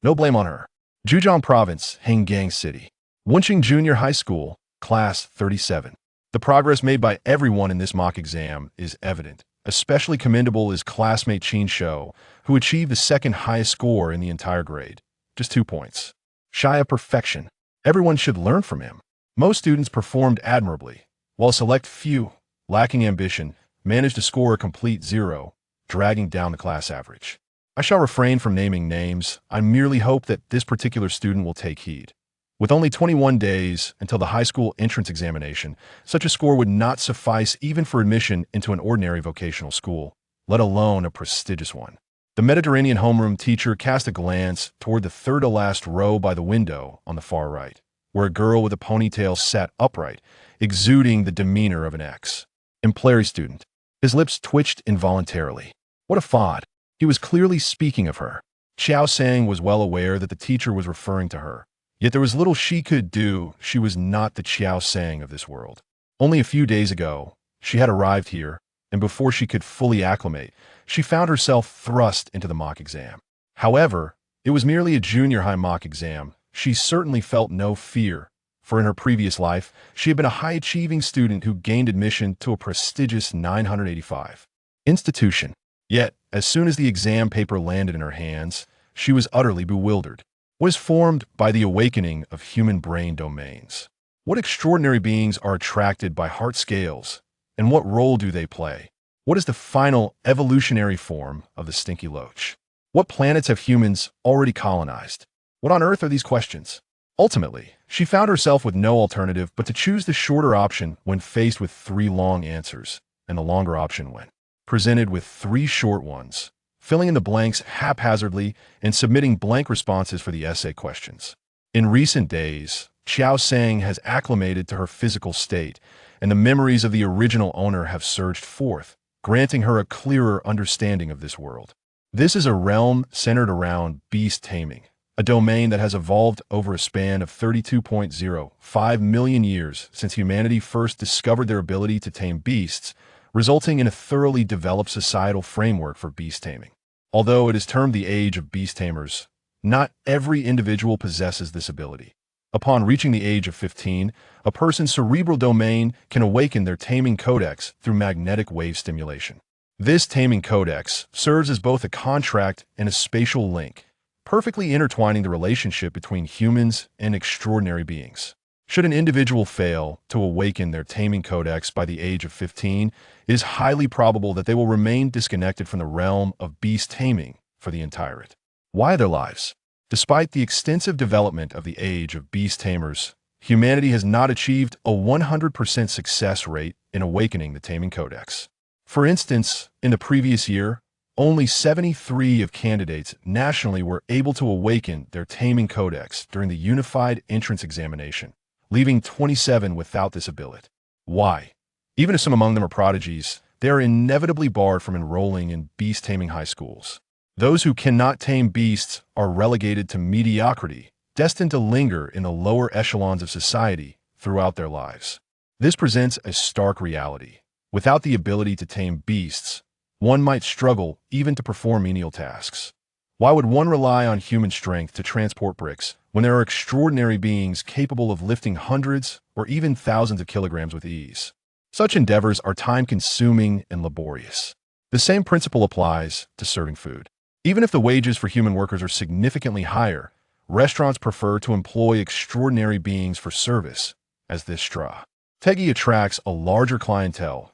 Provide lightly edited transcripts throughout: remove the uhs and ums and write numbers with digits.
No blame on her. Zhejiang Province, Hengang City. Wenqing Junior High School, Class 37. The progress made by everyone in this mock exam is evident. Especially commendable is classmate Qin Shou, who achieved the second highest score in the entire grade. Just 2 points. Shy of perfection. Everyone should learn from him. Most students performed admirably, while a select few, lacking ambition, managed to score a complete 0, dragging down the class average. I shall refrain from naming names. I merely hope that this particular student will take heed. With only 21 days until the high school entrance examination, such a score would not suffice even for admission into an ordinary vocational school, let alone a prestigious one. The Mediterranean homeroom teacher cast a glance toward the third-to-last row by the window on the far right, where a girl with a ponytail sat upright, exuding the demeanor of an exemplary student. His lips twitched involuntarily. What a fod! He was clearly speaking of her. Qiao Sang was well aware that the teacher was referring to her. Yet there was little she could do. She was not the Qiao Sang of this world. Only a few days ago, she had arrived here, and before she could fully acclimate, she found herself thrust into the mock exam. However, it was merely a junior high mock exam. She certainly felt no fear, for in her previous life, she had been a high-achieving student who gained admission to a prestigious 985 institution. Yet, as soon as the exam paper landed in her hands, she was utterly bewildered. What is formed by the awakening of human brain domains? What extraordinary beings are attracted by heart scales, and what role do they play? What is the final evolutionary form of the stinky loach? What planets have humans already colonized? What on earth are these questions? Ultimately, she found herself with no alternative but to choose the shorter option when faced with 3 long answers, and the longer option when presented with 3 short ones, filling in the blanks haphazardly and submitting blank responses for the essay questions. In recent days, Qiao Sang has acclimated to her physical state, and the memories of the original owner have surged forth, granting her a clearer understanding of this world. This is a realm centered around beast taming, a domain that has evolved over a span of 32.05 million years since humanity first discovered their ability to tame beasts, resulting in a thoroughly developed societal framework for beast taming. Although it is termed the age of beast tamers, not every individual possesses this ability. Upon reaching the age of 15, a person's cerebral domain can awaken their taming codex through magnetic wave stimulation. This taming codex serves as both a contract and a spatial link, perfectly intertwining the relationship between humans and extraordinary beings. Should an individual fail to awaken their taming codex by the age of 15, it is highly probable that they will remain disconnected from the realm of beast taming for the entirety. Why their lives? Despite the extensive development of the age of beast tamers, humanity has not achieved a 100% success rate in awakening the taming codex. For instance, in the previous year, only 73 of candidates nationally were able to awaken their taming codex during the unified entrance examination, leaving 27 without this ability. Why? Even if some among them are prodigies, they are inevitably barred from enrolling in beast-taming high schools. Those who cannot tame beasts are relegated to mediocrity, destined to linger in the lower echelons of society throughout their lives. This presents a stark reality. Without the ability to tame beasts, one might struggle even to perform menial tasks. Why would one rely on human strength to transport bricks when there are extraordinary beings capable of lifting hundreds or even thousands of kilograms with ease? Such endeavors are time-consuming and laborious. The same principle applies to serving food. Even if the wages for human workers are significantly higher, restaurants prefer to employ extraordinary beings for service, as this strategy attracts a larger clientele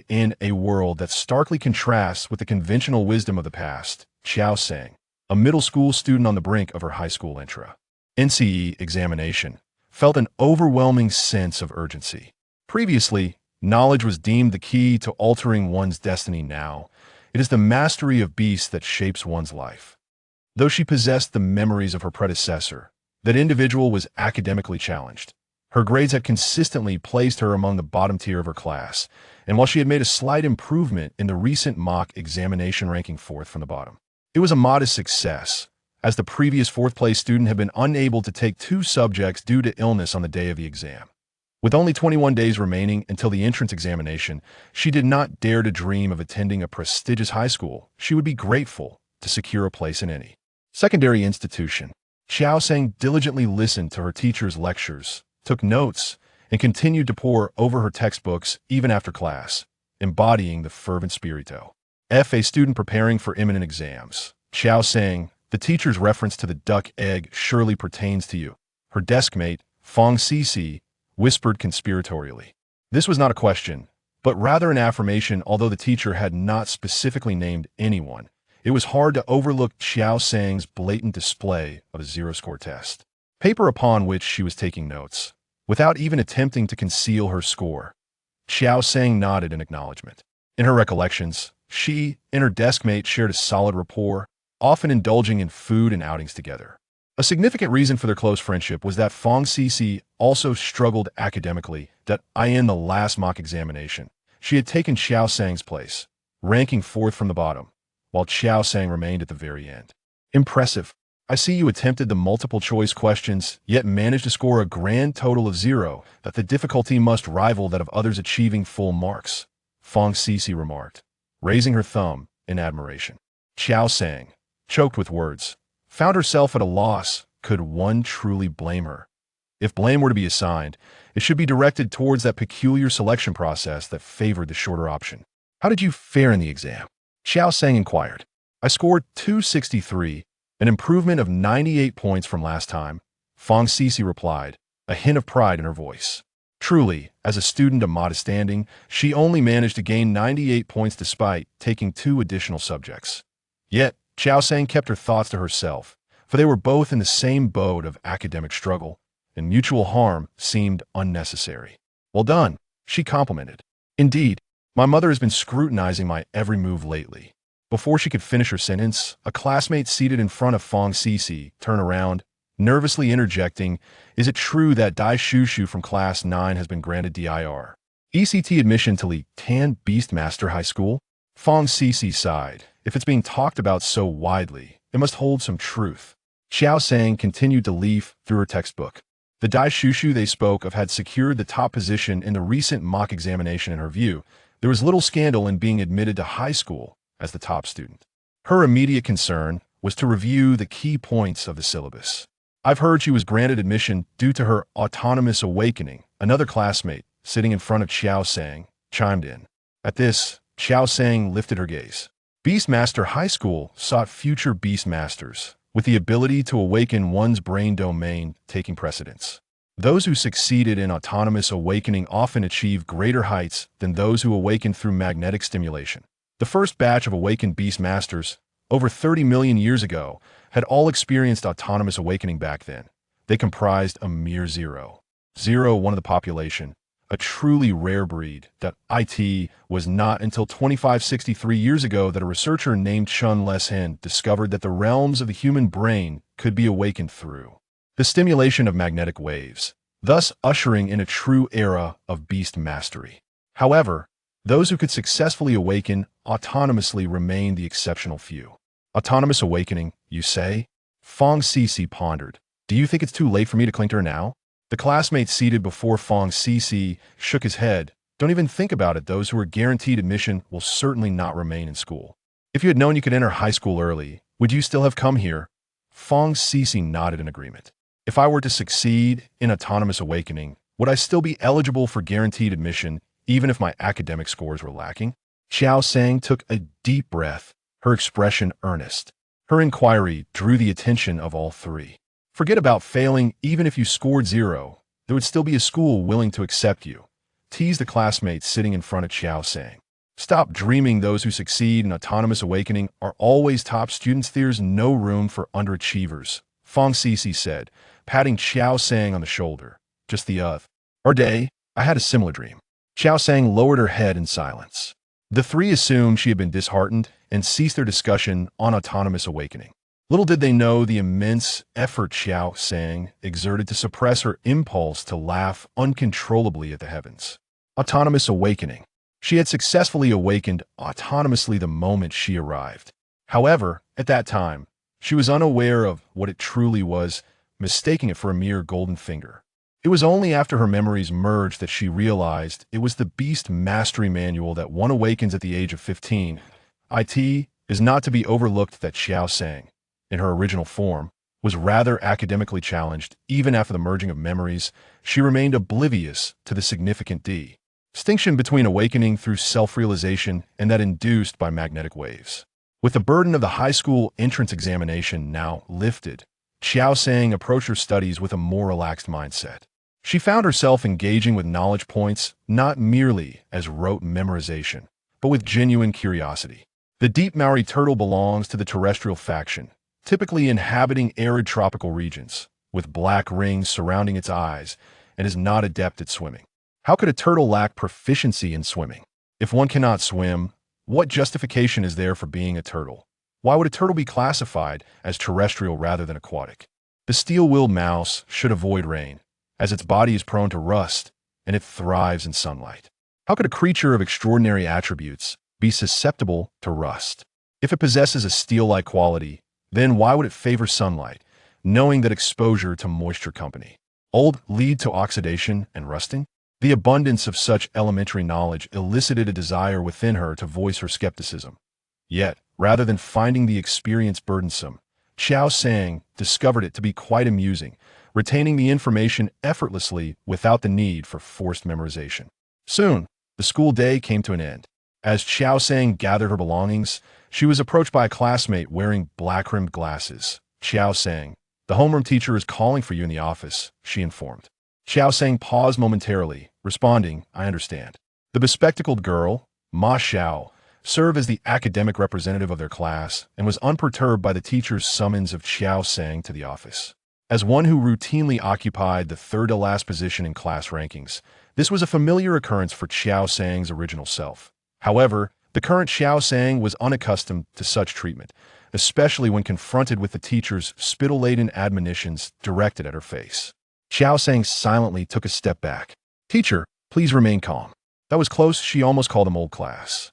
in a world that starkly contrasts with the conventional wisdom of the past. Qiao Sang, a middle school student on the brink of her high school NCE examination, felt an overwhelming sense of urgency. Previously, knowledge was deemed the key to altering one's destiny. Now, it is the mastery of beasts that shapes one's life. Though she possessed the memories of her predecessor, that individual was academically challenged. Her grades had consistently placed her among the bottom tier of her class, and while she had made a slight improvement in the recent mock examination ranking 4th from the bottom, it was a modest success, as the previous 4th-place student had been unable to take 2 subjects due to illness on the day of the exam. With only 21 days remaining until the entrance examination, she did not dare to dream of attending a prestigious high school. She would be grateful to secure a place in any Secondary institution. Qiao Sang diligently listened to her teacher's lectures, took notes, and continued to pore over her textbooks even after class, embodying the fervent spirito. A student preparing for imminent exams. Qiao Sang, the teacher's reference to the duck egg surely pertains to you. Her deskmate, Fong Cici, whispered conspiratorially. This was not a question, but rather an affirmation. Although the teacher had not specifically named anyone, it was hard to overlook Qiao Sang's blatant display of a zero-score test, paper upon which she was taking notes, without even attempting to conceal her score. Qiao Sang nodded in acknowledgement. In her recollections, she and her deskmate shared a solid rapport, often indulging in food and outings together. A significant reason for their close friendship was that Fong Cici also struggled academically. In the last mock examination, she had taken Qiao Sang's place, ranking fourth from the bottom, while Qiao Sang remained at the very end. Impressive. I see you attempted the multiple-choice questions, yet managed to score a grand total of 0, that the difficulty must rival that of others achieving full marks, Fong Cici remarked, raising her thumb in admiration. Qiao Sang, choked with words, found herself at a loss. Could one truly blame her? If blame were to be assigned, it should be directed towards that peculiar selection process that favored the shorter option. How did you fare in the exam? Qiao Sang inquired. I scored 263, an improvement of 98 points from last time, Fong Cici replied, a hint of pride in her voice. Truly, as a student of modest standing, she only managed to gain 98 points despite taking 2 additional subjects. Yet, Qiao Sang kept her thoughts to herself, for they were both in the same boat of academic struggle, and mutual harm seemed unnecessary. Well done, she complimented. Indeed, my mother has been scrutinizing my every move lately. Before she could finish her sentence, a classmate seated in front of Fong Cici turned around, nervously interjecting, "Is it true that Dai Shushu from Class 9 has been granted DIR? ECT admission to Li Tan Beastmaster High School?" Fong Cici sighed. If it's being talked about so widely, it must hold some truth. Qiao Sang continued to leaf through her textbook. The Dai Shushu they spoke of had secured the top position in the recent mock examination. In her view, there was little scandal in being admitted to high school as the top student. Her immediate concern was to review the key points of the syllabus. I've heard she was granted admission due to her autonomous awakening. Another classmate, sitting in front of Qiao Sang, chimed in. At this, Qiao Sang lifted her gaze. Beastmaster High School sought future Beastmasters, with the ability to awaken one's brain domain taking precedence. Those who succeeded in autonomous awakening often achieve greater heights than those who awaken through magnetic stimulation. The first batch of awakened Beastmasters, over 30 million years ago, had all experienced autonomous awakening back then. They comprised a mere 0.01 of the population, a truly rare breed. It was not until 2563 years ago that a researcher named Chun Les-Hen discovered that the realms of the human brain could be awakened through the stimulation of magnetic waves, thus ushering in a true era of beast mastery. However, those who could successfully awaken autonomously remained the exceptional few. Autonomous awakening, you say? Fong Cici pondered. Do you think it's too late for me to cling to her now? The classmate seated before Fong Cici shook his head. Don't even think about it. Those who are guaranteed admission will certainly not remain in school. If you had known you could enter high school early, would you still have come here? Fong Cici nodded in agreement. If I were to succeed in autonomous awakening, would I still be eligible for guaranteed admission even if my academic scores were lacking? Qiao Sang took a deep breath, her expression earnest. Her inquiry drew the attention of all three. Forget about failing. Even if you scored 0, there would still be a school willing to accept you, teased the classmate sitting in front of Qiao Sang. Stop dreaming. Those who succeed in autonomous awakening are always top students. There's no room for underachievers, Fong Cici said, patting Qiao Sang on the shoulder. Just the other day, I had a similar dream. Qiao Sang lowered her head in silence. The three assumed she had been disheartened and ceased their discussion on autonomous awakening. Little did they know the immense effort Qiao Sang exerted to suppress her impulse to laugh uncontrollably at the heavens. Autonomous awakening. She had successfully awakened autonomously the moment she arrived. However, at that time, she was unaware of what it truly was, mistaking it for a mere golden finger. It was only after her memories merged that she realized it was the Beast Mastery Manual that one awakens at the age of 15. It is not to be overlooked that Qiao Sang, in her original form, was rather academically challenged. Even after the merging of memories, she remained oblivious to the significant distinction between awakening through self-realization and that induced by magnetic waves. With the burden of the high school entrance examination now lifted, Qiao Sang approached her studies with a more relaxed mindset. She found herself engaging with knowledge points not merely as rote memorization, but with genuine curiosity. The deep Maori turtle belongs to the terrestrial faction, typically inhabiting arid tropical regions, with black rings surrounding its eyes, and is not adept at swimming. How could a turtle lack proficiency in swimming? If one cannot swim, what justification is there for being a turtle? Why would a turtle be classified as terrestrial rather than aquatic? The steel-willed mouse should avoid rain, as its body is prone to rust, and it thrives in sunlight. How could a creature of extraordinary attributes be susceptible to rust? If it possesses a steel-like quality, then why would it favor sunlight, knowing that exposure to moisture company old lead to oxidation and rusting? The abundance of such elementary knowledge elicited a desire within her to voice her skepticism. Yet, rather than finding the experience burdensome, Qiao Sang discovered it to be quite amusing, retaining the information effortlessly without the need for forced memorization. Soon, the school day came to an end. As Qiao Sang gathered her belongings, she was approached by a classmate wearing black-rimmed glasses. "Qiao Sang, the homeroom teacher is calling for you in the office," she informed. Qiao Sang paused momentarily, responding, "I understand." The bespectacled girl, Ma Xiao, served as the academic representative of their class and was unperturbed by the teacher's summons of Qiao Sang to the office. As one who routinely occupied the third-to-last position in class rankings, this was a familiar occurrence for Qiao Sang's original self. However, the current Qiao Sang was unaccustomed to such treatment, especially when confronted with the teacher's spittle-laden admonitions directed at her face. Qiao Sang silently took a step back. "Teacher, please remain calm." That was close. She almost called him old class.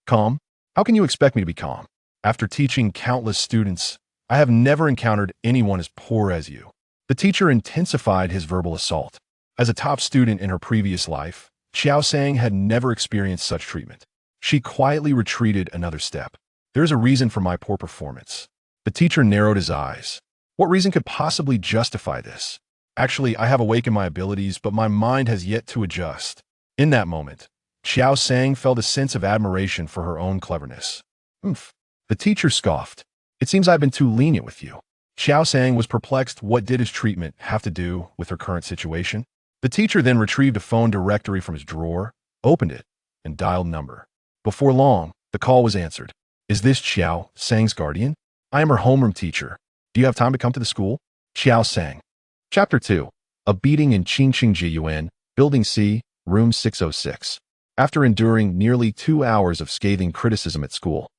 "Calm? How can you expect me to be calm? After teaching countless students, I have never encountered anyone as poor as you." The teacher intensified his verbal assault. As a top student in her previous life, Qiao Sang had never experienced such treatment. She quietly retreated another step. "There is a reason for my poor performance." The teacher narrowed his eyes. "What reason could possibly justify this?" "Actually, I have awakened my abilities, but my mind has yet to adjust." In that moment, Qiao Sang felt a sense of admiration for her own cleverness. "Oomph." The teacher scoffed. "It seems I've been too lenient with you." Qiao Sang was perplexed. What did his treatment have to do with her current situation? The teacher then retrieved a phone directory from his drawer, opened it, and dialed number. Before long, the call was answered. "Is this Qiao Sang's guardian? I am her homeroom teacher. Do you have time to come to the school?" Qiao Sang. Chapter 2. A beating in Qingqing, Building C, Room 606. After enduring nearly 2 hours of scathing criticism at school,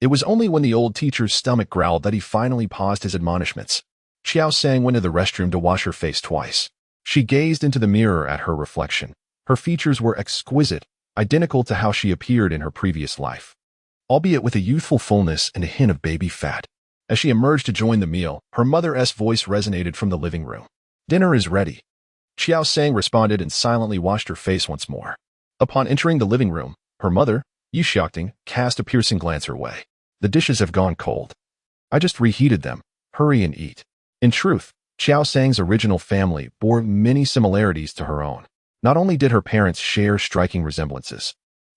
it was only when the old teacher's stomach growled that he finally paused his admonishments. Qiao Sang went to the restroom to wash her face twice. She gazed into the mirror at her reflection. Her features were exquisite, identical to how she appeared in her previous life, albeit with a youthful fullness and a hint of baby fat. As she emerged to join the meal, her mother's voice resonated from the living room. "Dinner is ready." Qiao Sang responded and silently washed her face once more. Upon entering the living room, her mother, Yishakting, cast a piercing glance her way. "The dishes have gone cold. I just reheated them. Hurry and eat." In truth, Qiao Sang's original family bore many similarities to her own. Not only did her parents share striking resemblances,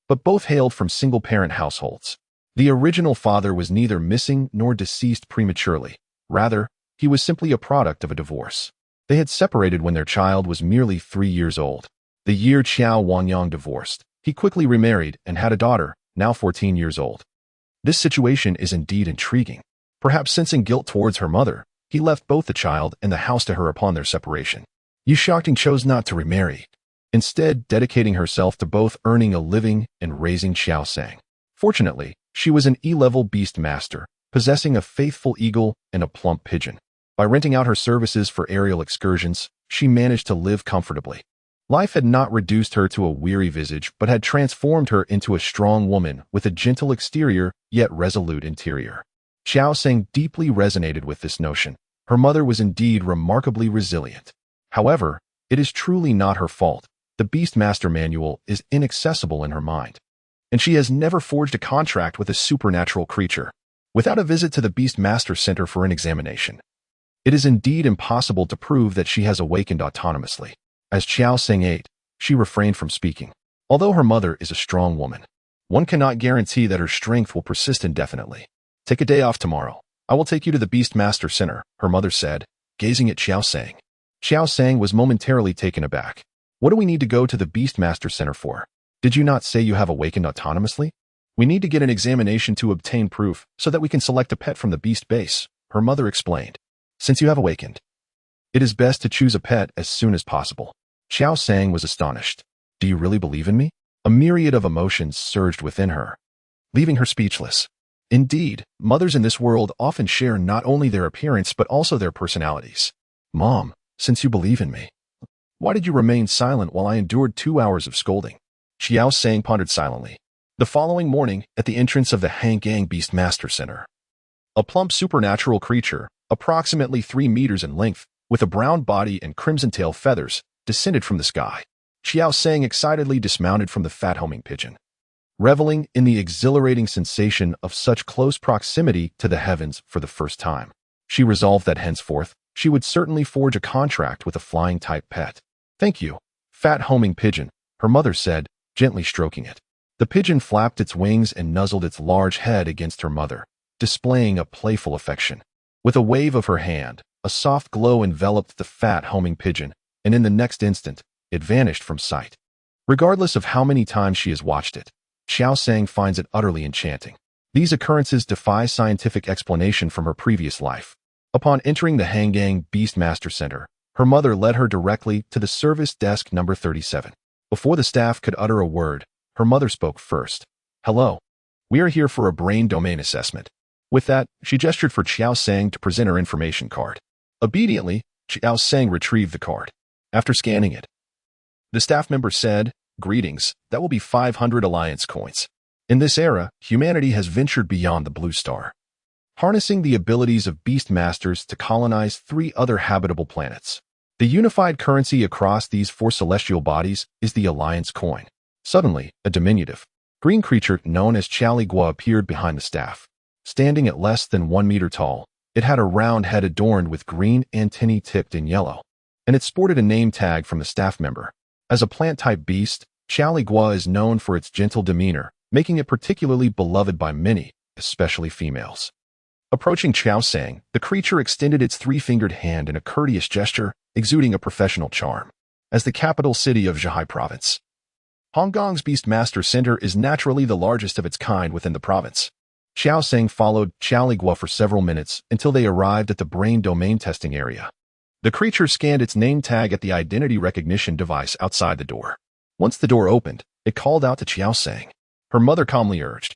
but both hailed from single-parent households. The original father was neither missing nor deceased prematurely. Rather, he was simply a product of a divorce. They had separated when their child was merely 3 years old. The year Qiao Wanyang divorced, he quickly remarried and had a daughter, now 14 years old. This situation is indeed intriguing. Perhaps sensing guilt towards her mother, he left both the child and the house to her upon their separation. Yishakting chose not to remarry, instead dedicating herself to both earning a living and raising Qiao Sang. Fortunately, she was an E-level beast master, possessing a faithful eagle and a plump pigeon. By renting out her services for aerial excursions, she managed to live comfortably. Life had not reduced her to a weary visage, but had transformed her into a strong woman with a gentle exterior yet resolute interior. Qiao Sang deeply resonated with this notion. Her mother was indeed remarkably resilient. However, it is truly not her fault. The Beastmaster manual is inaccessible in her mind, and she has never forged a contract with a supernatural creature. without a visit to the Beastmaster Center for an examination. It is indeed impossible to prove that she has awakened autonomously. As Qiao Sang ate, she refrained from speaking. Although her mother is a strong woman, one cannot guarantee that her strength will persist indefinitely. Take a day off tomorrow. I will take you to the Beastmaster Center, her mother said, gazing at Qiao Sang. Qiao Sang was momentarily taken aback. What do we need to go to the Beastmaster Center for? Did you not say you have awakened autonomously? We need to get an examination to obtain proof so that we can select a pet from the beast base, her mother explained. Since you have awakened, it is best to choose a pet as soon as possible. Qiao Sang was astonished. Do you really believe in me? A myriad of emotions surged within her, leaving her speechless. Indeed, mothers in this world often share not only their appearance but also their personalities. Mom, since you believe in me, why did you remain silent while I endured 2 hours of scolding? Qiao Sang pondered silently. The following morning, at the entrance of the Hangang Beastmaster Center, a plump supernatural creature, approximately 3 meters in length, with a brown body and crimson tail feathers, descended from the sky. Qiao Sang excitedly dismounted from the fat homing pigeon, reveling in the exhilarating sensation of such close proximity to the heavens for the first time. She resolved that henceforth, she would certainly forge a contract with a flying-type pet. Thank you, fat homing pigeon, her mother said, gently stroking it. The pigeon flapped its wings and nuzzled its large head against her mother, displaying a playful affection. With a wave of her hand, a soft glow enveloped the fat homing pigeon, and in the next instant, it vanished from sight. Regardless of how many times she has watched it, Qiao Sang finds it utterly enchanting. These occurrences defy scientific explanation from her previous life. Upon entering the Hangang Beastmaster Center, her mother led her directly to the service desk number 37. Before the staff could utter a word, her mother spoke first. Hello. We are here for a brain domain assessment. With that, she gestured for Qiao Sang to present her information card. Obediently, Qiao Sang retrieved the card. After scanning it, the staff member said, Greetings, that will be 500 Alliance coins. In this era, humanity has ventured beyond the Blue Star, harnessing the abilities of Beastmasters to colonize 3 other habitable planets. The unified currency across these 4 celestial bodies is the Alliance coin. Suddenly, a diminutive, green creature known as Chaligua appeared behind the staff. Standing at less than 1 meter tall, it had a round head adorned with green antennae tipped in yellow, and it sported a name tag from the staff member. As a plant-type beast, Chaligua is known for its gentle demeanor, making it particularly beloved by many, especially females. Approaching Qiao Sang, the creature extended its 3-fingered hand in a courteous gesture, exuding a professional charm. As the capital city of Zhehe Province, Hong Kong's Beastmaster Center is naturally the largest of its kind within the province. Qiao Sang followed Chaligua for several minutes until they arrived at the brain domain testing area. The creature scanned its name tag at the identity recognition device outside the door. Once the door opened, it called out to Qiao Sang. Her mother calmly urged,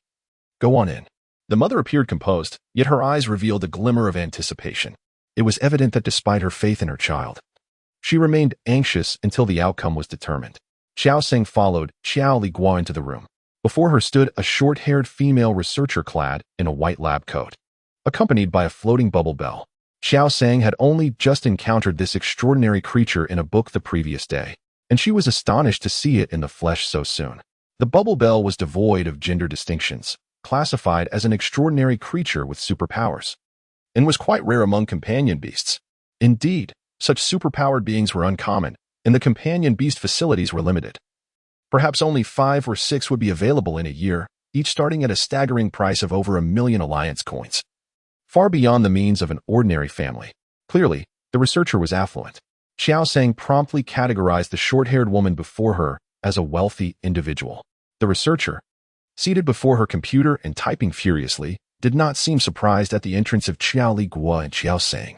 Go on in. The mother appeared composed, yet her eyes revealed a glimmer of anticipation. It was evident that despite her faith in her child, she remained anxious until the outcome was determined. Qiao Sang followed Chaligua into the room. Before her stood a short-haired female researcher clad in a white lab coat, accompanied by a floating bubble bell. Qiao Sang had only just encountered this extraordinary creature in a book the previous day, and she was astonished to see it in the flesh so soon. The bubble bell was devoid of gender distinctions, classified as an extraordinary creature with superpowers, and was quite rare among companion beasts. Indeed, such superpowered beings were uncommon, and the companion beast facilities were limited. Perhaps only 5 or 6 would be available in a year, each starting at a staggering price of over 1 million Alliance coins. Far beyond the means of an ordinary family. Clearly, the researcher was affluent. Qiao Sang promptly categorized the short-haired woman before her as a wealthy individual. The researcher, seated before her computer and typing furiously, did not seem surprised at the entrance of Chaligua and Qiao Sang,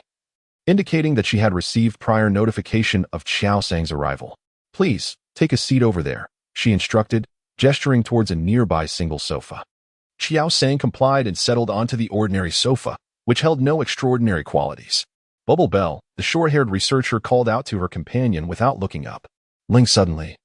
indicating that she had received prior notification of Qiao Sang's arrival. Please, take a seat over there, she instructed, gesturing towards a nearby single sofa. Qiao Sang complied and settled onto the ordinary sofa, which held no extraordinary qualities. Bubble Bell, the short-haired researcher, called out to her companion without looking up. Ling suddenly.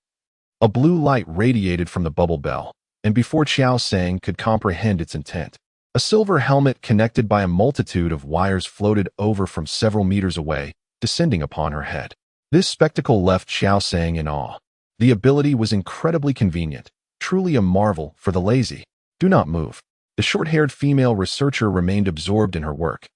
A blue light radiated from the Bubble Bell, and before Qiao Sang could comprehend its intent, a silver helmet connected by a multitude of wires floated over from several meters away, descending upon her head. This spectacle left Qiao Sang in awe. The ability was incredibly convenient, truly a marvel for the lazy. Do not move. The short-haired female researcher remained absorbed in her work.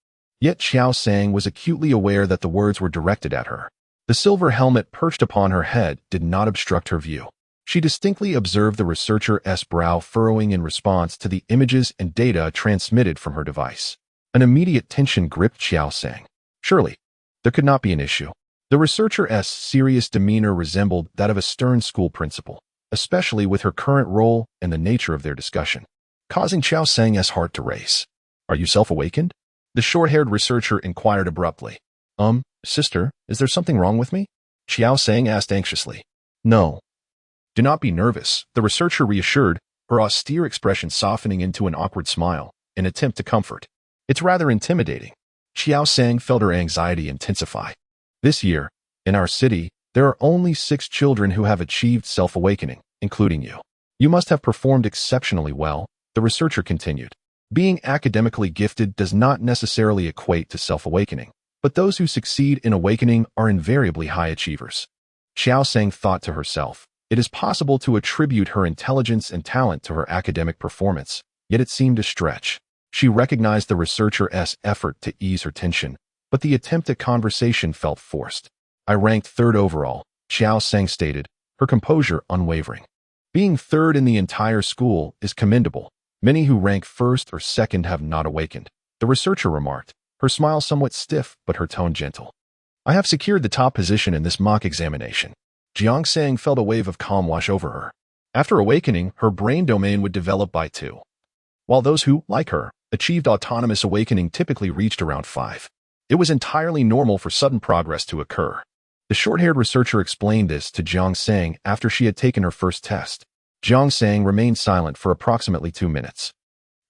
Yet Qiao Sang was acutely aware that the words were directed at her. The silver helmet perched upon her head did not obstruct her view. She distinctly observed the researcher's brow furrowing in response to the images and data transmitted from her device. An immediate tension gripped Qiao Sang. Surely, there could not be an issue. The researcher's serious demeanor resembled that of a stern school principal, especially with her current role and the nature of their discussion, causing Qiao Sang's heart to race. "Are you self-awakened?" The short-haired researcher inquired abruptly. Sister, is there something wrong with me?" Qiao Sang asked anxiously. "No. Do not be nervous," the researcher reassured, her austere expression softening into an awkward smile, an attempt to comfort. "It's rather intimidating." Qiao Sang felt her anxiety intensify. "This year, in our city, there are only 6 children who have achieved self-awakening, including you. You must have performed exceptionally well," the researcher continued. "Being academically gifted does not necessarily equate to self-awakening, but those who succeed in awakening are invariably high achievers." Qiao Sang thought to herself, it is possible to attribute her intelligence and talent to her academic performance, yet it seemed a stretch. She recognized the researcher's effort to ease her tension, but the attempt at conversation felt forced. "I ranked 3rd overall," Qiao Sang stated, her composure unwavering. Being 3rd in the entire school is commendable. Many who rank 1st or 2nd have not awakened, the researcher remarked, her smile somewhat stiff but her tone gentle. "I have secured the top position in this mock examination." Qiao Sang felt a wave of calm wash over her. After awakening, her brain domain would develop by 2. While those who, like her, achieved autonomous awakening typically reached around 5. It was entirely normal for sudden progress to occur. The short-haired researcher explained this to Qiao Sang after she had taken her first test. Qiao Sang remained silent for approximately 2 minutes.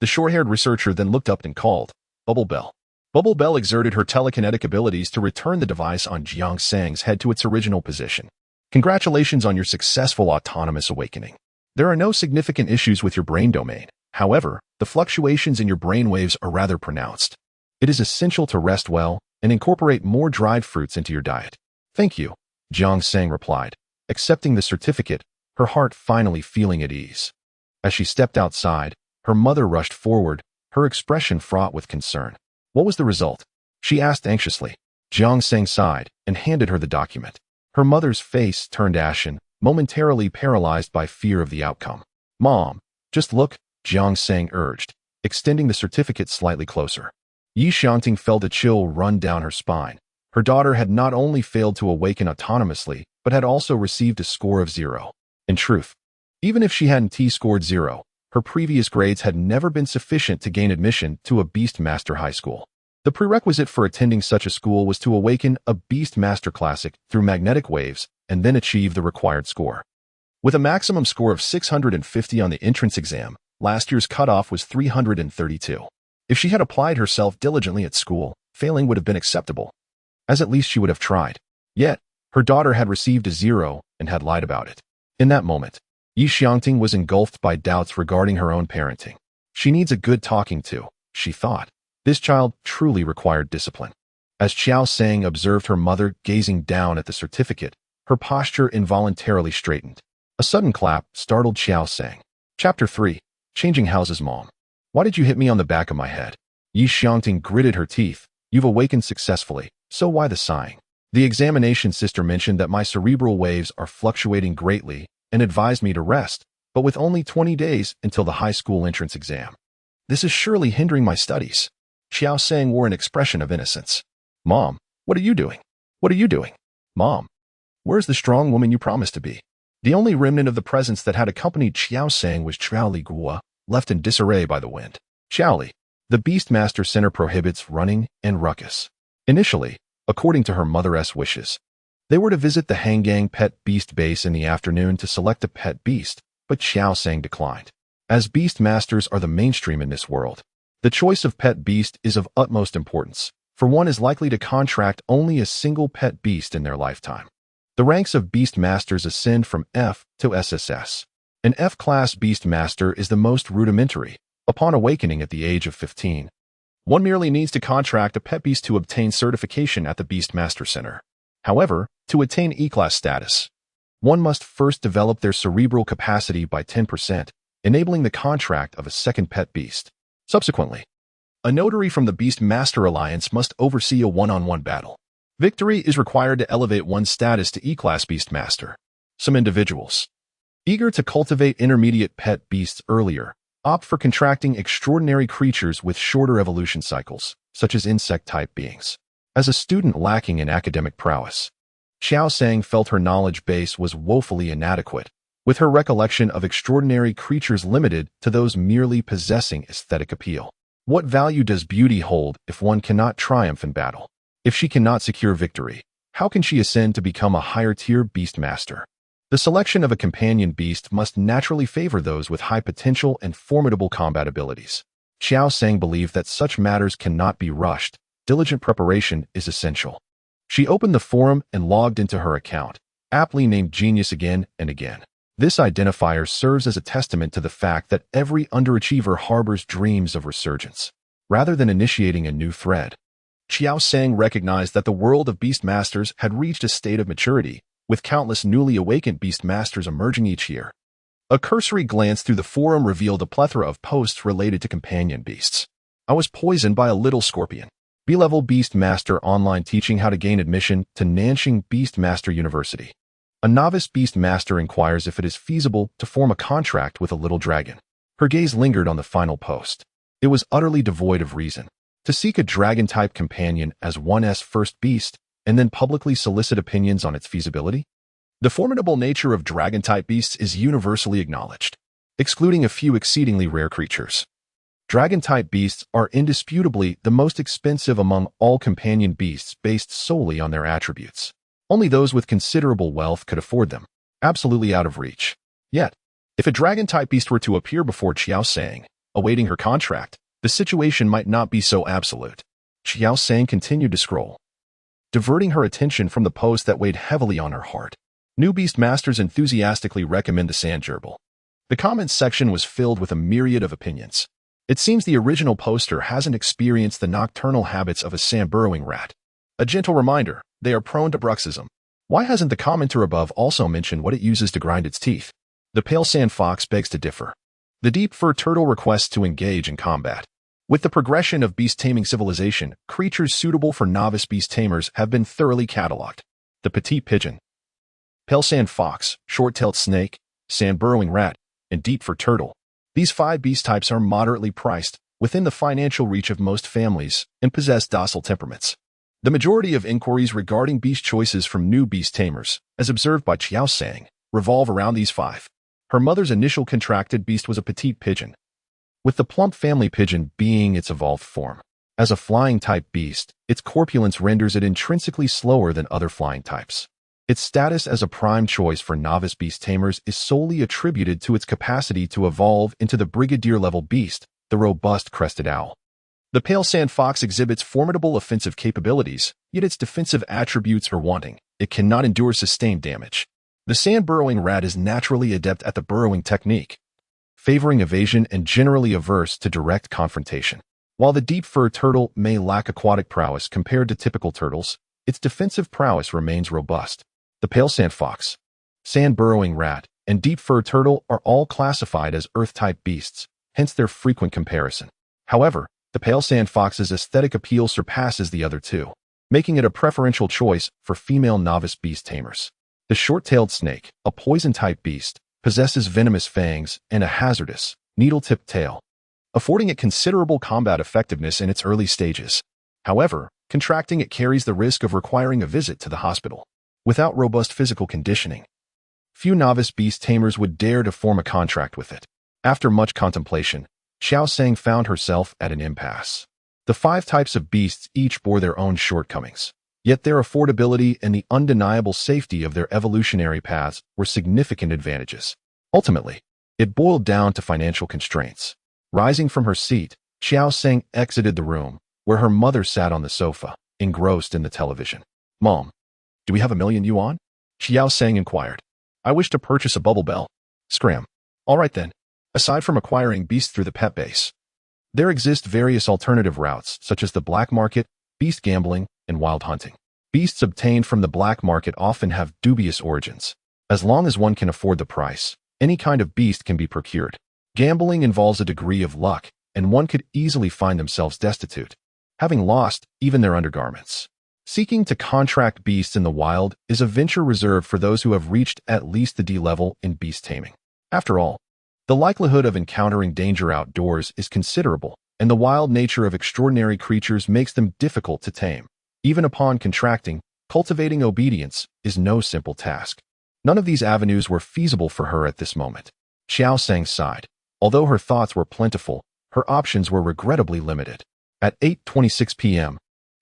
The short-haired researcher then looked up and called, "Bubble Bell." Bubble Bell exerted her telekinetic abilities to return the device on Qiao Sang's head to its original position. "Congratulations on your successful autonomous awakening. There are no significant issues with your brain domain. However, the fluctuations in your brain waves are rather pronounced. It is essential to rest well and incorporate more dried fruits into your diet." "Thank you," Qiao Sang replied, accepting the certificate, her heart finally feeling at ease. As she stepped outside, her mother rushed forward, her expression fraught with concern. "What was the result?" she asked anxiously. Qiao Sang sighed and handed her the document. Her mother's face turned ashen, momentarily paralyzed by fear of the outcome. "Mom, just look," Qiao Sang urged, extending the certificate slightly closer. Yi Xiangting felt a chill run down her spine. Her daughter had not only failed to awaken autonomously, but had also received a score of 0. In truth, even if she hadn't T-scored 0, her previous grades had never been sufficient to gain admission to a Beastmaster high school. The prerequisite for attending such a school was to awaken a Beastmaster Classic through magnetic waves and then achieve the required score. With a maximum score of 650 on the entrance exam, last year's cutoff was 332. If she had applied herself diligently at school, failing would have been acceptable, as at least she would have tried. Yet, her daughter had received a 0 and had lied about it. In that moment, Yi Xiangting was engulfed by doubts regarding her own parenting. She needs a good talking to, she thought. This child truly required discipline. As Qiao Sang observed her mother gazing down at the certificate, her posture involuntarily straightened. A sudden clap startled Qiao Sang. Chapter 3. Changing Houses. "Mom, why did you hit me on the back of my head?" Yi Xiangting gritted her teeth. "You've awakened successfully, so why the sighing?" "The examination sister mentioned that my cerebral waves are fluctuating greatly and advised me to rest, but with only 20 days until the high school entrance exam. This is surely hindering my studies." Qiao Sang wore an expression of innocence. "Mom, what are you doing? What are you doing? Mom, where's the strong woman you promised to be?" The only remnant of the presence that had accompanied Qiao Sang was Chaoli Gua, left in disarray by the wind. Chaoli, the Beastmaster Center prohibits running and ruckus. Initially, according to her mother's wishes, they were to visit the Hangang Pet Beast Base in the afternoon to select a pet beast, but Qiao Sang declined. As Beastmasters are the mainstream in this world, the choice of pet beast is of utmost importance, for one is likely to contract only a single pet beast in their lifetime. The ranks of Beastmasters ascend from F to SSS. An F-class Beastmaster is the most rudimentary. Upon awakening at the age of 15, one merely needs to contract a pet beast to obtain certification at the Beastmaster Center. However, to attain E-class status, one must first develop their cerebral capacity by 10%, enabling the contract of a second pet beast. Subsequently, a notary from the Beast Master Alliance must oversee a one-on-one battle. Victory is required to elevate one's status to E-Class Beast Master. Some individuals, eager to cultivate intermediate pet beasts earlier, opt for contracting extraordinary creatures with shorter evolution cycles, such as insect-type beings. As a student lacking in academic prowess, Qiao Sang felt her knowledge base was woefully inadequate, with her recollection of extraordinary creatures limited to those merely possessing aesthetic appeal. What value does beauty hold if one cannot triumph in battle? If she cannot secure victory, how can she ascend to become a higher-tier beast master? The selection of a companion beast must naturally favor those with high potential and formidable combat abilities. Qiao Sang believed that such matters cannot be rushed. Diligent preparation is essential. She opened the forum and logged into her account, aptly named Genius again and again. This identifier serves as a testament to the fact that every underachiever harbors dreams of resurgence. Rather than initiating a new thread, Qiao Sang recognized that the world of beast masters had reached a state of maturity, with countless newly awakened beast masters emerging each year. A cursory glance through the forum revealed a plethora of posts related to companion beasts. I was poisoned by a little scorpion. B-level Beast Master online teaching how to gain admission to Nanxing Beast Master University. A novice Beast Master inquires if it is feasible to form a contract with a little dragon. Her gaze lingered on the final post. It was utterly devoid of reason. To seek a dragon-type companion as one's first beast, and then publicly solicit opinions on its feasibility? The formidable nature of dragon-type beasts is universally acknowledged, excluding a few exceedingly rare creatures. Dragon-type beasts are indisputably the most expensive among all companion beasts based solely on their attributes. Only those with considerable wealth could afford them, absolutely out of reach. Yet, if a dragon-type beast were to appear before Qiao Sang, awaiting her contract, the situation might not be so absolute. Qiao Sang continued to scroll, diverting her attention from the post that weighed heavily on her heart. New beast masters enthusiastically recommend the sand gerbil. The comments section was filled with a myriad of opinions. It seems the original poster hasn't experienced the nocturnal habits of a sand-burrowing rat. A gentle reminder, they are prone to bruxism. Why hasn't the commenter above also mentioned what it uses to grind its teeth? The pale sand fox begs to differ. The deep fur turtle requests to engage in combat. With the progression of beast taming civilization, creatures suitable for novice beast tamers have been thoroughly cataloged. The petite pigeon, pale sand fox, short-tailed snake, sand-burrowing rat, and deep fur turtle. These 5 beast types are moderately priced, within the financial reach of most families, and possess docile temperaments. The majority of inquiries regarding beast choices from new beast tamers, as observed by Qiao Sang, revolve around these 5. Her mother's initial contracted beast was a petite pigeon, with the plump family pigeon being its evolved form. As a flying-type beast, its corpulence renders it intrinsically slower than other flying types. Its status as a prime choice for novice beast tamers is solely attributed to its capacity to evolve into the brigadier-level beast, the robust crested owl. The pale sand fox exhibits formidable offensive capabilities, yet its defensive attributes are wanting. It cannot endure sustained damage. The sand-burrowing rat is naturally adept at the burrowing technique, favoring evasion and generally averse to direct confrontation. While the deep fur turtle may lack aquatic prowess compared to typical turtles, its defensive prowess remains robust. The pale sand fox, sand-burrowing rat, and deep fur turtle are all classified as earth-type beasts, hence their frequent comparison. However, the pale sand fox's aesthetic appeal surpasses the other 2, making it a preferential choice for female novice beast tamers. The short-tailed snake, a poison-type beast, possesses venomous fangs and a hazardous, needle-tipped tail, affording it considerable combat effectiveness in its early stages. However, contracting it carries the risk of requiring a visit to the hospital. Without robust physical conditioning, few novice beast tamers would dare to form a contract with it. After much contemplation, Qiao Sang found herself at an impasse. The 5 types of beasts each bore their own shortcomings, yet their affordability and the undeniable safety of their evolutionary paths were significant advantages. Ultimately, it boiled down to financial constraints. Rising from her seat, Qiao Sang exited the room, where her mother sat on the sofa, engrossed in the television. "Mom, do we have $1,000,000 yuan?" Qiao Sang inquired. "I wish to purchase a bubble bell." Scram. "All right then. Aside from acquiring beasts through the pet base, there exist various alternative routes, such as the black market, beast gambling, and wild hunting. Beasts obtained from the black market often have dubious origins. As long as one can afford the price, any kind of beast can be procured. Gambling involves a degree of luck, and one could easily find themselves destitute, having lost even their undergarments. Seeking to contract beasts in the wild is a venture reserved for those who have reached at least the D level in beast taming. After all, the likelihood of encountering danger outdoors is considerable, and the wild nature of extraordinary creatures makes them difficult to tame. Even upon contracting, cultivating obedience is no simple task. None of these avenues were feasible for her at this moment. Qiao Sang sighed. Although her thoughts were plentiful, her options were regrettably limited. At 8:26 p.m.,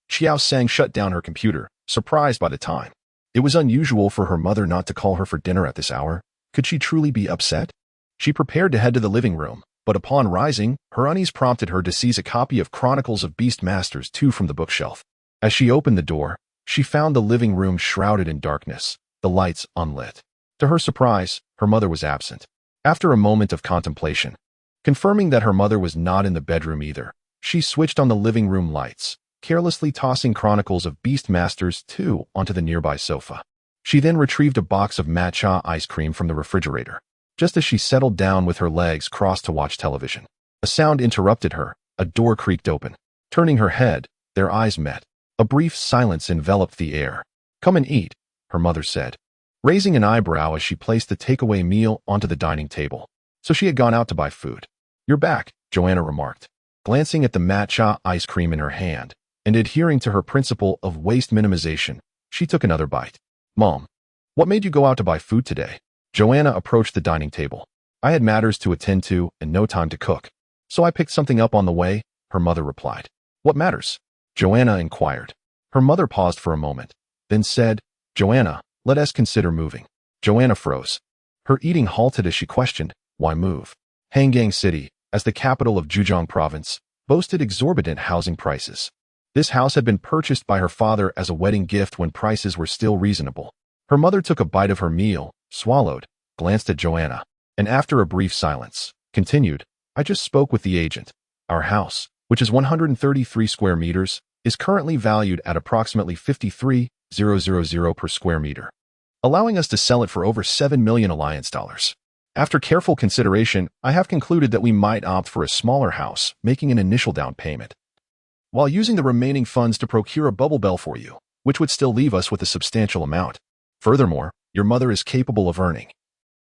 Qiao Sang shut down her computer, surprised by the time. It was unusual for her mother not to call her for dinner at this hour. Could she truly be upset? She prepared to head to the living room, but upon rising, her unease prompted her to seize a copy of Chronicles of Beast Masters 2 from the bookshelf. As she opened the door, she found the living room shrouded in darkness, the lights unlit. To her surprise, her mother was absent. After a moment of contemplation, confirming that her mother was not in the bedroom either, she switched on the living room lights, carelessly tossing Chronicles of Beast Masters 2 onto the nearby sofa. She then retrieved a box of matcha ice cream from the refrigerator. Just as she settled down with her legs crossed to watch television, a sound interrupted her. A door creaked open. Turning her head, their eyes met. A brief silence enveloped the air. "Come and eat," her mother said, raising an eyebrow as she placed the takeaway meal onto the dining table. So she had gone out to buy food. "You're back," Joanna remarked, glancing at the matcha ice cream in her hand, and adhering to her principle of waste minimization. She took another bite. "Mom, what made you go out to buy food today?" Joanna approached the dining table. "I had matters to attend to and no time to cook, so I picked something up on the way," her mother replied. "What matters?" Joanna inquired. Her mother paused for a moment, then said, "Joanna, let us consider moving." Joanna froze. Her eating halted as she questioned, "Why move?" Hangang City, as the capital of Zhejiang Province, boasted exorbitant housing prices. This house had been purchased by her father as a wedding gift when prices were still reasonable. Her mother took a bite of her meal, swallowed, glanced at Joanna, and after a brief silence, continued, "I just spoke with the agent. Our house, which is 133 square meters, is currently valued at approximately 53,000 per square meter, allowing us to sell it for over 7 million alliance dollars. After careful consideration, I have concluded that we might opt for a smaller house, making an initial down payment, while using the remaining funds to procure a bubble bell for you, which would still leave us with a substantial amount. Furthermore, your mother is capable of earning.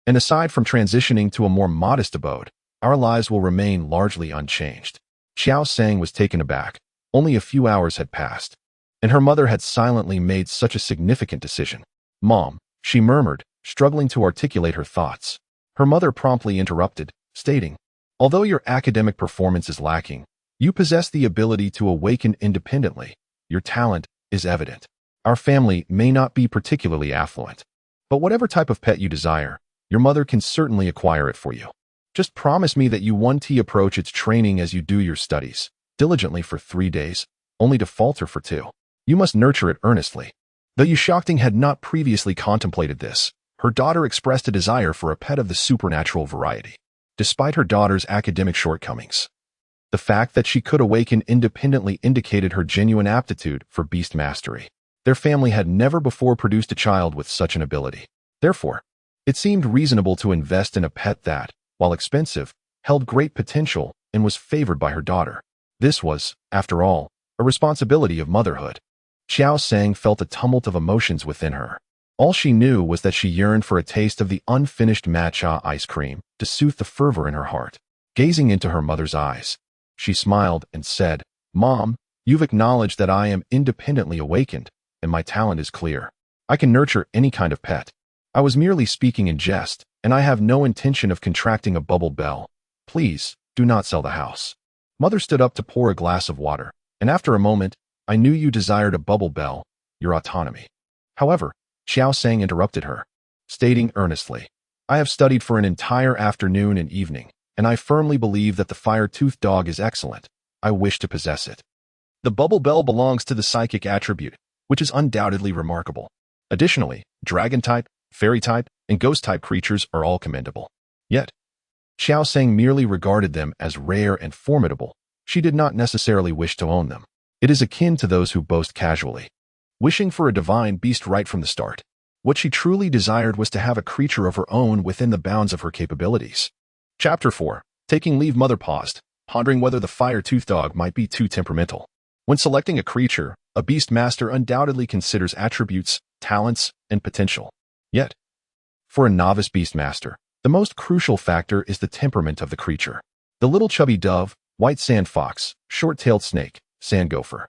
And aside from transitioning to a more modest abode, our lives will remain largely unchanged." Qiao Sang was taken aback. Only a few hours had passed, and her mother had silently made such a significant decision. "Mom," she murmured, struggling to articulate her thoughts. Her mother promptly interrupted, stating, "Although your academic performance is lacking, you possess the ability to awaken independently. Your talent is evident. Our family may not be particularly affluent, but whatever type of pet you desire, your mother can certainly acquire it for you. Just promise me that you won't approach its training as you do your studies, diligently for 3 days, only to falter for 2. You must nurture it earnestly." Though Yushakting had not previously contemplated this, her daughter expressed a desire for a pet of the supernatural variety. Despite her daughter's academic shortcomings, the fact that she could awaken independently indicated her genuine aptitude for beast mastery. Their family had never before produced a child with such an ability. Therefore, it seemed reasonable to invest in a pet that, while expensive, held great potential and was favored by her daughter. This was, after all, a responsibility of motherhood. Qiao Sang felt a tumult of emotions within her. All she knew was that she yearned for a taste of the unfinished matcha ice cream to soothe the fervor in her heart. Gazing into her mother's eyes, she smiled and said, "Mom, you've acknowledged that I am independently awakened, and my talent is clear. I can nurture any kind of pet. I was merely speaking in jest, and I have no intention of contracting a bubble bell. Please, do not sell the house." Mother stood up to pour a glass of water, and after a moment, "I knew you desired a bubble bell, your autonomy." However, Qiao Sang interrupted her, stating earnestly, "I have studied for an entire afternoon and evening, and I firmly believe that the fire-toothed dog is excellent. I wish to possess it. The bubble bell belongs to the psychic attribute, which is undoubtedly remarkable. Additionally, dragon-type, fairy-type, and ghost-type creatures are all commendable. Yet, Qiao Sang merely regarded them as rare and formidable. She did not necessarily wish to own them. It is akin to those who boast casually, wishing for a divine beast right from the start. What she truly desired was to have a creature of her own within the bounds of her capabilities. Chapter 4. Taking leave. Mother paused, pondering whether the fire-toothed dog might be too temperamental. When selecting a creature, a beastmaster undoubtedly considers attributes, talents, and potential. Yet, for a novice beastmaster, the most crucial factor is the temperament of the creature. The little chubby dove, white sand fox, short-tailed snake, sand gopher,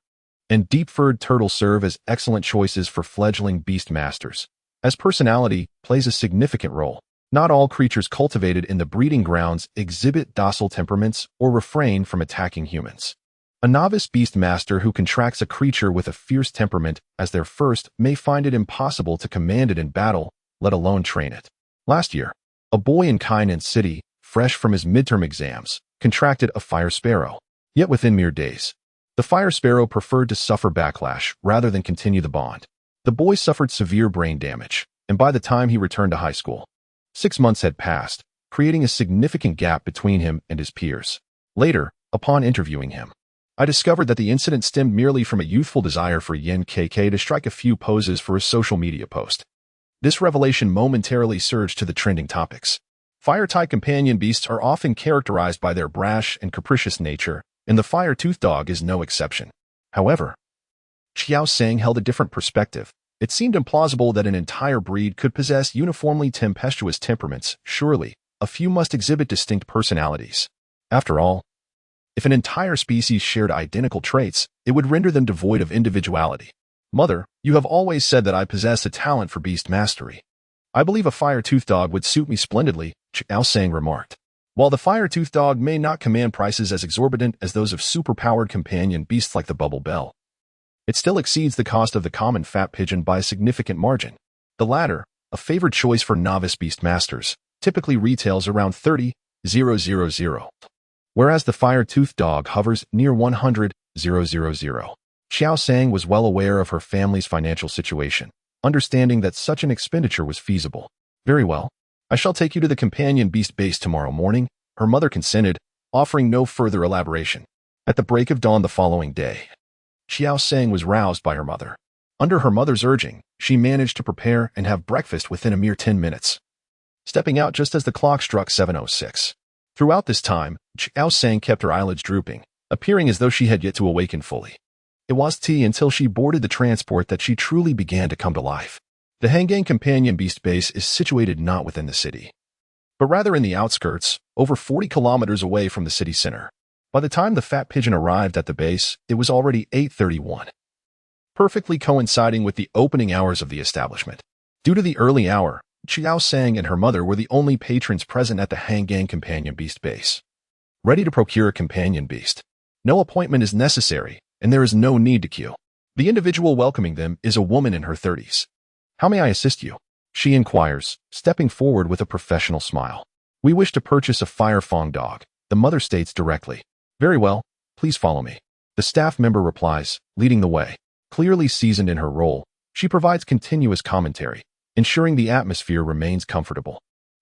and deep-furred turtle serve as excellent choices for fledgling beastmasters, as personality plays a significant role. Not all creatures cultivated in the breeding grounds exhibit docile temperaments or refrain from attacking humans. A novice beastmaster who contracts a creature with a fierce temperament as their first may find it impossible to command it in battle, let alone train it. Last year, a boy in Kainan City, fresh from his midterm exams, contracted a fire sparrow. Yet within mere days, the fire sparrow preferred to suffer backlash rather than continue the bond. The boy suffered severe brain damage, and by the time he returned to high school, 6 months had passed, creating a significant gap between him and his peers. Later, upon interviewing him, I discovered that the incident stemmed merely from a youthful desire for Yin KK to strike a few poses for a social media post. This revelation momentarily surged to the trending topics. Fire-type companion beasts are often characterized by their brash and capricious nature, and the fire-toothed dog is no exception. However, Qiao Sang held a different perspective. It seemed implausible that an entire breed could possess uniformly tempestuous temperaments. Surely, a few must exhibit distinct personalities. After all, if an entire species shared identical traits, it would render them devoid of individuality. Mother, you have always said that I possess a talent for beast mastery. I believe a fire-toothed dog would suit me splendidly, Qiao Sang remarked. While the fire-toothed dog may not command prices as exorbitant as those of superpowered companion beasts like the bubble bell, it still exceeds the cost of the common fat pigeon by a significant margin. The latter, a favored choice for novice beastmasters, typically retails around 30,000, whereas the fire-toothed dog hovers near 100,000. Qiao Sang was well aware of her family's financial situation, understanding that such an expenditure was feasible. Very well. I shall take you to the companion beast base tomorrow morning, her mother consented, offering no further elaboration. At the break of dawn the following day, Qiao Sang was roused by her mother. Under her mother's urging, she managed to prepare and have breakfast within a mere 10 minutes, stepping out just as the clock struck 7:06. Throughout this time, Qiao Sang kept her eyelids drooping, appearing as though she had yet to awaken fully. It was tea until she boarded the transport that she truly began to come to life. The Hangang Companion Beast Base is situated not within the city, but rather in the outskirts, over 40 kilometers away from the city center. By the time the fat pigeon arrived at the base, it was already 8:31, perfectly coinciding with the opening hours of the establishment. Due to the early hour, Qiao Sang and her mother were the only patrons present at the Hangang Companion Beast Base. Ready to procure a companion beast. No appointment is necessary, and there is no need to queue. The individual welcoming them is a woman in her 30s. How may I assist you? She inquires, stepping forward with a professional smile. We wish to purchase a fire fong dog, the mother states directly. Very well, please follow me. The staff member replies, leading the way. Clearly seasoned in her role, she provides continuous commentary, ensuring the atmosphere remains comfortable.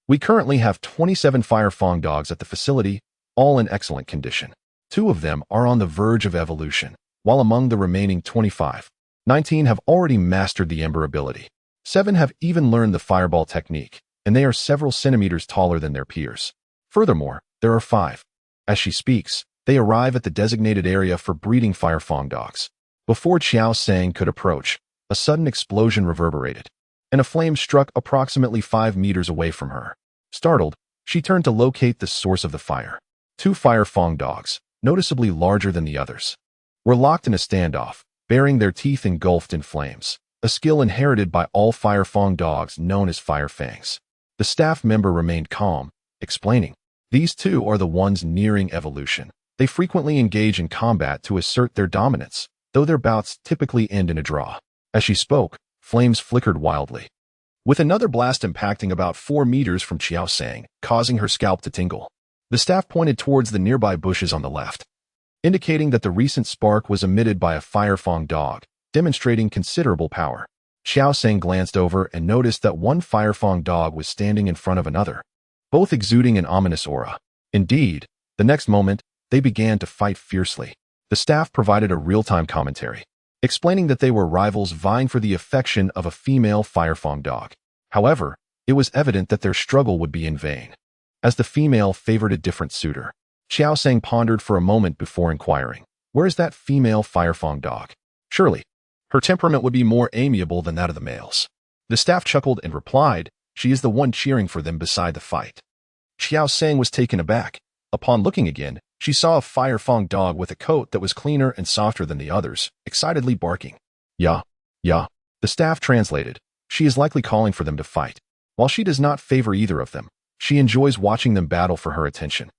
We currently have 27 fire fong dogs at the facility, all in excellent condition. 2 of them are on the verge of evolution, while among the remaining 25, 19 have already mastered the ember ability. 7 have even learned the fireball technique, and they are several centimeters taller than their peers. Furthermore, there are 5. As she speaks, they arrive at the designated area for breeding fire fong dogs. Before Qiao Sang could approach, a sudden explosion reverberated, and a flame struck approximately 5 meters away from her. Startled, she turned to locate the source of the fire. 2 fire fong dogs, noticeably larger than the others, were locked in a standoff, baring their teeth engulfed in flames, a skill inherited by all fire fong dogs known as fire fangs. The staff member remained calm, explaining, "These 2 are the ones nearing evolution. They frequently engage in combat to assert their dominance, though their bouts typically end in a draw." As she spoke, flames flickered wildly, with another blast impacting about 4 meters from Qiao Sang, causing her scalp to tingle. The staff pointed towards the nearby bushes on the left, indicating that the recent spark was emitted by a fire fong dog, demonstrating considerable power. Qiao Sang glanced over and noticed that one fire fong dog was standing in front of another, both exuding an ominous aura. Indeed, the next moment, they began to fight fiercely. The staff provided a real-time commentary, explaining that they were rivals vying for the affection of a female fire fong dog. However, it was evident that their struggle would be in vain, as the female favored a different suitor. Qiao Sang pondered for a moment before inquiring, "Where is that female Firefang dog? Surely, her temperament would be more amiable than that of the males." The staff chuckled and replied, "She is the one cheering for them beside the fight." Qiao Sang was taken aback. Upon looking again, she saw a Firefang dog with a coat that was cleaner and softer than the others, excitedly barking. "Yeah, yeah." The staff translated, "She is likely calling for them to fight. While she does not favor either of them, she enjoys watching them battle for her attention."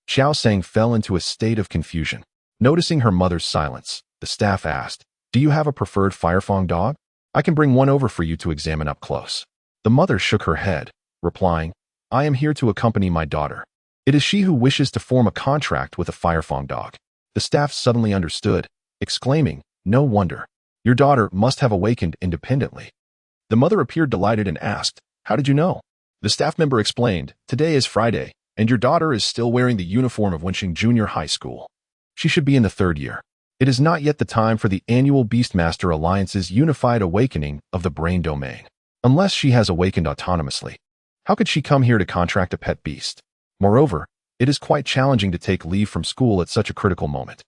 Qiao Sang fell into a state of confusion. Noticing her mother's silence, the staff asked, "Do you have a preferred Firefang dog? I can bring one over for you to examine up close." The mother shook her head, replying, "I am here to accompany my daughter. It is she who wishes to form a contract with a Firefang dog." The staff suddenly understood, exclaiming, "No wonder. Your daughter must have awakened independently." The mother appeared delighted and asked, "How did you know?" The staff member explained, "Today is Friday, and your daughter is still wearing the uniform of Wenqing Junior High School. She should be in the 3rd year. It is not yet the time for the annual Beastmaster Alliance's unified awakening of the brain domain, unless she has awakened autonomously. How could she come here to contract a pet beast? Moreover, it is quite challenging to take leave from school at such a critical moment."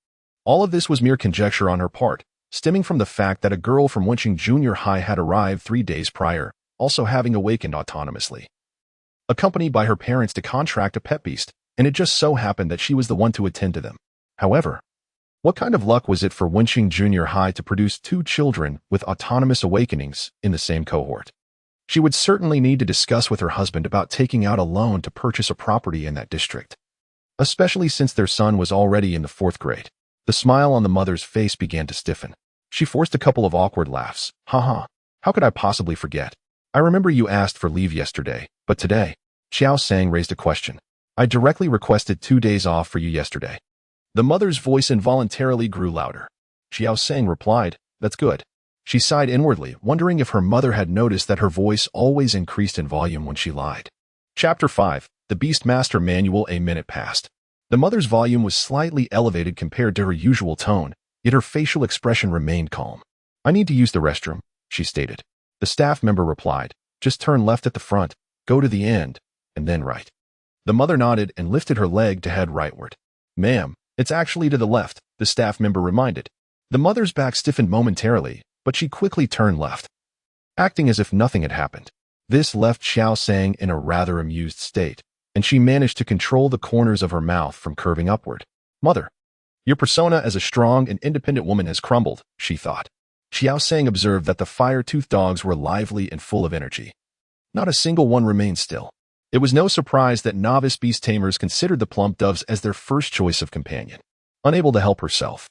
All of this was mere conjecture on her part, stemming from the fact that a girl from Wenqing Junior High had arrived 3 days prior, also having awakened autonomously, accompanied by her parents to contract a pet beast, and it just so happened that she was the one to attend to them. However, what kind of luck was it for Wenqing Junior High to produce 2 children with autonomous awakenings in the same cohort? She would certainly need to discuss with her husband about taking out a loan to purchase a property in that district, especially since their son was already in the 4th grade. The smile on the mother's face began to stiffen. She forced a couple of awkward laughs. "Haha, how could I possibly forget? I remember you asked for leave yesterday, but today?" Qiao Sang raised a question. "I directly requested 2 days off for you yesterday." The mother's voice involuntarily grew louder. Qiao Sang replied, "That's good." She sighed inwardly, wondering if her mother had noticed that her voice always increased in volume when she lied. Chapter 5. The Beastmaster Manual. A minute passed. The mother's volume was slightly elevated compared to her usual tone, yet her facial expression remained calm. "I need to use the restroom," she stated. The staff member replied, "Just turn left at the front, go to the end, and then right." The mother nodded and lifted her leg to head rightward. "Ma'am, it's actually to the left," the staff member reminded. The mother's back stiffened momentarily, but she quickly turned left, acting as if nothing had happened. This left Qiao Sang in a rather amused state, and she managed to control the corners of her mouth from curving upward. "Mother, your persona as a strong and independent woman has crumbled," she thought. Qiao Sang observed that the fire-toothed dogs were lively and full of energy. Not a single one remained still. It was no surprise that novice beast tamers considered the plump doves as their first choice of companion. Unable to help herself,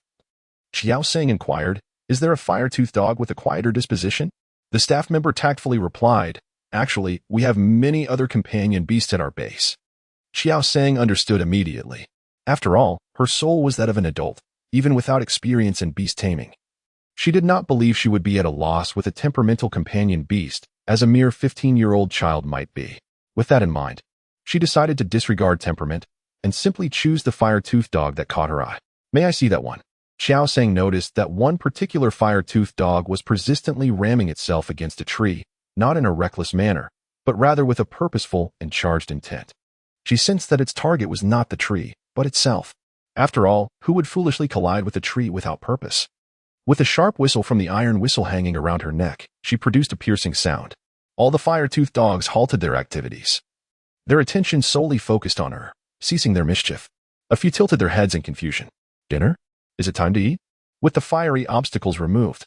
Qiao Sang inquired, "Is there a fire-toothed dog with a quieter disposition?" The staff member tactfully replied, "Actually, we have many other companion beasts at our base." Qiao Sang understood immediately. After all, her soul was that of an adult, even without experience in beast taming. She did not believe she would be at a loss with a temperamental companion beast, as a mere 15-year-old child might be. With that in mind, she decided to disregard temperament and simply choose the fire-toothed dog that caught her eye. "May I see that one?" Qiao Sang noticed that one particular fire-toothed dog was persistently ramming itself against a tree, not in a reckless manner, but rather with a purposeful and charged intent. She sensed that its target was not the tree, but itself. After all, who would foolishly collide with a tree without purpose? With a sharp whistle from the iron whistle hanging around her neck, she produced a piercing sound. All the fire-toothed dogs halted their activities. Their attention solely focused on her, ceasing their mischief. A few tilted their heads in confusion. "Dinner? Is it time to eat?" With the fiery obstacles removed,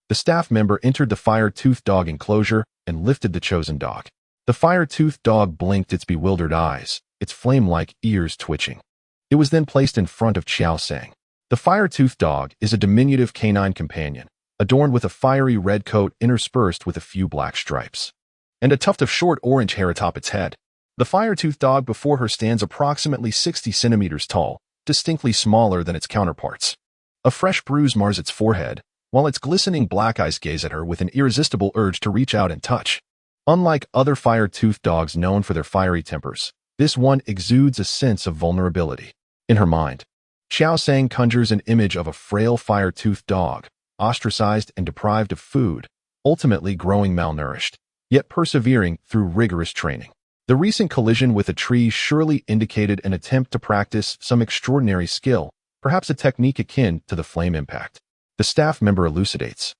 the staff member entered the fire-toothed dog enclosure and lifted the chosen dog. The fire-toothed dog blinked its bewildered eyes, its flame-like ears twitching. It was then placed in front of Qiao Sang. The fire-toothed dog is a diminutive canine companion, adorned with a fiery red coat interspersed with a few black stripes, and a tuft of short orange hair atop its head. The fire-toothed dog before her stands approximately 60 centimeters tall, distinctly smaller than its counterparts. A fresh bruise mars its forehead, while its glistening black eyes gaze at her with an irresistible urge to reach out and touch. Unlike other fire-toothed dogs known for their fiery tempers, this one exudes a sense of vulnerability. In her mind, Qiao Sang conjures an image of a frail fire-toothed dog, ostracized and deprived of food, ultimately growing malnourished, yet persevering through rigorous training. The recent collision with a tree surely indicated an attempt to practice some extraordinary skill, perhaps a technique akin to the flame impact. The staff member elucidates.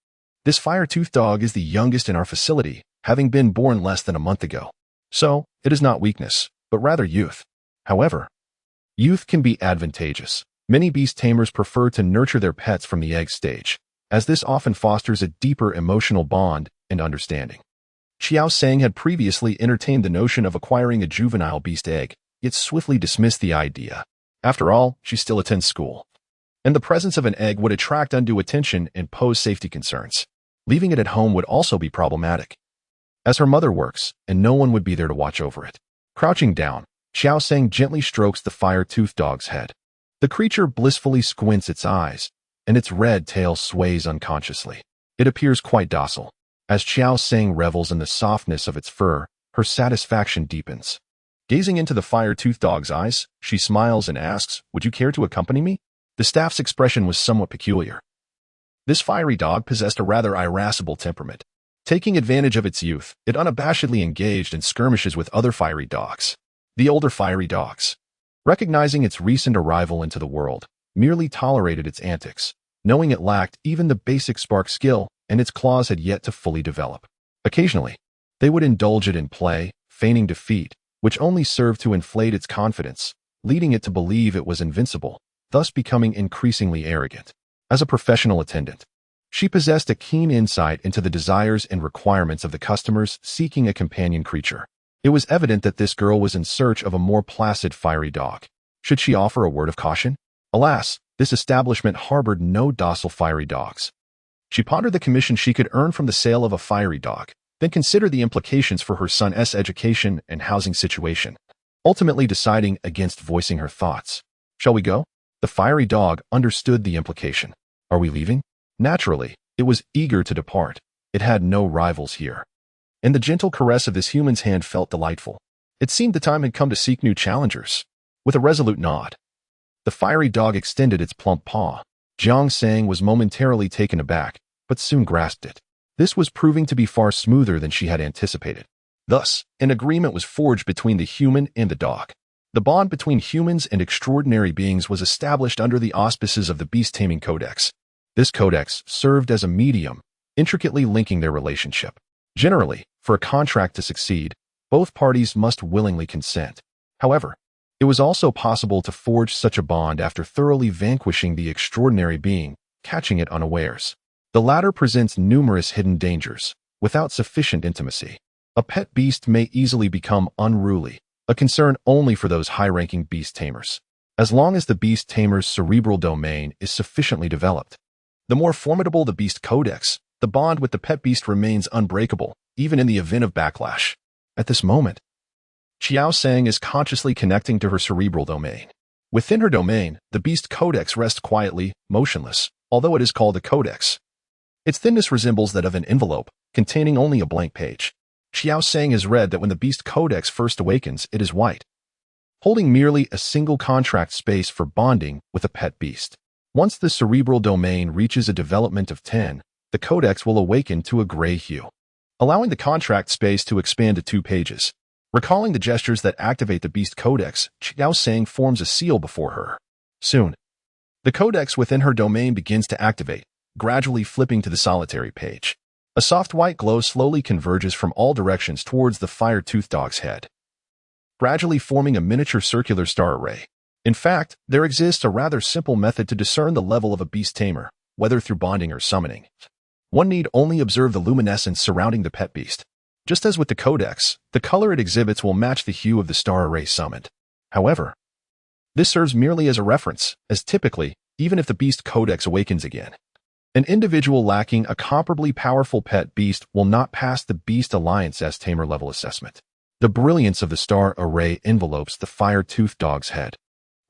This fire-toothed dog is the youngest in our facility, having been born less than a month ago. So, it is not weakness, but rather youth. However, youth can be advantageous. Many beast tamers prefer to nurture their pets from the egg stage, as this often fosters a deeper emotional bond and understanding. Qiao Sang had previously entertained the notion of acquiring a juvenile beast egg, yet swiftly dismissed the idea. After all, she still attends school, and the presence of an egg would attract undue attention and pose safety concerns. Leaving it at home would also be problematic, as her mother works, and no one would be there to watch over it. Crouching down, Qiao Sang gently strokes the fire-toothed dog's head. The creature blissfully squints its eyes, and its red tail sways unconsciously. It appears quite docile. As Qiao Sang revels in the softness of its fur, her satisfaction deepens. Gazing into the fire-toothed dog's eyes, she smiles and asks, "Would you care to accompany me?" The staff's expression was somewhat peculiar. This fiery dog possessed a rather irascible temperament. Taking advantage of its youth, it unabashedly engaged in skirmishes with other fiery dogs. The older fiery dogs, recognizing its recent arrival into the world, merely tolerated its antics, knowing it lacked even the basic spark skill and its claws had yet to fully develop. Occasionally, they would indulge it in play, feigning defeat, which only served to inflate its confidence, leading it to believe it was invincible, thus becoming increasingly arrogant. As a professional attendant, she possessed a keen insight into the desires and requirements of the customers seeking a companion creature. It was evident that this girl was in search of a more placid fiery dog. Should she offer a word of caution? Alas, this establishment harbored no docile fiery dogs. She pondered the commission she could earn from the sale of a fiery dog, then considered the implications for her son's education and housing situation, ultimately deciding against voicing her thoughts. "Shall we go?" The fiery dog understood the implication. "Are we leaving?" Naturally, it was eager to depart. It had no rivals here. And the gentle caress of this human's hand felt delightful. It seemed the time had come to seek new challengers. With a resolute nod, the fiery dog extended its plump paw. Qiao Sang was momentarily taken aback, but soon grasped it. This was proving to be far smoother than she had anticipated. Thus, an agreement was forged between the human and the dog. The bond between humans and extraordinary beings was established under the auspices of the Beast Taming Codex. This codex served as a medium, intricately linking their relationship. Generally, for a contract to succeed, both parties must willingly consent. However, it was also possible to forge such a bond after thoroughly vanquishing the extraordinary being, catching it unawares. The latter presents numerous hidden dangers. Without sufficient intimacy, a pet beast may easily become unruly, a concern only for those high-ranking beast tamers. As long as the beast tamer's cerebral domain is sufficiently developed, the more formidable the beast codex, the bond with the pet beast remains unbreakable, even in the event of backlash. At this moment, Qiao Sang is consciously connecting to her cerebral domain. Within her domain, the beast codex rests quietly, motionless, although it is called a codex. Its thinness resembles that of an envelope, containing only a blank page. Qiao Sang has read that when the beast codex first awakens, it is white, holding merely a single contract space for bonding with a pet beast. Once the cerebral domain reaches a development of 10, the codex will awaken to a gray hue, allowing the contract space to expand to 2 pages. Recalling the gestures that activate the beast codex, Qiao Sang forms a seal before her. Soon, the codex within her domain begins to activate, gradually flipping to the solitary page. A soft white glow slowly converges from all directions towards the fire-toothed dog's head, gradually forming a miniature circular star array. In fact, there exists a rather simple method to discern the level of a beast tamer, whether through bonding or summoning. One need only observe the luminescence surrounding the pet beast. Just as with the codex, the color it exhibits will match the hue of the star array summoned. However, this serves merely as a reference, as typically, even if the beast codex awakens again, an individual lacking a comparably powerful pet beast will not pass the Beast Alliance's tamer level assessment. The brilliance of the star array envelopes the fire-toothed dog's head,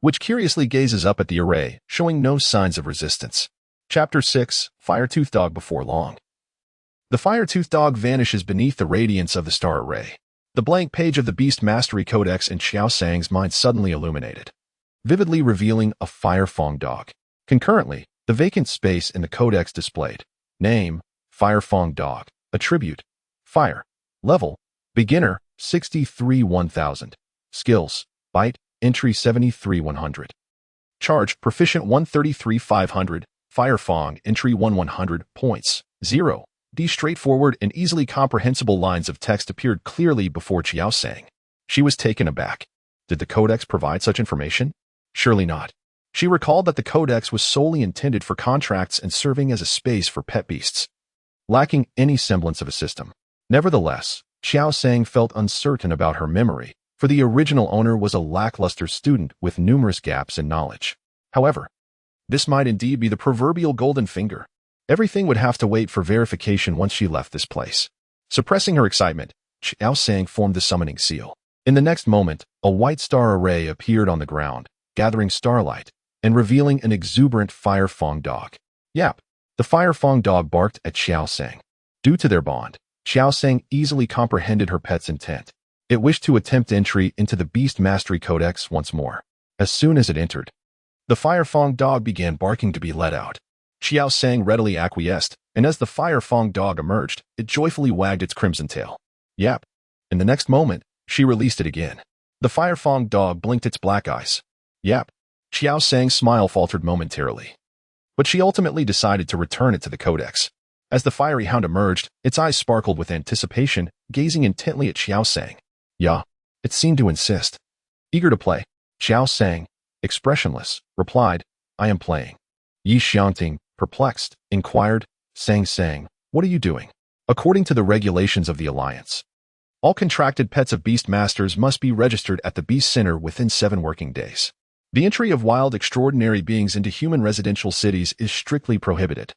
which curiously gazes up at the array, showing no signs of resistance. Chapter 6, Fire-Toothed Dog Before Long. The fire-toothed dog vanishes beneath the radiance of the star array. The blank page of the Beast Mastery Codex in Qiao Sang's mind suddenly illuminated, vividly revealing a Firefang dog. Concurrently, the vacant space in the codex displayed: name, Firefang dog, attribute, fire, level, beginner, 63 1000. Skills, Bite, Entry 73 100. Charge, Proficient 133 500. Fire Fong, Entry 100 points. 0. These straightforward and easily comprehensible lines of text appeared clearly before Qiao Sang. She was taken aback. Did the codex provide such information? Surely not. She recalled that the codex was solely intended for contracts and serving as a space for pet beasts, lacking any semblance of a system. Nevertheless, Qiao Sang felt uncertain about her memory, for the original owner was a lackluster student with numerous gaps in knowledge. However, this might indeed be the proverbial golden finger. Everything would have to wait for verification once she left this place. Suppressing her excitement, Qiao Sang formed the summoning seal. In the next moment, a white star array appeared on the ground, gathering starlight and revealing an exuberant Fire Fong dog. Yap! The Fire Fong dog barked at Qiao Sang. Due to their bond, Qiao Sang easily comprehended her pet's intent. It wished to attempt entry into the Beast Mastery Codex once more. As soon as it entered, the Fire Fong dog began barking to be let out. Qiao Sang readily acquiesced, and as the Fire Fong dog emerged, it joyfully wagged its crimson tail. Yap! In the next moment, she released it again. The Fire Fong dog blinked its black eyes. Yap! Qiao Sang's smile faltered momentarily, but she ultimately decided to return it to the codex. As the fiery hound emerged, its eyes sparkled with anticipation, gazing intently at Qiao Sang. Yeah, it seemed to insist. Eager to play, Qiao Sang, expressionless, replied, I am playing. Yi Xiangting, perplexed, inquired, Sang, what are you doing? According to the regulations of the Alliance, all contracted pets of beast masters must be registered at the Beast Center within 7 working days. The entry of wild extraordinary beings into human residential cities is strictly prohibited.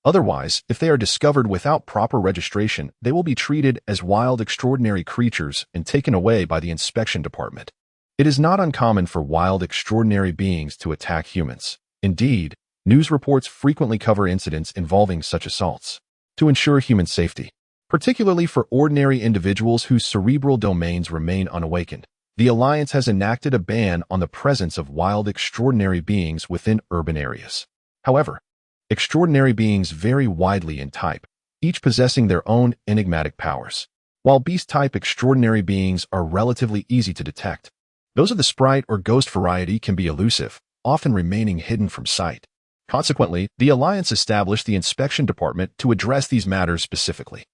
Otherwise, if they are discovered without proper registration, they will be treated as wild extraordinary creatures and taken away by the inspection department. It is not uncommon for wild extraordinary beings to attack humans. Indeed, news reports frequently cover incidents involving such assaults. To ensure human safety, particularly for ordinary individuals whose cerebral domains remain unawakened, the Alliance has enacted a ban on the presence of wild extraordinary beings within urban areas. However, extraordinary beings vary widely in type, each possessing their own enigmatic powers. While beast-type extraordinary beings are relatively easy to detect, those of the sprite or ghost variety can be elusive, often remaining hidden from sight. Consequently, the Alliance established the inspection department to address these matters specifically.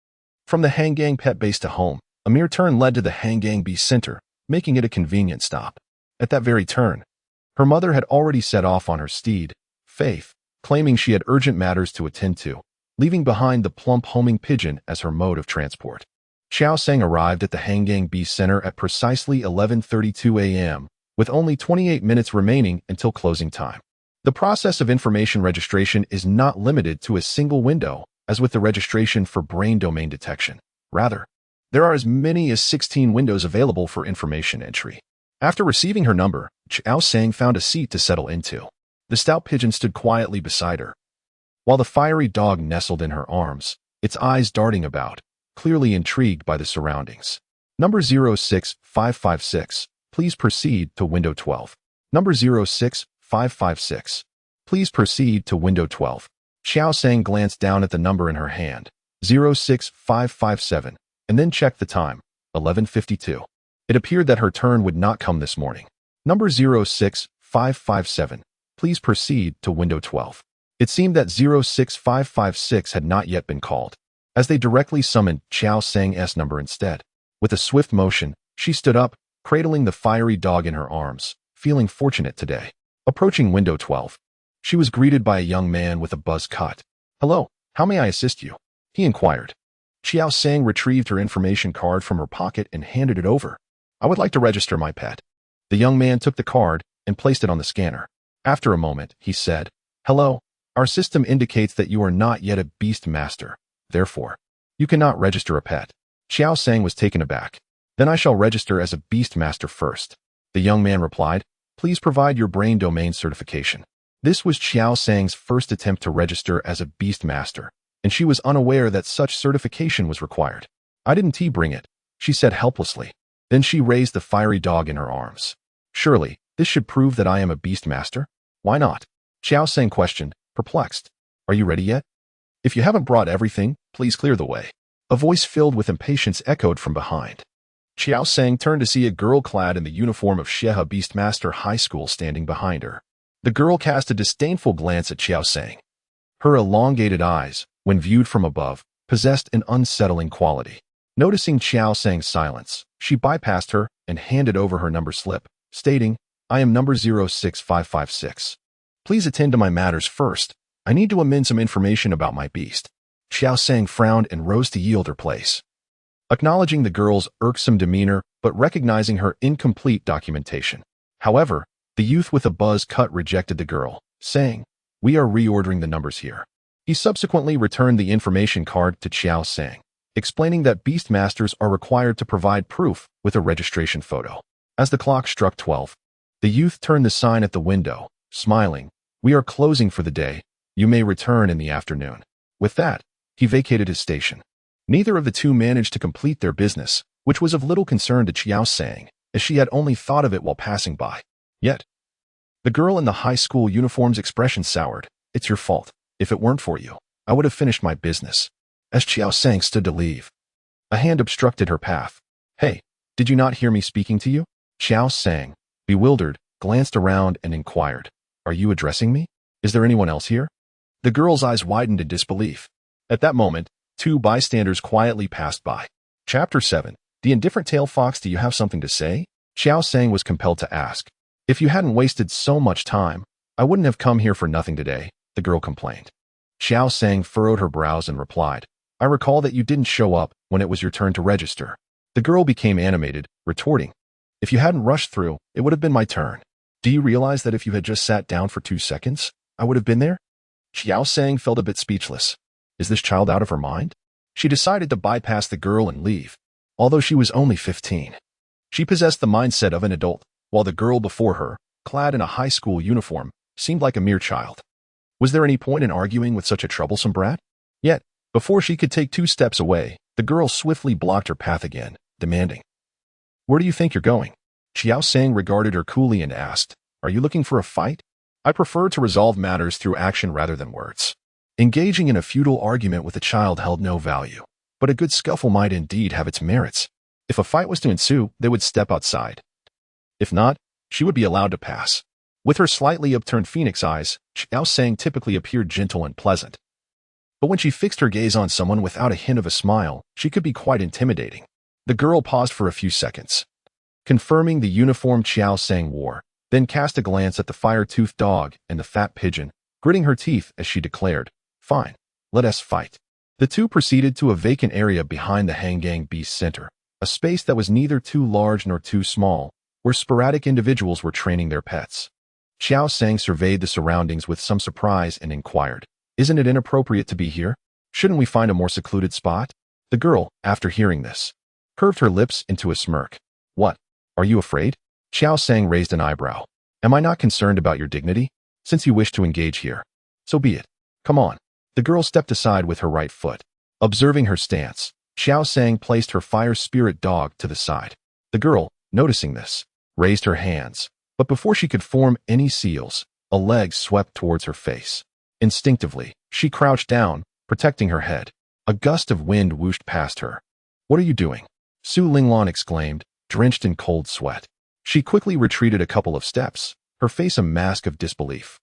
From the Hangang pet base to home, a mere turn led to the Hangang Beast Center, making it a convenient stop. At that very turn, her mother had already set off on her steed, Faith, claiming she had urgent matters to attend to, leaving behind the plump homing pigeon as her mode of transport. Qiao Sang arrived at the Hangang Beast Center at precisely 11:32 a.m., with only 28 minutes remaining until closing time. The process of information registration is not limited to a single window, as with the registration for brain domain detection. Rather, there are as many as 16 windows available for information entry. After receiving her number, Qiao Sang found a seat to settle into. The stout pigeon stood quietly beside her, while the fiery dog nestled in her arms, its eyes darting about, clearly intrigued by the surroundings. Number 06556, please proceed to window 12. Number 06556, please proceed to window 12. Qiao Sang glanced down at the number in her hand, 06557, and then checked the time, 11:52. It appeared that her turn would not come this morning. Number 06557, please proceed to window 12. It seemed that 06556 had not yet been called, as they directly summoned Qiao Sang's number instead. With a swift motion, she stood up, cradling the fiery dog in her arms, feeling fortunate today. Approaching window 12, she was greeted by a young man with a buzz cut. Hello, how may I assist you? He inquired. Qiao Sang retrieved her information card from her pocket and handed it over. I would like to register my pet. The young man took the card and placed it on the scanner. After a moment, he said, Hello, our system indicates that you are not yet a beast master. Therefore, you cannot register a pet. Qiao Sang was taken aback. Then I shall register as a beast master first. The young man replied, Please provide your brain domain certification. This was Qiao Sang's first attempt to register as a beast master, and she was unaware that such certification was required. I didn't bring it, she said helplessly. Then she raised the fiery dog in her arms. Surely, this should prove that I am a beast master? Why not? Qiao Sang questioned, perplexed. Are you ready yet? If you haven't brought everything, please clear the way. A voice filled with impatience echoed from behind. Qiao Sang turned to see a girl clad in the uniform of Sheha Beastmaster High School standing behind her. The girl cast a disdainful glance at Qiao Sang. Her elongated eyes, when viewed from above, possessed an unsettling quality. Noticing Qiao Sang's silence, she bypassed her and handed over her number slip, stating, "I am number 06556. Please attend to my matters first. I need to amend some information about my beast." Qiao Sang frowned and rose to yield her place. Acknowledging the girl's irksome demeanor but recognizing her incomplete documentation. However, the youth with a buzz cut rejected the girl, saying, "We are reordering the numbers here." He subsequently returned the information card to Qiao Sang, explaining that Beastmasters are required to provide proof with a registration photo. As the clock struck 12, the youth turned the sign at the window, smiling, "We are closing for the day. You may return in the afternoon." With that, he vacated his station. Neither of the two managed to complete their business, which was of little concern to Qiao Sang, as she had only thought of it while passing by. Yet, the girl in the high school uniform's expression soured. "It's your fault. If it weren't for you, I would have finished my business." As Qiao Sang stood to leave, a hand obstructed her path. "Hey, did you not hear me speaking to you?" Qiao Sang, bewildered, glanced around and inquired, "Are you addressing me? Is there anyone else here?" The girl's eyes widened in disbelief. At that moment, two bystanders quietly passed by. Chapter 7. The Indifferent Tail Fox, do you have something to say? Qiao Sang was compelled to ask. "If you hadn't wasted so much time, I wouldn't have come here for nothing today," the girl complained. Qiao Sang furrowed her brows and replied, "I recall that you didn't show up when it was your turn to register." The girl became animated, retorting, "If you hadn't rushed through, it would have been my turn. Do you realize that if you had just sat down for 2 seconds, I would have been there?" Qiao Sang felt a bit speechless. Is this child out of her mind? She decided to bypass the girl and leave. Although she was only 15, she possessed the mindset of an adult, while the girl before her, clad in a high school uniform, seemed like a mere child. Was there any point in arguing with such a troublesome brat? Yet, before she could take 2 steps away, the girl swiftly blocked her path again, demanding, "Where do you think you're going?" Qiao Sang regarded her coolly and asked, "Are you looking for a fight? I prefer to resolve matters through action rather than words." Engaging in a futile argument with a child held no value, but a good scuffle might indeed have its merits. If a fight was to ensue, they would step outside. If not, she would be allowed to pass. With her slightly upturned phoenix eyes, Qiao Sang typically appeared gentle and pleasant. But when she fixed her gaze on someone without a hint of a smile, she could be quite intimidating. The girl paused for a few seconds, confirming the uniform Qiao Sang wore, then cast a glance at the fire-toothed dog and the fat pigeon, gritting her teeth as she declared, "Fine, let us fight." The two proceeded to a vacant area behind the Hangang Beast Center, a space that was neither too large nor too small, where sporadic individuals were training their pets. Qiao Sang surveyed the surroundings with some surprise and inquired, "Isn't it inappropriate to be here? Shouldn't we find a more secluded spot?" The girl, after hearing this, curved her lips into a smirk. "What? Are you afraid?" Qiao Sang raised an eyebrow. "Am I not concerned about your dignity? Since you wish to engage here, so be it. Come on." The girl stepped aside with her right foot. Observing her stance, Qiao Sang placed her fire spirit dog to the side. The girl, noticing this, raised her hands, but before she could form any seals, a leg swept towards her face. Instinctively, she crouched down, protecting her head. A gust of wind whooshed past her. "What are you doing?" Su Linglan exclaimed, drenched in cold sweat. She quickly retreated a couple of steps, her face a mask of disbelief.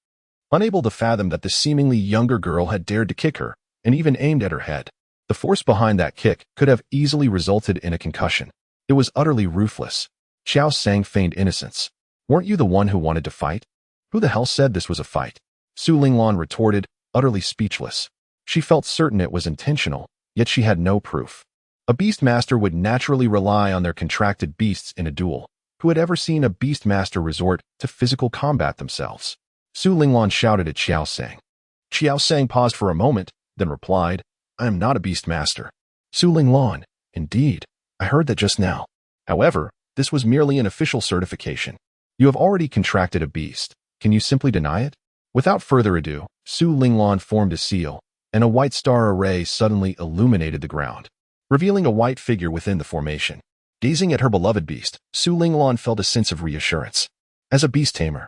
Unable to fathom that the seemingly younger girl had dared to kick her, and even aimed at her head. The force behind that kick could have easily resulted in a concussion. It was utterly ruthless. Qiao Sang feigned innocence. "Weren't you the one who wanted to fight? Who the hell said this was a fight?" Su Linglan retorted, utterly speechless. She felt certain it was intentional, yet she had no proof. A beastmaster would naturally rely on their contracted beasts in a duel. Who had ever seen a beastmaster resort to physical combat themselves? Su Linglan shouted at Qiao Sang. Qiao Sang paused for a moment, then replied, "I am not a beastmaster." Su Linglan, indeed, I heard that just now. However, this was merely an official certification. You have already contracted a beast. Can you simply deny it? Without further ado, Su Linglan formed a seal, and a white star array suddenly illuminated the ground, revealing a white figure within the formation. Gazing at her beloved beast, Su Linglan felt a sense of reassurance. As a beast tamer,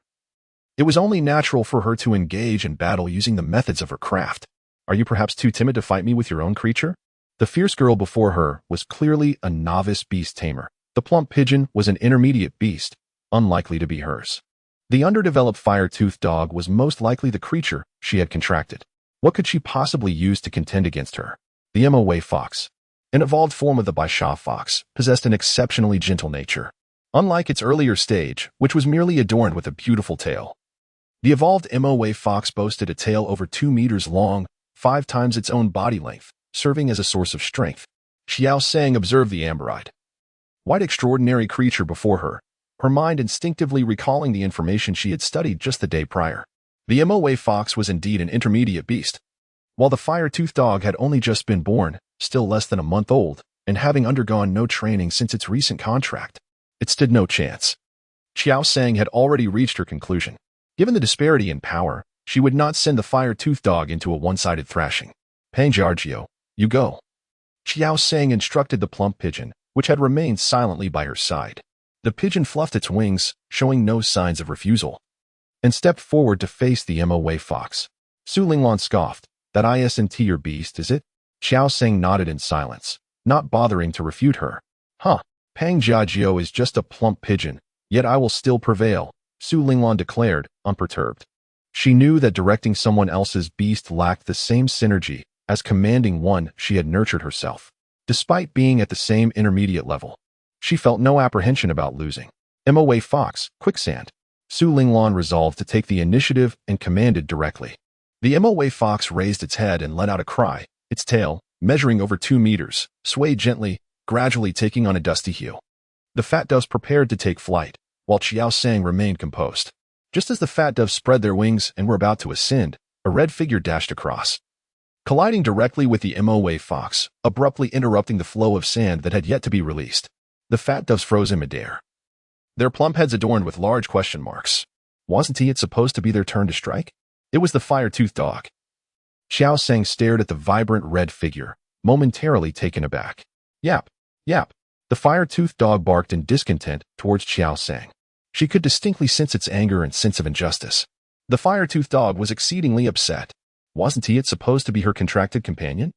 it was only natural for her to engage in battle using the methods of her craft. "Are you perhaps too timid to fight me with your own creature?" The fierce girl before her was clearly a novice beast tamer, the The plump pigeon was an intermediate beast, unlikely to be hers. The underdeveloped fire-toothed dog was most likely the creature she had contracted. What could she possibly use to contend against her? The Moa Fox, an evolved form of the Dai Shushu fox, possessed an exceptionally gentle nature. Unlike its earlier stage, which was merely adorned with a beautiful tail. The evolved Moa Fox boasted a tail over 2 meters long, 5 times its own body length, serving as a source of strength. Qiao Sang observed the amber-eyed, white extraordinary creature before her, her mind instinctively recalling the information she had studied just the day prior. The Moa Fox was indeed an intermediate beast. While the fire-toothed dog had only just been born, still less than a month old, and having undergone no training since its recent contract, it stood no chance. Qiao Sang had already reached her conclusion. Given the disparity in power, she would not send the fire-toothed dog into a one-sided thrashing. Giorgio, you go. Qiao Sang instructed the plump pigeon, which had remained silently by her side. The pigeon fluffed its wings, showing no signs of refusal, and stepped forward to face the Moa Fox. Su Linglan scoffed. That isn't your beast, is it? Qiao Sang nodded in silence, not bothering to refute her. Huh. Giorgio is just a plump pigeon, yet I will still prevail, Su Linglan declared, unperturbed. She knew that directing someone else's beast lacked the same synergy as commanding one she had nurtured herself. Despite being at the same intermediate level, she felt no apprehension about losing. Moa Fox, quicksand. Su Linglan resolved to take the initiative and commanded directly. The Moa Fox raised its head and let out a cry. Its tail, measuring over 2 meters, swayed gently, gradually taking on a dusty heel. The fat doves prepared to take flight, while Qiao Sang remained composed. Just as the fat doves spread their wings and were about to ascend, a red figure dashed across, colliding directly with the Moa Fox, abruptly interrupting the flow of sand that had yet to be released. The fat doves froze in midair, their plump heads adorned with large question marks. Wasn't it supposed to be their turn to strike? It was the fire-toothed dog. Qiao Sang stared at the vibrant red figure, momentarily taken aback. Yap, yap. The fire-toothed dog barked in discontent towards Qiao Sang. She could distinctly sense its anger and sense of injustice. The fire-toothed dog was exceedingly upset. Wasn't it supposed to be her contracted companion?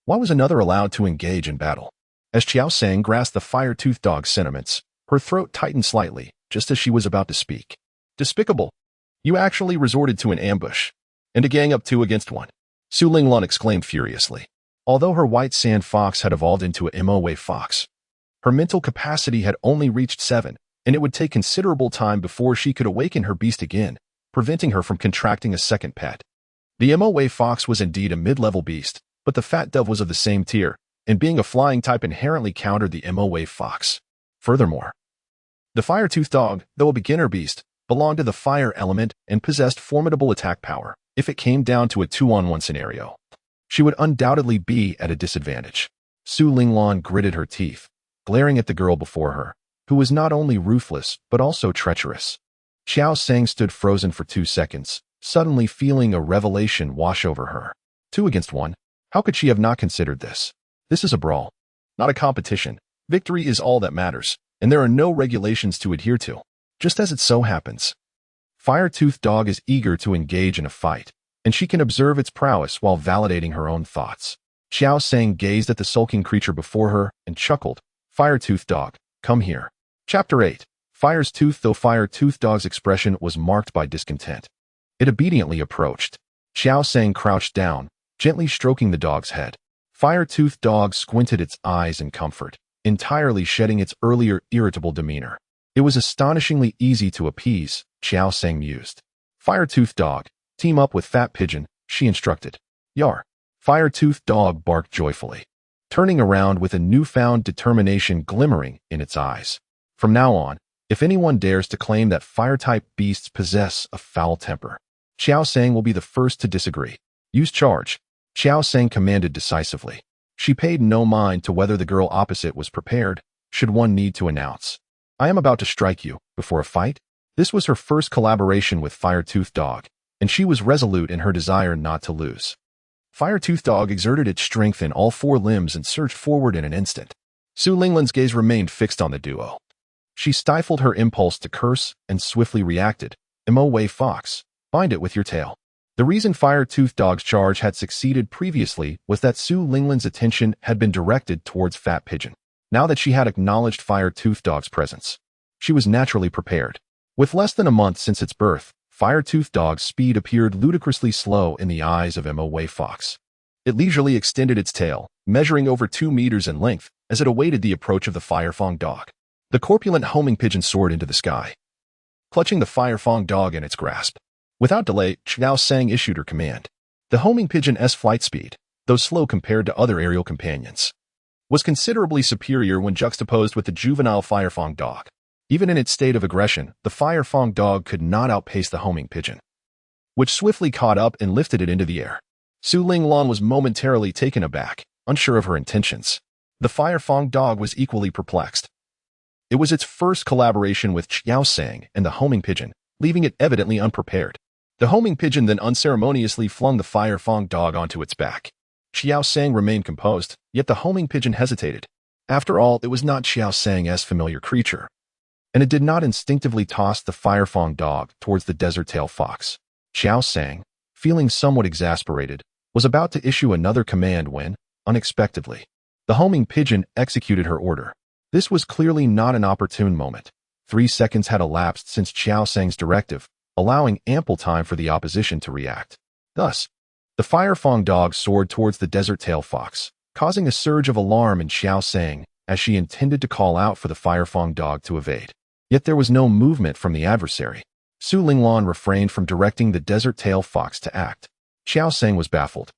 Why was another allowed to engage in battle? As Qiao Sang grasped the fire-toothed dog's sentiments, her throat tightened slightly, just as she was about to speak. Despicable. You actually resorted to an ambush, and a gang up 2 against 1. Su Linglan exclaimed furiously. Although her white sand fox had evolved into a Moa Fox, her mental capacity had only reached 7, and it would take considerable time before she could awaken her beast again, preventing her from contracting a second pet. The Moa Fox was indeed a mid-level beast, but the fat dove was of the same tier, and being a flying type inherently countered the Moa Fox. Furthermore, the fire-toothed dog, though a beginner beast, belonged to the fire element and possessed formidable attack power. If it came down to a 2-on-1 scenario, she would undoubtedly be at a disadvantage. Su Linglan gritted her teeth, glaring at the girl before her, who was not only ruthless but also treacherous. Qiao Sang stood frozen for 2 seconds, suddenly feeling a revelation wash over her. 2 against 1. How could she have not considered this? This is a brawl, not a competition. Victory is all that matters, and there are no regulations to adhere to. Just as it so happens, Fire-toothed dog is eager to engage in a fight, and she can observe its prowess while validating her own thoughts. Qiao Sang gazed at the sulking creature before her and chuckled. Fire-toothed dog, come here. Chapter 8. Fire's tooth. Though Fire-toothed dog's expression was marked by discontent, it obediently approached. Qiao Sang crouched down, gently stroking the dog's head. Fire-toothed dog squinted its eyes in comfort, entirely shedding its earlier irritable demeanor. It was astonishingly easy to appease, Qiao Sang mused. Fire-toothed dog, team up with fat pigeon, she instructed. Yar. Fire-toothed dog barked joyfully, turning around with a newfound determination glimmering in its eyes. From now on, if anyone dares to claim that fire-type beasts possess a foul temper, Qiao Sang will be the first to disagree. Use charge, Qiao Sang commanded decisively. She paid no mind to whether the girl opposite was prepared, should one need to announce, I am about to strike you, before a fight. This was her first collaboration with Fire-toothed dog, and she was resolute in her desire not to lose. Fire-toothed dog exerted its strength in all 4 limbs and surged forward in an instant. Su Linglan's gaze remained fixed on the duo. She stifled her impulse to curse and swiftly reacted. Moa Fox, bind it with your tail. The reason Fire-toothed dog's charge had succeeded previously was that Su Linglan's attention had been directed towards Fat Pigeon. Now that she had acknowledged Fire-Tooth Dog's presence, she was naturally prepared. With less than a month since its birth, Fire-Tooth Dog's speed appeared ludicrously slow in the eyes of Moa Fox. It leisurely extended its tail, measuring over 2 meters in length, as it awaited the approach of the Fire-Fang Dog. The corpulent homing pigeon soared into the sky, clutching the Fire-Fang Dog in its grasp. Without delay, Qiao Sang issued her command. The homing pigeon's flight speed, though slow compared to other aerial companions, was considerably superior when juxtaposed with the juvenile Fire-Fang Dog. Even in its state of aggression, the Fire-Fang Dog could not outpace the homing pigeon, which swiftly caught up and lifted it into the air. Su Linglan was momentarily taken aback, unsure of her intentions. The Fire-Fang Dog was equally perplexed. It was its first collaboration with Qiao Sang and the homing pigeon, leaving it evidently unprepared. The homing pigeon then unceremoniously flung the Fire-Fang Dog onto its back. Qiao Sang remained composed, yet the homing pigeon hesitated. After all, it was not Qiao Sang's familiar creature, and it did not instinctively toss the Fire-Fang Dog towards the desert-tailed fox. Qiao Sang, feeling somewhat exasperated, was about to issue another command when, unexpectedly, the homing pigeon executed her order. This was clearly not an opportune moment. 3 seconds had elapsed since Qiao Sang's directive, allowing ample time for the opposition to react. Thus, the Fire-Fang Dog soared towards the desert-tailed fox, causing a surge of alarm in Qiao Sang as she intended to call out for the Fire-Fang Dog to evade. Yet there was no movement from the adversary. Su Linglan refrained from directing the desert-tailed fox to act. Qiao Sang was baffled,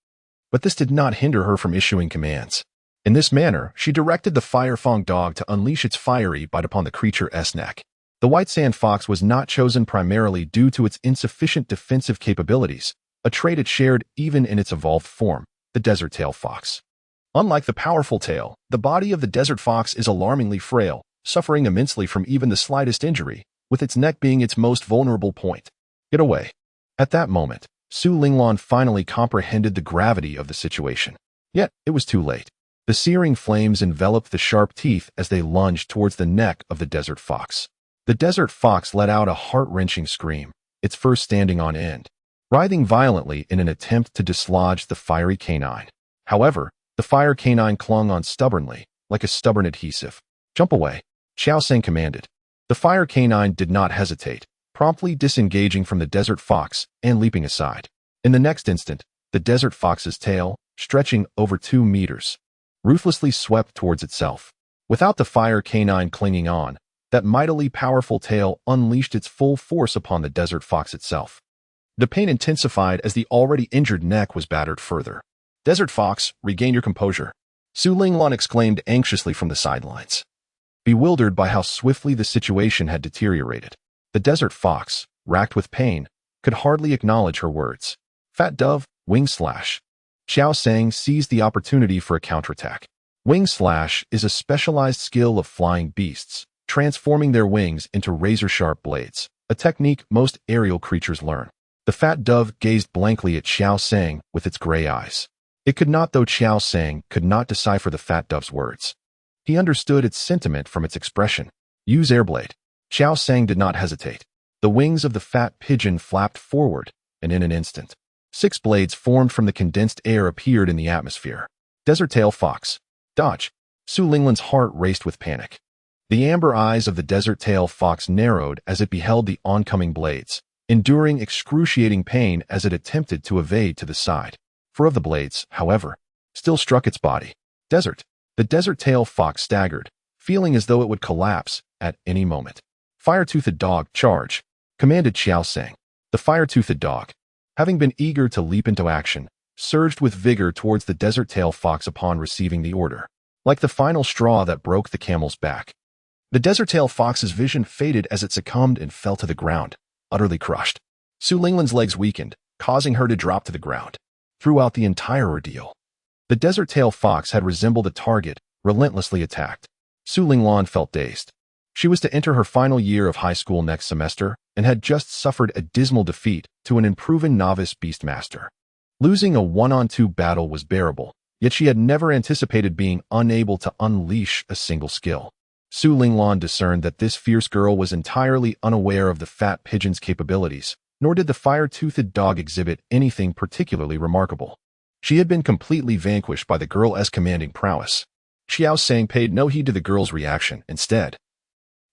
but this did not hinder her from issuing commands. In this manner, she directed the Fire-Fang Dog to unleash its fiery bite upon the creature's neck. The white sand fox was not chosen primarily due to its insufficient defensive capabilities, a trait it shared even in its evolved form, the desert-tailed fox. Unlike the powerful tail, the body of the desert fox is alarmingly frail, suffering immensely from even the slightest injury, with its neck being its most vulnerable point. Get away. At that moment, Su Linglan finally comprehended the gravity of the situation. Yet, it was too late. The searing flames enveloped the sharp teeth as they lunged towards the neck of the desert fox. The desert fox let out a heart-wrenching scream, its fur standing on end, writhing violently in an attempt to dislodge the fiery canine. However, the fire canine clung on stubbornly, like a stubborn adhesive. Jump away, Qiao Sang commanded. The fire canine did not hesitate, promptly disengaging from the desert fox and leaping aside. In the next instant, the desert fox's tail, stretching over 2 meters, ruthlessly swept towards itself. Without the fire canine clinging on, that mightily powerful tail unleashed its full force upon the desert fox itself. The pain intensified as the already injured neck was battered further. Desert fox, regain your composure, Su Linglan exclaimed anxiously from the sidelines, bewildered by how swiftly the situation had deteriorated. The desert fox, racked with pain, could hardly acknowledge her words. Fat dove, wing slash. Qiao Sang seized the opportunity for a counterattack. Wing slash is a specialized skill of flying beasts, transforming their wings into razor-sharp blades, a technique most aerial creatures learn. The fat dove gazed blankly at Qiao Sang with its gray eyes. It could not, though Qiao Sang could not decipher the fat dove's words. He understood its sentiment from its expression. Use airblade. Qiao Sang did not hesitate. The wings of the fat pigeon flapped forward, and in an instant, 6 blades formed from the condensed air appeared in the atmosphere. Desert-tailed fox. Dodge. Su Linglan's heart raced with panic. The amber eyes of the desert-tailed fox narrowed as it beheld the oncoming blades, enduring excruciating pain as it attempted to evade to the side. 4 of the blades, however, still struck its body. The desert-tailed fox staggered, feeling as though it would collapse at any moment. Fire-toothed dog, charge, commanded Qiao Sang. The fire-toothed dog, having been eager to leap into action, surged with vigor towards the desert-tailed fox upon receiving the order. Like the final straw that broke the camel's back, the desert-tailed fox's vision faded as it succumbed and fell to the ground, utterly crushed. Su Linglan's legs weakened, causing her to drop to the ground. Throughout the entire ordeal, the desert-tailed fox had resembled a target, relentlessly attacked. Su Linglan felt dazed. She was to enter her final year of high school next semester and had just suffered a dismal defeat to an unproven novice beastmaster. Losing a 1-on-2 battle was bearable, yet she had never anticipated being unable to unleash a single skill. Su Linglan discerned that this fierce girl was entirely unaware of the fat pigeon's capabilities, nor did the fire-toothed dog exhibit anything particularly remarkable. She had been completely vanquished by the girl's commanding prowess. Qiao Sang paid no heed to the girl's reaction. Instead,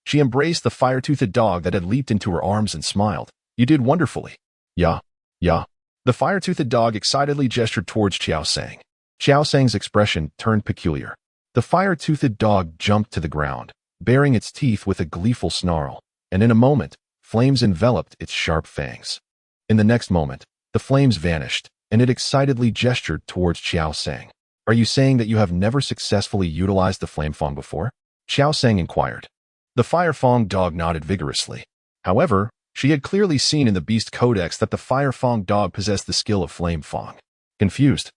she embraced the fire-toothed dog that had leaped into her arms and smiled. You did wonderfully. Yeah, yeah. The fire-toothed dog excitedly gestured towards Qiao Sang. Qiao Sang's expression turned peculiar. The fire-toothed dog jumped to the ground, baring its teeth with a gleeful snarl, and in a moment, flames enveloped its sharp fangs. In the next moment, the flames vanished, and it excitedly gestured towards Qiao Sang. Are you saying that you have never successfully utilized the flame fang before? Qiao Sang inquired. The fire fang dog nodded vigorously. However, she had clearly seen in the beast codex that the fire fang dog possessed the skill of flame fang. Confused,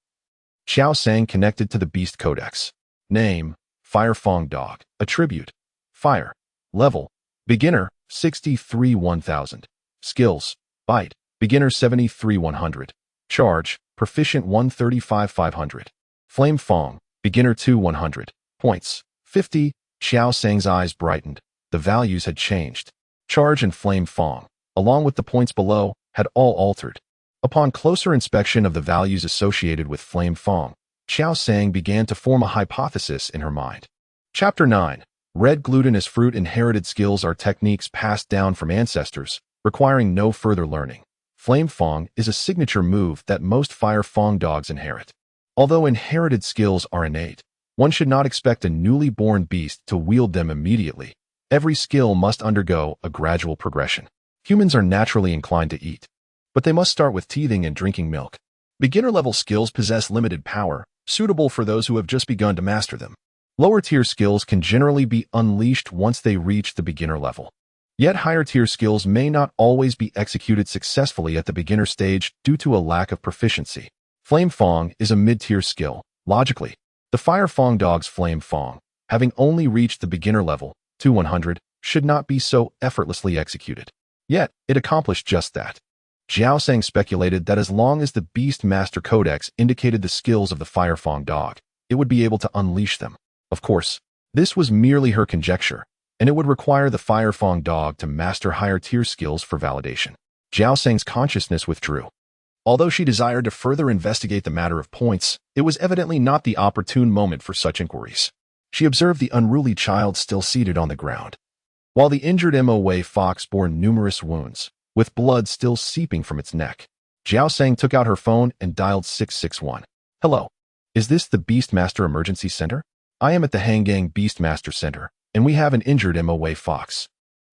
Qiao Sang connected to the beast codex. Name, fire fang dog. Attribute, fire. Level, beginner, 63 1000. Skills, bite, beginner 73 100. Charge, proficient 135 500. Flame fang, beginner 2 100. Points, 50. Qiao Sang's eyes brightened. The values had changed. Charge and flame fang, along with the points below, had all altered. Upon closer inspection of the values associated with flame fang, Qiao Sang began to form a hypothesis in her mind. Chapter 9. Red glutinous fruit. Inherited skills are techniques passed down from ancestors, requiring no further learning. Flame fang is a signature move that most fire fang dogs inherit. Although inherited skills are innate, one should not expect a newly born beast to wield them immediately. Every skill must undergo a gradual progression. Humans are naturally inclined to eat, but they must start with teething and drinking milk. Beginner-level skills possess limited power, suitable for those who have just begun to master them. Lower-tier skills can generally be unleashed once they reach the beginner level. Yet higher-tier skills may not always be executed successfully at the beginner stage due to a lack of proficiency. Flame fang is a mid-tier skill. Logically, the fire fang dog's flame fang, having only reached the beginner level, 100, should not be so effortlessly executed. Yet, it accomplished just that. Qiao Sang speculated that as long as the Beast Master Codex indicated the skills of the fire fang dog, it would be able to unleash them. Of course, this was merely her conjecture, and it would require the fire fang dog to master higher-tier skills for validation. Qiao Sang's consciousness withdrew. Although she desired to further investigate the matter of points, it was evidently not the opportune moment for such inquiries. She observed the unruly child still seated on the ground, while the injured Moa Fox bore numerous wounds, with blood still seeping from its neck. Qiao Sang took out her phone and dialed 661. Hello. Is this the Beastmaster Emergency Center? I am at the Hangang Beastmaster Center, and we have an injured Moa Fox.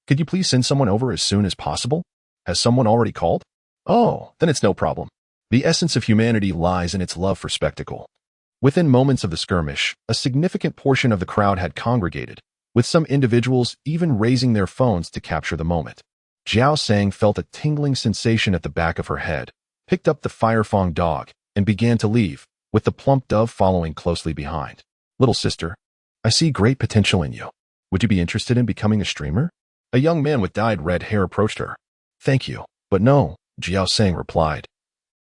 Could you please send someone over as soon as possible? Has someone already called? Oh, then it's no problem. The essence of humanity lies in its love for spectacle. Within moments of the skirmish, a significant portion of the crowd had congregated, with some individuals even raising their phones to capture the moment. Qiao Sang felt a tingling sensation at the back of her head, picked up the fire fang dog, and began to leave, with the plump dove following closely behind. Little sister, I see great potential in you. Would you be interested in becoming a streamer? A young man with dyed red hair approached her. Thank you, but no, Qiao Sang replied,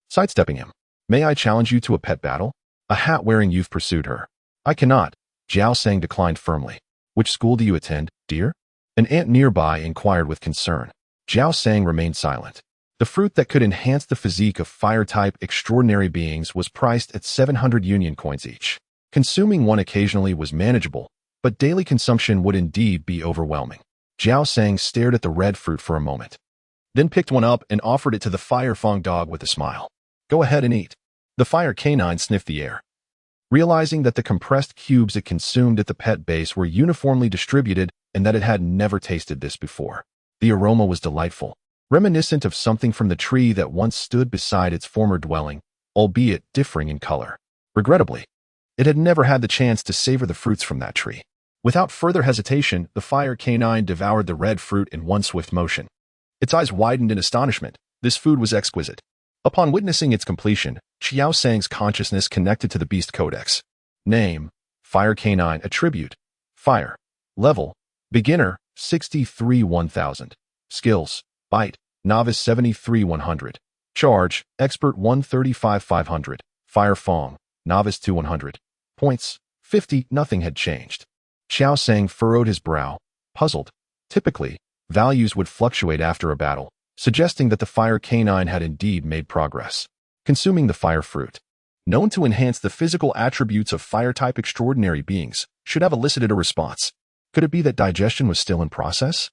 sidestepping him. May I challenge you to a pet battle? A hat-wearing youth pursued her. I cannot, Qiao Sang declined firmly. Which school do you attend, dear? An ant nearby inquired with concern. Qiao Sang remained silent. The fruit that could enhance the physique of fire-type extraordinary beings was priced at 700 union coins each. Consuming one occasionally was manageable, but daily consumption would indeed be overwhelming. Qiao Sang stared at the red fruit for a moment, then picked one up and offered it to the fire fang dog with a smile. Go ahead and eat. The fire canine sniffed the air. Realizing that the compressed cubes it consumed at the pet base were uniformly distributed and that it had never tasted this before, the aroma was delightful, reminiscent of something from the tree that once stood beside its former dwelling, albeit differing in color. Regrettably, it had never had the chance to savor the fruits from that tree. Without further hesitation, the fire canine devoured the red fruit in one swift motion. Its eyes widened in astonishment. This food was exquisite. Upon witnessing its completion, Qiao Sang's consciousness connected to the Beast Codex. Name, Fire Canine. Attribute, Fire. Level, Beginner, 63 1000. Skills, Bite, Novice 73 100. Charge, Expert 135 500. Fire Fang, Novice 2 100. Points, 50. Nothing had changed. Qiao Sang furrowed his brow, puzzled. Typically, values would fluctuate after a battle, suggesting that the fire canine had indeed made progress. Consuming the fire fruit. known to enhance the physical attributes of fire-type extraordinary beings, should have elicited a response. Could it be that digestion was still in process?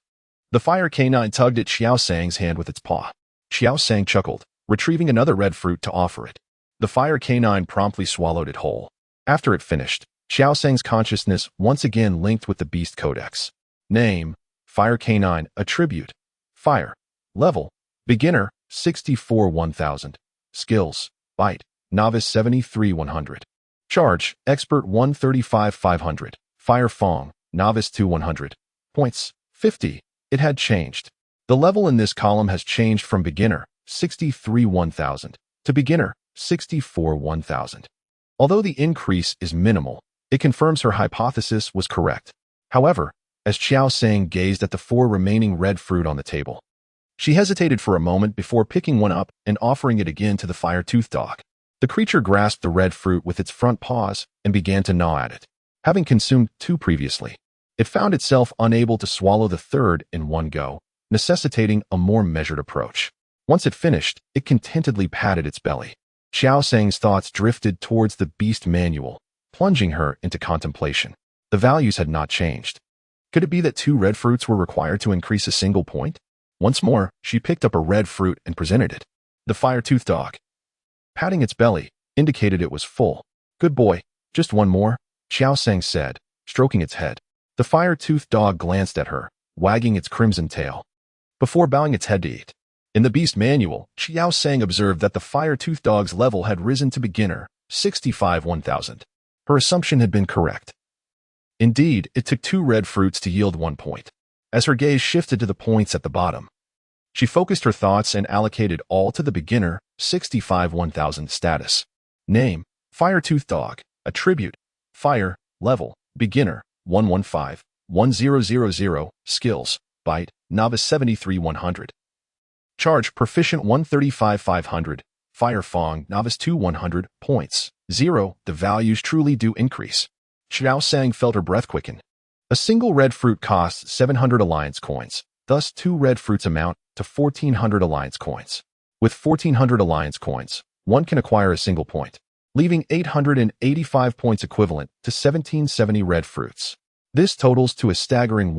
The fire canine tugged at Qiao Sang's hand with its paw. Qiao Sang chuckled, retrieving another red fruit to offer it. The fire canine promptly swallowed it whole. After it finished, Qiao Sang's consciousness once again linked with the beast codex. Name, Fire Canine, Attribute, Fire, Level, Beginner, 64 1000, Skills, Bite, Novice 73 100, Charge, Expert 135 500, Fire Fong, Novice 2 100, Points, 50. It had changed. The level in this column has changed from Beginner, 63 1000, to Beginner, 64 1000. Although the increase is minimal, it confirms her hypothesis was correct. However, as Qiao Sang gazed at the 4 remaining red fruit on the table, she hesitated for a moment before picking one up and offering it again to the fire-toothed dog. The creature grasped the red fruit with its front paws and began to gnaw at it. Having consumed 2 previously, it found itself unable to swallow the 3rd in one go, necessitating a more measured approach. Once it finished, it contentedly patted its belly. Qiao Sang's thoughts drifted towards the beast manual, plunging her into contemplation. The values had not changed. Could it be that 2 red fruits were required to increase a single point? Once more, she picked up a red fruit and presented it. The fire-toothed dog, patting its belly, indicated it was full. Good boy, just one more, Qiao Sang said, stroking its head. The fire-toothed dog glanced at her, wagging its crimson tail, before bowing its head to eat. In the beast manual, Qiao Sang observed that the fire-toothed dog's level had risen to Beginner, 65 1000. Her assumption had been correct. Indeed, it took 2 red fruits to yield 1 point. As her gaze shifted to the points at the bottom, she focused her thoughts and allocated all to the Beginner, 65 1000 status. Name, Fire-toothed dog. Attribute, Fire. Level, Beginner, 115 1000. Skills, Bite, Novice 73 100. Charge, Proficient 135 500. Fire Fong, Novice 2 100. Points, 0. The values truly do increase. Qiao Sang felt her breath quicken. A single red fruit costs 700 alliance coins, thus 2 red fruits amount to 1400 alliance coins. With 1400 alliance coins, one can acquire a single point, leaving 885 points equivalent to 1770 red fruits. This totals to a staggering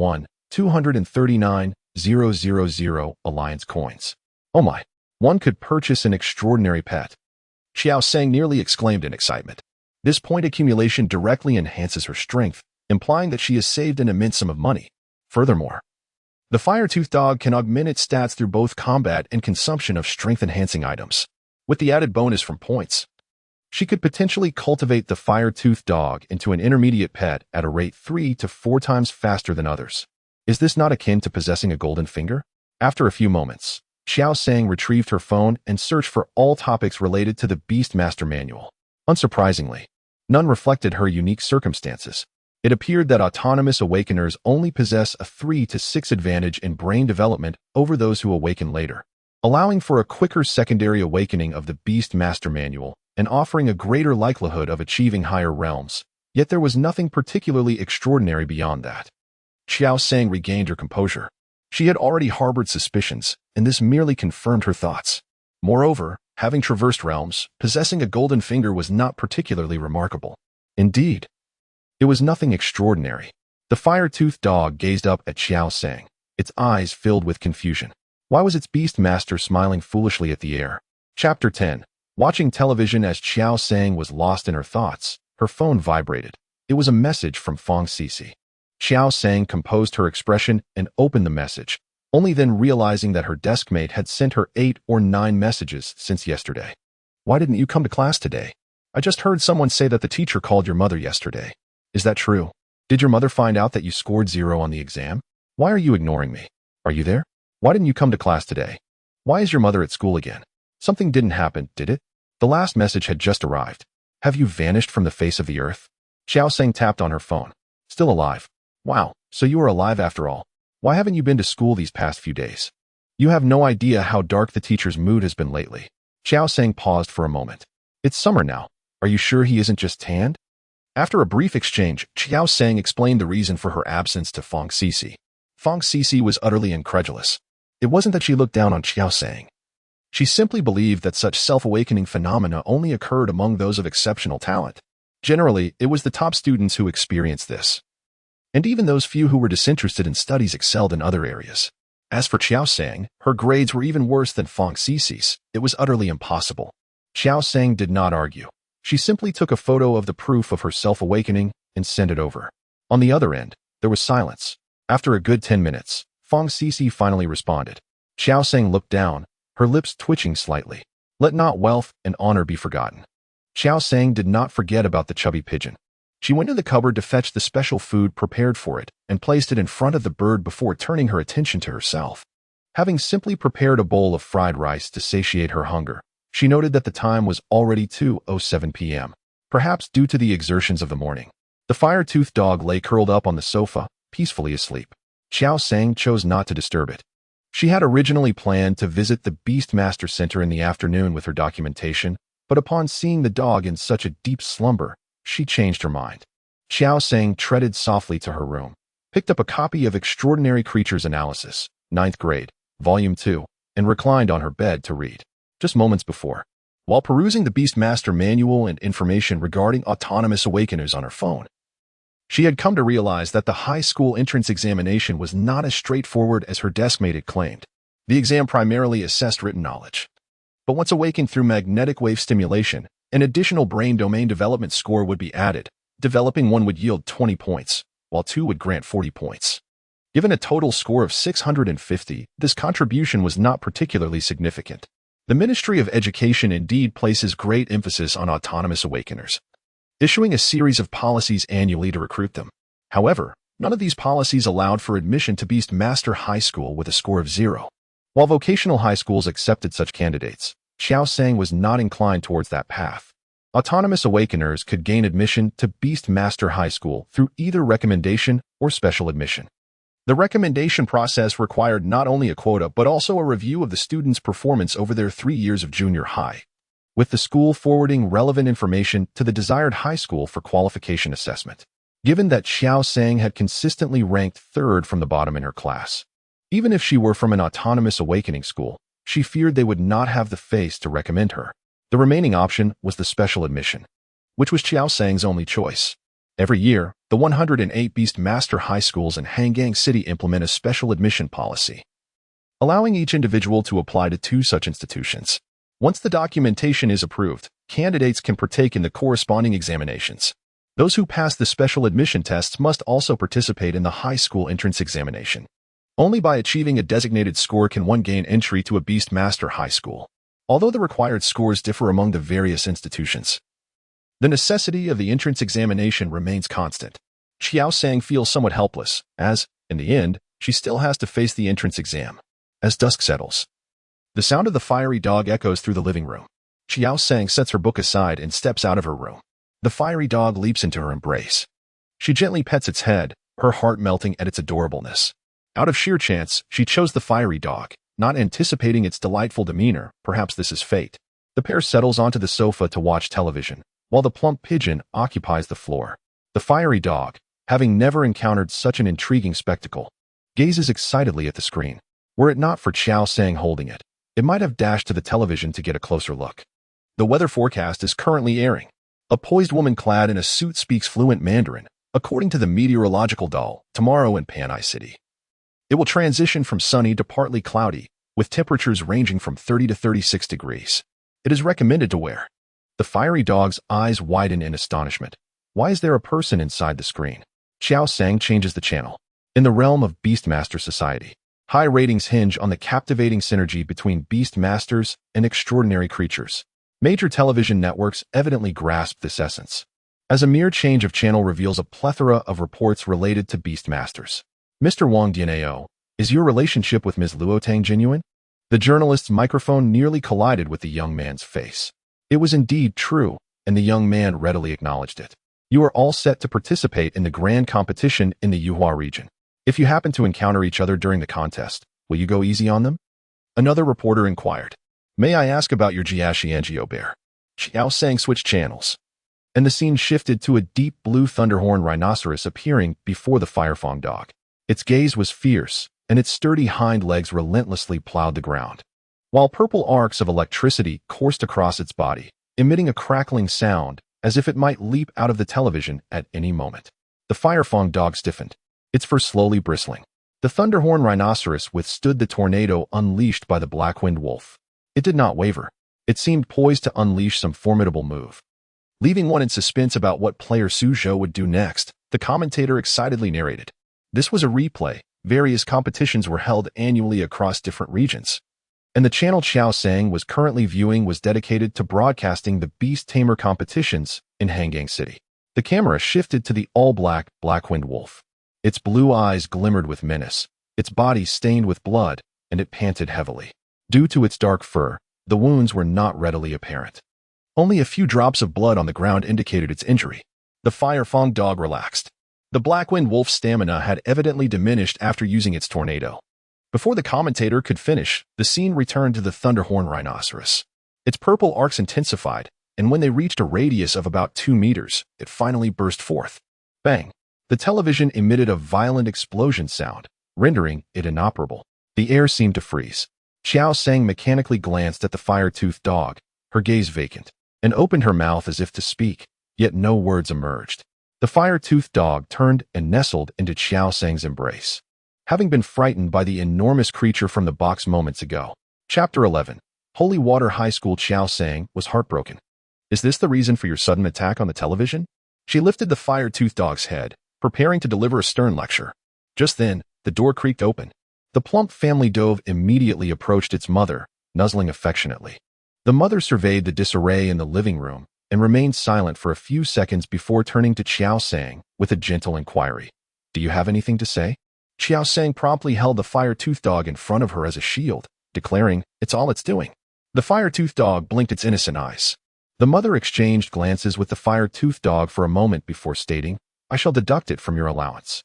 239,000 alliance coins. Oh my, one could purchase an extraordinary pet. Qiao Sang nearly exclaimed in excitement. This point accumulation directly enhances her strength, implying that she has saved an immense sum of money. Furthermore, the fire-toothed dog can augment its stats through both combat and consumption of strength-enhancing items. With the added bonus from points, she could potentially cultivate the fire-toothed dog into an intermediate pet at a rate 3 to 4 times faster than others. Is this not akin to possessing a golden finger? After a few moments, Qiao Sang retrieved her phone and searched for all topics related to the Beastmaster Manual. Unsurprisingly, none reflected her unique circumstances. It appeared that autonomous awakeners only possess a 3 to 6 advantage in brain development over those who awaken later, allowing for a quicker secondary awakening of the Beastmaster Manual and offering a greater likelihood of achieving higher realms. Yet there was nothing particularly extraordinary beyond that. Qiao Sang regained her composure. She had already harbored suspicions, and this merely confirmed her thoughts. Moreover, having traversed realms, possessing a golden finger was not particularly remarkable. Indeed, it was nothing extraordinary. The fire-toothed dog gazed up at Qiao Sang, its eyes filled with confusion. Why was its beast master smiling foolishly at the air? Chapter 10. Watching television as Qiao Sang was lost in her thoughts, her phone vibrated. It was a message from Fong Cici. Qiao Sang composed her expression and opened the message, only then realizing that her deskmate had sent her 8 or 9 messages since yesterday. Why didn't you come to class today? I just heard someone say that the teacher called your mother yesterday. Is that true? Did your mother find out that you scored 0 on the exam? Why are you ignoring me? Are you there? Why didn't you come to class today? Why is your mother at school again? Something didn't happen, did it? The last message had just arrived. Have you vanished from the face of the earth? Qiao Sang tapped on her phone. Still alive. Wow, so you are alive after all. Why haven't you been to school these past few days? You have no idea how dark the teacher's mood has been lately. Qiao Sang paused for a moment. It's summer now. Are you sure he isn't just tanned? After a brief exchange, Qiao Sang explained the reason for her absence to Fong Cici. Fong Cici was utterly incredulous. It wasn't that she looked down on Qiao Sang. She simply believed that such self-awakening phenomena only occurred among those of exceptional talent. Generally, it was the top students who experienced this. And even those few who were disinterested in studies excelled in other areas. As for Qiao Sang, her grades were even worse than Fang Xixi's. It was utterly impossible. Qiao Sang did not argue. She simply took a photo of the proof of her self-awakening and sent it over. On the other end, there was silence. After a good 10 minutes, Fang Xixi finally responded. Qiao Sang looked down, her lips twitching slightly. Let not wealth and honor be forgotten. Qiao Sang did not forget about the chubby pigeon. She went to the cupboard to fetch the special food prepared for it and placed it in front of the bird before turning her attention to herself. Having simply prepared a bowl of fried rice to satiate her hunger, she noted that the time was already 2:07 p.m., perhaps due to the exertions of the morning. The fire-toothed dog lay curled up on the sofa, peacefully asleep. Qiao Sang chose not to disturb it. She had originally planned to visit the Beastmaster Center in the afternoon with her documentation, but upon seeing the dog in such a deep slumber, she changed her mind. Qiao Sang treaded softly to her room, picked up a copy of Extraordinary Creatures Analysis, 9th grade, Volume 2, and reclined on her bed to read. Just moments before, while perusing the Beastmaster manual and information regarding autonomous awakeners on her phone, she had come to realize that the high school entrance examination was not as straightforward as her deskmate had claimed. The exam primarily assessed written knowledge. But once awakened through magnetic wave stimulation, an additional brain domain development score would be added. Developing one would yield 20 points, while 2 would grant 40 points. Given a total score of 650, this contribution was not particularly significant. The Ministry of Education indeed places great emphasis on autonomous awakeners, issuing a series of policies annually to recruit them. However, none of these policies allowed for admission to Beastmaster High School with a score of 0. While vocational high schools accepted such candidates, Qiao Sang was not inclined towards that path. Autonomous awakeners could gain admission to Beastmaster High School through either recommendation or special admission. The recommendation process required not only a quota but also a review of the student's performance over their 3 years of junior high, with the school forwarding relevant information to the desired high school for qualification assessment. Given that Qiao Sang had consistently ranked 3rd from the bottom in her class, even if she were from an autonomous awakening school, she feared they would not have the face to recommend her. The remaining option was the special admission, which was Qiao Sang's only choice. Every year, the 108 Beastmaster high schools in Hangang City implement a special admission policy, allowing each individual to apply to 2 such institutions. Once the documentation is approved, candidates can partake in the corresponding examinations. Those who pass the special admission tests must also participate in the high school entrance examination. Only by achieving a designated score can one gain entry to a Beastmaster high school. Although the required scores differ among the various institutions, the necessity of the entrance examination remains constant. Qiao Sang feels somewhat helpless, as, in the end, she still has to face the entrance exam. As dusk settles, the sound of the fiery dog echoes through the living room. Qiao Sang sets her book aside and steps out of her room. The fiery dog leaps into her embrace. She gently pets its head, her heart melting at its adorableness. Out of sheer chance, she chose the fiery dog, not anticipating its delightful demeanor. Perhaps this is fate. The pair settles onto the sofa to watch television, while the plump pigeon occupies the floor. The fiery dog, having never encountered such an intriguing spectacle, gazes excitedly at the screen. Were it not for Qiao Sang holding it, it might have dashed to the television to get a closer look. The weather forecast is currently airing. A poised woman clad in a suit speaks fluent Mandarin, according to the meteorological doll, tomorrow in Panai City. It will transition from sunny to partly cloudy, with temperatures ranging from 30 to 36 degrees. It is recommended to wear. The fiery dog's eyes widen in astonishment. Why is there a person inside the screen? Qiao Sang changes the channel. In the realm of Beastmaster society, high ratings hinge on the captivating synergy between Beastmasters and extraordinary creatures. Major television networks evidently grasp this essence, as a mere change of channel reveals a plethora of reports related to Beastmasters. Mr. Wang Dianao, is your relationship with Ms. Luotang genuine? The journalist's microphone nearly collided with the young man's face. It was indeed true, and the young man readily acknowledged it. You are all set to participate in the grand competition in the Yuhua region. If you happen to encounter each other during the contest, will you go easy on them? Another reporter inquired. May I ask about your Jiaxiangio bear? Qiao Sang switched channels, and the scene shifted to a deep blue thunderhorn rhinoceros appearing before the firefang dog. Its gaze was fierce, and its sturdy hind legs relentlessly plowed the ground. while purple arcs of electricity coursed across its body, emitting a crackling sound as if it might leap out of the television at any moment. The Firefang dog stiffened, its fur slowly bristling. The Thunderhorn rhinoceros withstood the tornado unleashed by the Black-Winged wolf. It did not waver. It seemed poised to unleash some formidable move. Leaving one in suspense about what player Suzhou would do next, the commentator excitedly narrated. This was a replay. Various competitions were held annually across different regions, and the channel Qiao Sang was currently viewing was dedicated to broadcasting the Beast Tamer competitions in Hangang City. The camera shifted to the all-black Black-Winged wolf. Its blue eyes glimmered with menace, its body stained with blood, and it panted heavily. Due to its dark fur, the wounds were not readily apparent. Only a few drops of blood on the ground indicated its injury. The Firefang dog relaxed. The Black-Winged wolf's stamina had evidently diminished after using its tornado. Before the commentator could finish, the scene returned to the Thunderhorn rhinoceros. Its purple arcs intensified, and when they reached a radius of about 2 meters, it finally burst forth. Bang! The television emitted a violent explosion sound, rendering it inoperable. The air seemed to freeze. Qiao Sang mechanically glanced at the fire-toothed dog, her gaze vacant, and opened her mouth as if to speak, yet no words emerged. The fire-toothed dog turned and nestled into Qiao Sang's embrace, having been frightened by the enormous creature from the box moments ago. Chapter 11. Holy Water High School. Qiao Sang was heartbroken. Is this the reason for your sudden attack on the television? She lifted the fire-toothed dog's head, preparing to deliver a stern lecture. Just then, the door creaked open. The plump family dove immediately approached its mother, nuzzling affectionately. The mother surveyed the disarray in the living room and remained silent for a few seconds before turning to Qiao Sang with a gentle inquiry. Do you have anything to say? Qiao Sang promptly held the fire-toothed dog in front of her as a shield, declaring, it's all it's doing. The fire-toothed dog blinked its innocent eyes. The mother exchanged glances with the fire-toothed dog for a moment before stating, I shall deduct it from your allowance.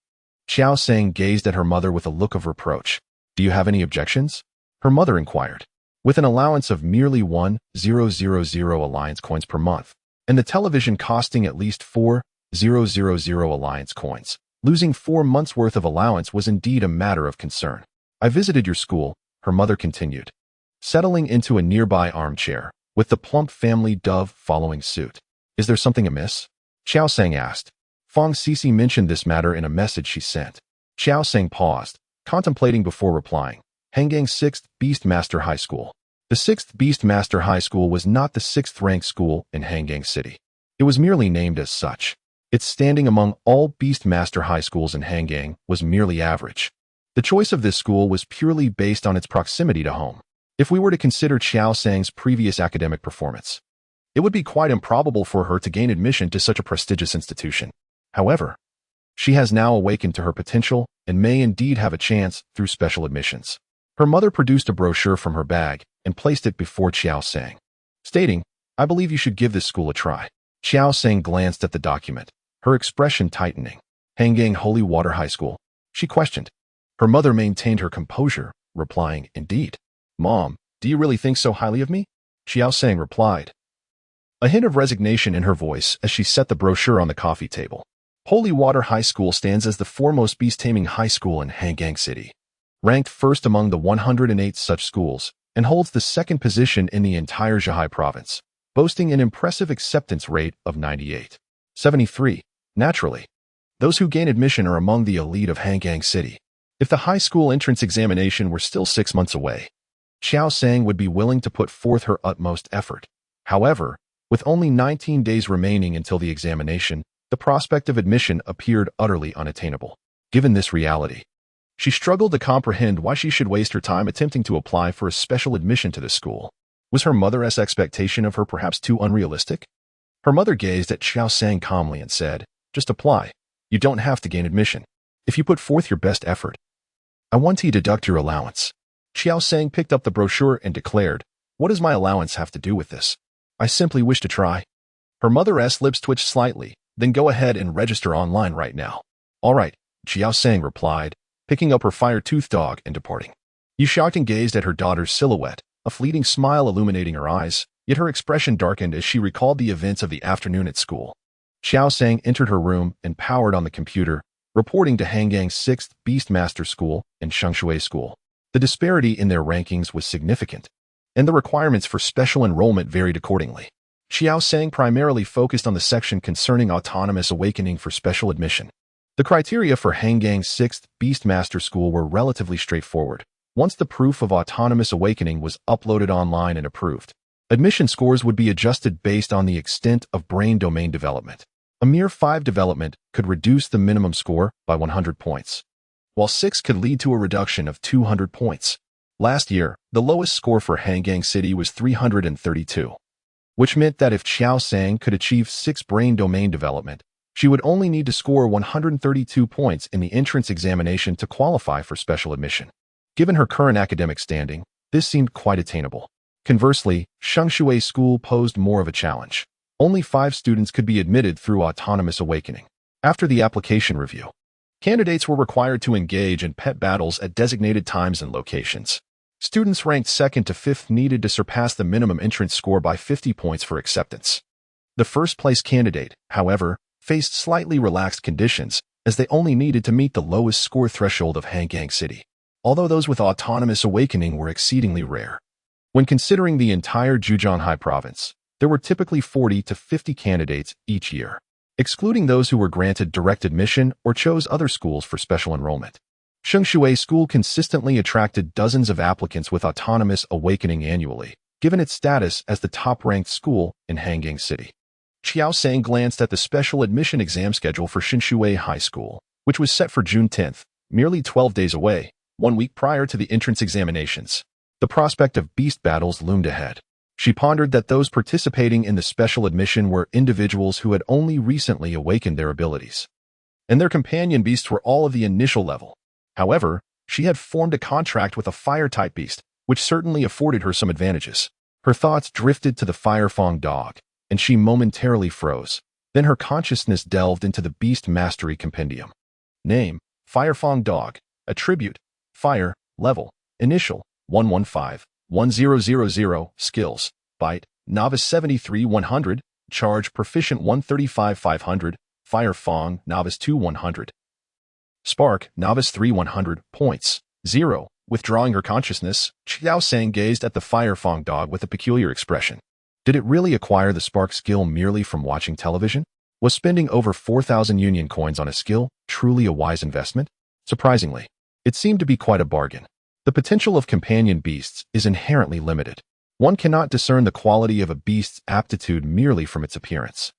Qiao Sang gazed at her mother with a look of reproach. Do you have any objections? Her mother inquired. With an allowance of merely 1,000 alliance coins per month, and the television costing at least 4,000 alliance coins, losing 4 months' worth of allowance was indeed a matter of concern. I visited your school, her mother continued, settling into a nearby armchair, with the plump family dove following suit. Is there something amiss? Qiao Sang asked. Fang Sisi mentioned this matter in a message she sent. Qiao Sang paused, contemplating before replying. Hangang 6th Beastmaster High School. The 6th Beastmaster High School was not the 6th-ranked school in Hangang City. It was merely named as such. Its standing among all Beastmaster High Schools in Hangang was merely average. The choice of this school was purely based on its proximity to home. If we were to consider Qiao Sang's previous academic performance, it would be quite improbable for her to gain admission to such a prestigious institution. However, she has now awakened to her potential and may indeed have a chance through special admissions. Her mother produced a brochure from her bag and placed it before Qiao Sang, stating, I believe you should give this school a try. Qiao Sang glanced at the document, her expression tightening. Hangang Holy Water High School? She questioned. Her mother maintained her composure, replying, Indeed. Mom, do you really think so highly of me? Qiao Sang replied, a hint of resignation in her voice as she set the brochure on the coffee table. Holy Water High School stands as the foremost beast-taming high school in Hangang City, ranked first among the 108 such schools, and holds the second position in the entire Zhehai province, boasting an impressive acceptance rate of 98.73. Naturally, those who gain admission are among the elite of Hangang City. If the high school entrance examination were still 6 months away, Qiao Sang would be willing to put forth her utmost effort. However, with only 19 days remaining until the examination, the prospect of admission appeared utterly unattainable. Given this reality, she struggled to comprehend why she should waste her time attempting to apply for a special admission to the school. Was her mother's expectation of her perhaps too unrealistic? Her mother gazed at Qiao Sang calmly and said, Just apply. You don't have to gain admission. If you put forth your best effort, I want to deduct your allowance. Qiao Sang picked up the brochure and declared, What does my allowance have to do with this? I simply wish to try. Her mother's lips twitched slightly. Then go ahead and register online right now. All right, Qiao Sang replied, picking up her fire-toothed dog and departing. Yu Xiaoting gazed at her daughter's silhouette, a fleeting smile illuminating her eyes, yet her expression darkened as she recalled the events of the afternoon at school. Qiao Sang entered her room and powered on the computer, reporting to Hangang's 6th Beastmaster School and Shengshui School. The disparity in their rankings was significant. and the requirements for special enrollment varied accordingly. Qiao Sang primarily focused on the section concerning autonomous awakening for special admission. The criteria for Hangang's 6th Beastmaster School were relatively straightforward. Once the proof of autonomous awakening was uploaded online and approved, admission scores would be adjusted based on the extent of brain domain development. A mere 5 development could reduce the minimum score by 100 points, while 6 could lead to a reduction of 200 points. Last year, the lowest score for Hangang City was 332, which meant that if Qiao Sang could achieve 6 brain domain development, she would only need to score 132 points in the entrance examination to qualify for special admission. Given her current academic standing, this seemed quite attainable. Conversely, Shengshui School posed more of a challenge. Only 5 students could be admitted through autonomous awakening. After the application review, candidates were required to engage in pet battles at designated times and locations. Students ranked 2nd to 5th needed to surpass the minimum entrance score by 50 points for acceptance. The first-place candidate, however, faced slightly relaxed conditions, as they only needed to meet the lowest score threshold of Hangang City, although those with autonomous awakening were exceedingly rare. When considering the entire Zhejiang province, there were typically 40 to 50 candidates each year, excluding those who were granted direct admission or chose other schools for special enrollment. Shengshui School consistently attracted dozens of applicants with autonomous awakening annually, given its status as the top-ranked school in Hangang City. Qiao Sang glanced at the special admission exam schedule for Shengshui High School, which was set for June 10th, merely 12 days away, 1 week prior to the entrance examinations. The prospect of beast battles loomed ahead. She pondered that those participating in the special admission were individuals who had only recently awakened their abilities, and their companion beasts were all of the initial level. However, she had formed a contract with a fire-type beast, which certainly afforded her some advantages. Her thoughts drifted to the Firefang dog, and she momentarily froze. Then her consciousness delved into the Beast Mastery Compendium. Name: Firefang dog. Attribute: Fire. Level: Initial: 115. 1000. Skills: Bite, Novice 73 100. Charge: Proficient 135 500. Firefang, Novice 2 100. Spark, Novice 3 100. Points: 0. Withdrawing her consciousness, Qiao Sang gazed at the Firefang dog with a peculiar expression. Did it really acquire the spark skill merely from watching television? Was spending over 4,000 union coins on a skill truly a wise investment? Surprisingly, it seemed to be quite a bargain. The potential of companion beasts is inherently limited. One cannot discern the quality of a beast's aptitude merely from its appearance.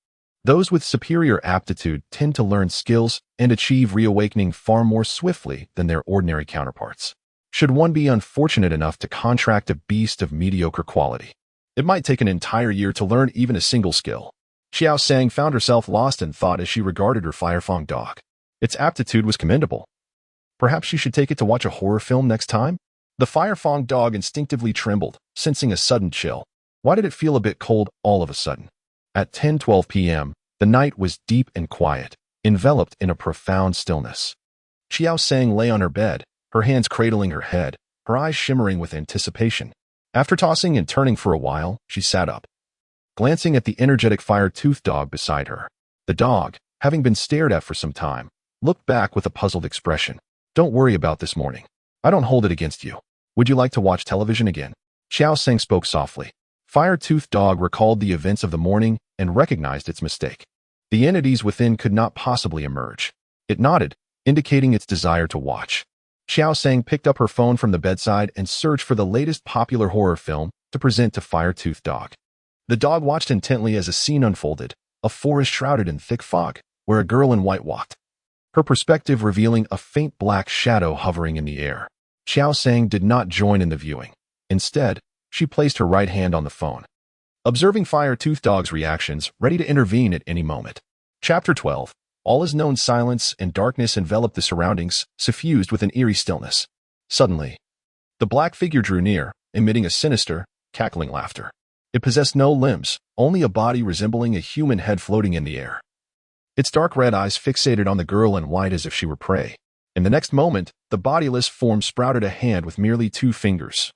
Those with superior aptitude tend to learn skills and achieve reawakening far more swiftly than their ordinary counterparts. Should one be unfortunate enough to contract a beast of mediocre quality, it might take an entire year to learn even a single skill. Qiao Sang found herself lost in thought as she regarded her Firefang dog. Its aptitude was commendable. Perhaps she should take it to watch a horror film next time? The Firefang dog instinctively trembled, sensing a sudden chill. Why did it feel a bit cold all of a sudden? At 10:12 p.m., the night was deep and quiet, enveloped in a profound stillness. Qiao Sang lay on her bed, her hands cradling her head, her eyes shimmering with anticipation. After tossing and turning for a while, she sat up, glancing at the energetic fire-toothed dog beside her. The dog, having been stared at for some time, looked back with a puzzled expression. Don't worry about this morning. I don't hold it against you. Would you like to watch television again? Qiao Sang spoke softly. Fire-toothed dog recalled the events of the morning and recognized its mistake. The entities within could not possibly emerge. It nodded, indicating its desire to watch. Qiao Sang picked up her phone from the bedside and searched for the latest popular horror film to present to Fire-toothed dog. The dog watched intently as a scene unfolded, a forest shrouded in thick fog, where a girl in white walked, her perspective revealing a faint black shadow hovering in the air. Qiao Sang did not join in the viewing. Instead, she placed her right hand on the phone, observing Fire-toothed dog's reactions, ready to intervene at any moment. Chapter 12. All is known. Silence and darkness enveloped the surroundings, suffused with an eerie stillness. Suddenly, the black figure drew near, emitting a sinister, cackling laughter. It possessed no limbs, only a body resembling a human head floating in the air. Its dark red eyes fixated on the girl in white as if she were prey. In the next moment, the bodiless form sprouted a hand with merely 2 fingers,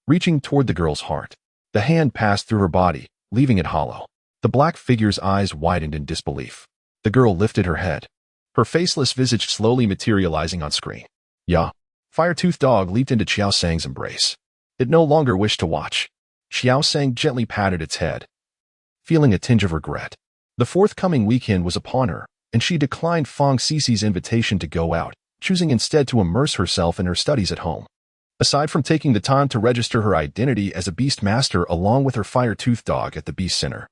reaching toward the girl's heart. The hand passed through her body, leaving it hollow. The black figure's eyes widened in disbelief. The girl lifted her head, her faceless visage slowly materializing on screen. Ya! Fire-toothed dog leaped into Qiao Sang's embrace. It no longer wished to watch. Qiao Sang gently patted its head, feeling a tinge of regret. The forthcoming weekend was upon her, and she declined Fang Cici's invitation to go out, choosing instead to immerse herself in her studies at home. Aside from taking the time to register her identity as a beast master along with her fire-toothed dog at the Beast Center,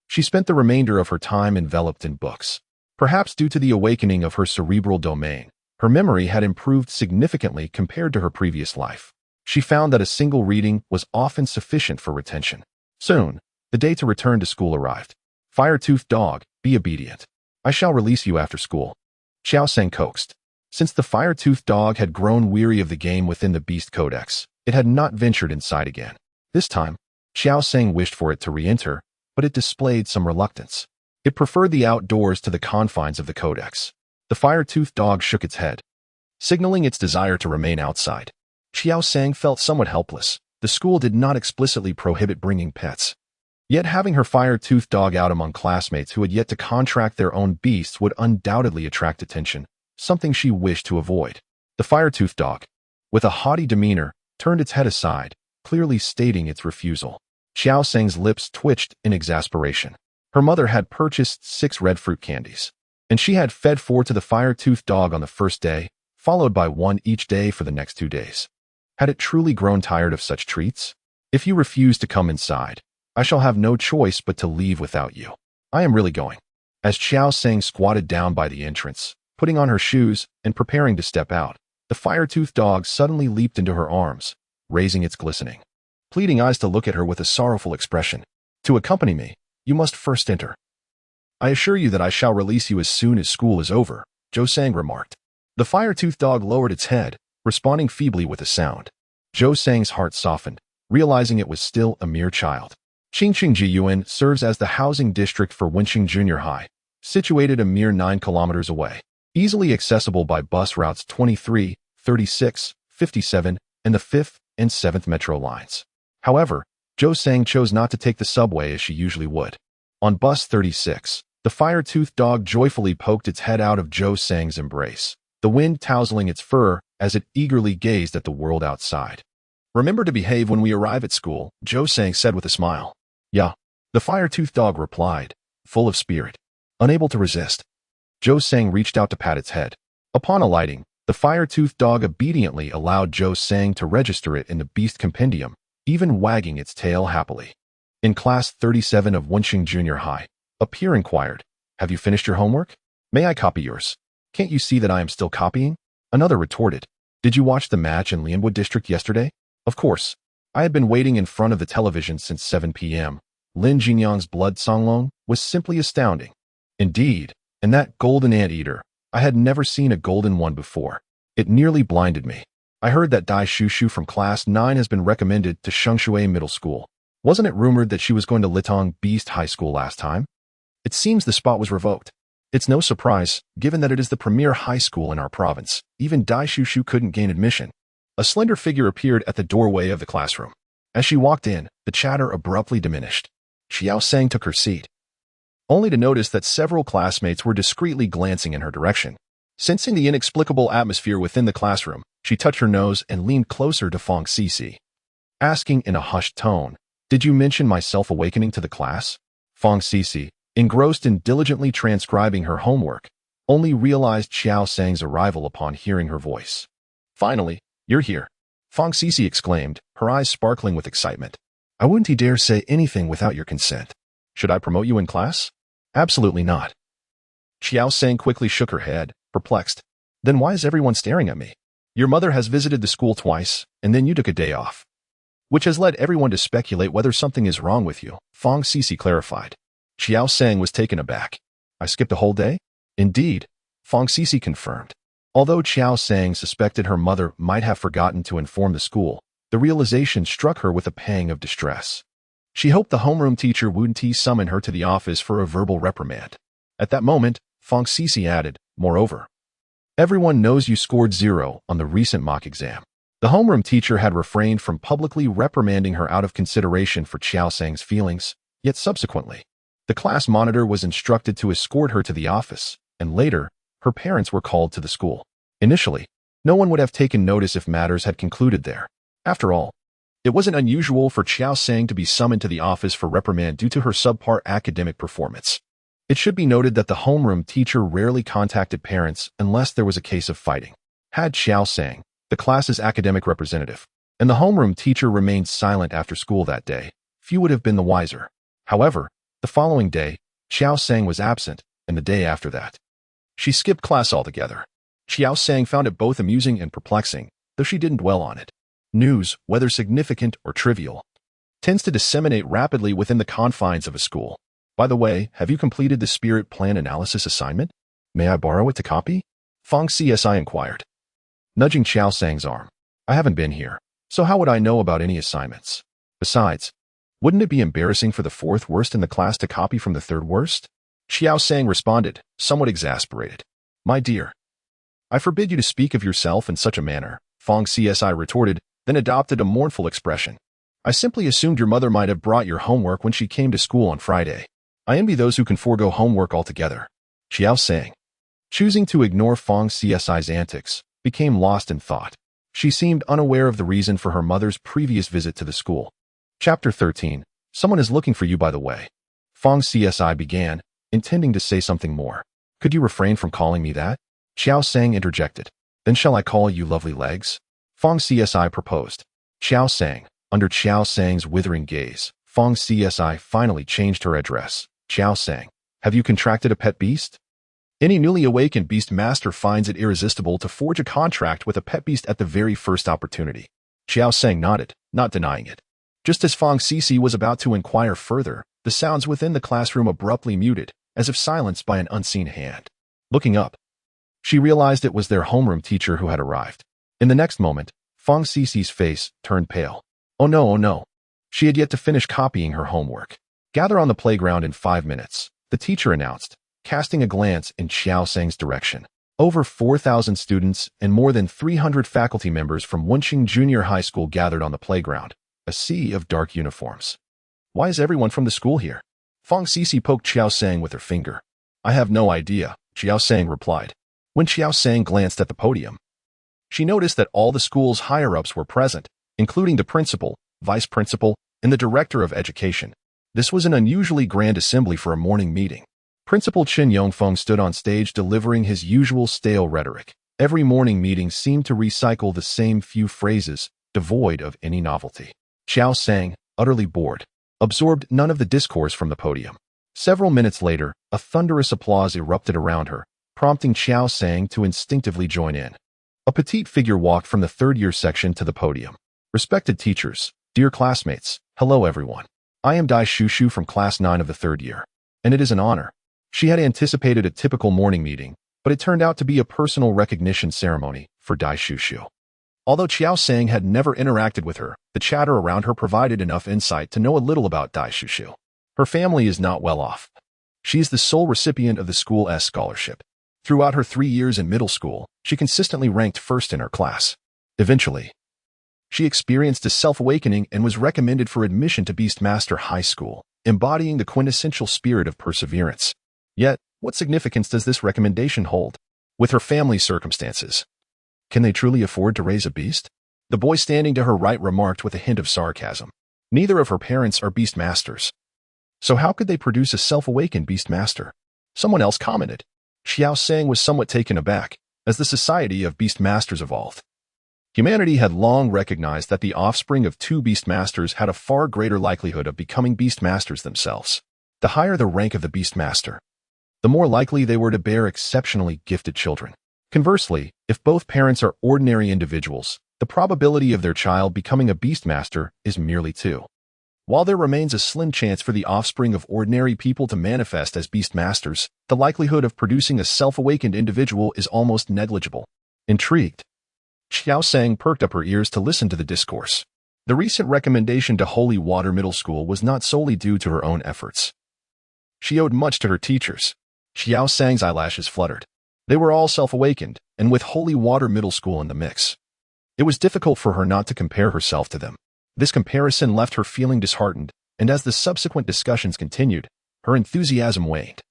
she spent the remainder of her time enveloped in books. Perhaps due to the awakening of her cerebral domain, her memory had improved significantly compared to her previous life. She found that a single reading was often sufficient for retention. Soon, the day to return to school arrived. Fire-toothed dog, be obedient. I shall release you after school. Qiao Sang coaxed. Since the fire-toothed dog had grown weary of the game within the Beast Codex, it had not ventured inside again. This time, Qiao Sang wished for it to re-enter, but it displayed some reluctance. It preferred the outdoors to the confines of the Codex. The fire-toothed dog shook its head, signaling its desire to remain outside. Qiao Sang felt somewhat helpless. The school did not explicitly prohibit bringing pets. Yet having her fire-toothed dog out among classmates who had yet to contract their own beasts would undoubtedly attract attention, something she wished to avoid. The fire-toothed dog, with a haughty demeanor, turned its head aside, clearly stating its refusal. Qiao Sang's lips twitched in exasperation. Her mother had purchased 6 red fruit candies, and she had fed 4 to the fire-toothed dog on the first day, followed by 1 each day for the next 2 days. Had it truly grown tired of such treats? If you refuse to come inside, I shall have no choice but to leave without you. I am really going. As Qiao Sang squatted down by the entrance, putting on her shoes and preparing to step out, the fire-toothed dog suddenly leaped into her arms, raising its glistening, pleading eyes to look at her with a sorrowful expression. To accompany me, you must first enter. I assure you that I shall release you as soon as school is over, Qiao Sang remarked. The fire-toothed dog lowered its head, responding feebly with a sound. Qiao Sang's heart softened, realizing it was still a mere child. Qingqingjiyuan serves as the housing district for Wenqing Junior High, situated a mere 9 kilometers away, easily accessible by bus routes 23, 36, 57, and the 5th and 7th metro lines. However, Qiao Sang chose not to take the subway as she usually would. On bus 36, the fire-toothed dog joyfully poked its head out of Qiao Sang's embrace, the wind tousling its fur as it eagerly gazed at the world outside. Remember to behave when we arrive at school, Qiao Sang said with a smile. Yeah, the fire-toothed dog replied, full of spirit. Unable to resist, Qiao Sang reached out to pat its head. Upon alighting, the fire-toothed dog obediently allowed Qiao Sang to register it in the Beast Compendium, even wagging its tail happily. In class 37 of Wenqing Junior High, a peer inquired, have you finished your homework? May I copy yours? Can't you see that I am still copying? Another retorted, did you watch the match in Lianwu District yesterday? Of course. I had been waiting in front of the television since 7 p.m. Lin Jinyang's blood songlong was simply astounding. Indeed, and that golden anteater, I had never seen a golden one before. It nearly blinded me. I heard that Dai Shushu from class 9 has been recommended to Shengshui Middle School. Wasn't it rumored that she was going to Litong Beast High School last time? It seems the spot was revoked. It's no surprise, given that it is the premier high school in our province. Even Dai Shushu couldn't gain admission. A slender figure appeared at the doorway of the classroom. As she walked in, the chatter abruptly diminished. Qiao Sang took her seat, only to notice that several classmates were discreetly glancing in her direction. Sensing the inexplicable atmosphere within the classroom, she touched her nose and leaned closer to Fang Cici, asking in a hushed tone, did you mention my self-awakening to the class? Fang Cici, engrossed in diligently transcribing her homework, only realized Qiao Sang's arrival upon hearing her voice. Finally, you're here, Fang Cici exclaimed, her eyes sparkling with excitement. I wouldn't dare say anything without your consent. Should I promote you in class? Absolutely not. Qiao Sang quickly shook her head, perplexed. Then why is everyone staring at me? Your mother has visited the school twice, and then you took a day off, which has led everyone to speculate whether something is wrong with you, Fang Cici clarified. Qiao Sang was taken aback. I skipped a whole day? Indeed, Fang Cici confirmed. Although Qiao Sang suspected her mother might have forgotten to inform the school, the realization struck her with a pang of distress. She hoped the homeroom teacher wouldn't summon her to the office for a verbal reprimand. At that moment, Fang Cici added, moreover, everyone knows you scored 0 on the recent mock exam. The homeroom teacher had refrained from publicly reprimanding her out of consideration for Qiao Sang's feelings, yet subsequently, the class monitor was instructed to escort her to the office, and later, her parents were called to the school. Initially, no one would have taken notice if matters had concluded there. After all, It wasn't unusual for Qiao Sang to be summoned to the office for reprimand due to her subpar academic performance. It should be noted that the homeroom teacher rarely contacted parents unless there was a case of fighting. Had Qiao Sang, the class's academic representative, and the homeroom teacher remained silent after school that day, few would have been the wiser. However, the following day, Qiao Sang was absent, and the day after that. She skipped class altogether. Qiao Sang found it both amusing and perplexing, though she didn't dwell on it. News, whether significant or trivial, tends to disseminate rapidly within the confines of a school. By the way, have you completed the spirit plan analysis assignment? May I borrow it to copy? Fong CSI inquired, nudging Qiao Sang's arm. I haven't been here, so how would I know about any assignments? Besides, wouldn't it be embarrassing for the fourth worst in the class to copy from the third worst? Qiao Sang responded, somewhat exasperated. My dear, I forbid you to speak of yourself in such a manner, Fong CSI retorted, then adopted a mournful expression. I simply assumed your mother might have brought your homework when she came to school on Friday. I envy those who can forego homework altogether. Qiao Sang, choosing to ignore Fong CSI's antics, became lost in thought. She seemed unaware of the reason for her mother's previous visit to the school. Chapter 13. Someone is looking for you, by the way. Fong CSI began, intending to say something more. Could you refrain from calling me that? Qiao Sang interjected. Then shall I call you lovely legs? Fong CSI proposed. Qiao Sang, under Qiao Sang's withering gaze, Fong CSI finally changed her address. Qiao Sang, have you contracted a pet beast? Any newly awakened beast master finds it irresistible to forge a contract with a pet beast at the very first opportunity. Qiao Sang nodded, not denying it. Just as Fong CC was about to inquire further, the sounds within the classroom abruptly muted, as if silenced by an unseen hand. Looking up, she realized it was their homeroom teacher who had arrived. In the next moment, Fong CC's face turned pale. Oh no, oh no. She had yet to finish copying her homework. Gather on the playground in 5 minutes, the teacher announced, casting a glance in Qiao Sang's direction. Over 4,000 students and more than 300 faculty members from Wenqing Junior High School gathered on the playground, a sea of dark uniforms. Why is everyone from the school here? Fong CC poked Qiao Sang with her finger. I have no idea, Qiao Sang replied. When Qiao Sang glanced at the podium, she noticed that all the school's higher-ups were present, including the principal, vice principal, and the director of education. This was an unusually grand assembly for a morning meeting. Principal Chen Yongfeng stood on stage delivering his usual stale rhetoric. Every morning meeting seemed to recycle the same few phrases, devoid of any novelty. Qiao Sang, utterly bored, absorbed none of the discourse from the podium. Several minutes later, a thunderous applause erupted around her, prompting Qiao Sang to instinctively join in. A petite figure walked from the third-year section to the podium. Respected teachers, dear classmates, hello everyone. I am Dai Shushu from class 9 of the third year, and it is an honor. She had anticipated a typical morning meeting, but it turned out to be a personal recognition ceremony for Dai Shushu. Although Qiao Sang had never interacted with her, the chatter around her provided enough insight to know a little about Dai Shushu. Her family is not well off. She is the sole recipient of the school S scholarship. Throughout her 3 years in middle school, she consistently ranked first in her class. Eventually, she experienced a self-awakening and was recommended for admission to Beastmaster High School, embodying the quintessential spirit of perseverance. Yet, what significance does this recommendation hold? With her family's circumstances, can they truly afford to raise a beast? The boy standing to her right remarked with a hint of sarcasm. Neither of her parents are Beastmasters. So how could they produce a self-awakened Beastmaster? Someone else commented. Qiao Sang was somewhat taken aback, as the society of Beastmasters evolved. Humanity had long recognized that the offspring of 2 Beastmasters had a far greater likelihood of becoming Beastmasters themselves. The higher the rank of the Beastmaster, the more likely they were to bear exceptionally gifted children. Conversely, if both parents are ordinary individuals, the probability of their child becoming a Beastmaster is merely 2. While there remains a slim chance for the offspring of ordinary people to manifest as Beastmasters, the likelihood of producing a self-awakened individual is almost negligible. Intrigued, Qiao Sang perked up her ears to listen to the discourse. The recent recommendation to Holy Water Middle School was not solely due to her own efforts. She owed much to her teachers. Qiao Sang's eyelashes fluttered. They were all self-awakened, and with Holy Water Middle School in the mix, it was difficult for her not to compare herself to them. This comparison left her feeling disheartened, and as the subsequent discussions continued, her enthusiasm waned.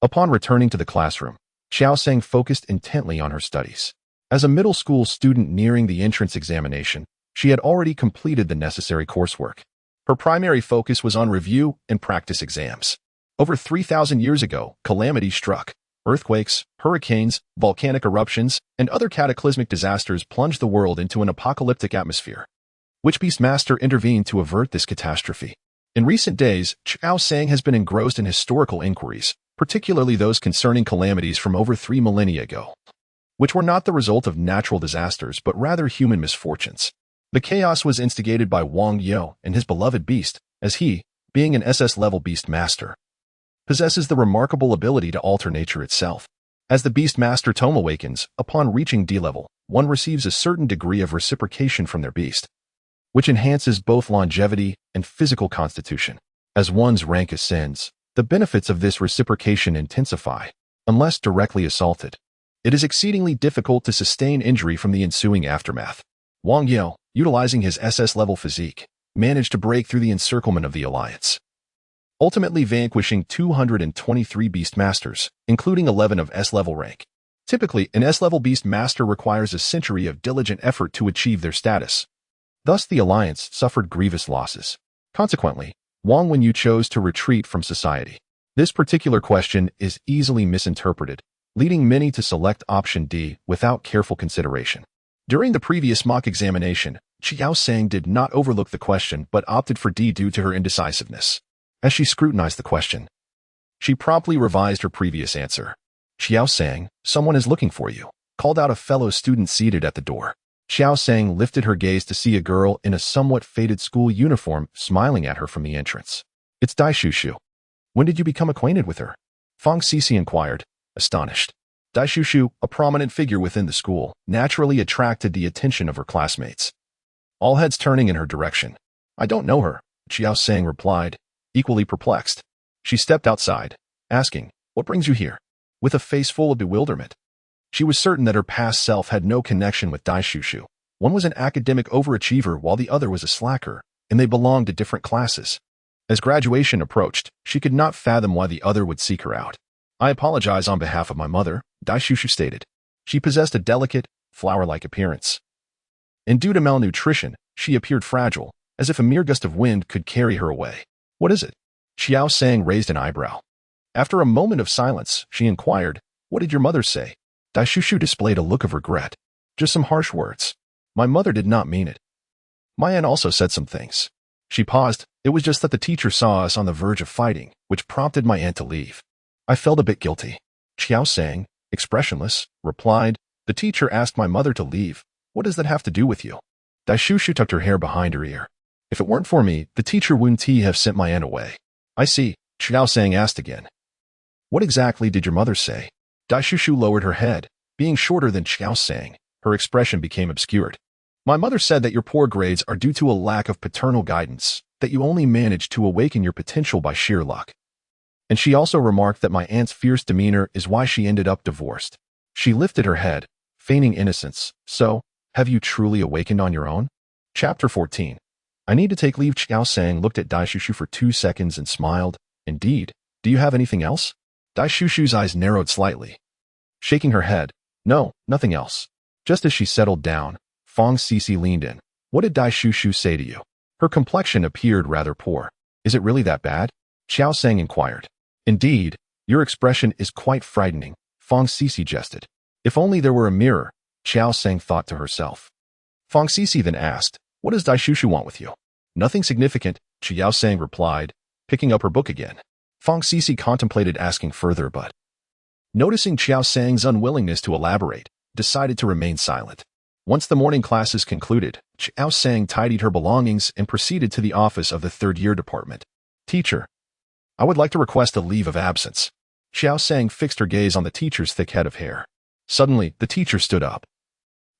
Upon returning to the classroom, Qiao Sang focused intently on her studies. As a middle school student nearing the entrance examination, She had already completed the necessary coursework. Her primary focus was on review and practice exams. Over 3,000 years ago, calamity struck. Earthquakes, hurricanes, volcanic eruptions, and other cataclysmic disasters plunged the world into an apocalyptic atmosphere. Which Beastmaster intervened to avert this catastrophe? In recent days, Qiao Sang has been engrossed in historical inquiries, particularly those concerning calamities from over 3 millennia ago, which were not the result of natural disasters but rather human misfortunes. The chaos was instigated by Wang Yao and his beloved beast, as he, being an SS-level Beastmaster, possesses the remarkable ability to alter nature itself. As the Beastmaster tome awakens, upon reaching D-level, one receives a certain degree of reciprocation from their beast, which enhances both longevity and physical constitution. As one's rank ascends, the benefits of this reciprocation intensify, unless directly assaulted. It is exceedingly difficult to sustain injury from the ensuing aftermath. Wang Yao, utilizing his SS-level physique, managed to break through the encirclement of the Alliance, ultimately vanquishing 223 Beastmasters, including 11 of S-level rank. Typically, an S-level Beastmaster requires a century of diligent effort to achieve their status. Thus, the Alliance suffered grievous losses. Consequently, Wang Wenyu chose to retreat from society. This particular question is easily misinterpreted, leading many to select option D without careful consideration. During the previous mock examination, Qiao Sang did not overlook the question but opted for D due to her indecisiveness. As she scrutinized the question, she promptly revised her previous answer. Qiao Sang, someone is looking for you, called out a fellow student seated at the door. Qiao Sang lifted her gaze to see a girl in a somewhat faded school uniform smiling at her from the entrance. It's Dai Shushu. When did you become acquainted with her? Fang Sisi inquired, astonished. Dai Shushu, a prominent figure within the school, naturally attracted the attention of her classmates, all heads turning in her direction. I don't know her, Qiao Sang replied, equally perplexed. She stepped outside, asking, what brings you here? With a face full of bewilderment. She was certain that her past self had no connection with Dai Shushu. One was an academic overachiever while the other was a slacker, and they belonged to different classes. As graduation approached, she could not fathom why the other would seek her out. I apologize on behalf of my mother, Dai Shushu stated. She possessed a delicate, flower-like appearance, and due to malnutrition, she appeared fragile, as if a mere gust of wind could carry her away. What is it? Qiao Sang raised an eyebrow. After a moment of silence, she inquired, what did your mother say? Dai Shushu displayed a look of regret. Just some harsh words. My mother did not mean it. My aunt also said some things. She paused. It was just that the teacher saw us on the verge of fighting, which prompted my aunt to leave. I felt a bit guilty. Qiao Sang, expressionless, replied, the teacher asked my mother to leave. What does that have to do with you? Dai Shushu tucked her hair behind her ear. If it weren't for me, the teacher wouldn't have sent my aunt away. I see, Qiao Sang asked again. What exactly did your mother say? Dai Shushu lowered her head. Being shorter than Qiao Sang, her expression became obscured. My mother said that your poor grades are due to a lack of paternal guidance, that you only managed to awaken your potential by sheer luck. And she also remarked that my aunt's fierce demeanor is why she ended up divorced. She lifted her head, feigning innocence. So, have you truly awakened on your own? Chapter 14. I need to take leave. Qiao Sang looked at Dai Shushu for 2 seconds and smiled. Indeed. Do you have anything else? Dai Shushu's eyes narrowed slightly. Shaking her head. No, nothing else. Just as she settled down, Fang Sisi leaned in. What did Dai Shushu say to you? Her complexion appeared rather poor. Is it really that bad? Qiao Sang inquired. Indeed, your expression is quite frightening, Fang Sisi jested. If only there were a mirror, Qiao Sang thought to herself. Fang Sisi then asked, what does Dai Shushu want with you? Nothing significant, Qiao Sang replied, picking up her book again. Fang Sisi contemplated asking further but, noticing Qiao Sang's unwillingness to elaborate, decided to remain silent. Once the morning classes concluded, Qiao Sang tidied her belongings and proceeded to the office of the third-year department. Teacher, I would like to request a leave of absence. Qiao Sang fixed her gaze on the teacher's thick head of hair. Suddenly, the teacher stood up,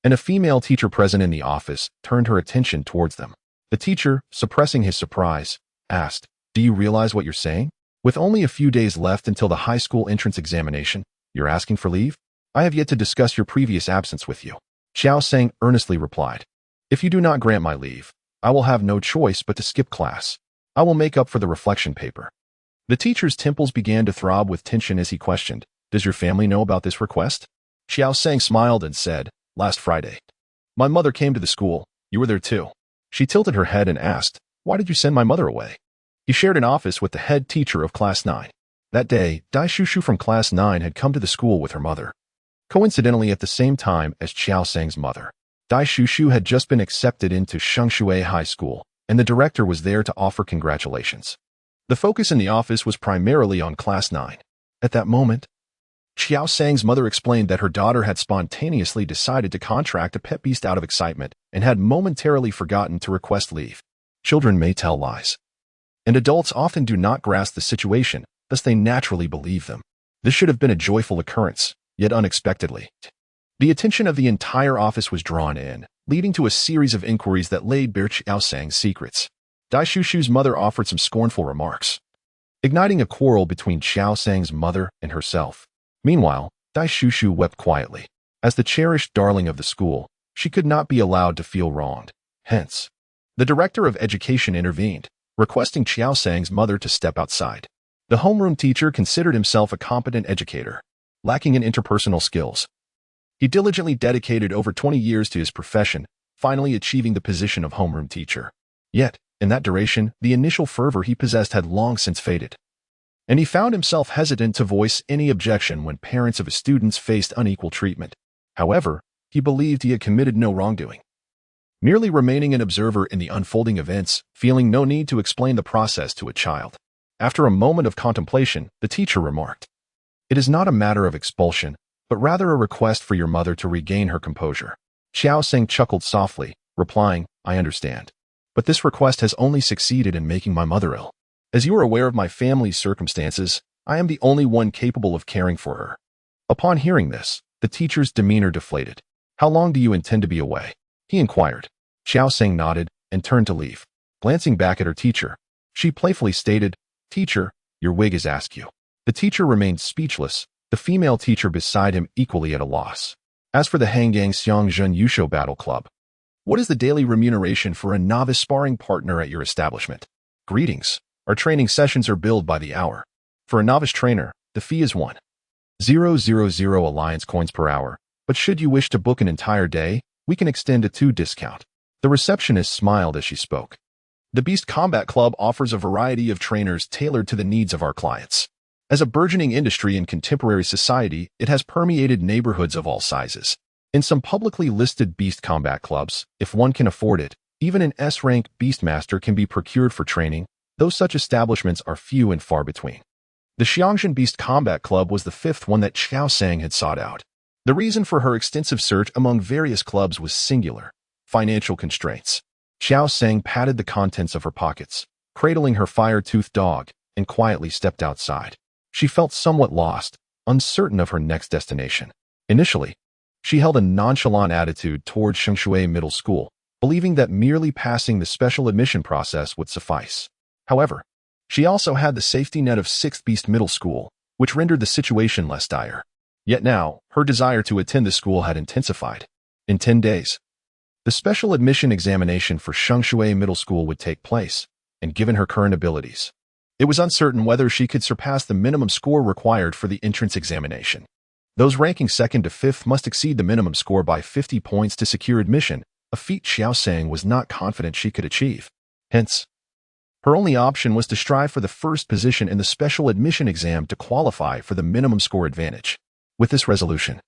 and a female teacher present in the office turned her attention towards them. The teacher, suppressing his surprise, asked, do you realize what you're saying? With only a few days left until the high school entrance examination, you're asking for leave? I have yet to discuss your previous absence with you. Qiao Sang earnestly replied. If you do not grant my leave, I will have no choice but to skip class. I will make up for the reflection paper. The teacher's temples began to throb with tension as he questioned, does your family know about this request? Qiao Sang smiled and said, last Friday, my mother came to the school, You were there too. She tilted her head and asked, "Why did you send my mother away?" He shared an office with the head teacher of Class 9. That day, Dai Shushu from Class 9 had come to the school with her mother. Coincidentally, at the same time as Qiao Sang's mother, Dai Shushu had just been accepted into Shengshui High School, and the director was there to offer congratulations. The focus in the office was primarily on Class 9. At that moment, Qiao Sang's mother explained that her daughter had spontaneously decided to contract a pet beast out of excitement and had momentarily forgotten to request leave. Children may tell lies, and adults often do not grasp the situation, thus they naturally believe them. This should have been a joyful occurrence, yet unexpectedly. The attention of the entire office was drawn in, leading to a series of inquiries that laid bare Qiao Sang's secrets. Dai Shushu's mother offered some scornful remarks, igniting a quarrel between Qiao Sang's mother and herself. Meanwhile, Dai Shushu wept quietly. As the cherished darling of the school, she could not be allowed to feel wronged. Hence, the director of education intervened, requesting Qiao Sang's mother to step outside. The homeroom teacher considered himself a competent educator, lacking in interpersonal skills. He diligently dedicated over 20 years to his profession, finally achieving the position of homeroom teacher. Yet, in that duration, the initial fervor he possessed had long since faded, and he found himself hesitant to voice any objection when parents of his students faced unequal treatment. However, he believed he had committed no wrongdoing, merely remaining an observer in the unfolding events, feeling no need to explain the process to a child. After a moment of contemplation, the teacher remarked, "It is not a matter of expulsion, but rather a request for your mother to regain her composure." Qiao Sang chuckled softly, replying, "I understand. But this request has only succeeded in making my mother ill. As you are aware of my family's circumstances, I am the only one capable of caring for her." Upon hearing this, the teacher's demeanor deflated. "How long do you intend to be away?" he inquired. Qiao Sang nodded and turned to leave. Glancing back at her teacher, she playfully stated, "Teacher, your wig is askew." The teacher remained speechless, the female teacher beside him equally at a loss. As for the Hangang Xiangjun Yusho Battle Club, what is the daily remuneration for a novice sparring partner at your establishment? Greetings. Our training sessions are billed by the hour. For a novice trainer, the fee is 1,000 alliance coins per hour, but should you wish to book an entire day, we can extend a 2 discount. The receptionist smiled as she spoke. The Beast Combat Club offers a variety of trainers tailored to the needs of our clients. As a burgeoning industry in contemporary society, it has permeated neighborhoods of all sizes. In some publicly listed Beast Combat Clubs, if one can afford it, even an S-rank Beastmaster can be procured for training, though such establishments are few and far between. The Xiangjun Beast Combat Club was the 5th one that Qiao Sang had sought out. The reason for her extensive search among various clubs was singular: financial constraints. Qiao Sang patted the contents of her pockets, cradling her fire-toothed dog, and quietly stepped outside. She felt somewhat lost, uncertain of her next destination. Initially, she held a nonchalant attitude towards Shengshui Middle School, believing that merely passing the special admission process would suffice. However, she also had the safety net of 6th Beast Middle School, which rendered the situation less dire. Yet now, her desire to attend the school had intensified. In 10 days, the special admission examination for Shengshui Middle School would take place, and given her current abilities, it was uncertain whether she could surpass the minimum score required for the entrance examination. Those ranking 2nd to 5th must exceed the minimum score by 50 points to secure admission, a feat Qiao Sang was not confident she could achieve. Hence, her only option was to strive for the first position in the special admission exam to qualify for the minimum score advantage. With this resolution,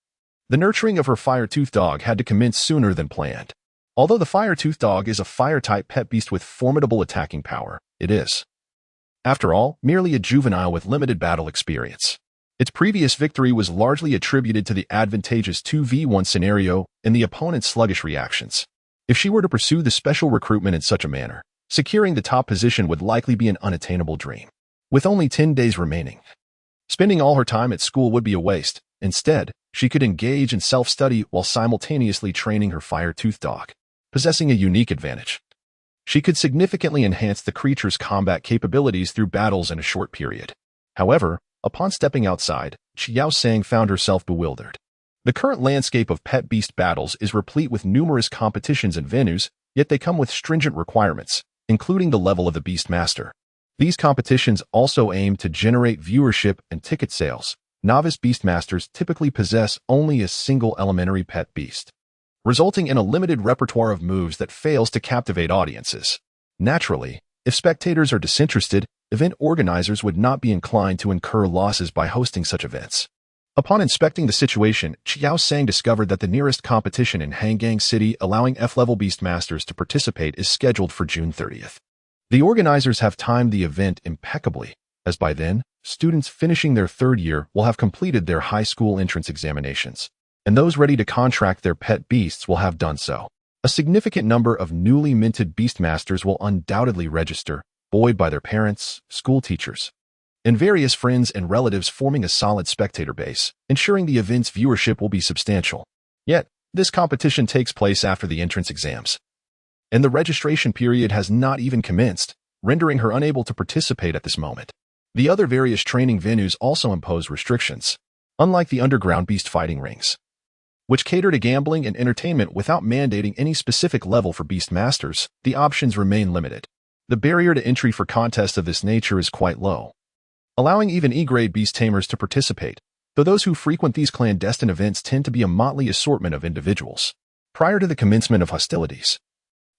the nurturing of her fire-toothed dog had to commence sooner than planned. Although the fire-toothed dog is a fire-type pet beast with formidable attacking power, it is, after all, merely a juvenile with limited battle experience. Its previous victory was largely attributed to the advantageous 2v1 scenario and the opponent's sluggish reactions. If she were to pursue the special recruitment in such a manner, securing the top position would likely be an unattainable dream. With only 10 days remaining, spending all her time at school would be a waste. Instead, she could engage in self-study while simultaneously training her fire-toothed dog, possessing a unique advantage. She could significantly enhance the creature's combat capabilities through battles in a short period. However, upon stepping outside, Qiao Sang found herself bewildered. The current landscape of pet beast battles is replete with numerous competitions and venues, yet they come with stringent requirements, including the level of the Beastmaster. These competitions also aim to generate viewership and ticket sales. Novice Beastmasters typically possess only a single elementary pet beast. resulting in a limited repertoire of moves that fails to captivate audiences. Naturally, if spectators are disinterested, event organizers would not be inclined to incur losses by hosting such events. Upon inspecting the situation, Qiao Sang discovered that the nearest competition in Hangang City allowing F-level Beastmasters to participate is scheduled for June 30th. The organizers have timed the event impeccably, as by then, students finishing their third year will have completed their high school entrance examinations, and those ready to contract their pet beasts will have done so. A significant number of newly minted Beastmasters will undoubtedly register, buoyed by their parents, school teachers, and various friends and relatives, forming a solid spectator base, ensuring the event's viewership will be substantial. Yet, this competition takes place after the entrance exams, and the registration period has not even commenced, rendering her unable to participate at this moment. The other various training venues also impose restrictions, unlike the underground beast fighting rings, which cater to gambling and entertainment without mandating any specific level for Beastmasters. The options remain limited. The barrier to entry for contests of this nature is quite low, allowing even E-grade beast tamers to participate, though those who frequent these clandestine events tend to be a motley assortment of individuals. Prior to the commencement of hostilities,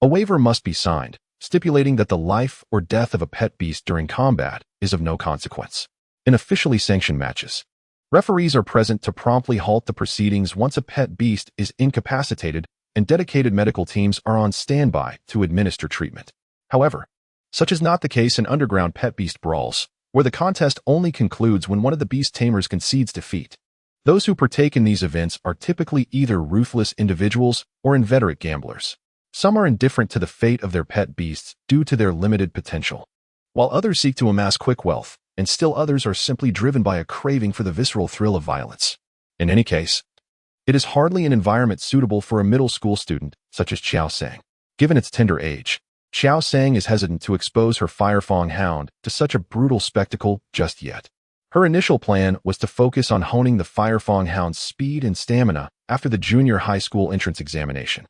a waiver must be signed, stipulating that the life or death of a pet beast during combat is of no consequence. In officially sanctioned matches, referees are present to promptly halt the proceedings once a pet beast is incapacitated, and dedicated medical teams are on standby to administer treatment. However, such is not the case in underground pet beast brawls, where the contest only concludes when one of the beast tamers concedes defeat. Those who partake in these events are typically either ruthless individuals or inveterate gamblers. Some are indifferent to the fate of their pet beasts due to their limited potential, while others seek to amass quick wealth, and still others are simply driven by a craving for the visceral thrill of violence. In any case, it is hardly an environment suitable for a middle school student such as Qiao Sang. Given its tender age, Qiao Sang is hesitant to expose her Firefang hound to such a brutal spectacle just yet. Her initial plan was to focus on honing the Firefang hound's speed and stamina after the junior high school entrance examination,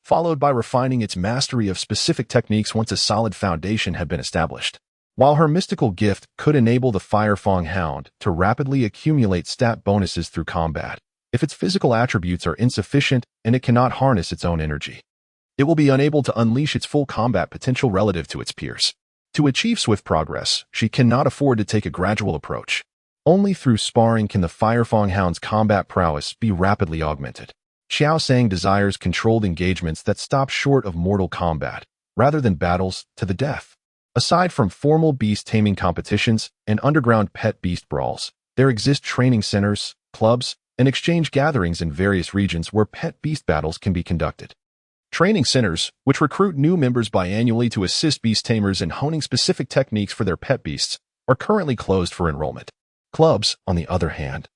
followed by refining its mastery of specific techniques once a solid foundation had been established. While her mystical gift could enable the Firefang hound to rapidly accumulate stat bonuses through combat, if its physical attributes are insufficient and it cannot harness its own energy, it will be unable to unleash its full combat potential relative to its peers. To achieve swift progress, she cannot afford to take a gradual approach. Only through sparring can the Firefang hound's combat prowess be rapidly augmented. Qiao Sang desires controlled engagements that stop short of mortal combat, rather than battles to the death. Aside from formal beast taming competitions and underground pet beast brawls, there exist training centers, clubs, and exchange gatherings in various regions where pet beast battles can be conducted. Training centers, which recruit new members biannually to assist beast tamers in honing specific techniques for their pet beasts, are currently closed for enrollment. Clubs, on the other hand,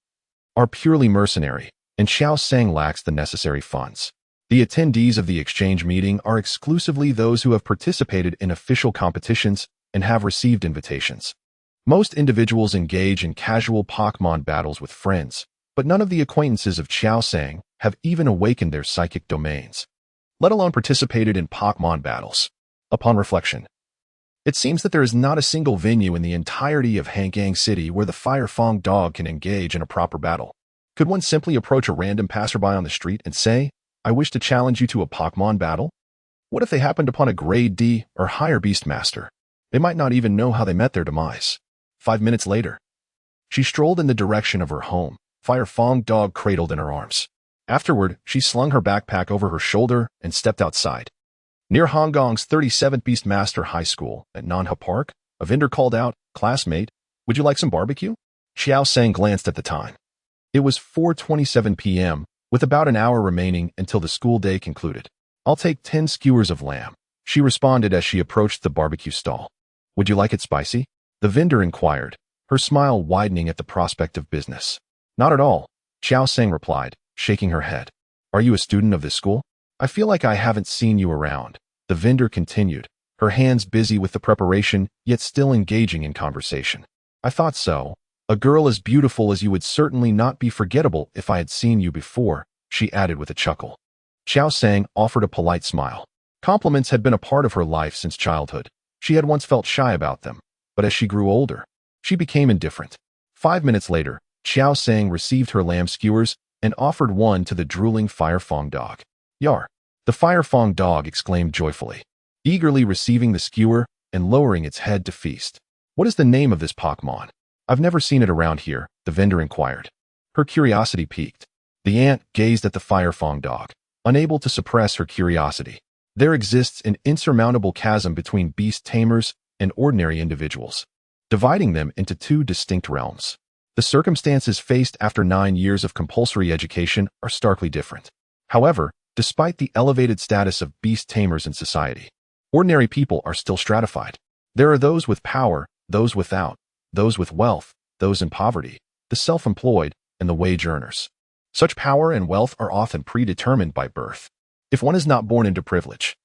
are purely mercenary, and Qiao Sang lacks the necessary funds. The attendees of the exchange meeting are exclusively those who have participated in official competitions and have received invitations. Most individuals engage in casual Pokemon battles with friends, but none of the acquaintances of Qiao Sang have even awakened their psychic domains, let alone participated in Pokemon battles. Upon reflection, it seems that there is not a single venue in the entirety of Hangang City where the Firefang dog can engage in a proper battle. Could one simply approach a random passerby on the street and say, "I wish to challenge you to a Pokemon battle"? What if they happened upon a grade D or higher Beastmaster? They might not even know how they met their demise. 5 minutes later, she strolled in the direction of her home, Firefang dog cradled in her arms. Afterward, she slung her backpack over her shoulder and stepped outside. Near Hong Kong's 37th Beastmaster High School at Nanha Park, a vendor called out, "Classmate, would you like some barbecue?" Qiao Sang glanced at the time. It was 4:27 p.m., with about an hour remaining until the school day concluded. "I'll take 10 skewers of lamb," she responded as she approached the barbecue stall. "Would you like it spicy?" the vendor inquired, her smile widening at the prospect of business. "Not at all," Qiao Sang replied, shaking her head. "Are you a student of this school? I feel like I haven't seen you around," the vendor continued, her hands busy with the preparation, yet still engaging in conversation. "I thought so. A girl as beautiful as you would certainly not be forgettable if I had seen you before," she added with a chuckle. Qiao Sang offered a polite smile. Compliments had been a part of her life since childhood. She had once felt shy about them, but as she grew older, she became indifferent. 5 minutes later, Qiao Sang received her lamb skewers and offered one to the drooling Firefang dog. Yar! The Firefang dog exclaimed joyfully, eagerly receiving the skewer and lowering its head to feast. What is the name of this Pokemon? I've never seen it around here, the vendor inquired. Her curiosity piqued. The ant gazed at the Firefang dog, unable to suppress her curiosity. There exists an insurmountable chasm between beast tamers and ordinary individuals, dividing them into two distinct realms. The circumstances faced after 9 years of compulsory education are starkly different. However, despite the elevated status of beast tamers in society, ordinary people are still stratified. There are those with power, those without, those with wealth, those in poverty, the self-employed, and the wage earners. Such power and wealth are often predetermined by birth. If one is not born into privilege,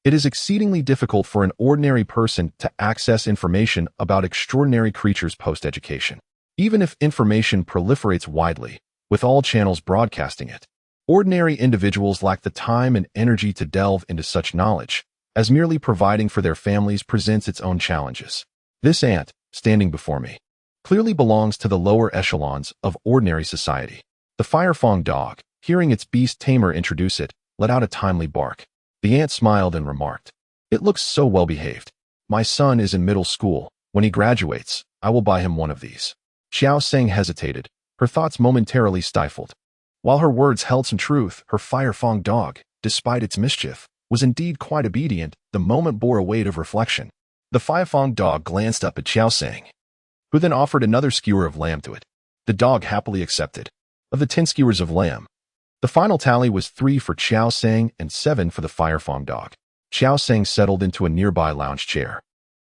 it is exceedingly difficult for an ordinary person to access information about extraordinary creatures post-education. Even if information proliferates widely, with all channels broadcasting it, ordinary individuals lack the time and energy to delve into such knowledge, as merely providing for their families presents its own challenges. This ant, standing before me, clearly belongs to the lower echelons of ordinary society. The Firefang dog, hearing its beast tamer introduce it, let out a timely bark. The ant smiled and remarked, "It looks so well behaved. My son is in middle school. When he graduates, I will buy him one of these." Qiao Sang hesitated, her thoughts momentarily stifled. While her words held some truth, her Firefang dog, despite its mischief, was indeed quite obedient. The moment bore a weight of reflection. The Firefang dog glanced up at Qiao Sang, who then offered another skewer of lamb to it. The dog happily accepted. Of the 10 skewers of lamb, the final tally was 3 for Qiao Sang and 7 for the Firefang dog. Qiao Sang settled into a nearby lounge chair,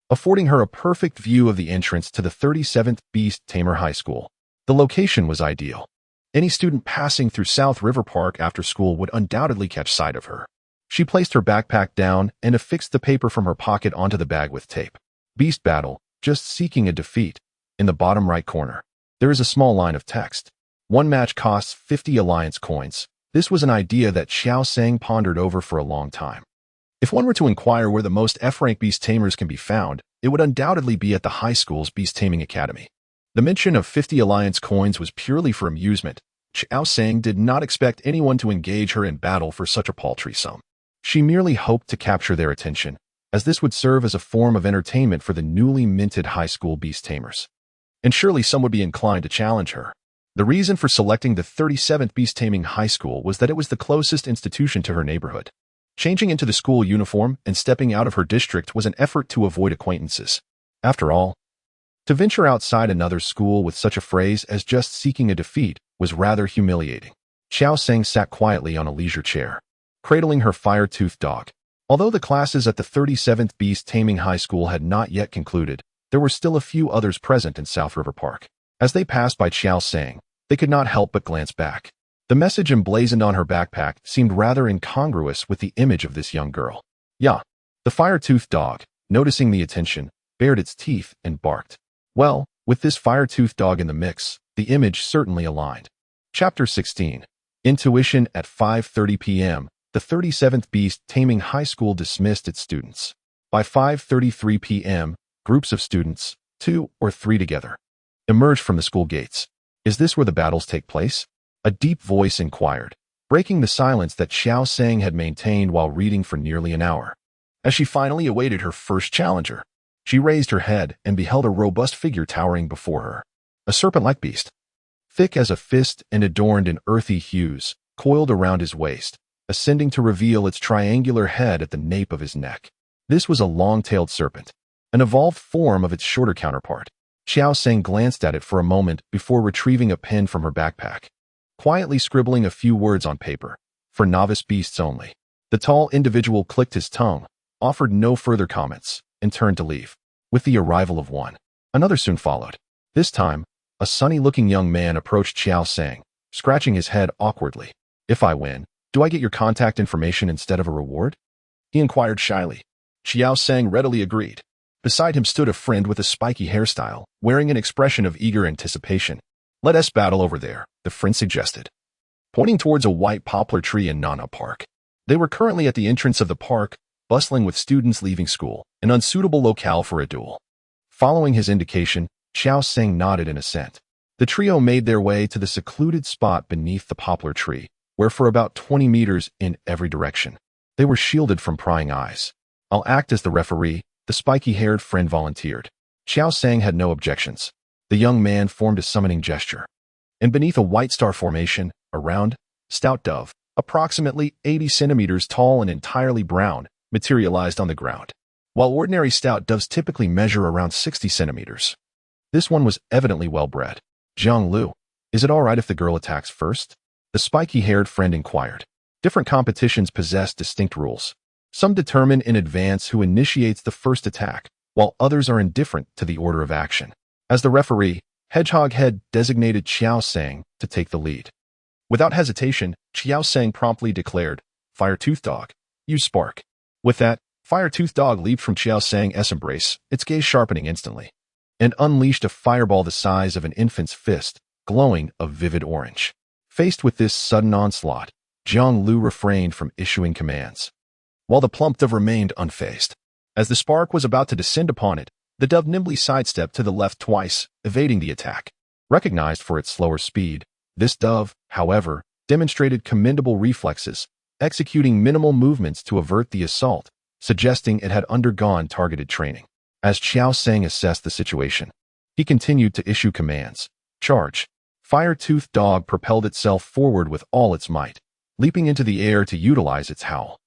affording her a perfect view of the entrance to the 37th Beast Tamer High School. The location was ideal. Any student passing through South River Park after school would undoubtedly catch sight of her. She placed her backpack down and affixed the paper from her pocket onto the bag with tape. Beast Battle, just seeking a defeat. In the bottom right corner, there is a small line of text. One match costs 50 alliance coins. This was an idea that Qiao Sang pondered over for a long time. If one were to inquire where the most F-rank beast tamers can be found, it would undoubtedly be at the high school's beast taming academy. The mention of 50 alliance coins was purely for amusement. Qiao Sang did not expect anyone to engage her in battle for such a paltry sum. She merely hoped to capture their attention, as this would serve as a form of entertainment for the newly minted high school beast tamers. And surely some would be inclined to challenge her. The reason for selecting the 37th Beast Taming High School was that it was the closest institution to her neighborhood. Changing into the school uniform and stepping out of her district was an effort to avoid acquaintances. After all, to venture outside another school with such a phrase as just seeking a defeat was rather humiliating. Qiao Sang sat quietly on a leisure chair, cradling her fire-toothed dog. Although the classes at the 37th Beast Taming High School had not yet concluded, there were still a few others present in South River Park. As they passed by Qiao Sang, they could not help but glance back. The message emblazoned on her backpack seemed rather incongruous with the image of this young girl. "Yeah." The fire-toothed dog, noticing the attention, bared its teeth and barked. Well, with this fire-toothed dog in the mix, the image certainly aligned. Chapter 16. Intuition. At 5:30 p.m., the 37th Beast Taming High School dismissed its students. By 5:33 p.m., groups of students, 2 or 3 together, emerged from the school gates. "Is this where the battles take place?" a deep voice inquired, breaking the silence that Qiao Sang had maintained while reading for nearly an hour. As she finally awaited her first challenger, she raised her head and beheld a robust figure towering before her. A serpent-like beast, thick as a fist and adorned in earthy hues, coiled around his waist, ascending to reveal its triangular head at the nape of his neck. This was a long-tailed serpent, an evolved form of its shorter counterpart. Qiao Sang glanced at it for a moment before retrieving a pen from her backpack, quietly scribbling a few words on paper. "For novice beasts only." The tall individual clicked his tongue, offered no further comments, and turned to leave. With the arrival of one, another soon followed. This time, a sunny-looking young man approached Qiao Sang, scratching his head awkwardly. "If I win, do I get your contact information instead of a reward?" he inquired shyly. Qiao Sang readily agreed. Beside him stood a friend with a spiky hairstyle, wearing an expression of eager anticipation. "Let us battle over there," the friend suggested, pointing towards a white poplar tree in Nana Park. They were currently at the entrance of the park, bustling with students leaving school, an unsuitable locale for a duel. Following his indication, Qiao Sang nodded in assent. The trio made their way to the secluded spot beneath the poplar tree, where for about 20 meters in every direction. They were shielded from prying eyes. "I'll act as the referee," the spiky-haired friend volunteered. Qiao Sang had no objections. The young man formed a summoning gesture. And beneath a white star formation, a round, stout dove, approximately 80 centimeters tall and entirely brown, materialized on the ground. While ordinary stout doves typically measure around 60 centimeters. This one was evidently well-bred. "Jiang Lu, is it all right if the girl attacks first?" The spiky-haired friend inquired. Different competitions possess distinct rules. Some determine in advance who initiates the first attack, while others are indifferent to the order of action. As the referee, Hedgehog Head designated Qiao Sang to take the lead. Without hesitation, Qiao Sang promptly declared, "Fire-Tooth Dog, use Spark." With that, Fire-Tooth Dog leaped from Qiao Sang's embrace, its gaze sharpening instantly, and unleashed a fireball the size of an infant's fist, glowing a vivid orange. Faced with this sudden onslaught, Jiang Lu refrained from issuing commands, while the plump dove remained unfazed. As the spark was about to descend upon it, the dove nimbly sidestepped to the left twice, evading the attack. Recognized for its slower speed, this dove, however, demonstrated commendable reflexes, executing minimal movements to avert the assault, suggesting it had undergone targeted training. As Qiao Sang assessed the situation, he continued to issue commands. "Charge." Fire-Tooth Dog propelled itself forward with all its might, leaping into the air to utilize its howl.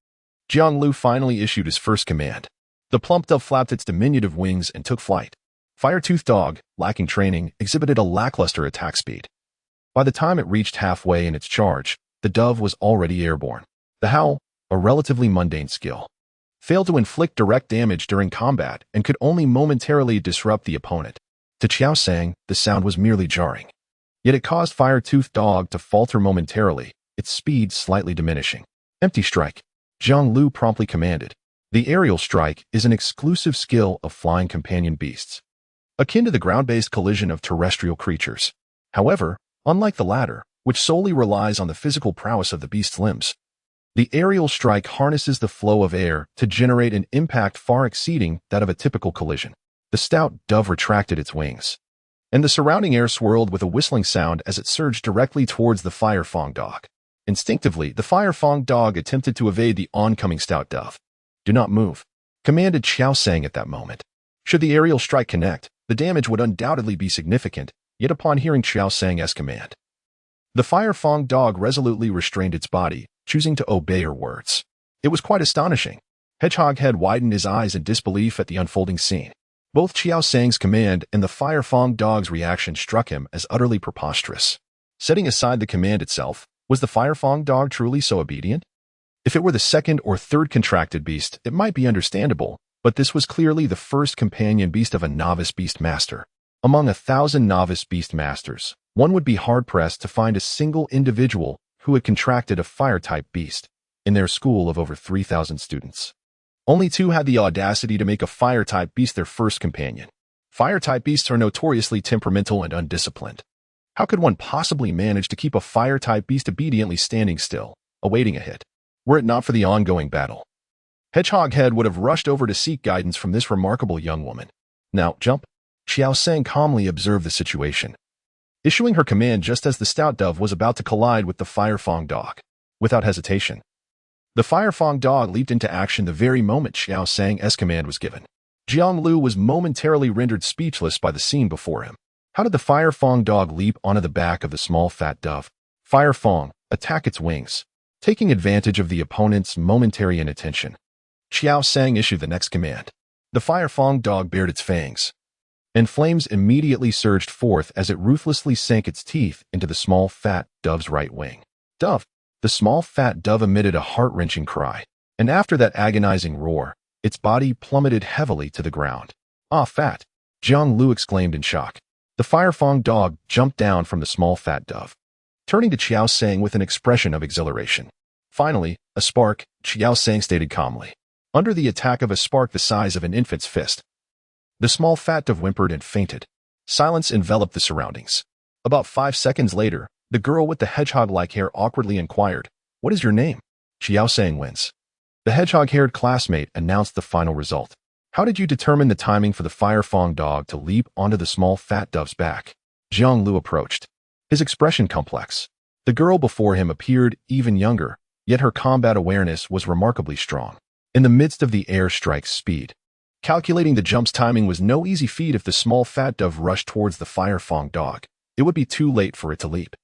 Jiang Lu finally issued his first command. The plump dove flapped its diminutive wings and took flight. Fire-Tooth Dog, lacking training, exhibited a lackluster attack speed. By the time it reached halfway in its charge, the dove was already airborne. The howl, a relatively mundane skill, failed to inflict direct damage during combat and could only momentarily disrupt the opponent. To Qiao Sang, the sound was merely jarring. Yet it caused Fire-Tooth Dog to falter momentarily, its speed slightly diminishing. "Empty strike," Jiang Lu promptly commanded. The aerial strike is an exclusive skill of flying companion beasts, akin to the ground-based collision of terrestrial creatures. However, unlike the latter, which solely relies on the physical prowess of the beast's limbs, the aerial strike harnesses the flow of air to generate an impact far exceeding that of a typical collision. The stout dove retracted its wings, and the surrounding air swirled with a whistling sound as it surged directly towards the Fire-Fong Dog. Instinctively, the Fire-Fong Dog attempted to evade the oncoming stout dove. "Do not move," commanded Qiao Sang at that moment. Should the aerial strike connect, the damage would undoubtedly be significant, yet upon hearing Qiao Sang's command, the Fire-Fong Dog resolutely restrained its body, choosing to obey her words. It was quite astonishing. Hedgehog Head widened his eyes in disbelief at the unfolding scene. Both Qiao Sang's command and the Fire-Fong Dog's reaction struck him as utterly preposterous. Setting aside the command itself, was the Fire-Fong Dog truly so obedient? If it were the second or third contracted beast, it might be understandable, but this was clearly the first companion beast of a novice beast master. Among 1,000 novice beast masters, one would be hard-pressed to find a single individual who had contracted a fire-type beast in their school of over 3,000 students. Only 2 had the audacity to make a fire-type beast their first companion. Fire-type beasts are notoriously temperamental and undisciplined. How could one possibly manage to keep a fire-type beast obediently standing still, awaiting a hit, were it not for the ongoing battle? Hedgehog Head would have rushed over to seek guidance from this remarkable young woman. "Now, jump." Qiao Sang calmly observed the situation, issuing her command just as the stout dove was about to collide with the Fire-Fong Dog. Without hesitation, the Fire-Fong Dog leaped into action the very moment Qiao Sang's command was given. Jiang Lu was momentarily rendered speechless by the scene before him. How did the Fire-Fong Dog leap onto the back of the small fat dove? Fire-Fong, attack its wings. Taking advantage of the opponent's momentary inattention, Qiao Sang issued the next command. The Fire-Fong Dog bared its fangs, and flames immediately surged forth as it ruthlessly sank its teeth into the small fat dove's right wing. "Dove!" The small fat dove emitted a heart-wrenching cry, and after that agonizing roar, its body plummeted heavily to the ground. "Ah, fat!" Jiang Lu exclaimed in shock. The Fire-Fong Dog jumped down from the small fat dove, turning to Qiao Sang with an expression of exhilaration. "Finally, a spark," Qiao Sang stated calmly. Under the attack of a spark the size of an infant's fist, the small fat dove whimpered and fainted. Silence enveloped the surroundings. About 5 seconds later, the girl with the hedgehog-like hair awkwardly inquired, "What is your name?" Qiao Sang wins. The hedgehog-haired classmate announced the final result. "How did you determine the timing for the Fire-Fong Dog to leap onto the small fat dove's back?" Jiang Lu approached, his expression complex. The girl before him appeared even younger, yet her combat awareness was remarkably strong. In the midst of the airstrike's speed, calculating the jump's timing was no easy feat. If the small fat dove rushed towards the fire fang dog, it would be too late for it to leap.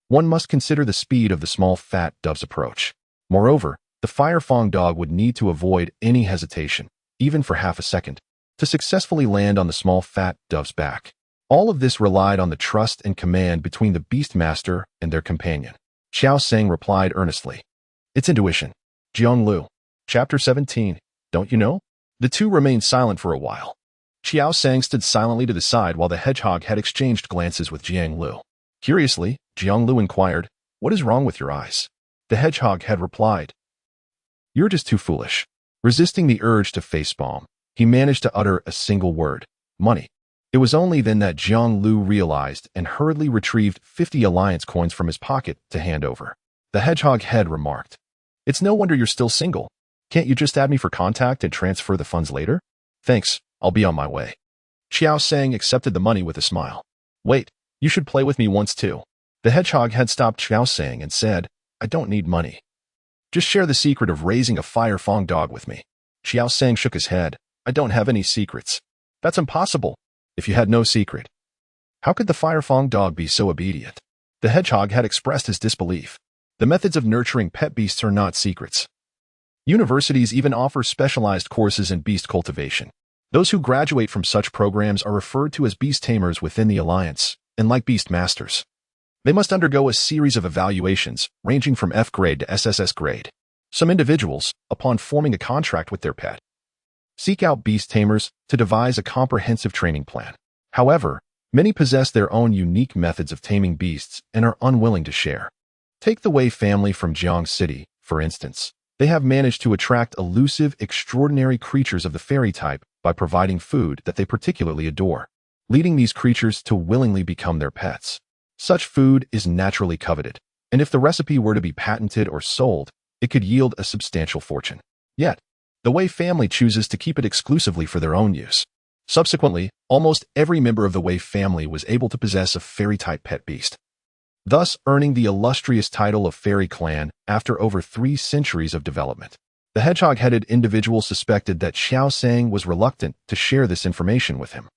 One must consider the speed of the small fat dove's approach. Moreover, the fire fang dog would need to avoid any hesitation, even for half a second, to successfully land on the small fat dove's back. All of this relied on the trust and command between the beastmaster and their companion. Qiao Sang replied earnestly. It's intuition. Jianglu. Chapter 17. Don't you know? The two remained silent for a while. Qiao Sang stood silently to the side while the hedgehog had exchanged glances with Jianglu. Curiously, Jianglu inquired, "What is wrong with your eyes?" The hedgehog had replied, "You're just too foolish." Resisting the urge to facepalm, he managed to utter a single word, "Money." It was only then that Jianglu realized and hurriedly retrieved 50 alliance coins from his pocket to hand over. The hedgehog head remarked, "It's no wonder you're still single. Can't you just add me for contact and transfer the funds later?" "Thanks, I'll be on my way." Qiao Sang accepted the money with a smile. "Wait, you should play with me once too." The hedgehog had stopped Qiao Sang and said, "I don't need money. Just share the secret of raising a fire fang dog with me." Qiao Sang shook his head. "I don't have any secrets." "That's impossible. If you had no secret, how could the fire fang dog be so obedient?" The hedgehog had expressed his disbelief. The methods of nurturing pet beasts are not secrets. Universities even offer specialized courses in beast cultivation. Those who graduate from such programs are referred to as beast tamers within the Alliance, and like beast masters, they must undergo a series of evaluations ranging from F grade to SSS grade. Some individuals, upon forming a contract with their pet, seek out beast tamers to devise a comprehensive training plan. However, many possess their own unique methods of taming beasts and are unwilling to share. Take the Wei family from Jiang City, for instance. They have managed to attract elusive, extraordinary creatures of the fairy type by providing food that they particularly adore, leading these creatures to willingly become their pets. Such food is naturally coveted, and if the recipe were to be patented or sold, it could yield a substantial fortune. Yet, the Wei family chooses to keep it exclusively for their own use. Subsequently, almost every member of the Wei family was able to possess a fairy-type pet beast, thus earning the illustrious title of Fairy Clan after over 3 centuries of development. The hedgehog-headed individual suspected that Qiao Sang was reluctant to share this information with him.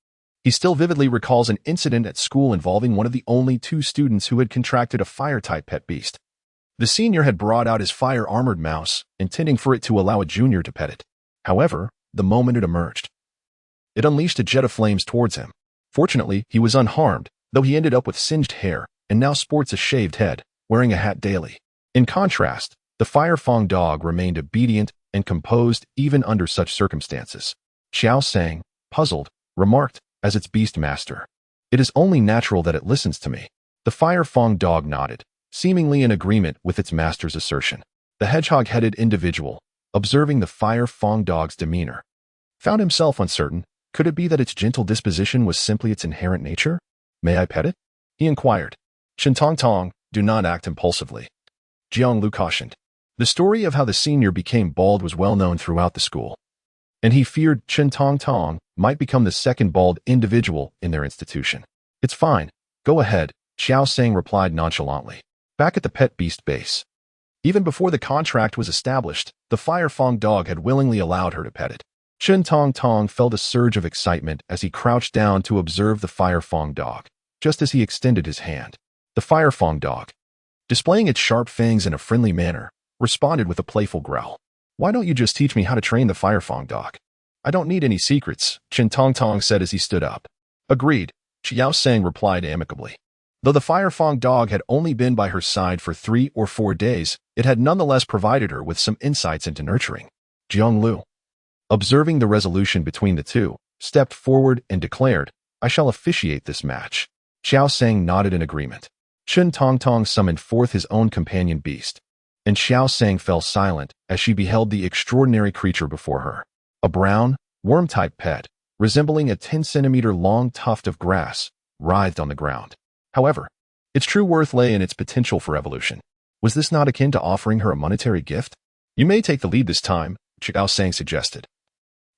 He still vividly recalls an incident at school involving one of the only 2 students who had contracted a fire-type pet beast. The senior had brought out his fire-armored mouse, intending for it to allow a junior to pet it. However, the moment it emerged, it unleashed a jet of flames towards him. Fortunately, he was unharmed, though he ended up with singed hair and now sports a shaved head, wearing a hat daily. In contrast, the fire fang dog remained obedient and composed even under such circumstances. Qiao Sang, puzzled, remarked, as its beast master, "It is only natural that it listens to me." The fire fang dog nodded, seemingly in agreement with its master's assertion. The hedgehog-headed individual, observing the fire fang dog's demeanor, found himself uncertain. Could it be that its gentle disposition was simply its inherent nature? "May I pet it?" he inquired. "Chen Tong Tong, do not act impulsively," Jianglu cautioned. The story of how the senior became bald was well known throughout the school, and he feared Chen Tong Tong might become the second bald individual in their institution. "It's fine. Go ahead," Qiao Sang replied nonchalantly. Back at the pet beast base, even before the contract was established, the fire fang dog had willingly allowed her to pet it. Chen Tong Tong felt a surge of excitement as he crouched down to observe the fire fang dog, just as he extended his hand. The fire fang dog, displaying its sharp fangs in a friendly manner, responded with a playful growl. "Why don't you just teach me how to train the fire fang dog?" "I don't need any secrets," Chen Tong Tong said as he stood up. "Agreed," Qiao Sang replied amicably. Though the fire fang dog had only been by her side for 3 or 4 days, it had nonetheless provided her with some insights into nurturing. Jianglu, observing the resolution between the two, stepped forward and declared, "I shall officiate this match." Qiao Sang nodded in agreement. Chen Tong Tong summoned forth his own companion beast, and Qiao Sang fell silent as she beheld the extraordinary creature before her. A brown, worm-type pet, resembling a 10-centimeter long tuft of grass, writhed on the ground. However, its true worth lay in its potential for evolution. Was this not akin to offering her a monetary gift? "You may take the lead this time," Qiao Sang suggested,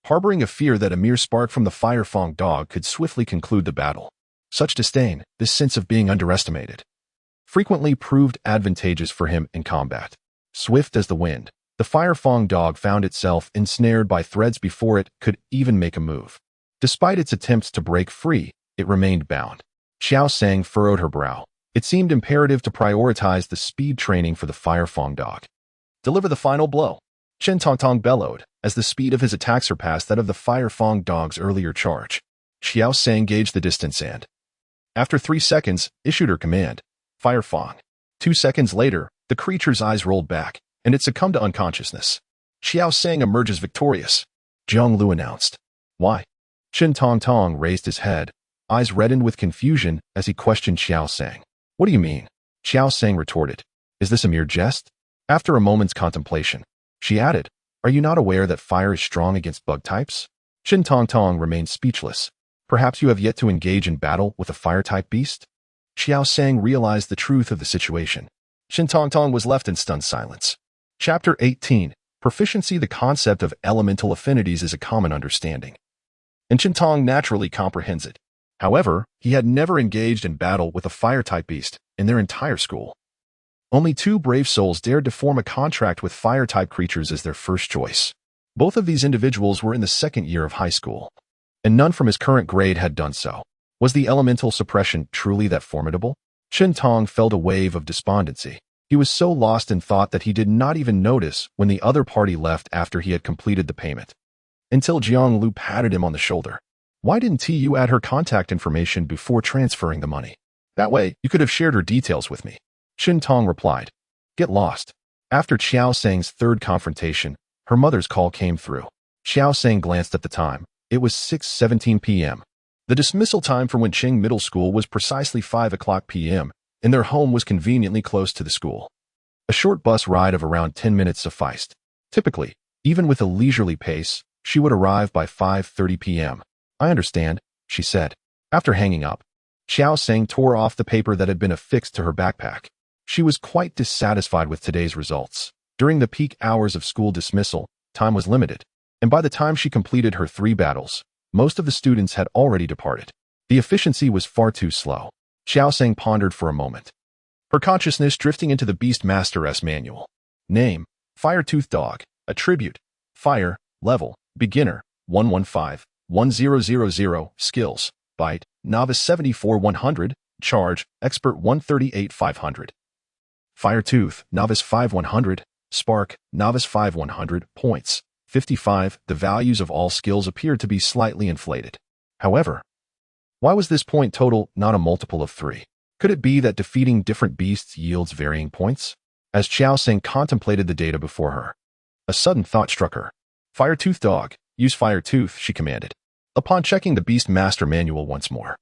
harboring a fear that a mere spark from the fire fang dog could swiftly conclude the battle. Such disdain, this sense of being underestimated, frequently proved advantageous for him in combat. Swift as the wind, the Firefang dog found itself ensnared by threads before it could even make a move. Despite its attempts to break free, it remained bound. Qiao Sang furrowed her brow. It seemed imperative to prioritize the speed training for the Firefang dog. Deliver the final blow. Chen Tongtong bellowed, as the speed of his attack surpassed that of the Firefang dog's earlier charge. Qiao Sang gauged the distance and, after 3 seconds, issued her command, Firefang. 2 seconds later, the creature's eyes rolled back, and it succumbed to unconsciousness. Qiao Sang emerges victorious, Jiang Lu announced. Why? Chen Tongtong raised his head, eyes reddened with confusion as he questioned Qiao Sang. What do you mean? Qiao Sang retorted. Is this a mere jest? After a moment's contemplation, she added, Are you not aware that fire is strong against bug types? Chen Tongtong remained speechless. Perhaps you have yet to engage in battle with a fire-type beast? Qiao Sang realized the truth of the situation. Chen Tongtong was left in stunned silence. Chapter 18. Proficiency. The concept of elemental affinities is a common understanding, and Chen Tong naturally comprehends it. However, he had never engaged in battle with a fire-type beast in their entire school. Only 2 brave souls dared to form a contract with fire-type creatures as their first choice. Both of these individuals were in the 2nd year of high school, and none from his current grade had done so. Was the elemental suppression truly that formidable? Chen Tong felt a wave of despondency. He was so lost in thought that he did not even notice when the other party left after he had completed the payment. Until Jiang Lu patted him on the shoulder. Why didn't you add her contact information before transferring the money? That way, you could have shared her details with me. Chen Tong replied. Get lost. After Qiao Sang's 3rd confrontation, her mother's call came through. Qiao Sang glanced at the time. It was 6:17 p.m. The dismissal time for Wenqing Middle School was precisely 5 o'clock p.m., and their home was conveniently close to the school. A short bus ride of around 10 minutes sufficed. Typically, even with a leisurely pace, she would arrive by 5:30 p.m. I understand, she said. After hanging up, Qiao Sang tore off the paper that had been affixed to her backpack. She was quite dissatisfied with today's results. During the peak hours of school dismissal, time was limited, and by the time she completed her 3 battles, most of the students had already departed. The efficiency was far too slow. Qiao Sang pondered for a moment, her consciousness drifting into the Beastmaster's manual. Name, Firetooth Dog. Attribute, Fire. Level, Beginner, 115-1000. Skills, Bite, Novice 74-100. Charge, Expert 138-500. Firetooth, Novice 5-100. Spark, Novice 5-100. Points, 55. The values of all skills appeared to be slightly inflated. However, why was this point total not a multiple of 3? Could it be that defeating different beasts yields varying points? As Qiao Sang contemplated the data before her, a sudden thought struck her. Firetooth Dog, use Firetooth, she commanded. Upon checking the Beastmaster manual once more,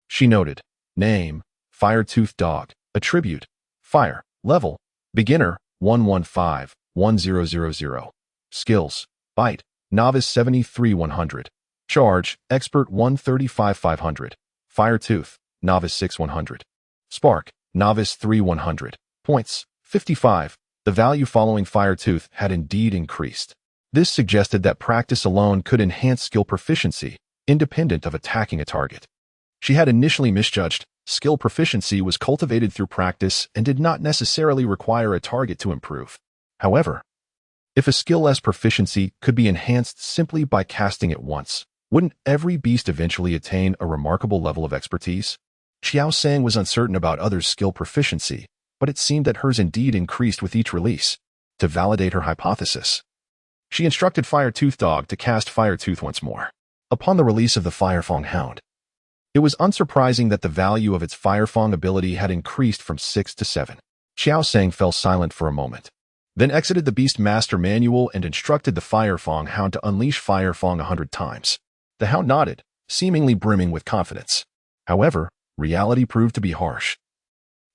she noted, Name, Firetooth Dog. Attribute, Fire. Level, Beginner, 115-1000. Skills, Bite, Novice 73-100. Charge, Expert 135-500. Firetooth, Novice 6-100. Spark, Novice 3-100. Points, 55. The value following Firetooth had indeed increased. This suggested that practice alone could enhance skill proficiency, independent of attacking a target. She had initially misjudged. Skill proficiency was cultivated through practice and did not necessarily require a target to improve. However, if a skill-less proficiency could be enhanced simply by casting it once, wouldn't every beast eventually attain a remarkable level of expertise? Qiao Sang was uncertain about others' skill proficiency, but it seemed that hers indeed increased with each release. To validate her hypothesis, she instructed Firetooth Dog to cast Firetooth once more. Upon the release of the Firefang Hound, it was unsurprising that the value of its Firefang ability had increased from 6 to 7. Qiao Sang fell silent for a moment, then exited the Beastmaster manual and instructed the Firefang Hound to unleash Firefang 100 times. The hound nodded, seemingly brimming with confidence. However, reality proved to be harsh.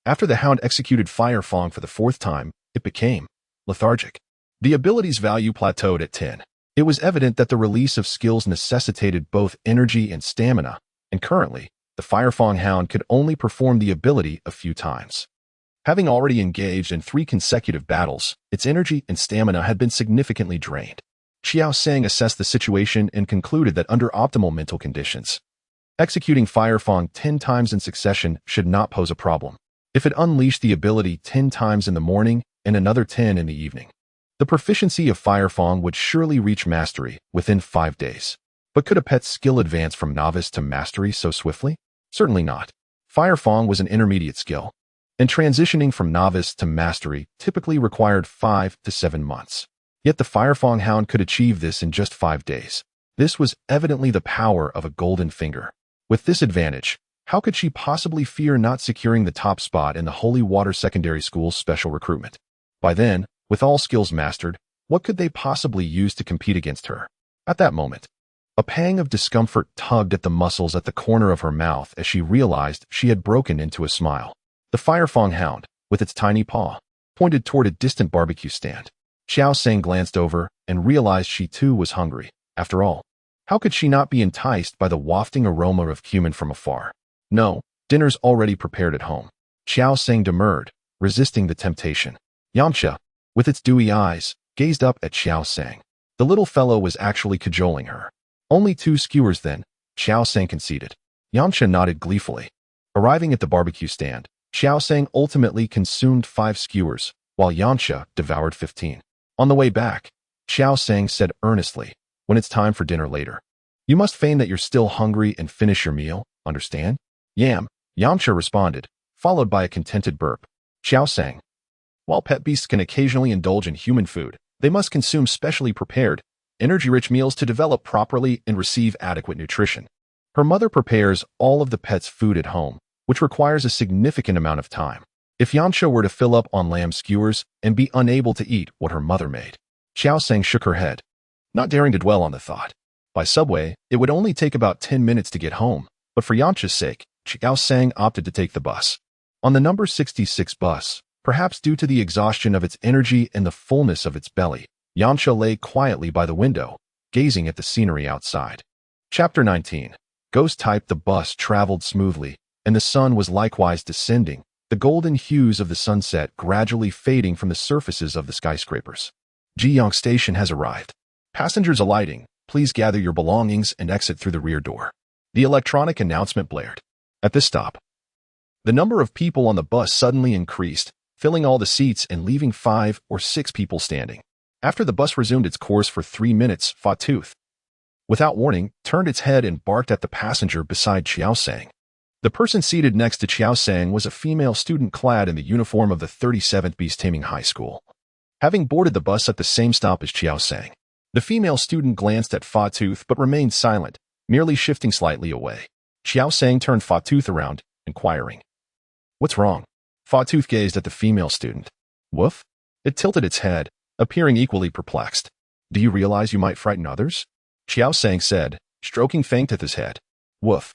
After the hound executed Firefang for the 4th time, it became lethargic. The ability's value plateaued at 10. It was evident that the release of skills necessitated both energy and stamina, and currently, the Firefang Hound could only perform the ability a few times. Having already engaged in 3 consecutive battles, its energy and stamina had been significantly drained. Qiao Sang assessed the situation and concluded that under optimal mental conditions, executing Firefang 10 times in succession should not pose a problem. if it unleashed the ability 10 times in the morning and another 10 in the evening. The proficiency of Fire Fang would surely reach mastery within 5 days. But could a pet's skill advance from novice to mastery so swiftly? Certainly not. Fire Fang was an intermediate skill, and transitioning from novice to mastery typically required 5 to 7 months. Yet the Fire Fang hound could achieve this in just 5 days. This was evidently the power of a golden finger. With this advantage, how could she possibly fear not securing the top spot in the Holy Water Secondary School's special recruitment? By then, with all skills mastered, what could they possibly use to compete against her? At that moment, a pang of discomfort tugged at the muscles at the corner of her mouth as she realized she had broken into a smile. The Fire Fang hound, with its tiny paw, pointed toward a distant barbecue stand. Qiao Sang glanced over and realized she too was hungry. After all, how could she not be enticed by the wafting aroma of cumin from afar? No, dinner's already prepared at home. Qiao Sang demurred, resisting the temptation. Yamcha, with its dewy eyes, gazed up at Qiao Sang. The little fellow was actually cajoling her. Only 2 skewers then, Qiao Sang conceded. Yamcha nodded gleefully. Arriving at the barbecue stand, Qiao Sang ultimately consumed 5 skewers, while Yamcha devoured 15. On the way back, Qiao Sang said earnestly, when it's time for dinner later, you must feign that you're still hungry and finish your meal, understand? Yamcha responded, followed by a contented burp. Qiao Sang. While pet beasts can occasionally indulge in human food, they must consume specially prepared, energy-rich meals to develop properly and receive adequate nutrition. Her mother prepares all of the pet's food at home, which requires a significant amount of time. If Yamcha were to fill up on lamb skewers and be unable to eat what her mother made, Qiao Sang shook her head, not daring to dwell on the thought. By subway, it would only take about 10 minutes to get home, but for Yamcha's sake, Qiao Sang opted to take the bus. On the number 66 bus, perhaps due to the exhaustion of its energy and the fullness of its belly, Yamcha lay quietly by the window, gazing at the scenery outside. Chapter 19. Ghost type. The bus traveled smoothly, and the sun was likewise descending, the golden hues of the sunset gradually fading from the surfaces of the skyscrapers. Jiyang Station has arrived. Passengers alighting, please gather your belongings and exit through the rear door. The electronic announcement blared. At this stop, the number of people on the bus suddenly increased, filling all the seats and leaving 5 or 6 people standing. After the bus resumed its course for 3 minutes, Fa-Tooth, without warning, turned its head and barked at the passenger beside Qiao Sang. The person seated next to Qiao Sang was a female student clad in the uniform of the 37th Beast Taming High School. Having boarded the bus at the same stop as Qiao Sang, the female student glanced at Fa-Tooth but remained silent, merely shifting slightly away. Qiao Sang turned Fa-Tooth around, inquiring, "What's wrong?" Fa-Tooth gazed at the female student. "Woof?" It tilted its head, appearing equally perplexed. "Do you realize you might frighten others?" Qiao Sang said, stroking Fangtooth's head. "Woof."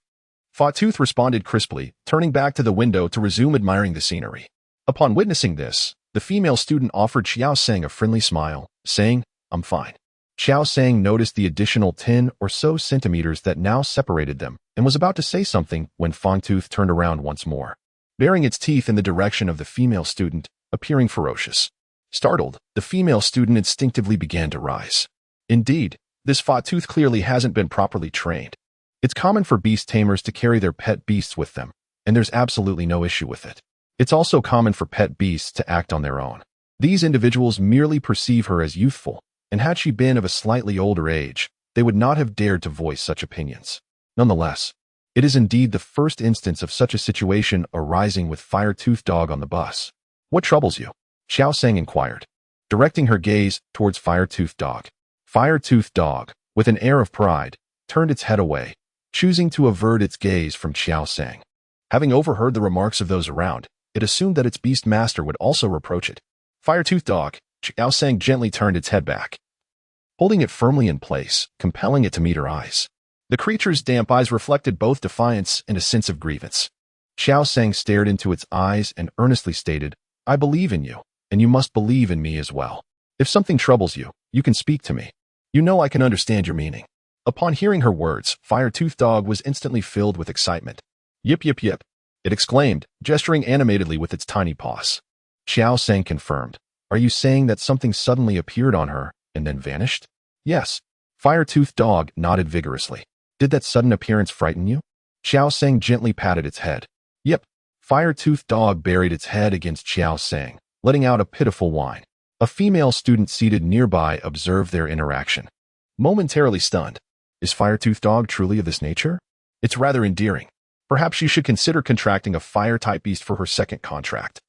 Fa-Tooth responded crisply, turning back to the window to resume admiring the scenery. Upon witnessing this, the female student offered Qiao Sang a friendly smile, saying, "I'm fine." Qiao Sang noticed the additional 10 or so centimeters that now separated them, and was about to say something when Fangtooth turned around once more, baring its teeth in the direction of the female student, appearing ferocious. Startled, the female student instinctively began to rise. Indeed, this Fa-Tooth clearly hasn't been properly trained. It's common for beast tamers to carry their pet beasts with them, and there's absolutely no issue with it. It's also common for pet beasts to act on their own. These individuals merely perceive her as youthful, and had she been of a slightly older age, they would not have dared to voice such opinions. Nonetheless, it is indeed the first instance of such a situation arising with Fire-Tooth Dog on the bus. "What troubles you?" Qiao Sang inquired, directing her gaze towards Fire-Tooth Dog. Fire-Tooth Dog, with an air of pride, turned its head away, choosing to avert its gaze from Qiao Sang. Having overheard the remarks of those around, it assumed that its beast master would also reproach it. Fire-Tooth Dog, Qiao Sang gently turned its head back, holding it firmly in place, compelling it to meet her eyes. The creature's damp eyes reflected both defiance and a sense of grievance. Qiao Sang stared into its eyes and earnestly stated, "I believe in you, and you must believe in me as well. If something troubles you, you can speak to me. You know I can understand your meaning." Upon hearing her words, Fire-Tooth Dog was instantly filled with excitement. "Yip yip yip," it exclaimed, gesturing animatedly with its tiny paws. Qiao Sang confirmed, "Are you saying that something suddenly appeared on her and then vanished?" "Yes." Fire-Tooth Dog nodded vigorously. "Did that sudden appearance frighten you?" Qiao Sang gently patted its head. "Yep." Fire-toothed dog buried its head against Qiao Sang, letting out a pitiful whine. A female student seated nearby observed their interaction. Momentarily stunned. Is Fire-toothed dog truly of this nature? It's rather endearing. Perhaps she should consider contracting a fire-type beast for her second contract.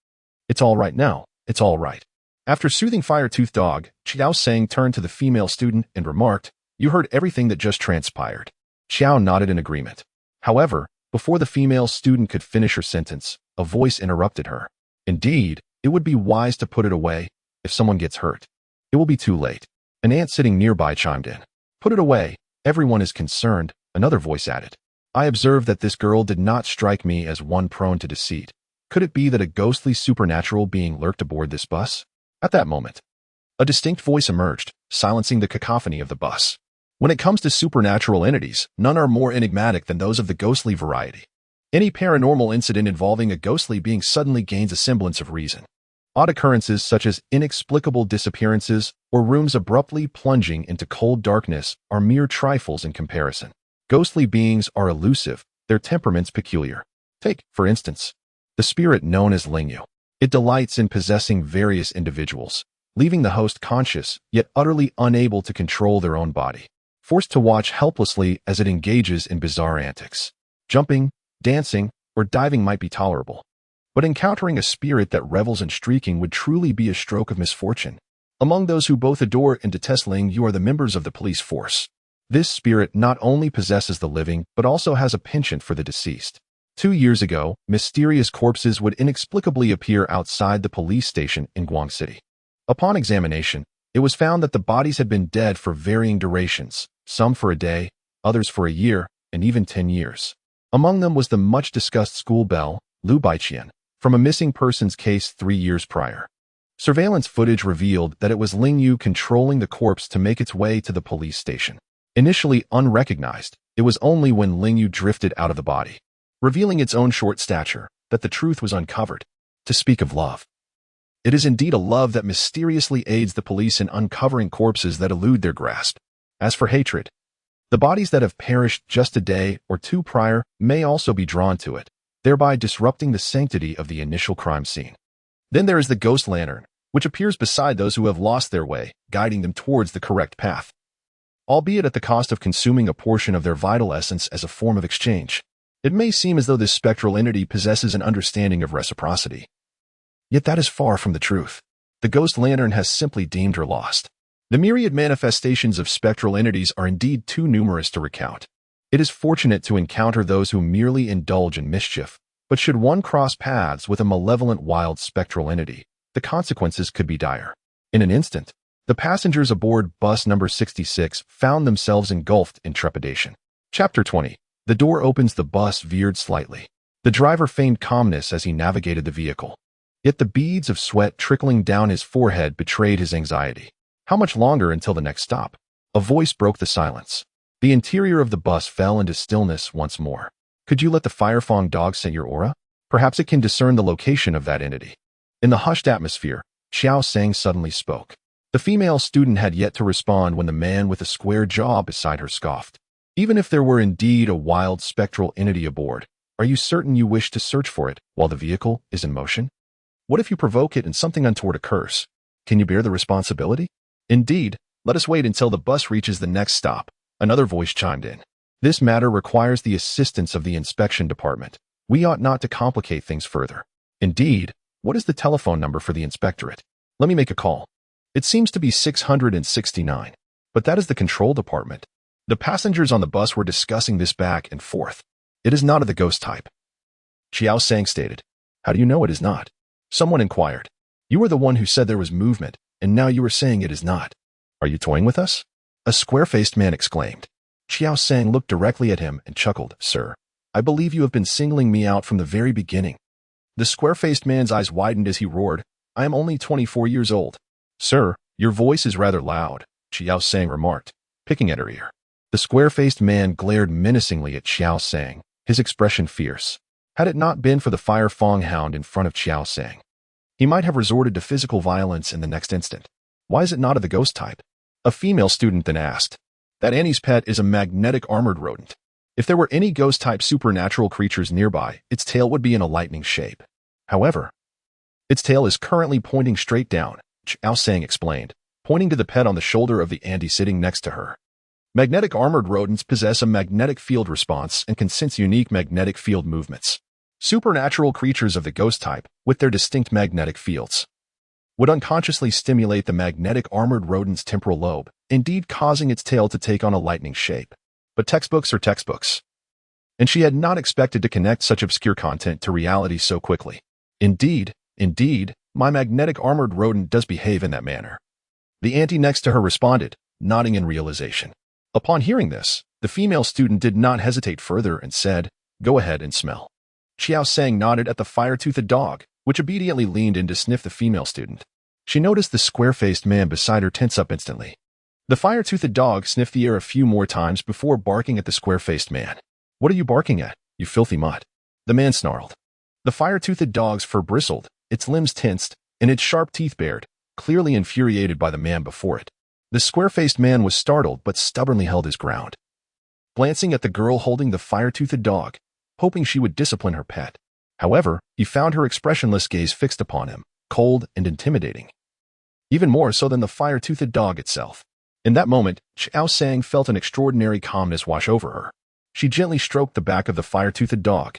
It's all right now. It's all right. After soothing Fire-toothed dog, Qiao Sang turned to the female student and remarked, "You heard everything that just transpired." Qiao nodded in agreement. However, before the female student could finish her sentence, a voice interrupted her. Indeed, it would be wise to put it away. If someone gets hurt, it will be too late. An ant sitting nearby chimed in. Put it away. Everyone is concerned, another voice added. I observed that this girl did not strike me as one prone to deceit. Could it be that a ghostly supernatural being lurked aboard this bus? At that moment, a distinct voice emerged, silencing the cacophony of the bus. When it comes to supernatural entities, none are more enigmatic than those of the ghostly variety. Any paranormal incident involving a ghostly being suddenly gains a semblance of reason. Odd occurrences such as inexplicable disappearances or rooms abruptly plunging into cold darkness are mere trifles in comparison. Ghostly beings are elusive, their temperaments peculiar. Take, for instance, the spirit known as Lingyu. It delights in possessing various individuals, leaving the host conscious, yet utterly unable to control their own body, forced to watch helplessly as it engages in bizarre antics. Jumping, dancing, or diving might be tolerable, but encountering a spirit that revels in streaking would truly be a stroke of misfortune. Among those who both adore and detest Lingyu are the members of the police force. This spirit not only possesses the living, but also has a penchant for the deceased. 2 years ago, mysterious corpses would inexplicably appear outside the police station in Guang City. Upon examination, it was found that the bodies had been dead for varying durations, some for a day, others for a year, and even 10 years. Among them was the much-discussed school belle, Lu Baiqian, from a missing persons case 3 years prior. Surveillance footage revealed that it was Lingyu controlling the corpse to make its way to the police station. Initially unrecognized, it was only when Lingyu drifted out of the body, revealing its own short stature, that the truth was uncovered. To speak of love, it is indeed a love that mysteriously aids the police in uncovering corpses that elude their grasp. As for hatred, the bodies that have perished just a day or two prior may also be drawn to it, thereby disrupting the sanctity of the initial crime scene. Then there is the ghost lantern, which appears beside those who have lost their way, guiding them towards the correct path, albeit at the cost of consuming a portion of their vital essence as a form of exchange. It may seem as though this spectral entity possesses an understanding of reciprocity. Yet that is far from the truth. The ghost lantern has simply deemed her lost. The myriad manifestations of spectral entities are indeed too numerous to recount. It is fortunate to encounter those who merely indulge in mischief, but should one cross paths with a malevolent wild spectral entity, the consequences could be dire. In an instant, the passengers aboard bus number 66 found themselves engulfed in trepidation. Chapter 20. The door opens. The bus veered slightly. The driver feigned calmness as he navigated the vehicle. Yet the beads of sweat trickling down his forehead betrayed his anxiety. How much longer until the next stop? A voice broke the silence. The interior of the bus fell into stillness once more. Could you let the Firefang dog scent your aura? Perhaps it can discern the location of that entity. In the hushed atmosphere, Qiao Sang suddenly spoke. The female student had yet to respond when the man with the square jaw beside her scoffed. Even if there were indeed a wild spectral entity aboard, are you certain you wish to search for it while the vehicle is in motion? What if you provoke it and something untoward occurs? Can you bear the responsibility? Indeed, let us wait until the bus reaches the next stop. Another voice chimed in. This matter requires the assistance of the inspection department. We ought not to complicate things further. Indeed, what is the telephone number for the inspectorate? Let me make a call. It seems to be 669. But that is the control department. The passengers on the bus were discussing this back and forth. It is not of the ghost type. Qiao Sang stated. How do you know it is not? Someone inquired. You were the one who said there was movement, and now you are saying it is not. Are you toying with us? A square-faced man exclaimed. Qiao Sang looked directly at him and chuckled. Sir, I believe you have been singling me out from the very beginning. The square-faced man's eyes widened as he roared. I am only 24 years old. Sir, your voice is rather loud, Qiao Sang remarked, picking at her ear. The square-faced man glared menacingly at Qiao Sang, his expression fierce. Had it not been for the Firefang hound in front of Qiao Sang, he might have resorted to physical violence in the next instant. Why is it not of the ghost type? A female student then asked. That Annie's pet is a magnetic armored rodent. If there were any ghost-type supernatural creatures nearby, its tail would be in a lightning shape. However, its tail is currently pointing straight down, Qiao Sang explained, pointing to the pet on the shoulder of the Andy sitting next to her. Magnetic armored rodents possess a magnetic field response and can sense unique magnetic field movements. Supernatural creatures of the ghost type, with their distinct magnetic fields, would unconsciously stimulate the magnetic armored rodent's temporal lobe, indeed causing its tail to take on a lightning shape. But textbooks are textbooks, and she had not expected to connect such obscure content to reality so quickly. Indeed, my magnetic armored rodent does behave in that manner. The auntie next to her responded, nodding in realization. Upon hearing this, the female student did not hesitate further and said, "Go ahead and smell." Qiao Sang nodded at the fire-toothed dog, which obediently leaned in to sniff the female student. She noticed the square-faced man beside her tense up instantly. The fire-toothed dog sniffed the air a few more times before barking at the square-faced man. "What are you barking at, you filthy mutt?" The man snarled. The fire-toothed dog's fur bristled, its limbs tensed, and its sharp teeth bared, clearly infuriated by the man before it. The square-faced man was startled but stubbornly held his ground, glancing at the girl holding the fire-toothed dog, hoping she would discipline her pet. However, he found her expressionless gaze fixed upon him, cold and intimidating, even more so than the fire-toothed dog itself. In that moment, Qiao Sang felt an extraordinary calmness wash over her. She gently stroked the back of the fire-toothed dog,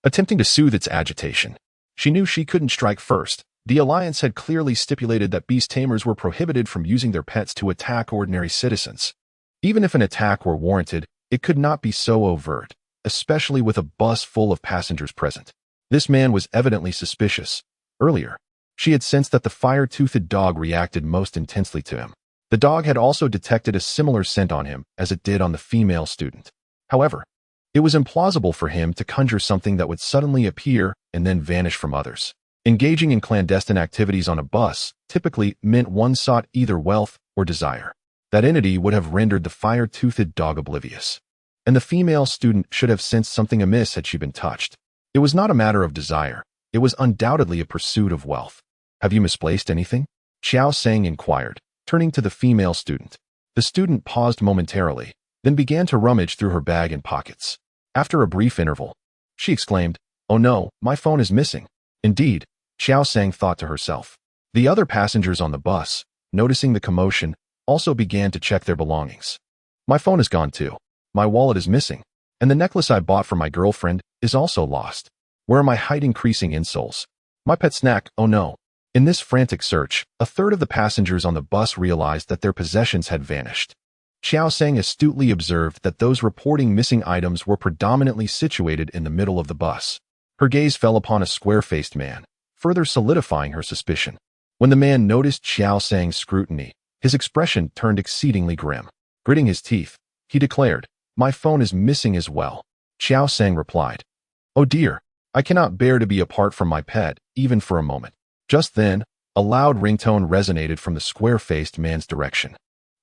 attempting to soothe its agitation. She knew she couldn't strike first. The Alliance had clearly stipulated that beast tamers were prohibited from using their pets to attack ordinary citizens. Even if an attack were warranted, it could not be so overt, especially with a bus full of passengers present. This man was evidently suspicious. Earlier, she had sensed that the fire-toothed dog reacted most intensely to him. The dog had also detected a similar scent on him as it did on the female student. However, it was implausible for him to conjure something that would suddenly appear and then vanish from others. Engaging in clandestine activities on a bus typically meant one sought either wealth or desire. That entity would have rendered the fire-toothed dog oblivious, and the female student should have sensed something amiss had she been touched. It was not a matter of desire. It was undoubtedly a pursuit of wealth. "Have you misplaced anything?" Qiao Sang inquired, turning to the female student. The student paused momentarily, then began to rummage through her bag and pockets. After a brief interval, she exclaimed, "Oh no, my phone is missing." Indeed, Qiao Sang thought to herself. The other passengers on the bus, noticing the commotion, also began to check their belongings. "My phone is gone too. My wallet is missing. And the necklace I bought for my girlfriend is also lost. Where are my height-increasing insoles? My pet snack, oh no." In this frantic search, a third of the passengers on the bus realized that their possessions had vanished. Qiao Sang astutely observed that those reporting missing items were predominantly situated in the middle of the bus. Her gaze fell upon a square-faced man, further solidifying her suspicion. When the man noticed Qiao Sang's scrutiny, his expression turned exceedingly grim. Gritting his teeth, he declared, "My phone is missing as well." Qiao Sang replied, "Oh dear, I cannot bear to be apart from my pet, even for a moment." Just then, a loud ringtone resonated from the square-faced man's direction.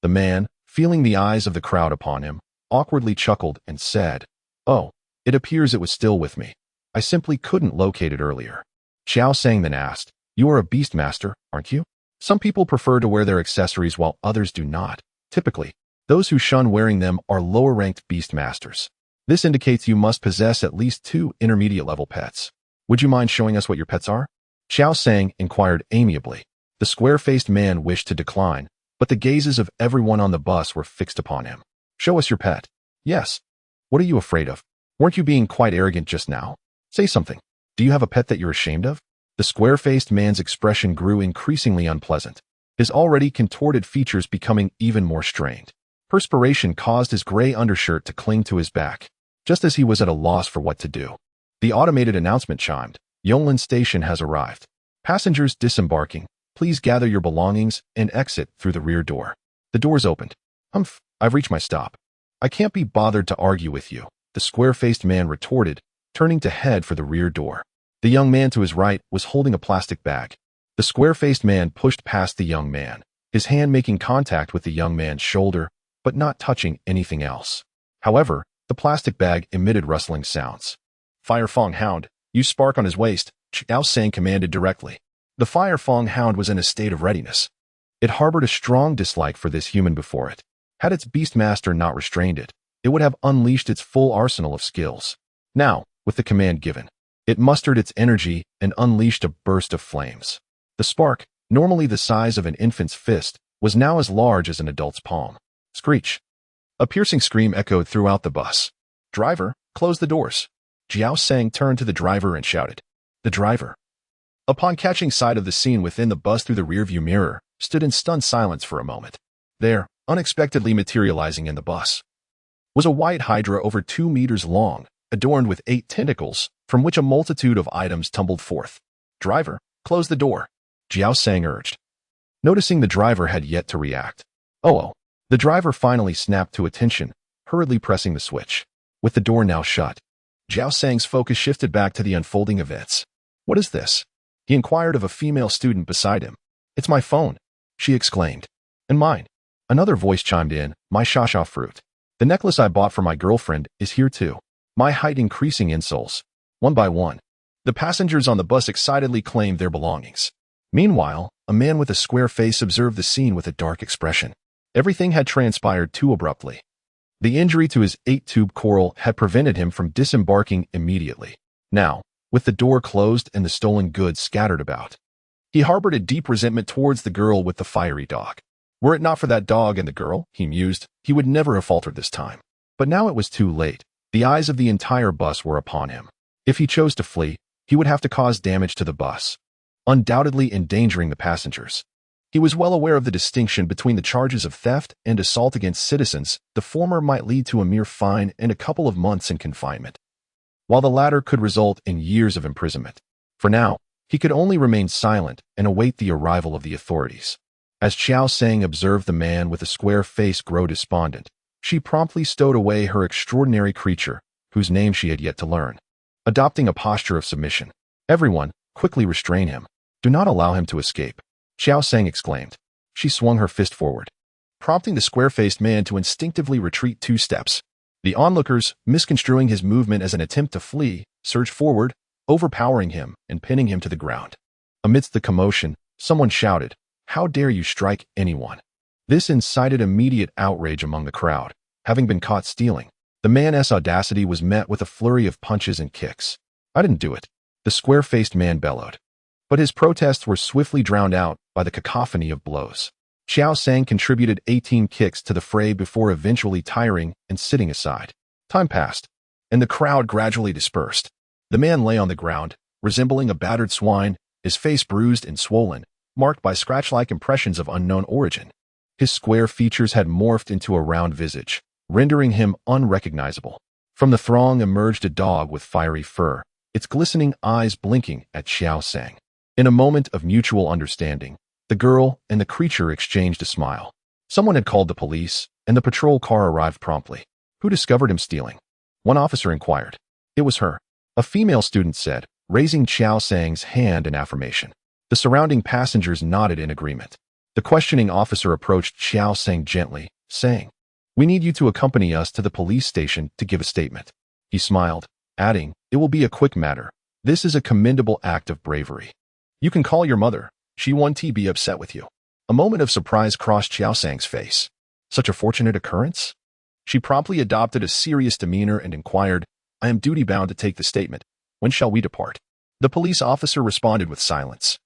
The man, feeling the eyes of the crowd upon him, awkwardly chuckled and said, "Oh, it appears it was still with me. I simply couldn't locate it earlier." Qiao Sang then asked, "You are a beastmaster, aren't you?" Some people prefer to wear their accessories while others do not. Typically, those who shun wearing them are lower-ranked beastmasters. This indicates you must possess at least 2 intermediate-level pets. "Would you mind showing us what your pets are?" Qiao Sang inquired amiably. The square-faced man wished to decline, but the gazes of everyone on the bus were fixed upon him. "Show us your pet." "Yes. What are you afraid of? Weren't you being quite arrogant just now? Say something. Do you have a pet that you're ashamed of?" The square-faced man's expression grew increasingly unpleasant, his already contorted features becoming even more strained. Perspiration caused his gray undershirt to cling to his back, just as he was at a loss for what to do. The automated announcement chimed. "Yonglin Station has arrived. Passengers disembarking, please gather your belongings and exit through the rear door." The doors opened. "Humph, I've reached my stop. I can't be bothered to argue with you," the square-faced man retorted, turning to head for the rear door. The young man to his right was holding a plastic bag. The square-faced man pushed past the young man, his hand making contact with the young man's shoulder, but not touching anything else. However, the plastic bag emitted rustling sounds. "Fire Fong Hound, use spark on his waist," Qiao Sang commanded directly. The Fire Fong Hound was in a state of readiness. It harbored a strong dislike for this human before it. Had its beastmaster not restrained it, it would have unleashed its full arsenal of skills. Now, with the command given, it mustered its energy and unleashed a burst of flames. The spark, normally the size of an infant's fist, was now as large as an adult's palm. Screech! A piercing scream echoed throughout the bus. "Driver, close the doors." Qiao Sang turned to the driver and shouted. The driver, upon catching sight of the scene within the bus through the rearview mirror, stood in stunned silence for a moment. There, unexpectedly materializing in the bus, was a white hydra over 2 meters long, adorned with 8 tentacles, from which a multitude of items tumbled forth. "Driver, close the door," Qiao Sang urged. Noticing the driver had yet to react. Oh, the driver finally snapped to attention, hurriedly pressing the switch. With the door now shut, Qiao Sang's focus shifted back to the unfolding events. "What is this?" he inquired of a female student beside him. "It's my phone," she exclaimed. "And mine," another voice chimed in. "My shasha fruit. The necklace I bought for my girlfriend is here too." My height increasing insoles. One by one, the passengers on the bus excitedly claimed their belongings. Meanwhile, a man with a square face observed the scene with a dark expression. Everything had transpired too abruptly. The injury to his 8-tube coral had prevented him from disembarking immediately. Now, with the door closed and the stolen goods scattered about, he harbored a deep resentment towards the girl with the fiery dog. Were it not for that dog and the girl, he mused, he would never have faltered this time. But now it was too late. The eyes of the entire bus were upon him. If he chose to flee, he would have to cause damage to the bus, undoubtedly endangering the passengers. He was well aware of the distinction between the charges of theft and assault against citizens. The former might lead to a mere fine and a couple of months in confinement, while the latter could result in years of imprisonment. For now, he could only remain silent and await the arrival of the authorities. As Qiao Sang observed the man with a square face grow despondent, she promptly stowed away her extraordinary creature, whose name she had yet to learn. Adopting a posture of submission, "Everyone, quickly restrain him. Do not allow him to escape," Qiao Sang exclaimed. She swung her fist forward, prompting the square-faced man to instinctively retreat 2 steps. The onlookers, misconstruing his movement as an attempt to flee, surged forward, overpowering him and pinning him to the ground. Amidst the commotion, someone shouted, "How dare you strike anyone?" This incited immediate outrage among the crowd. Having been caught stealing, the man's audacity was met with a flurry of punches and kicks. "I didn't do it," the square-faced man bellowed. But his protests were swiftly drowned out by the cacophony of blows. Qiao Sang contributed 18 kicks to the fray before eventually tiring and sitting aside. Time passed, and the crowd gradually dispersed. The man lay on the ground, resembling a battered swine, his face bruised and swollen, marked by scratch-like impressions of unknown origin. His square features had morphed into a round visage, rendering him unrecognizable. From the throng emerged a dog with fiery fur, its glistening eyes blinking at Qiao Sang. In a moment of mutual understanding, the girl and the creature exchanged a smile. Someone had called the police, and the patrol car arrived promptly. Who discovered him stealing? One officer inquired. It was her, a female student said, raising Qiao Sang's hand in affirmation. The surrounding passengers nodded in agreement. The questioning officer approached Qiao Sang gently, saying, "We need you to accompany us to the police station to give a statement." He smiled, adding, "It will be a quick matter. This is a commendable act of bravery. You can call your mother. She won't be upset with you." A moment of surprise crossed Qiao Sang's face. Such a fortunate occurrence? She promptly adopted a serious demeanor and inquired, "I am duty-bound to take the statement. When shall we depart?" The police officer responded with silence.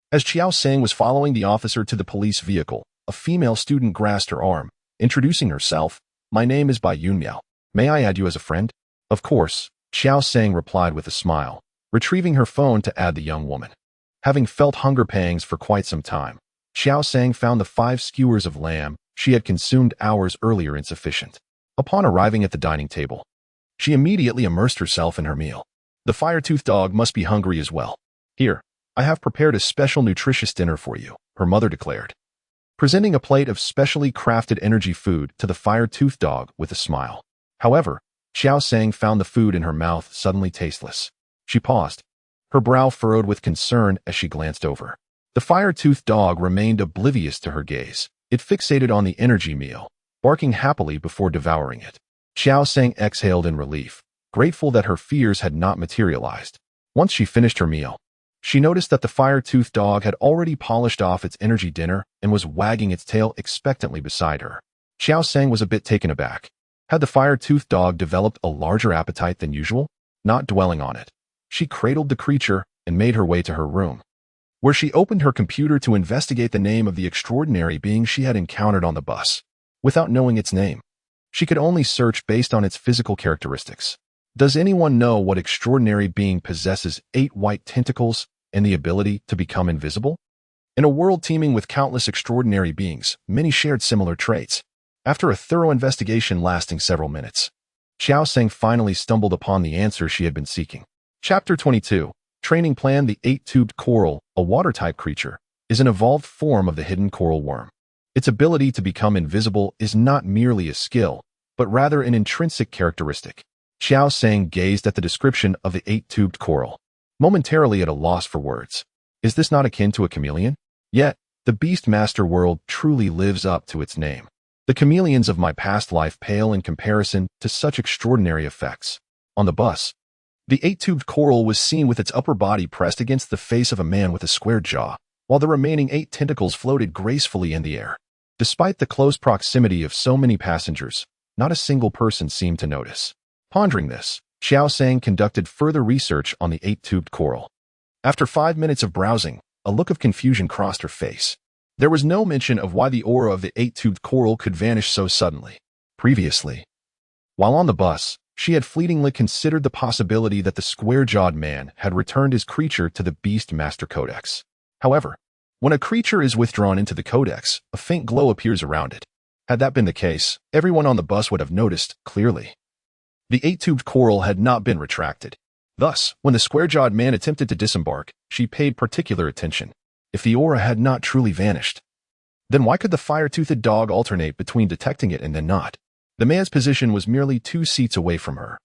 As Qiao Sang was following the officer to the police vehicle, a female student grasped her arm, introducing herself. "My name is Bai Yunmiao. May I add you as a friend?" "Of course," Qiao Sang replied with a smile, retrieving her phone to add the young woman. Having felt hunger pangs for quite some time, Qiao Sang found the 5 skewers of lamb she had consumed hours earlier insufficient. Upon arriving at the dining table, she immediately immersed herself in her meal. The fire-toothed dog must be hungry as well. "Here, I have prepared a special nutritious dinner for you," her mother declared, presenting a plate of specially crafted energy food to the fire-toothed dog with a smile. However, Qiao Sang found the food in her mouth suddenly tasteless. She paused, her brow furrowed with concern as she glanced over. The fire-toothed dog remained oblivious to her gaze. It fixated on the energy meal, barking happily before devouring it. Qiao Sang exhaled in relief, grateful that her fears had not materialized. Once she finished her meal, she noticed that the fire-toothed dog had already polished off its energy dinner and was wagging its tail expectantly beside her. Qiao Sang was a bit taken aback. Had the fire-toothed dog developed a larger appetite than usual? Not dwelling on it, she cradled the creature and made her way to her room, where she opened her computer to investigate the name of the extraordinary being she had encountered on the bus. Without knowing its name, she could only search based on its physical characteristics. Does anyone know what extraordinary being possesses 8 white tentacles and the ability to become invisible? In a world teeming with countless extraordinary beings, many shared similar traits. After a thorough investigation lasting several minutes, Qiao Sang finally stumbled upon the answer she had been seeking. Chapter 22. Training Plan. The 8-tubed coral, a water-type creature, is an evolved form of the hidden coral worm. Its ability to become invisible is not merely a skill, but rather an intrinsic characteristic. Qiao Sang gazed at the description of the 8-tubed coral, momentarily at a loss for words. Is this not akin to a chameleon? Yet, the Beastmaster world truly lives up to its name. The chameleons of my past life pale in comparison to such extraordinary effects. On the bus, the 8-tubed coral was seen with its upper body pressed against the face of a man with a square jaw, while the remaining 8 tentacles floated gracefully in the air. Despite the close proximity of so many passengers, not a single person seemed to notice. Pondering this, Qiao Sang conducted further research on the 8-tubed coral. After 5 minutes of browsing, a look of confusion crossed her face. There was no mention of why the aura of the 8-tubed coral could vanish so suddenly. Previously, while on the bus, she had fleetingly considered the possibility that the square-jawed man had returned his creature to the Beastmaster Codex. However, when a creature is withdrawn into the Codex, a faint glow appears around it. Had that been the case, everyone on the bus would have noticed clearly. The 8-tubed coral had not been retracted. Thus, when the square-jawed man attempted to disembark, she paid particular attention. If the aura had not truly vanished, then why could the fire-toothed dog alternate between detecting it and then not? The man's position was merely 2 seats away from her,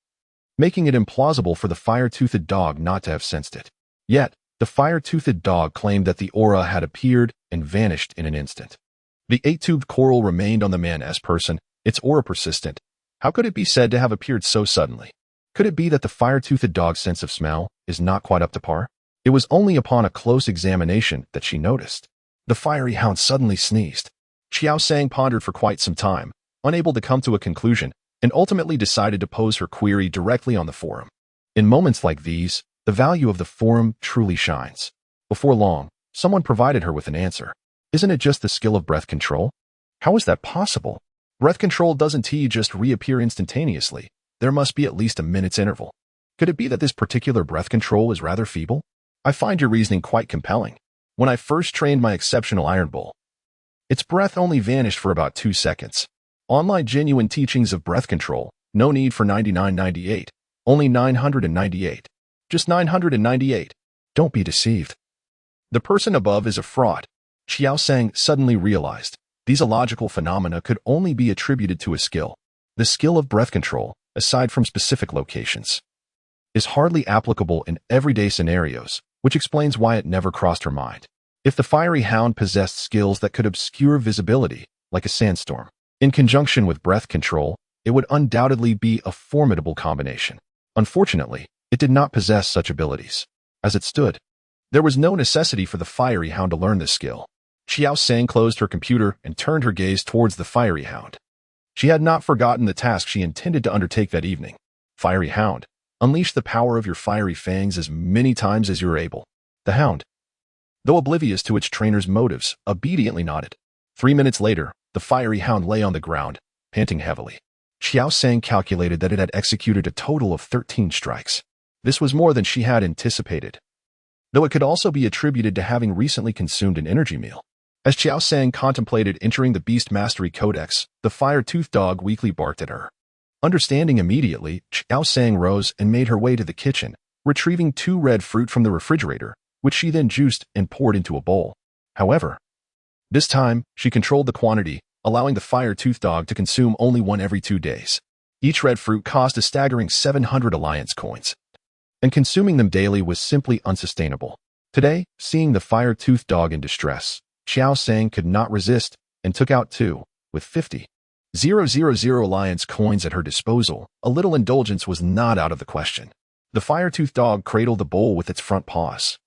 making it implausible for the fire-toothed dog not to have sensed it. Yet, the fire-toothed dog claimed that the aura had appeared and vanished in an instant. The 8-tubed coral remained on the man's person, its aura persistent. How could it be said to have appeared so suddenly? Could it be that the fire-toothed dog's sense of smell is not quite up to par? It was only upon a close examination that she noticed. The fiery hound suddenly sneezed. Qiao Sang pondered for quite some time, unable to come to a conclusion, and ultimately decided to pose her query directly on the forum. In moments like these, the value of the forum truly shines. Before long, someone provided her with an answer. Isn't it just the skill of breath control? How is that possible? Breath control doesn't just reappear instantaneously. There must be at least a minute's interval. Could it be that this particular breath control is rather feeble? I find your reasoning quite compelling. When I first trained my exceptional iron bull, its breath only vanished for about 2 seconds. Online genuine teachings of breath control. No need for 99.98. Only 998. Just 998. Don't be deceived. The person above is a fraud. Qiao Sang suddenly realized these illogical phenomena could only be attributed to a skill. The skill of breath control, aside from specific locations, is hardly applicable in everyday scenarios, which explains why it never crossed her mind. If the fiery hound possessed skills that could obscure visibility, like a sandstorm, in conjunction with breath control, it would undoubtedly be a formidable combination. Unfortunately, it did not possess such abilities. As it stood, there was no necessity for the fiery hound to learn this skill. Qiao Sang closed her computer and turned her gaze towards the fiery hound. She had not forgotten the task she intended to undertake that evening. Fiery hound, unleash the power of your fiery fangs as many times as you are able. The hound, though oblivious to its trainer's motives, obediently nodded. 3 minutes later, the fiery hound lay on the ground, panting heavily. Qiao Sang calculated that it had executed a total of 13 strikes. This was more than she had anticipated, though it could also be attributed to having recently consumed an energy meal. As Qiao Sang contemplated entering the Beast Mastery Codex, the fire-toothed dog weakly barked at her. Understanding immediately, Qiao Sang rose and made her way to the kitchen, retrieving 2 red fruit from the refrigerator, which she then juiced and poured into a bowl. However, this time, she controlled the quantity, allowing the fire-toothed dog to consume only 1 every 2 days. Each red fruit cost a staggering 700 alliance coins, and consuming them daily was simply unsustainable. Today, seeing the fire-toothed dog in distress, Qiao Sang could not resist and took out 2, with 50,000 alliance coins at her disposal. A little indulgence was not out of the question. The fire-toothed dog cradled the bowl with its front paws,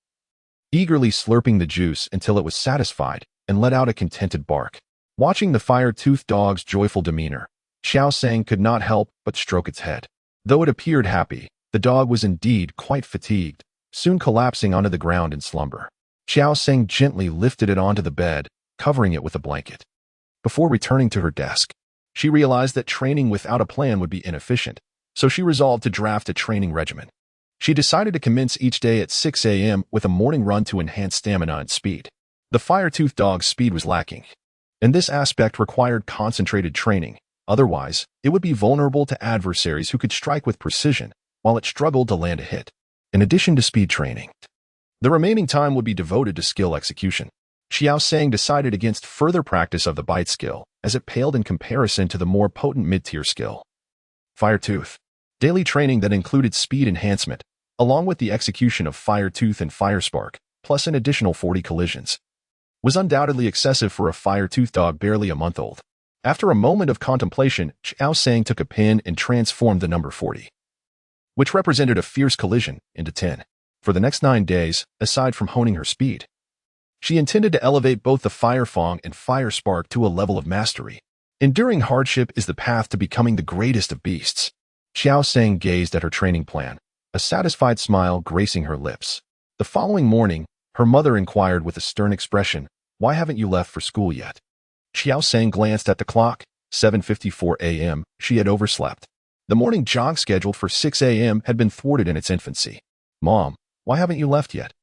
eagerly slurping the juice until it was satisfied and let out a contented bark. Watching the fire-toothed dog's joyful demeanor, Qiao Sang could not help but stroke its head. Though it appeared happy, the dog was indeed quite fatigued, soon collapsing onto the ground in slumber. Qiao Sang gently lifted it onto the bed, covering it with a blanket. Before returning to her desk, she realized that training without a plan would be inefficient, so she resolved to draft a training regimen. She decided to commence each day at 6 a.m. with a morning run to enhance stamina and speed. The fire-toothed dog's speed was lacking, and this aspect required concentrated training. Otherwise, it would be vulnerable to adversaries who could strike with precision while it struggled to land a hit. In addition to speed training, the remaining time would be devoted to skill execution. Qiao Sang decided against further practice of the bite skill, as it paled in comparison to the more potent mid-tier skill. Fire-tooth. Daily training that included speed enhancement, along with the execution of Fire-tooth and Fire-spark, plus an additional 40 collisions, was undoubtedly excessive for a fire-tooth dog barely a month old. After a moment of contemplation, Qiao Sang took a pen and transformed the number 40, which represented a fierce collision, into 10. For the next 9 days, aside from honing her speed, she intended to elevate both the Fire Fang and Fire Spark to a level of mastery. Enduring hardship is the path to becoming the greatest of beasts. Qiao Sang gazed at her training plan, a satisfied smile gracing her lips. The following morning, her mother inquired with a stern expression, "Why haven't you left for school yet?" Qiao Sang glanced at the clock, 7:54 a.m. She had overslept. The morning jog scheduled for 6 a.m. had been thwarted in its infancy. "Mom, why haven't you left yet?"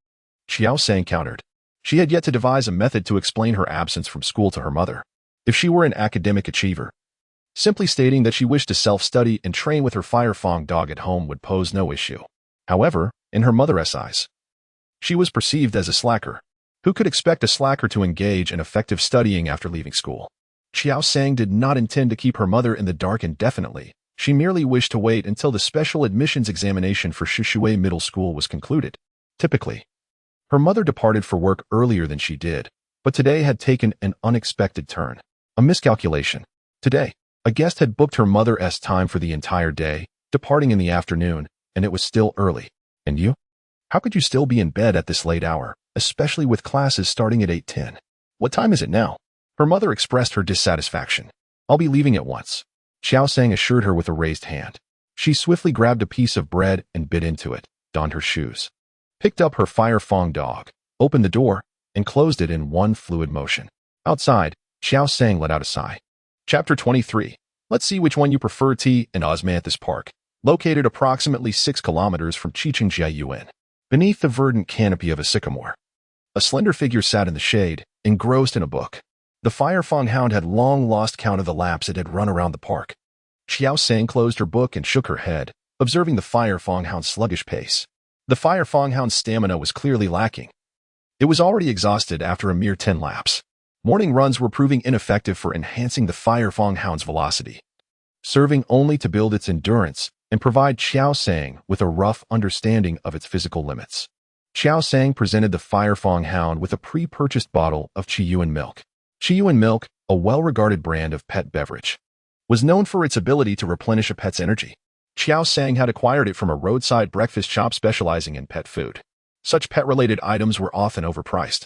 Qiao Sang countered. She had yet to devise a method to explain her absence from school to her mother. If she were an academic achiever, simply stating that she wished to self-study and train with her Fire Fang dog at home would pose no issue. However, in her mother's eyes, she was perceived as a slacker. Who could expect a slacker to engage in effective studying after leaving school? Qiao Sang did not intend to keep her mother in the dark indefinitely. She merely wished to wait until the special admissions examination for Shishui Middle School was concluded. Typically, her mother departed for work earlier than she did, but today had taken an unexpected turn. A miscalculation. Today, a guest had booked her mother's time for the entire day, departing in the afternoon, and it was still early. And you? How could you still be in bed at this late hour, especially with classes starting at 8:10? What time is it now? Her mother expressed her dissatisfaction. "I'll be leaving at once," Qiao Sang assured her with a raised hand. She swiftly grabbed a piece of bread and bit into it, donned her shoes, picked up her Fire Fang dog, opened the door, and closed it in one fluid motion. Outside, Qiao Sang let out a sigh. Chapter 23. Let's see which one you prefer. Tea and Osmanthus Park, located approximately 6 kilometers from Chichengjiayuan. Beneath the verdant canopy of a sycamore, a slender figure sat in the shade, engrossed in a book. The Fire Fang hound had long lost count of the laps it had run around the park. Qiao Sang closed her book and shook her head, observing the Fire Fang hound's sluggish pace. The Fire Fang hound's stamina was clearly lacking. It was already exhausted after a mere 10 laps. Morning runs were proving ineffective for enhancing the Fire Fang hound's velocity, serving only to build its endurance and provide Qiao Sang with a rough understanding of its physical limits. Qiao Sang presented the Fire Fang hound with a pre-purchased bottle of Qiyuan milk. Qiyuan milk, a well-regarded brand of pet beverage, was known for its ability to replenish a pet's energy. Qiao Sang had acquired it from a roadside breakfast shop specializing in pet food. Such pet-related items were often overpriced,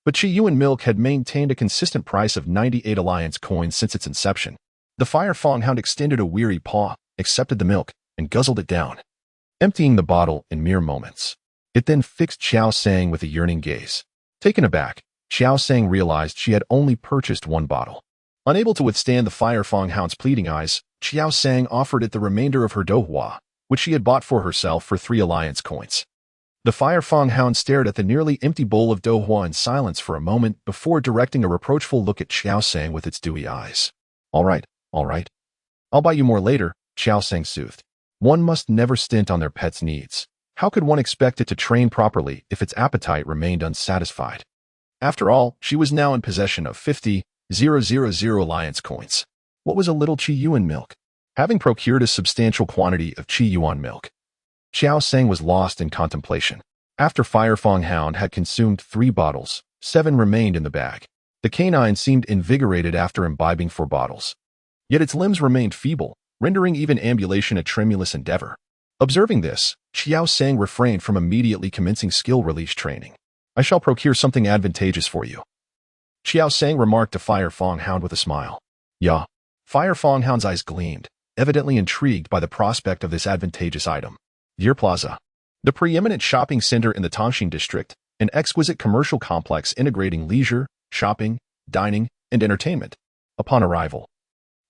but Qiyuan milk had maintained a consistent price of 98 alliance coins since its inception. The Fire Fang hound extended a weary paw, accepted the milk, and guzzled it down, emptying the bottle in mere moments. It then fixed Qiao Sang with a yearning gaze. Taken aback, Qiao Sang realized she had only purchased one bottle. Unable to withstand the Fire Fang hound's pleading eyes, Qiao Sang offered it the remainder of her dohua, which she had bought for herself for 3 alliance coins. The Fire Fang hound stared at the nearly empty bowl of dohua in silence for a moment before directing a reproachful look at Qiao Sang with its dewy eyes. All right. I'll buy you more later," Qiao Sang soothed. One must never stint on their pet's needs. How could one expect it to train properly if its appetite remained unsatisfied? After all, she was now in possession of 50,000 alliance coins. What was a little Qiyuan milk? Having procured a substantial quantity of Qiyuan milk, Qiao Sang was lost in contemplation. After Fire Fang hound had consumed 3 bottles, 7 remained in the bag. The canine seemed invigorated after imbibing 4 bottles. Yet its limbs remained feeble, rendering even ambulation a tremulous endeavor. Observing this, Qiao Sang refrained from immediately commencing skill release training. "I shall procure something advantageous for you," Qiao Sang remarked to Fire Fang hound with a smile. "Yeah, Fire Fonghound's eyes gleamed, evidently intrigued by the prospect of this advantageous item. Deer Plaza, the preeminent shopping center in the Tangshan district, an exquisite commercial complex integrating leisure, shopping, dining, and entertainment. Upon arrival,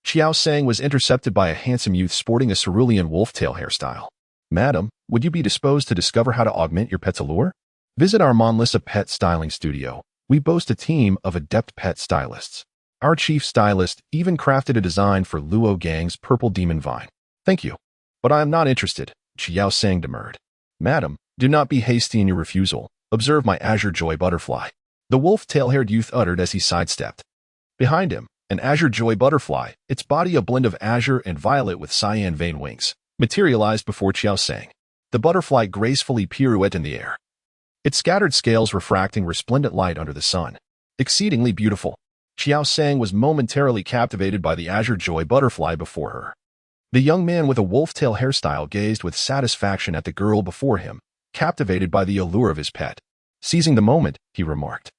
Qiao Sang was intercepted by a handsome youth sporting a cerulean wolf-tail hairstyle. "Madam, would you be disposed to discover how to augment your pet's allure? Visit our Monlissa Pet Styling Studio. We boast a team of adept pet stylists. Our chief stylist even crafted a design for Luo Gang's purple demon vine." "Thank you, but I am not interested," Qiao Sang demurred. "Madam, do not be hasty in your refusal. Observe my azure joy butterfly," the wolf-tail-haired youth uttered as he sidestepped. Behind him, an azure joy butterfly, its body a blend of azure and violet with cyan vein wings, materialized before Qiao Sang. The butterfly gracefully pirouetted in the air, its scattered scales refracting resplendent light under the sun. Exceedingly beautiful, Qiao Sang was momentarily captivated by the azure joy butterfly before her. The young man with a wolf-tail hairstyle gazed with satisfaction at the girl before him, captivated by the allure of his pet. Seizing the moment, he remarked,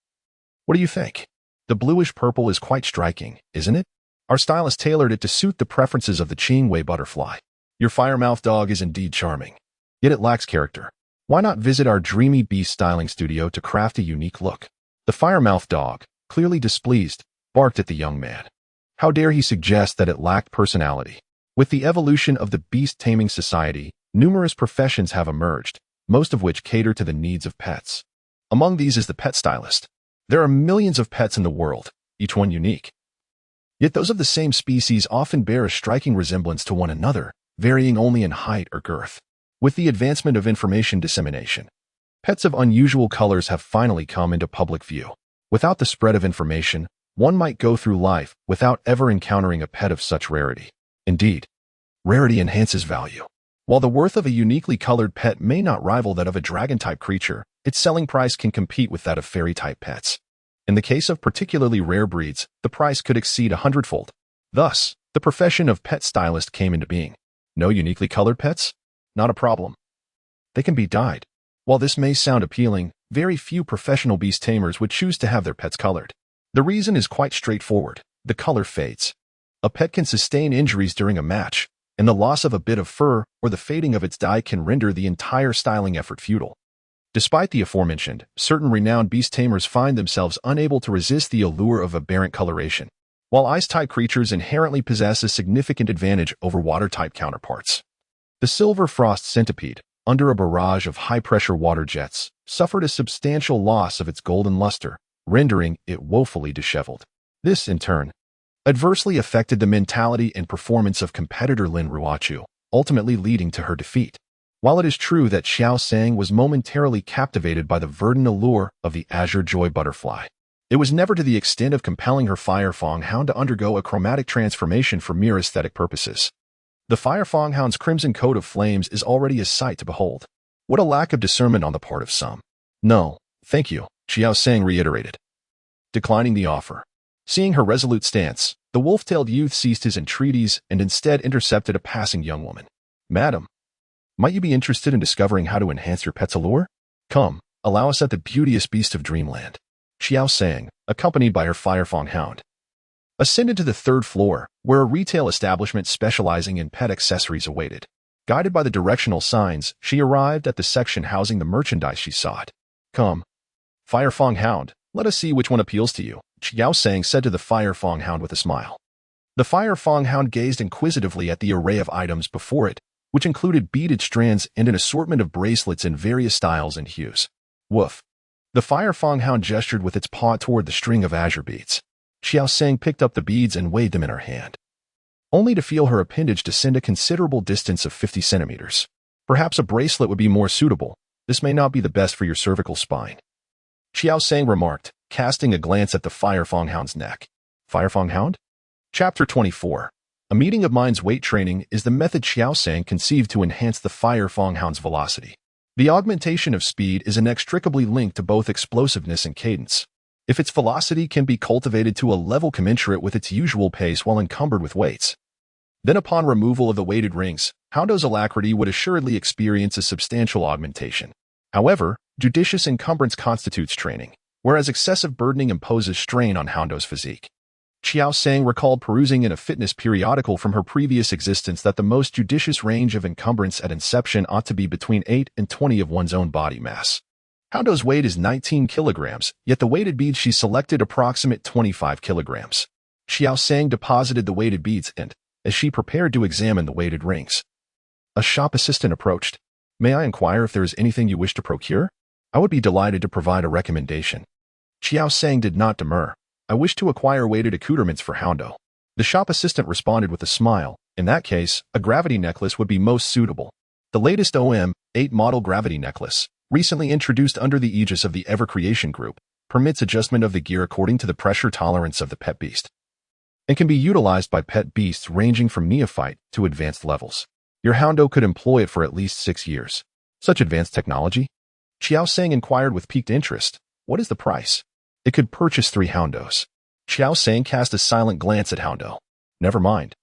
"What do you think? The bluish-purple is quite striking, isn't it? Our stylist tailored it to suit the preferences of the Qingwei butterfly. Your firemouth dog is indeed charming, yet it lacks character. Why not visit our dreamy beast styling studio to craft a unique look?" The firemouth dog, clearly displeased, barked at the young man. How dare he suggest that it lacked personality? With the evolution of the beast taming society, numerous professions have emerged, most of which cater to the needs of pets. Among these is the pet stylist. There are millions of pets in the world, each one unique. Yet those of the same species often bear a striking resemblance to one another, varying only in height or girth. With the advancement of information dissemination, pets of unusual colors have finally come into public view. Without the spread of information, one might go through life without ever encountering a pet of such rarity. Indeed, rarity enhances value. While the worth of a uniquely colored pet may not rival that of a dragon-type creature, its selling price can compete with that of fairy-type pets. In the case of particularly rare breeds, the price could exceed 100-fold. Thus, the profession of pet stylist came into being. No uniquely colored pets? Not a problem. They can be dyed. While this may sound appealing, very few professional beast tamers would choose to have their pets colored. The reason is quite straightforward. The color fades. A pet can sustain injuries during a match, and the loss of a bit of fur or the fading of its dye can render the entire styling effort futile. Despite the aforementioned, certain renowned beast tamers find themselves unable to resist the allure of aberrant coloration, while ice-type creatures inherently possess a significant advantage over water-type counterparts. The silver frost centipede, under a barrage of high-pressure water jets, suffered a substantial loss of its golden luster, rendering it woefully disheveled. This, in turn, adversely affected the mentality and performance of competitor Lin Ruochu, ultimately leading to her defeat. While it is true that Qiao Sang was momentarily captivated by the verdant allure of the azure joy butterfly, it was never to the extent of compelling her Fire Fonghound to undergo a chromatic transformation for mere aesthetic purposes. The Fire Fonghound's crimson coat of flames is already a sight to behold. What a lack of discernment on the part of some. "No, thank you," Qiao Sang reiterated, declining the offer. Seeing her resolute stance, the wolf-tailed youth ceased his entreaties and instead intercepted a passing young woman. "Madam, might you be interested in discovering how to enhance your pet's allure? Come, allow us at the beauteous beast of dreamland." Qiao Sang, accompanied by her Fire Fonghound, ascended to the third floor, where a retail establishment specializing in pet accessories awaited. Guided by the directional signs, she arrived at the section housing the merchandise she sought. "Come, Fire Fonghound, let us see which one appeals to you," Qiao Sang said to the Fire Fonghound with a smile. The Fire Fonghound gazed inquisitively at the array of items before it, which included beaded strands and an assortment of bracelets in various styles and hues. "Woof." The Fire Fonghound gestured with its paw toward the string of azure beads. Qiao Sang picked up the beads and weighed them in her hand, only to feel her appendage descend a considerable distance of 50 centimeters. "Perhaps a bracelet would be more suitable. This may not be the best for your cervical spine," Qiao Sang remarked, casting a glance at the Fire Fonghound's neck. Fire Fonghound? Chapter 24. A meeting of minds. Weight training is the method Qiao Sang conceived to enhance the Fire Fonghound's velocity. The augmentation of speed is inextricably linked to both explosiveness and cadence. If its velocity can be cultivated to a level commensurate with its usual pace while encumbered with weights, then upon removal of the weighted rings, Houndo's alacrity would assuredly experience a substantial augmentation. However, judicious encumbrance constitutes training, whereas excessive burdening imposes strain on Houndo's physique. Qiao Sang recalled perusing in a fitness periodical from her previous existence that the most judicious range of encumbrance at inception ought to be between 8 and 20 of one's own body mass. Houndo's weight is 19 kilograms, yet the weighted beads she selected approximate 25 kilograms. Qiao Sang deposited the weighted beads and, as she prepared to examine the weighted rings, a shop assistant approached. "May I inquire if there is anything you wish to procure? I would be delighted to provide a recommendation." Qiao Sang did not demur. "I wish to acquire weighted accoutrements for Houndo." The shop assistant responded with a smile. "In that case, a gravity necklace would be most suitable. The latest OM-8 model gravity necklace, recently introduced under the aegis of the Ever Creation Group, permits adjustment of the gear according to the pressure tolerance of the pet beast, and can be utilized by pet beasts ranging from neophyte to advanced levels. Your Houndo could employ it for at least 6 years. Such advanced technology?" Qiao Sang inquired with piqued interest. "What is the price?" "It could purchase 3 Houndos." Qiao Sang cast a silent glance at Houndo. "Never mind.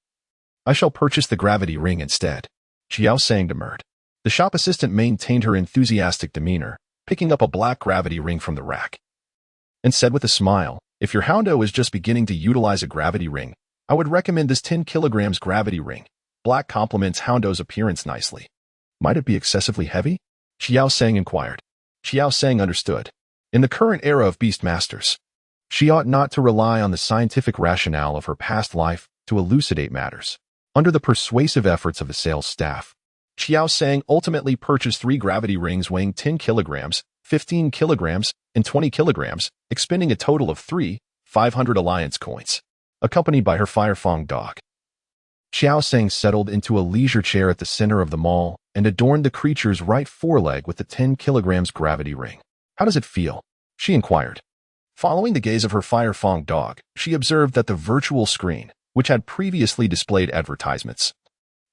I shall purchase the gravity ring instead." Qiao Sang demurred. The shop assistant maintained her enthusiastic demeanor, picking up a black gravity ring from the rack, and said with a smile, "If your Houndo is just beginning to utilize a gravity ring, I would recommend this 10 kilograms gravity ring. Black complements Houndo's appearance nicely." "Might it be excessively heavy?" Qiao Sang inquired. Qiao Sang understood. In the current era of beast masters, she ought not to rely on the scientific rationale of her past life to elucidate matters. Under the persuasive efforts of the sales staff, Qiao Sang ultimately purchased 3 gravity rings weighing 10 kilograms, 15 kilograms, and 20 kilograms, expending a total of 3,500 alliance coins, accompanied by her Firefang dog. Qiao Sang settled into a leisure chair at the center of the mall and adorned the creature's right foreleg with the 10 kilograms gravity ring. "How does it feel?" she inquired. Following the gaze of her Firefang dog, she observed that the virtual screen, which had previously displayed advertisements,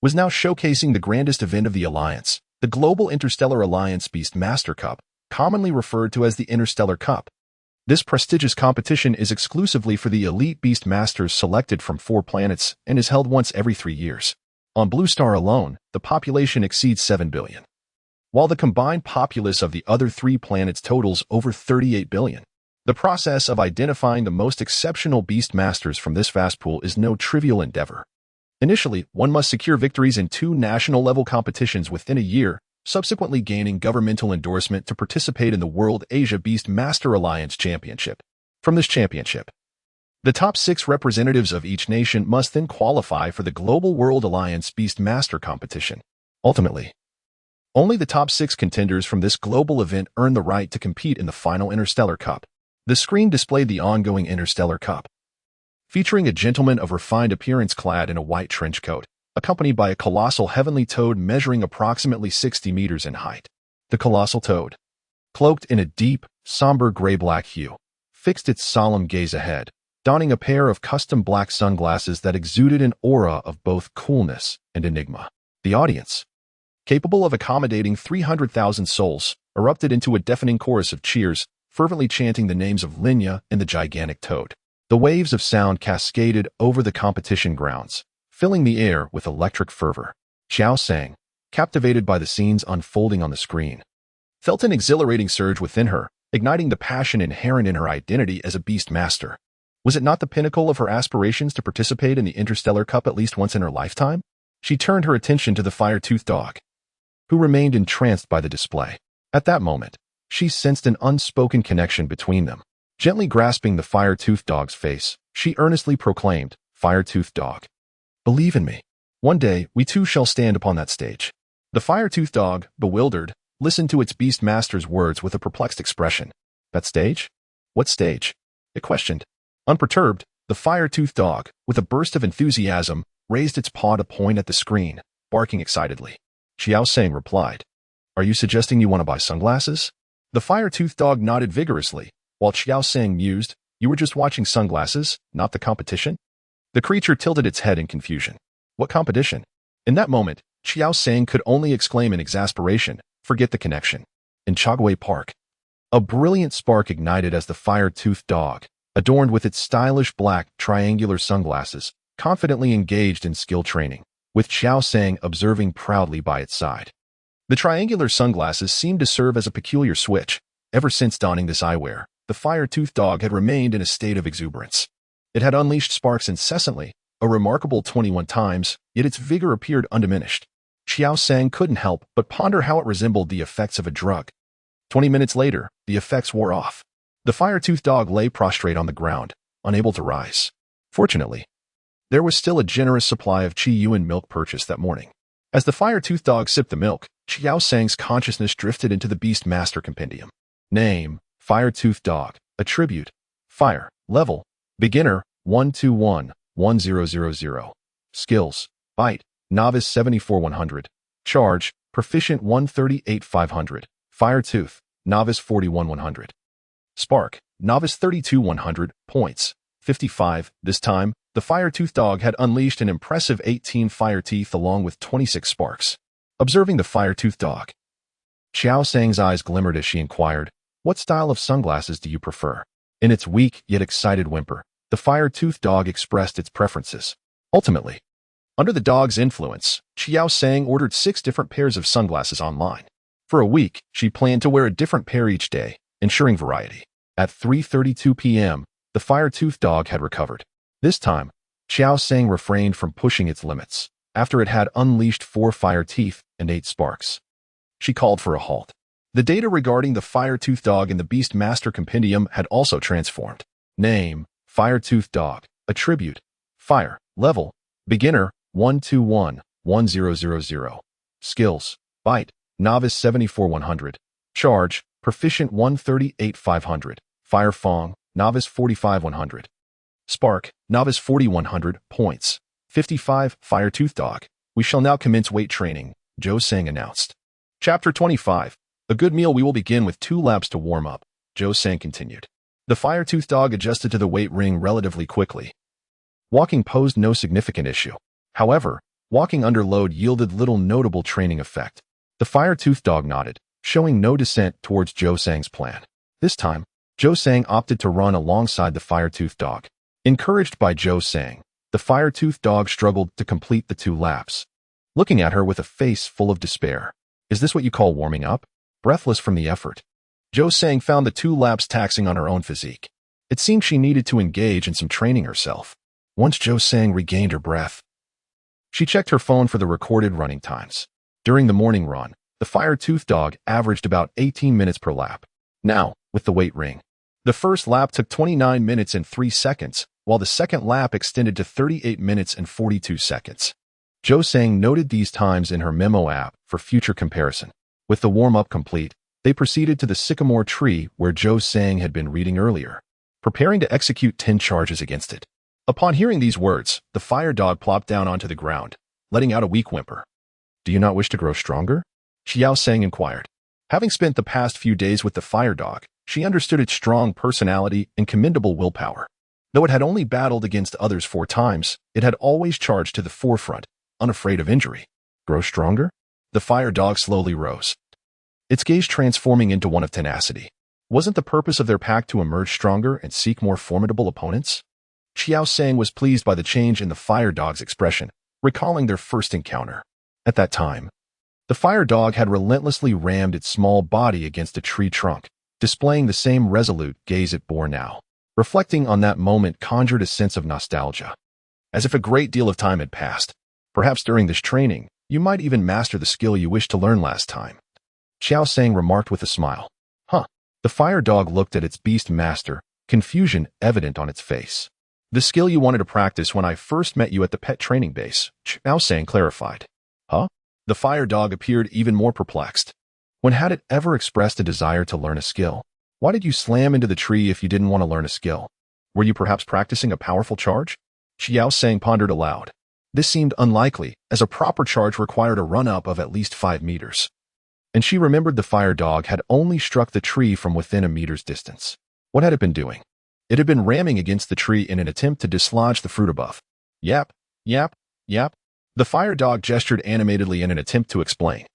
was now showcasing the grandest event of the Alliance, the Global Interstellar Alliance Beast Master Cup, commonly referred to as the Interstellar Cup. This prestigious competition is exclusively for the elite beast masters selected from 4 planets and is held once every 3 years. On Blue Star alone, the population exceeds 7 billion, while the combined populace of the other 3 planets totals over 38 billion. The process of identifying the most exceptional beast masters from this vast pool is no trivial endeavor. Initially, one must secure victories in 2 national-level competitions within a year, subsequently gaining governmental endorsement to participate in the World Asia Beast Master Alliance Championship. From this championship, the top 6 representatives of each nation must then qualify for the Global World Alliance Beast Master competition. Ultimately, only the top 6 contenders from this global event earn the right to compete in the final Interstellar Cup. The screen displayed the ongoing Interstellar Cup, featuring a gentleman of refined appearance clad in a white trench coat, accompanied by a colossal heavenly toad measuring approximately 60 meters in height. The colossal toad, cloaked in a deep, somber gray-black hue, fixed its solemn gaze ahead, donning a pair of custom black sunglasses that exuded an aura of both coolness and enigma. The audience, capable of accommodating 300,000 souls, erupted into a deafening chorus of cheers, fervently chanting the names of Linya and the gigantic toad. The waves of sound cascaded over the competition grounds, filling the air with electric fervor. Qiao Sang, captivated by the scenes unfolding on the screen, felt an exhilarating surge within her, igniting the passion inherent in her identity as a beast master. Was it not the pinnacle of her aspirations to participate in the Interstellar Cup at least once in her lifetime? She turned her attention to the fire-toothed dog, who remained entranced by the display. At that moment, she sensed an unspoken connection between them. Gently grasping the fire-toothed dog's face, she earnestly proclaimed, "Fire-toothed dog, believe in me. One day, we too shall stand upon that stage." The fire-toothed dog, bewildered, listened to its beast master's words with a perplexed expression. "That stage? What stage?" it questioned. Unperturbed, the fire-toothed dog, with a burst of enthusiasm, raised its paw to point at the screen, barking excitedly. Qiao Sang replied, "Are you suggesting you want to buy sunglasses?" The fire-toothed dog nodded vigorously, while Qiao Sang mused, "You were just watching sunglasses, not the competition?" The creature tilted its head in confusion. "What competition?" In that moment, Qiao Sang could only exclaim in exasperation, "Forget the connection." In Chagway Park, a brilliant spark ignited as the fire-toothed dog, adorned with its stylish black, triangular sunglasses, confidently engaged in skill training, with Qiao Sang observing proudly by its side. The triangular sunglasses seemed to serve as a peculiar switch. Ever since donning this eyewear, the fire-toothed dog had remained in a state of exuberance. It had unleashed sparks incessantly, a remarkable 21 times, yet its vigor appeared undiminished. Qiao Sang couldn't help but ponder how it resembled the effects of a drug. 20 minutes later, the effects wore off. The fire-toothed dog lay prostrate on the ground, unable to rise. Fortunately, there was still a generous supply of Qi Yuan milk purchased that morning. As the fire-toothed dog sipped the milk, Qiao Sang's consciousness drifted into the Beast Master Compendium. Name, Fire-toothed dog. Attribute, Fire. Level, Beginner, 121-1000. Skills, Bite, Novice 74-100. Charge, Proficient 138-500. Fire Tooth, Novice 41-100. Spark, Novice 32-100. Points, 55. This time, the fire-toothed dog had unleashed an impressive 18 fire teeth along with 26 sparks. Observing the fire-toothed dog, Qiao Sang's eyes glimmered as she inquired, "What style of sunglasses do you prefer?" In its weak yet excited whimper, the fire-toothed dog expressed its preferences. Ultimately, under the dog's influence, Qiao Sang ordered 6 different pairs of sunglasses online. For a week, she planned to wear a different pair each day, ensuring variety. At 3:32 p.m., the fire-toothed dog had recovered. This time, Qiao Sang refrained from pushing its limits, after it had unleashed 4 fire teeth and 8 sparks. She called for a halt. The data regarding the fire-toothed dog in the Beast Master Compendium had also transformed. Name, Fire-toothed dog. Attribute, Fire. Level, Beginner, 121-1000. Skills, Bite, Novice 74-100. Charge, Proficient 138-500. Fire Fong, Novice 45-100. Spark, Novice 40-100. Points, 55. Fire-toothed dog. We shall now commence weight training, Qiao Sang announced. Chapter 25. A good meal. We will begin with 2 laps to warm up, Qiao Sang continued. The fire-toothed dog adjusted to the weight ring relatively quickly. Walking posed no significant issue. However, walking under load yielded little notable training effect. The fire-toothed dog nodded, showing no dissent towards Qiao Sang's plan. This time, Qiao Sang opted to run alongside the fire-toothed dog. Encouraged by Qiao Sang, the fire-toothed dog struggled to complete the 2 laps, looking at her with a face full of despair. "Is this what you call warming up?" Breathless from the effort, Qiao Sang found the 2 laps taxing on her own physique. It seemed she needed to engage in some training herself. Once Qiao Sang regained her breath, she checked her phone for the recorded running times. During the morning run, the fire-toothed dog averaged about 18 minutes per lap. Now, with the weight ring, the first lap took 29 minutes and 3 seconds, while the second lap extended to 38 minutes and 42 seconds. Qiao Sang noted these times in her memo app for future comparison. With the warm-up complete, they proceeded to the sycamore tree where Qiao Sang had been reading earlier, preparing to execute 10 charges against it. Upon hearing these words, the fire dog plopped down onto the ground, letting out a weak whimper. "Do you not wish to grow stronger?" Qiao Sang inquired. Having spent the past few days with the fire dog, she understood its strong personality and commendable willpower. Though it had only battled against others 4 times, it had always charged to the forefront, unafraid of injury. "Grow stronger?" The fire dog slowly rose, its gaze transforming into one of tenacity. Wasn't the purpose of their pack to emerge stronger and seek more formidable opponents? Qiao Sang was pleased by the change in the fire dog's expression, recalling their first encounter. At that time, the fire dog had relentlessly rammed its small body against a tree trunk, displaying the same resolute gaze it bore now. Reflecting on that moment conjured a sense of nostalgia. As if a great deal of time had passed. Perhaps during this training, you might even master the skill you wished to learn last time, Qiao Sang remarked with a smile. "Huh." The fire dog looked at its beast master, confusion evident on its face. "The skill you wanted to practice when I first met you at the pet training base," Qiao Sang clarified. "Huh?" The fire dog appeared even more perplexed. When had it ever expressed a desire to learn a skill? Why did you slam into the tree if you didn't want to learn a skill? Were you perhaps practicing a powerful charge? Qiao Sang pondered aloud. This seemed unlikely, as a proper charge required a run-up of at least 5 meters. And she remembered the fire dog had only struck the tree from within a meter's distance. What had it been doing? It had been ramming against the tree in an attempt to dislodge the fruit above. Yap, yap, yap. The fire dog gestured animatedly in an attempt to explain.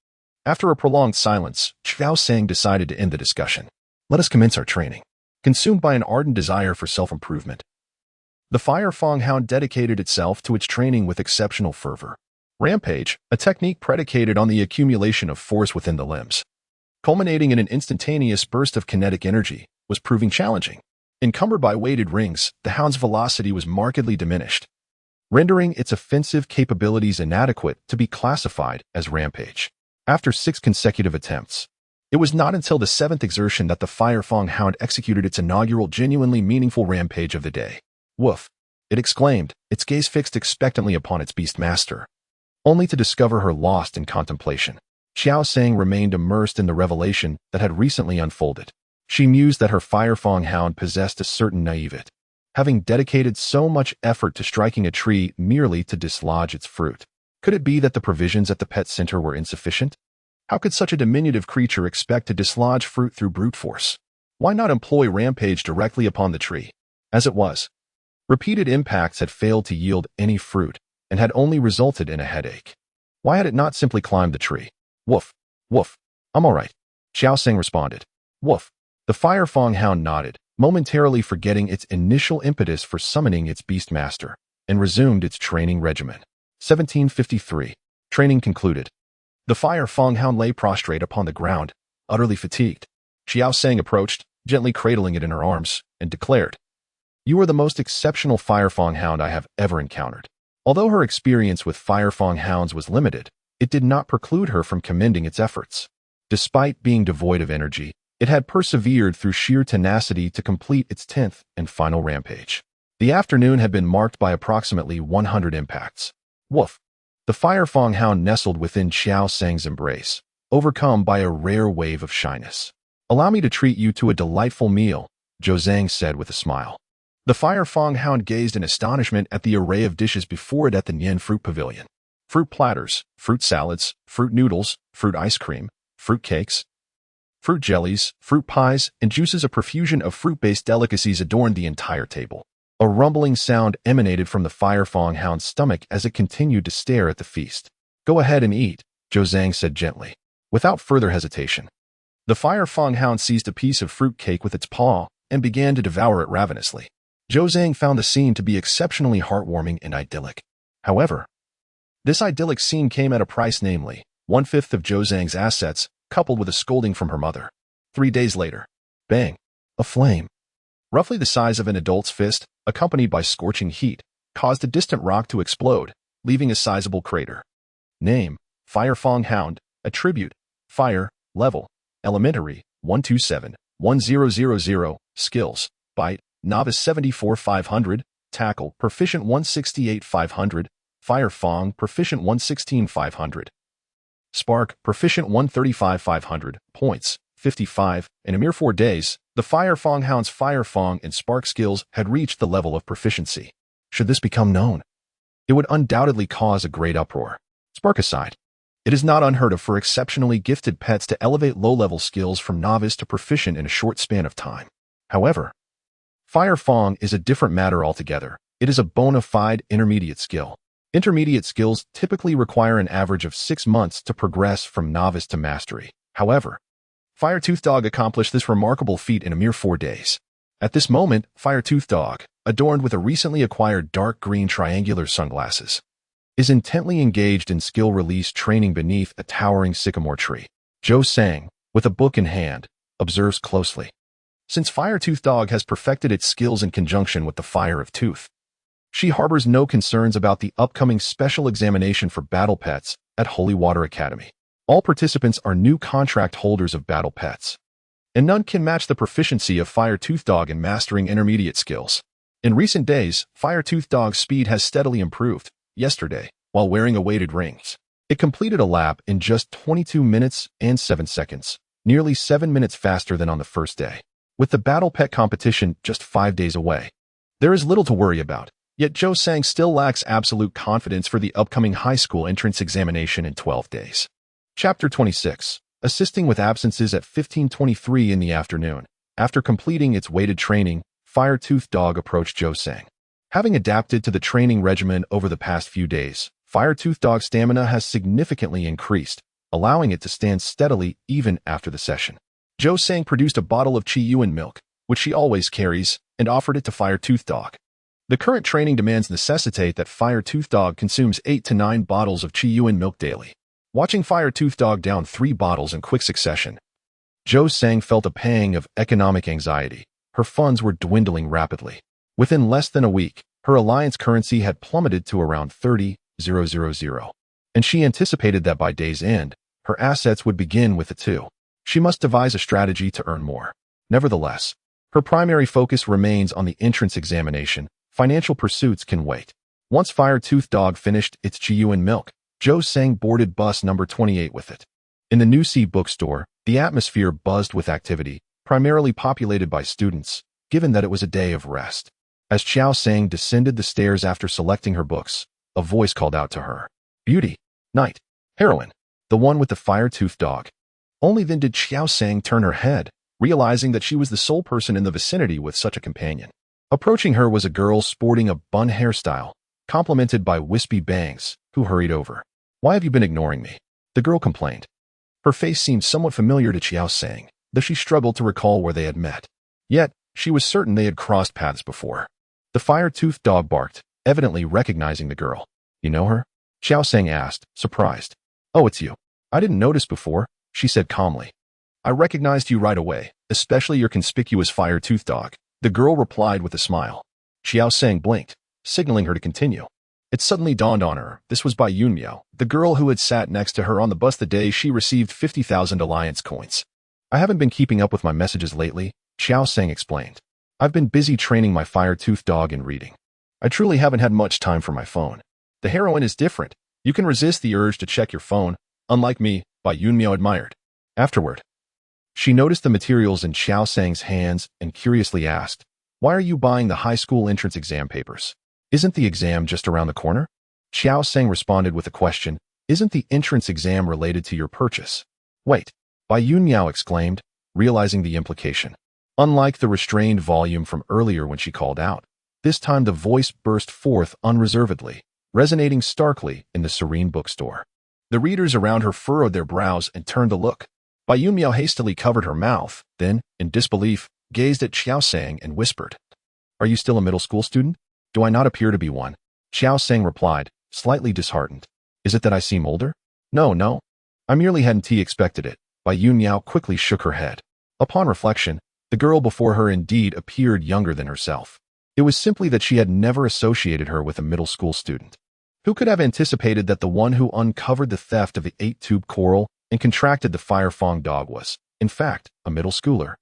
After a prolonged silence, Qiao Sang decided to end the discussion. "Let us commence our training." Consumed by an ardent desire for self-improvement, the fire Fong hound dedicated itself to its training with exceptional fervor. Rampage, a technique predicated on the accumulation of force within the limbs, culminating in an instantaneous burst of kinetic energy, was proving challenging. Encumbered by weighted rings, the hound's velocity was markedly diminished, rendering its offensive capabilities inadequate to be classified as rampage. After 6 consecutive attempts, it was not until the 7th exertion that the Firefang hound executed its inaugural genuinely meaningful rampage of the day. "Woof!" it exclaimed, its gaze fixed expectantly upon its beast master, only to discover her lost in contemplation. Qiao Sang remained immersed in the revelation that had recently unfolded. She mused that her Firefang hound possessed a certain naivete, having dedicated so much effort to striking a tree merely to dislodge its fruit. Could it be that the provisions at the pet center were insufficient? How could such a diminutive creature expect to dislodge fruit through brute force? Why not employ rampage directly upon the tree? As it was, repeated impacts had failed to yield any fruit and had only resulted in a headache. Why had it not simply climbed the tree? "Woof, woof, I'm all right," Qiao Sang responded. "Woof." The Firefang hound nodded, momentarily forgetting its initial impetus for summoning its beast master, and resumed its training regimen. 1753. Training concluded. The Firefang hound lay prostrate upon the ground, utterly fatigued. Qiao Sang approached, gently cradling it in her arms, and declared, "You are the most exceptional Firefang hound I have ever encountered." Although her experience with Firefang hounds was limited, it did not preclude her from commending its efforts. Despite being devoid of energy, it had persevered through sheer tenacity to complete its 10th and final rampage. The afternoon had been marked by approximately 100 impacts. "Woof!" The Firefang hound nestled within Qiao Sang's embrace, overcome by a rare wave of shyness. "Allow me to treat you to a delightful meal," Zhou Zhang said with a smile. The Firefang hound gazed in astonishment at the array of dishes before it at the Nian fruit pavilion. Fruit platters, fruit salads, fruit noodles, fruit ice cream, fruit cakes, fruit jellies, fruit pies, and juices. A profusion of fruit-based delicacies adorned the entire table. A rumbling sound emanated from the Firefang hound's stomach as it continued to stare at the feast. "Go ahead and eat," Zhou Zhang said gently. Without further hesitation, the Firefang hound seized a piece of fruit cake with its paw and began to devour it ravenously. Zhou Zhang found the scene to be exceptionally heartwarming and idyllic. However, this idyllic scene came at a price, namely 1/5 of Zhou Zhang's assets, coupled with a scolding from her mother. 3 days later, bang! A flame, roughly the size of an adult's fist, accompanied by scorching heat, caused a distant rock to explode, leaving a sizable crater. Name: Firefang hound. Attribute: Fire. Level: Elementary, 127, 1000. Skills: Bite, Novice 74-500, Tackle, Proficient 168-500, Firefang, Proficient 116-500. Spark, Proficient 135-500, Points, 55. In a mere 4 days, the Firefang hound's Firefang and Spark skills had reached the level of proficiency. Should this become known, it would undoubtedly cause a great uproar. Spark aside, it is not unheard of for exceptionally gifted pets to elevate low-level skills from novice to proficient in a short span of time. However, Firefang is a different matter altogether. It is a bona fide intermediate skill. Intermediate skills typically require an average of 6 months to progress from novice to mastery. However, Firetooth Dog accomplished this remarkable feat in a mere 4 days. At this moment, Firetooth Dog, adorned with a recently acquired dark green triangular sunglasses, is intently engaged in skill release training beneath a towering sycamore tree. Zhou Sang, with a book in hand, observes closely. Since Firetooth Dog has perfected its skills in conjunction with the Fire of Tooth, she harbors no concerns about the upcoming special examination for battle pets at Holy Water Academy. All participants are new contract holders of battle pets, and none can match the proficiency of Firetooth Dog in mastering intermediate skills. In recent days, Firetooth Dog's speed has steadily improved. Yesterday, while wearing a weighted rings, it completed a lap in just 22 minutes and 7 seconds, nearly 7 minutes faster than on the first day. With the battle pet competition just 5 days away, there is little to worry about. Yet Zhou Sang still lacks absolute confidence for the upcoming high school entrance examination in 12 days. Chapter 26. Assisting with absences at 15:23 in the afternoon. After completing its weighted training, Firetooth Dog approached Zhou Sang. Having adapted to the training regimen over the past few days, Firetooth Dog's stamina has significantly increased, allowing it to stand steadily even after the session. Zhou Sang produced a bottle of Qiao milk, which she always carries, and offered it to Firetooth Dog. The current training demands necessitate that Firetooth Dog consumes 8 to 9 bottles of Qiao milk daily. Watching Firetooth Dog down 3 bottles in quick succession, Zhou Sang felt a pang of economic anxiety. her funds were dwindling rapidly. Within less than a week, her alliance currency had plummeted to around 30,000, and she anticipated that by day's end, her assets would begin with a 2. She must devise a strategy to earn more. Nevertheless, her primary focus remains on the entrance examination. Financial pursuits can wait. Once Fire-Toothed Dog finished its Qiao milk, Qiao Sang boarded bus number 28 with it. In the New Sea bookstore, the atmosphere buzzed with activity, primarily populated by students, given that it was a day of rest. As Qiao Sang descended the stairs after selecting her books, a voice called out to her. Beauty, knight, heroine, the one with the fire-toothed dog. Only then did Qiao Sang turn her head, realizing that she was the sole person in the vicinity with such a companion. Approaching her was a girl sporting a bun hairstyle, complemented by wispy bangs, who hurried over. Why have you been ignoring me? The girl complained. Her face seemed somewhat familiar to Qiao Sang, though she struggled to recall where they had met. Yet, she was certain they had crossed paths before. The fire-toothed dog barked, evidently recognizing the girl. You know her? Qiao Sang asked, surprised. Oh, it's you. I didn't notice before, she said calmly. I recognized you right away, especially your conspicuous fire-toothed dog. The girl replied with a smile. Qiao Sang blinked, signaling her to continue. It suddenly dawned on her, this was Bai Yunmiao, the girl who had sat next to her on the bus the day she received 50,000 alliance coins. I haven't been keeping up with my messages lately, Qiao Sang explained. I've been busy training my fire-toothed dog in reading. I truly haven't had much time for my phone. The heroine is different. You can resist the urge to check your phone, unlike me, Bai Yunmiao admired. Afterward, she noticed the materials in Qiao Sang's hands and curiously asked, why are you buying the high school entrance exam papers? Isn't the exam just around the corner? Qiao Sang responded with a question, isn't the entrance exam related to your purchase? Wait, Bai Yunmiao exclaimed, realizing the implication. Unlike the restrained volume from earlier when she called out, this time the voice burst forth unreservedly, resonating starkly in the serene bookstore. The readers around her furrowed their brows and turned to look. Bai Yunmiao hastily covered her mouth, then, in disbelief, gazed at Qiao Sang and whispered, Are you still a middle school student? Do I not appear to be one? Qiao Sang replied, slightly disheartened. Is it that I seem older? No. I merely hadn't expected it. Bai Yunmiao quickly shook her head. Upon reflection, the girl before her indeed appeared younger than herself. It was simply that she had never associated her with a middle school student. Who could have anticipated that the one who uncovered the theft of the 8-tube coral and contracted the Fire Fong dog was, in fact, a middle schooler?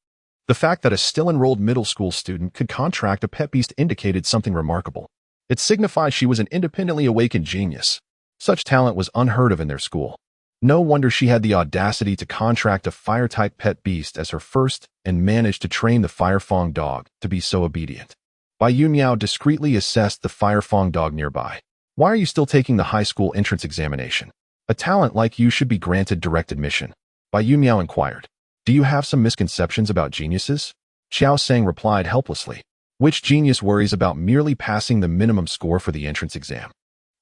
The fact that a still-enrolled middle school student could contract a pet beast indicated something remarkable. It signified she was an independently awakened genius. Such talent was unheard of in their school. No wonder she had the audacity to contract a fire-type pet beast as her first and managed to train the Fire Fong dog to be so obedient. Bai Yunmiao discreetly assessed the Fire Fong dog nearby. Why are you still taking the high school entrance examination? A talent like you should be granted direct admission. Bai Yunmiao inquired. Do you have some misconceptions about geniuses? Qiao Sang replied helplessly. Which genius worries about merely passing the minimum score for the entrance exam?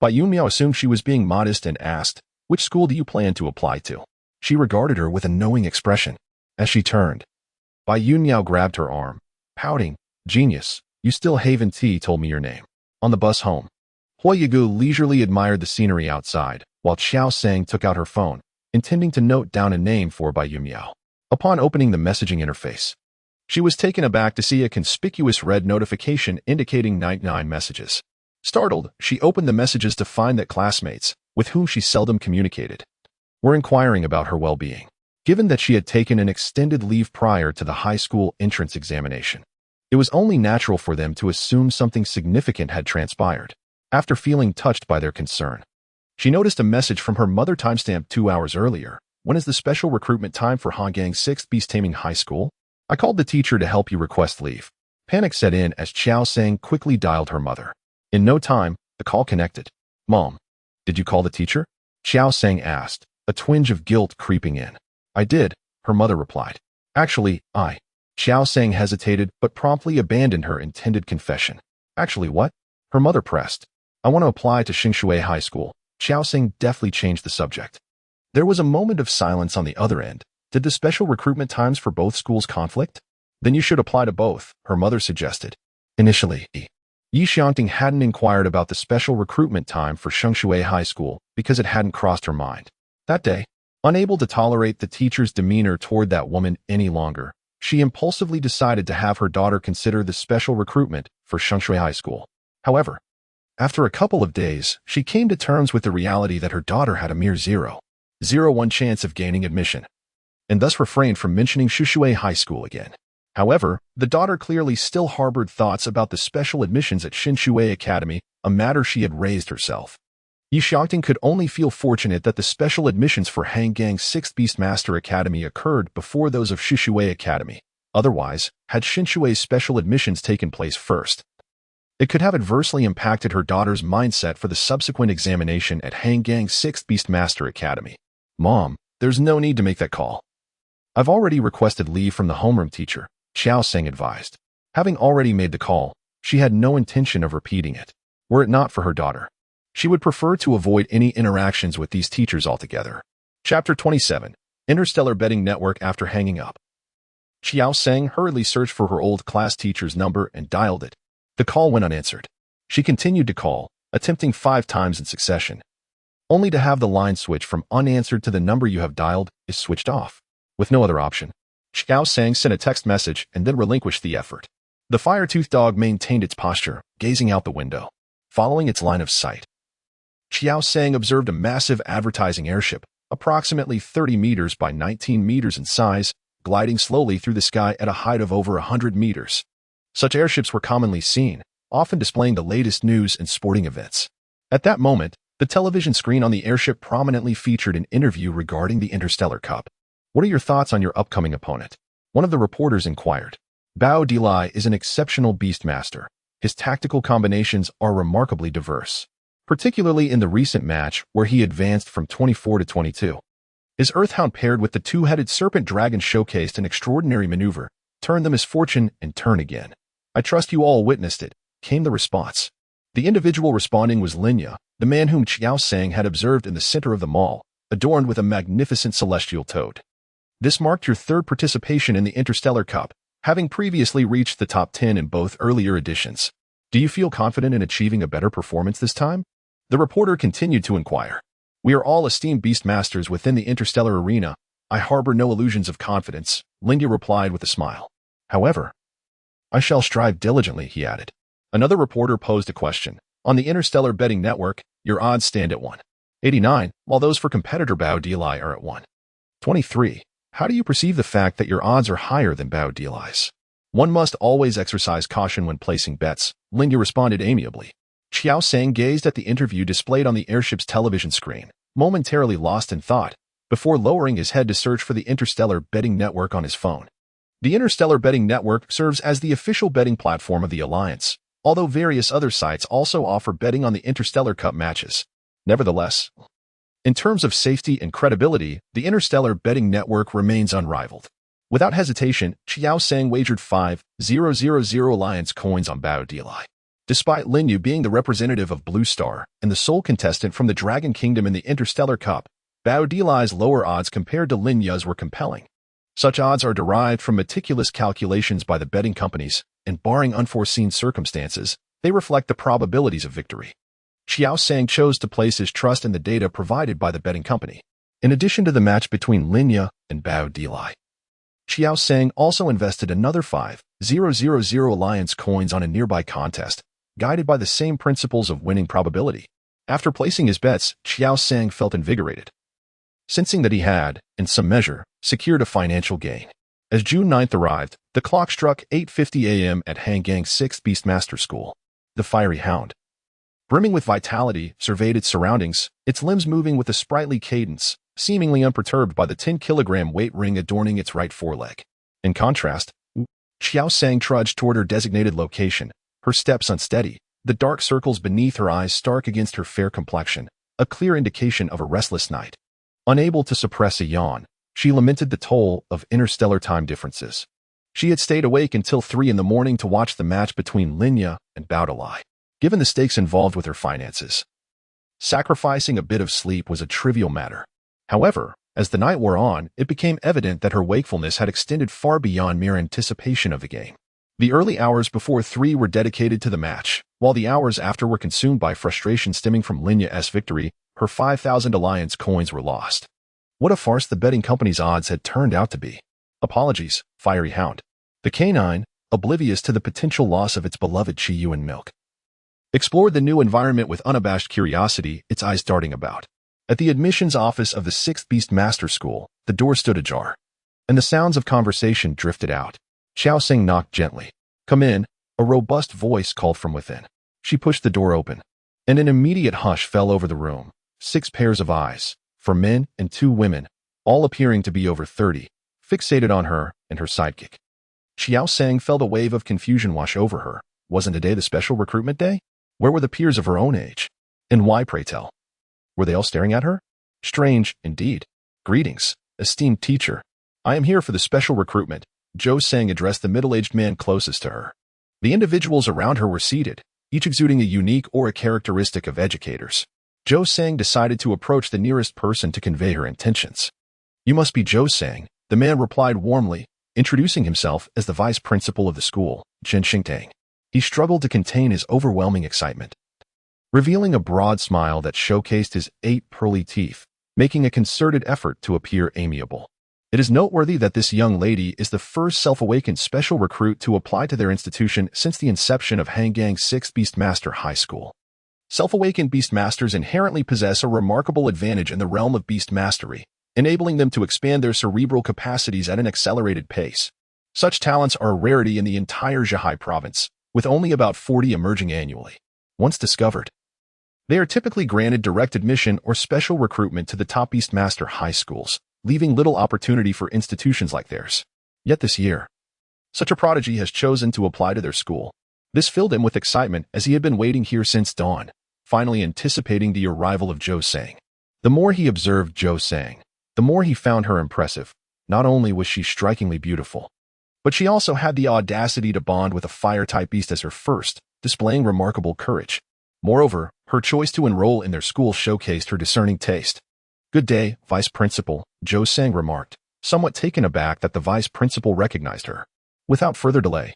Bai Yunmiao assumed she was being modest and asked, which school do you plan to apply to? She regarded her with a knowing expression. As she turned, Bai Yunmiao grabbed her arm, pouting, Genius, you still haven't told me your name. On the bus home, Huoyagu leisurely admired the scenery outside, while Qiao Sang took out her phone, intending to note down a name for Bai Yunmiao. Upon opening the messaging interface, she was taken aback to see a conspicuous red notification indicating 99 messages. Startled, she opened the messages to find that classmates, with whom she seldom communicated, were inquiring about her well-being. Given that she had taken an extended leave prior to the high school entrance examination, it was only natural for them to assume something significant had transpired. After feeling touched by their concern, she noticed a message from her mother timestamped 2 hours earlier. When is the special recruitment time for Hongang's 6th Beast Taming High School? I called the teacher to help you request leave. Panic set in as Qiao Sang quickly dialed her mother. In no time, the call connected. Mom, did you call the teacher? Qiao Sang asked, a twinge of guilt creeping in. I did, her mother replied. Actually, Qiao Sang hesitated but promptly abandoned her intended confession. Actually what? Her mother pressed. I want to apply to Qingshui High School. Qiao Sang deftly changed the subject. There was a moment of silence on the other end. Did the special recruitment times for both schools conflict? Then you should apply to both, her mother suggested. Initially, Yi Xiangting hadn't inquired about the special recruitment time for Qingshui High School because it hadn't crossed her mind. That day, unable to tolerate the teacher's demeanor toward that woman any longer, she impulsively decided to have her daughter consider the special recruitment for Shunshui High School. However, after a couple of days, she came to terms with the reality that her daughter had a mere 0.01 chance of gaining admission, and thus refrained from mentioning Shunshui High School again. However, the daughter clearly still harbored thoughts about the special admissions at Shunshui Academy, a matter she had raised herself. Yi Xiangting could only feel fortunate that the special admissions for Hangang's 6th Beastmaster Academy occurred before those of Shunshui Academy. Otherwise, had Shinshui's special admissions taken place first, it could have adversely impacted her daughter's mindset for the subsequent examination at Hangang's 6th Beastmaster Academy. Mom, there's no need to make that call. I've already requested leave from the homeroom teacher, Qiao Sang advised. Having already made the call, she had no intention of repeating it. Were it not for her daughter, she would prefer to avoid any interactions with these teachers altogether. Chapter 27. Interstellar Betting Network. After hanging up, Qiao Sang hurriedly searched for her old class teacher's number and dialed it. The call went unanswered. She continued to call, attempting 5 times in succession, only to have the line switch from unanswered to the number you have dialed is switched off. With no other option, Qiao Sang sent a text message and then relinquished the effort. The fire-toothed dog maintained its posture, gazing out the window, following its line of sight. Qiao Sang observed a massive advertising airship, approximately 30 meters by 19 meters in size, gliding slowly through the sky at a height of over 100 meters. Such airships were commonly seen, often displaying the latest news and sporting events. At that moment, the television screen on the airship prominently featured an interview regarding the Interstellar Cup. What are your thoughts on your upcoming opponent? One of the reporters inquired. Bao Dilai is an exceptional beastmaster. His tactical combinations are remarkably diverse, particularly in the recent match where he advanced from 24 to 22. His Earthhound paired with the two-headed serpent dragon showcased an extraordinary maneuver, turn the misfortune and turn again. I trust you all witnessed it, came the response. The individual responding was Linya, the man whom Qiao Sang had observed in the center of the mall, adorned with a magnificent celestial toad. This marked your 3rd participation in the Interstellar Cup, having previously reached the top 10 in both earlier editions. Do you feel confident in achieving a better performance this time? The reporter continued to inquire. We are all esteemed beastmasters within the interstellar arena. I harbor no illusions of confidence, Linya replied with a smile. However, I shall strive diligently, he added. Another reporter posed a question. On the Interstellar Betting Network, your odds stand at 1.89, while those for competitor Bao Dilai are at 1.23. How do you perceive the fact that your odds are higher than Bao Dilai's? One must always exercise caution when placing bets, Linya responded amiably. Qiao Sang gazed at the interview displayed on the airship's television screen, momentarily lost in thought, before lowering his head to search for the Interstellar Betting Network on his phone. The Interstellar Betting Network serves as the official betting platform of the Alliance, although various other sites also offer betting on the Interstellar Cup matches. Nevertheless, in terms of safety and credibility, the Interstellar Betting Network remains unrivaled. Without hesitation, Qiao Sang wagered 5,000 Alliance coins on Bao Dilai. Despite Linyu being the representative of Blue Star and the sole contestant from the Dragon Kingdom in the Interstellar Cup, Bao Dilai's lower odds compared to Linya's were compelling. Such odds are derived from meticulous calculations by the betting companies, and barring unforeseen circumstances, they reflect the probabilities of victory. Qiao Sang chose to place his trust in the data provided by the betting company. In addition to the match between Linya and Bao Dilai, Qiao Sang also invested another 5,000 Alliance coins on a nearby contest, guided by the same principles of winning probability. After placing his bets, Qiao Sang felt invigorated, sensing that he had, in some measure, secured a financial gain. As June 9th arrived, the clock struck 8:50 a.m. at Hangang's 6th Beastmaster School. The fiery hound, brimming with vitality, surveyed its surroundings, its limbs moving with a sprightly cadence, seemingly unperturbed by the 10-kilogram weight ring adorning its right foreleg. In contrast, Qiao Sang trudged toward her designated location, her steps unsteady, the dark circles beneath her eyes stark against her fair complexion, a clear indication of a restless night. Unable to suppress a yawn, she lamented the toll of interstellar time differences. She had stayed awake until 3 in the morning to watch the match between Linya and Bao Dilai. Given the stakes involved with her finances, sacrificing a bit of sleep was a trivial matter. However, as the night wore on, it became evident that her wakefulness had extended far beyond mere anticipation of the game. The early hours before 3 were dedicated to the match, while the hours after were consumed by frustration stemming from Linya's victory. Her 5,000 Alliance coins were lost. What a farce the betting company's odds had turned out to be. Apologies, fiery hound. The canine, oblivious to the potential loss of its beloved Qiao milk, explored the new environment with unabashed curiosity, its eyes darting about. At the admissions office of the 6th Beastmaster School, the door stood ajar, and the sounds of conversation drifted out. Qiao Sang knocked gently. "Come in," a robust voice called from within. She pushed the door open, and an immediate hush fell over the room. 6 pairs of eyes, 4 men and 2 women, all appearing to be over 30, fixated on her and her sidekick. Qiao Sang felt a wave of confusion wash over her. Wasn't today the special recruitment day? Where were the peers of her own age? And why, pray tell? Were they all staring at her? Strange, indeed. "Greetings, esteemed teacher. I am here for the special recruitment," Qiao Sang addressed the middle-aged man closest to her. The individuals around her were seated, each exuding a unique or a characteristic of educators. Qiao Sang decided to approach the nearest person to convey her intentions. "You must be Qiao Sang," the man replied warmly, introducing himself as the vice principal of the school, Chen Xingtang. He struggled to contain his overwhelming excitement, revealing a broad smile that showcased his 8 pearly teeth, making a concerted effort to appear amiable. It is noteworthy that this young lady is the first self-awakened special recruit to apply to their institution since the inception of Hangang's 6th Beastmaster High School. Self-awakened Beastmasters inherently possess a remarkable advantage in the realm of beast mastery, enabling them to expand their cerebral capacities at an accelerated pace. Such talents are a rarity in the entire Zhebai province, with only about 40 emerging annually. Once discovered, they are typically granted direct admission or special recruitment to the top Beastmaster high schools, leaving little opportunity for institutions like theirs. Yet this year, such a prodigy has chosen to apply to their school. This filled him with excitement as he had been waiting here since dawn, finally anticipating the arrival of Qiao Sang. The more he observed Qiao Sang, the more he found her impressive. Not only was she strikingly beautiful, but she also had the audacity to bond with a fire-type beast as her first, displaying remarkable courage. Moreover, her choice to enroll in their school showcased her discerning taste. "Good day, Vice Principal," Qiao Sang remarked, somewhat taken aback that the Vice Principal recognized her. Without further delay,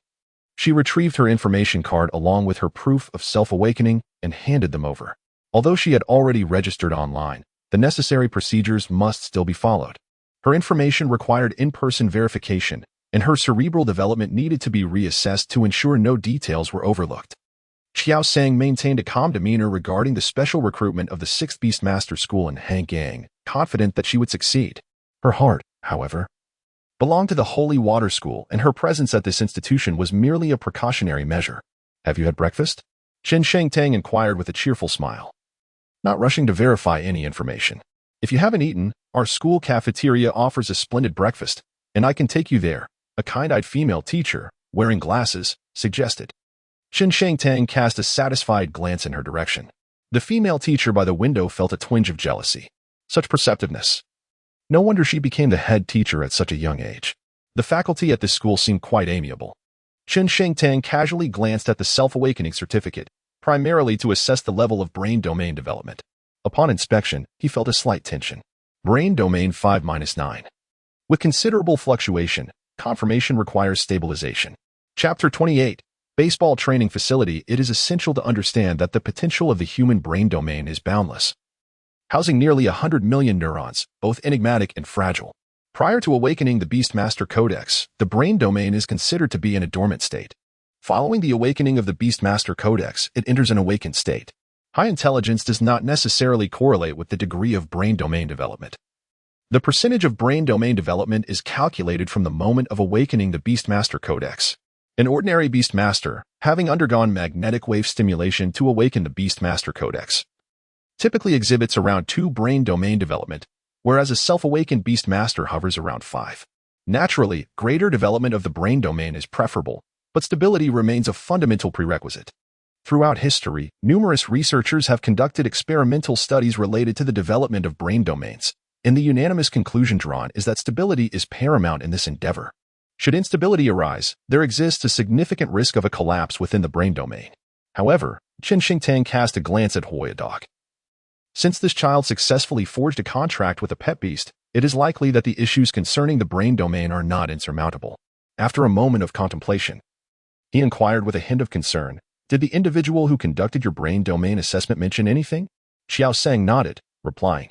she retrieved her information card along with her proof of self-awakening and handed them over. Although she had already registered online, the necessary procedures must still be followed. Her information required in-person verification, and her cerebral development needed to be reassessed to ensure no details were overlooked. Qiao Sang maintained a calm demeanor regarding the special recruitment of the 6th Beastmaster School in Hangang, confident that she would succeed. Her heart, however, belonged to the Holy Water School, and her presence at this institution was merely a precautionary measure. "Have you had breakfast?" Chen Xingtang inquired with a cheerful smile, not rushing to verify any information. "If you haven't eaten, our school cafeteria offers a splendid breakfast, and I can take you there," a kind-eyed female teacher, wearing glasses, suggested. Chen Xingtang cast a satisfied glance in her direction. The female teacher by the window felt a twinge of jealousy. Such perceptiveness. No wonder she became the head teacher at such a young age. The faculty at this school seemed quite amiable. Chen Xingtang casually glanced at the self-awakening certificate, primarily to assess the level of brain domain development. Upon inspection, he felt a slight tension. Brain domain 5-9. With considerable fluctuation, confirmation requires stabilization. Chapter 28. Baseball Training Facility. It is essential to understand that the potential of the human brain domain is boundless, housing nearly 100 million neurons, both enigmatic and fragile. Prior to awakening the Beastmaster Codex, the brain domain is considered to be in a dormant state. Following the awakening of the Beastmaster Codex, it enters an awakened state. High intelligence does not necessarily correlate with the degree of brain domain development. The percentage of brain domain development is calculated from the moment of awakening the Beastmaster Codex. An ordinary Beastmaster, having undergone magnetic wave stimulation to awaken the Beastmaster Codex, typically exhibits around 2 brain domain development, whereas a self-awakened Beastmaster hovers around 5. Naturally, greater development of the brain domain is preferable, but stability remains a fundamental prerequisite. Throughout history, numerous researchers have conducted experimental studies related to the development of brain domains, and the unanimous conclusion drawn is that stability is paramount in this endeavor. Should instability arise, there exists a significant risk of a collapse within the brain domain. However, Chen Xingtang cast a glance at Hoyadok. Since this child successfully forged a contract with a pet beast, it is likely that the issues concerning the brain domain are not insurmountable. After a moment of contemplation, he inquired with a hint of concern, "Did the individual who conducted your brain domain assessment mention anything?" Qiao Sang nodded, replying,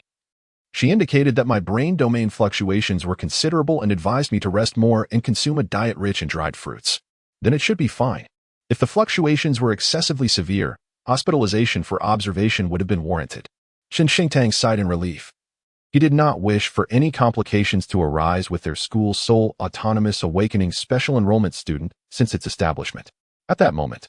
She indicated that my brain domain fluctuations were considerable and advised me to rest more and consume a diet rich in dried fruits. Then it should be fine. If the fluctuations were excessively severe, hospitalization for observation would have been warranted. Chen Xingtang sighed in relief. He did not wish for any complications to arise with their school's sole autonomous awakening special enrollment student since its establishment. At that moment,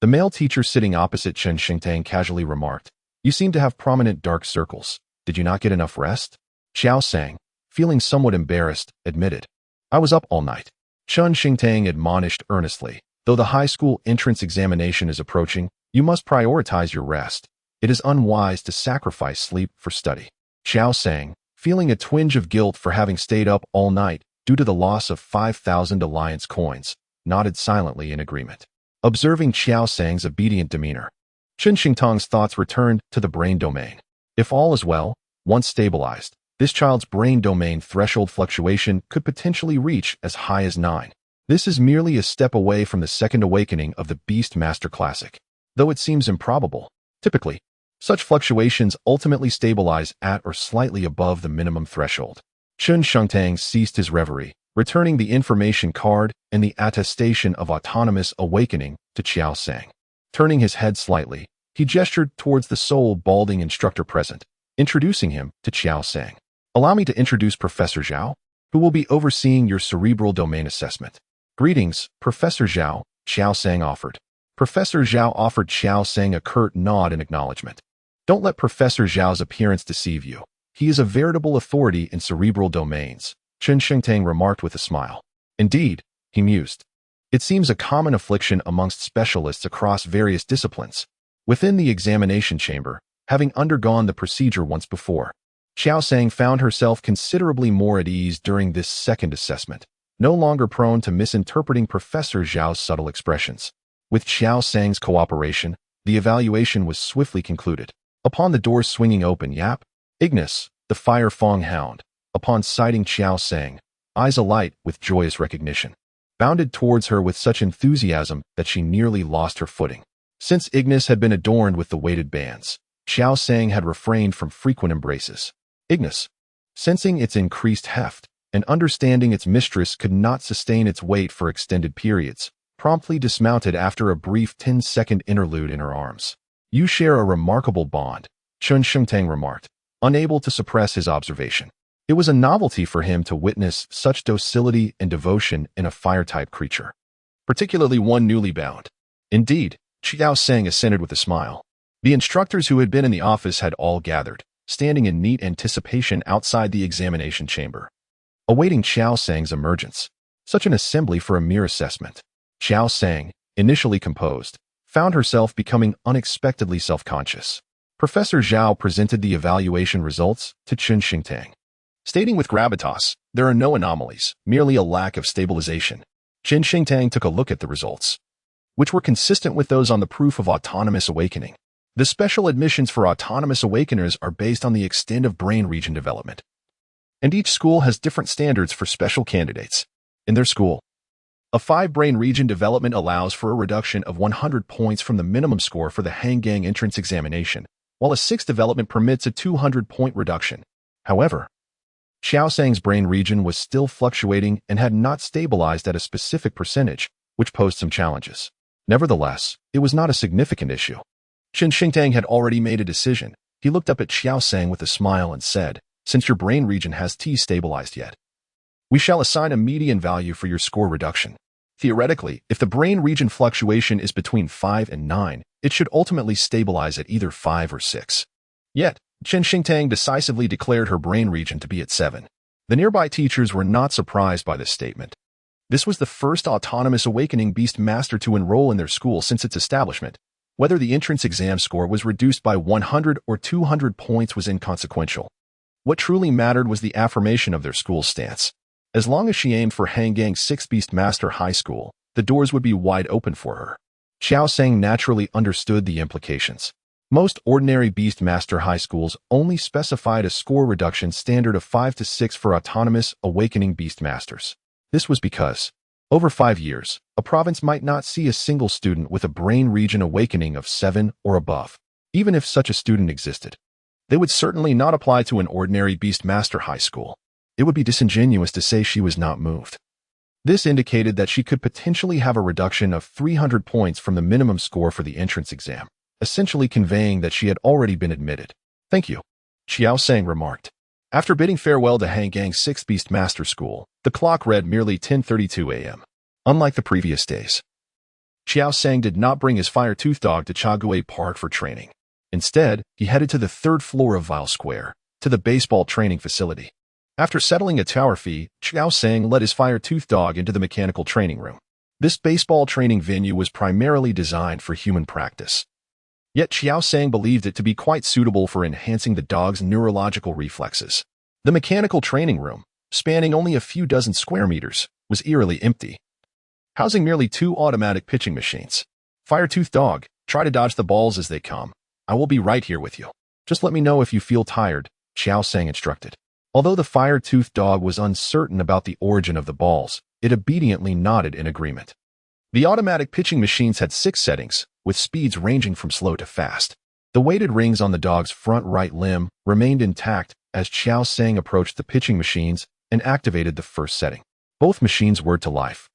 the male teacher sitting opposite Chen Xingtang casually remarked, "You seem to have prominent dark circles. Did you not get enough rest?" Qiao Sang, feeling somewhat embarrassed, admitted, "I was up all night." Chen Xingtang admonished earnestly, "Though the high school entrance examination is approaching, you must prioritize your rest. It is unwise to sacrifice sleep for study." Qiao Sang, feeling a twinge of guilt for having stayed up all night due to the loss of 5,000 alliance coins, nodded silently in agreement. Observing Qiao Sang's obedient demeanor, Chen Xingtang's thoughts returned to the brain domain. If all is well, once stabilized, this child's brain domain threshold fluctuation could potentially reach as high as 9. This is merely a step away from the second awakening of the Beast Master Classic. Though it seems improbable, typically, such fluctuations ultimately stabilize at or slightly above the minimum threshold. Chen Xingtang ceased his reverie, returning the information card and the attestation of autonomous awakening to Qiao Sang. Turning his head slightly, he gestured towards the sole balding instructor present, introducing him to Qiao Sang. "Allow me to introduce Professor Zhao, who will be overseeing your cerebral domain assessment." "Greetings, Professor Zhao," Qiao Sang offered. Professor Zhao offered Qiao Sang a curt nod in acknowledgement. Don't let Professor Zhao's appearance deceive you. He is a veritable authority in cerebral domains, Chen Xingtang remarked with a smile. Indeed, he mused. It seems a common affliction amongst specialists across various disciplines. Within the examination chamber, having undergone the procedure once before, Qiao Sang found herself considerably more at ease during this second assessment, no longer prone to misinterpreting Professor Zhao's subtle expressions. With Qiao Sang's cooperation, the evaluation was swiftly concluded. Upon the doors swinging open, Ignis, the Fire Fong Hound, upon sighting Qiao Sang, eyes alight with joyous recognition, bounded towards her with such enthusiasm that she nearly lost her footing. Since Ignis had been adorned with the weighted bands, Qiao Sang had refrained from frequent embraces. Ignis, sensing its increased heft and understanding its mistress could not sustain its weight for extended periods, promptly dismounted after a brief 10-second interlude in her arms. "You share a remarkable bond," Chen Xingtang remarked, unable to suppress his observation. It was a novelty for him to witness such docility and devotion in a fire-type creature, particularly one newly bound. Indeed, Qiao Sang assented with a smile. The instructors who had been in the office had all gathered, standing in neat anticipation outside the examination chamber, awaiting Qiao Sang's emergence. Such an assembly for a mere assessment. Qiao Sang, initially composed, found herself becoming unexpectedly self-conscious. Professor Zhao presented the evaluation results to Chen Xingtang, stating with gravitas, "There are no anomalies, merely a lack of stabilization." Chen Xingtang took a look at the results, which were consistent with those on the proof of autonomous awakening. The special admissions for autonomous awakeners are based on the extent of brain region development, and each school has different standards for special candidates. In their school, a 5 brain region development allows for a reduction of 100 points from the minimum score for the Hangang entrance examination, while a 6 development permits a 200-point reduction. However, Qiao Sang's brain region was still fluctuating and had not stabilized at a specific percentage, which posed some challenges. Nevertheless, it was not a significant issue. Chen Xingtang had already made a decision. He looked up at Qiao Sang with a smile and said, "Since your brain region has stabilized yet, we shall assign a median value for your score reduction. Theoretically, if the brain region fluctuation is between 5 and 9, it should ultimately stabilize at either 5 or 6. Yet, Chen Xingtang decisively declared her brain region to be at 7. The nearby teachers were not surprised by this statement. This was the first autonomous awakening beast master to enroll in their school since its establishment. Whether the entrance exam score was reduced by 100 or 200 points was inconsequential. What truly mattered was the affirmation of their school's stance. As long as she aimed for Hangang 6 Beast Master High School, the doors would be wide open for her. Qiao Sang naturally understood the implications. Most ordinary Beast Master High Schools only specified a score reduction standard of 5 to 6 for autonomous awakening Beast Masters. This was because, over 5 years, a province might not see a single student with a brain region awakening of 7 or above. Even if such a student existed, They would certainly not apply to an ordinary Beastmaster high school. It would be disingenuous to say she was not moved. This indicated that she could potentially have a reduction of 300 points from the minimum score for the entrance exam, essentially conveying that she had already been admitted. "Thank you," Qiao Sang remarked. After bidding farewell to Han Gang's 6th Beastmaster School, the clock read merely 10:32 a.m. Unlike the previous days, Qiao Sang did not bring his fire-toothed dog to Chaguay Park for training. Instead, he headed to the 3rd floor of Vile Square, to the baseball training facility. After settling a tower fee, Qiao Sang led his fire-toothed dog into the mechanical training room. This baseball training venue was primarily designed for human practice. Yet Qiao Sang believed it to be quite suitable for enhancing the dog's neurological reflexes. The mechanical training room, spanning only a few dozen square meters, was eerily empty, housing merely 2 automatic pitching machines. "Fire-toothed dog, try to dodge the balls as they come. I will be right here with you. Just let me know if you feel tired," Qiao Sang instructed. Although the fire-toothed dog was uncertain about the origin of the balls, it obediently nodded in agreement. The automatic pitching machines had 6 settings, with speeds ranging from slow to fast. The weighted rings on the dog's front right limb remained intact as Qiao Sang approached the pitching machines and activated the first setting. Both machines whirred to life,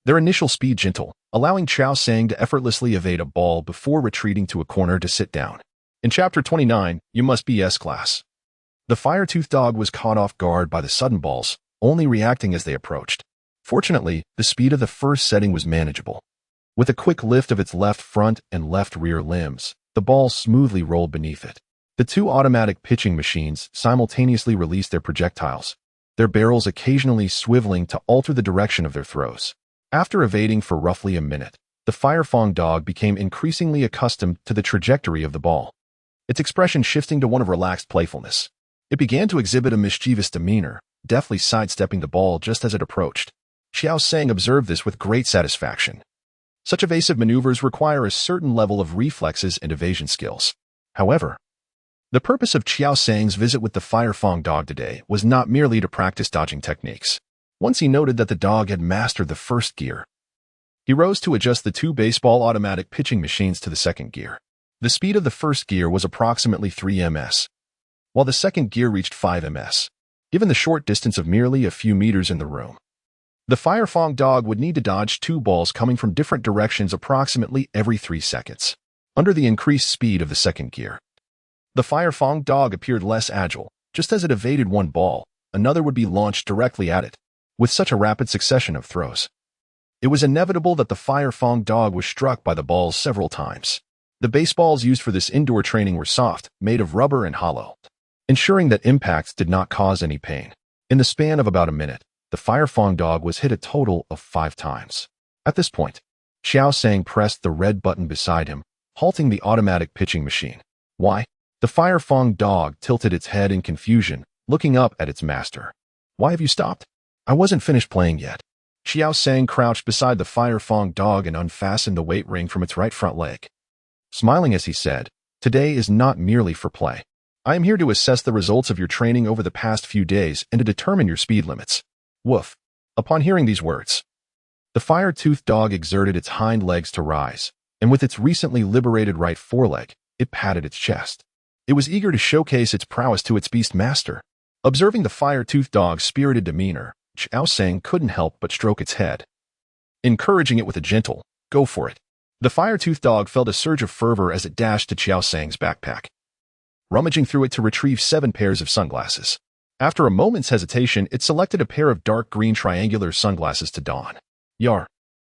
their initial speed gentle, allowing Qiao Sang to effortlessly evade a ball before retreating to a corner to sit down. In Chapter 29, You Must Be S-Class. The fire-toothed dog was caught off guard by the sudden balls, only reacting as they approached. Fortunately, the speed of the first setting was manageable. With a quick lift of its left front and left rear limbs, the ball smoothly rolled beneath it. The 2 automatic pitching machines simultaneously released their projectiles, their barrels occasionally swiveling to alter the direction of their throws. After evading for roughly a minute, the Firefang dog became increasingly accustomed to the trajectory of the ball, its expression shifting to one of relaxed playfulness. It began to exhibit a mischievous demeanor, deftly sidestepping the ball just as it approached. Qiao Sang observed this with great satisfaction. Such evasive maneuvers require a certain level of reflexes and evasion skills. However, the purpose of Qiao Sang's visit with the Firefang dog today was not merely to practice dodging techniques. Once he noted that the dog had mastered the first gear, he rose to adjust the 2 baseball automatic pitching machines to the second gear. The speed of the first gear was approximately 3 ms, while the second gear reached 5 ms. Given the short distance of merely a few meters in the room, the Firefang dog would need to dodge 2 balls coming from different directions approximately every 3 seconds. Under the increased speed of the second gear, the Firefang dog appeared less agile. Just as it evaded one ball, another would be launched directly at it, with such a rapid succession of throws. It was inevitable that the Firefang dog was struck by the balls several times. The baseballs used for this indoor training were soft, made of rubber and hollow, ensuring that impacts did not cause any pain. In the span of about a minute, the Firefang dog was hit a total of 5 times. At this point, Qiao Sang pressed the red button beside him, halting the automatic pitching machine. "Why?" The Firefang dog tilted its head in confusion, looking up at its master. "Why have you stopped?" "I wasn't finished playing yet." Qiao Sang crouched beside the Firefang dog and unfastened the weight ring from its right front leg. Smiling as he said, "Today is not merely for play. I am here to assess the results of your training over the past few days and to determine your speed limits." Woof. Upon hearing these words, the fire-toothed dog exerted its hind legs to rise, and with its recently liberated right foreleg, it patted its chest. It was eager to showcase its prowess to its beast master. Observing the fire-toothed dog's spirited demeanor, Qiao Sang couldn't help but stroke its head, encouraging it with a gentle, "Go for it." The fire-toothed dog felt a surge of fervor as it dashed to Qiao Sang's backpack, rummaging through it to retrieve 7 pairs of sunglasses. After a moment's hesitation, it selected a pair of dark green triangular sunglasses to don. "Yar."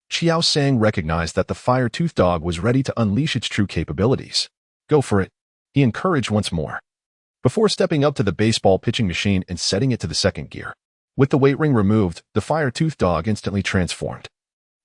Qiao Sang recognized that the fire-toothed dog was ready to unleash its true capabilities. "Go for it," he encouraged once more, before stepping up to the baseball pitching machine and setting it to the second gear. With the weight ring removed, the fire-toothed dog instantly transformed,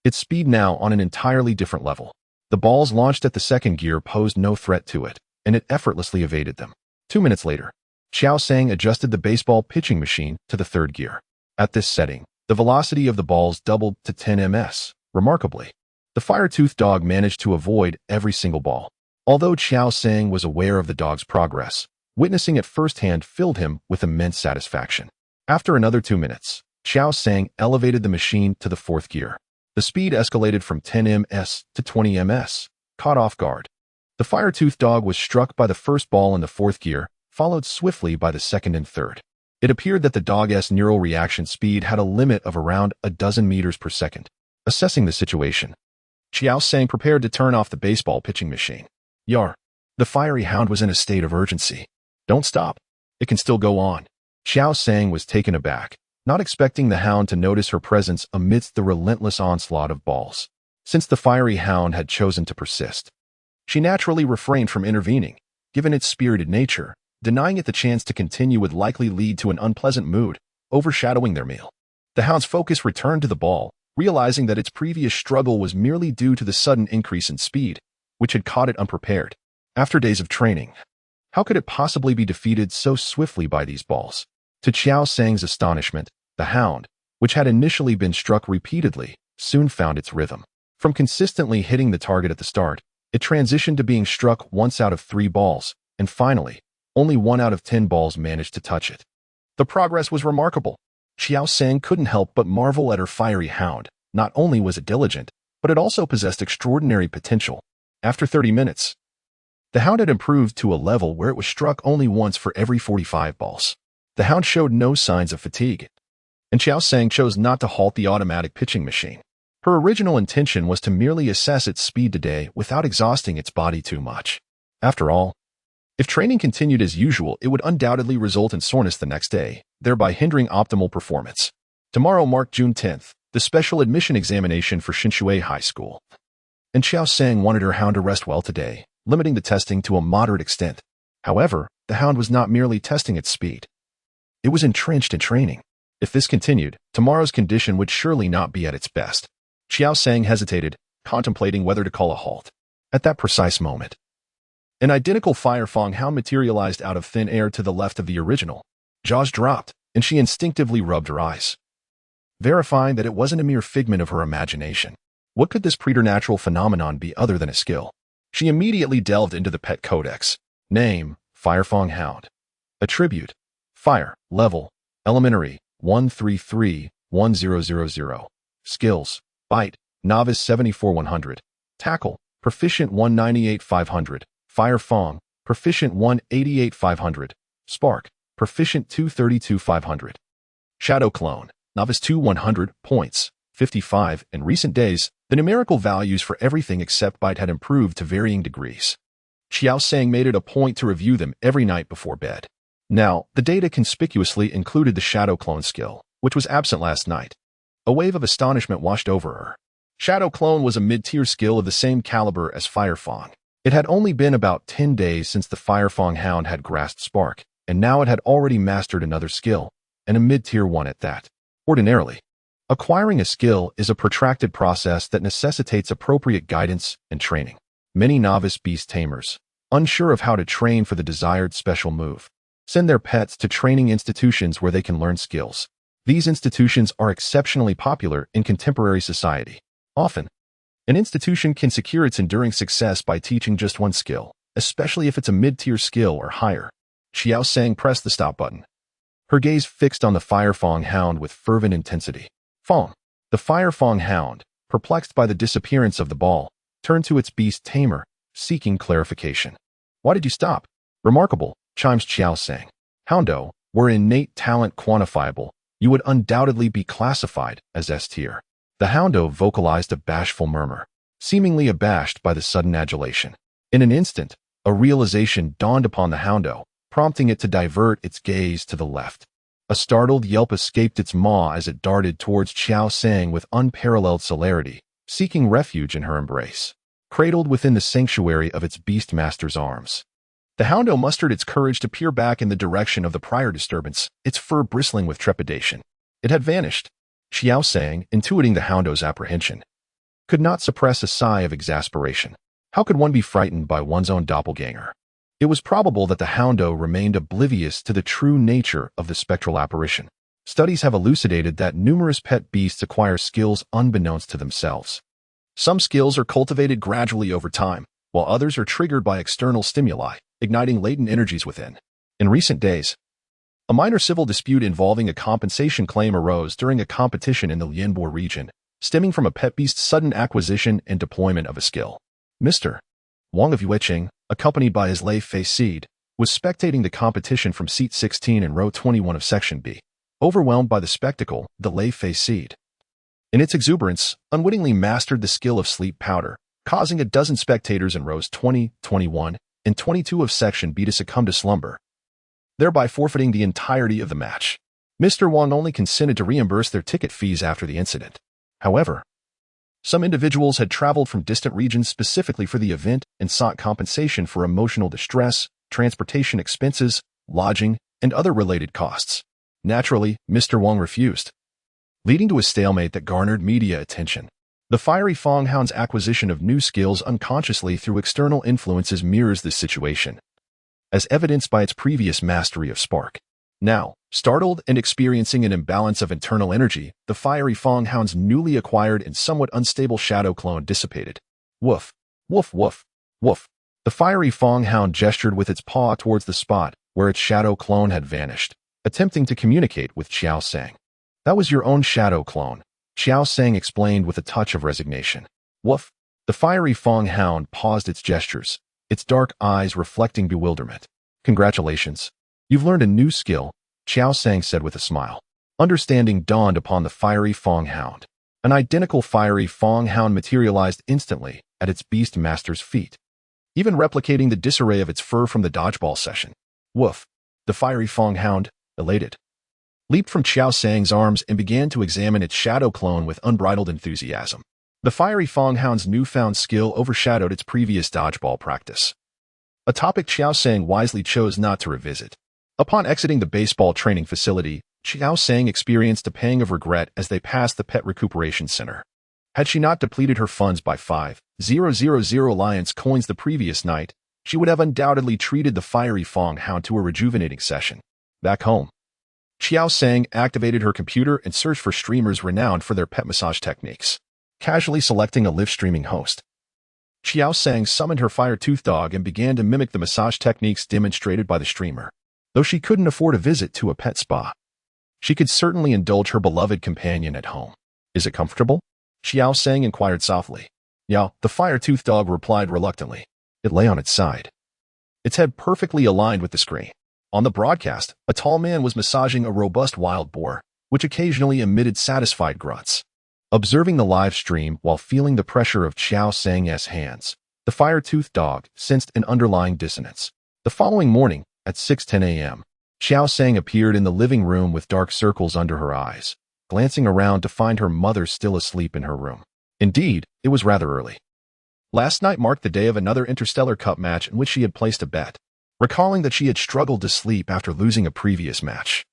its speed now on an entirely different level. The balls launched at the second gear posed no threat to it, and it effortlessly evaded them. 2 minutes later, Qiao Sang adjusted the baseball pitching machine to the third gear. At this setting, the velocity of the balls doubled to 10 ms. Remarkably, the fire-toothed dog managed to avoid every single ball. Although Qiao Sang was aware of the dog's progress, witnessing it firsthand filled him with immense satisfaction. After another 2 minutes, Qiao Sang elevated the machine to the 4th gear. The speed escalated from 10 ms to 20 ms. Caught off guard, the fire-toothed dog was struck by the first ball in the 4th gear, followed swiftly by the second and third. It appeared that the dog's neural reaction speed had a limit of around a dozen meters per second. Assessing the situation, Qiao Sang prepared to turn off the baseball pitching machine. Yar. The fiery hound was in a state of urgency. Don't stop. It can still go on. Qiao Sang was taken aback, not expecting the hound to notice her presence amidst the relentless onslaught of balls. Since the fiery hound had chosen to persist, she naturally refrained from intervening. Given its spirited nature, denying it the chance to continue would likely lead to an unpleasant mood, overshadowing their meal. The hound's focus returned to the ball, realizing that its previous struggle was merely due to the sudden increase in speed, which had caught it unprepared. After days of training, how could it possibly be defeated so swiftly by these balls? To Qiao Sang's astonishment, the hound, which had initially been struck repeatedly, soon found its rhythm. From consistently hitting the target at the start, it transitioned to being struck once out of 3 balls, and finally, only 1 out of 10 balls managed to touch it. The progress was remarkable. Qiao Sang couldn't help but marvel at her fiery hound. Not only was it diligent, but it also possessed extraordinary potential. After 30 minutes, the hound had improved to a level where it was struck only once for every 45 balls. The hound showed no signs of fatigue, and Qiao Sang chose not to halt the automatic pitching machine. Her original intention was to merely assess its speed today without exhausting its body too much. After all, if training continued as usual, it would undoubtedly result in soreness the next day, thereby hindering optimal performance. Tomorrow marked June 10th, the special admission examination for Shinshui High School. And Qiao Sang wanted her hound to rest well today, limiting the testing to a moderate extent. However, the hound was not merely testing its speed. It was entrenched in training. If this continued, tomorrow's condition would surely not be at its best. Qiao Sang hesitated, contemplating whether to call a halt. At that precise moment, an identical Firefang hound materialized out of thin air to the left of the original. Jaws dropped, and she instinctively rubbed her eyes, verifying that it wasn't a mere figment of her imagination. What could this preternatural phenomenon be other than a skill? She immediately delved into the pet codex. Name, Firefang Hound. Attribute, Fire. Level, Elementary, 133-1000. Skills, Bite, Novice 74-100. Tackle, Proficient 198-500. Firefang, Proficient 188-500. Spark, Proficient 232-500. Shadow Clone, Novice 2-100 points, 55. In recent days, the numerical values for everything except Bite had improved to varying degrees. Qiao Sang made it a point to review them every night before bed. Now, the data conspicuously included the Shadow Clone skill, which was absent last night. A wave of astonishment washed over her. Shadow Clone was a mid-tier skill of the same caliber as Firefang. It had only been about 10 days since the Firefang hound had grasped Spark, and now it had already mastered another skill, and a mid-tier one at that. Ordinarily, acquiring a skill is a protracted process that necessitates appropriate guidance and training. Many novice beast tamers, unsure of how to train for the desired special move, send their pets to training institutions where they can learn skills. These institutions are exceptionally popular in contemporary society. Often, an institution can secure its enduring success by teaching just one skill, especially if it's a mid-tier skill or higher. Qiao Sang pressed the stop button, her gaze fixed on the Firefang hound with fervent intensity. Fang. The Firefang hound, perplexed by the disappearance of the ball, turned to its beast tamer, seeking clarification. Why did you stop? Remarkable, chimes Qiao Sang. Houndo, were innate talent quantifiable, you would undoubtedly be classified as S-tier. The houndo vocalized a bashful murmur, seemingly abashed by the sudden adulation. In an instant, a realization dawned upon the houndo, prompting it to divert its gaze to the left. A startled yelp escaped its maw as it darted towards Qiao Sang with unparalleled celerity, seeking refuge in her embrace, cradled within the sanctuary of its beastmaster's arms. The houndo mustered its courage to peer back in the direction of the prior disturbance, its fur bristling with trepidation. It had vanished. Qiao Sang, intuiting the houndo's apprehension, could not suppress a sigh of exasperation. How could one be frightened by one's own doppelganger? It was probable that the houndo remained oblivious to the true nature of the spectral apparition. Studies have elucidated that numerous pet beasts acquire skills unbeknownst to themselves. Some skills are cultivated gradually over time, while others are triggered by external stimuli, igniting latent energies within. In recent days, a minor civil dispute involving a compensation claim arose during a competition in the Lianbo region, stemming from a pet beast's sudden acquisition and deployment of a skill. Mr. Wang of Yueqing, accompanied by his lay-faced seed, was spectating the competition from seat 16 in row 21 of section B. Overwhelmed by the spectacle, the Lei Fei seed, in its exuberance, unwittingly mastered the skill of sleep powder, causing a dozen spectators in rows 20, 21, and 22 of section B to succumb to slumber, thereby forfeiting the entirety of the match. Mr. Wang only consented to reimburse their ticket fees after the incident. However, some individuals had traveled from distant regions specifically for the event and sought compensation for emotional distress, transportation expenses, lodging, and other related costs. Naturally, Mr. Wang refused, leading to a stalemate that garnered media attention. The fiery Fanghound's acquisition of new skills unconsciously through external influences mirrors this situation, as evidenced by its previous mastery of Spark. Now, startled and experiencing an imbalance of internal energy, the fiery Fanghound's newly acquired and somewhat unstable shadow clone dissipated. Woof, woof, woof, woof. The fiery Fanghound gestured with its paw towards the spot where its shadow clone had vanished, attempting to communicate with Qiao Sang. That was your own shadow clone, Qiao Sang explained with a touch of resignation. Woof. The fiery Fanghound paused its gestures, its dark eyes reflecting bewilderment. Congratulations. You've learned a new skill, Qiao Sang said with a smile. Understanding dawned upon the fiery Fanghound. An identical fiery Fanghound materialized instantly at its beast master's feet, even replicating the disarray of its fur from the dodgeball session. Woof. The fiery Fanghound, elated, leaped from Qiao Sang's arms and began to examine its shadow clone with unbridled enthusiasm. The fiery Fanghound's newfound skill overshadowed its previous dodgeball practice, a topic Qiao Sang wisely chose not to revisit. Upon exiting the baseball training facility, Qiao Sang experienced a pang of regret as they passed the pet recuperation center. Had she not depleted her funds by 5,000 alliance coins the previous night, she would have undoubtedly treated the fiery Fanghound to a rejuvenating session. Back home, Qiao Sang activated her computer and searched for streamers renowned for their pet massage techniques. Casually selecting a live streaming host, Qiao Sang summoned her fire-toothed dog and began to mimic the massage techniques demonstrated by the streamer. Though she couldn't afford a visit to a pet spa, she could certainly indulge her beloved companion at home. Is it comfortable? Qiao Sang inquired softly. Yeah, the fire-toothed dog replied reluctantly. It lay on its side, its head perfectly aligned with the screen. On the broadcast, a tall man was massaging a robust wild boar, which occasionally emitted satisfied grunts. Observing the live stream while feeling the pressure of Qiao Sang's hands, the fire-toothed dog sensed an underlying dissonance. The following morning, at 6:10 a.m., Qiao Sang appeared in the living room with dark circles under her eyes, glancing around to find her mother still asleep in her room. Indeed, it was rather early. Last night marked the day of another Interstellar Cup match in which she had placed a bet. Recalling that she had struggled to sleep after losing a previous match,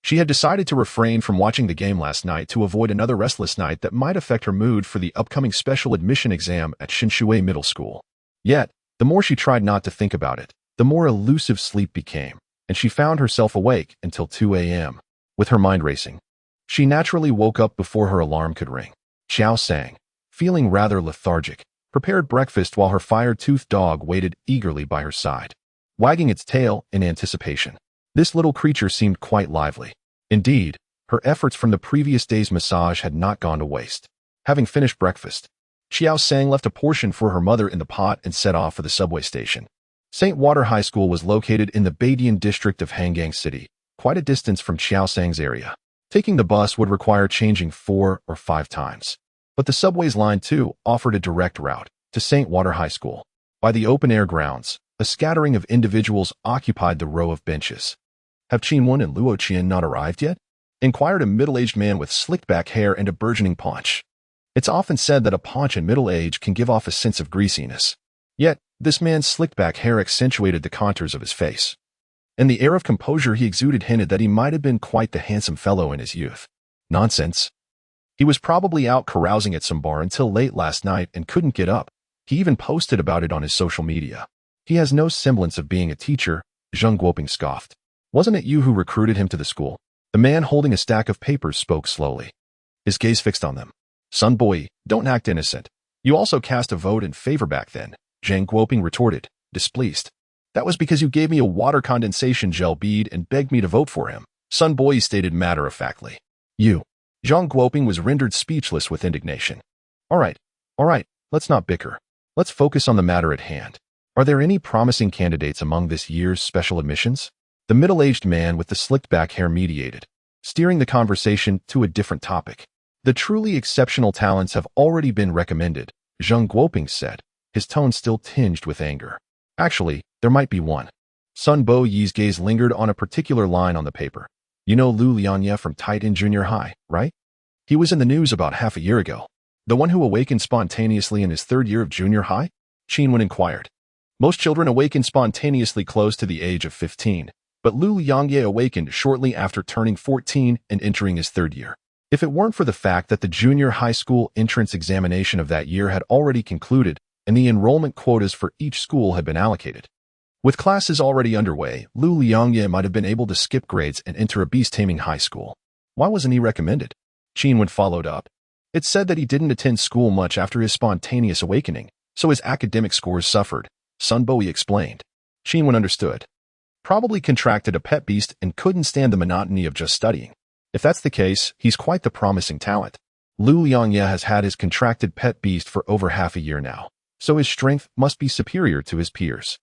she had decided to refrain from watching the game last night to avoid another restless night that might affect her mood for the upcoming special admission exam at Shinshui Middle School. Yet, the more she tried not to think about it, the more elusive sleep became, and she found herself awake until 2 a.m., with her mind racing. She naturally woke up before her alarm could ring. Qiao Sang, feeling rather lethargic, prepared breakfast while her fire-toothed dog waited eagerly by her side, wagging its tail in anticipation. This little creature seemed quite lively. Indeed, her efforts from the previous day's massage had not gone to waste. Having finished breakfast, Qiao Sang left a portion for her mother in the pot and set off for the subway station. St. Water High School was located in the Badian district of Hangang City, quite a distance from Qiao Sang's area. Taking the bus would require changing 4 or 5 times. But the subway's Line 2 offered a direct route to St. Water High School. By the open-air grounds, a scattering of individuals occupied the row of benches. Have Qinwen and Luo Qian not arrived yet? Inquired a middle-aged man with slicked-back hair and a burgeoning paunch. It's often said that a paunch in middle age can give off a sense of greasiness. Yet, this man's slicked-back hair accentuated the contours of his face, and the air of composure he exuded hinted that he might have been quite the handsome fellow in his youth. Nonsense. He was probably out carousing at some bar until late last night and couldn't get up. He even posted about it on his social media. He has no semblance of being a teacher, Zheng Guoping scoffed. Wasn't it you who recruited him to the school? The man holding a stack of papers spoke slowly, his gaze fixed on them. Son boy, don't act innocent. You also cast a vote in favor back then, Zheng Guoping retorted, displeased. That was because you gave me a water condensation gel bead and begged me to vote for him, Sun Boy stated matter-of-factly. You. Zhang Guoping was rendered speechless with indignation. All right, let's not bicker. Let's focus on the matter at hand. Are there any promising candidates among this year's special admissions? The middle-aged man with the slicked-back hair mediated, steering the conversation to a different topic. The truly exceptional talents have already been recommended, Zheng Guoping said, his tone still tinged with anger. Actually, there might be one. Sun Bo Yi's gaze lingered on a particular line on the paper. You know Lu Lianye from Titan Junior High, right? He was in the news about half a year ago. The one who awakened spontaneously in his third year of junior high? Qinwen inquired. Most children awaken spontaneously close to the age of 15, but Lu Lianye awakened shortly after turning 14 and entering his third year. If it weren't for the fact that the junior high school entrance examination of that year had already concluded and the enrollment quotas for each school had been allocated. With classes already underway, Lu Lianye might have been able to skip grades and enter a beast-taming high school. Why wasn't he recommended? Qinwen followed up. It said that he didn't attend school much after his spontaneous awakening, so his academic scores suffered, Sun Bo Yi explained. Qinwen understood. Probably contracted a pet beast and couldn't stand the monotony of just studying. If that's the case, he's quite the promising talent. Lu Lianye has had his contracted pet beast for over half a year now, so his strength must be superior to his peers.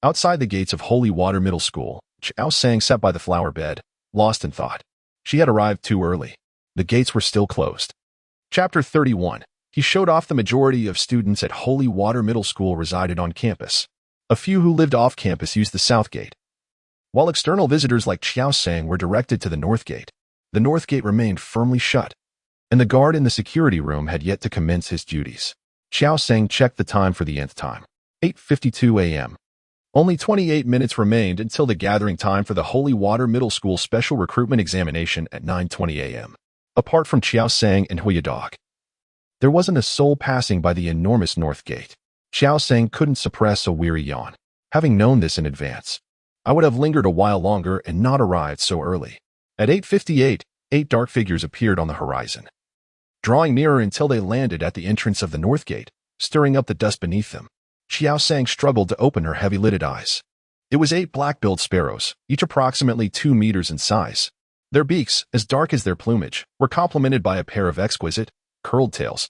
Outside the gates of Holy Water Middle School, Qiao Sang sat by the flower bed, lost in thought. She had arrived too early. The gates were still closed. Chapter 31. He showed off the majority of students at Holy Water Middle School resided on campus. A few who lived off campus used the south gate, while external visitors like Qiao Sang were directed to the north gate. The north gate remained firmly shut, and the guard in the security room had yet to commence his duties. Qiao Sang checked the time for the nth time. 8:52 a.m. Only 28 minutes remained until the gathering time for the Holy Water Middle School special recruitment examination at 9:20 a.m. Apart from Qiao Sang and Huya Dog, there wasn't a soul passing by the enormous north gate. Qiao Sang couldn't suppress a weary yawn. Having known this in advance, I would have lingered a while longer and not arrived so early. At 8:58, 8 dark figures appeared on the horizon, drawing nearer until they landed at the entrance of the north gate, stirring up the dust beneath them. Qiao Sang struggled to open her heavy-lidded eyes. It was 8 black-billed sparrows, each approximately 2 meters in size. Their beaks, as dark as their plumage, were complemented by a pair of exquisite, curled tails,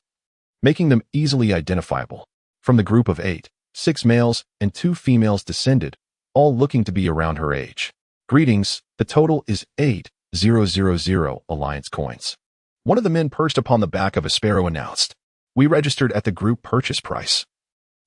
making them easily identifiable. From the group of 8, 6 males and 2 females descended, all looking to be around her age. Greetings, the total is 8,000 Alliance coins. One of the men perched upon the back of a sparrow announced. We registered at the group purchase price.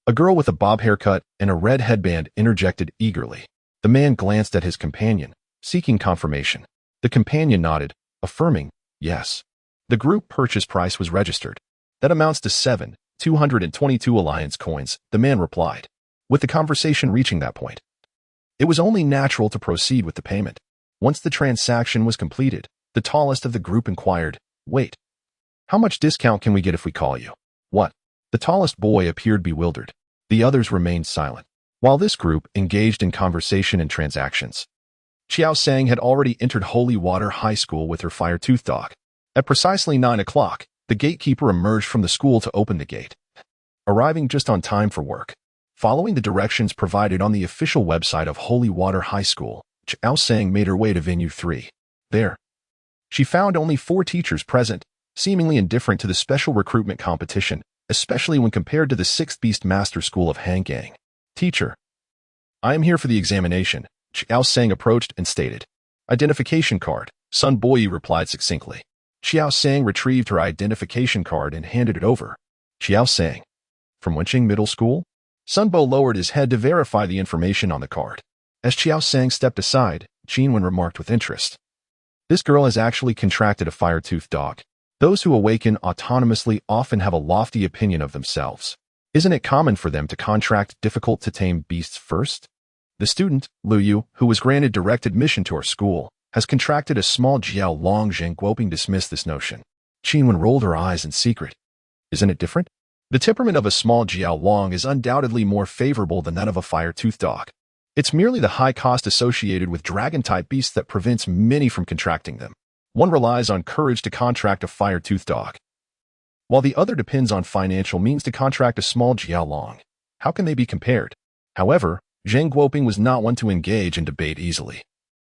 A girl with a bob haircut and a red headband interjected eagerly. The man glanced at his companion, seeking confirmation. The companion nodded, affirming, yes. The group purchase price was registered. That amounts to 7,222 Alliance coins, the man replied. With the conversation reaching that point, it was only natural to proceed with the payment. Once the transaction was completed, the tallest of the group inquired, wait, how much discount can we get if we call you? What? The tallest boy appeared bewildered. The others remained silent, while this group engaged in conversation and transactions. Qiao Sang had already entered Holy Water High School with her fire-toothed dog. At precisely 9 o'clock, the gatekeeper emerged from the school to open the gate, arriving just on time for work. Following the directions provided on the official website of Holy Water High School, Qiao Sang made her way to Venue 3. There, she found only 4 teachers present, seemingly indifferent to the special recruitment competition, especially when compared to the 6th Beast Master School of Hangang. Teacher, I am here for the examination, Qiao Sang approached and stated. Identification card, Sun Bo Yi replied succinctly. Qiao Sang retrieved her identification card and handed it over. Qiao Sang, from Wenqing Middle School? Sun Bo lowered his head to verify the information on the card. As Qiao Sang stepped aside, Qinwen remarked with interest. This girl has actually contracted a fire-toothed dog. Those who awaken autonomously often have a lofty opinion of themselves. Isn't it common for them to contract difficult-to-tame beasts first? The student, Lu Yu, who was granted direct admission to our school, has contracted a small Jiao Long. Zheng Guoping dismissed this notion. Qinwen rolled her eyes in secret. Isn't it different? The temperament of a small Jiao Long is undoubtedly more favorable than that of a fire-toothed dog. It's merely the high cost associated with dragon-type beasts that prevents many from contracting them. One relies on courage to contract a fire-toothed dog, while the other depends on financial means to contract a small Jiao Long. How can they be compared? However, Zheng Guoping was not one to engage in debate easily.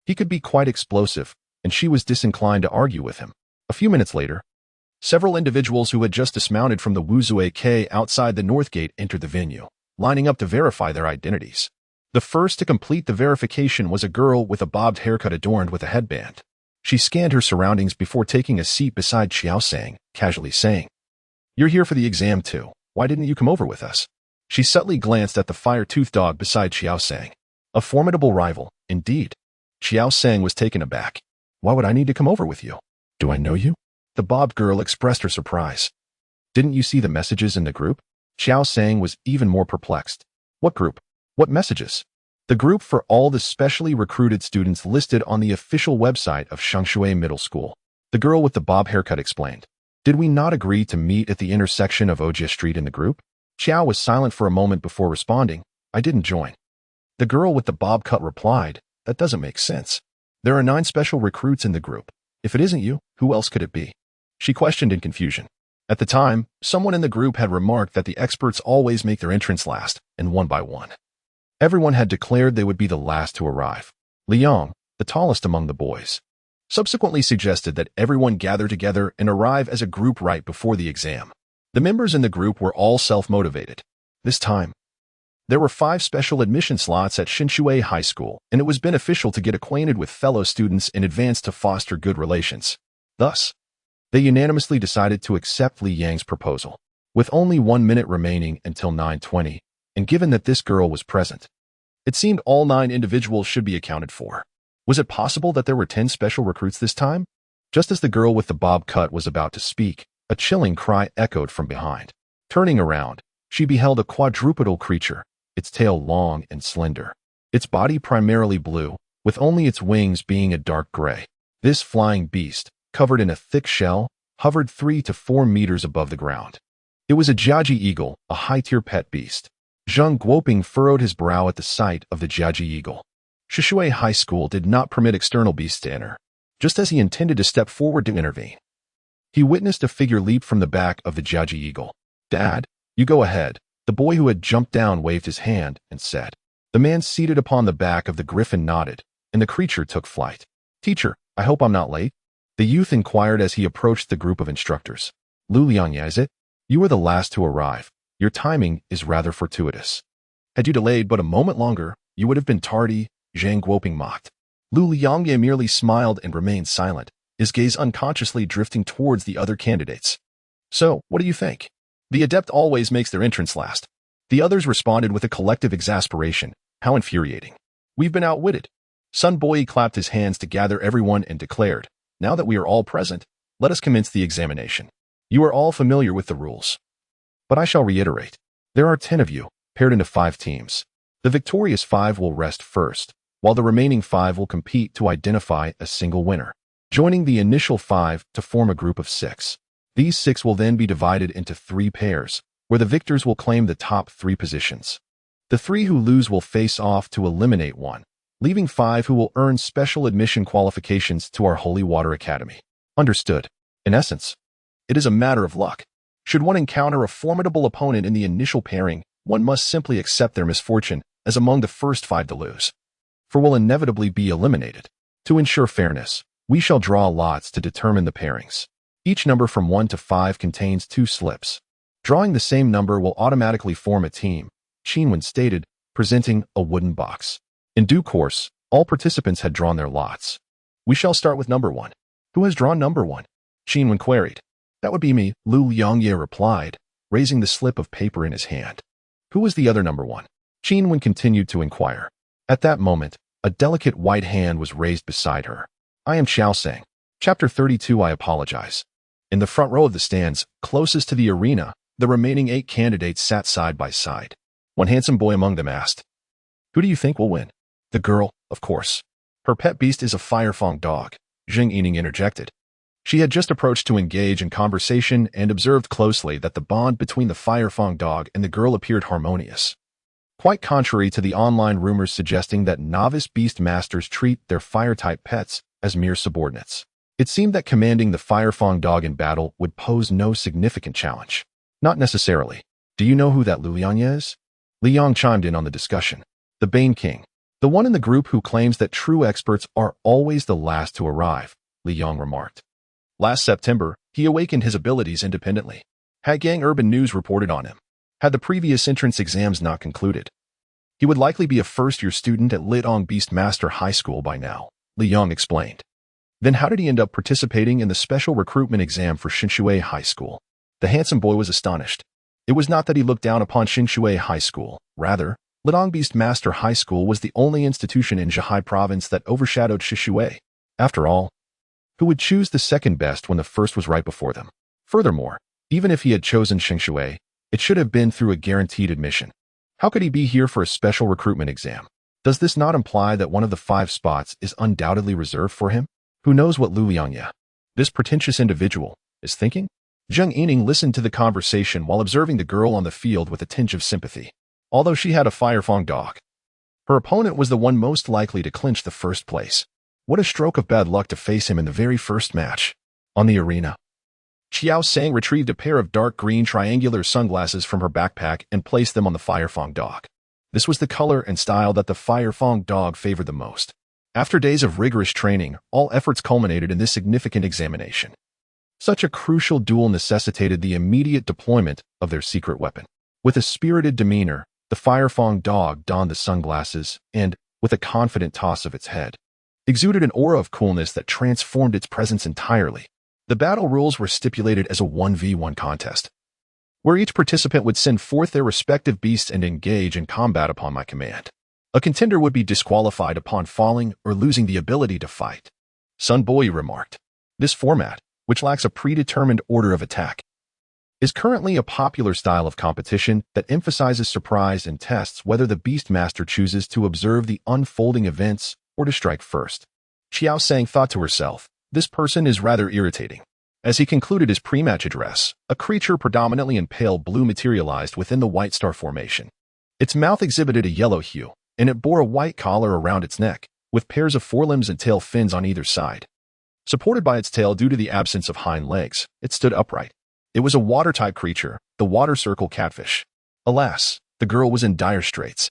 He could be quite explosive, and she was disinclined to argue with him. A few minutes later, several individuals who had just dismounted from the Wuzue K outside the north gate entered the venue. lining up to verify their identities. The first to complete the verification was a girl with a bobbed haircut adorned with a headband. She scanned her surroundings before taking a seat beside Qiao Sang, casually saying, "You're here for the exam too. Why didn't you come over with us?" She subtly glanced at the fire-toothed dog beside Qiao Sang. A formidable rival, indeed. Qiao Sang was taken aback. "Why would I need to come over with you? Do I know you?" The bobbed girl expressed her surprise. "Didn't you see the messages in the group?" Qiao Sang was even more perplexed. "What group? What messages?" "The group for all the specially recruited students listed on the official website of Shengshui Middle School," the girl with the bob haircut explained. "Did we not agree to meet at the intersection of Ojia Street in the group?" Qiao was silent for a moment before responding, "I didn't join." The girl with the bob cut replied, "That doesn't make sense. There are 9 special recruits in the group. If it isn't you, who else could it be?" She questioned in confusion. At the time, someone in the group had remarked that the experts always make their entrance last, and one by one. Everyone had declared they would be the last to arrive. Liang, the tallest among the boys, subsequently suggested that everyone gather together and arrive as a group right before the exam. The members in the group were all self-motivated. This time, there were 5 special admission slots at Shinshui High School, and it was beneficial to get acquainted with fellow students in advance to foster good relations. Thus, they unanimously decided to accept Li Yang's proposal. With only 1 minute remaining until 9:20, and given that this girl was present, it seemed all 9 individuals should be accounted for. Was it possible that there were 10 special recruits this time? Just as the girl with the bob cut was about to speak, a chilling cry echoed from behind. Turning around, she beheld a quadrupedal creature, its tail long and slender, its body primarily blue, with only its wings being a dark gray. This flying beast, covered in a thick shell, hovered 3 to 4 meters above the ground. It was a Jiaji eagle, a high-tier pet beast. Zheng Guoping furrowed his brow at the sight of the Jiaji eagle. Shishui High School did not permit external beasts to enter. Just as he intended to step forward to intervene, he witnessed a figure leap from the back of the Jiaji eagle. "Dad, you go ahead." The boy who had jumped down waved his hand and said. The man seated upon the back of the griffin nodded, and the creature took flight. "Teacher, I hope I'm not late?" the youth inquired as he approached the group of instructors. "Lu Liangye, is it? You were the last to arrive. Your timing is rather fortuitous. Had you delayed but a moment longer, you would have been tardy," Zhang Guoping mocked. Lu Liangye merely smiled and remained silent, his gaze unconsciously drifting towards the other candidates. "So, what do you think? The adept always makes their entrance last." The others responded with a collective exasperation. "How infuriating. We've been outwitted." Sun Boyi clapped his hands to gather everyone and declared, "Now that we are all present, let us commence the examination. You are all familiar with the rules, but I shall reiterate. There are 10 of you, paired into 5 teams. The victorious 5 will rest first, while the remaining 5 will compete to identify a single winner, joining the initial 5 to form a group of 6. These 6 will then be divided into 3 pairs, where the victors will claim the top 3 positions. The 3 who lose will face off to eliminate 1, leaving 5 who will earn special admission qualifications to our Holy Water Academy. Understood? In essence, it is a matter of luck. Should one encounter a formidable opponent in the initial pairing, one must simply accept their misfortune as among the first 5 to lose, for will inevitably be eliminated. To ensure fairness, we shall draw lots to determine the pairings. Each number from 1 to 5 contains 2 slips. Drawing the same number will automatically form a team, Qinwen stated, presenting a wooden box. In due course, all participants had drawn their lots. "We shall start with number 1. Who has drawn number 1? Qinwen queried. "That would be me," Lu Liangye replied, raising the slip of paper in his hand. "Who was the other number 1? Qinwen continued to inquire. At that moment, a delicate white hand was raised beside her. "I am Qiao Sang. Chapter 32 I apologize." In the front row of the stands, closest to the arena, the remaining 8 candidates sat side by side. One handsome boy among them asked, "Who do you think will win?" "The girl, of course. Her pet beast is a firefang dog," Zheng Yining interjected. She had just approached to engage in conversation and observed closely that the bond between the firefang dog and the girl appeared harmonious. Quite contrary to the online rumors suggesting that novice beast masters treat their fire-type pets as mere subordinates. It seemed that commanding the firefang dog in battle would pose no significant challenge. "Not necessarily. Do you know who that Lu Liangye is?" Li Yang chimed in on the discussion. "The Bane King. The one in the group who claims that true experts are always the last to arrive," Li Yang remarked. "Last September, he awakened his abilities independently. Hagang Urban News reported on him. had the previous entrance exams not concluded. He would likely be a first-year student at Litong Beastmaster High School by now, Li Yong explained. Then how did he end up participating in the special recruitment exam for Qinshui High School? The handsome boy was astonished. It was not that he looked down upon Qinshui High School. Rather, Litong Beastmaster High School was the only institution in Zhebai province that overshadowed Qinshui. After all, who would choose the second best when the first was right before them? Furthermore, even if he had chosen Qinshui, it should have been through a guaranteed admission. How could he be here for a special recruitment exam? Does this not imply that one of the 5 spots is undoubtedly reserved for him? Who knows what Lu Liangye, this pretentious individual, is thinking? Zheng Yining listened to the conversation while observing the girl on the field with a tinge of sympathy. Although she had a firefang dog, her opponent was the one most likely to clinch the first place. What a stroke of bad luck to face him in the very first match. On the arena, Qiao Sang retrieved a pair of dark green triangular sunglasses from her backpack and placed them on the firefang dog. This was the color and style that the firefang dog favored the most. After days of rigorous training, all efforts culminated in this significant examination. Such a crucial duel necessitated the immediate deployment of their secret weapon. With a spirited demeanor, the firefang dog donned the sunglasses and, with a confident toss of its head, exuded an aura of coolness that transformed its presence entirely. The battle rules were stipulated as a 1v1 contest, where each participant would send forth their respective beasts and engage in combat upon my command. A contender would be disqualified upon falling or losing the ability to fight. Sun Boyi remarked. This format, which lacks a predetermined order of attack, is currently a popular style of competition that emphasizes surprise and tests whether the Beastmaster chooses to observe the unfolding events or to strike first. Qiao Sang thought to herself, this person is rather irritating. As he concluded his pre-match address, a creature predominantly in pale blue materialized within the White Star formation. Its mouth exhibited a yellow hue, and it bore a white collar around its neck, with pairs of forelimbs and tail fins on either side. Supported by its tail due to the absence of hind legs, it stood upright. It was a water-type creature, the water circle catfish. Alas, the girl was in dire straits.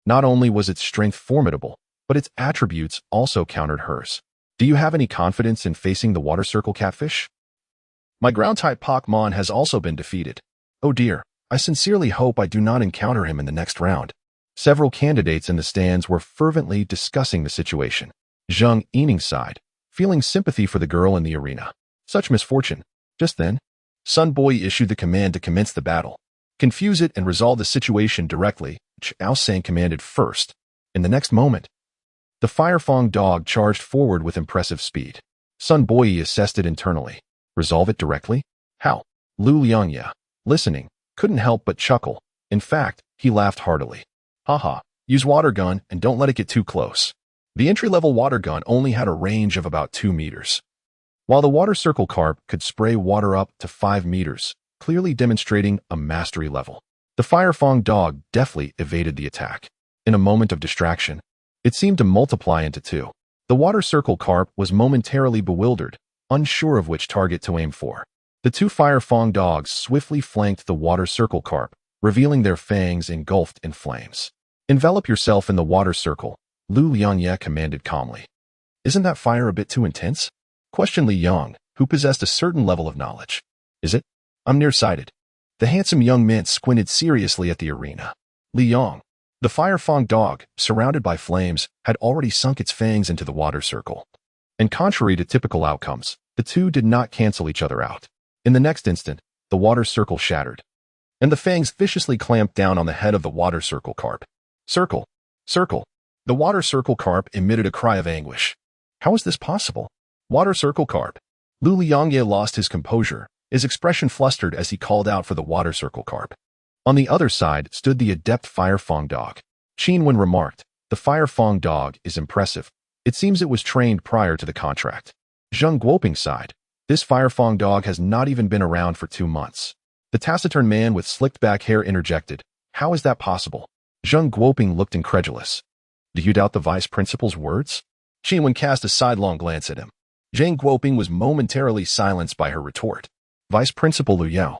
Not only was its strength formidable, but its attributes also countered hers. Do you have any confidence in facing the water circle catfish? My ground-type Pokemon has also been defeated. Oh dear, I sincerely hope I do not encounter him in the next round. Several candidates in the stands were fervently discussing the situation. Zheng Yining sighed, feeling sympathy for the girl in the arena. Such misfortune. Just then, Sun Boyi issued the command to commence the battle. Confuse it and resolve the situation directly, Qiao Sang commanded first. In the next moment, the firefang dog charged forward with impressive speed. Sun Boyi assessed it internally. Resolve it directly? How? Lu Liangye, listening, couldn't help but chuckle. In fact, he laughed heartily. Haha, use water gun and don't let it get too close. The entry-level water gun only had a range of about 2 meters, while the water circle carp could spray water up to 5 meters, clearly demonstrating a mastery level. The firefang dog deftly evaded the attack. In a moment of distraction, it seemed to multiply into 2. The water circle carp was momentarily bewildered, unsure of which target to aim for. The 2 firefang dogs swiftly flanked the water circle carp, revealing their fangs engulfed in flames. Envelop yourself in the water circle, Lu Liangye commanded calmly. Isn't that fire a bit too intense? Questioned Li Yong, who possessed a certain level of knowledge. Is it? I'm nearsighted. The handsome young man squinted seriously at the arena. Li Yong, the firefang dog, surrounded by flames, had already sunk its fangs into the water circle. And contrary to typical outcomes, the two did not cancel each other out. In the next instant, the water circle shattered, and the fangs viciously clamped down on the head of the water circle carp. Circle! Circle! The water circle carp emitted a cry of anguish. How is this possible? Water circle carp. Lu Liangye lost his composure, his expression flustered as he called out for the water circle carp. On the other side stood the adept firefang dog. Qinwen remarked, the firefang dog is impressive. It seems it was trained prior to the contract. Zheng Guoping sighed. This firefang dog has not even been around for 2 months. The taciturn man with slicked back hair interjected, how is that possible? Zheng Guoping looked incredulous. Do you doubt the vice principal's words? Qinwen cast a sidelong glance at him. Zheng Guoping was momentarily silenced by her retort. Vice Principal Liu Yao,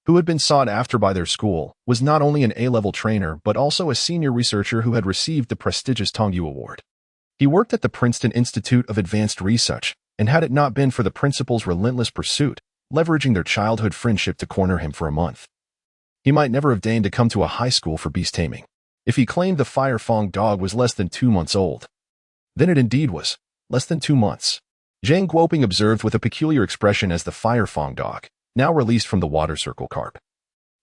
who had been sought after by their school, was not only an A-level trainer but also a senior researcher who had received the prestigious Tongyu Award. He worked at the Princeton Institute of Advanced Research, and had it not been for the principal's relentless pursuit, leveraging their childhood friendship to corner him for a month, he might never have deigned to come to a high school for beast taming. If he claimed the Fire Fong dog was less than 2 months old, then it indeed was less than 2 months. Zhang Guoping observed with a peculiar expression as the Fire Fong dog, now released from the water circle carp,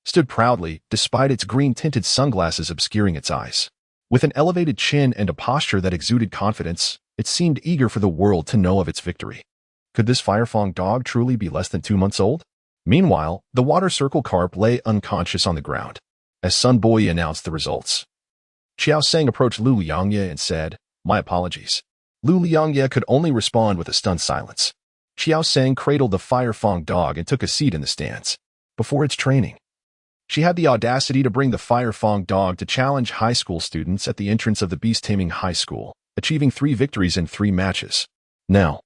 stood proudly, despite its green-tinted sunglasses obscuring its eyes. With an elevated chin and a posture that exuded confidence, it seemed eager for the world to know of its victory. Could this Fire Fong dog truly be less than 2 months old? Meanwhile, the water circle carp lay unconscious on the ground, as Sun Boyi announced the results. Qiao Sang approached Lu Liangye and said, "My apologies." Lu Liangye could only respond with a stunned silence. Qiao Sang cradled the Fire Fong dog and took a seat in the stands. Before its training, she had the audacity to bring the Fire Fong dog to challenge high school students at the entrance of the Beast Taming High School, achieving 3 victories in 3 matches. Now,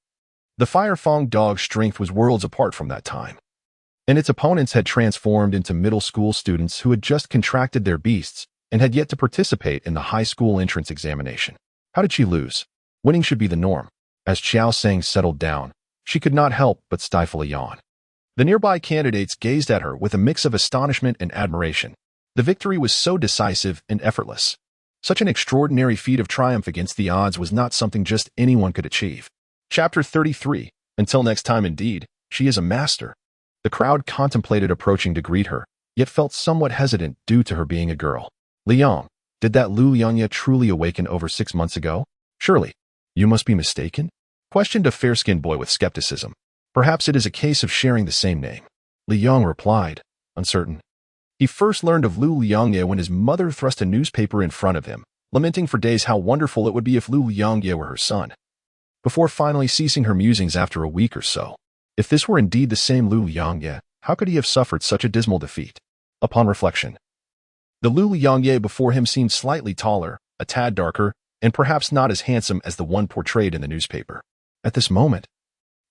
the Fire Fong dog's strength was worlds apart from that time, and its opponents had transformed into middle school students who had just contracted their beasts and had yet to participate in the high school entrance examination. How did she lose? Winning should be the norm. As Qiao Sang settled down, she could not help but stifle a yawn. The nearby candidates gazed at her with a mix of astonishment and admiration. The victory was so decisive and effortless. Such an extraordinary feat of triumph against the odds was not something just anyone could achieve. Chapter 33. Until next time, indeed, she is a master. The crowd contemplated approaching to greet her, yet felt somewhat hesitant due to her being a girl. Liang, did that Lu Liangye truly awaken over 6 months ago? Surely, you must be mistaken? Questioned a fair-skinned boy with skepticism. Perhaps it is a case of sharing the same name. Liang replied, uncertain. He first learned of Lu Liangye when his mother thrust a newspaper in front of him, lamenting for days how wonderful it would be if Lu Liangye were her son, before finally ceasing her musings after a week or so. If this were indeed the same Lu Liangye, how could he have suffered such a dismal defeat? Upon reflection, the Lu Liangye before him seemed slightly taller, a tad darker, and perhaps not as handsome as the one portrayed in the newspaper. At this moment,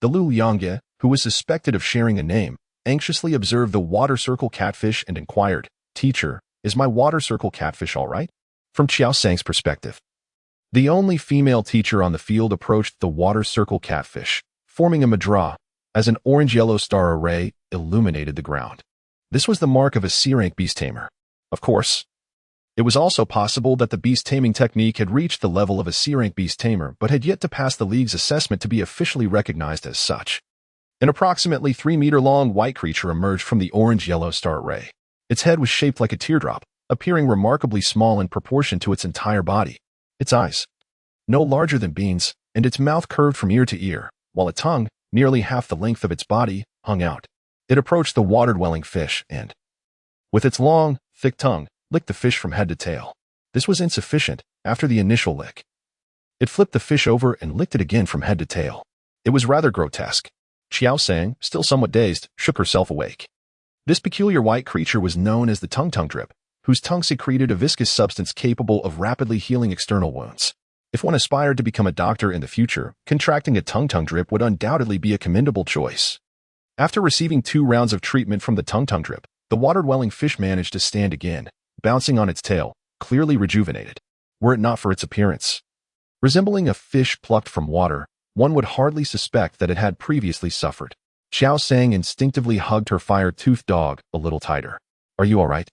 the Lu Liangye, who was suspected of sharing a name, anxiously observed the water circle catfish and inquired, "Teacher, is my water circle catfish all right?" From Qiao Sang's perspective, the only female teacher on the field approached the water circle catfish, forming a madra, as an orange-yellow star array illuminated the ground. This was the mark of a C-rank beast tamer. Of course, it was also possible that the beast taming technique had reached the level of a C-rank beast tamer but had yet to pass the league's assessment to be officially recognized as such. An approximately 3-meter-long white creature emerged from the orange-yellow star array. Its head was shaped like a teardrop, appearing remarkably small in proportion to its entire body. Its eyes, no larger than beans, and its mouth curved from ear to ear, while a tongue, nearly half the length of its body, hung out. It approached the water-dwelling fish and, with its long, thick tongue, licked the fish from head to tail. This was insufficient. After the initial lick, it flipped the fish over and licked it again from head to tail. It was rather grotesque. Qiao Sang, still somewhat dazed, shook herself awake. This peculiar white creature was known as the tongue drip, whose tongue secreted a viscous substance capable of rapidly healing external wounds. If one aspired to become a doctor in the future, contracting a tongue drip would undoubtedly be a commendable choice. After receiving 2 rounds of treatment from the tongue drip, the water-dwelling fish managed to stand again, bouncing on its tail, clearly rejuvenated. Were it not for its appearance, resembling a fish plucked from water, one would hardly suspect that it had previously suffered. Qiao Sang instinctively hugged her fire-toothed dog a little tighter. "Are you all right?"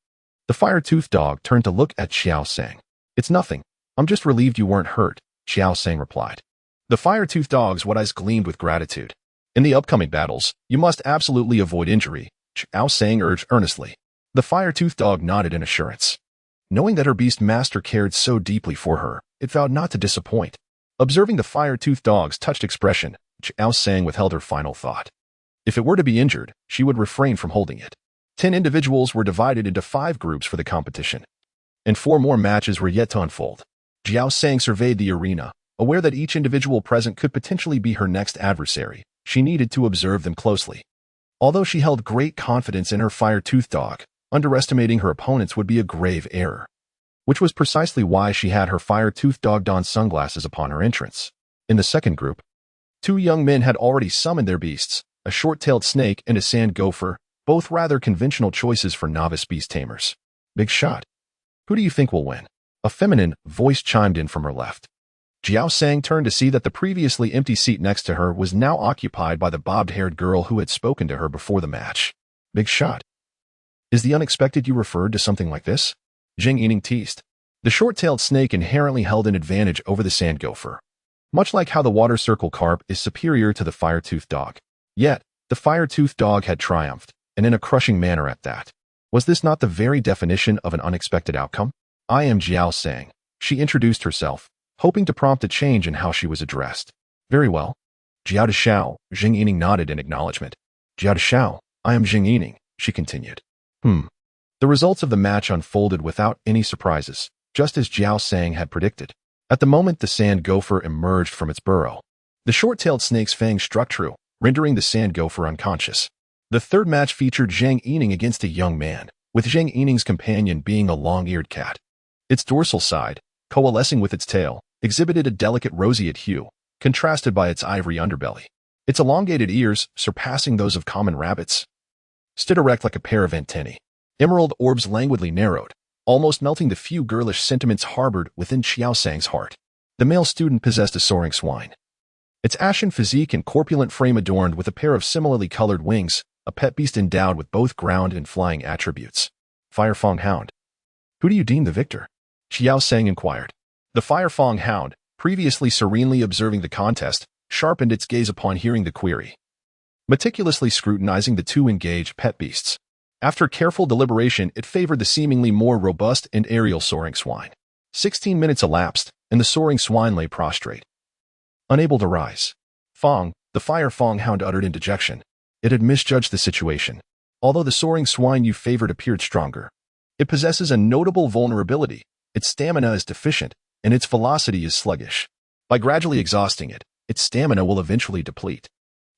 The fire-toothed dog turned to look at Qiao Sang. "It's nothing. I'm just relieved you weren't hurt," Qiao Sang replied. The fire-toothed dog's wide eyes gleamed with gratitude. "In the upcoming battles, you must absolutely avoid injury," Qiao Sang urged earnestly. The fire-toothed dog nodded in assurance. Knowing that her beast master cared so deeply for her, it vowed not to disappoint. Observing the fire-toothed dog's touched expression, Qiao Sang withheld her final thought. If it were to be injured, she would refrain from holding it. 10 individuals were divided into 5 groups for the competition, and 4 more matches were yet to unfold. Qiao Sang surveyed the arena, aware that each individual present could potentially be her next adversary. She needed to observe them closely. Although she held great confidence in her fire-toothed dog, underestimating her opponents would be a grave error, which was precisely why she had her fire-toothed dog don sunglasses upon her entrance. In the second group, 2 young men had already summoned their beasts, a short-tailed snake and a sand gopher, both rather conventional choices for novice beast tamers. "Big shot. Who do you think will win?" A feminine voice chimed in from her left. Qiao Sang turned to see that the previously empty seat next to her was now occupied by the bobbed-haired girl who had spoken to her before the match. "Big shot. Is the unexpected you referred to something like this? Jing Yining teased. The short-tailed snake inherently held an advantage over the sand gopher, much like how the water circle carp is superior to the fire-toothed dog. Yet, the fire-toothed dog had triumphed, and in a crushing manner at that. Was this not the very definition of an unexpected outcome? I am Qiao Sang. She introduced herself, hoping to prompt a change in how she was addressed. Very well. Jiao de Shao, Jing Yining nodded in acknowledgement. Jiao de Shao, I am Jing Yining, she continued. The results of the match unfolded without any surprises, just as Qiao Sang had predicted. At the moment the sand gopher emerged from its burrow, the short-tailed snake's fang struck true, rendering the sand gopher unconscious. The third match featured Zhang Yining against a young man, with Zhang Yining's companion being a long-eared cat. Its dorsal side, coalescing with its tail, exhibited a delicate roseate hue, contrasted by its ivory underbelly. Its elongated ears, surpassing those of common rabbits, stood erect like a pair of antennae. Emerald orbs languidly narrowed, almost melting the few girlish sentiments harbored within Qiao Sang's heart. The male student possessed a soaring swine. Its ashen physique and corpulent frame adorned with a pair of similarly colored wings, a pet beast endowed with both ground and flying attributes. Firefang Hound. Who do you deem the victor? Qiao Sang inquired. The Firefang Hound, previously serenely observing the contest, sharpened its gaze upon hearing the query, meticulously scrutinizing the two engaged pet beasts. After careful deliberation, it favored the seemingly more robust and aerial soaring swine. 16 minutes elapsed, and the soaring swine lay prostrate, unable to rise. Fang, the Firefang Hound uttered in dejection. It had misjudged the situation. Although the soaring swine you favored appeared stronger, it possesses a notable vulnerability. Its stamina is deficient, and its velocity is sluggish. By gradually exhausting it, its stamina will eventually deplete.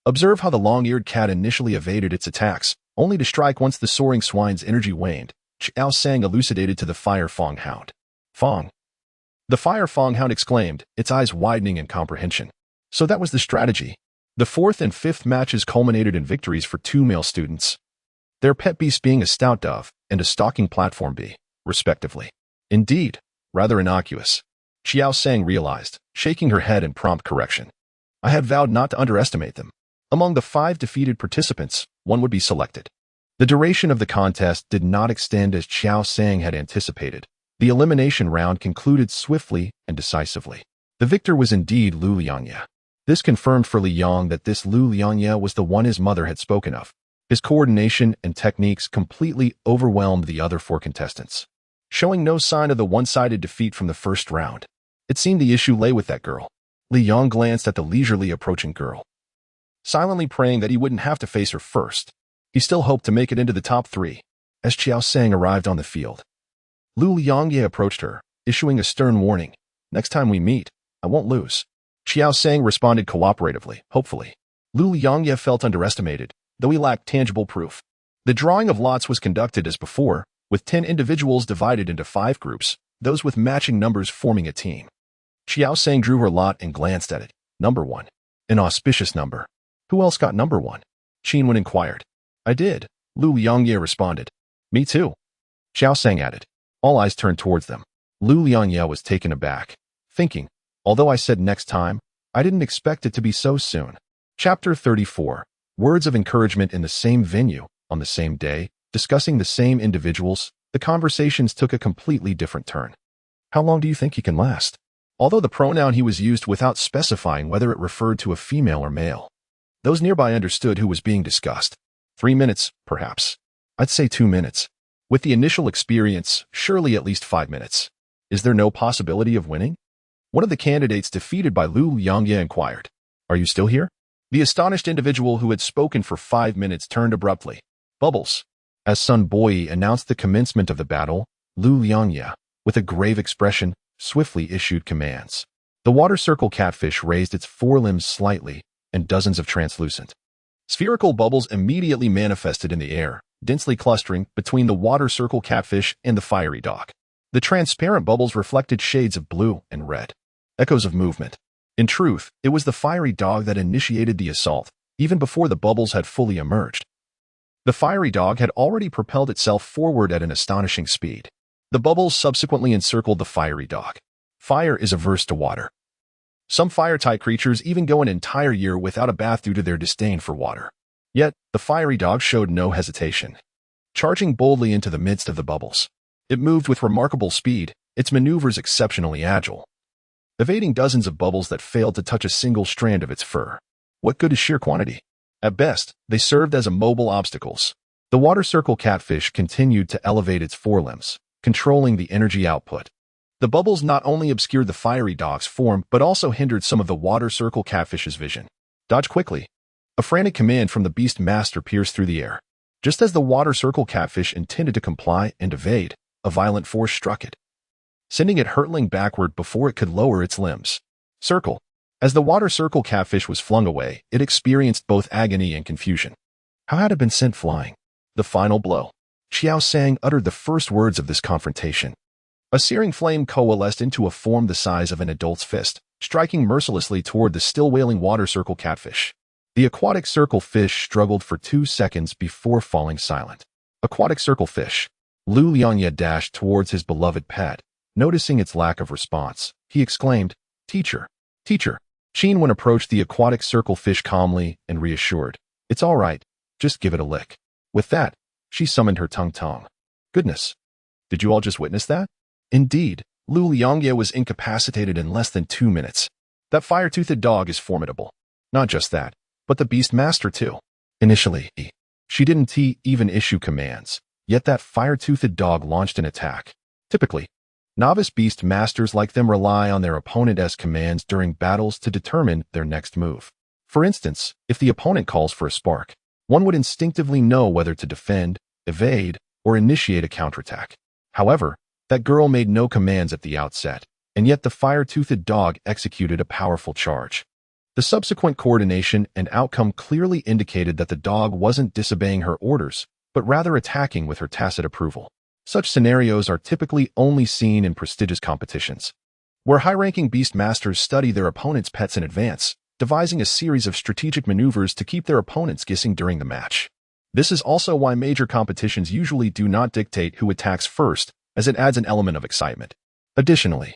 Observe how the long-eared cat initially evaded its attacks, only to strike once the soaring swine's energy waned, Qiao Sang elucidated to the Firefang Hound. Fang. The Firefang Hound exclaimed, its eyes widening in comprehension. So that was the strategy. The fourth and fifth matches culminated in victories for two male students, their pet beasts being a stout dove and a stalking platform bee, respectively. Indeed, rather innocuous, Qiao Sang realized, shaking her head in prompt correction. I had vowed not to underestimate them. Among the 5 defeated participants, one would be selected. The duration of the contest did not extend as Qiao Sang had anticipated. The elimination round concluded swiftly and decisively. The victor was indeed Lu Liangye. This confirmed for Li Yang that this Lu Liangye was the one his mother had spoken of. His coordination and techniques completely overwhelmed the other 4 contestants, showing no sign of the one-sided defeat from the first round. It seemed the issue lay with that girl. Li Yang glanced at the leisurely approaching girl, silently praying that he wouldn't have to face her first. He still hoped to make it into the top 3. As Qiao Sang arrived on the field, Lu Liangye approached her, issuing a stern warning. Next time we meet, I won't lose. Qiao Sang responded cooperatively, hopefully. Lu Liangye felt underestimated, though he lacked tangible proof. The drawing of lots was conducted as before, with 10 individuals divided into 5 groups, those with matching numbers forming a team. Qiao Sang drew her lot and glanced at it. Number 1. An auspicious number. Who else got number 1? Qinwen inquired. I did, Lu Liangye responded. Me too, Qiao Sang added. All eyes turned towards them. Lu Liangye was taken aback, thinking, although I said next time, I didn't expect it to be so soon. Chapter 34. Words of encouragement in the same venue, on the same day, discussing the same individuals, the conversations took a completely different turn. How long do you think he can last? Although the pronoun he was used without specifying whether it referred to a female or male. Those nearby understood who was being discussed. 3 minutes, perhaps. I'd say 2 minutes. With the initial experience, surely at least 5 minutes. Is there no possibility of winning? One of the candidates defeated by Lu Liangye inquired. Are you still here? The astonished individual who had spoken for 5 minutes turned abruptly. Bubbles. As Sun Boyi announced the commencement of the battle, Lu Liangye, with a grave expression, swiftly issued commands. The water circle catfish raised its forelimbs slightly, and dozens of translucent spherical bubbles immediately manifested in the air, densely clustering between the water circle catfish and the fiery dog. The transparent bubbles reflected shades of blue and red, echoes of movement. In truth, it was the fiery dog that initiated the assault, even before the bubbles had fully emerged. The fiery dog had already propelled itself forward at an astonishing speed. The bubbles subsequently encircled the fiery dog. Fire is averse to water. Some fire-type creatures even go an entire year without a bath due to their disdain for water. Yet, the fiery dog showed no hesitation. charging boldly into the midst of the bubbles. It moved with remarkable speed, its maneuvers exceptionally agile, evading dozens of bubbles that failed to touch a single strand of its fur. What good is sheer quantity? At best, they served as immobile obstacles. The water circle catfish continued to elevate its forelimbs, controlling the energy output. The bubbles not only obscured the fiery dog's form, but also hindered some of the water circle catfish's vision. Dodge quickly. A frantic command from the beast master pierced through the air. Just as the water circle catfish intended to comply and evade, a violent force struck it, sending it hurtling backward before it could lower its limbs. Circle. As the water circle catfish was flung away, it experienced both agony and confusion. How had it been sent flying? The final blow. Qiao Sang uttered the first words of this confrontation. A searing flame coalesced into a form the size of an adult's fist, striking mercilessly toward the still wailing water circle catfish. The aquatic circle fish struggled for 2 seconds before falling silent. Aquatic circle fish. Lu Liangye dashed towards his beloved pet. Noticing its lack of response, he exclaimed, "Teacher, teacher." Qin Wen approached the aquatic circle fish calmly and reassured, "It's all right, just give it a lick." With that, she summoned her tung-tung. Goodness, did you all just witness that? Indeed, Lu Liangye was incapacitated in less than 2 minutes. That fire-toothed dog is formidable. Not just that, but the beast master too. Initially, she didn't even issue commands, yet that fire-toothed dog launched an attack. Typically, novice beast masters like them rely on their opponent's commands during battles to determine their next move. For instance, if the opponent calls for a spark, one would instinctively know whether to defend, evade, or initiate a counterattack. However, that girl made no commands at the outset, and yet the fire-toothed dog executed a powerful charge. The subsequent coordination and outcome clearly indicated that the dog wasn't disobeying her orders, but rather attacking with her tacit approval. Such scenarios are typically only seen in prestigious competitions, where high-ranking beast masters study their opponent's pets in advance, devising a series of strategic maneuvers to keep their opponents guessing during the match. This is also why major competitions usually do not dictate who attacks first, as it adds an element of excitement. Additionally,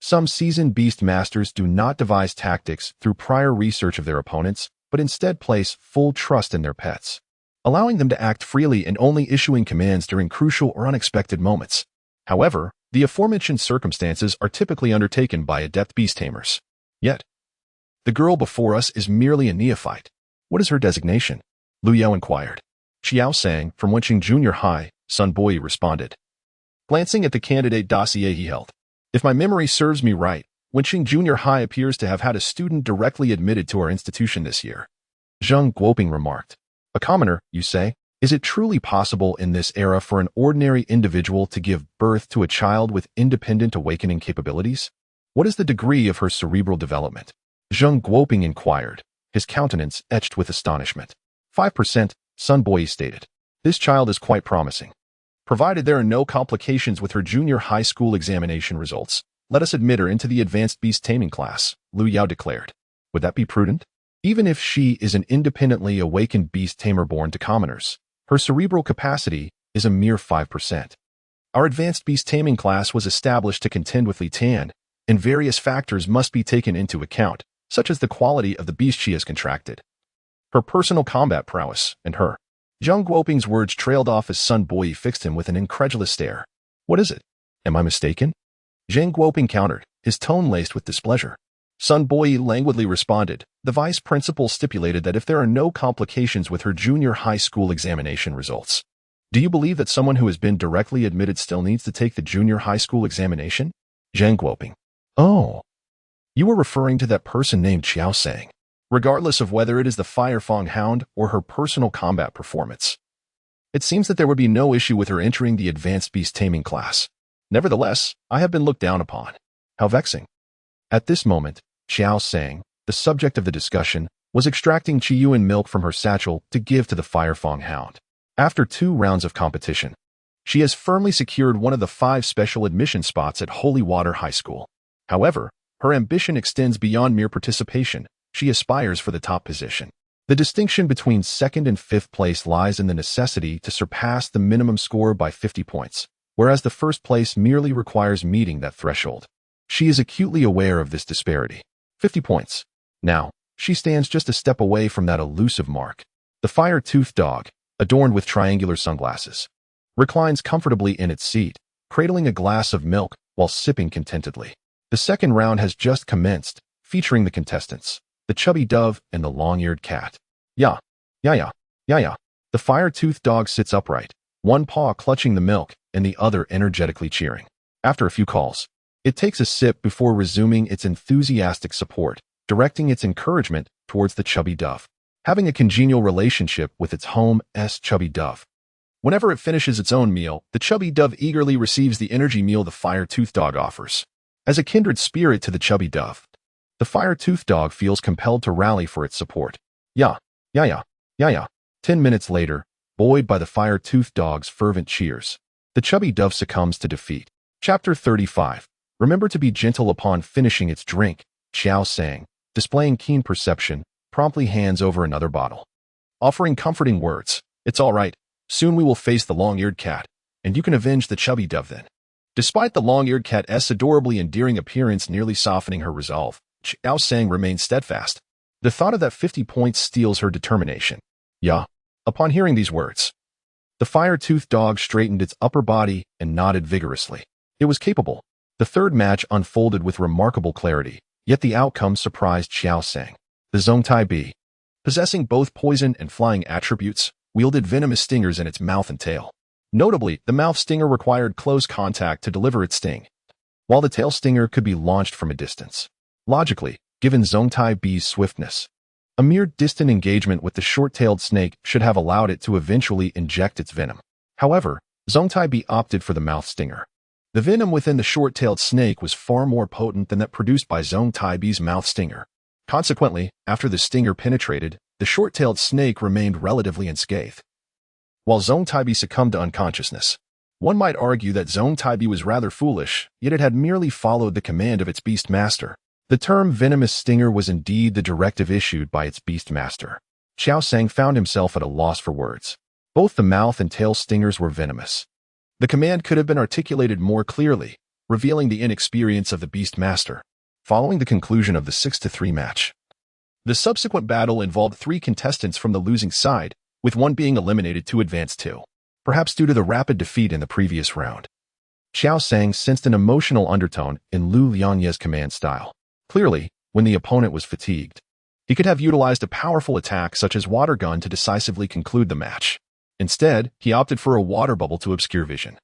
some seasoned beast masters do not devise tactics through prior research of their opponents, but instead place full trust in their pets, allowing them to act freely and only issuing commands during crucial or unexpected moments. However, the aforementioned circumstances are typically undertaken by adept beast tamers. Yet, the girl before us is merely a neophyte. What is her designation? Lu Yao inquired. Qiao Sang, from Wenqing Junior High, Sun Boi responded, glancing at the candidate dossier he held. If my memory serves me right, Wenqing Junior High appears to have had a student directly admitted to our institution this year. Zheng Guoping remarked. A commoner, you say? Is it truly possible in this era for an ordinary individual to give birth to a child with independent awakening capabilities? What is the degree of her cerebral development? Zheng Guoping inquired, his countenance etched with astonishment. 5%, Sun Boi stated. This child is quite promising. Provided there are no complications with her junior high school examination results, let us admit her into the advanced beast taming class, Lu Yao declared. Would that be prudent? Even if she is an independently awakened beast tamer born to commoners, her cerebral capacity is a mere 5%. Our advanced beast taming class was established to contend with Li Tan, and various factors must be taken into account, such as the quality of the beast she has contracted, her personal combat prowess, and her. Zheng Guoping's words trailed off as Sun Boi fixed him with an incredulous stare. What is it? Am I mistaken? Zheng Guoping countered, his tone laced with displeasure. Sun Boi languidly responded, the vice principal stipulated that if there are no complications with her junior high school examination results. Do you believe that someone who has been directly admitted still needs to take the junior high school examination? Zheng Guoping. Oh. You were referring to that person named Qiao Sang. Regardless of whether it is the Firefang Hound or her personal combat performance, it seems that there would be no issue with her entering the advanced beast taming class. Nevertheless, I have been looked down upon. How vexing. At this moment, Qiao Sang, the subject of the discussion, was extracting Qiyuan milk from her satchel to give to the Firefang Hound. After 2 rounds of competition, she has firmly secured one of the 5 special admission spots at Holy Water High School. However, her ambition extends beyond mere participation. She aspires for the top position. The distinction between 2nd and 5th place lies in the necessity to surpass the minimum score by 50 points, whereas the 1st place merely requires meeting that threshold. She is acutely aware of this disparity. 50 points. Now, she stands just a step away from that elusive mark. The fire-toothed dog, adorned with triangular sunglasses, reclines comfortably in its seat, cradling a glass of milk while sipping contentedly. The second round has just commenced, featuring the contestants, the chubby dove and the long-eared cat. Yeah, yeah, yeah, yeah, yeah. The fire-toothed dog sits upright, one paw clutching the milk and the other energetically cheering. After a few calls, it takes a sip before resuming its enthusiastic support, directing its encouragement towards the chubby dove, having a congenial relationship with its home's chubby dove. Whenever it finishes its own meal, the chubby dove eagerly receives the energy meal the fire-toothed dog offers. As a kindred spirit to the chubby dove, the fire-toothed dog feels compelled to rally for its support. Yeah, yeah, yeah, yeah, yeah. 10 minutes later, buoyed by the fire-toothed dog's fervent cheers, the chubby dove succumbs to defeat. Chapter 35. Remember to be gentle upon finishing its drink. Qiao Sang, displaying keen perception, promptly hands over another bottle, offering comforting words. It's all right. Soon we will face the long-eared cat, and you can avenge the chubby dove then. Despite the long-eared cat's adorably endearing appearance nearly softening her resolve, Qiao Sang remains steadfast. The thought of that 50 points steels her determination. Yeah. Upon hearing these words, the fire-toothed dog straightened its upper body and nodded vigorously. It was capable. The third match unfolded with remarkable clarity, yet the outcome surprised Qiao Sang. The Zhongtai bee, possessing both poison and flying attributes, wielded venomous stingers in its mouth and tail. Notably, the mouth stinger required close contact to deliver its sting, while the tail stinger could be launched from a distance. Logically, given Zhongtai bee's swiftness, a mere distant engagement with the short-tailed snake should have allowed it to eventually inject its venom. However, Zhongtai bee opted for the mouth stinger. The venom within the short-tailed snake was far more potent than that produced by Zhongtai bee's mouth stinger. Consequently, after the stinger penetrated, the short-tailed snake remained relatively unscathed, while Zhongtai bee succumbed to unconsciousness. One might argue that Zhongtai bee was rather foolish, yet it had merely followed the command of its beast master. The term venomous stinger was indeed the directive issued by its beast master. Qiao Sang found himself at a loss for words. Both the mouth and tail stingers were venomous. The command could have been articulated more clearly, revealing the inexperience of the beast master. Following the conclusion of the 6-3 match, the subsequent battle involved 3 contestants from the losing side, with one being eliminated to advance 2, perhaps due to the rapid defeat in the previous round. Qiao Sang sensed an emotional undertone in Lu Liangye's command style. Clearly, when the opponent was fatigued, he could have utilized a powerful attack such as water gun to decisively conclude the match. Instead, he opted for a water bubble to obscure vision,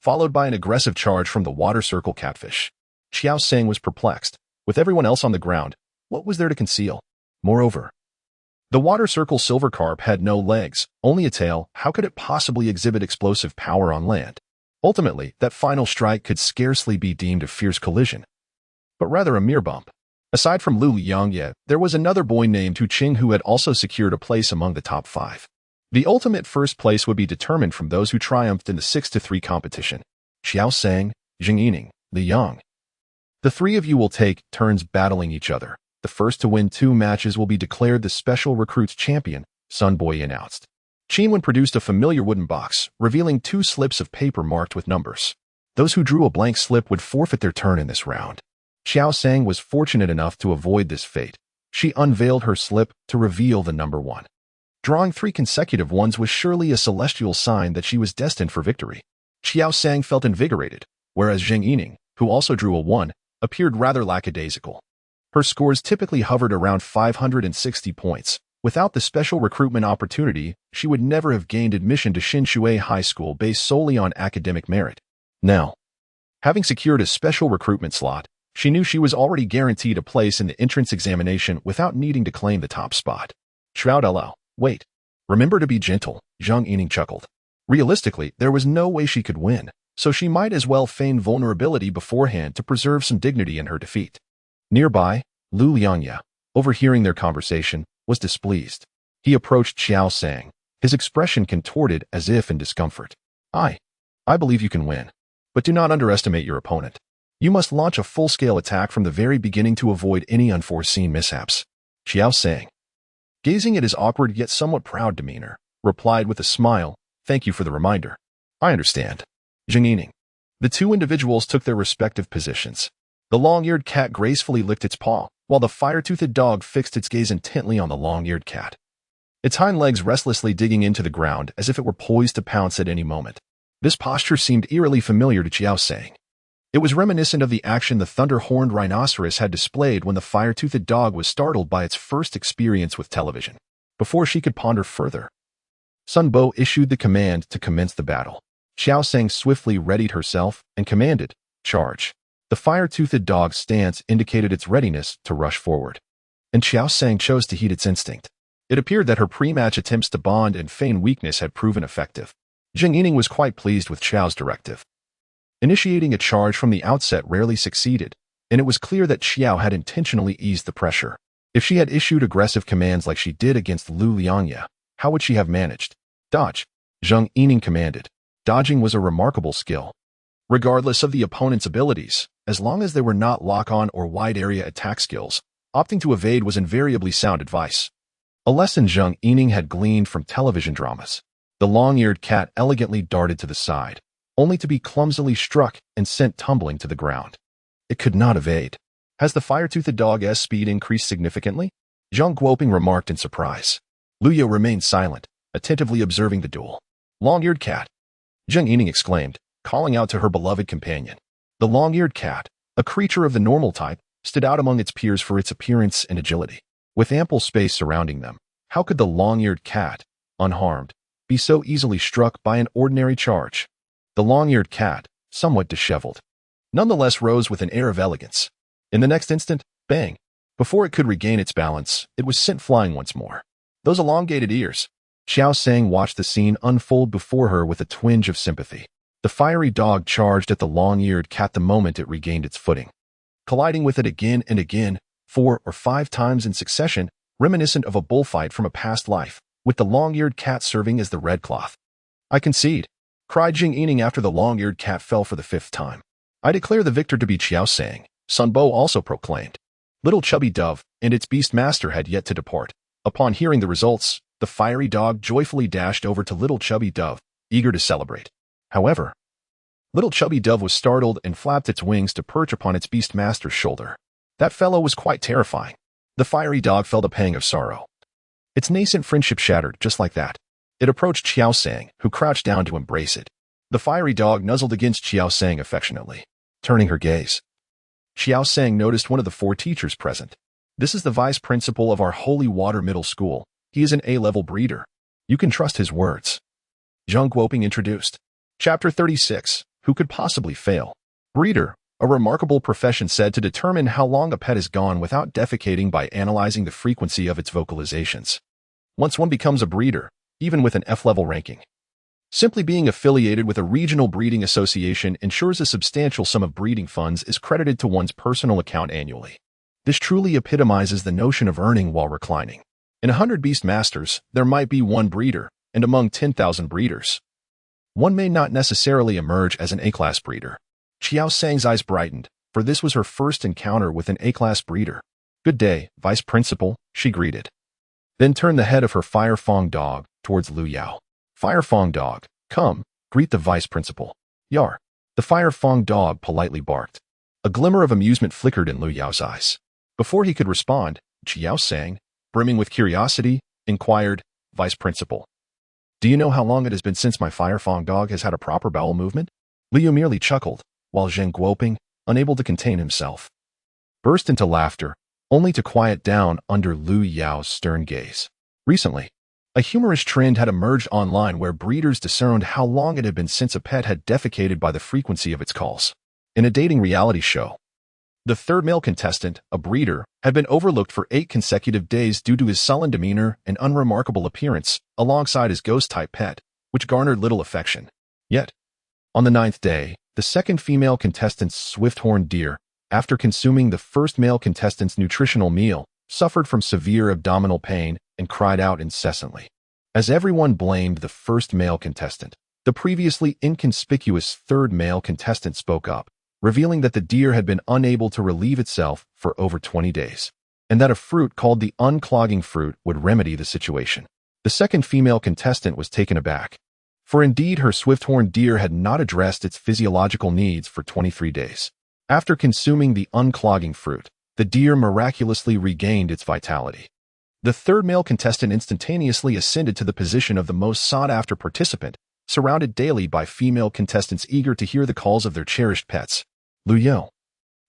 followed by an aggressive charge from the water circle catfish. Qiao Sang was perplexed. With everyone else on the ground, what was there to conceal? Moreover, the water circle silver carp had no legs, only a tail. How could it possibly exhibit explosive power on land? Ultimately, that final strike could scarcely be deemed a fierce collision, but rather a mere bump. Aside from Lu Liangye, there was another boy named Tu Qing who had also secured a place among the top 5. The ultimate first place would be determined from those who triumphed in the 6-3 competition. Qiao Sang, Zheng Yining, Li Yang. The 3 of you will take turns battling each other. The first to win 2 matches will be declared the special recruits champion, Sun Boy announced. Qinwen produced a familiar wooden box, revealing 2 slips of paper marked with numbers. Those who drew a blank slip would forfeit their turn in this round. Qiao Sang was fortunate enough to avoid this fate. She unveiled her slip to reveal the number 1. Drawing 3 consecutive ones was surely a celestial sign that she was destined for victory. Qiao Sang felt invigorated, whereas Zheng Yining, who also drew a 1, appeared rather lackadaisical. Her scores typically hovered around 560 points. Without the special recruitment opportunity, she would never have gained admission to Shinshui High School based solely on academic merit. Now, having secured a special recruitment slot, she knew she was already guaranteed a place in the entrance examination without needing to claim the top spot. Shroud Lao, wait. Remember to be gentle, Zhang Yining chuckled. Realistically, there was no way she could win, so she might as well feign vulnerability beforehand to preserve some dignity in her defeat. Nearby, Lu Liangye, overhearing their conversation, was displeased. He approached Qiao Sang, his expression contorted as if in discomfort. I believe you can win, but do not underestimate your opponent. You must launch a full-scale attack from the very beginning to avoid any unforeseen mishaps. Qiao Sang, gazing at his awkward yet somewhat proud demeanor, replied with a smile, "Thank you for the reminder. I understand." Zheng Yining. The 2 individuals took their respective positions. The long-eared cat gracefully licked its paw, while the fire-toothed dog fixed its gaze intently on the long-eared cat. its hind legs restlessly digging into the ground as if it were poised to pounce at any moment. This posture seemed eerily familiar to Qiao Sang. It was reminiscent of the action the thunder-horned rhinoceros had displayed when the fire-toothed dog was startled by its first experience with television. Before she could ponder further, Sun Bo issued the command to commence the battle. Qiao Sang swiftly readied herself and commanded, "Charge." The fire-toothed dog's stance indicated its readiness to rush forward, and Qiao Sang chose to heed its instinct. It appeared that her pre-match attempts to bond and feign weakness had proven effective. Jing Yining was quite pleased with Qiao's directive. Initiating a charge from the outset rarely succeeded, and it was clear that Qiao had intentionally eased the pressure. If she had issued aggressive commands like she did against Lu Liangya, how would she have managed? Dodge, Zheng Yining commanded. Dodging was a remarkable skill. Regardless of the opponent's abilities, as long as they were not lock-on or wide-area attack skills, opting to evade was invariably sound advice. A lesson Zheng Yining had gleaned from television dramas. The long-eared cat elegantly darted to the side, only to be clumsily struck and sent tumbling to the ground. It could not evade. Has the fire-toothed dog's speed increased significantly? Zhang Guoping remarked in surprise. Lu Yo remained silent, attentively observing the duel. Long-eared cat, Zheng Yining exclaimed, calling out to her beloved companion. The long-eared cat, a creature of the normal type, stood out among its peers for its appearance and agility. With ample space surrounding them, how could the long-eared cat, unharmed, be so easily struck by an ordinary charge? The long-eared cat, somewhat disheveled, nonetheless rose with an air of elegance. In the next instant, bang! Before it could regain its balance, it was sent flying once more. Those elongated ears. Qiao Sang watched the scene unfold before her with a twinge of sympathy. The fiery dog charged at the long-eared cat the moment it regained its footing, colliding with it again and again, 4 or 5 times in succession, reminiscent of a bullfight from a past life, with the long-eared cat serving as the red cloth. "I concede," cried Jing Yining after the long-eared cat fell for the 5th time. "I declare the victor to be Qiao Sang," Sun Bo also proclaimed. Little Chubby Dove and its beast master had yet to depart. Upon hearing the results, the fiery dog joyfully dashed over to Little Chubby Dove, eager to celebrate. However, Little Chubby Dove was startled and flapped its wings to perch upon its beast master's shoulder. That fellow was quite terrifying. The fiery dog felt a pang of sorrow. Its nascent friendship shattered just like that. It approached Qiao Sang, who crouched down to embrace it. The fiery dog nuzzled against Qiao Sang affectionately, turning her gaze. Qiao Sang noticed one of the 4 teachers present. "This is the vice principal of our Holy Water Middle School. He is an A-level breeder. You can trust his words." Zhang Guoping introduced. Chapter 36. Who could possibly fail? Breeder, a remarkable profession said to determine how long a pet is gone without defecating by analyzing the frequency of its vocalizations. Once one becomes a breeder, even with an F-level ranking, simply being affiliated with a regional breeding association ensures a substantial sum of breeding funds is credited to one's personal account annually. This truly epitomizes the notion of earning while reclining. In 100 beast masters, there might be 1 breeder, and among 10,000 breeders, one may not necessarily emerge as an A-class breeder. Qiao Sang's eyes brightened, for this was her first encounter with an A-class breeder. "Good day, Vice Principal," she greeted. Then turned the head of her Fire Fong dog towards Lu Yao. "Fire Fong dog, come, greet the Vice Principal." "Yar." The Fire Fong dog politely barked. A glimmer of amusement flickered in Lu Yao's eyes. Before he could respond, Qiao Sang, brimming with curiosity, inquired, "Vice Principal, do you know how long it has been since my Fire Fong dog has had a proper bowel movement?" Liu merely chuckled, while Zheng Guoping, unable to contain himself, burst into laughter, only to quiet down under Lu Yao's stern gaze. Recently, a humorous trend had emerged online where breeders discerned how long it had been since a pet had defecated by the frequency of its calls. In a dating reality show, the 3rd male contestant, a breeder, had been overlooked for 8 consecutive days due to his sullen demeanor and unremarkable appearance, alongside his ghost-type pet, which garnered little affection. Yet, on the 9th day, the 2nd female contestant's swift-horned deer, after consuming the 1st male contestant's nutritional meal, suffered from severe abdominal pain and cried out incessantly. As everyone blamed the 1st male contestant, the previously inconspicuous 3rd male contestant spoke up, revealing that the deer had been unable to relieve itself for over 20 days, and that a fruit called the unclogging fruit would remedy the situation. The 2nd female contestant was taken aback, for indeed her swift-horned deer had not addressed its physiological needs for 23 days. After consuming the unclogging fruit, the deer miraculously regained its vitality. The third male contestant instantaneously ascended to the position of the most sought-after participant, surrounded daily by female contestants eager to hear the calls of their cherished pets. Lu Yao,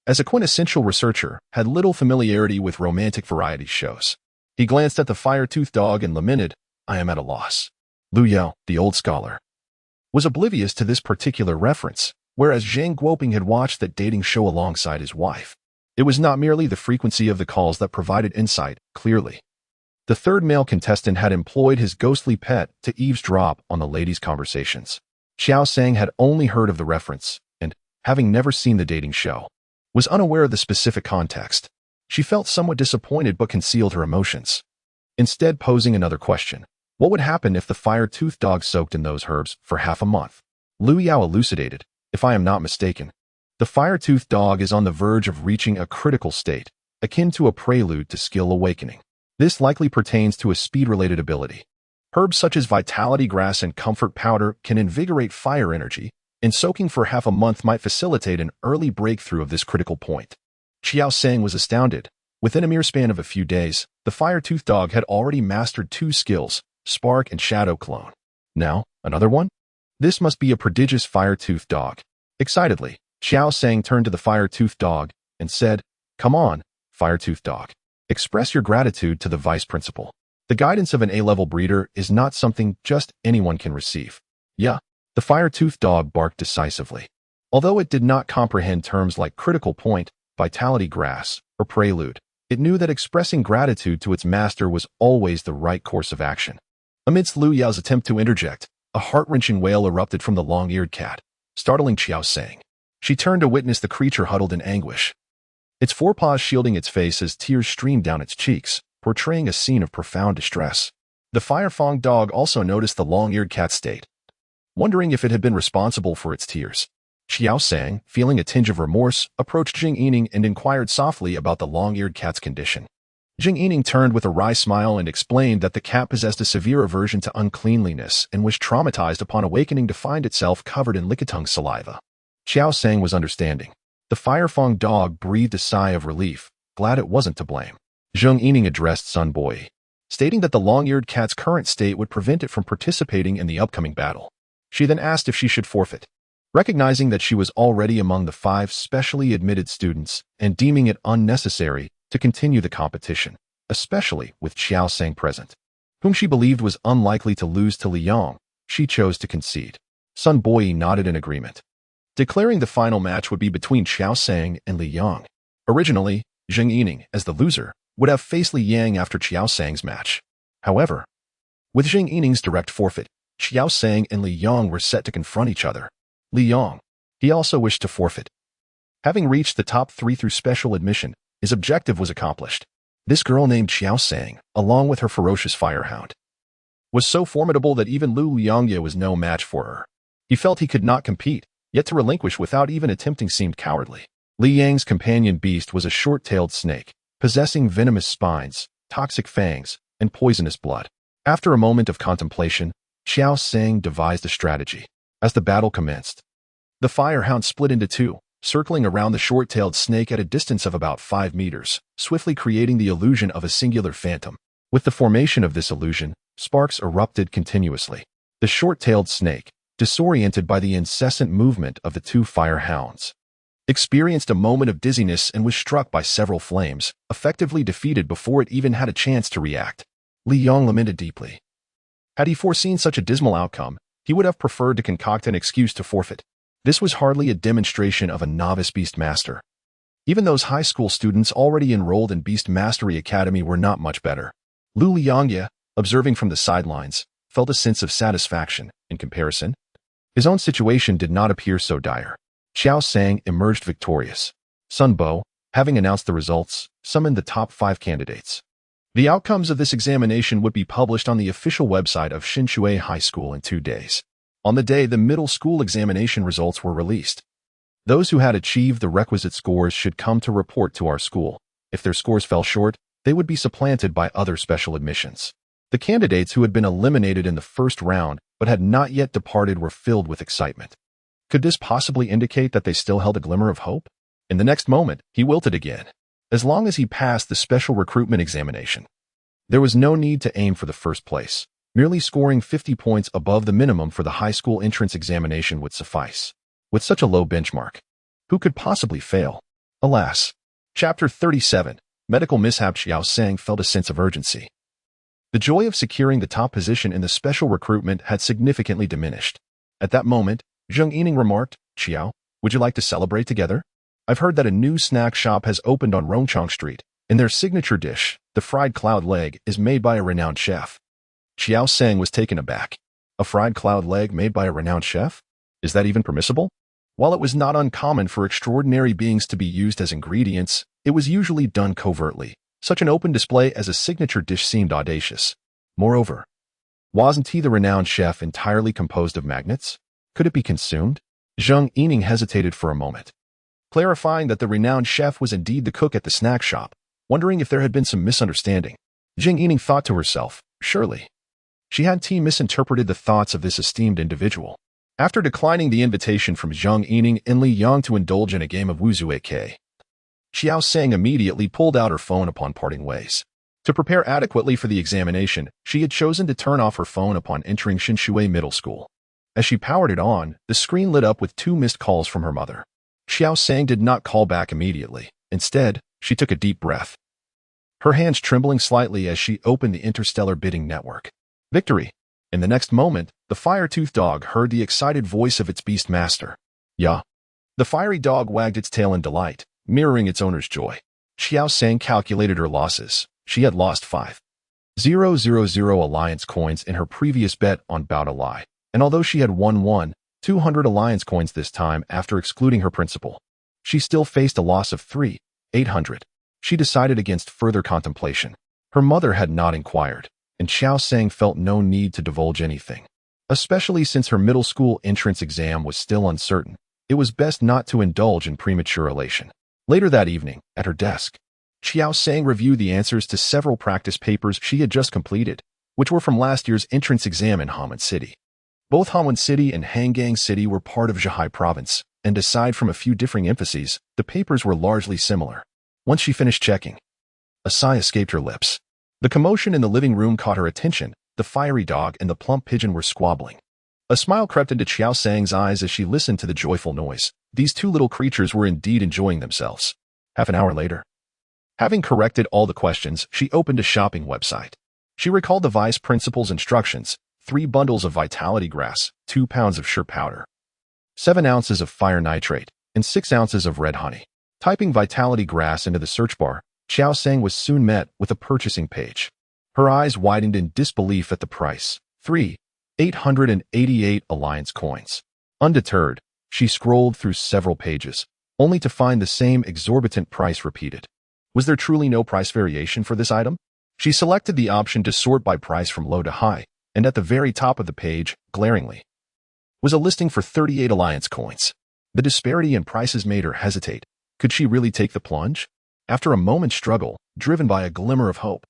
as a quintessential researcher, had little familiarity with romantic variety shows. He glanced at the fire-toothed dog and lamented, "I am at a loss." Lu Yao, the old scholar, was oblivious to this particular reference, whereas Zhang Guoping had watched that dating show alongside his wife. It was not merely the frequency of the calls that provided insight, clearly. The third male contestant had employed his ghostly pet to eavesdrop on the ladies' conversations. Qiao Sang had only heard of the reference and, having never seen the dating show, was unaware of the specific context. She felt somewhat disappointed but concealed her emotions, instead posing another question. What would happen if the fire-toothed dog soaked in those herbs for half a month? Lu Yao elucidated, "If I am not mistaken, the fire-toothed dog is on the verge of reaching a critical state, akin to a prelude to skill awakening. This likely pertains to a speed-related ability. Herbs such as vitality grass and comfort powder can invigorate fire energy, and soaking for half a month might facilitate an early breakthrough of this critical point." Qiao Sang was astounded. Within a mere span of a few days, the fire-toothed dog had already mastered 2 skills, Spark and Shadow Clone. Now, another one? This must be a prodigious fire-toothed dog. Excitedly, Qiao Sang turned to the fire-toothed dog and said, "Come on, fire-toothed dog. Express your gratitude to the vice principal. The guidance of an A-level breeder is not something just anyone can receive." "Yeah." The fire-toothed dog barked decisively. Although it did not comprehend terms like critical point, vitality grass, or prelude, it knew that expressing gratitude to its master was always the right course of action. Amidst Lu Yao's attempt to interject, a heart-wrenching wail erupted from the long-eared cat, startling Qiao Sang. She turned to witness the creature huddled in anguish, its forepaws shielding its face as tears streamed down its cheeks, portraying a scene of profound distress. The fire-fanged dog also noticed the long-eared cat's state, wondering if it had been responsible for its tears. Qiao Sang, feeling a tinge of remorse, approached Jing Yining and inquired softly about the long-eared cat's condition. Jing Yining turned with a wry smile and explained that the cat possessed a severe aversion to uncleanliness and was traumatized upon awakening to find itself covered in lickitung saliva. Qiao Sang was understanding. The fire-fanged dog breathed a sigh of relief, glad it wasn't to blame. Zheng Yining addressed Sun Boi, stating that the long-eared cat's current state would prevent it from participating in the upcoming battle. She then asked if she should forfeit. Recognizing that she was already among the 5 specially admitted students and deeming it unnecessary to continue the competition, especially with Qiao Sang present, whom she believed was unlikely to lose to Li Yang, she chose to concede. Sun Boi nodded in agreement, declaring the final match would be between Qiao Sang and Li Yang. Originally, Zheng Yining, as the loser, would have faced Li Yang after Qiao Sang's match. However, with Zheng Yining's direct forfeit, Qiao Sang and Li Yang were set to confront each other. Li Yang, he also wished to forfeit. Having reached the top 3 through special admission, his objective was accomplished. This girl named Qiao Sang, along with her ferocious firehound, was so formidable that even Lu Liangye was no match for her. He felt he could not compete, yet to relinquish without even attempting seemed cowardly. Li Yang's companion beast was a short-tailed snake, possessing venomous spines, toxic fangs, and poisonous blood. After a moment of contemplation, Qiao Sang devised a strategy. As the battle commenced, the firehound split into 2, circling around the short-tailed snake at a distance of about 5 meters, swiftly creating the illusion of a singular phantom. With the formation of this illusion, sparks erupted continuously. The short-tailed snake, disoriented by the incessant movement of the 2 firehounds, experienced a moment of dizziness and was struck by several flames, effectively defeated before it even had a chance to react. Li Yang lamented deeply. Had he foreseen such a dismal outcome, he would have preferred to concoct an excuse to forfeit. This was hardly a demonstration of a novice beast master. Even those high school students already enrolled in Beast Mastery Academy were not much better. Lu Liangye, observing from the sidelines, felt a sense of satisfaction. In comparison, his own situation did not appear so dire. Qiao Sang emerged victorious. Sun Bo, having announced the results, summoned the top 5 candidates. The outcomes of this examination would be published on the official website of Shinshui High School in 2 days. On the day the middle school examination results were released, those who had achieved the requisite scores should come to report to our school. If their scores fell short, they would be supplanted by other special admissions. The candidates who had been eliminated in the first round but had not yet departed were filled with excitement. Could this possibly indicate that they still held a glimmer of hope? In the next moment, he wilted again. As long as he passed the special recruitment examination, There was no need to aim for the first place. Merely scoring 50 points above the minimum for the high school entrance examination would suffice. With such a low benchmark, who could possibly fail? Alas. Chapter 37. Medical mishap. Qiao Sang felt a sense of urgency. The joy of securing the top position in the special recruitment had significantly diminished. At that moment, Zheng Yining remarked, "Qiao, would you like to celebrate together? I've heard that a new snack shop has opened on Rongchong Street, and their signature dish, the fried cloud leg, is made by a renowned chef." Qiao Sang was taken aback. A fried cloud leg made by a renowned chef? Is that even permissible? While it was not uncommon for extraordinary beings to be used as ingredients, it was usually done covertly. Such an open display as a signature dish seemed audacious. Moreover, wasn't he the renowned chef entirely composed of magnets? Could it be consumed? Zheng Yining hesitated for a moment, clarifying that the renowned chef was indeed the cook at the snack shop, wondering if there had been some misunderstanding. Zheng Yining thought to herself, surely. She had misinterpreted the thoughts of this esteemed individual. After declining the invitation from Zheng Yining and Li Yang to indulge in a game of Wuzue K, Qiao Sang immediately pulled out her phone upon parting ways. To prepare adequately for the examination, she had chosen to turn off her phone upon entering Shinshui Middle School. As she powered it on, the screen lit up with 2 missed calls from her mother. Qiao Sang did not call back immediately. Instead, she took a deep breath, her hands trembling slightly as she opened the Interstellar bidding network. Victory! In the next moment, the fire-toothed dog heard the excited voice of its beast master. Yeah. The fiery dog wagged its tail in delight, mirroring its owner's joy. Qiao Sang calculated her losses. She had lost 5,000 alliance coins in her previous bet on Bao Lai, and although she had won 200 alliance coins this time after excluding her principal, she still faced a loss of 3,800. She decided against further contemplation. Her mother had not inquired, and Qiao Sang felt no need to divulge anything. Especially since her middle school entrance exam was still uncertain, it was best not to indulge in premature elation. Later that evening, at her desk, Qiao Sang reviewed the answers to several practice papers she had just completed, which were from last year's entrance exam in Hanwen City. Both Hanwen City and Hangang City were part of Zhehai Province, and aside from a few differing emphases, the papers were largely similar. Once she finished checking, a sigh escaped her lips. The commotion in the living room caught her attention. The fiery dog and the plump pigeon were squabbling. A smile crept into Qiao Sang's eyes as she listened to the joyful noise. These 2 little creatures were indeed enjoying themselves. Half an hour later, having corrected all the questions, she opened a shopping website. She recalled the vice principal's instructions: 3 bundles of vitality grass, 2 pounds of sure powder, 7 ounces of fire nitrate, and 6 ounces of red honey. Typing vitality grass into the search bar, Qiao Sang was soon met with a purchasing page. Her eyes widened in disbelief at the price: 3,888 alliance coins. Undeterred, she scrolled through several pages, only to find the same exorbitant price repeated. Was there truly no price variation for this item? She selected the option to sort by price from low to high, and at the very top of the page, glaringly, was a listing for 38 alliance coins. The disparity in prices made her hesitate. Could she really take the plunge? After a moment's struggle, driven by a glimmer of hope,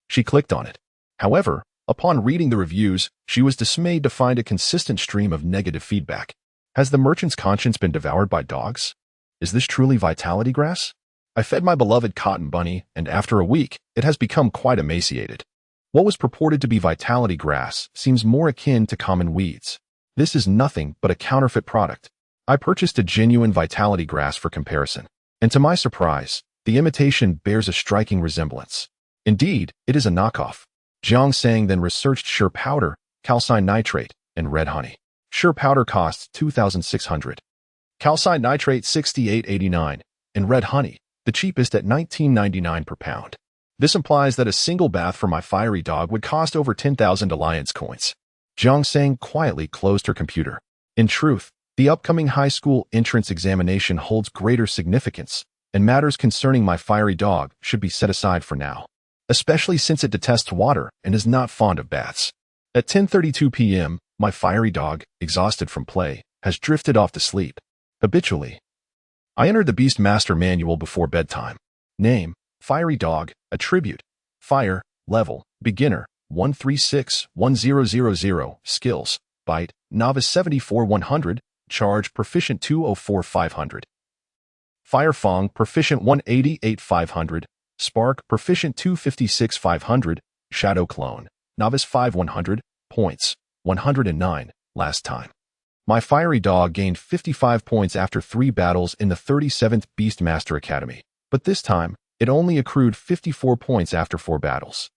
she clicked on it. However, upon reading the reviews, she was dismayed to find a consistent stream of negative feedback. Has the merchant's conscience been devoured by dogs? Is this truly vitality grass? I fed my beloved cotton bunny, and after a week, it has become quite emaciated. What was purported to be vitality grass seems more akin to common weeds. This is nothing but a counterfeit product. I purchased a genuine vitality grass for comparison, and to my surprise, the imitation bears a striking resemblance. Indeed, it is a knockoff. Qiao Sang then researched sure powder, calcine nitrate, and red honey. Sure powder costs 2,600. Calcine nitrate 68.89, and red honey, the cheapest at 19.99 per pound. This implies that a single bath for my fiery dog would cost over 10,000 alliance coins. Qiao Sang quietly closed her computer. In truth, the upcoming high school entrance examination holds greater significance, and matters concerning my fiery dog should be set aside for now, especially since it detests water and is not fond of baths. At 10:32 p.m., my fiery dog, exhausted from play, has drifted off to sleep. Habitually, I entered the Beast Master manual before bedtime. Name: Fiery Dog. Attribute: Fire. Level: Beginner 1361000. Skills: Bite, Novice 74-100. Charge: Proficient 204-500. Fire Fong, Proficient 188-500. Spark, Proficient 256 500, Shadow Clone, Novice 5 100, points, 109, last time. My fiery dog gained 55 points after 3 battles in the 37th Beastmaster Academy, but this time, it only accrued 54 points after 4 battles.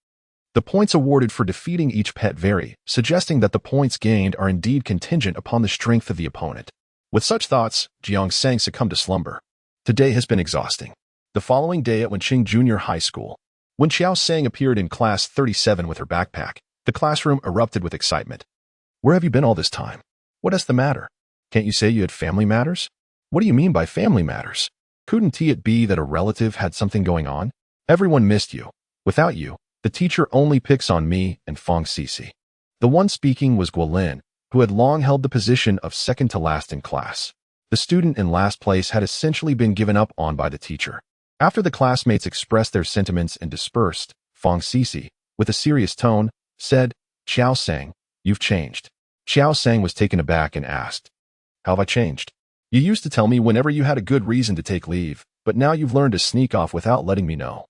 The points awarded for defeating each pet vary, suggesting that the points gained are indeed contingent upon the strength of the opponent. With such thoughts, Qiao Sang succumbed to slumber. Today has been exhausting. The following day at Wenqing Junior High School, when Qiao Sang appeared in class 37 with her backpack, the classroom erupted with excitement. Where have you been all this time? What is the matter? Can't you say you had family matters? What do you mean by family matters? Couldn't it be that a relative had something going on? Everyone missed you. Without you, the teacher only picks on me and Fong Cici. The one speaking was Guolin, who had long held the position of second to last in class. The student in last place had essentially been given up on by the teacher. After the classmates expressed their sentiments and dispersed, Fong Cici, with a serious tone, said, "Qiao Sang, you've changed." Qiao Sang was taken aback and asked, "How have I changed? You used to tell me whenever you had a good reason to take leave, but now you've learned to sneak off without letting me know."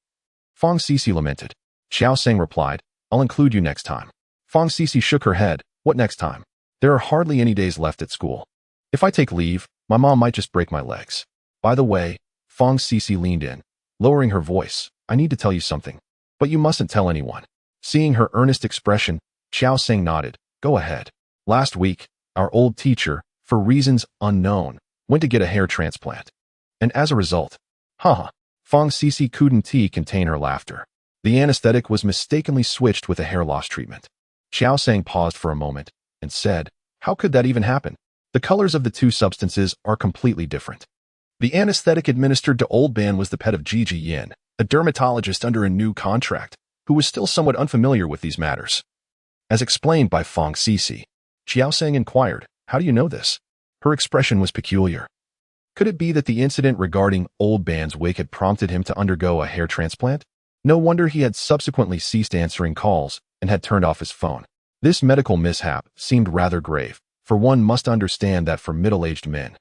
Fong Cici lamented. Qiao Sang replied, "I'll include you next time." Fong Cici shook her head. "What next time? There are hardly any days left at school. If I take leave, my mom might just break my legs." By the way, Fong Cici leaned in, lowering her voice, "I need to tell you something, but you mustn't tell anyone." Seeing her earnest expression, Qiao Sang nodded. "Go ahead." Last week, our old teacher, for reasons unknown, went to get a hair transplant. And as a result, Fong Cici couldn't contain her laughter. The anesthetic was mistakenly switched with a hair loss treatment. Qiao Sang paused for a moment and said, "How could that even happen? The colors of the two substances are completely different." The anesthetic administered to Old Ban was the pet of Gigi Yin, a dermatologist under a new contract, who was still somewhat unfamiliar with these matters. As explained by Fong Cici, Qiao Sang inquired, "How do you know this?" Her expression was peculiar. Could it be that the incident regarding Old Ban's wig had prompted him to undergo a hair transplant? No wonder he had subsequently ceased answering calls and had turned off his phone. This medical mishap seemed rather grave, for one must understand that for middle-aged men,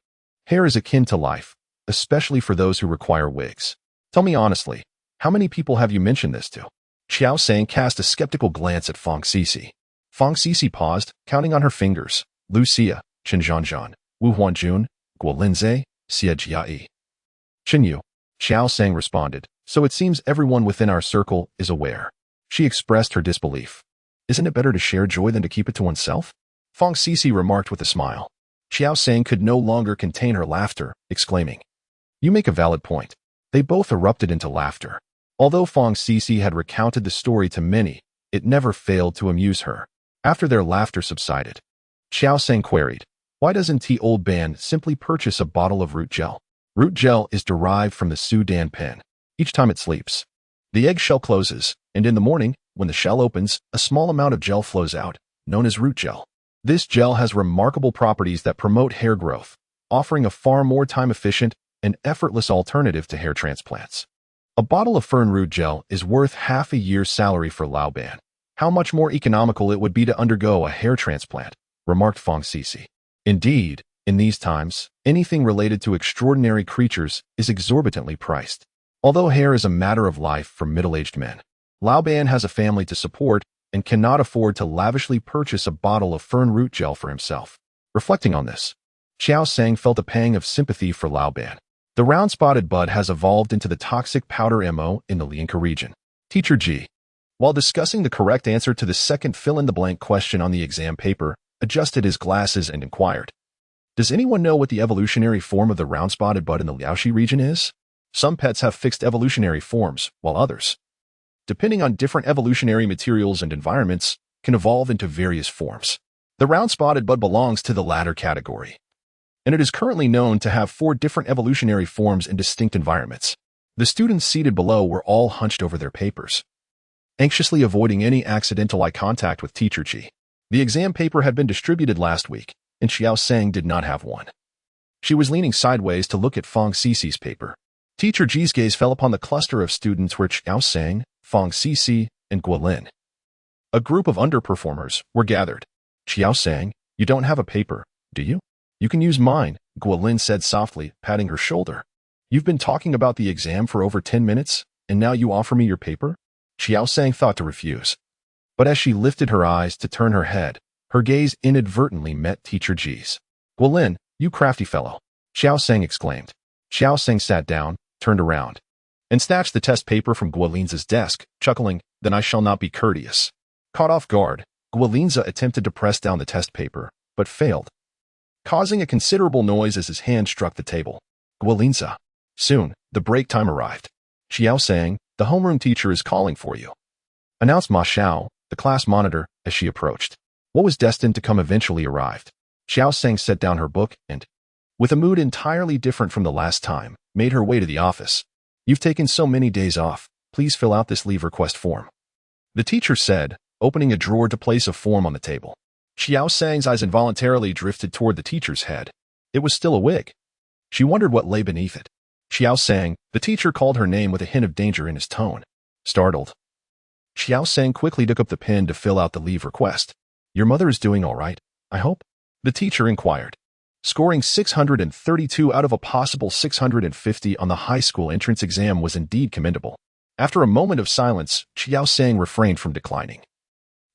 hair is akin to life, especially for those who require wigs. Tell me honestly, how many people have you mentioned this to? Qiao Sang cast a skeptical glance at Fong Cici. Fong Cici paused, counting on her fingers. Lucia, Chen Zhanzhan, Wu Huanjun, Guo Linze, Xie Jiayi. Chen Yu. Qiao Sang responded, "So it seems everyone within our circle is aware." She expressed her disbelief. "Isn't it better to share joy than to keep it to oneself?" Fong Cici remarked with a smile. Qiao Sang could no longer contain her laughter, exclaiming, "You make a valid point." They both erupted into laughter. Although Fong Cici had recounted the story to many, it never failed to amuse her. After their laughter subsided, Qiao Sang queried, "Why doesn't Old Ban simply purchase a bottle of root gel?" Root gel is derived from the Sudan pen. Each time it sleeps, the eggshell closes, and in the morning, when the shell opens, a small amount of gel flows out, known as root gel. This gel has remarkable properties that promote hair growth, offering a far more time-efficient and effortless alternative to hair transplants. A bottle of fern root gel is worth half a year's salary for Lao Ban. How much more economical it would be to undergo a hair transplant, remarked Fong Cici. Indeed, in these times, anything related to extraordinary creatures is exorbitantly priced. Although hair is a matter of life for middle-aged men, Lao Ban has a family to support and cannot afford to lavishly purchase a bottle of fern root gel for himself. Reflecting on this, Qiao Sang felt a pang of sympathy for Lao Ban. The round-spotted bud has evolved into the toxic powder MO in the Lianka region. Teacher G, while discussing the correct answer to the second fill-in-the-blank question on the exam paper, adjusted his glasses and inquired, "Does anyone know what the evolutionary form of the round-spotted bud in the Liaoxi region is?" Some pets have fixed evolutionary forms, while others, depending on different evolutionary materials and environments, can evolve into various forms. The round-spotted bud belongs to the latter category, and it is currently known to have 4 different evolutionary forms in distinct environments. The students seated below were all hunched over their papers, anxiously avoiding any accidental eye contact with Teacher G. The exam paper had been distributed last week, and Qiao Sang did not have one. She was leaning sideways to look at Fong Cici's paper. Teacher G's gaze fell upon the cluster of students where Qiao Sang, Fong Cici, and Guolin, a group of underperformers, were gathered. "Qiao Sang, you don't have a paper, do you?" "You can use mine," Guolin said softly, patting her shoulder. "You've been talking about the exam for over 10 minutes. And now you offer me your paper? Qiao Sang thought to refuse. But as she lifted her eyes to turn her head, her gaze inadvertently met Teacher Ji's. Guolin, you crafty fellow, Qiao Sang exclaimed. Qiao Sang sat down, turned around, and snatched the test paper from Guolin's desk, chuckling, then I shall not be courteous. Caught off guard, Guolinza attempted to press down the test paper, but failed, causing a considerable noise as his hand struck the table. Guolinza. Soon, the break time arrived. Qiao Sang, the homeroom teacher is calling for you, announced Ma Xiao, the class monitor, as she approached. What was destined to come eventually arrived. Qiao Sang set down her book and, with a mood entirely different from the last time, made her way to the office. You've taken so many days off. Please fill out this leave request form, the teacher said, opening a drawer to place a form on the table. Qiao Sang's eyes involuntarily drifted toward the teacher's head. It was still a wig. She wondered what lay beneath it. Qiao Sang, the teacher called her name with a hint of danger in his tone. Startled, Qiao Sang quickly took up the pen to fill out the leave request. Your mother is doing all right, I hope? The teacher inquired. Scoring 632 out of a possible 650 on the high school entrance exam was indeed commendable. After a moment of silence, Qiao Sang refrained from declining.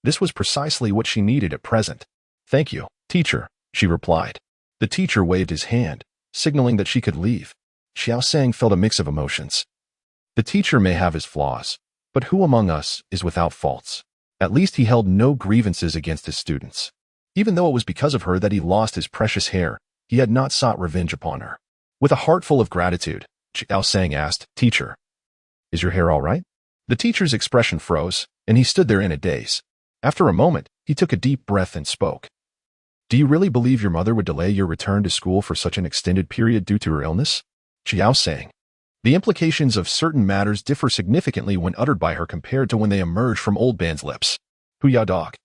This was precisely what she needed at present. Thank you, teacher, she replied. The teacher waved his hand, signaling that she could leave. Qiao Sang felt a mix of emotions. The teacher may have his flaws, but who among us is without faults? At least he held no grievances against his students. Even though it was because of her that he lost his precious hair, he had not sought revenge upon her. With a heart full of gratitude, Qiao Sang asked, Teacher, is your hair all right? The teacher's expression froze, and he stood there in a daze. After a moment, he took a deep breath and spoke. Do you really believe your mother would delay your return to school for such an extended period due to her illness? Qiao Sang. The implications of certain matters differ significantly when uttered by her compared to when they emerge from old Ban's lips. Huya Dog.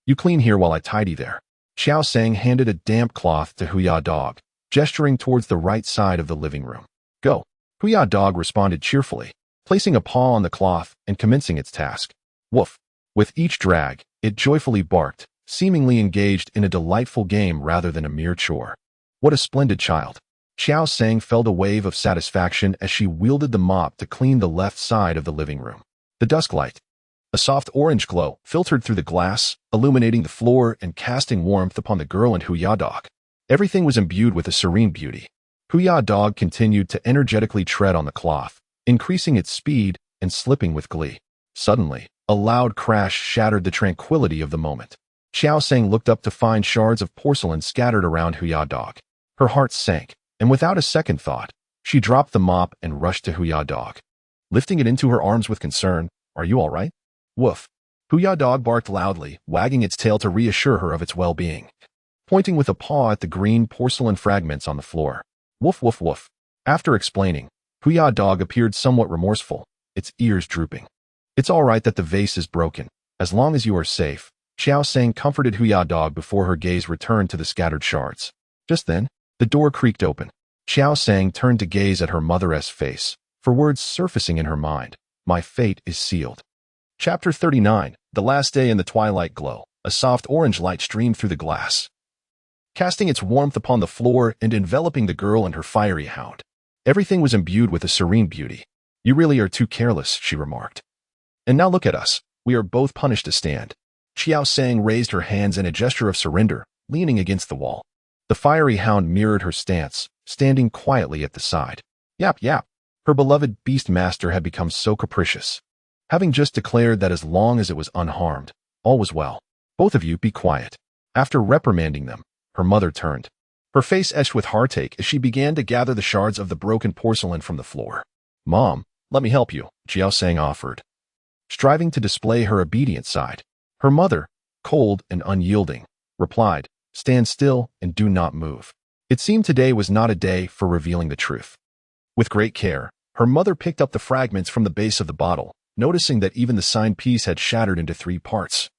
You clean here while I tidy there. Qiao Sang handed a damp cloth to Huya Dog, gesturing towards the right side of the living room. Go. Huya Dog responded cheerfully, placing a paw on the cloth and commencing its task. Woof. With each drag, it joyfully barked, seemingly engaged in a delightful game rather than a mere chore. What a splendid child. Qiao Sang felt a wave of satisfaction as she wielded the mop to clean the left side of the living room. The dusk light, a soft orange glow, filtered through the glass, illuminating the floor and casting warmth upon the girl and Huya Dog. Everything was imbued with a serene beauty. Huya Dog continued to energetically tread on the cloth, increasing its speed and slipping with glee. Suddenly, a loud crash shattered the tranquility of the moment. Qiao Sang looked up to find shards of porcelain scattered around Huya Dog. Her heart sank, and without a second thought, she dropped the mop and rushed to Huya Dog. Lifting it into her arms with concern, Are you all right? Woof. Huya Dog barked loudly, wagging its tail to reassure her of its well-being, pointing with a paw at the green porcelain fragments on the floor. Woof woof woof. After explaining, Huya Dog appeared somewhat remorseful, its ears drooping. It's all right that the vase is broken, as long as you are safe. Qiao Sang comforted Huya Dog before her gaze returned to the scattered shards. Just then, the door creaked open. Qiao Sang turned to gaze at her mother's face, for words surfacing in her mind. My fate is sealed. Chapter 39, The Last Day in the Twilight Glow. A soft orange light streamed through the glass, casting its warmth upon the floor and enveloping the girl and her fiery hound. Everything was imbued with a serene beauty. You really are too careless, she remarked. And now look at us. We are both punished to stand. Qiao Sang raised her hands in a gesture of surrender, leaning against the wall. The fiery hound mirrored her stance, standing quietly at the side. Yap yap. Her beloved beast master had become so capricious, having just declared that as long as it was unharmed, all was well. Both of you be quiet. After reprimanding them, her mother turned, her face etched with heartache as she began to gather the shards of the broken porcelain from the floor. Mom, let me help you, Qiao Sang offered, striving to display her obedient side. Her mother, cold and unyielding, replied, Stand still and do not move. It seemed today was not a day for revealing the truth. With great care, her mother picked up the fragments from the base of the bottle, noticing that even the signed piece had shattered into 3 parts,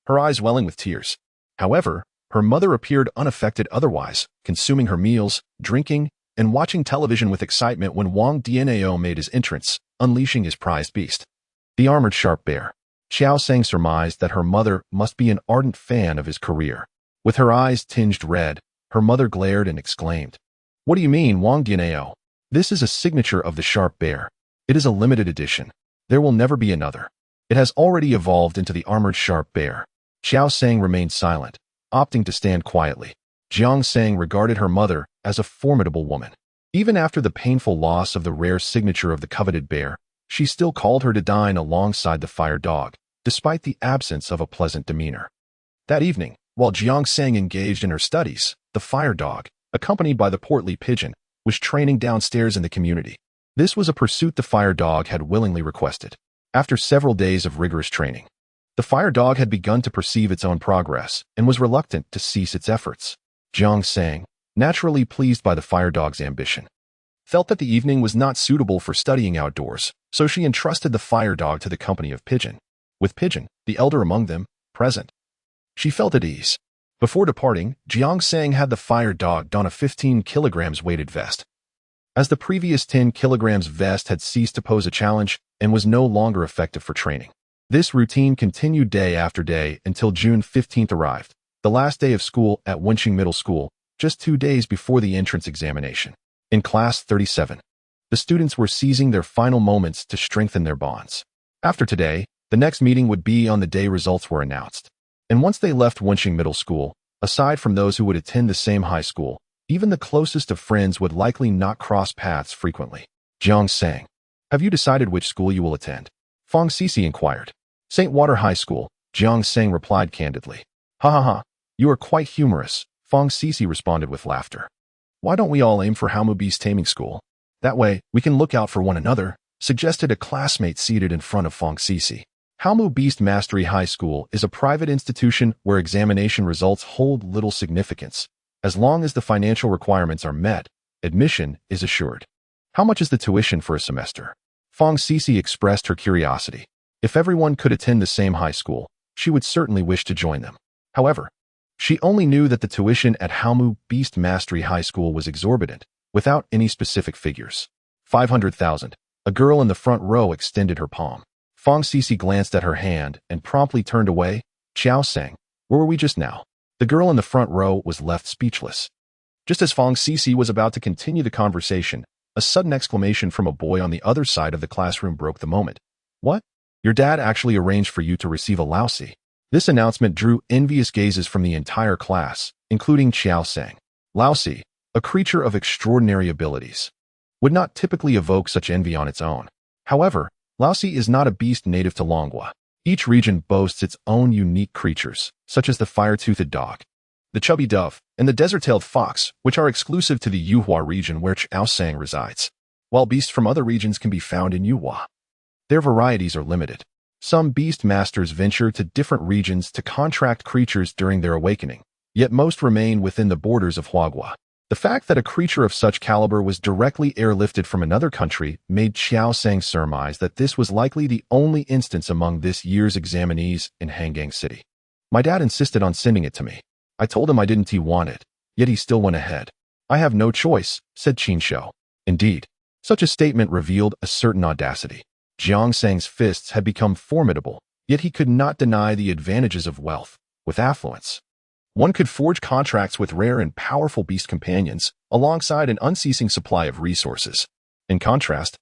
her eyes welling with tears. However, her mother appeared unaffected otherwise, consuming her meals, drinking, and watching television with excitement when Wang Dianao made his entrance, unleashing his prized beast, the armored sharp bear. Qiao Sang surmised that her mother must be an ardent fan of his career. With her eyes tinged red, her mother glared and exclaimed, What do you mean, Wang Dianao? This is a signature of the sharp bear. It is a limited edition. There will never be another. It has already evolved into the armored sharp bear. Qiao Sang remained silent, opting to stand quietly. Jiang Sang regarded her mother as a formidable woman. Even after the painful loss of the rare signature of the coveted bear, she still called her to dine alongside the fire dog, despite the absence of a pleasant demeanor. That evening, while Jiang Sang engaged in her studies, the fire dog, accompanied by the portly pigeon, was training downstairs in the community. This was a pursuit the fire dog had willingly requested. After several days of rigorous training, the fire dog had begun to perceive its own progress and was reluctant to cease its efforts. Jiang Sang, naturally pleased by the fire dog's ambition, felt that the evening was not suitable for studying outdoors, so she entrusted the fire dog to the company of Pigeon. With Pigeon, the elder among them, present, she felt at ease. Before departing, Jiang Sang had the fire dog don a 15 kilograms weighted vest. As the previous 10 kilograms vest had ceased to pose a challenge and was no longer effective for training, this routine continued day after day until June 15th arrived, the last day of school at Wenqing Middle School, just 2 days before the entrance examination. In Class 37, the students were seizing their final moments to strengthen their bonds. After today, the next meeting would be on the day results were announced. And once they left Wenqing Middle School, aside from those who would attend the same high school, even the closest of friends would likely not cross paths frequently. Jiang Sang, have you decided which school you will attend? Fang Sisi inquired. St. Water High School, Jiang Sang replied candidly. Ha ha ha, you are quite humorous, Fang Sisi responded with laughter. Why don't we all aim for Hamu B's taming school? That way, we can look out for one another, suggested a classmate seated in front of Fang Sisi. Hamu Beast Mastery High School is a private institution where examination results hold little significance. As long as the financial requirements are met, admission is assured. How much is the tuition for a semester? Fang Sisi expressed her curiosity. If everyone could attend the same high school, she would certainly wish to join them. However, she only knew that the tuition at Hamu Beast Mastery High School was exorbitant, without any specific figures. 500,000. A girl in the front row extended her palm. Fang Sisi glanced at her hand and promptly turned away. Qiao Sang, where were we just now? The girl in the front row was left speechless. Just as Fang Sisi was about to continue the conversation, a sudden exclamation from a boy on the other side of the classroom broke the moment. What? Your dad actually arranged for you to receive a lousy. This announcement drew envious gazes from the entire class, including Qiao Sang. Lousy, a creature of extraordinary abilities, would not typically evoke such envy on its own. However, lousy is not a beast native to Longhua. Each region boasts its own unique creatures, such as the fire-toothed dog, the chubby dove, and the desert-tailed fox, which are exclusive to the Yuhua region where Qiao Sang resides, while beasts from other regions can be found in Yuhua. Their varieties are limited. Some beast masters venture to different regions to contract creatures during their awakening, yet most remain within the borders of Huaguo. The fact that a creature of such caliber was directly airlifted from another country made Qiao Sang surmise that this was likely the only instance among this year's examinees in Hangang City. My dad insisted on sending it to me. I told him I didn't want it, yet he still went ahead. I have no choice, said Qin Shou. Indeed, such a statement revealed a certain audacity. Jiang Sang's fists had become formidable, yet he could not deny the advantages of wealth. With affluence, one could forge contracts with rare and powerful beast companions, alongside an unceasing supply of resources. In contrast,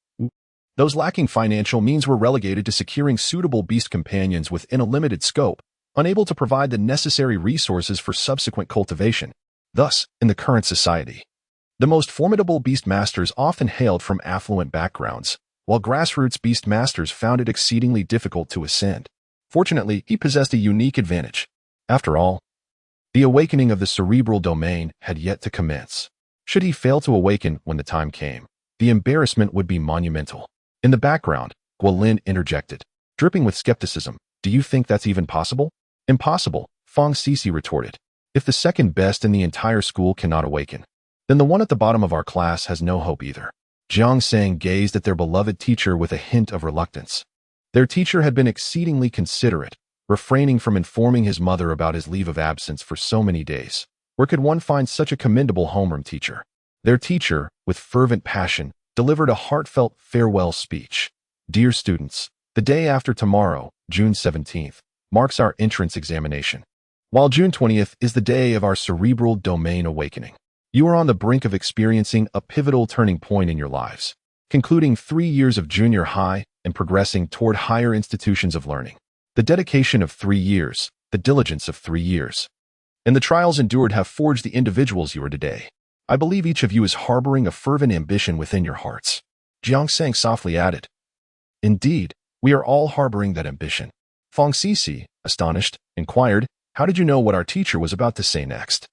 those lacking financial means were relegated to securing suitable beast companions within a limited scope, unable to provide the necessary resources for subsequent cultivation. Thus, in the current society, the most formidable beast masters often hailed from affluent backgrounds, while grassroots beast masters found it exceedingly difficult to ascend. Fortunately, he possessed a unique advantage. After all, the awakening of the cerebral domain had yet to commence. Should he fail to awaken when the time came, the embarrassment would be monumental. In the background, Guolin interjected, dripping with skepticism. Do you think that's even possible? Impossible, Fang Sisi retorted. If the second best in the entire school cannot awaken, then the one at the bottom of our class has no hope either. Jiang Sang gazed at their beloved teacher with a hint of reluctance. Their teacher had been exceedingly considerate, refraining from informing his mother about his leave of absence for so many days. Where could one find such a commendable homeroom teacher? Their teacher, with fervent passion, delivered a heartfelt farewell speech. Dear students, the day after tomorrow, June 17th, marks our entrance examination, while June 20th is the day of our cerebral domain awakening. You are on the brink of experiencing a pivotal turning point in your lives. concluding 3 years of junior high and progressing toward higher institutions of learning. The dedication of 3 years, the diligence of 3 years, and the trials endured have forged the individuals you are today. I believe each of you is harboring a fervent ambition within your hearts. Qiao Sang softly added. Indeed, we are all harboring that ambition. Feng Sisi, astonished, inquired, how did you know what our teacher was about to say next?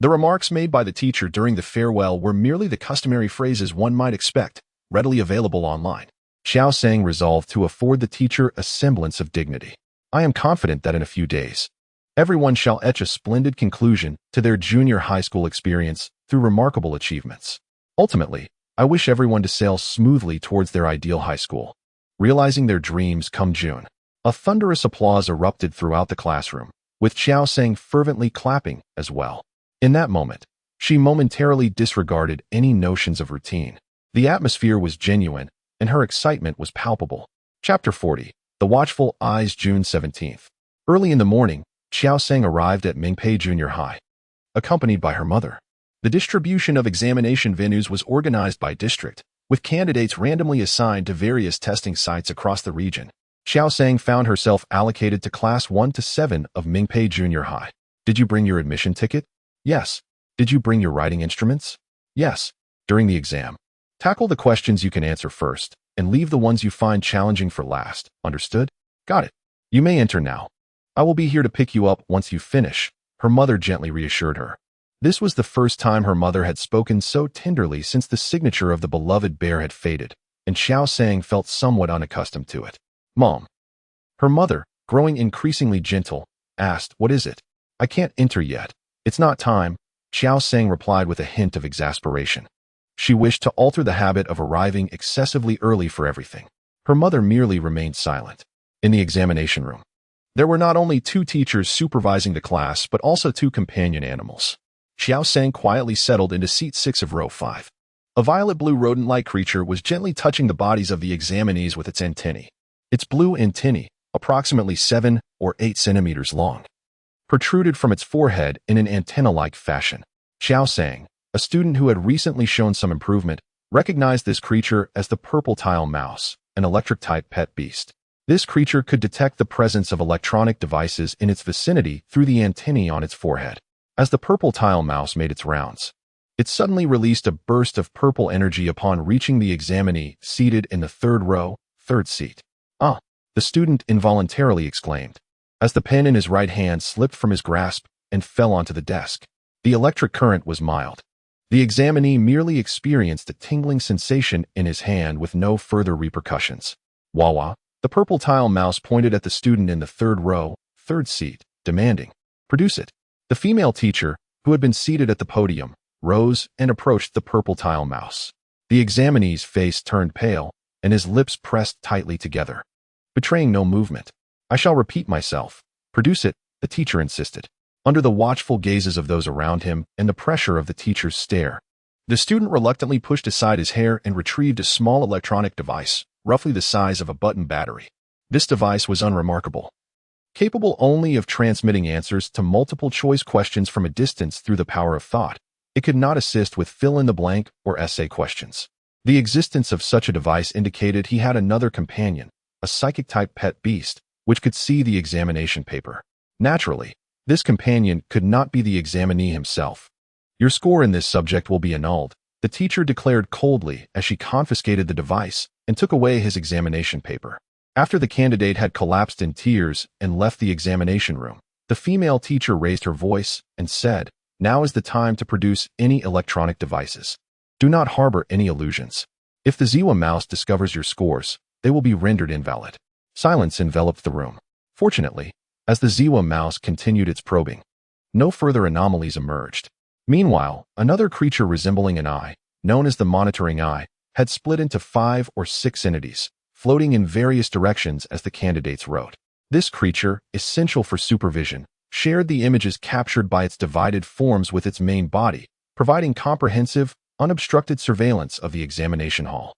The remarks made by the teacher during the farewell were merely the customary phrases one might expect, readily available online. Qiao Sang resolved to afford the teacher a semblance of dignity. I am confident that in a few days, everyone shall etch a splendid conclusion to their junior high school experience through remarkable achievements. Ultimately, I wish everyone to sail smoothly towards their ideal high school, realizing their dreams come June. A thunderous applause erupted throughout the classroom, with Qiao Sang fervently clapping as well. In that moment, she momentarily disregarded any notions of routine. The atmosphere was genuine, and her excitement was palpable. Chapter 40. The Watchful Eyes. June 17th. Early in the morning, Qiao Sang arrived at Mingpei Junior High, accompanied by her mother. The distribution of examination venues was organized by district, with candidates randomly assigned to various testing sites across the region. Qiao Sang found herself allocated to Class 1 to 7 of Mingpei Junior High. Did you bring your admission ticket? Yes. Did you bring your writing instruments? Yes. During the exam, tackle the questions you can answer first, and leave the ones you find challenging for last. Understood? Got it. You may enter now. I will be here to pick you up once you finish, her mother gently reassured her. This was the first time her mother had spoken so tenderly since the signature of the beloved bear had faded, and Qiao Sang felt somewhat unaccustomed to it. Mom. Her mother, growing increasingly gentle, asked, what is it? I can't enter yet. It's not time, Qiao Sang replied with a hint of exasperation. She wished to alter the habit of arriving excessively early for everything. Her mother merely remained silent. In the examination room, there were not only 2 teachers supervising the class, but also 2 companion animals. Qiao Sang quietly settled into seat 6 of row 5. A violet-blue rodent-like creature was gently touching the bodies of the examinees with its antennae. Its blue antennae, approximately 7 or 8 centimeters long, protruded from its forehead in an antenna-like fashion. Qiao Sang, a student who had recently shown some improvement, recognized this creature as the purple tile mouse, an electric-type pet beast. This creature could detect the presence of electronic devices in its vicinity through the antennae on its forehead. As the purple tile mouse made its rounds, it suddenly released a burst of purple energy upon reaching the examinee seated in the 3rd row, 3rd seat. Ah! The student involuntarily exclaimed, as the pen in his right hand slipped from his grasp and fell onto the desk. The electric current was mild. The examinee merely experienced a tingling sensation in his hand with no further repercussions. Wawa, the purple tile mouse pointed at the student in the 3rd row, 3rd seat, demanding, produce it. The female teacher, who had been seated at the podium, rose and approached the purple tile mouse. The examinee's face turned pale, and his lips pressed tightly together, betraying no movement. I shall repeat myself. Produce it, the teacher insisted. Under the watchful gazes of those around him and the pressure of the teacher's stare, the student reluctantly pushed aside his hair and retrieved a small electronic device, roughly the size of a button battery. This device was unremarkable, capable only of transmitting answers to multiple-choice questions from a distance through the power of thought. It could not assist with fill-in-the-blank or essay questions. The existence of such a device indicated he had another companion, a psychic-type pet beast, which could see the examination paper. Naturally, this companion could not be the examinee himself. Your score in this subject will be annulled, the teacher declared coldly as she confiscated the device and took away his examination paper. After the candidate had collapsed in tears and left the examination room, the female teacher raised her voice and said, now is the time to produce any electronic devices. Do not harbor any illusions. If the Ziwa mouse discovers your scores, they will be rendered invalid. Silence enveloped the room. Fortunately, as the Ziwa mouse continued its probing, no further anomalies emerged. Meanwhile, another creature resembling an eye, known as the monitoring eye, had split into 5 or 6 entities, floating in various directions as the candidates wrote. This creature, essential for supervision, shared the images captured by its divided forms with its main body, providing comprehensive, unobstructed surveillance of the examination hall.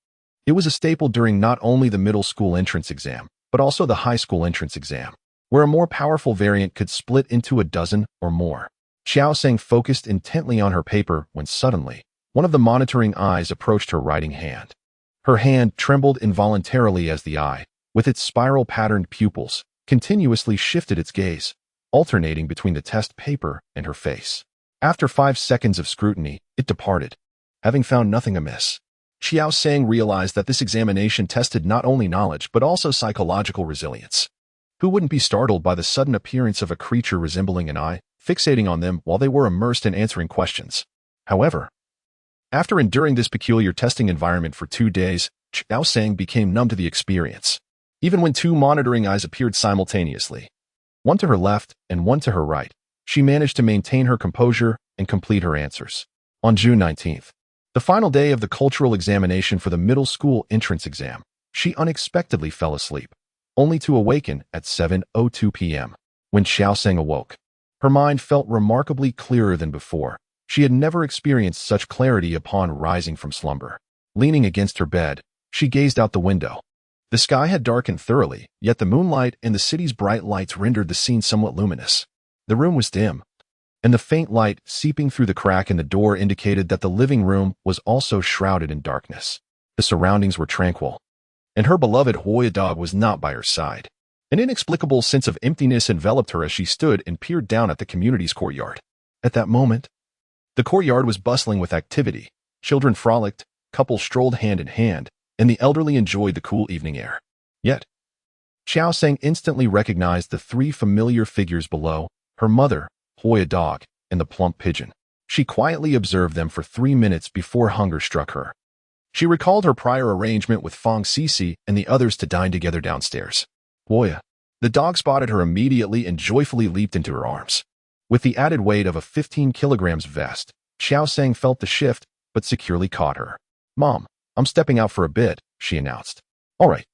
It was a staple during not only the middle school entrance exam, but also the high school entrance exam, where a more powerful variant could split into a dozen or more. Qiao Sang focused intently on her paper when suddenly, one of the monitoring eyes approached her writing hand. Her hand trembled involuntarily as the eye, with its spiral-patterned pupils, continuously shifted its gaze, alternating between the test paper and her face. After 5 seconds of scrutiny, it departed, having found nothing amiss. Qiao Sang realized that this examination tested not only knowledge but also psychological resilience. Who wouldn't be startled by the sudden appearance of a creature resembling an eye, fixating on them while they were immersed in answering questions? However, after enduring this peculiar testing environment for 2 days, Qiao Sang became numb to the experience. Even when 2 monitoring eyes appeared simultaneously, one to her left and one to her right, she managed to maintain her composure and complete her answers. On June 19th, the final day of the cultural examination for the middle school entrance exam, she unexpectedly fell asleep, only to awaken at 7:02 p.m. When Qiao Sang awoke, her mind felt remarkably clearer than before. She had never experienced such clarity upon rising from slumber. Leaning against her bed, she gazed out the window. The sky had darkened thoroughly, yet the moonlight and the city's bright lights rendered the scene somewhat luminous. The room was dim, and the faint light seeping through the crack in the door indicated that the living room was also shrouded in darkness. The surroundings were tranquil, and her beloved Hoya dog was not by her side. An inexplicable sense of emptiness enveloped her as she stood and peered down at the community's courtyard. At that moment, the courtyard was bustling with activity. Children frolicked, couples strolled hand in hand, and the elderly enjoyed the cool evening air. Yet, Qiao Sang instantly recognized the 3 familiar figures below: her mother, Hoya dog, and the plump pigeon. She quietly observed them for 3 minutes before hunger struck her. She recalled her prior arrangement with Fong Cici and the others to dine together downstairs. Hoya, the dog, spotted her immediately and joyfully leaped into her arms. With the added weight of a 15 kilograms vest, Qiao Sang felt the shift, but securely caught her. "Mom, I'm stepping out for a bit," she announced. "All right."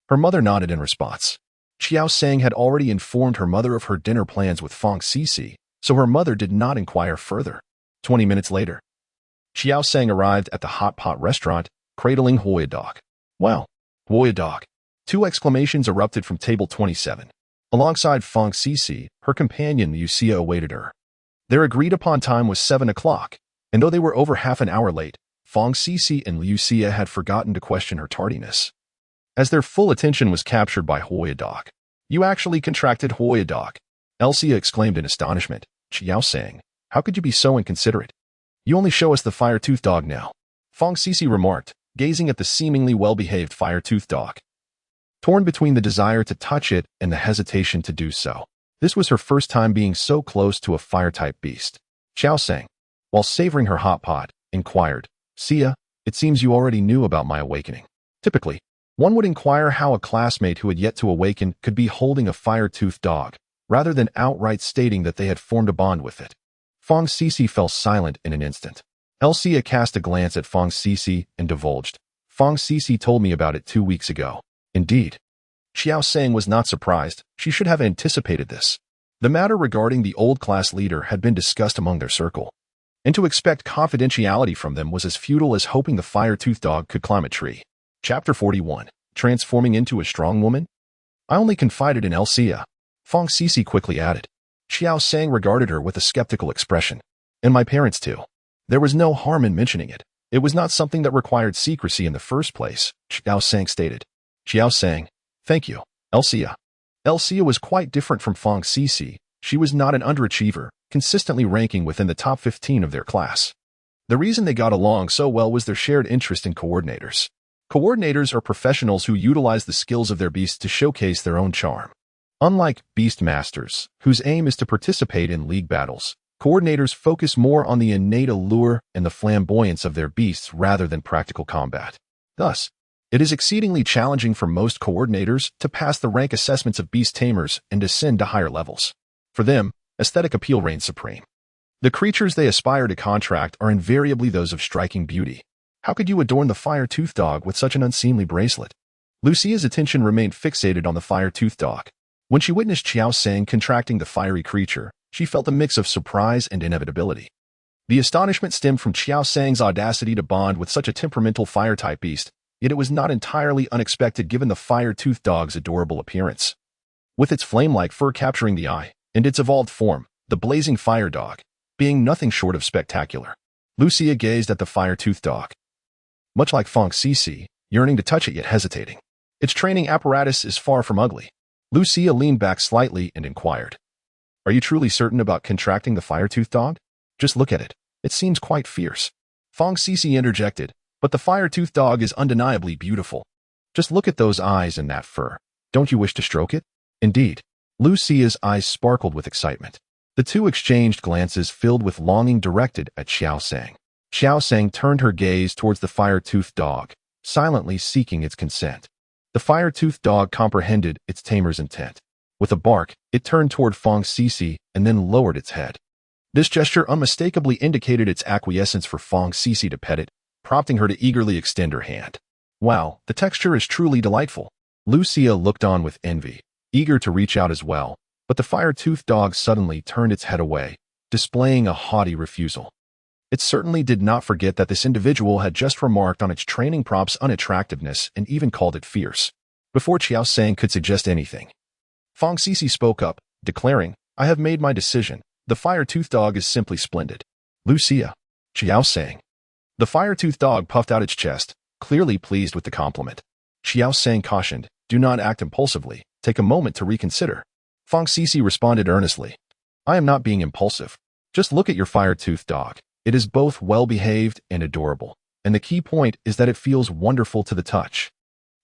Her mother nodded in response. Qiao Sang had already informed her mother of her dinner plans with Fong Cici, so her mother did not inquire further. 20 minutes later, Qiao Sang arrived at the hot pot restaurant, cradling Hoya dog. "Wow, Hoya dog!" 2 exclamations erupted from table 27. Alongside Fong Cici, her companion Lucia awaited her. Their agreed-upon time was 7 o'clock, and though they were over half an hour late, Fong Cici and Lucia had forgotten to question her tardiness. As their full attention was captured by Hoya dog. "You actually contracted Hoya dog," Lucia exclaimed in astonishment. "Qiao Sang, how could you be so inconsiderate? You only show us the fire-toothed dog now," Fong Cici remarked, gazing at the seemingly well-behaved fire-toothed dog. Torn between the desire to touch it and the hesitation to do so. This was her first time being so close to a fire-type beast. Qiao Sang, while savoring her hot pot, inquired, "Sia, it seems you already knew about my awakening." Typically, one would inquire how a classmate who had yet to awaken could be holding a fire-toothed dog, rather than outright stating that they had formed a bond with it. Fong Cici fell silent in an instant. Lucia cast a glance at Fong Cici and divulged, "Fong Cici told me about it 2 weeks ago." Indeed, Qiao Sang was not surprised. She should have anticipated this. The matter regarding the old class leader had been discussed among their circle, and to expect confidentiality from them was as futile as hoping the fire-toothed dog could climb a tree. Chapter 41. Transforming into a strong woman? "I only confided in Lucia," Fong Cici quickly added. Qiao Sang regarded her with a skeptical expression. "And my parents too. There was no harm in mentioning it. It was not something that required secrecy in the first place," Qiao Sang stated. Qiao Sang, "Thank you, Lucia." Lucia was quite different from Fong Cici. She was not an underachiever, consistently ranking within the top 15 of their class. The reason they got along so well was their shared interest in coordinators. Coordinators are professionals who utilize the skills of their beasts to showcase their own charm. Unlike beast masters, whose aim is to participate in league battles, coordinators focus more on the innate allure and the flamboyance of their beasts rather than practical combat. Thus, it is exceedingly challenging for most coordinators to pass the rank assessments of beast tamers and ascend to higher levels. For them, aesthetic appeal reigns supreme. The creatures they aspire to contract are invariably those of striking beauty. How could you adorn the fire-toothed dog with such an unseemly bracelet? Lucia's attention remained fixated on the fire-toothed dog. When she witnessed Qiao Sang contracting the fiery creature, she felt a mix of surprise and inevitability. The astonishment stemmed from Qiao Sang's audacity to bond with such a temperamental fire-type beast, yet it was not entirely unexpected given the fire-toothed dog's adorable appearance. With its flame-like fur capturing the eye, and its evolved form, the blazing fire dog, being nothing short of spectacular. Lucia gazed at the fire-toothed dog. Much like Fong Cici, yearning to touch it yet hesitating. Its training apparatus is far from ugly. Lucia leaned back slightly and inquired, "Are you truly certain about contracting the fire-toothed dog? Just look at it. It seems quite fierce." Fong Cici interjected, "But the fire-toothed dog is undeniably beautiful. Just look at those eyes and that fur. Don't you wish to stroke it?" Indeed. Lucia's eyes sparkled with excitement. The two exchanged glances filled with longing directed at Qiao Sang. Qiao Sang turned her gaze towards the fire-toothed dog, silently seeking its consent. The fire-toothed dog comprehended its tamer's intent. With a bark, it turned toward Fong Cici and then lowered its head. This gesture unmistakably indicated its acquiescence for Fong Cici to pet it, prompting her to eagerly extend her hand. "Wow, the texture is truly delightful." Lucia looked on with envy, eager to reach out as well, but the fire-toothed dog suddenly turned its head away, displaying a haughty refusal. It certainly did not forget that this individual had just remarked on its training prop's unattractiveness and even called it fierce. Before Qiao Sang could suggest anything, Fong Cici spoke up, declaring, "I have made my decision. The fire-toothed dog is simply splendid." "Lucia." Qiao Sang. The fire-toothed dog puffed out its chest, clearly pleased with the compliment. Qiao Sang cautioned, "Do not act impulsively. Take a moment to reconsider." Fong Cici responded earnestly, "I am not being impulsive. Just look at your fire-toothed dog. It is both well-behaved and adorable, and the key point is that it feels wonderful to the touch.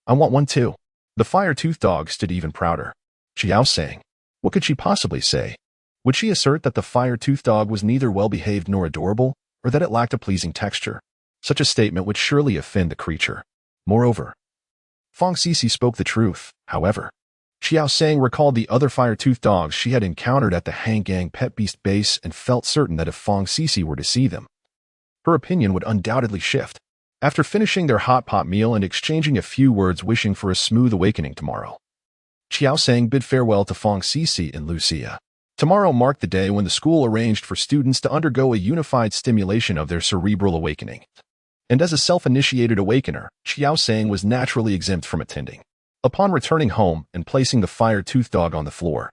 I want one too." The fire-toothed dog stood even prouder. Qiao Sang. What could she possibly say? Would she assert that the fire-toothed dog was neither well-behaved nor adorable, or that it lacked a pleasing texture? Such a statement would surely offend the creature. Moreover, Fong Cici spoke the truth, however. Qiao Sang recalled the other fire-toothed dogs she had encountered at the Hangang Pet Beast base and felt certain that if Fong Cici were to see them, her opinion would undoubtedly shift. After finishing their hot pot meal and exchanging a few words wishing for a smooth awakening tomorrow, Qiao Sang bid farewell to Fong Cici and Lucia. Tomorrow marked the day when the school arranged for students to undergo a unified stimulation of their cerebral awakening. And as a self-initiated awakener, Qiao Sang was naturally exempt from attending. Upon returning home and placing the fire-toothed dog on the floor,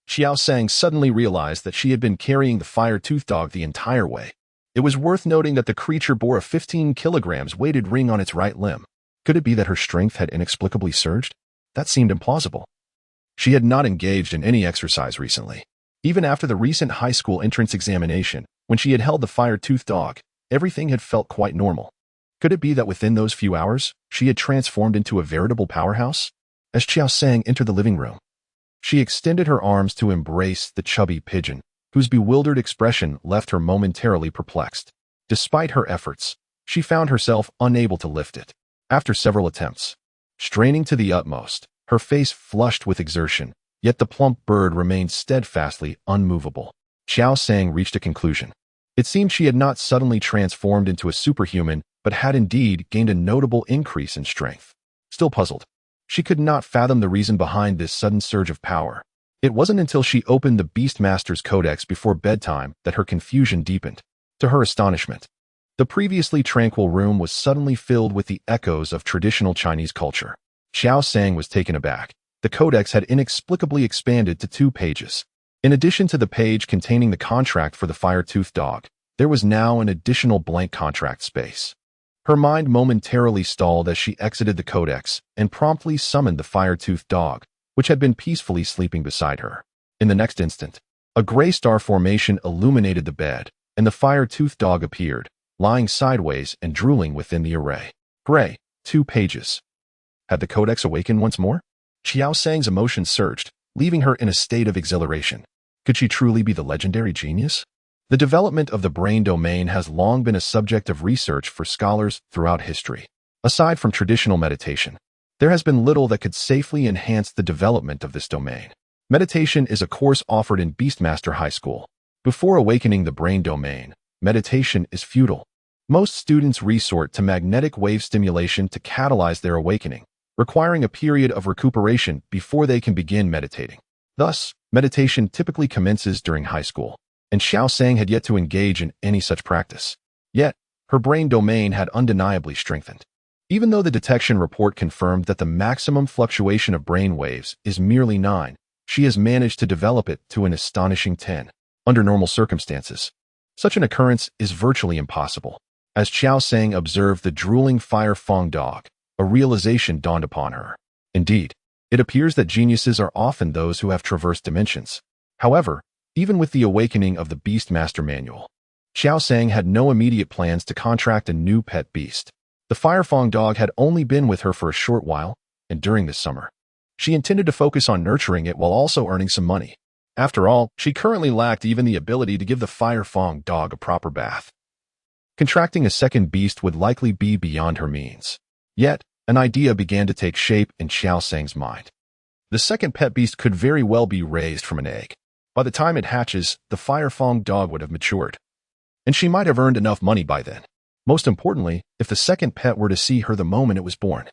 Qiao Sang suddenly realized that she had been carrying the fire-toothed dog the entire way. It was worth noting that the creature bore a 15 kilograms weighted ring on its right limb. Could it be that her strength had inexplicably surged? That seemed implausible. She had not engaged in any exercise recently. Even after the recent high school entrance examination, when she had held the fire-toothed dog, everything had felt quite normal. Could it be that within those few hours, she had transformed into a veritable powerhouse? As Qiao Sang entered the living room, she extended her arms to embrace the chubby pigeon, whose bewildered expression left her momentarily perplexed. Despite her efforts, she found herself unable to lift it. After several attempts, straining to the utmost, her face flushed with exertion, yet the plump bird remained steadfastly unmovable. Qiao Sang reached a conclusion. It seemed she had not suddenly transformed into a superhuman, but had indeed gained a notable increase in strength. Still puzzled, she could not fathom the reason behind this sudden surge of power. It wasn't until she opened the Beastmaster's codex before bedtime that her confusion deepened. To her astonishment, the previously tranquil room was suddenly filled with the echoes of traditional Chinese culture. Qiao Sang was taken aback. The codex had inexplicably expanded to 2 pages. In addition to the page containing the contract for the fire-toothed dog, there was now an additional blank contract space. Her mind momentarily stalled as she exited the codex and promptly summoned the fire-toothed dog, which had been peacefully sleeping beside her. In the next instant, a gray star formation illuminated the bed, and the fire-toothed dog appeared, lying sideways and drooling within the array. Gray, 2 pages. Had the codex awakened once more? Qiao Sang's emotions surged, leaving her in a state of exhilaration. Could she truly be the legendary genius? The development of the brain domain has long been a subject of research for scholars throughout history. Aside from traditional meditation, there has been little that could safely enhance the development of this domain. Meditation is a course offered in Beastmaster High School. Before awakening the brain domain, meditation is futile. Most students resort to magnetic wave stimulation to catalyze their awakening, requiring a period of recuperation before they can begin meditating. Thus, meditation typically commences during high school, and Qiao Sang had yet to engage in any such practice. Yet, her brain domain had undeniably strengthened. Even though the detection report confirmed that the maximum fluctuation of brain waves is merely 9, she has managed to develop it to an astonishing 10. Under normal circumstances, such an occurrence is virtually impossible. As Qiao Sang observed the drooling fire fong dog, a realization dawned upon her. Indeed, it appears that geniuses are often those who have traversed dimensions. However, even with the awakening of the Beastmaster Manual, Qiao Sang had no immediate plans to contract a new pet beast. The Firefang dog had only been with her for a short while, and during this summer, she intended to focus on nurturing it while also earning some money. After all, she currently lacked even the ability to give the Firefang dog a proper bath. Contracting a second beast would likely be beyond her means. Yet, an idea began to take shape in Qiao Sang's mind. The second pet beast could very well be raised from an egg. By the time it hatches, the Firefang dog would have matured, and she might have earned enough money by then. Most importantly, if the second pet were to see her the moment it was born,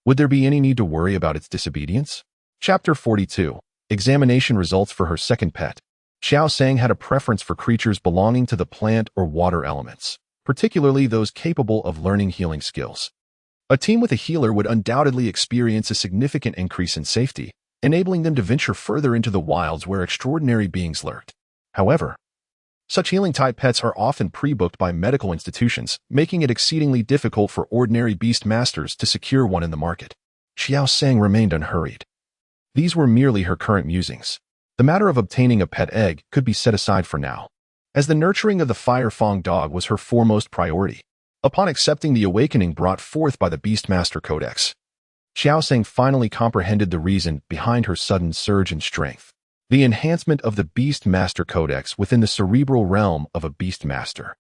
would there be any need to worry about its disobedience? Chapter 42. Examination results for her second pet. Qiao Sang had a preference for creatures belonging to the plant or water elements, particularly those capable of learning healing skills. A team with a healer would undoubtedly experience a significant increase in safety, enabling them to venture further into the wilds where extraordinary beings lurked. However, such healing-type pets are often pre-booked by medical institutions, making it exceedingly difficult for ordinary beast masters to secure one in the market. Qiao Sang remained unhurried. These were merely her current musings. The matter of obtaining a pet egg could be set aside for now, as the nurturing of the Firefang dog was her foremost priority. Upon accepting the awakening brought forth by the Beastmaster Codex, Qiao Sang finally comprehended the reason behind her sudden surge in strength. The enhancement of the Beastmaster Codex within the cerebral realm of a Beastmaster,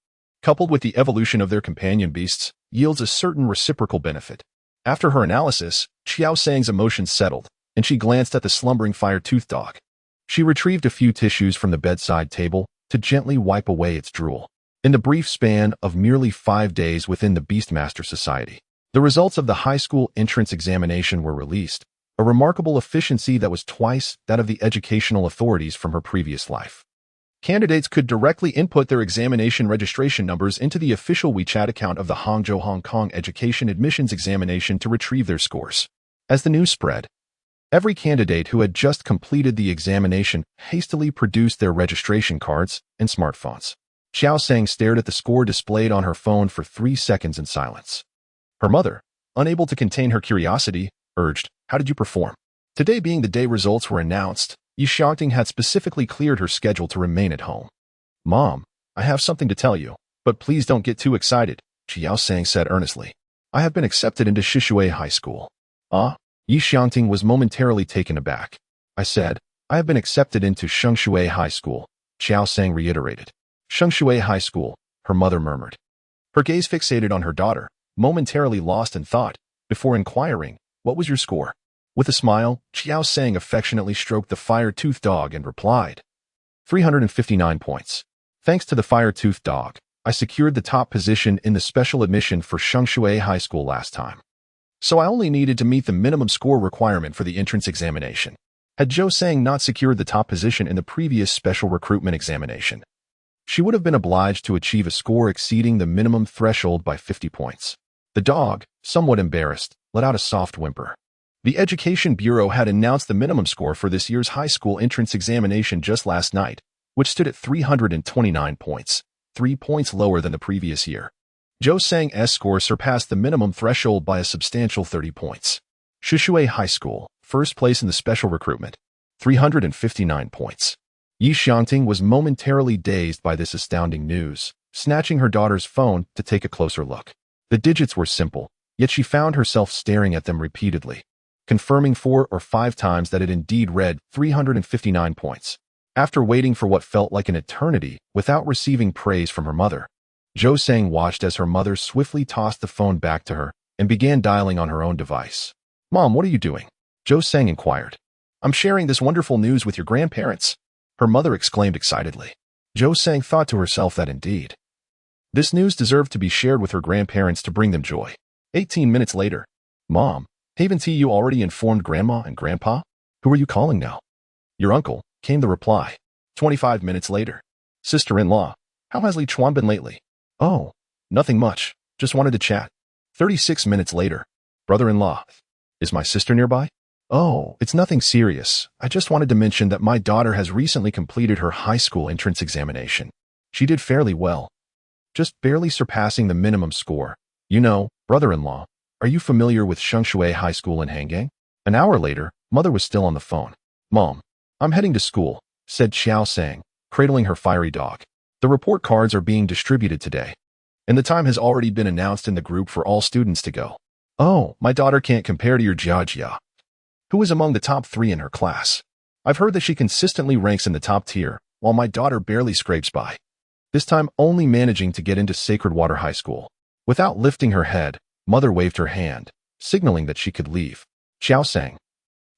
coupled with the evolution of their companion beasts, yields a certain reciprocal benefit. After her analysis, Qiao Sang's emotions settled, and she glanced at the slumbering fire-toothed dog. She retrieved a few tissues from the bedside table to gently wipe away its drool. In the brief span of merely 5 days within the Beastmaster Society, the results of the high school entrance examination were released, a remarkable efficiency that was twice that of the educational authorities from her previous life. Candidates could directly input their examination registration numbers into the official WeChat account of the Hangzhou Hong Kong Education Admissions Examination to retrieve their scores. As the news spread, every candidate who had just completed the examination hastily produced their registration cards and smartphones. Qiao Sang stared at the score displayed on her phone for 3 seconds in silence. Her mother, unable to contain her curiosity, urged, "How did you perform?" Today being the day results were announced, Yi Xiangting had specifically cleared her schedule to remain at home. "Mom, I have something to tell you, but please don't get too excited," Qiao Sang said earnestly. "I have been accepted into Shishui High School." "Ah?" Yi Xiangting was momentarily taken aback. "I said, I have been accepted into Shengshui High School," Qiao Sang reiterated. "Shengshui High School," her mother murmured. Her gaze fixated on her daughter, momentarily lost in thought, before inquiring, "What was your score?" With a smile, Qiao Sang affectionately stroked the fire-toothed dog and replied, 359 points. "Thanks to the fire-toothed dog, I secured the top position in the special admission for Shengshui High School last time. So I only needed to meet the minimum score requirement for the entrance examination. Had Zhou Sang not secured the top position in the previous special recruitment examination, she would have been obliged to achieve a score exceeding the minimum threshold by 50 points. The dog, somewhat embarrassed, let out a soft whimper. The Education Bureau had announced the minimum score for this year's high school entrance examination just last night, which stood at 329 points, 3 points lower than the previous year. Zhou Sang's score surpassed the minimum threshold by a substantial 30 points. Shishui High School, first place in the special recruitment, 359 points. Yi Xiangting was momentarily dazed by this astounding news, snatching her daughter's phone to take a closer look. The digits were simple, yet she found herself staring at them repeatedly, confirming 4 or 5 times that it indeed read 359 points. After waiting for what felt like an eternity without receiving praise from her mother, Zhou Sang watched as her mother swiftly tossed the phone back to her and began dialing on her own device. "Mom, what are you doing?" Zhou Sang inquired. "I'm sharing this wonderful news with your grandparents," her mother exclaimed excitedly. Zhou Sang thought to herself that indeed this news deserved to be shared with her grandparents to bring them joy. 18 minutes later. "Mom, haven't you already informed Grandma and Grandpa? Who are you calling now?" "Your uncle," came the reply. 25 minutes later. "Sister-in-law, how has Li Chuan been lately?" "Oh, nothing much. Just wanted to chat." 36 minutes later. "Brother-in-law, is my sister nearby?" "Oh, it's nothing serious. I just wanted to mention that my daughter has recently completed her high school entrance examination. She did fairly well, just barely surpassing the minimum score. You know, brother-in-law, Are you familiar with Shengshui High School in Hangang? An hour later, Mother was still on the phone. Mom, I'm heading to school, said Qiao Sang, cradling her fiery dog. The report cards are being distributed today, and the time has already been announced in the group for all students to go. Oh, my daughter can't compare to your Jiajia, who is among the top 3 in her class. I've heard that she consistently ranks in the top tier, while my daughter barely scrapes by. This time only managing to get into Sacred Water High School. Without lifting her head, Mother waved her hand, signaling that she could leave. Qiao Sang.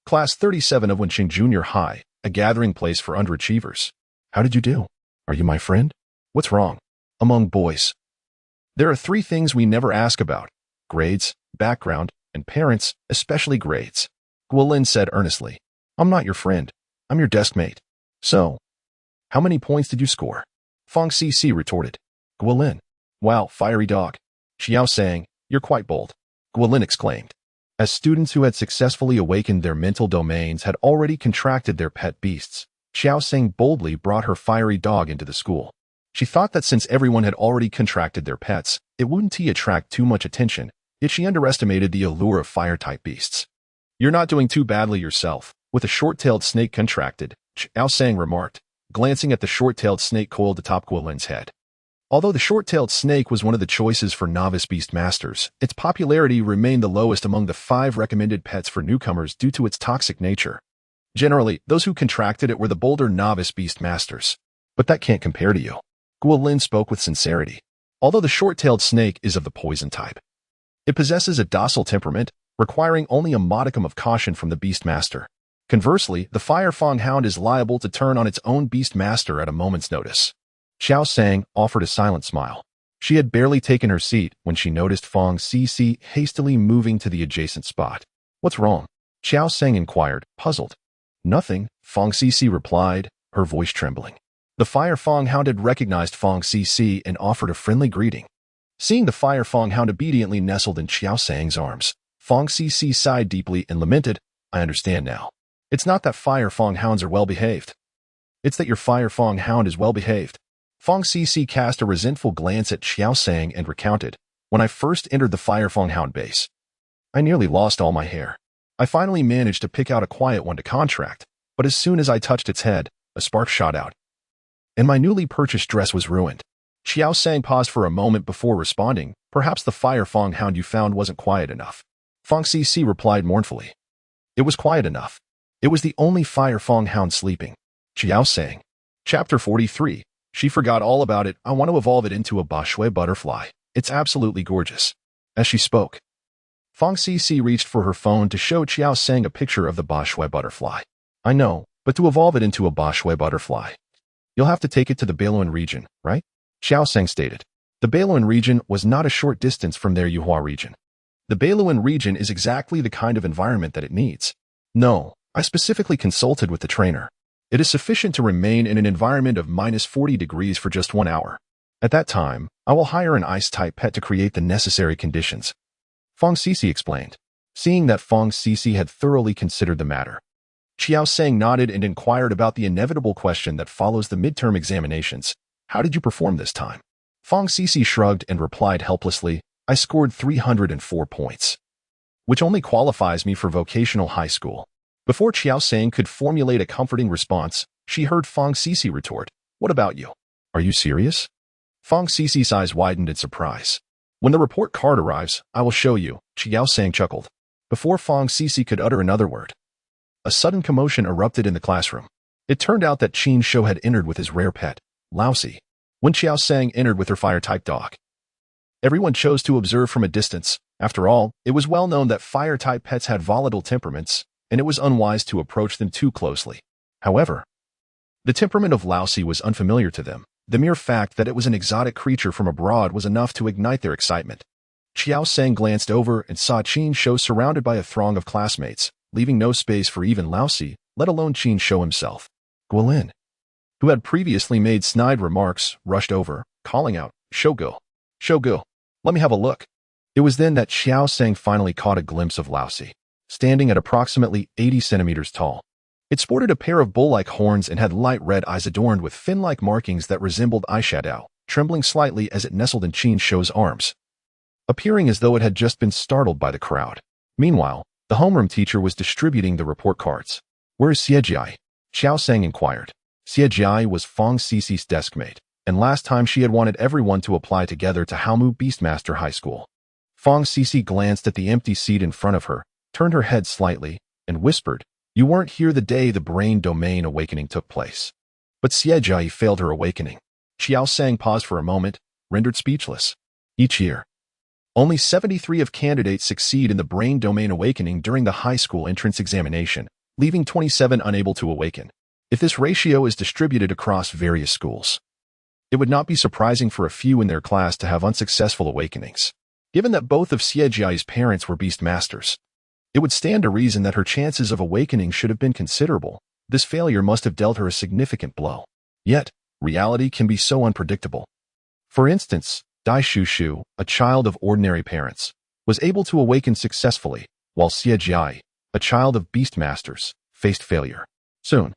Class 37 of Wenqing Junior High, a gathering place for underachievers. How did you do? Are you my friend? What's wrong? Among boys. There are 3 things we never ask about: grades, background, and parents, especially grades. Guolin said earnestly. I'm not your friend. I'm your desk mate. So, how many points did you score? Fong Cc retorted. Guolin. Wow, fiery dog. Qiao Sang, you're quite bold. Guolin exclaimed. As students who had successfully awakened their mental domains had already contracted their pet beasts, Qiao Sang boldly brought her fiery dog into the school. She thought that since everyone had already contracted their pets, it wouldn't attract too much attention, yet she underestimated the allure of fire-type beasts. You're not doing too badly yourself, with a short-tailed snake contracted, Qiao Sang remarked, glancing at the short-tailed snake coiled atop Guolin's head. Although the short-tailed snake was one of the choices for novice beast masters, its popularity remained the lowest among the 5 recommended pets for newcomers due to its toxic nature. Generally, those who contracted it were the bolder novice beast masters. But that can't compare to you. Guolin spoke with sincerity. Although the short-tailed snake is of the poison type, it possesses a docile temperament, requiring only a modicum of caution from the beast master. Conversely, the fire fang hound is liable to turn on its own beast master at a moment's notice. Qiao Sang offered a silent smile. She had barely taken her seat when she noticed Fong Cc hastily moving to the adjacent spot. What's wrong? Qiao Sang inquired, puzzled. Nothing, Fong Cc replied, her voice trembling. The fire fang hound had recognized Fong Cc and offered a friendly greeting. Seeing the fire fang hound obediently nestled in Qiao Sang's arms, Fong Cc sighed deeply and lamented, I understand now. It's not that fire fang hounds are well-behaved. It's that your fire fang hound is well-behaved. Fong Cc cast a resentful glance at Qiao Sang and recounted, when I first entered the fire fang hound base, I nearly lost all my hair. I finally managed to pick out a quiet one to contract, but as soon as I touched its head, a spark shot out, and my newly purchased dress was ruined. Qiao Sang paused for a moment before responding, perhaps the fire fang hound you found wasn't quiet enough. Fong Cc replied mournfully. It was quiet enough. It was the only fire fang hound sleeping. Qiao Sang. Chapter 43. She forgot all about it. I want to evolve it into a Bashui butterfly. It's absolutely gorgeous. As she spoke, Fong Cc reached for her phone to show Qiao Sang a picture of the Bashui butterfly. I know, but to evolve it into a Bashui butterfly, you'll have to take it to the Beiluan region, right? Qiao Sang stated. The Beiluan region was not a short distance from their Yuhua region. The Beiluan region is exactly the kind of environment that it needs. No, I specifically consulted with the trainer. It is sufficient to remain in an environment of minus 40 degrees for just 1 hour. At that time, I will hire an ice-type pet to create the necessary conditions. Fong Cc explained. Seeing that Fong Cc had thoroughly considered the matter, Qiao Sang nodded and inquired about the inevitable question that follows the midterm examinations. How did you perform this time? Fong Cc shrugged and replied helplessly, I scored 304 points, which only qualifies me for vocational high school. Before Qiao Sang could formulate a comforting response, she heard Fong Cc retort, what about you? Are you serious? Fong Cc's eyes widened in surprise. When the report card arrives, I will show you, Qiao Sang chuckled. Before Fong Cc could utter another word, a sudden commotion erupted in the classroom. It turned out that Qin Shou had entered with his rare pet, Lousy. When Qiao Sang entered with her fire-type dog, everyone chose to observe from a distance. After all, it was well known that fire-type pets had volatile temperaments, and it was unwise to approach them too closely. However, the temperament of Lousy was unfamiliar to them. The mere fact that it was an exotic creature from abroad was enough to ignite their excitement. Qiao Sang glanced over and saw Qin Shou surrounded by a throng of classmates, leaving no space for even Lousy, let alone Qin Shou himself. Guolin, who had previously made snide remarks, rushed over, calling out, Shogo, Shogo, let me have a look. It was then that Qiao Sang finally caught a glimpse of Lousy, standing at approximately 80 centimeters tall. It sported a pair of bull-like horns and had light red eyes adorned with fin-like markings that resembled eyeshadow, trembling slightly as it nestled in Qin Shou's arms. appearing as though it had just been startled by the crowd. Meanwhile, the homeroom teacher was distributing the report cards. "Where is Xiejiai?" Qiao Sang inquired. Xiejiai was Fang Cici's deskmate, and last time she had wanted everyone to apply together to Haomu Beastmaster High School. Fang Cici glanced at the empty seat in front of her, turned her head slightly, and whispered, "You weren't here the day the brain domain awakening took place." But Xiejiai failed her awakening. Qiao Sang paused for a moment, rendered speechless. Each year, only 73 of candidates succeed in the brain domain awakening during the high school entrance examination, leaving 27 unable to awaken. If this ratio is distributed across various schools, it would not be surprising for a few in their class to have unsuccessful awakenings. Given that both of Xiejiai's parents were Beastmasters, it would stand to reason that her chances of awakening should have been considerable. This failure must have dealt her a significant blow. Yet, reality can be so unpredictable. For instance, Dai Shushu, a child of ordinary parents, was able to awaken successfully, while Xiejiai, a child of Beastmasters, faced failure. Soon,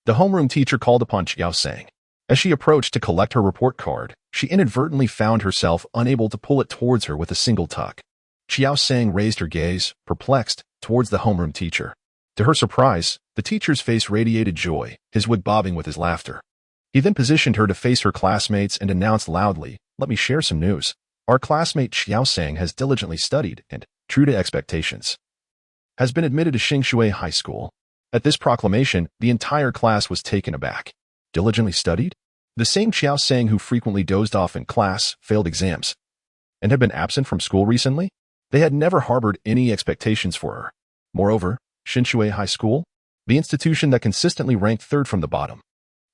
the homeroom teacher called upon Qiao Sang. As she approached to collect her report card, she inadvertently found herself unable to pull it towards her with a single tug. Qiao Sang raised her gaze, perplexed, towards the homeroom teacher. To her surprise, the teacher's face radiated joy, his wig bobbing with his laughter. He then positioned her to face her classmates and announced loudly, "Let me share some news. Our classmate Qiao Sang has diligently studied and, true to expectations, has been admitted to Qingshui High School." At this proclamation, the entire class was taken aback. Diligently studied? The same Qiao Sang who frequently dozed off in class, failed exams, and had been absent from school recently? They had never harbored any expectations for her. Moreover, Qingshui High School, the institution that consistently ranked third from the bottom.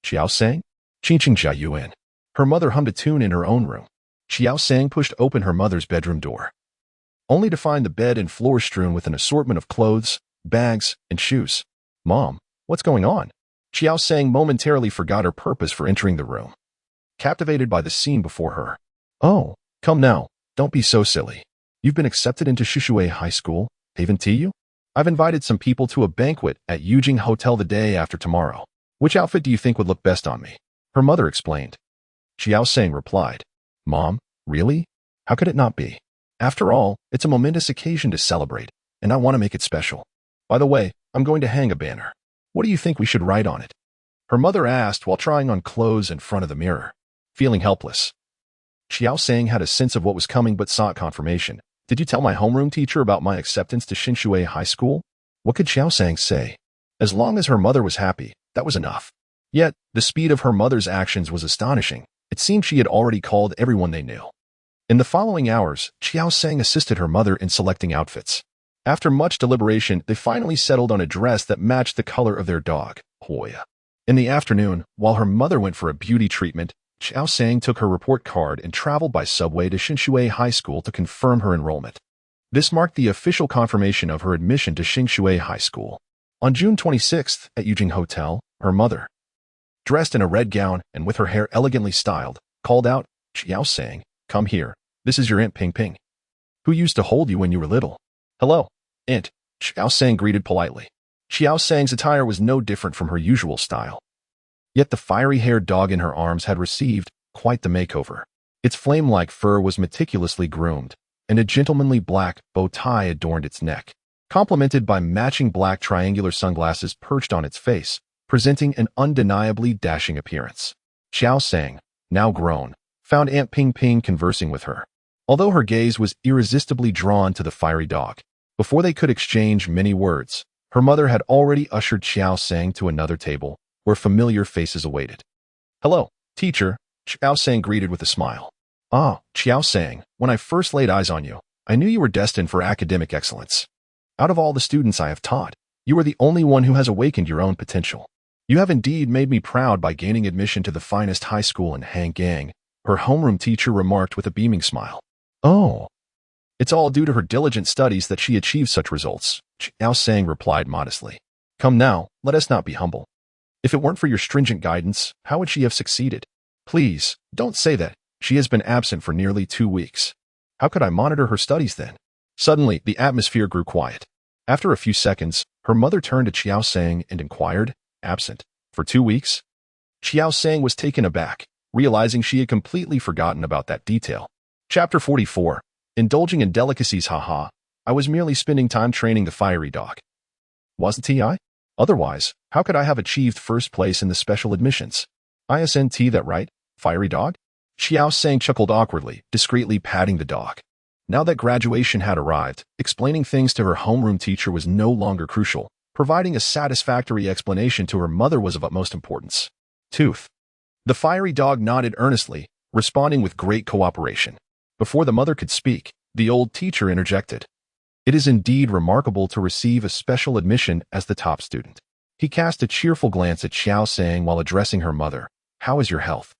Qiao Sang? Qingqing Jia Yuan. Her mother hummed a tune in her own room. Qiao Sang pushed open her mother's bedroom door, only to find the bed and floor strewn with an assortment of clothes, bags, and shoes. "Mom, what's going on?" Qiao Sang momentarily forgot her purpose for entering the room, captivated by the scene before her. "Oh, come now, don't be so silly. You've been accepted into Qingshui High School, haven't you? I've invited some people to a banquet at Yujing Hotel the day after tomorrow. Which outfit do you think would look best on me?" Her mother explained. Qiao Sang replied, "Mom, really? How could it not be? After all, it's a momentous occasion to celebrate, and I want to make it special. By the way, I'm going to hang a banner. What do you think we should write on it?" Her mother asked while trying on clothes in front of the mirror. Feeling helpless, Qiao Sang had a sense of what was coming but sought confirmation. "Did you tell my homeroom teacher about my acceptance to Qingshui High School?" What could Qiao Sang say? As long as her mother was happy, that was enough. Yet, the speed of her mother's actions was astonishing. It seemed she had already called everyone they knew. In the following hours, Qiao Sang assisted her mother in selecting outfits. After much deliberation, they finally settled on a dress that matched the color of their dog, Hoya. In the afternoon, while her mother went for a beauty treatment, Qiao Sang took her report card and traveled by subway to Qingshui High School to confirm her enrollment. This marked the official confirmation of her admission to Qingshui High School. On June 26th, at Yujing Hotel, her mother, dressed in a red gown and with her hair elegantly styled, called out, "Qiao Sang, come here. This is your Aunt Ping Ping, who used to hold you when you were little." "Hello, Aunt," Qiao Sang greeted politely. Qiao Sang's attire was no different from her usual style. Yet the fiery-haired dog in her arms had received quite the makeover. Its flame-like fur was meticulously groomed, and a gentlemanly black bow tie adorned its neck, complemented by matching black triangular sunglasses perched on its face, presenting an undeniably dashing appearance. Qiao Sang, now grown, found Aunt Ping Ping conversing with her, although her gaze was irresistibly drawn to the fiery dog. Before they could exchange many words, her mother had already ushered Qiao Sang to another table, where familiar faces awaited. "Hello, teacher," Qiao Sang greeted with a smile. "Ah, Qiao Sang, when I first laid eyes on you, I knew you were destined for academic excellence. Out of all the students I have taught, you are the only one who has awakened your own potential. You have indeed made me proud by gaining admission to the finest high school in Hanggang," her homeroom teacher remarked with a beaming smile. "Oh, it's all due to her diligent studies that she achieved such results," Qiao Sang replied modestly. "Come now, let us not be humble. If it weren't for your stringent guidance, how would she have succeeded? Please, don't say that. She has been absent for nearly 2 weeks. How could I monitor her studies then?" Suddenly, the atmosphere grew quiet. After a few seconds, her mother turned to Qiao Sang and inquired, "Absent? For 2 weeks?" Qiao Sang was taken aback, realizing she had completely forgotten about that detail. Chapter 44. Indulging in delicacies, haha. I was merely spending time training the fiery dog. Wasn't I? Otherwise, how could I have achieved first place in the special admissions? Isn't that right, fiery dog? Qiao Sang chuckled awkwardly, discreetly patting the dog. Now that graduation had arrived, explaining things to her homeroom teacher was no longer crucial. Providing a satisfactory explanation to her mother was of utmost importance. Tooth. The fiery dog nodded earnestly, responding with great cooperation. Before the mother could speak, the old teacher interjected. It is indeed remarkable to receive a special admission as the top student. He cast a cheerful glance at Qiao Sang while addressing her mother. How is your health?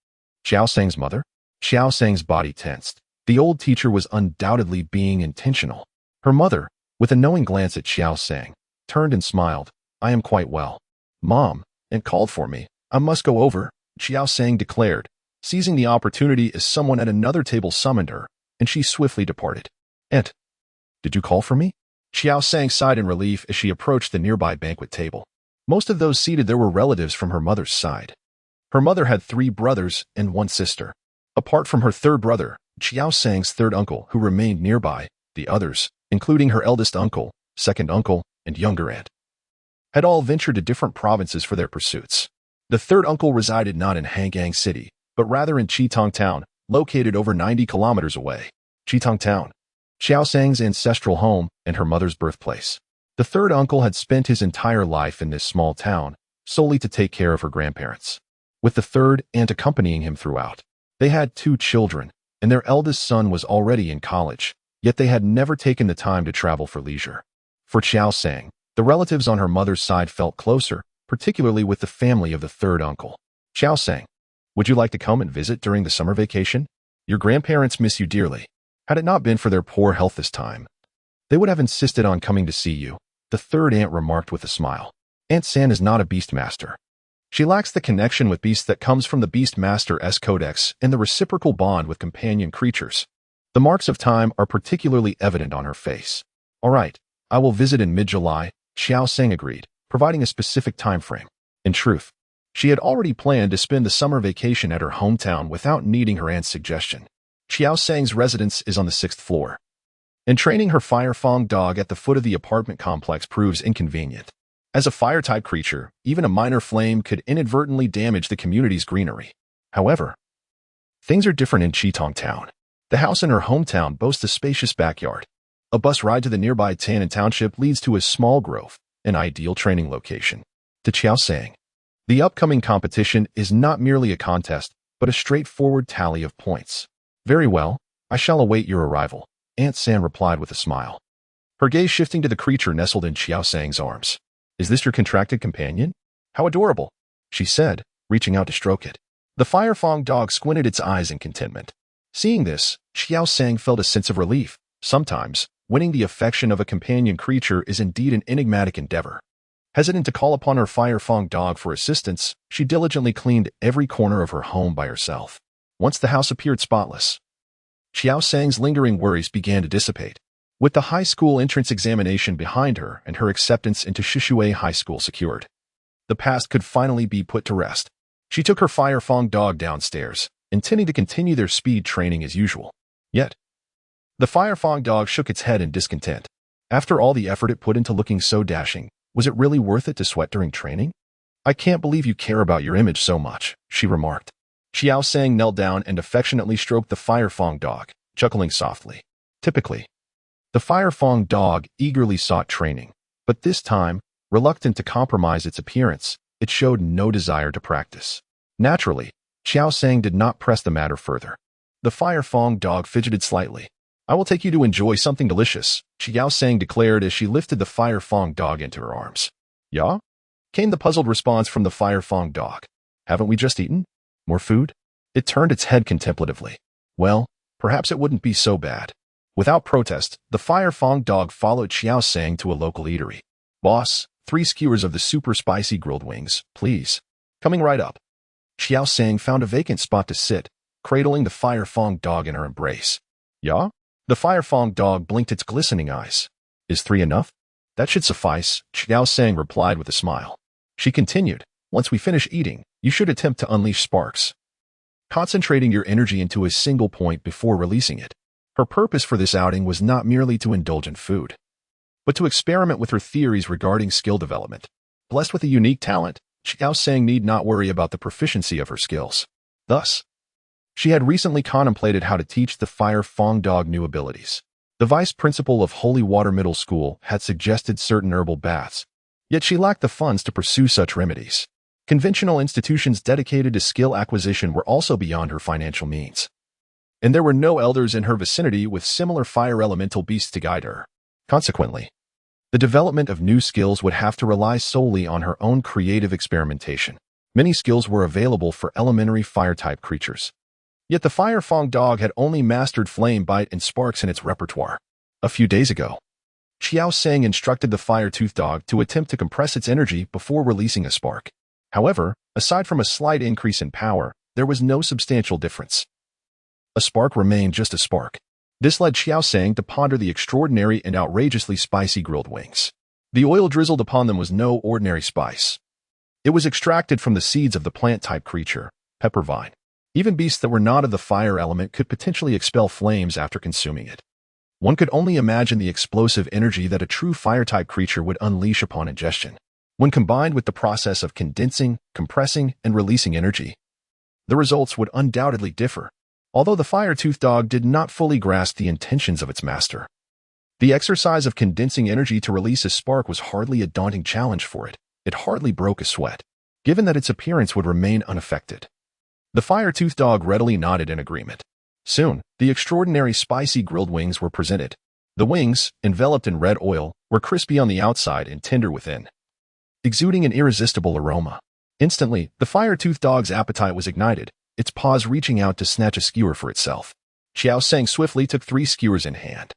Qiao Sang's mother? Qiao Sang's body tensed. The old teacher was undoubtedly being intentional. Her mother, with a knowing glance at Qiao Sang, turned and smiled. I am quite well. Mom, and called for me. I must go over, Qiao Sang declared, seizing the opportunity as someone at another table summoned her, and she swiftly departed. Aunt, did you call for me? Qiao Sang sighed in relief as she approached the nearby banquet table. Most of those seated there were relatives from her mother's side. Her mother had 3 brothers and 1 sister. Apart from her third brother, Qiao Sang's third uncle, who remained nearby, the others, including her eldest uncle, second uncle, and younger aunt, had all ventured to different provinces for their pursuits. The third uncle resided not in Hangang City, but rather in Qitong Town, located over 90 kilometers away. Qitong Town, Qiao Sang's ancestral home and her mother's birthplace. The third uncle had spent his entire life in this small town, solely to take care of her grandparents. With the third aunt accompanying him throughout, they had 2 children, and their eldest son was already in college, yet they had never taken the time to travel for leisure. For Qiao Sang, the relatives on her mother's side felt closer, particularly with the family of the third uncle. Qiao Sang, would you like to come and visit during the summer vacation? Your grandparents miss you dearly. Had it not been for their poor health this time, they would have insisted on coming to see you, the third aunt remarked with a smile. Aunt San is not a beastmaster. She lacks the connection with beasts that comes from the Beastmaster's codex and the reciprocal bond with companion creatures. The marks of time are particularly evident on her face. All right, I will visit in mid-July, Qiao Sang agreed, providing a specific time frame. In truth, she had already planned to spend the summer vacation at her hometown without needing her aunt's suggestion. Qiao Sang's residence is on the 6th floor, and training her fire-fang dog at the foot of the apartment complex proves inconvenient. As a fire-type creature, even a minor flame could inadvertently damage the community's greenery. However, things are different in Qitong Town. The house in her hometown boasts a spacious backyard. A bus ride to the nearby Tanan Township leads to a small grove, an ideal training location. To Qiao Sang, the upcoming competition is not merely a contest, but a straightforward tally of points. Very well, I shall await your arrival, Aunt San replied with a smile, her gaze shifting to the creature nestled in Qiao Sang's arms. Is this your contracted companion? How adorable, she said, reaching out to stroke it. The fire-fang dog squinted its eyes in contentment. Seeing this, Qiao Sang felt a sense of relief. Sometimes, winning the affection of a companion creature is indeed an enigmatic endeavor. Hesitant to call upon her fire-fang dog for assistance, she diligently cleaned every corner of her home by herself. Once the house appeared spotless, Qiao Sang's lingering worries began to dissipate. With the high school entrance examination behind her and her acceptance into Shishui High School secured, the past could finally be put to rest. She took her fire-fang dog downstairs, intending to continue their speed training as usual. Yet, the fire-fang dog shook its head in discontent. After all the effort it put into looking so dashing, was it really worth it to sweat during training? I can't believe you care about your image so much, she remarked. Qiao Sang knelt down and affectionately stroked the fire-fang dog, chuckling softly. Typically, the fire-fang dog eagerly sought training, but this time, reluctant to compromise its appearance, it showed no desire to practice. Naturally, Qiao Sang did not press the matter further. The fire-fang dog fidgeted slightly. I will take you to enjoy something delicious, Qiao Sang declared as she lifted the fire-fang dog into her arms. Yeah? Came the puzzled response from the fire-fang dog. Haven't we just eaten? More food? It turned its head contemplatively. Well, perhaps it wouldn't be so bad. Without protest, the fire-fang dog followed Qiao Sang to a local eatery. Boss, 3 skewers of the super spicy grilled wings, please. Coming right up. Qiao Sang found a vacant spot to sit, cradling the fire-fang dog in her embrace. Yeah? The fire-fang dog blinked its glistening eyes. Is 3 enough? That should suffice, Qiao Sang replied with a smile. She continued, once we finish eating, you should attempt to unleash sparks, concentrating your energy into a single point before releasing it. Her purpose for this outing was not merely to indulge in food, but to experiment with her theories regarding skill development. Blessed with a unique talent, Qiao Sang need not worry about the proficiency of her skills. Thus, she had recently contemplated how to teach the Fire Fong dog new abilities. The vice principal of Holy Water Middle School had suggested certain herbal baths, yet she lacked the funds to pursue such remedies. Conventional institutions dedicated to skill acquisition were also beyond her financial means, and there were no elders in her vicinity with similar fire elemental beasts to guide her. Consequently, the development of new skills would have to rely solely on her own creative experimentation. Many skills were available for elementary fire-type creatures, yet the Fire Fong dog had only mastered Flame Bite and Sparks in its repertoire. A few days ago, Qiao Sang instructed the Fire Tooth dog to attempt to compress its energy before releasing a spark. However, aside from a slight increase in power, there was no substantial difference. A spark remained just a spark. This led Qiao Sang to ponder the extraordinary and outrageously spicy grilled wings. The oil drizzled upon them was no ordinary spice. It was extracted from the seeds of the plant-type creature, pepper vine. Even beasts that were not of the fire element could potentially expel flames after consuming it. One could only imagine the explosive energy that a true fire-type creature would unleash upon ingestion. When combined with the process of condensing, compressing, and releasing energy, the results would undoubtedly differ. Although the fire-toothed dog did not fully grasp the intentions of its master, the exercise of condensing energy to release a spark was hardly a daunting challenge for it. It hardly broke a sweat, given that its appearance would remain unaffected. The fire-toothed dog readily nodded in agreement. Soon, the extraordinary spicy grilled wings were presented. The wings, enveloped in red oil, were crispy on the outside and tender within, exuding an irresistible aroma. Instantly, the fire-toothed dog's appetite was ignited, its paws reaching out to snatch a skewer for itself. Qiao Sang swiftly took 3 skewers in hand.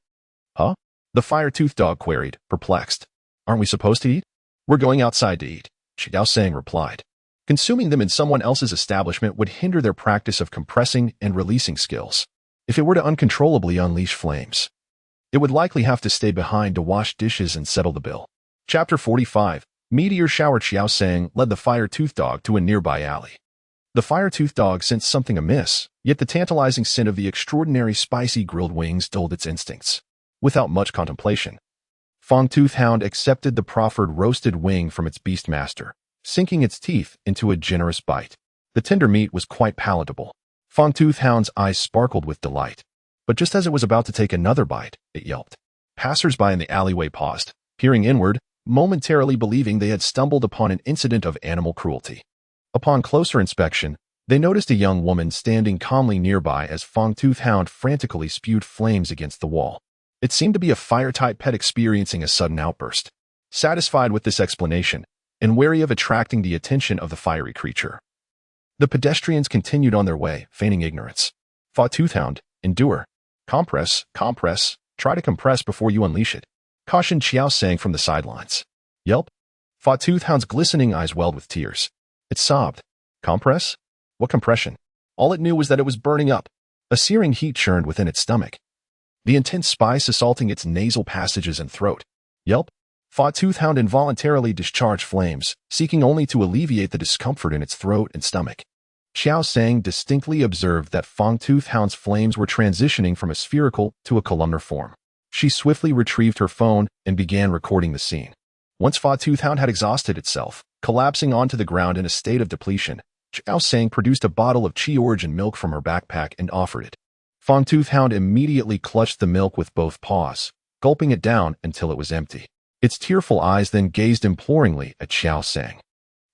Huh? The fire-toothed dog queried, perplexed. Aren't we supposed to eat? We're going outside to eat, Qiao Sang replied. Consuming them in someone else's establishment would hinder their practice of compressing and releasing skills. If it were to uncontrollably unleash flames, it would likely have to stay behind to wash dishes and settle the bill. Chapter 45. Meteor Shower. Qiao Sang led the fire-toothed dog to a nearby alley. The fire-toothed dog sensed something amiss, yet the tantalizing scent of the extraordinary spicy grilled wings dulled its instincts. Without much contemplation, Fong-Tooth Hound accepted the proffered roasted wing from its beast master, sinking its teeth into a generous bite. The tender meat was quite palatable. Fong-Tooth Hound's eyes sparkled with delight. But just as it was about to take another bite, it yelped. Passers-by in the alleyway paused, peering inward, momentarily believing they had stumbled upon an incident of animal cruelty. Upon closer inspection, they noticed a young woman standing calmly nearby as Fong-Tooth Hound frantically spewed flames against the wall. It seemed to be a fire-type pet experiencing a sudden outburst. Satisfied with this explanation, and wary of attracting the attention of the fiery creature, the pedestrians continued on their way, feigning ignorance. Fong-Tooth Hound, endure. Compress, try to compress before you unleash it, cautioned Qiao Sang from the sidelines. Yelp. Fong-Tooth Hound's glistening eyes welled with tears. It sobbed. Compress? What compression? All it knew was that it was burning up. A searing heat churned within its stomach, the intense spice assaulting its nasal passages and throat. Yelp. Fong-Tooth Hound involuntarily discharged flames, seeking only to alleviate the discomfort in its throat and stomach. Qiao Sang distinctly observed that Fong-Tooth Hound's flames were transitioning from a spherical to a columnar form. She swiftly retrieved her phone and began recording the scene. Once Fong-Tooth Hound had exhausted itself, collapsing onto the ground in a state of depletion, Qiao Sang produced a bottle of Qi origin milk from her backpack and offered it. Fong-Tooth Hound immediately clutched the milk with both paws, gulping it down until it was empty. Its tearful eyes then gazed imploringly at Qiao Sang.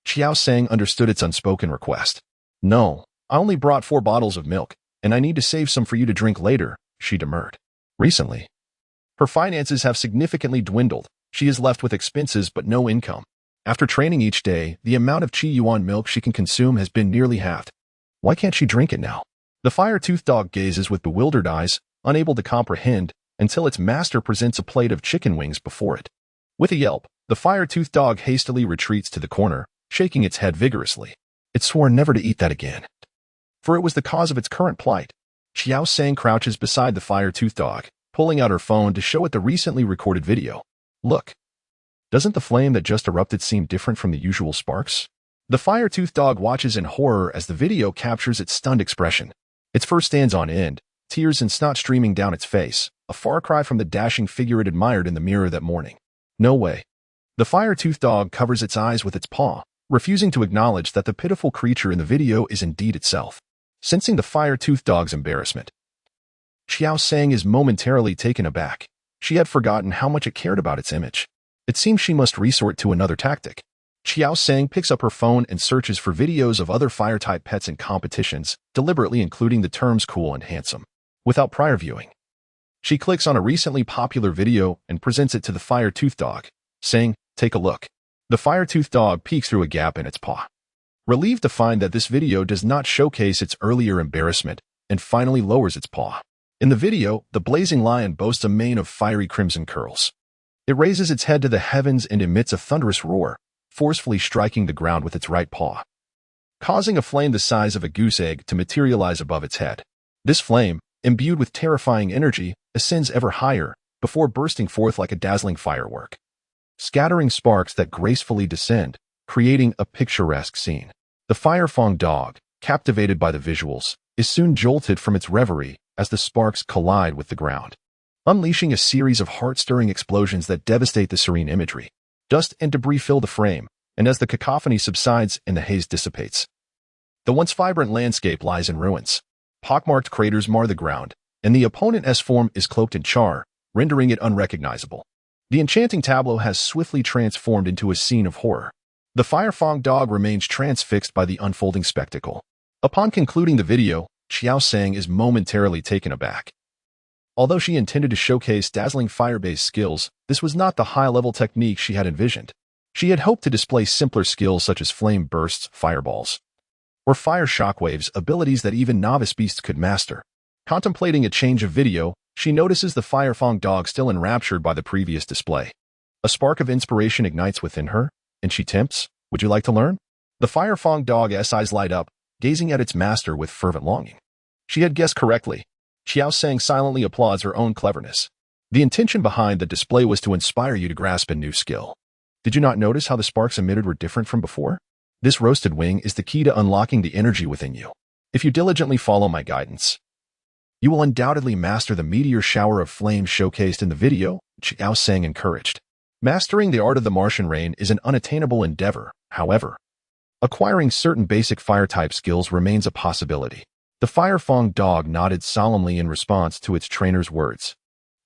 Qiao Sang understood its unspoken request. No, I only brought 4 bottles of milk, and I need to save some for you to drink later, she demurred. Recently, her finances have significantly dwindled. She is left with expenses but no income. After training each day, the amount of Qi Yuan milk she can consume has been nearly halved. Why can't she drink it now? The fire-toothed dog gazes with bewildered eyes, unable to comprehend, until its master presents a plate of chicken wings before it. With a yelp, the fire-toothed dog hastily retreats to the corner, shaking its head vigorously. It swore never to eat that again, for it was the cause of its current plight. Qiao Sang crouches beside the fire-toothed dog, pulling out her phone to show it the recently recorded video. Look. Doesn't the flame that just erupted seem different from the usual sparks? The fire-toothed dog watches in horror as the video captures its stunned expression. Its fur stands on end, tears and snot streaming down its face, a far cry from the dashing figure it admired in the mirror that morning. No way. The fire-toothed dog covers its eyes with its paw, refusing to acknowledge that the pitiful creature in the video is indeed itself. Sensing the fire-toothed dog's embarrassment, Qiao Sang is momentarily taken aback. She had forgotten how much it cared about its image. It seems she must resort to another tactic. Qiao Sang picks up her phone and searches for videos of other fire-type pets in competitions, deliberately including the terms cool and handsome. Without prior viewing, she clicks on a recently popular video and presents it to the fire-toothed dog, saying, "Take a look." The fire-toothed dog peeks through a gap in its paw, relieved to find that this video does not showcase its earlier embarrassment, and finally lowers its paw. In the video, the blazing lion boasts a mane of fiery crimson curls. It raises its head to the heavens and emits a thunderous roar, forcefully striking the ground with its right paw, causing a flame the size of a goose egg to materialize above its head. This flame, imbued with terrifying energy, ascends ever higher, before bursting forth like a dazzling firework, scattering sparks that gracefully descend, creating a picturesque scene. The fire-fang dog, captivated by the visuals, is soon jolted from its reverie as the sparks collide with the ground, unleashing a series of heart-stirring explosions that devastate the serene imagery. Dust and debris fill the frame, and as the cacophony subsides and the haze dissipates, the once vibrant landscape lies in ruins. Pockmarked craters mar the ground, and the opponent's form is cloaked in char, rendering it unrecognizable. The enchanting tableau has swiftly transformed into a scene of horror. The fire-fang dog remains transfixed by the unfolding spectacle. Upon concluding the video, Qiao Sang is momentarily taken aback. Although she intended to showcase dazzling fire-based skills, this was not the high-level technique she had envisioned. She had hoped to display simpler skills such as flame bursts, fireballs, or fire shockwaves, abilities that even novice beasts could master. Contemplating a change of video, she notices the fire-fang dog still enraptured by the previous display. A spark of inspiration ignites within her, and she tempts, "Would you like to learn?" The fire-fang dog's eyes light up, gazing at its master with fervent longing. She had guessed correctly. Qiao Sang silently applauds her own cleverness. The intention behind the display was to inspire you to grasp a new skill. Did you not notice how the sparks emitted were different from before? This roasted wing is the key to unlocking the energy within you. If you diligently follow my guidance, you will undoubtedly master the meteor shower of flames showcased in the video, Qiao Sang encouraged. Mastering the art of the Martian rain is an unattainable endeavor, however. Acquiring certain basic fire-type skills remains a possibility. The fire-fang dog nodded solemnly in response to its trainer's words,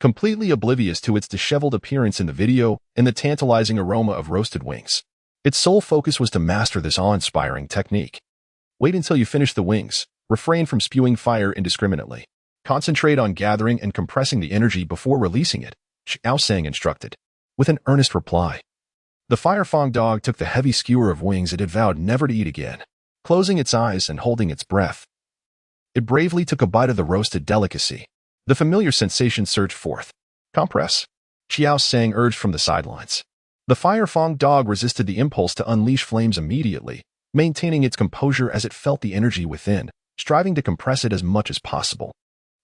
completely oblivious to its disheveled appearance in the video and the tantalizing aroma of roasted wings. Its sole focus was to master this awe-inspiring technique. Wait until you finish the wings. Refrain from spewing fire indiscriminately. Concentrate on gathering and compressing the energy before releasing it, Qiao Sang instructed, with an earnest reply. The fire-fang dog took the heavy skewer of wings it had vowed never to eat again. Closing its eyes and holding its breath, it bravely took a bite of the roasted delicacy. The familiar sensation surged forth. "Compress," Qiao Sang urged from the sidelines. The fire-fang dog resisted the impulse to unleash flames immediately, maintaining its composure as it felt the energy within, striving to compress it as much as possible.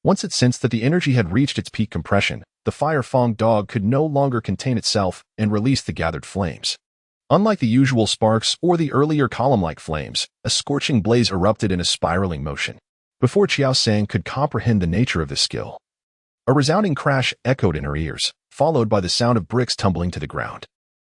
Once it sensed that the energy had reached its peak compression, the fire-fang dog could no longer contain itself and released the gathered flames. Unlike the usual sparks or the earlier column-like flames, a scorching blaze erupted in a spiraling motion. Before Qiao Sang could comprehend the nature of this skill, a resounding crash echoed in her ears, followed by the sound of bricks tumbling to the ground.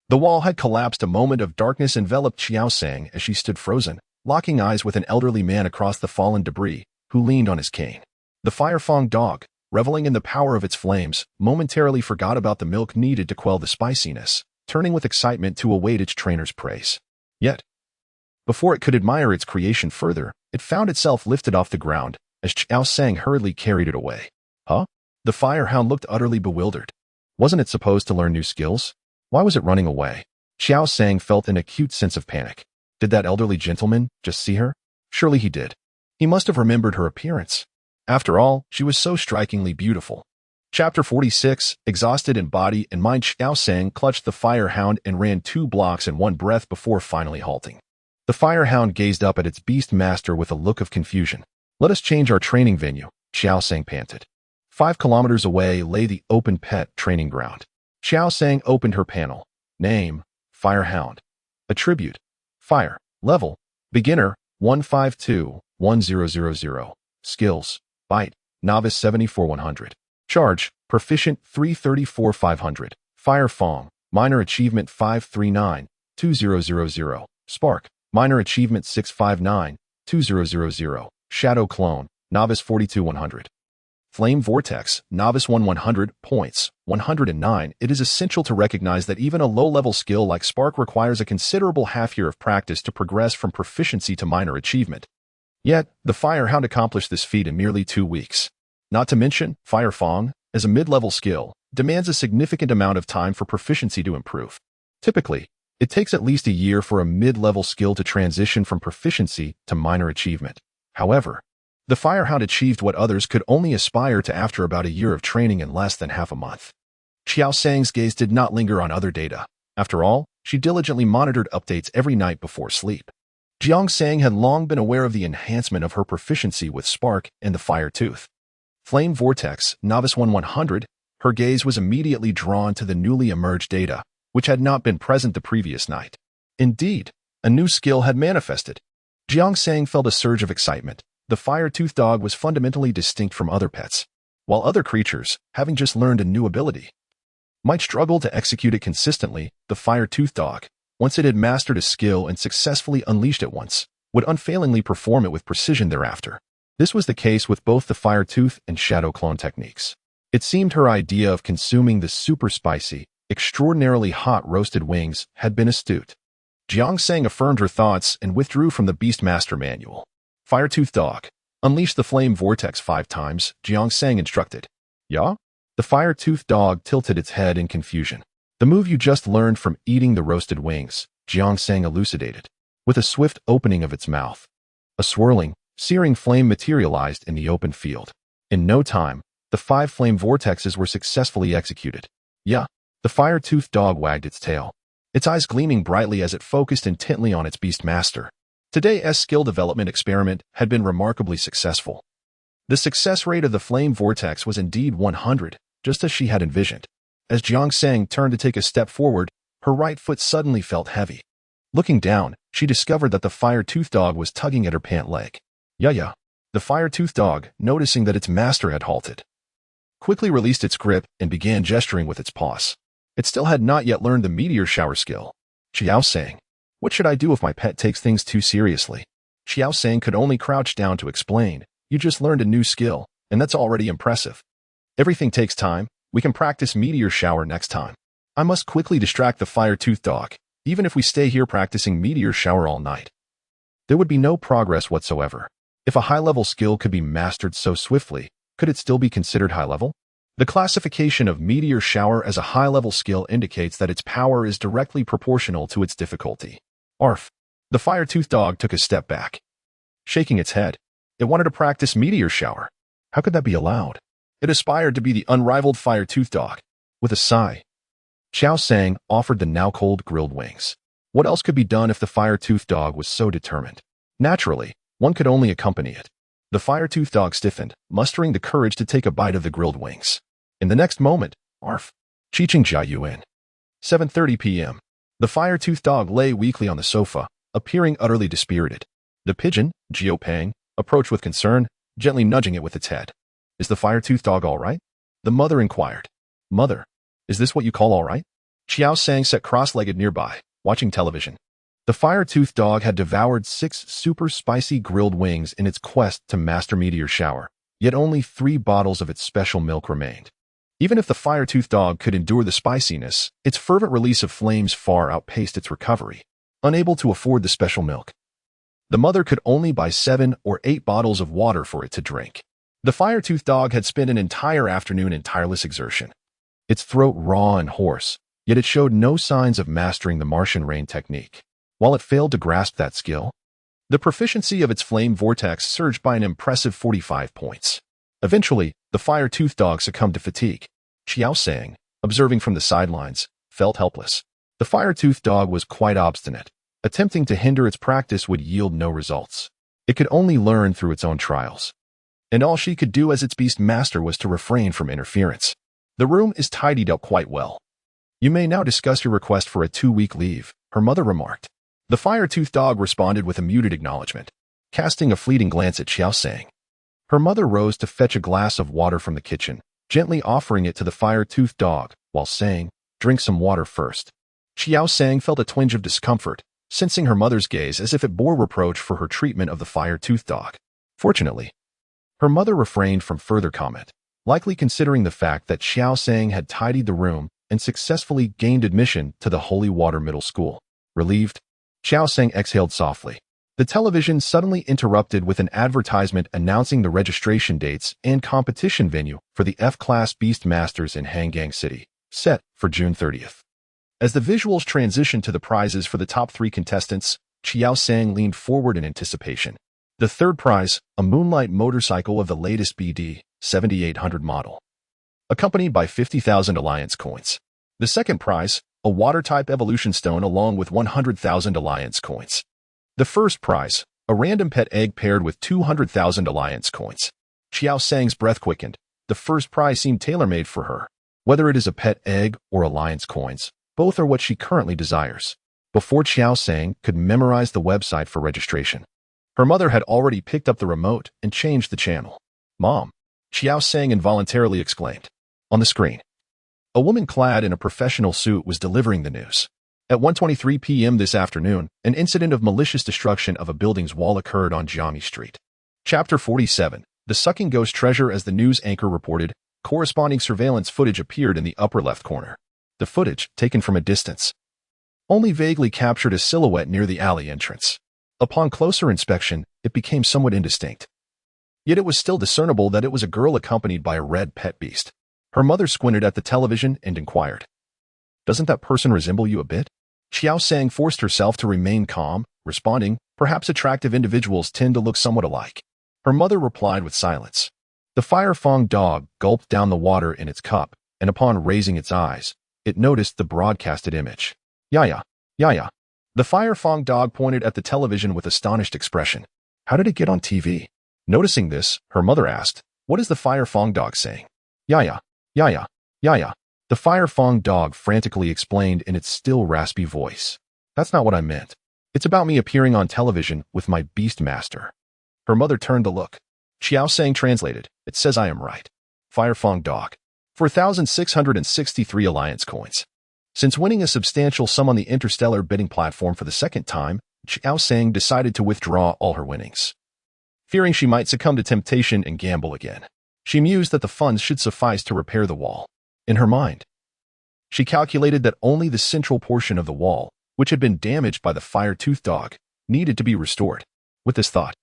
The wall had collapsed. A moment of darkness enveloped Qiao Sang as she stood frozen, locking eyes with an elderly man across the fallen debris, who leaned on his cane. The fire-fang dog, reveling in the power of its flames, momentarily forgot about the milk needed to quell the spiciness, turning with excitement to await its trainer's praise. Yet, before it could admire its creation further, it found itself lifted off the ground as Qiao Sang hurriedly carried it away. Huh? The firehound looked utterly bewildered. Wasn't it supposed to learn new skills? Why was it running away? Qiao Sang felt an acute sense of panic. Did that elderly gentleman just see her? Surely he did. He must have remembered her appearance. After all, she was so strikingly beautiful. Chapter 46, exhausted in body and mind, Qiao Sang clutched the firehound and ran 2 blocks in one breath before finally halting. The firehound gazed up at its beast master with a look of confusion. "Let us change our training venue," Qiao Sang panted. 5 kilometers away lay the open pet training ground. Qiao Sang opened her panel. Name, Firehound. Attribute, Fire. Level, Beginner, 152-1000. Skills, Bite, Novice 74-100. Charge, Proficient 334-500. Fire Fong, Minor Achievement 539-2000. Spark, Minor Achievement 659-2000. Shadow Clone, Novice 42-100. Flame Vortex, Novice 100 points, 109. It is essential to recognize that even a low-level skill like Spark requires a considerable half-year of practice to progress from proficiency to minor achievement. Yet, the Firehound accomplished this feat in merely 2 weeks. Not to mention, Fire Fong, as a mid-level skill, demands a significant amount of time for proficiency to improve. Typically, it takes at least a year for a mid-level skill to transition from proficiency to minor achievement. However, the Firehound achieved what others could only aspire to after about a year of training in less than half a month. Qiao Sang's gaze did not linger on other data. After all, she diligently monitored updates every night before sleep. Qiao Sang had long been aware of the enhancement of her proficiency with Spark and the Fire Tooth. Flame Vortex, Novice 100, her gaze was immediately drawn to the newly emerged data, which had not been present the previous night. Indeed, a new skill had manifested. Qiao Sang felt a surge of excitement. The fire-toothed dog was fundamentally distinct from other pets, while other creatures, having just learned a new ability, might struggle to execute it consistently. The fire-toothed dog, once it had mastered a skill and successfully unleashed it once, would unfailingly perform it with precision thereafter. This was the case with both the fire-tooth and shadow clone techniques. It seemed her idea of consuming the super spicy, extraordinarily hot roasted wings had been astute. Qiao Sang affirmed her thoughts and withdrew from the Beastmaster manual. Fire-toothed dog, unleash the flame vortex 5 times, Qiao Sang instructed. Yeah? The fire-toothed dog tilted its head in confusion. The move you just learned from eating the roasted wings, Qiao Sang elucidated, with a swift opening of its mouth. A swirling, searing flame materialized in the open field. In no time, the 5 flame vortexes were successfully executed. Yeah, the fire-toothed dog wagged its tail, its eyes gleaming brightly as it focused intently on its Beastmaster. Today's skill development experiment had been remarkably successful. The success rate of the flame vortex was indeed 100, just as she had envisioned. As Qiao Sang turned to take a step forward, her right foot suddenly felt heavy. Looking down, she discovered that the fire-toothed dog was tugging at her pant leg. Yeah. The fire-toothed dog, noticing that its master had halted, quickly released its grip and began gesturing with its paws. It still had not yet learned the meteor shower skill. Qiao Sang, what should I do if my pet takes things too seriously? Qiao Sang could only crouch down to explain. You just learned a new skill, and that's already impressive. Everything takes time. We can practice meteor shower next time. I must quickly distract the fire-toothed dog. Even if we stay here practicing meteor shower all night, there would be no progress whatsoever. If a high-level skill could be mastered so swiftly, could it still be considered high-level? The classification of meteor shower as a high-level skill indicates that its power is directly proportional to its difficulty. Arf! The fire-toothed dog took a step back, shaking its head. It wanted to practice meteor shower. How could that be allowed? It aspired to be the unrivaled fire-toothed dog. With a sigh, Qiao Sang offered the now-cold grilled wings. What else could be done if the fire-toothed dog was so determined? Naturally, one could only accompany it. The fire-toothed dog stiffened, mustering the courage to take a bite of the grilled wings. In the next moment, arf! Chiching Jia Yuan. 7:30 p.m. The fire-toothed dog lay weakly on the sofa, appearing utterly dispirited. The pigeon, Jiao Pang, approached with concern, gently nudging it with its head. Is the fire-toothed dog all right? The mother inquired. Mother, is this what you call all right? Qiao Sang sat cross-legged nearby, watching television. The fire-toothed dog had devoured 6 super spicy grilled wings in its quest to master meteor shower, yet only 3 bottles of its special milk remained. Even if the fire-toothed dog could endure the spiciness, its fervent release of flames far outpaced its recovery. Unable to afford the special milk, the mother could only buy 7 or 8 bottles of water for it to drink. The fire-toothed dog had spent an entire afternoon in tireless exertion, its throat raw and hoarse, yet it showed no signs of mastering the Martian rain technique. While it failed to grasp that skill, the proficiency of its flame vortex surged by an impressive 45 points. Eventually, the fire-toothed dog succumbed to fatigue. Qiao Sang, observing from the sidelines, felt helpless. The fire-toothed dog was quite obstinate. Attempting to hinder its practice would yield no results. It could only learn through its own trials. And all she could do as its beast master was to refrain from interference. The room is tidied up quite well. You may now discuss your request for a 2-week leave, her mother remarked. The fire-toothed dog responded with a muted acknowledgement, casting a fleeting glance at Qiao Sang. Her mother rose to fetch a glass of water from the kitchen, gently offering it to the fire-toothed dog, while saying, "Drink some water first." Qiao Sang felt a twinge of discomfort, sensing her mother's gaze as if it bore reproach for her treatment of the fire-toothed dog. Fortunately, her mother refrained from further comment, likely considering the fact that Qiao Sang had tidied the room and successfully gained admission to the Holy Water Middle School. Relieved, Qiao Sang exhaled softly. The television suddenly interrupted with an advertisement announcing the registration dates and competition venue for the F-Class Beast Masters in Hangang City, set for June 30th. As the visuals transitioned to the prizes for the top 3 contestants, Qiao Sang leaned forward in anticipation. The third prize, a moonlight motorcycle of the latest BD 7800 model, accompanied by 50,000 Alliance coins. The second prize, a water-type evolution stone along with 100,000 Alliance coins. The first prize, a random pet egg paired with 200,000 Alliance coins. Qiao Sang's breath quickened. The first prize seemed tailor-made for her. Whether it is a pet egg or Alliance coins, both are what she currently desires. Before Qiao Sang could memorize the website for registration, her mother had already picked up the remote and changed the channel. "Mom," Qiao Sang involuntarily exclaimed. On the screen, a woman clad in a professional suit was delivering the news. At 1:23 p.m. this afternoon, an incident of malicious destruction of a building's wall occurred on Jiami Street. Chapter 47, The Sucking Ghost Treasure. As the news anchor reported, corresponding surveillance footage appeared in the upper left corner. The footage, taken from a distance, only vaguely captured a silhouette near the alley entrance. Upon closer inspection, it became somewhat indistinct. Yet it was still discernible that it was a girl accompanied by a red pet beast. Her mother squinted at the television and inquired, "Doesn't that person resemble you a bit?" Qiao Sang forced herself to remain calm, responding, "Perhaps attractive individuals tend to look somewhat alike." Her mother replied with silence. The Firefang dog gulped down the water in its cup, and upon raising its eyes, it noticed the broadcasted image. "Yaya, Yaya." The Firefang dog pointed at the television with astonished expression. "How did it get on TV?" Noticing this, her mother asked, "What is the Firefang dog saying?" "Yaya, Yaya, Yaya." The Firefang dog frantically explained in its still raspy voice. "That's not what I meant. It's about me appearing on television with my beast master." Her mother turned to look. Qiao Sang translated, "It says I am right." Firefang dog. 4,663 Alliance coins. Since winning a substantial sum on the Interstellar bidding platform for the second time, Qiao Sang decided to withdraw all her winnings. Fearing she might succumb to temptation and gamble again, she mused that the funds should suffice to repair the wall. In her mind, she calculated that only the central portion of the wall, which had been damaged by the fire-toothed dog, needed to be restored. With this thought,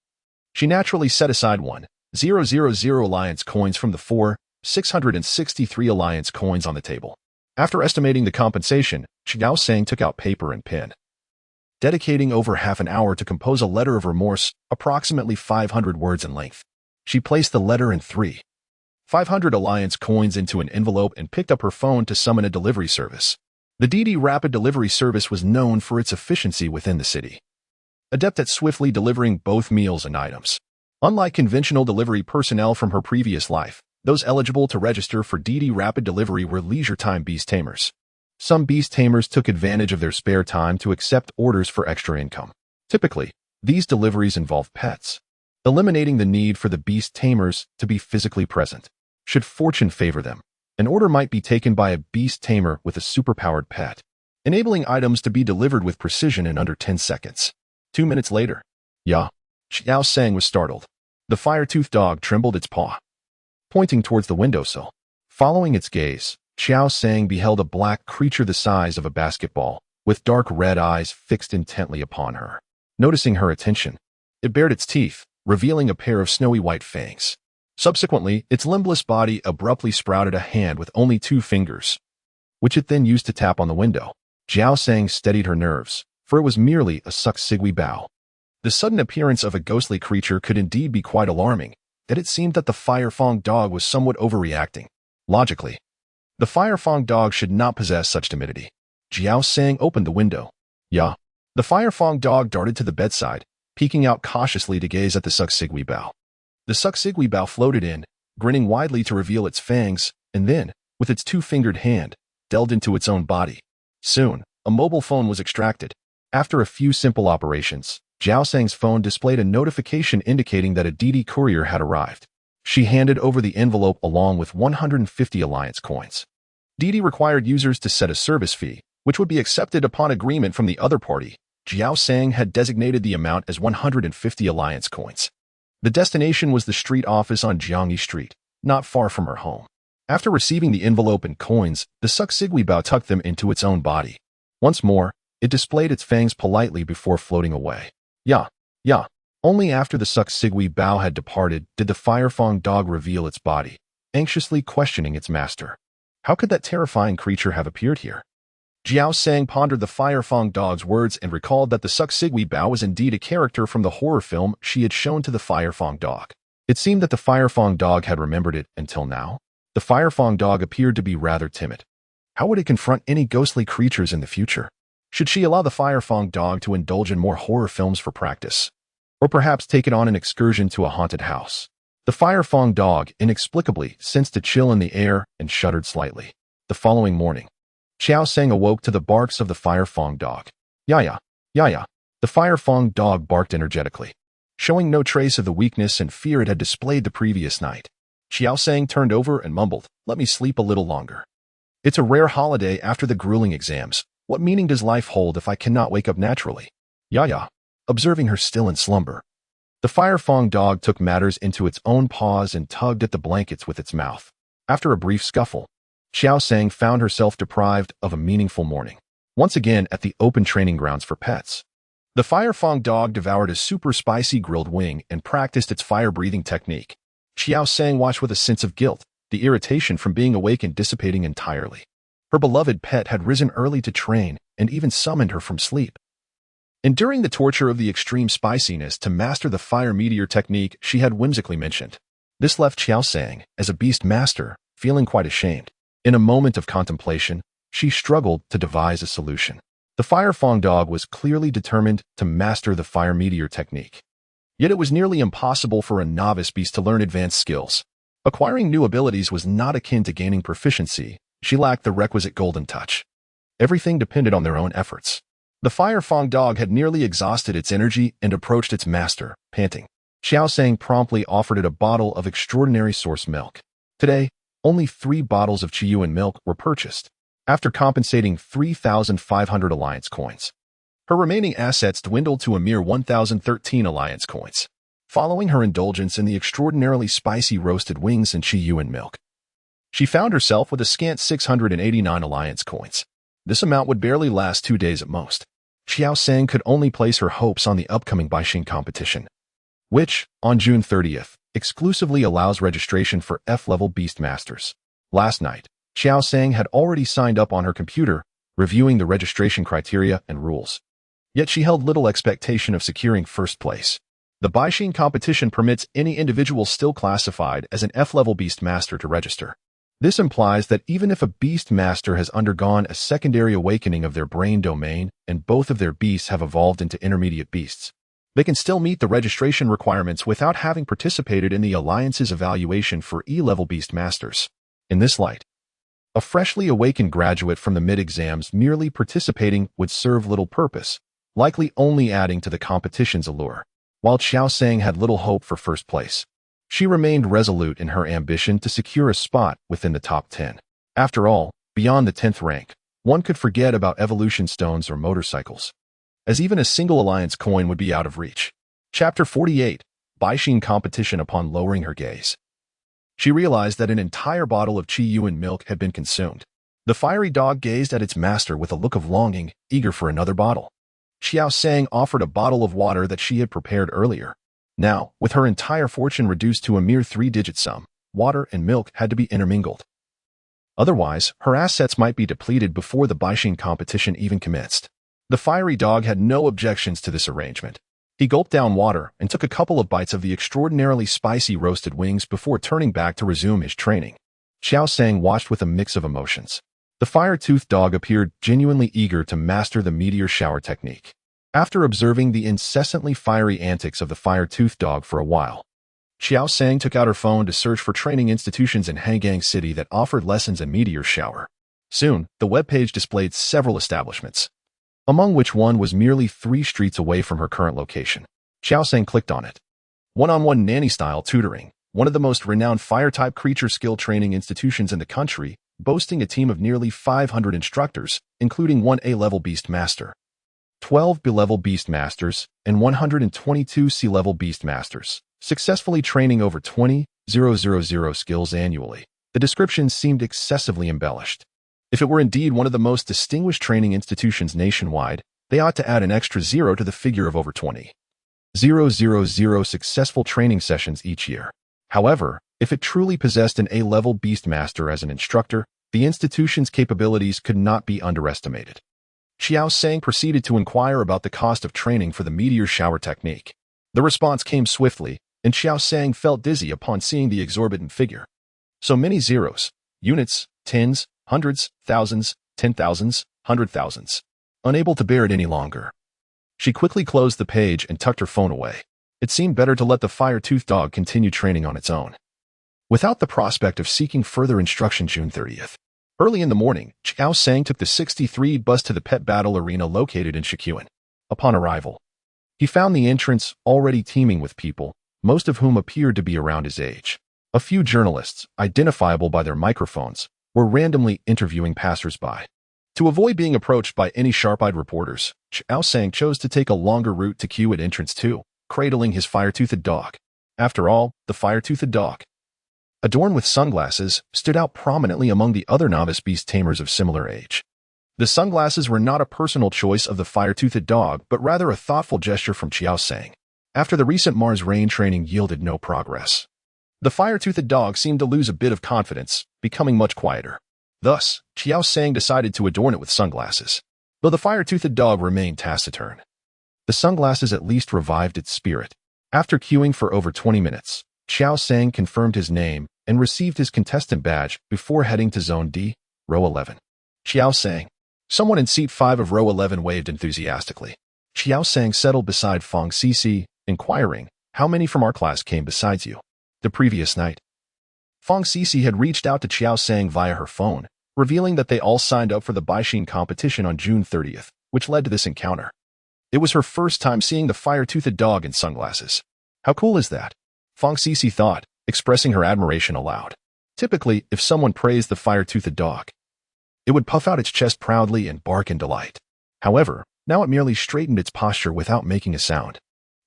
she naturally set aside 1,000 Alliance coins from the 4,663 Alliance coins on the table. After estimating the compensation, Qiao Sang took out paper and pen. Dedicating over half an hour to compose a letter of remorse, approximately 500 words in length, she placed the letter and 3,500 Alliance coins into an envelope and picked up her phone to summon a delivery service. The DD Rapid Delivery Service was known for its efficiency within the city, adept at swiftly delivering both meals and items. Unlike conventional delivery personnel from her previous life, those eligible to register for DD Rapid Delivery were leisure-time beast tamers. Some beast tamers took advantage of their spare time to accept orders for extra income. Typically, these deliveries involve pets, eliminating the need for the beast tamers to be physically present. Should fortune favor them, an order might be taken by a beast tamer with a superpowered pet, enabling items to be delivered with precision in under 10 seconds. 2 minutes later, Qiao Sang was startled. The fire-toothed dog trembled its paw, pointing towards the windowsill. Following its gaze, Qiao Sang beheld a black creature the size of a basketball, with dark red eyes fixed intently upon her. Noticing her attention, it bared its teeth, revealing a pair of snowy white fangs. Subsequently, its limbless body abruptly sprouted a hand with only 2 fingers, which it then used to tap on the window. Qiao Sang steadied her nerves, for it was merely a sucsigui bow. The sudden appearance of a ghostly creature could indeed be quite alarming, yet it seemed that the Firefang dog was somewhat overreacting. Logically, the Firefang dog should not possess such timidity. Qiao Sang opened the window. "Yeah." The Firefang dog darted to the bedside, peeking out cautiously to gaze at the sucsigui bow. The sucsigui bow floated in, grinning widely to reveal its fangs, and then, with its 2-fingered hand, delved into its own body. Soon, a mobile phone was extracted. After a few simple operations, Qiao Sang's phone displayed a notification indicating that a DD courier had arrived. She handed over the envelope along with 150 alliance coins. Didi required users to set a service fee, which would be accepted upon agreement from the other party. Qiao Sang had designated the amount as 150 alliance coins. The destination was the street office on Jiangyi Street, not far from her home. After receiving the envelope and coins, the Suxigui Bao tucked them into its own body. Once more, it displayed its fangs politely before floating away. Yeah. Only after the Suxigui Bao had departed did the Firefang dog reveal its body, anxiously questioning its master. How could that terrifying creature have appeared here? Qiao Sang pondered the Firefang dog's words and recalled that the Suxigui Bao was indeed a character from the horror film she had shown to the Firefang dog. It seemed that the Firefang dog had remembered it until now. The Firefang dog appeared to be rather timid. How would it confront any ghostly creatures in the future? Should she allow the Firefang dog to indulge in more horror films for practice? Or perhaps take it on an excursion to a haunted house? The Firefang dog inexplicably sensed a chill in the air and shuddered slightly. The following morning, Qiao Sang awoke to the barks of the Firefang dog. Ya. The Firefang dog barked energetically, showing no trace of the weakness and fear it had displayed the previous night. Qiao Sang turned over and mumbled, "Let me sleep a little longer. It's a rare holiday after the grueling exams. What meaning does life hold if I cannot wake up naturally?" Ya. Observing her still in slumber, the Firefang dog took matters into its own paws and tugged at the blankets with its mouth. After a brief scuffle, Qiao Sang found herself deprived of a meaningful morning, once again at the open training grounds for pets. The Firefang dog devoured a super spicy grilled wing and practiced its fire-breathing technique. Qiao Sang watched with a sense of guilt, the irritation from being awake and dissipating entirely. Her beloved pet had risen early to train and even summoned her from sleep. Enduring the torture of the extreme spiciness to master the fire meteor technique she had whimsically mentioned. This left Qiao Sang, as a beast master, feeling quite ashamed. In a moment of contemplation, she struggled to devise a solution. The Firefang dog was clearly determined to master the fire meteor technique. Yet it was nearly impossible for a novice beast to learn advanced skills. Acquiring new abilities was not akin to gaining proficiency. She lacked the requisite golden touch. Everything depended on their own efforts. The Firefang dog had nearly exhausted its energy and approached its master, panting. Qiao Sang promptly offered it a bottle of extraordinary source milk. Today, only 3 bottles of Qiyuan milk were purchased, after compensating 3,500 alliance coins. Her remaining assets dwindled to a mere 1,013 alliance coins, following her indulgence in the extraordinarily spicy roasted wings and Qiyuan milk. She found herself with a scant 689 alliance coins. This amount would barely last 2 days at most. Qiao Sang could only place her hopes on the upcoming Baixing competition, which, on June 30th, exclusively allows registration for F-level Beast Masters. Last night, Qiao Sang had already signed up on her computer, reviewing the registration criteria and rules. Yet she held little expectation of securing first place. The Baixing competition permits any individual still classified as an F-level Beast Master to register. This implies that even if a Beast Master has undergone a secondary awakening of their brain domain and both of their beasts have evolved into intermediate beasts, they can still meet the registration requirements without having participated in the Alliance's evaluation for E-level Beast Masters. In this light, a freshly awakened graduate from the mid-exams merely participating would serve little purpose, likely only adding to the competition's allure. While Qiao Sang had little hope for first place, she remained resolute in her ambition to secure a spot within the top 10. After all, beyond the 10th rank, one could forget about evolution stones or motorcycles, as even a single alliance coin would be out of reach. Chapter 48, Baixing Competition. Upon lowering her gaze, she realized that an entire bottle of Qiyuan milk had been consumed. The fiery dog gazed at its master with a look of longing, eager for another bottle. Qiao Sang offered a bottle of water that she had prepared earlier. Now, with her entire fortune reduced to a mere 3-digit sum, water and milk had to be intermingled. Otherwise, her assets might be depleted before the Baixing competition even commenced. The fiery dog had no objections to this arrangement. He gulped down water and took a couple of bites of the extraordinarily spicy roasted wings before turning back to resume his training. Qiao Sang watched with a mix of emotions. The fire-toothed dog appeared genuinely eager to master the meteor shower technique. After observing the incessantly fiery antics of the fire-toothed dog for a while, Qiao Sang took out her phone to search for training institutions in Hangang City that offered lessons in meteor shower. Soon, the webpage displayed several establishments, among which one was merely 3 streets away from her current location. Qiao Sang clicked on it. One-on-one nanny-style tutoring, one of the most renowned fire-type creature skill training institutions in the country, boasting a team of nearly 500 instructors, including one A-level Beast Master, 12 B-level Beast Masters, and 122 C-level Beast Masters, successfully training over 20,000 skills annually. The description seemed excessively embellished. If it were indeed one of the most distinguished training institutions nationwide, they ought to add an extra 0 to the figure of over 20,000 successful training sessions each year. However, if it truly possessed an A-level Beast Master as an instructor, the institution's capabilities could not be underestimated. Qiao Sang proceeded to inquire about the cost of training for the meteor shower technique. The response came swiftly, and Qiao Sang felt dizzy upon seeing the exorbitant figure. So many zeros, units, tens, hundreds, thousands, 10,000s, 100,000s. Unable to bear it any longer, she quickly closed the page and tucked her phone away. It seemed better to let the fire-toothed dog continue training on its own, without the prospect of seeking further instruction. June 30th. Early in the morning, Qiao Sang took the 63 bus to the pet battle arena located in Shikuan. Upon arrival, he found the entrance already teeming with people, most of whom appeared to be around his age. A few journalists, identifiable by their microphones, were randomly interviewing passers-by. To avoid being approached by any sharp-eyed reporters, Qiao Sang chose to take a longer route to queue at entrance 2, cradling his fire-toothed dog. After all, the fire-toothed dog, adorned with sunglasses, stood out prominently among the other novice beast tamers of similar age. The sunglasses were not a personal choice of the fire-toothed dog, but rather a thoughtful gesture from Qiao Sang. After the recent Mars rain training yielded no progress, the fire-toothed dog seemed to lose a bit of confidence, becoming much quieter. Thus, Qiao Sang decided to adorn it with sunglasses, though the fire-toothed dog remained taciturn. The sunglasses at least revived its spirit. After queuing for over 20 minutes, Qiao Sang confirmed his name and received his contestant badge before heading to Zone D, Row 11. Qiao Sang. Someone in Seat 5 of Row 11 waved enthusiastically. Qiao Sang settled beside Fong Cici, inquiring, "How many from our class came besides you?" The previous night, Fong Cici had reached out to Qiao Sang via her phone, revealing that they all signed up for the Baixin competition on June 30th, which led to this encounter. It was her first time seeing the fire-toothed dog in sunglasses. How cool is that? Fong Cici thought, expressing her admiration aloud. Typically, if someone praised the fire-toothed dog, it would puff out its chest proudly and bark in delight. However, now it merely straightened its posture without making a sound.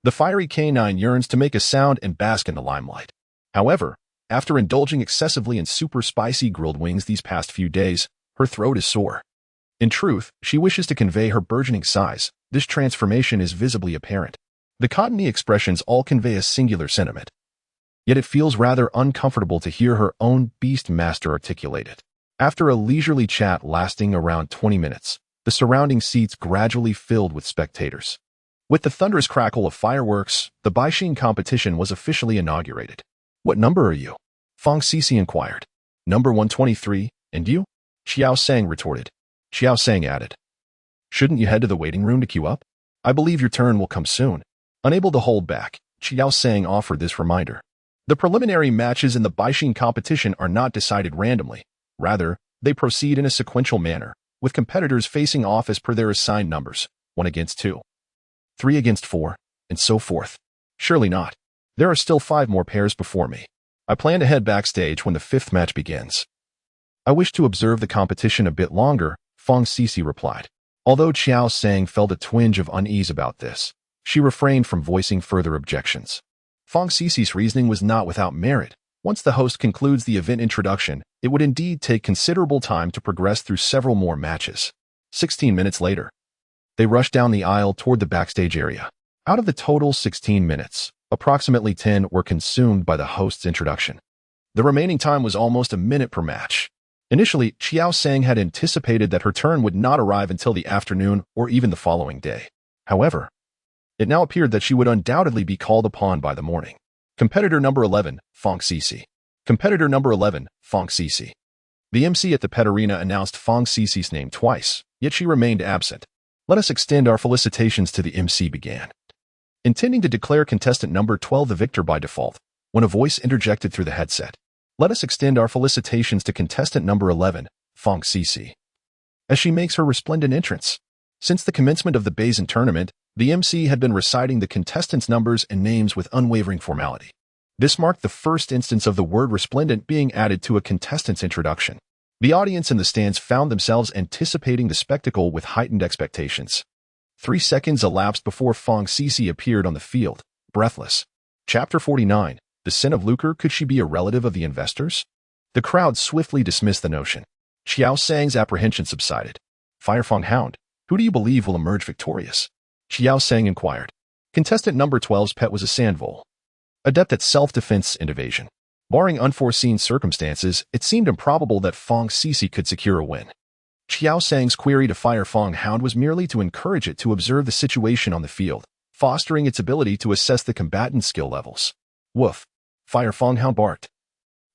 The fiery canine yearns to make a sound and bask in the limelight. However, after indulging excessively in super spicy grilled wings these past few days, her throat is sore. In truth, she wishes to convey her burgeoning size. This transformation is visibly apparent. The cottony expressions all convey a singular sentiment. Yet it feels rather uncomfortable to hear her own beast master articulate it. After a leisurely chat lasting around 20 minutes, the surrounding seats gradually filled with spectators. With the thunderous crackle of fireworks, the Baixin competition was officially inaugurated. "What number are you?" Fong Cici inquired. "Number 123, and you?" Qiao Sang retorted. Qiao Sang added, "Shouldn't you head to the waiting room to queue up? I believe your turn will come soon." Unable to hold back, Qiao Sang offered this reminder. The preliminary matches in the Baixin competition are not decided randomly. Rather, they proceed in a sequential manner, with competitors facing off as per their assigned numbers, 1 against 2, 3 against 4, and so forth. Surely not. There are still 5 more pairs before me. I plan to head backstage when the 5th match begins. I wish to observe the competition a bit longer, Fong Cici replied. Although Qiao Sang felt a twinge of unease about this, she refrained from voicing further objections. Fong Cici's reasoning was not without merit. Once the host concludes the event introduction, it would indeed take considerable time to progress through several more matches. 16 minutes later, they rushed down the aisle toward the backstage area. Out of the total 16 minutes, approximately 10 were consumed by the host's introduction. The remaining time was almost a minute per match. Initially, Qiao Sang had anticipated that her turn would not arrive until the afternoon or even the following day. However, it now appeared that she would undoubtedly be called upon by the morning. Competitor number 11, Fong Cici. Competitor number 11, Fong Cici. The MC at the pet arena announced Fong Cici's name twice, yet she remained absent. "Let us extend our felicitations to the MC," began, intending to declare contestant number 12 the victor by default, when a voice interjected through the headset. "Let us extend our felicitations to contestant number 11, Fong Cici, as she makes her resplendent entrance." Since the commencement of the Baixin tournament, the MC had been reciting the contestants' numbers and names with unwavering formality. This marked the first instance of the word resplendent being added to a contestant's introduction. The audience in the stands found themselves anticipating the spectacle with heightened expectations. 3 seconds elapsed before Fong Cici appeared on the field, breathless. Chapter 49. The sin of lucre. Could she be a relative of the investors? The crowd swiftly dismissed the notion. Qiao Sang's apprehension subsided. Fire Fong Hound, who do you believe will emerge victorious? Qiao Sang inquired. Contestant number 12's pet was a sandvole, adept at self-defense and evasion. Barring unforeseen circumstances, it seemed improbable that Fong Cici could secure a win. Qiao Sang's query to Fire Fong Hound was merely to encourage it to observe the situation on the field, fostering its ability to assess the combatant's skill levels. Woof! Fire Fong Hound barked,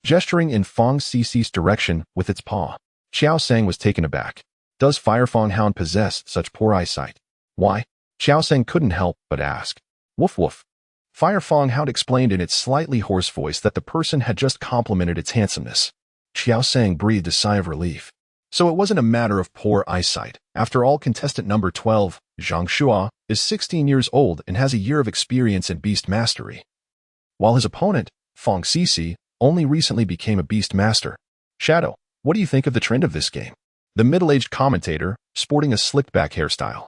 gesturing in Fong Cici's direction with its paw. Qiao Sang was taken aback. Does Fire Fong Hound possess such poor eyesight? Why? Qiao Sang couldn't help but ask. Woof woof. Fire Fong Hound explained in its slightly hoarse voice that the person had just complimented its handsomeness. Qiao Sang breathed a sigh of relief. So it wasn't a matter of poor eyesight. After all, contestant number 12, Zhang Shua, is 16 years old and has a year of experience in beast mastery, while his opponent, Fong Cici, only recently became a beast master. Shadow, what do you think of the trend of this game? The middle-aged commentator, sporting a slicked-back hairstyle,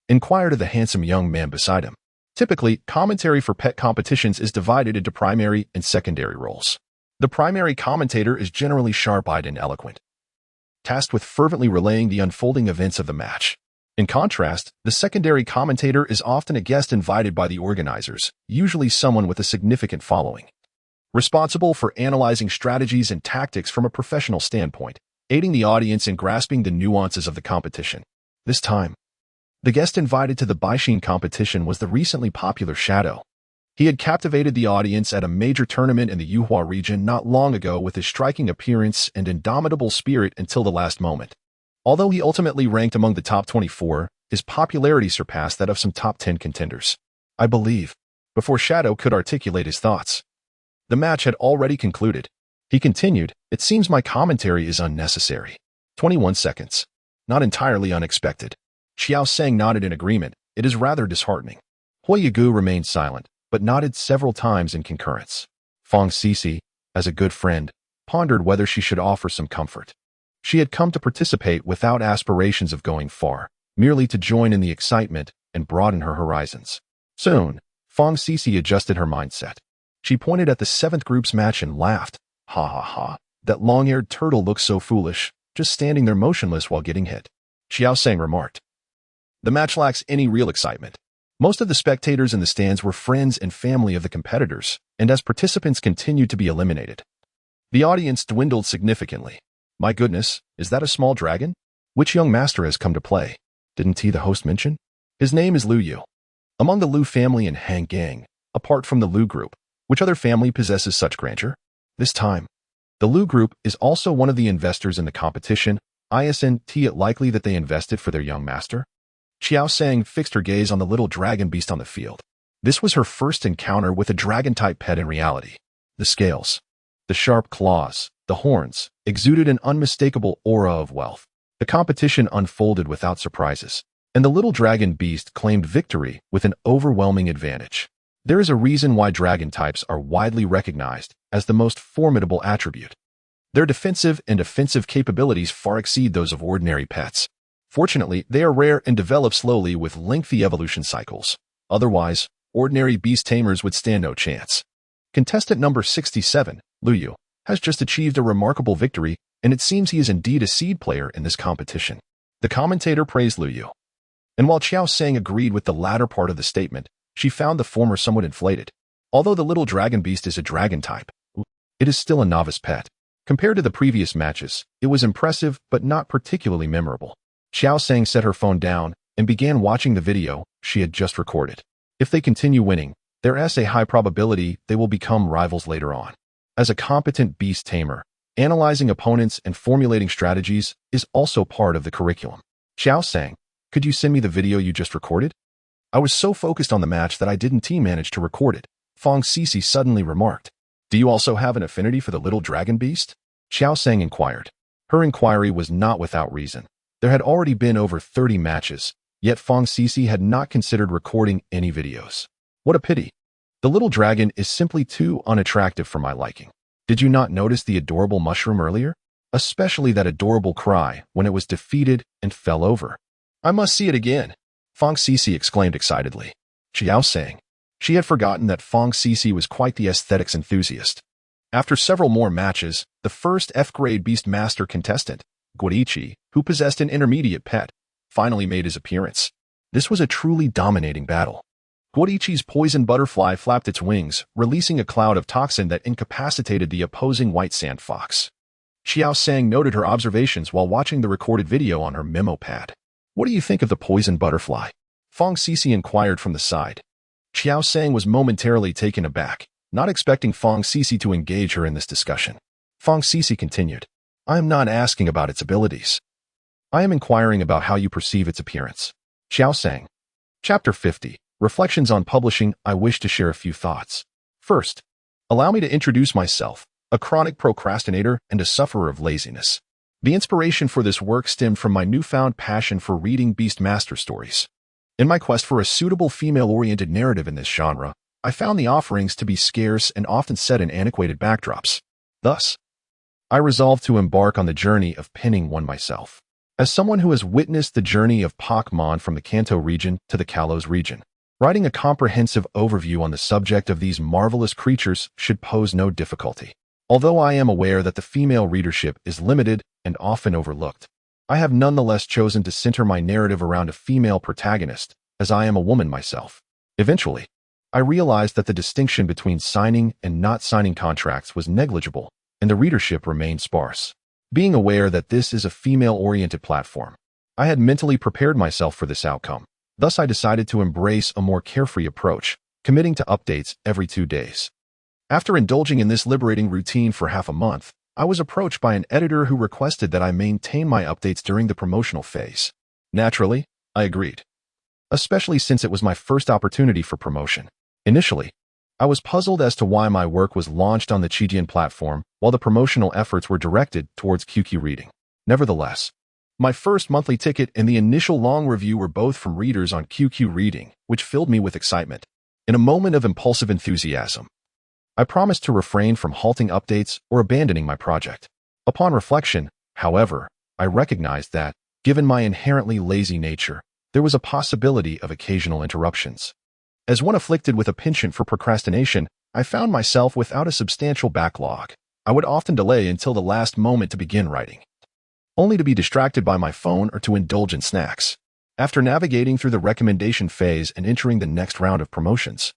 inquired of the handsome young man beside him. Typically, commentary for pet competitions is divided into primary and secondary roles. The primary commentator is generally sharp-eyed and eloquent, tasked with fervently relaying the unfolding events of the match. In contrast, the secondary commentator is often a guest invited by the organizers, usually someone with a significant following, responsible for analyzing strategies and tactics from a professional standpoint, aiding the audience in grasping the nuances of the competition. This time, the guest invited to the Baixin competition was the recently popular Shadow. He had captivated the audience at a major tournament in the Yuhua region not long ago with his striking appearance and indomitable spirit until the last moment. Although he ultimately ranked among the top 24, his popularity surpassed that of some top 10 contenders. I believe, before Shadow could articulate his thoughts, the match had already concluded. He continued, it seems my commentary is unnecessary. 21 seconds. Not entirely unexpected. Qiao Sang nodded in agreement. It is rather disheartening. Hui Yagu remained silent, but nodded several times in concurrence. Fong Cici, as a good friend, pondered whether she should offer some comfort. She had come to participate without aspirations of going far, merely to join in the excitement and broaden her horizons. Soon, Fong Cici adjusted her mindset. She pointed at the 7th group's match and laughed. Ha ha ha, that long-haired turtle looks so foolish, just standing there motionless while getting hit. Qiao Sang remarked. The match lacks any real excitement. Most of the spectators in the stands were friends and family of the competitors, and as participants continued to be eliminated, the audience dwindled significantly. My goodness, is that a small dragon? Which young master has come to play? Didn't he, the host, mention? His name is Lu Yu. Among the Lu family and Han gang, apart from the Lu group, which other family possesses such grandeur? This time, the Lu group is also one of the investors in the competition. Isn't it likely that they invested for their young master? Qiao Sang fixed her gaze on the little dragon beast on the field. This was her first encounter with a dragon-type pet in reality. The scales, the sharp claws, the horns, exuded an unmistakable aura of wealth. The competition unfolded without surprises, and the little dragon beast claimed victory with an overwhelming advantage. There is a reason why dragon types are widely recognized as the most formidable attribute. Their defensive and offensive capabilities far exceed those of ordinary pets. Fortunately, they are rare and develop slowly with lengthy evolution cycles. Otherwise, ordinary beast tamers would stand no chance. Contestant number 67, Lu Yu, has just achieved a remarkable victory, and it seems he is indeed a seed player in this competition. The commentator praised Lu Yu. And while Qiao Sang agreed with the latter part of the statement, she found the former somewhat inflated. Although the little dragon beast is a dragon type, it is still a novice pet. Compared to the previous matches, it was impressive but not particularly memorable. Qiao Sang set her phone down and began watching the video she had just recorded. If they continue winning, there is a high probability they will become rivals later on. As a competent beast tamer, analyzing opponents and formulating strategies is also part of the curriculum. Qiao Sang, could you send me the video you just recorded? I was so focused on the match that I didn't manage to record it, Fong Cici suddenly remarked. Do you also have an affinity for the little dragon beast? Qiao Sang inquired. Her inquiry was not without reason. There had already been over 30 matches, yet Fong Cici had not considered recording any videos. What a pity. The little dragon is simply too unattractive for my liking. Did you not notice the adorable mushroom earlier? Especially that adorable cry when it was defeated and fell over. I must see it again, Fong Cici exclaimed excitedly. Qiao Sang. She had forgotten that Fong Cici was quite the aesthetics enthusiast. After several more matches, the first F-grade Beastmaster contestant, Guodichi, who possessed an intermediate pet, finally made his appearance. This was a truly dominating battle. Guodichi's poison butterfly flapped its wings, releasing a cloud of toxin that incapacitated the opposing white sand fox. Qiao Sang noted her observations while watching the recorded video on her memo pad. What do you think of the poison butterfly? Fong Cici inquired from the side. Qiao Sang was momentarily taken aback, not expecting Fong Cici to engage her in this discussion. Fong Cici continued, I am not asking about its abilities. I am inquiring about how you perceive its appearance. Qiao Sang. Chapter 50. Reflections on Publishing. I wish to share a few thoughts. First, allow me to introduce myself, a chronic procrastinator and a sufferer of laziness. The inspiration for this work stemmed from my newfound passion for reading Beastmaster stories. In my quest for a suitable female-oriented narrative in this genre, I found the offerings to be scarce and often set in antiquated backdrops. Thus, I resolved to embark on the journey of penning one myself. As someone who has witnessed the journey of Pokemon from the Kanto region to the Kalos region, writing a comprehensive overview on the subject of these marvelous creatures should pose no difficulty. Although I am aware that the female readership is limited and often overlooked, I have nonetheless chosen to center my narrative around a female protagonist, as I am a woman myself. Eventually, I realized that the distinction between signing and not signing contracts was negligible, and the readership remained sparse. Being aware that this is a female-oriented platform, I had mentally prepared myself for this outcome. Thus, I decided to embrace a more carefree approach, committing to updates every 2 days. After indulging in this liberating routine for half a month, I was approached by an editor who requested that I maintain my updates during the promotional phase. Naturally, I agreed, especially since it was my first opportunity for promotion. Initially, I was puzzled as to why my work was launched on the Qijian platform while the promotional efforts were directed towards QQ reading. Nevertheless, my first monthly ticket and the initial long review were both from readers on QQ reading, which filled me with excitement. In a moment of impulsive enthusiasm, I promised to refrain from halting updates or abandoning my project. Upon reflection, however, I recognized that, given my inherently lazy nature, there was a possibility of occasional interruptions. As one afflicted with a penchant for procrastination, I found myself without a substantial backlog. I would often delay until the last moment to begin writing, only to be distracted by my phone or to indulge in snacks. After navigating through the recommendation phase and entering the next round of promotions,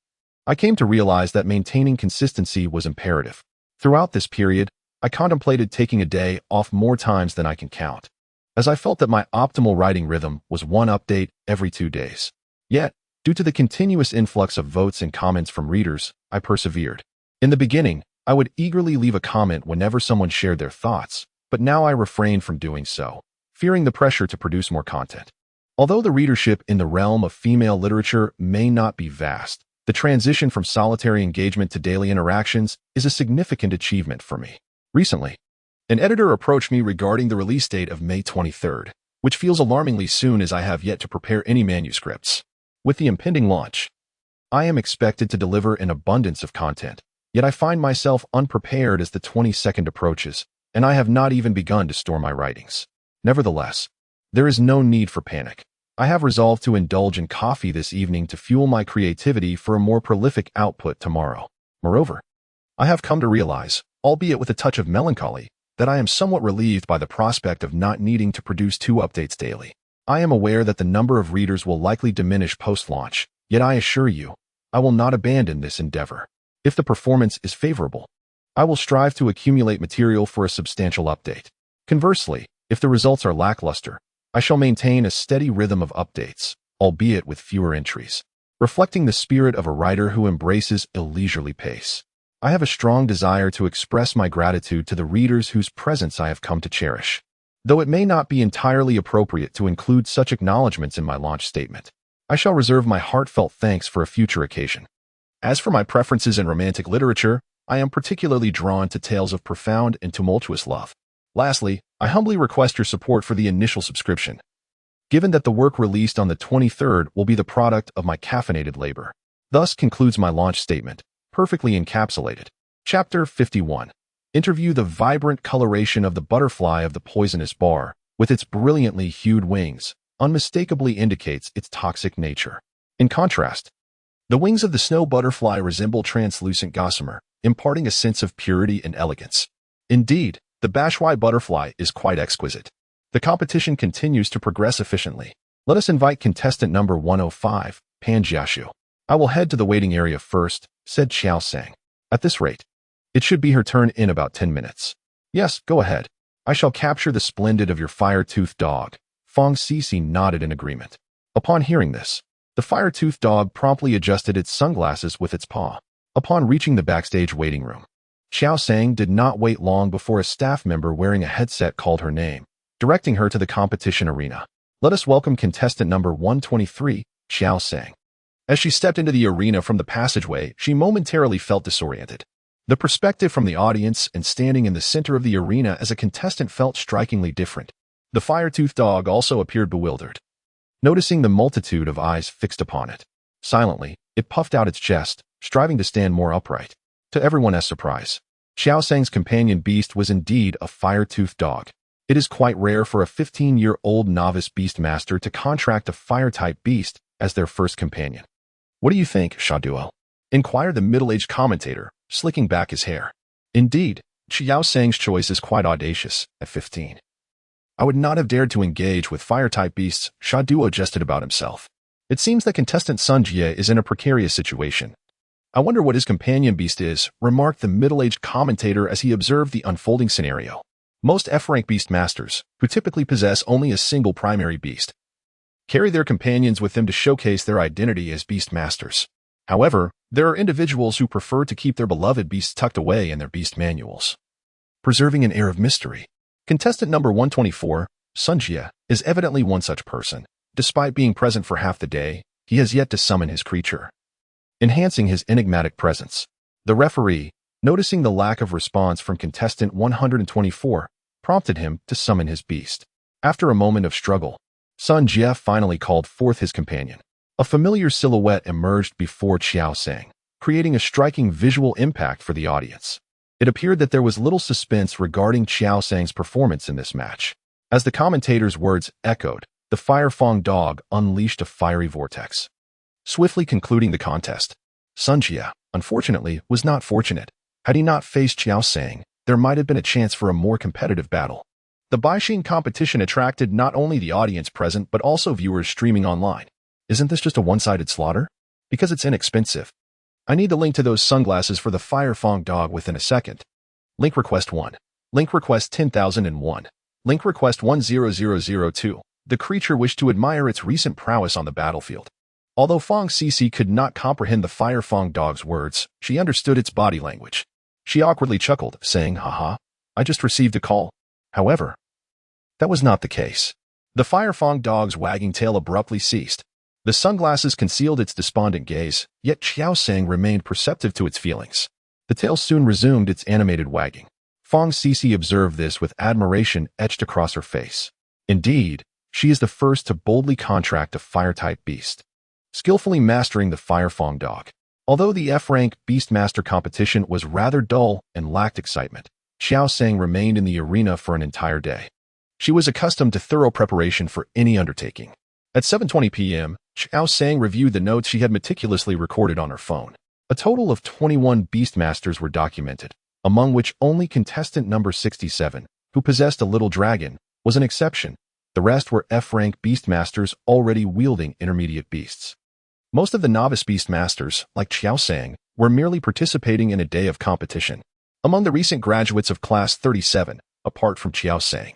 I came to realize that maintaining consistency was imperative. Throughout this period, I contemplated taking a day off more times than I can count, as I felt that my optimal writing rhythm was one update every 2 days. Yet, due to the continuous influx of votes and comments from readers, I persevered. In the beginning, I would eagerly leave a comment whenever someone shared their thoughts, but now I refrain from doing so, fearing the pressure to produce more content. Although the readership in the realm of female literature may not be vast, the transition from solitary engagement to daily interactions is a significant achievement for me. Recently, an editor approached me regarding the release date of May 23rd, which feels alarmingly soon as I have yet to prepare any manuscripts. With the impending launch, I am expected to deliver an abundance of content, yet I find myself unprepared as the 22nd approaches, and I have not even begun to store my writings. Nevertheless, there is no need for panic. I have resolved to indulge in coffee this evening to fuel my creativity for a more prolific output tomorrow. Moreover, I have come to realize, albeit with a touch of melancholy, that I am somewhat relieved by the prospect of not needing to produce 2 updates daily. I am aware that the number of readers will likely diminish post-launch, yet I assure you, I will not abandon this endeavor. If the performance is favorable, I will strive to accumulate material for a substantial update. Conversely, if the results are lackluster, I shall maintain a steady rhythm of updates, albeit with fewer entries, reflecting the spirit of a writer who embraces a leisurely pace. I have a strong desire to express my gratitude to the readers whose presence I have come to cherish, though it may not be entirely appropriate to include such acknowledgments in my launch statement. I shall reserve my heartfelt thanks for a future occasion. As for my preferences in romantic literature, I am particularly drawn to tales of profound and tumultuous love. Lastly, I humbly request your support for the initial subscription, given that the work released on the 23rd will be the product of my caffeinated labor. Thus concludes my launch statement, perfectly encapsulated. Chapter 51. Interview. The vibrant coloration of the butterfly of the poisonous bar, with its brilliantly hued wings, unmistakably indicates its toxic nature. In contrast, the wings of the snow butterfly resemble translucent gossamer, imparting a sense of purity and elegance. Indeed, the bashwai butterfly is quite exquisite. The competition continues to progress efficiently. Let us invite contestant number 105, Panjiashu. I will head to the waiting area first, said Qiao Sang. At this rate, it should be her turn in about 10 minutes. Yes, go ahead. I shall capture the splendid of your fire-toothed dog. Fong Cici nodded in agreement. Upon hearing this, the fire-toothed dog promptly adjusted its sunglasses with its paw. Upon reaching the backstage waiting room, Qiao Sang did not wait long before a staff member wearing a headset called her name, directing her to the competition arena. Let us welcome contestant number 123, Qiao Sang. As she stepped into the arena from the passageway, she momentarily felt disoriented. The perspective from the audience and standing in the center of the arena as a contestant felt strikingly different. The fire-toothed dog also appeared bewildered. Noticing the multitude of eyes fixed upon it, silently, it puffed out its chest, striving to stand more upright. To everyone's surprise, Qiao Sang's companion beast was indeed a fire-toothed dog. It is quite rare for a 15-year-old novice beastmaster to contract a fire-type beast as their first companion. What do you think, Showdown? Inquired the middle-aged commentator, slicking back his hair. Indeed, Qiao Sang's choice is quite audacious, at 15. I would not have dared to engage with fire-type beasts, Showdown jested about himself. It seems that contestant Sun Jie is in a precarious situation. I wonder what his companion beast is, remarked the middle-aged commentator as he observed the unfolding scenario. Most F-rank beastmasters, who typically possess only a single primary beast, carry their companions with them to showcase their identity as beastmasters. However, there are individuals who prefer to keep their beloved beasts tucked away in their beast manuals, preserving an air of mystery. Contestant number 124, Sun Jie, is evidently one such person. Despite being present for half the day, he has yet to summon his creature, enhancing his enigmatic presence. The referee, noticing the lack of response from contestant 124, prompted him to summon his beast. After a moment of struggle, Sun Jie finally called forth his companion. A familiar silhouette emerged before Qiao Sang, creating a striking visual impact for the audience. It appeared that there was little suspense regarding Qiao Sang's performance in this match. As the commentator's words echoed, the Fire Fong dog unleashed a fiery vortex, swiftly concluding the contest. Sun Jie, unfortunately, was not fortunate. Had he not faced Qiao Sang, there might have been a chance for a more competitive battle. The Baixin competition attracted not only the audience present but also viewers streaming online. Isn't this just a one-sided slaughter? Because it's inexpensive. I need the link to those sunglasses for the Fire Fong dog within a second. Link request 1. Link request 10,001. Link request 10002. The creature wished to admire its recent prowess on the battlefield. Although Fong Cici could not comprehend the Fire Fong dog's words, she understood its body language. She awkwardly chuckled, saying, "Haha, I just received a call." However, that was not the case. The Fire Fong dog's wagging tail abruptly ceased. The sunglasses concealed its despondent gaze, yet Qiao Sang remained perceptive to its feelings. The tail soon resumed its animated wagging. Fong Cici observed this with admiration etched across her face. Indeed, she is the first to boldly contract a fire-type beast, skillfully mastering the Fire Fong dog. Although the F-rank Beastmaster competition was rather dull and lacked excitement, Qiao Sang remained in the arena for an entire day. She was accustomed to thorough preparation for any undertaking. At 7:20 p.m., Qiao Sang reviewed the notes she had meticulously recorded on her phone. A total of 21 Beastmasters were documented, among which only contestant number 67, who possessed a little dragon, was an exception. The rest were F-rank Beastmasters already wielding intermediate beasts. Most of the novice Beastmasters, like Qiao Sang, were merely participating in a day of competition. Among the recent graduates of Class 37, apart from Qiao Sang,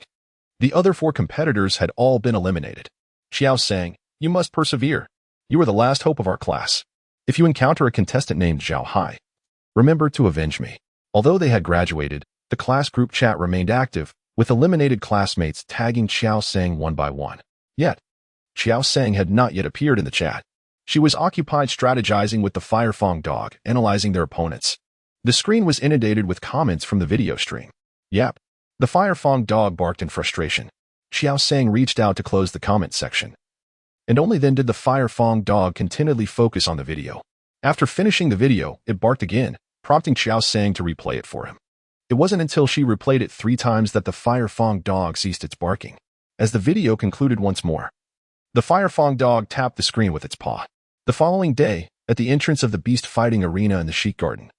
the other 4 competitors had all been eliminated. Qiao Sang, you must persevere. You are the last hope of our class. If you encounter a contestant named Zhao Hai, remember to avenge me. Although they had graduated, the class group chat remained active, with eliminated classmates tagging Qiao Sang one by one. Yet, Qiao Sang had not yet appeared in the chat. She was occupied strategizing with the Fire Fong dog, analyzing their opponents. The screen was inundated with comments from the video stream. Yep. The Fire Fong dog barked in frustration. Qiao Sang reached out to close the comment section. And only then did the Fire Fong dog contentedly focus on the video. After finishing the video, it barked again, prompting Qiao Sang to replay it for him. It wasn't until she replayed it 3 times that the Firefang dog ceased its barking. As the video concluded once more, the Firefang dog tapped the screen with its paw. The following day, at the entrance of the beast fighting arena in the Sheik Garden,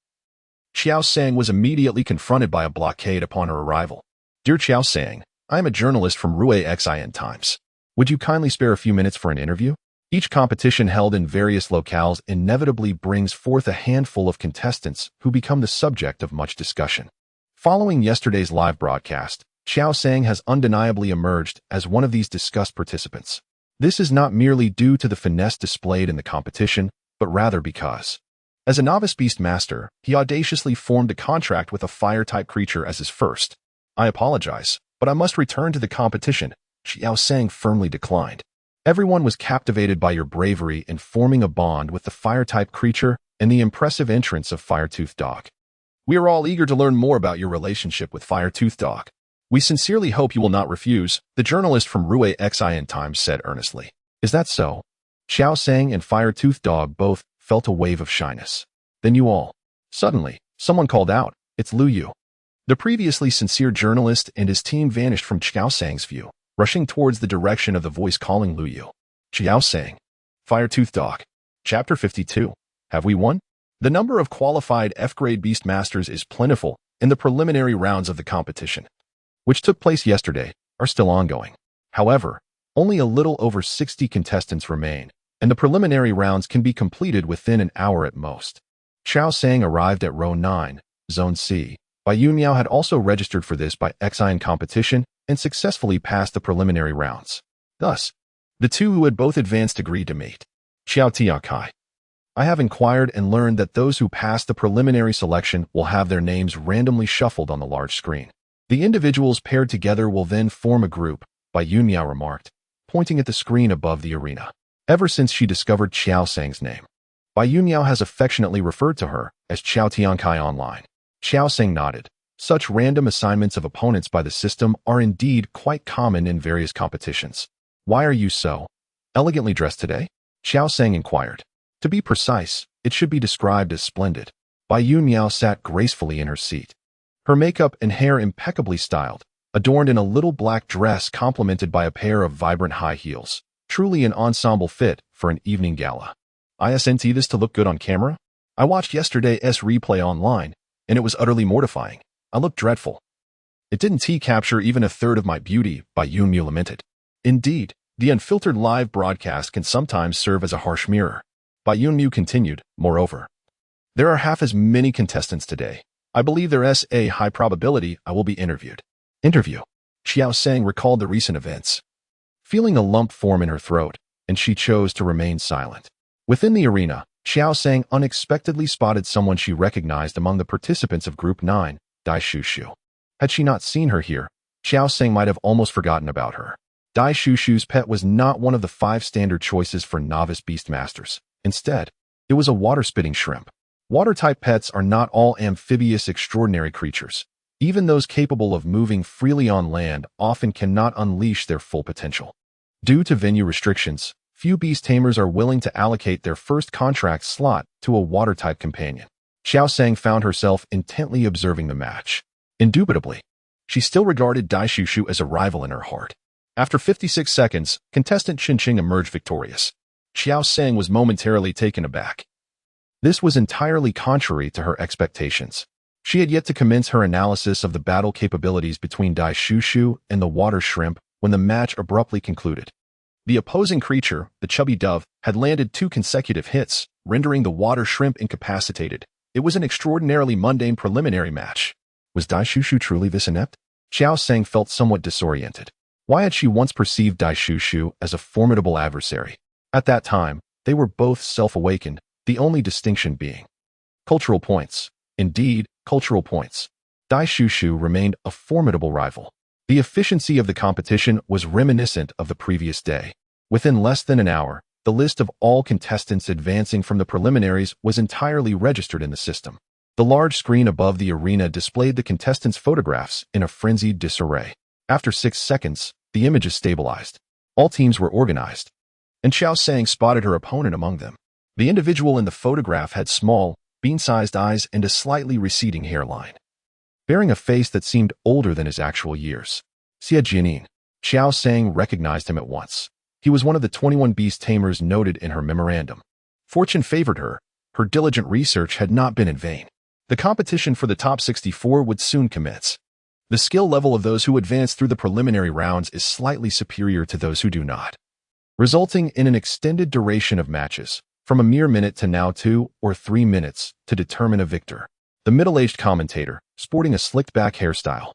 Qiao Sang was immediately confronted by a blockade upon her arrival. Dear Qiao Sang, I am a journalist from Rui Xin Times. Would you kindly spare a few minutes for an interview? Each competition held in various locales inevitably brings forth a handful of contestants who become the subject of much discussion. Following yesterday's live broadcast, Qiao Sang has undeniably emerged as one of these discussed participants. This is not merely due to the finesse displayed in the competition, but rather because, as a novice beast master, he audaciously formed a contract with a fire-type creature as his first. I apologize, but I must return to the competition, Qiao Sang firmly declined. Everyone was captivated by your bravery in forming a bond with the fire-type creature and the impressive entrance of Fire-Tooth Dog. We are all eager to learn more about your relationship with Fire-Tooth Dog. We sincerely hope you will not refuse, the journalist from Rui Xin Times said earnestly. Is that so? Qiao Sang and Fire-Tooth Dog both felt a wave of shyness. Then you all. Suddenly, someone called out, it's Lu Yu. The previously sincere journalist and his team vanished from Qiao Sang's view, rushing towards the direction of the voice calling Lu Yu. Qiao Sang. Fire-Tooth Dog. Chapter 52. Have we won? The number of qualified F-grade Beastmasters is plentiful, and the preliminary rounds of the competition, which took place yesterday, are still ongoing. However, only a little over 60 contestants remain, and the preliminary rounds can be completed within an hour at most. Qiao Sang arrived at Row 9, Zone C. Bai Yunmiao had also registered for this by Xian competition and successfully passed the preliminary rounds. Thus, the two who had both advanced agreed to meet. Qiao Tiankai. I have inquired and learned that those who pass the preliminary selection will have their names randomly shuffled on the large screen. The individuals paired together will then form a group, Bai Yunmiao remarked, pointing at the screen above the arena. Ever since she discovered Qiao Sang's name, Bai Yunmiao has affectionately referred to her as Qiao Tiankai online. Qiao Sang nodded. Such random assignments of opponents by the system are indeed quite common in various competitions. Why are you so elegantly dressed today? Qiao Sang inquired. To be precise, it should be described as splendid. Bai Yunmiao sat gracefully in her seat. Her makeup and hair impeccably styled, adorned in a little black dress complemented by a pair of vibrant high heels. Truly an ensemble fit for an evening gala. Isn't this to look good on camera? I watched yesterday's replay online, and it was utterly mortifying. I looked dreadful. It didn't capture even a third of my beauty, Bai Yunmiao lamented. Indeed, the unfiltered live broadcast can sometimes serve as a harsh mirror. Bai Yunmiao continued, moreover, there are half as many contestants today. I believe there is a high probability I will be interviewed. Interview. Qiao Sang recalled the recent events, feeling a lump form in her throat, and she chose to remain silent. Within the arena, Qiao Sang unexpectedly spotted someone she recognized among the participants of Group 9, Dai Shushu. Had she not seen her here, Qiao Sang might have almost forgotten about her. Dai Shushu's pet was not one of the 5 standard choices for novice beastmasters. Instead, it was a water-spitting shrimp. Water-type pets are not all amphibious extraordinary creatures. Even those capable of moving freely on land often cannot unleash their full potential. Due to venue restrictions, few beast tamers are willing to allocate their first contract slot to a water-type companion. Qiao Sang found herself intently observing the match. Indubitably, she still regarded Dai Shushu as a rival in her heart. After 56 seconds, contestant Qingqing emerged victorious. Qiao Sang was momentarily taken aback. This was entirely contrary to her expectations. She had yet to commence her analysis of the battle capabilities between Dai Shushu and the water shrimp when the match abruptly concluded. The opposing creature, the chubby dove, had landed 2 consecutive hits, rendering the water shrimp incapacitated. It was an extraordinarily mundane preliminary match. Was Dai Shushu truly this inept? Qiao Sang felt somewhat disoriented. Why had she once perceived Dai Shushu as a formidable adversary? At that time, they were both self-awakened, the only distinction being cultural points. Indeed, cultural points. Dai Shushu remained a formidable rival. The efficiency of the competition was reminiscent of the previous day. Within less than an hour, the list of all contestants advancing from the preliminaries was entirely registered in the system. The large screen above the arena displayed the contestants' photographs in a frenzied disarray. After 6 seconds, the images stabilized. All teams were organized, and Qiao Sang spotted her opponent among them. The individual in the photograph had small, bean-sized eyes and a slightly receding hairline, bearing a face that seemed older than his actual years. Xie Jianin. Qiao Sang recognized him at once. He was one of the 21 beast tamers noted in her memorandum. Fortune favored her. Her diligent research had not been in vain. The competition for the top 64 would soon commence. The skill level of those who advance through the preliminary rounds is slightly superior to those who do not, resulting in an extended duration of matches, from a mere minute to now 2 or 3 minutes, to determine a victor. The middle-aged commentator, sporting a slicked-back hairstyle,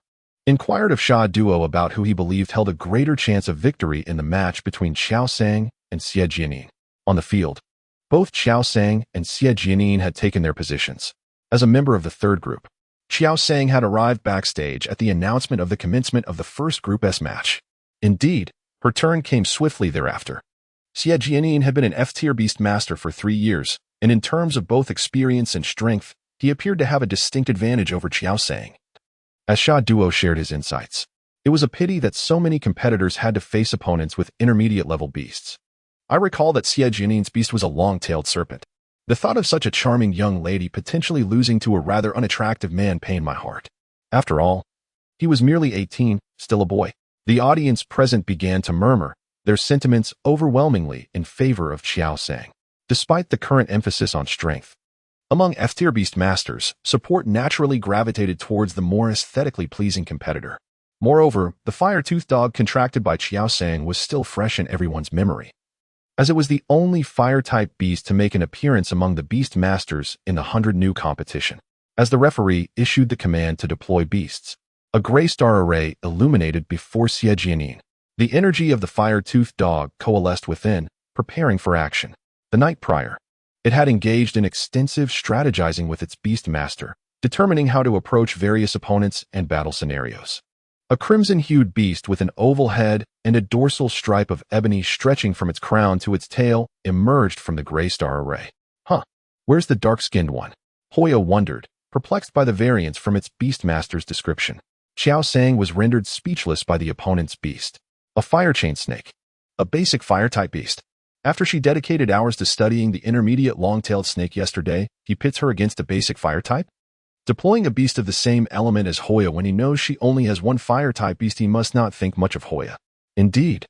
inquired of Sha Duo about who he believed held a greater chance of victory in the match between Qiao Sang and Xie Jianin. On the field, both Qiao Sang and Xie Jianin had taken their positions. As a member of the third group, Qiao Sang had arrived backstage at the announcement of the commencement of the first Group S match. Indeed, her turn came swiftly thereafter. Xie Jianin had been an F-tier beast master for 3 years, and in terms of both experience and strength, he appeared to have a distinct advantage over Qiao Sang. As Sha Duo shared his insights, it was a pity that so many competitors had to face opponents with intermediate-level beasts. I recall that Xie Jianin's beast was a long-tailed serpent. The thought of such a charming young lady potentially losing to a rather unattractive man pained my heart. After all, he was merely 18, still a boy. The audience present began to murmur, their sentiments overwhelmingly in favor of Qiao Sang. Despite the current emphasis on strength, among F-tier beast masters, support naturally gravitated towards the more aesthetically pleasing competitor. Moreover, the fire-toothed dog contracted by Qiao Sang was still fresh in everyone's memory, as it was the only fire-type beast to make an appearance among the beast masters in the 100 new competition. As the referee issued the command to deploy beasts, a gray star array illuminated before Xie Jianin. The energy of the fire-toothed dog coalesced within, preparing for action. The night prior, it had engaged in extensive strategizing with its beast master, determining how to approach various opponents and battle scenarios. A crimson-hued beast with an oval head and a dorsal stripe of ebony stretching from its crown to its tail emerged from the gray star array. Where's the dark-skinned one? Hoya wondered, perplexed by the variance from its beastmaster's description. Qiao Sang was rendered speechless by the opponent's beast. A fire chain snake. A basic fire-type beast. After she dedicated hours to studying the intermediate long-tailed snake yesterday, he pits her against a basic fire-type? Deploying a beast of the same element as Hoya when he knows she only has one fire-type beast, he must not think much of Hoya. Indeed,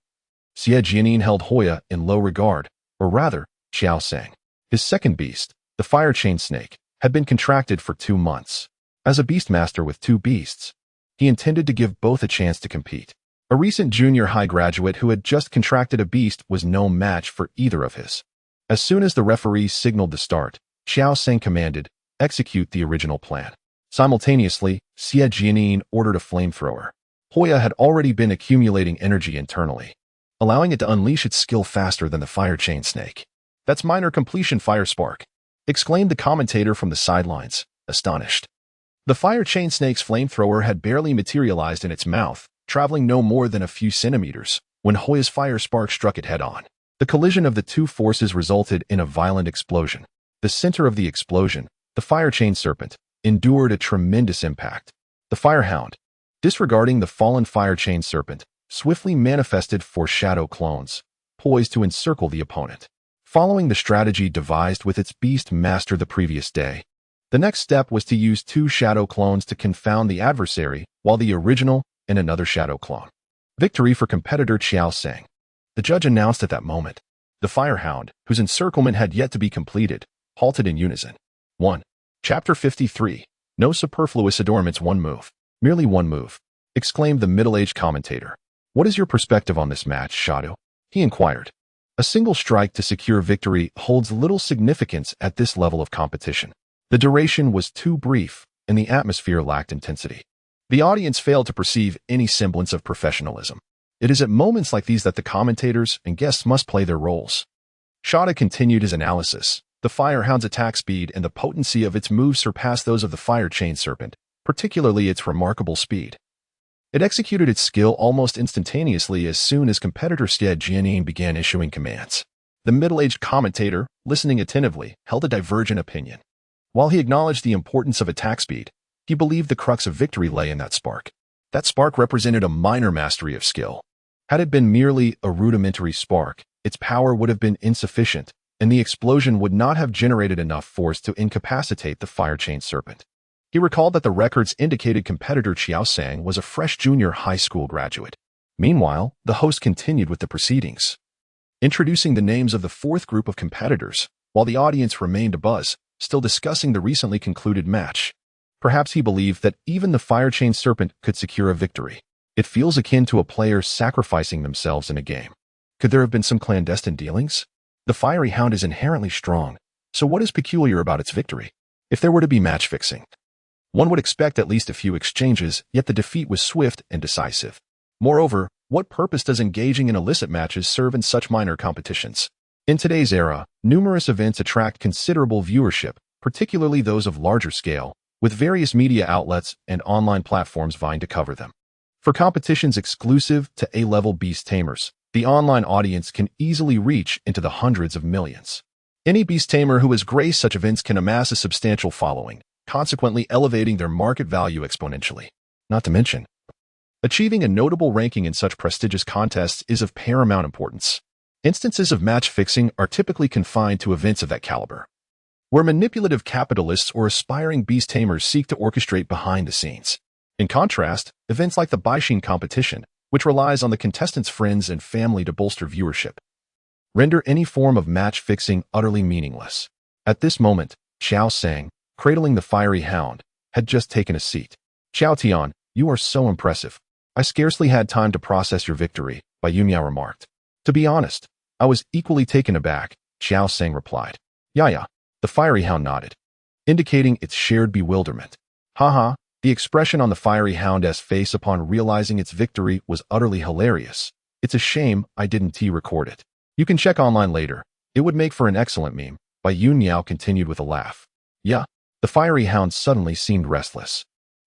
Xie Jianin held Hoya in low regard, or rather, Qiao Sang. His second beast, the fire chain snake, had been contracted for 2 months. As a beastmaster with 2 beasts, he intended to give both a chance to compete. A recent junior high graduate who had just contracted a beast was no match for either of his. As soon as the referee signaled the start, Qiao Sang commanded, execute the original plan. Simultaneously, Xie Jianin ordered a flamethrower. Hoya had already been accumulating energy internally, allowing it to unleash its skill faster than the fire chain snake. That's minor completion, fire spark, exclaimed the commentator from the sidelines, astonished. The fire chain snake's flamethrower had barely materialized in its mouth, traveling no more than a few centimeters, when Hoya's fire spark struck it head-on. The collision of the 2 forces resulted in a violent explosion. The center of the explosion, the fire chain serpent, endured a tremendous impact. The firehound, disregarding the fallen fire chain serpent, swiftly manifested 4 shadow clones, poised to encircle the opponent. Following the strategy devised with its beast master the previous day, the next step was to use 2 shadow clones to confound the adversary, while the original and another shadow clone. Victory for competitor Qiao Sang. The judge announced at that moment. The firehound, whose encirclement had yet to be completed, halted in unison. 1. Chapter 53. No superfluous adornments, 1 move. Merely 1 move, exclaimed the middle-aged commentator. What is your perspective on this match, Shadow? He inquired. A single strike to secure victory holds little significance at this level of competition. The duration was too brief, and the atmosphere lacked intensity. The audience failed to perceive any semblance of professionalism. It is at moments like these that the commentators and guests must play their roles. Shada continued his analysis. The firehound's attack speed and the potency of its moves surpassed those of the fire chain serpent, particularly its remarkable speed. It executed its skill almost instantaneously as soon as competitor Xie Jianin began issuing commands. The middle-aged commentator, listening attentively, held a divergent opinion. While he acknowledged the importance of attack speed, he believed the crux of victory lay in that spark. That spark represented a minor mastery of skill. Had it been merely a rudimentary spark, its power would have been insufficient, and the explosion would not have generated enough force to incapacitate the fire chain serpent. He recalled that the records indicated competitor Qiao Sang was a fresh junior high school graduate. Meanwhile, the host continued with the proceedings, introducing the names of the fourth group of competitors, while the audience remained abuzz, still discussing the recently concluded match. Perhaps he believed that even the fire chain serpent could secure a victory. It feels akin to a player sacrificing themselves in a game. Could there have been some clandestine dealings? The fiery hound is inherently strong, so what is peculiar about its victory? If there were to be match fixing, one would expect at least a few exchanges, yet the defeat was swift and decisive. Moreover, what purpose does engaging in illicit matches serve in such minor competitions? In today's era, numerous events attract considerable viewership, particularly those of larger scale, with various media outlets and online platforms vying to cover them. For competitions exclusive to A-level beast tamers, the online audience can easily reach into the hundreds of millions. Any beast tamer who has graced such events can amass a substantial following, consequently elevating their market value exponentially. Not to mention, achieving a notable ranking in such prestigious contests is of paramount importance. Instances of match fixing are typically confined to events of that caliber, where manipulative capitalists or aspiring beast tamers seek to orchestrate behind the scenes. In contrast, events like the Baishin competition, which relies on the contestants' friends and family to bolster viewership, render any form of match fixing utterly meaningless. At this moment, Qiao Sang, cradling the fiery hound, had just taken a seat. "Qiao Tian, you are so impressive. I scarcely had time to process your victory," Bai Yunmiao remarked. "To be honest, I was equally taken aback," Qiao Sang replied. "Ya." The fiery hound nodded, indicating its shared bewilderment. Haha, the expression on the fiery hound's face upon realizing its victory was utterly hilarious. "It's a shame I didn't record it. You can check online later. It would make for an excellent meme," Bai Yunmiao continued with a laugh. "Yeah." The fiery hound suddenly seemed restless.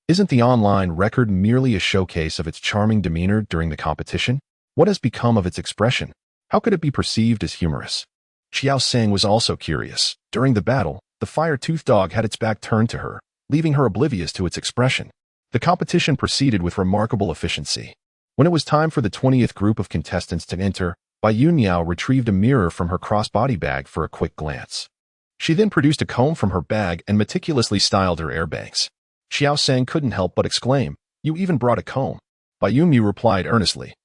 Isn't the online record merely a showcase of its charming demeanor during the competition? What has become of its expression? How could it be perceived as humorous? Qiao Sang was also curious. During the battle, the fire-toothed dog had its back turned to her, leaving her oblivious to its expression. The competition proceeded with remarkable efficiency. When it was time for the 20th group of contestants to enter, Bai Yunmiao retrieved a mirror from her crossbody bag for a quick glance. She then produced a comb from her bag and meticulously styled her airbags. Qiao Sang couldn't help but exclaim, "You even brought a comb." Bai Yunmiao replied earnestly,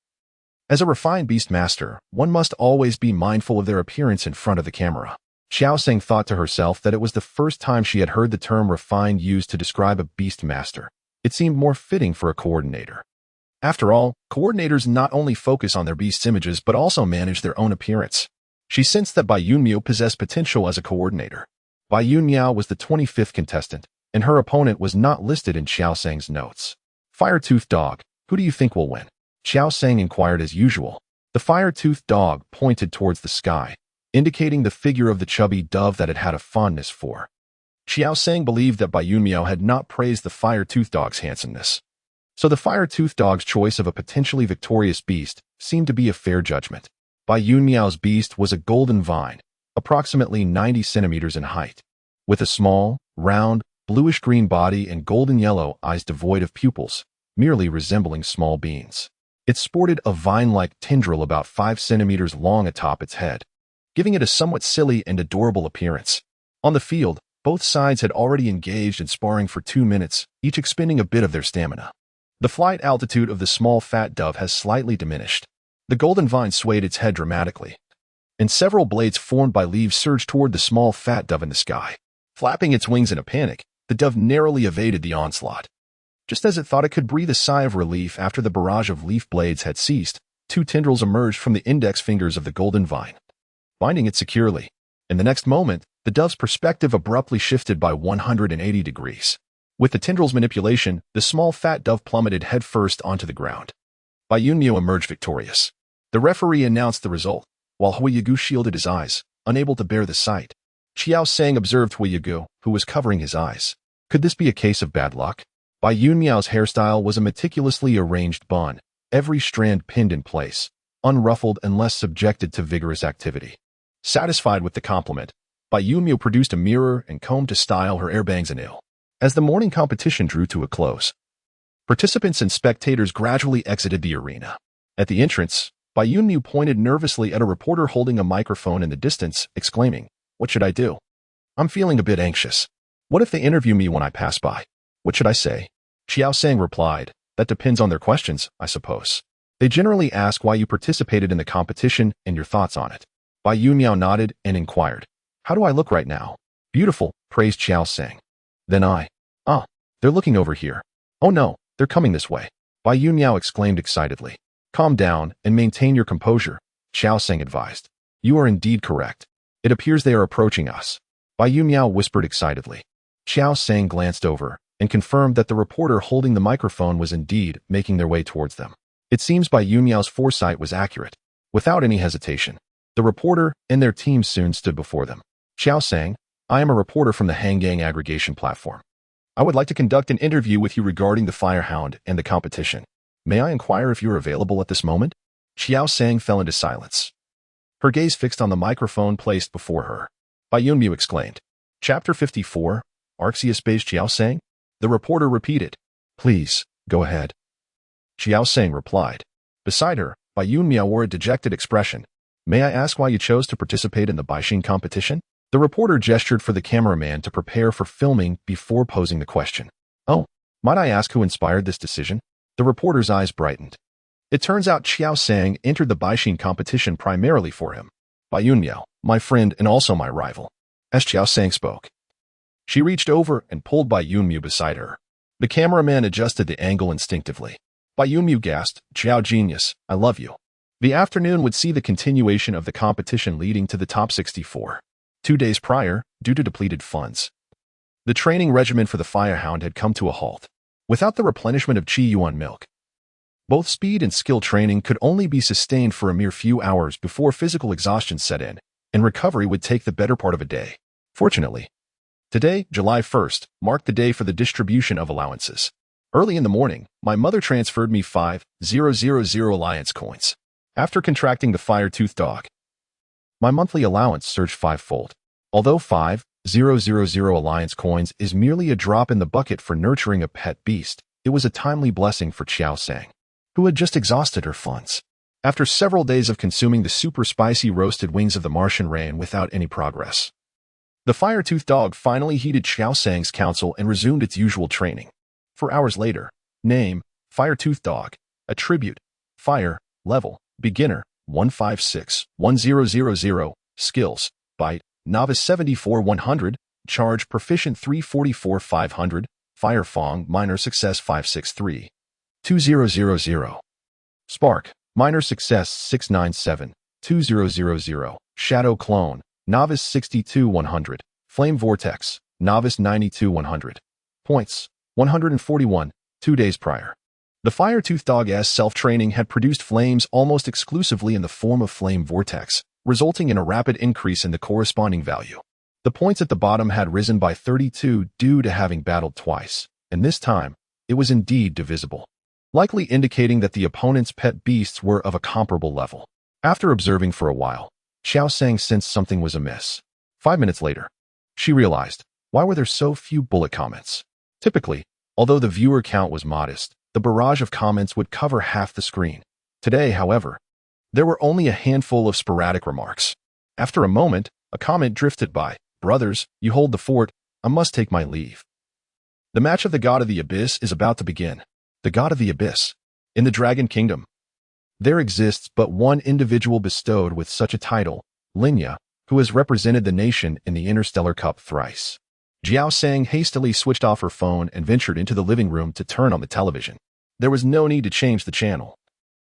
"As a refined beast master, one must always be mindful of their appearance in front of the camera." Qiao Sang thought to herself that it was the first time she had heard the term refined used to describe a beast master. It seemed more fitting for a coordinator. After all, coordinators not only focus on their beast's images but also manage their own appearance. She sensed that Bai Yunmiao possessed potential as a coordinator. Bai Yunmiao was the 25th contestant, and her opponent was not listed in Qiao Sang's notes. "Fire-toothed dog, who do you think will win?" Qiao Sang inquired as usual. The fire-toothed dog pointed towards the sky, indicating the figure of the chubby dove that it had a fondness for. Qiao Sang believed that Bai Yunmiao had not praised the fire-toothed dog's handsomeness. So the fire-toothed dog's choice of a potentially victorious beast seemed to be a fair judgment. Bai Yunmiao's beast was a golden vine, approximately 90 centimeters in height, with a small, round, bluish-green body and golden-yellow eyes devoid of pupils, merely resembling small beans. It sported a vine-like tendril about 5 centimeters long atop its head, giving it a somewhat silly and adorable appearance. On the field, both sides had already engaged in sparring for 2 minutes, each expending a bit of their stamina. The flight altitude of the small fat dove has slightly diminished. The golden vine swayed its head dramatically, and several blades formed by leaves surged toward the small fat dove in the sky. Flapping its wings in a panic, the dove narrowly evaded the onslaught. Just as it thought it could breathe a sigh of relief after the barrage of leaf blades had ceased, 2 tendrils emerged from the index fingers of the golden vine, binding it securely. In the next moment, the dove's perspective abruptly shifted by 180 degrees. With the tendrils' manipulation, the small fat dove plummeted headfirst onto the ground. Bai Yunmiao emerged victorious. The referee announced the result, while Huiyagu shielded his eyes, unable to bear the sight. Qiao Sang observed Huiyagu, who was covering his eyes. Could this be a case of bad luck? Bai Yunmiao's hairstyle was a meticulously arranged bun, every strand pinned in place, unruffled unless subjected to vigorous activity. Satisfied with the compliment, Bai Yunmiao produced a mirror and comb to style her airbangs anew. As the morning competition drew to a close, participants and spectators gradually exited the arena. At the entrance, Bai Yunmu pointed nervously at a reporter holding a microphone in the distance, exclaiming, "What should I do? I'm feeling a bit anxious. What if they interview me when I pass by? What should I say?" Qiao Sang replied, "That depends on their questions, I suppose. They generally ask why you participated in the competition and your thoughts on it." Bai Yunmiao nodded and inquired, "How do I look right now?" "Beautiful," praised Qiao Sang. Then they're looking over here. "Oh no, they're coming this way." Bai Yunmiao exclaimed excitedly. "Calm down and maintain your composure," Qiao Sang advised. "You are indeed correct. It appears they are approaching us." Bai Yunmiao whispered excitedly. Qiao Sang glanced over and confirmed that the reporter holding the microphone was indeed making their way towards them. It seems Bai Yunmiao's foresight was accurate. Without any hesitation, the reporter and their team soon stood before them. "Qiao Sang, I am a reporter from the Hangang aggregation platform. I would like to conduct an interview with you regarding the Firehound and the competition. May I inquire if you're available at this moment?" Qiao Sang fell into silence, her gaze fixed on the microphone placed before her. Bai Yunmu exclaimed, "Chapter 54, Arceus Base Qiao Sang?" The reporter repeated, "Please, go ahead." Qiao Sang replied. Beside her, Bai Yunmiao wore a dejected expression. "May I ask why you chose to participate in the Baixing competition?" The reporter gestured for the cameraman to prepare for filming before posing the question. "Oh, might I ask who inspired this decision?" The reporter's eyes brightened. It turns out Qiao Sang entered the Baixing competition primarily for him. "Bai Yunmiao, my friend and also my rival." As Qiao Sang spoke, she reached over and pulled Bai Yunmu beside her. The cameraman adjusted the angle instinctively. Bai Yunmu gasped, "Qiao genius, I love you." The afternoon would see the continuation of the competition leading to the top 64. 2 days prior, due to depleted funds, the training regimen for the Firehound had come to a halt. Without the replenishment of Qi Yuan milk, both speed and skill training could only be sustained for a mere few hours before physical exhaustion set in, and recovery would take the better part of a day. Fortunately, today, July 1st, marked the day for the distribution of allowances. Early in the morning, my mother transferred me 5,000 alliance coins. After contracting the fire-toothed dog, my monthly allowance surged fivefold. Although 5,000 alliance coins is merely a drop in the bucket for nurturing a pet beast, it was a timely blessing for Qiao Sang, who had just exhausted her funds. After several days of consuming the super spicy roasted wings of the Martian rain without any progress, the fire-toothed dog finally heeded Qiao Sang's counsel and resumed its usual training. 4 hours later, name, fire-toothed dog, attribute, fire, level, beginner, 156-1000, skills, bite, novice 74-100, charge proficient 344-500, fire fong, minor success 563-2000, spark, minor success 697-2000, shadow clone, novice 62-100, flame vortex, novice 92-100, points, 141, 2 days prior. The fire-toothed dog's self-training had produced flames almost exclusively in the form of flame vortex, resulting in a rapid increase in the corresponding value. The points at the bottom had risen by 32 due to having battled twice, and this time, it was indeed divisible, likely indicating that the opponent's pet beasts were of a comparable level. After observing for a while, Qiao Sang sensed something was amiss. 5 minutes later, she realized, why were there so few bullet comments? Typically, although the viewer count was modest, the barrage of comments would cover half the screen. Today, however, there were only a handful of sporadic remarks. After a moment, a comment drifted by. "Brothers, you hold the fort. I must take my leave. The match of the God of the Abyss is about to begin." The God of the Abyss. In the Dragon Kingdom, there exists but one individual bestowed with such a title, Linya, who has represented the nation in the Interstellar Cup thrice. Qiao Sang hastily switched off her phone and ventured into the living room to turn on the television. There was no need to change the channel.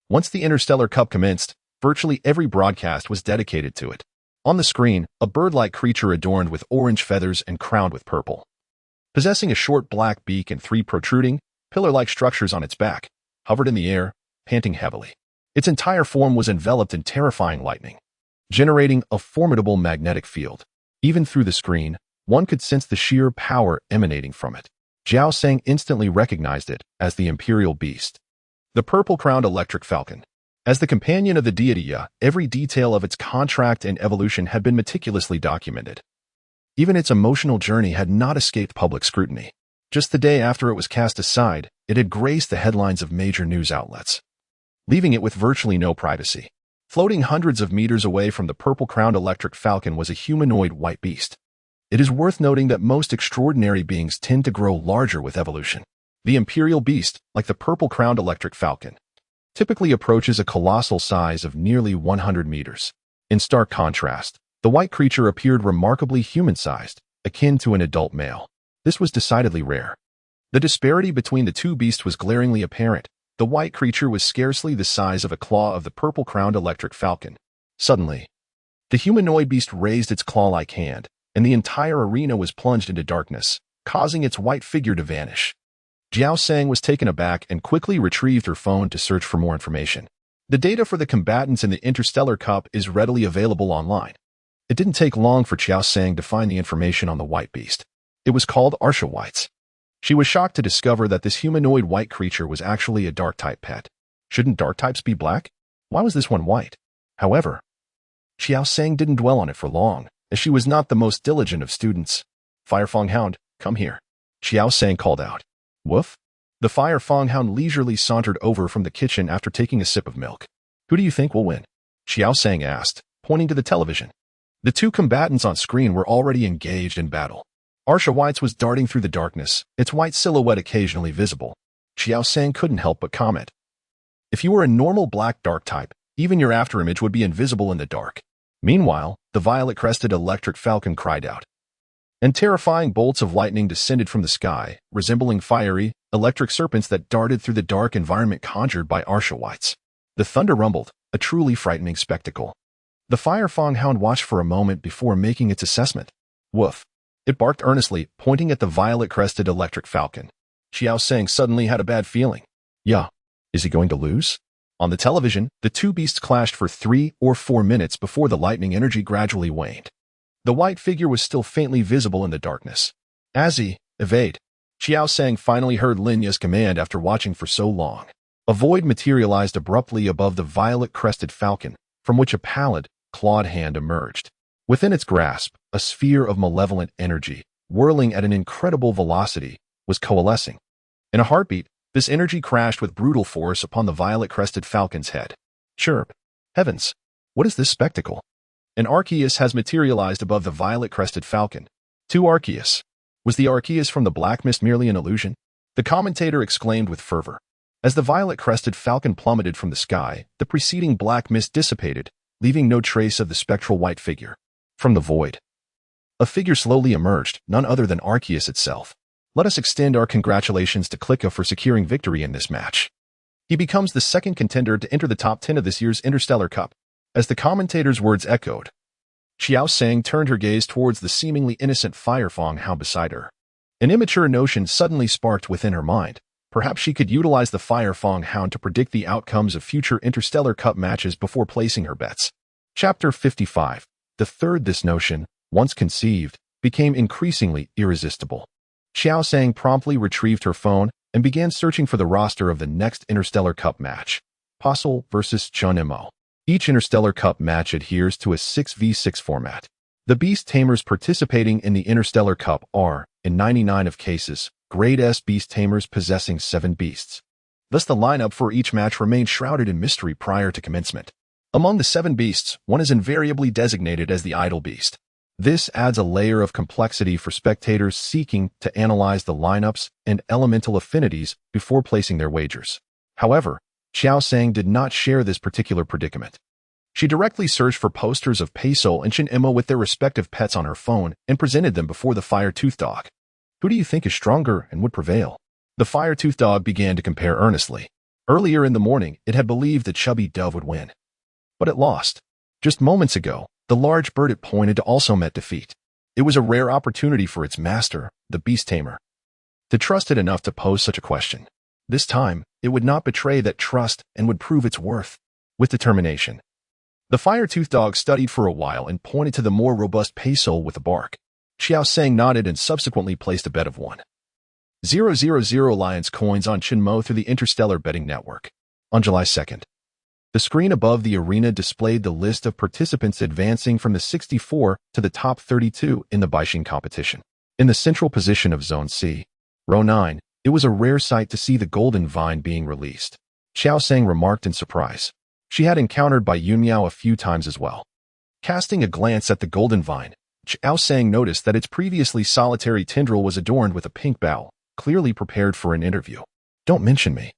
Once the Interstellar Cup commenced, virtually every broadcast was dedicated to it. On the screen, a bird-like creature adorned with orange feathers and crowned with purple, possessing a short black beak and 3 protruding, pillar-like structures on its back, hovered in the air, panting heavily. Its entire form was enveloped in terrifying lightning, generating a formidable magnetic field. Even through the screen, one could sense the sheer power emanating from it. Qiao Sang instantly recognized it as the Imperial Beast, the purple-crowned electric falcon. As the companion of the deity, every detail of its contract and evolution had been meticulously documented. Even its emotional journey had not escaped public scrutiny. Just the day after it was cast aside, it had graced the headlines of major news outlets. leaving it with virtually no privacy. Floating hundreds of meters away from the purple-crowned electric falcon was a humanoid white beast. It is worth noting that most extraordinary beings tend to grow larger with evolution. The imperial beast, like the purple-crowned electric falcon, typically approaches a colossal size of nearly 100 meters. In stark contrast, the white creature appeared remarkably human-sized, akin to an adult male. This was decidedly rare. The disparity between the two beasts was glaringly apparent. The white creature was scarcely the size of a claw of the purple-crowned electric falcon. Suddenly, the humanoid beast raised its claw-like hand, and the entire arena was plunged into darkness, causing its white figure to vanish. Qiao Sang was taken aback and quickly retrieved her phone to search for more information. The data for the combatants in the Interstellar Cup is readily available online. It didn't take long for Qiao Sang to find the information on the white beast. It was called Whites. She was shocked to discover that this humanoid white creature was actually a dark-type pet. Shouldn't dark types be black? Why was this one white? However, Qiao Sang didn't dwell on it for long, as she was not the most diligent of students. Firefang Hound, come here. Qiao Sang called out. Woof? The Firefang Hound leisurely sauntered over from the kitchen after taking a sip of milk. Who do you think will win? Qiao Sang asked, pointing to the television. The two combatants on screen were already engaged in battle. Whites was darting through the darkness, its white silhouette occasionally visible. Qiao Sang couldn't help but comment. If you were a normal black dark type, even your afterimage would be invisible in the dark. Meanwhile, the violet-crested electric falcon cried out. And terrifying bolts of lightning descended from the sky, resembling fiery, electric serpents that darted through the dark environment conjured by Whites. The thunder rumbled, a truly frightening spectacle. The Firefang Hound watched for a moment before making its assessment. Woof. It barked earnestly, pointing at the violet-crested electric falcon. Qiao Sang suddenly had a bad feeling. Yeah, is he going to lose? On the television, the two beasts clashed for 3 or 4 minutes before the lightning energy gradually waned. The white figure was still faintly visible in the darkness. Evade. Qiao Sang finally heard Lin Ya's command after watching for so long. A void materialized abruptly above the violet-crested falcon, from which a pallid, clawed hand emerged. Within its grasp, a sphere of malevolent energy, whirling at an incredible velocity, was coalescing. In a heartbeat, this energy crashed with brutal force upon the violet-crested falcon's head. Chirp. Heavens! What is this spectacle? An Arceus has materialized above the violet-crested falcon. 2 Arceus. Was the Arceus from the Black Mist merely an illusion? The commentator exclaimed with fervor. As the violet-crested falcon plummeted from the sky, the preceding black mist dissipated, leaving no trace of the spectral white figure. From the void, a figure slowly emerged, none other than Arceus itself. Let us extend our congratulations to Klicka for securing victory in this match. He becomes the second contender to enter the top 10 of this year's Interstellar Cup. As the commentator's words echoed, Qiao Sang turned her gaze towards the seemingly innocent Firefang Hound beside her. An immature notion suddenly sparked within her mind. Perhaps she could utilize the Firefang Hound to predict the outcomes of future Interstellar Cup matches before placing her bets. Chapter 55. The third, this notion, once conceived, became increasingly irresistible. Qiao Sang promptly retrieved her phone and began searching for the roster of the next Interstellar Cup match. Postle vs. Chun-Mo. Each Interstellar Cup match adheres to a 6v6 format. The beast tamers participating in the Interstellar Cup are, in 99 of cases, Grade S beast tamers possessing 7 beasts. Thus the lineup for each match remained shrouded in mystery prior to commencement. Among the 7 beasts, one is invariably designated as the idle beast. This adds a layer of complexity for spectators seeking to analyze the lineups and elemental affinities before placing their wagers. However, Qiao Sang did not share this particular predicament. She directly searched for posters of Peso and Chun-Mo with their respective pets on her phone and presented them before the fire-toothed dog. Who do you think is stronger and would prevail? The fire-toothed dog began to compare earnestly. Earlier in the morning, it had believed the chubby dove would win. But it lost. Just moments ago, the large bird it pointed to also met defeat. It was a rare opportunity for its master, the beast tamer, to trust it enough to pose such a question. This time, it would not betray that trust and would prove its worth. With determination. The fire-toothed dog studied for a while and pointed to the more robust Peso with a bark. Qiao Sang nodded and subsequently placed a bet of 1,000 Lions coins on Chun-Mo through the Interstellar Betting Network. On July 2nd, the screen above the arena displayed the list of participants advancing from the 64 to the top 32 in the Baixing competition. In the central position of Zone C, Row 9, it was a rare sight to see the Golden Vine being released. Qiao Sang remarked in surprise. She had encountered Bai Yunmiao a few times as well. Casting a glance at the golden vine, Qiao Sang noticed that its previously solitary tendril was adorned with a pink bow, clearly prepared for an interview. Don't mention me.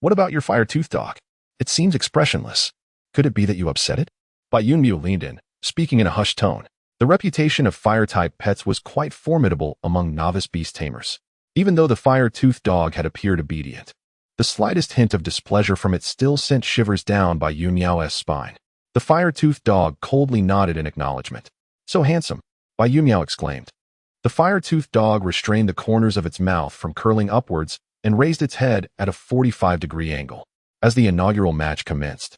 What about your fire-toothed dog? It seems expressionless. Could it be that you upset it? Bai Yunmiao leaned in, speaking in a hushed tone. The reputation of fire-type pets was quite formidable among novice beast tamers. Even though the fire-toothed dog had appeared obedient, the slightest hint of displeasure from it still sent shivers down Bai Yunmiao's spine. The fire-toothed dog coldly nodded in acknowledgement. So handsome, Bai Yunmiao exclaimed. The fire-toothed dog restrained the corners of its mouth from curling upwards and raised its head at a 45-degree angle. As the inaugural match commenced,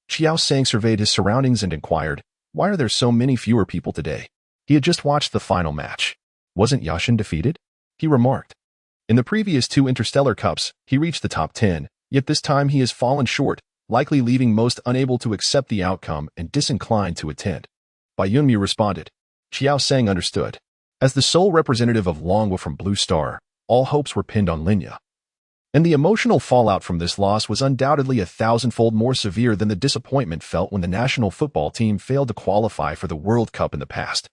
Qiao Sang surveyed his surroundings and inquired, why are there so many fewer people today? He had just watched the final match. Wasn't Yashin defeated? He remarked. In the previous 2 Interstellar Cups, he reached the top 10, yet this time he has fallen short, likely leaving most unable to accept the outcome and disinclined to attend. Bai Yunmiao responded. Qiao Sang understood. As the sole representative of Longhua from Blue Star, all hopes were pinned on Linya. And the emotional fallout from this loss was undoubtedly 1,000-fold more severe than the disappointment felt when the national football team failed to qualify for the World Cup in the past.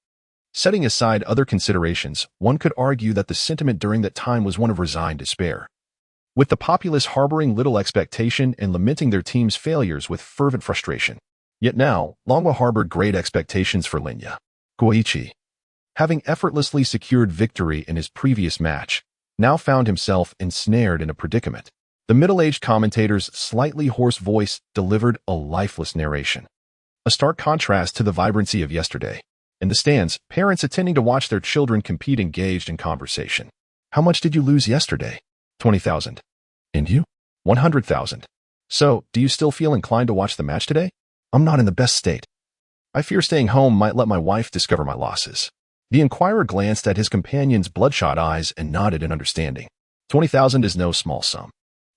Setting aside other considerations, one could argue that the sentiment during that time was one of resigned despair. With the populace harboring little expectation and lamenting their team's failures with fervent frustration. Yet now, Longhua harbored great expectations for Linya. Guoichi, having effortlessly secured victory in his previous match, now found himself ensnared in a predicament. The middle-aged commentator's slightly hoarse voice delivered a lifeless narration. A stark contrast to the vibrancy of yesterday. In the stands, parents attending to watch their children compete engaged in conversation. How much did you lose yesterday? 20,000. And you? 100,000. So, do you still feel inclined to watch the match today? I'm not in the best state. I fear staying home might let my wife discover my losses. The inquirer glanced at his companion's bloodshot eyes and nodded in understanding. 20,000 is no small sum.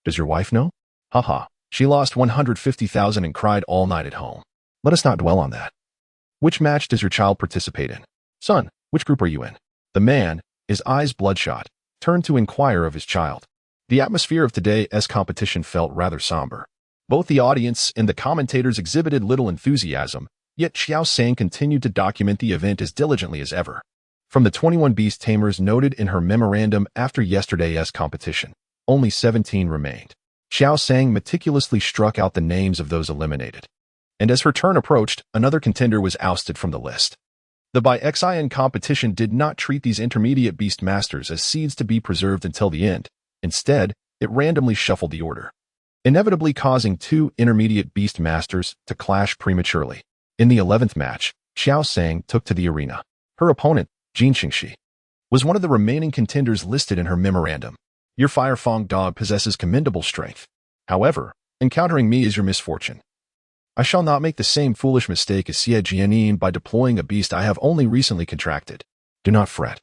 Does your wife know? Haha, she lost 150,000 and cried all night at home. Let us not dwell on that. Which match does your child participate in? Son, which group are you in? The man, his eyes bloodshot, turned to inquire of his child. The atmosphere of today's competition felt rather somber. Both the audience and the commentators exhibited little enthusiasm, yet Qiao Sang continued to document the event as diligently as ever. From the 21 beast tamers noted in her memorandum after yesterday's competition, only 17 remained. Qiao Sang meticulously struck out the names of those eliminated. And as her turn approached, another contender was ousted from the list. The Xian competition did not treat these intermediate beast masters as seeds to be preserved until the end. Instead, it randomly shuffled the order, inevitably causing 2 intermediate beast masters to clash prematurely. In the 11th match, Qiao Sang took to the arena. Her opponent, Jin Xingxi, was one of the remaining contenders listed in her memorandum. Your Firefang dog possesses commendable strength. However, encountering me is your misfortune. I shall not make the same foolish mistake as Xie Jianin by deploying a beast I have only recently contracted. Do not fret.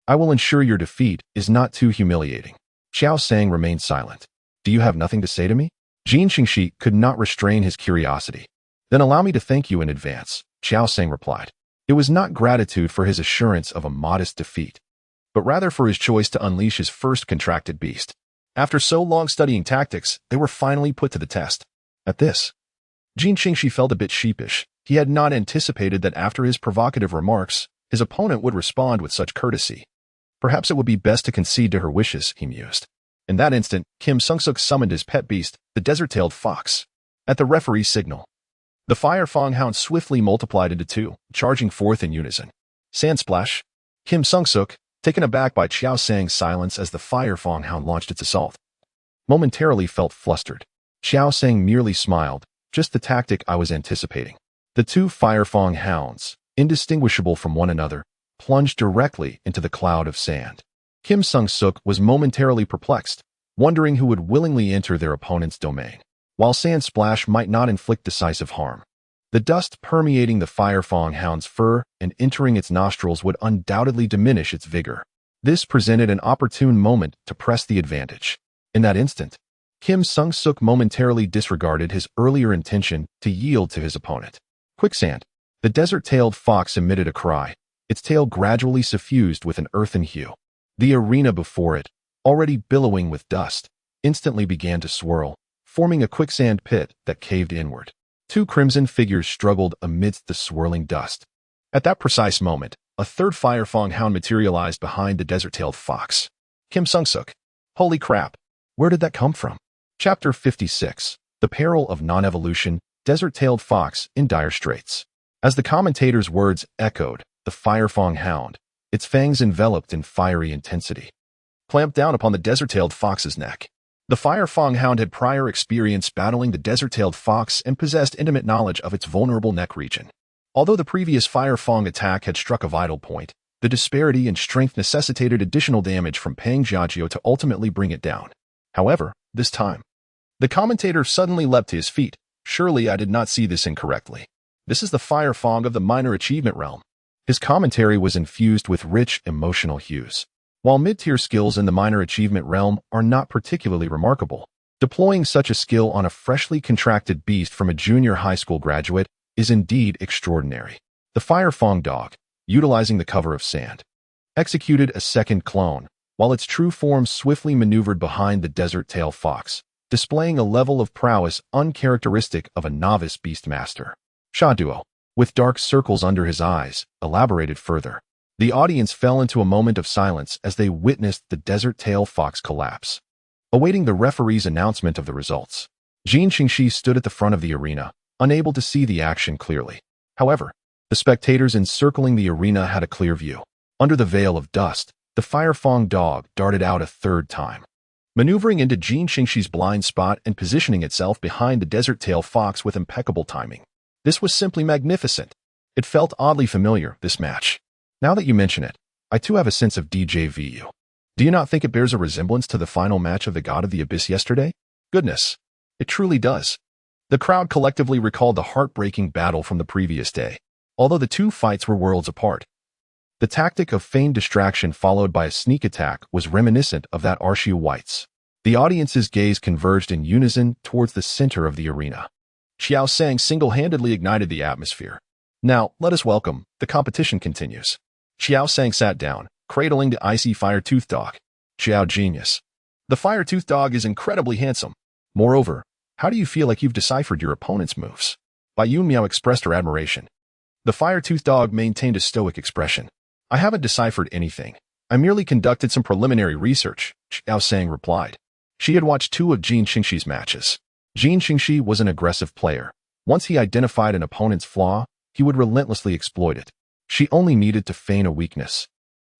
I will ensure your defeat is not too humiliating. Qiao Sang remained silent. Do you have nothing to say to me? Jin Xingxi could not restrain his curiosity. Then allow me to thank you in advance, Qiao Sang replied. It was not gratitude for his assurance of a modest defeat, but rather for his choice to unleash his first contracted beast. After so long studying tactics, they were finally put to the test. At this, Jin Xingxi felt a bit sheepish. He had not anticipated that after his provocative remarks, his opponent would respond with such courtesy. Perhaps it would be best to concede to her wishes, he mused. In that instant, Kim Sung-suk summoned his pet beast, the desert-tailed fox. At the referee's signal, the Firefang hound swiftly multiplied into 2, charging forth in unison. Sand splash. Kim Sung-suk, taken aback by Qiao Sang's silence as the Firefang hound launched its assault, momentarily felt flustered. Qiao Sang merely smiled. Just the tactic I was anticipating. The 2 Firefang hounds, indistinguishable from one another, plunged directly into the cloud of sand. Kim Sung-suk was momentarily perplexed, wondering who would willingly enter their opponent's domain. While Sand Splash might not inflict decisive harm, the dust permeating the Firefang hound's fur and entering its nostrils would undoubtedly diminish its vigor. This presented an opportune moment to press the advantage. In that instant, Kim Sung-suk momentarily disregarded his earlier intention to yield to his opponent. Quicksand. The desert-tailed fox emitted a cry, its tail gradually suffused with an earthen hue. The arena before it, already billowing with dust, instantly began to swirl, forming a quicksand pit that caved inward. Two crimson figures struggled amidst the swirling dust. At that precise moment, a third Firefang hound materialized behind the desert-tailed fox. Kim Sung-suk. Holy crap! Where did that come from? Chapter 56. The Peril of Non-Evolution, Desert-Tailed Fox in Dire Straits. As the commentator's words echoed, the Firefang hound, its fangs enveloped in fiery intensity, clamped down upon the desert-tailed fox's neck. The Firefang hound had prior experience battling the desert-tailed fox and possessed intimate knowledge of its vulnerable neck region. Although the previous Firefang attack had struck a vital point, the disparity in strength necessitated additional damage from Pang Jiajio to ultimately bring it down. However, this time, the commentator suddenly leapt to his feet. Surely I did not see this incorrectly. This is the Firefang of the minor achievement realm. His commentary was infused with rich emotional hues. While mid-tier skills in the minor achievement realm are not particularly remarkable, deploying such a skill on a freshly contracted beast from a junior high school graduate is indeed extraordinary. The Firefang dog, utilizing the cover of sand, executed a second clone, while its true form swiftly maneuvered behind the desert-tail fox, displaying a level of prowess uncharacteristic of a novice beastmaster. Shaduo, with dark circles under his eyes, elaborated further. The audience fell into a moment of silence as they witnessed the desert-tail fox collapse. Awaiting the referee's announcement of the results, Jin Qingxi stood at the front of the arena, unable to see the action clearly. However, the spectators encircling the arena had a clear view. Under the veil of dust, the Firefang dog darted out a third time, maneuvering into Jin Qingxi's blind spot and positioning itself behind the desert-tail fox with impeccable timing. This was simply magnificent. It felt oddly familiar, this match. Now that you mention it, I too have a sense of DJVU. Do you not think it bears a resemblance to the final match of the God of the Abyss yesterday? Goodness, it truly does. The crowd collectively recalled the heartbreaking battle from the previous day. Although the two fights were worlds apart, the tactic of feigned distraction followed by a sneak attack was reminiscent of that Arshu White's. The audience's gaze converged in unison towards the center of the arena. Qiao Sang single-handedly ignited the atmosphere. Now, let us welcome, the competition continues. Qiao Sang sat down, cradling the icy fire-toothed dog. Qiao genius. The fire-toothed dog is incredibly handsome. Moreover, how do you feel like you've deciphered your opponent's moves? Bai Yunmiao expressed her admiration. The fire-toothed dog maintained a stoic expression. I haven't deciphered anything. I merely conducted some preliminary research, Qiao Sang replied. She had watched 2 of Jin Qingxi's matches. Jin Qingxi was an aggressive player. Once he identified an opponent's flaw, he would relentlessly exploit it. She only needed to feign a weakness,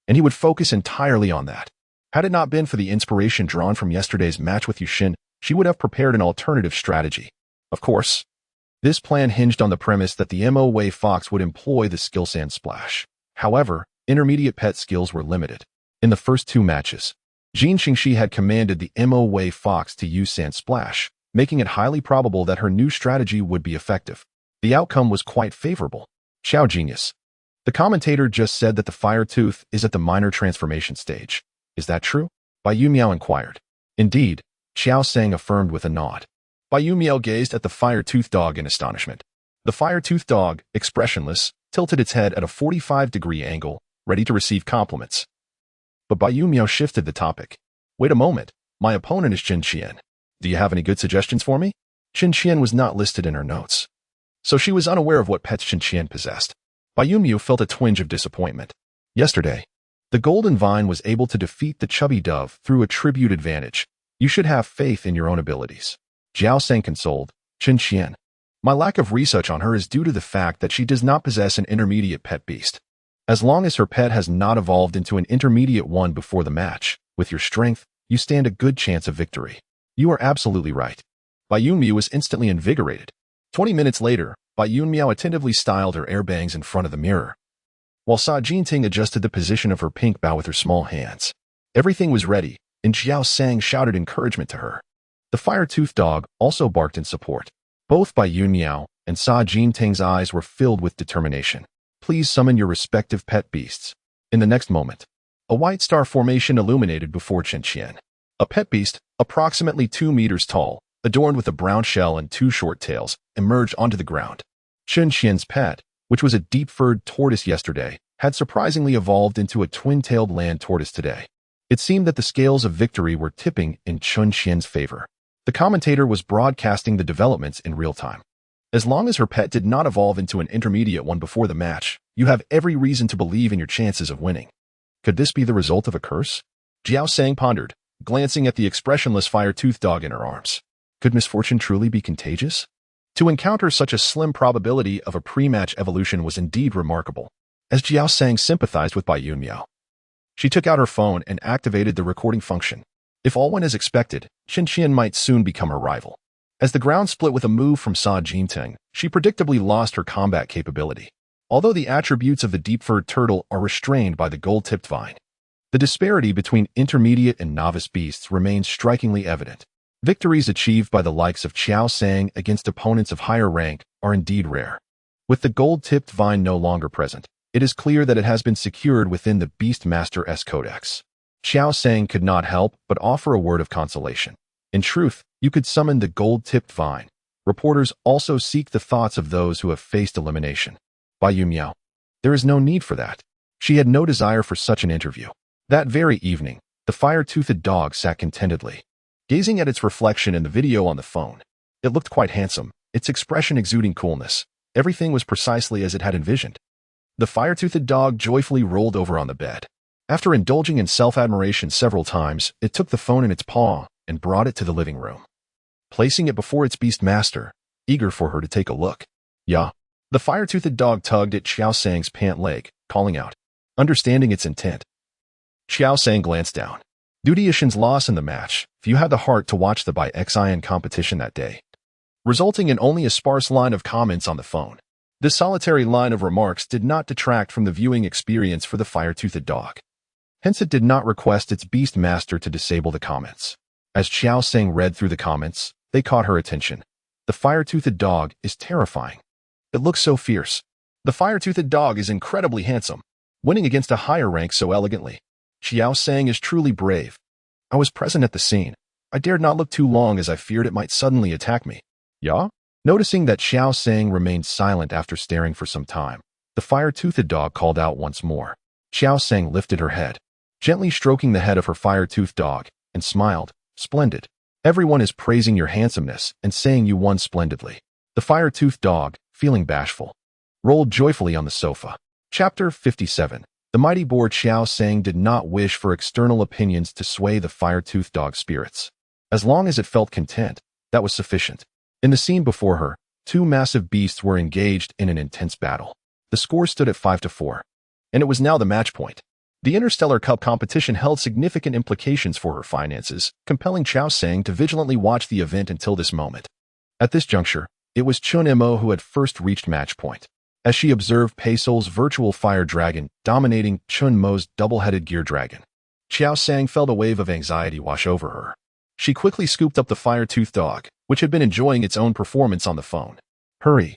and he would focus entirely on that. Had it not been for the inspiration drawn from yesterday's match with Yushin, she would have prepared an alternative strategy. Of course, this plan hinged on the premise that the Moa Fox would employ the skill Sand Splash. However, intermediate pet skills were limited. In the first 2 matches, Jin Qingxi had commanded the Moa Fox to use Sand Splash, making it highly probable that her new strategy would be effective. The outcome was quite favorable. Xiao genius. The commentator just said that the fire tooth is at the minor transformation stage. Is that true? Bai Yumiao inquired. Indeed, Qiao Sang affirmed with a nod. Bai Yumiao gazed at the fire-toothed dog in astonishment. The fire-toothed dog, expressionless, tilted its head at a 45-degree angle, ready to receive compliments. But Bai Yumiao shifted the topic. Wait a moment, my opponent is Chen Qian. Do you have any good suggestions for me? Chen Qian was not listed in her notes, so she was unaware of what pets Chen Qian possessed. Bai Yumiao felt a twinge of disappointment. Yesterday, the Golden Vine was able to defeat the Chubby Dove through a tribute advantage. You should have faith in your own abilities. Jiao Sang consoled Chen Qian. My lack of research on her is due to the fact that she does not possess an intermediate pet beast. As long as her pet has not evolved into an intermediate one before the match, with your strength, you stand a good chance of victory. You are absolutely right. Bai Yunmiao was instantly invigorated. 20 minutes later, Bai Yunmiao attentively styled her air bangs in front of the mirror, while Sa Jinting adjusted the position of her pink bow with her small hands. Everything was ready, and Qiao Sang shouted encouragement to her. The fire-toothed dog also barked in support. Both Bai Yunmiao and Sa Jinting's eyes were filled with determination. Please summon your respective pet beasts. In the next moment, a white star formation illuminated before Chen Qian. A pet beast, approximately 2 meters tall, adorned with a brown shell and 2 short tails, emerged onto the ground. Chen Qian's pet, which was a deep-furred tortoise yesterday, had surprisingly evolved into a twin-tailed land tortoise today. It seemed that the scales of victory were tipping in Chen Qian's favor. The commentator was broadcasting the developments in real time. As long as her pet did not evolve into an intermediate one before the match, you have every reason to believe in your chances of winning. Could this be the result of a curse? Qiao Sang pondered, glancing at the expressionless fire-toothed dog in her arms. Could misfortune truly be contagious? To encounter such a slim probability of a pre-match evolution was indeed remarkable, as Qiao Sang sympathized with Bai Yunmiao. She took out her phone and activated the recording function. If all went as expected, Qin Qian might soon become her rival. As the ground split with a move from Sa Jinteng, she predictably lost her combat capability. Although the attributes of the deep-furred turtle are restrained by the gold-tipped vine, the disparity between intermediate and novice beasts remains strikingly evident. Victories achieved by the likes of Qiao Sang against opponents of higher rank are indeed rare. With the gold-tipped vine no longer present, it is clear that it has been secured within the Beastmaster's codex. Qiao Sang could not help but offer a word of consolation. In truth, you could summon the gold-tipped vine. Reporters also seek the thoughts of those who have faced elimination. Bai Yunmiao. There is no need for that. She had no desire for such an interview. That very evening, the fire-toothed dog sat contentedly, gazing at its reflection in the video on the phone. It looked quite handsome, its expression exuding coolness. Everything was precisely as it had envisioned. The fire-toothed dog joyfully rolled over on the bed. After indulging in self-admiration several times, it took the phone in its paw and brought it to the living room, placing it before its beast master, eager for her to take a look. "Yeah." The fire-toothed dog tugged at Qiao Sang's pant leg, calling out. Understanding its intent, Qiao Sang glanced down. Due to Yishin's loss in the match, few had the heart to watch the Bai Xian competition that day, resulting in only a sparse line of comments on the phone. This solitary line of remarks did not detract from the viewing experience for the fire-toothed dog. Hence it did not request its beast master to disable the comments. As Qiao Sang read through the comments, they caught her attention. The fire-toothed dog is terrifying. It looks so fierce. The fire-toothed dog is incredibly handsome, winning against a higher rank so elegantly. Qiao Sang is truly brave. I was present at the scene. I dared not look too long as I feared it might suddenly attack me. "Yeah?" Noticing that Qiao Sang remained silent after staring for some time, the fire-toothed dog called out once more. Qiao Sang lifted her head, gently stroking the head of her fire-toothed dog, and smiled. "Splendid. Everyone is praising your handsomeness and saying you won splendidly." The fire-toothed dog, feeling bashful, rolled joyfully on the sofa. Chapter 57. The mighty boar. Qiao Sang did not wish for external opinions to sway the fire-toothed dog's spirits. As long as it felt content, that was sufficient. In the scene before her, two massive beasts were engaged in an intense battle. The score stood at 5-4, and it was now the match point. The Interstellar Cup competition held significant implications for her finances, compelling Qiao Sang to vigilantly watch the event until this moment. At this juncture, it was Chun Mo who had first reached match point. As she observed Pei Sol's virtual fire dragon dominating Chun Mo's double-headed gear dragon, Qiao Sang felt a wave of anxiety wash over her. She quickly scooped up the fire-toothed dog, which had been enjoying its own performance on the phone. "Hurry.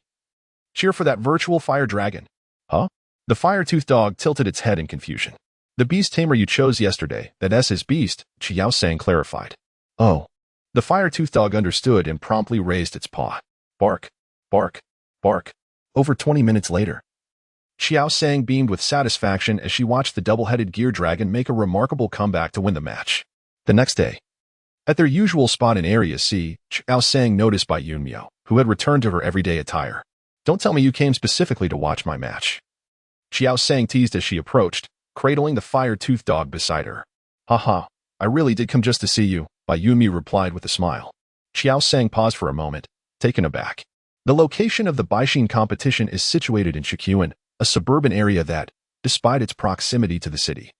Cheer for that virtual fire dragon." "Huh?" The fire-toothed dog tilted its head in confusion. "The beast tamer you chose yesterday, that's his beast," Qiao Sang clarified. "Oh." The fire-toothed dog understood and promptly raised its paw. Bark, bark, bark. Over 20 minutes later, Qiao Sang beamed with satisfaction as she watched the double-headed gear dragon make a remarkable comeback to win the match. The next day, at their usual spot in Area C, Qiao Sang noticed Bai Yunmiao, who had returned to her everyday attire. "Don't tell me you came specifically to watch my match," Qiao Sang teased as she approached, cradling the fire-toothed dog beside her. "Haha, I really did come just to see you," Bai Yunmiao replied with a smile. Qiao Sang paused for a moment, taken aback. The location of the Baixin competition is situated in Shiquan, a suburban area that, despite its proximity to the city,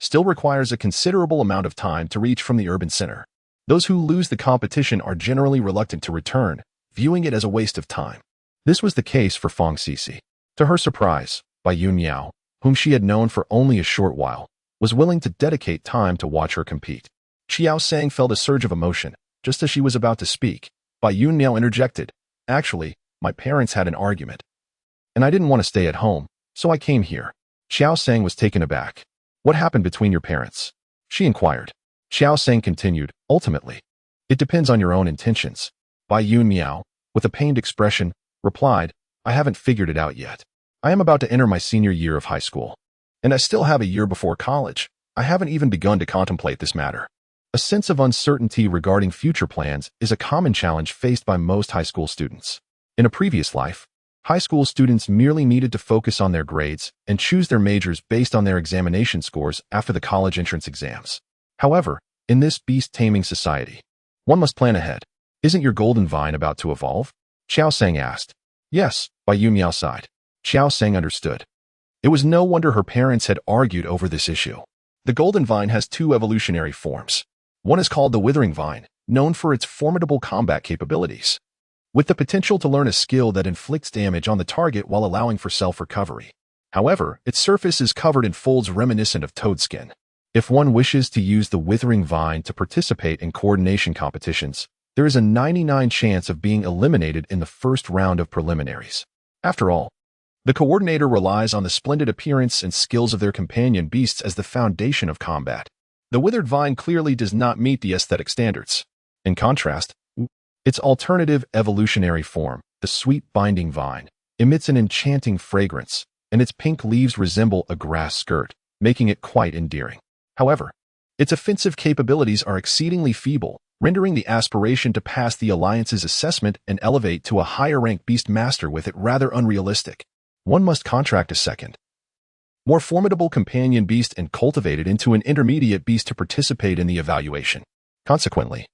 still requires a considerable amount of time to reach from the urban center. Those who lose the competition are generally reluctant to return, viewing it as a waste of time. This was the case for Fang Sisi. To her surprise, Bai Yunmiao, whom she had known for only a short while, was willing to dedicate time to watch her compete. Qiao Sang felt a surge of emotion. Just as she was about to speak, Bai Yunmiao interjected. "Actually, my parents had an argument, and I didn't want to stay at home, so I came here." Qiao Sang was taken aback. "What happened between your parents?" she inquired. Qiao Sang continued, "Ultimately, it depends on your own intentions." Bai Yunmiao, with a pained expression, replied, "I haven't figured it out yet. I am about to enter my senior year of high school, and I still have a year before college. I haven't even begun to contemplate this matter." A sense of uncertainty regarding future plans is a common challenge faced by most high school students. In a previous life, high school students merely needed to focus on their grades and choose their majors based on their examination scores after the college entrance exams. However, in this beast-taming society, one must plan ahead. Isn't your golden vine about to evolve? Qiao Sang asked. Yes, Bai Yunmiao sighed. Qiao Sang understood. It was no wonder her parents had argued over this issue. The golden vine has two evolutionary forms. One is called the withering vine, known for its formidable combat capabilities, with the potential to learn a skill that inflicts damage on the target while allowing for self-recovery. However, its surface is covered in folds reminiscent of toad skin. If one wishes to use the withering vine to participate in coordination competitions, there is a 99% chance of being eliminated in the first round of preliminaries. After all, the coordinator relies on the splendid appearance and skills of their companion beasts as the foundation of combat. The withered vine clearly does not meet the aesthetic standards. In contrast, its alternative evolutionary form, the sweet binding vine, emits an enchanting fragrance, and its pink leaves resemble a grass skirt, making it quite endearing. However, its offensive capabilities are exceedingly feeble, rendering the aspiration to pass the Alliance's assessment and elevate to a higher-ranked beast master with it rather unrealistic. One must contract a second, more formidable companion beast and cultivate it into an intermediate beast to participate in the evaluation. Consequently,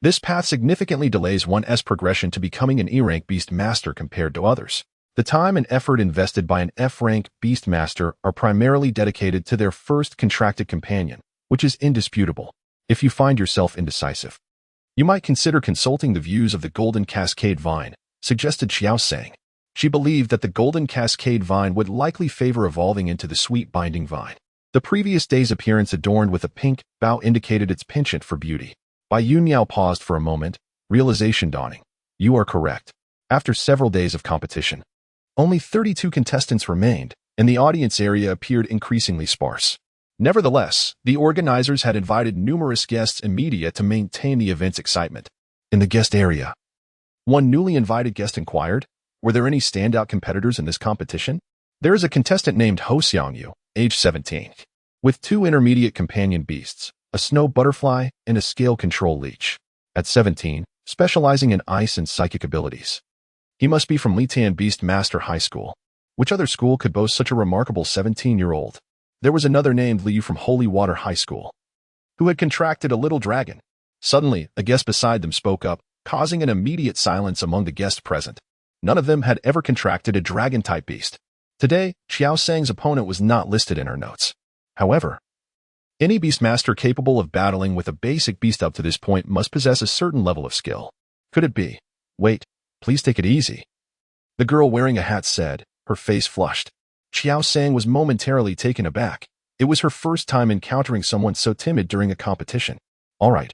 this path significantly delays one's progression to becoming an E-rank beast master compared to others. The time and effort invested by an F-rank beast master are primarily dedicated to their first contracted companion, which is indisputable. If you find yourself indecisive, you might consider consulting the views of the Golden Cascade Vine, suggested Qiao Sang. She believed that the Golden Cascade Vine would likely favor evolving into the Sweet Binding Vine. The previous day's appearance adorned with a pink bough indicated its penchant for beauty. Bai Yunmiao paused for a moment, realization dawning. You are correct. After several days of competition, only 32 contestants remained, and the audience area appeared increasingly sparse. Nevertheless, the organizers had invited numerous guests and media to maintain the event's excitement. In the guest area, one newly invited guest inquired, were there any standout competitors in this competition? There is a contestant named Ho Xiangyu, age 17, with two intermediate companion beasts, a snow butterfly and a scale control leech. At 17, specializing in ice and psychic abilities. He must be from Litan Beast Master High School. Which other school could boast such a remarkable 17-year-old? There was another named Liu from Holy Water High School, who had contracted a little dragon. Suddenly, a guest beside them spoke up, causing an immediate silence among the guests present. None of them had ever contracted a dragon-type beast. Today, Qiao Sang's opponent was not listed in her notes. However, any beastmaster capable of battling with a basic beast up to this point must possess a certain level of skill. Could it be? Wait, please take it easy. The girl wearing a hat said, her face flushed. Qiao Sang was momentarily taken aback. It was her first time encountering someone so timid during a competition. All right,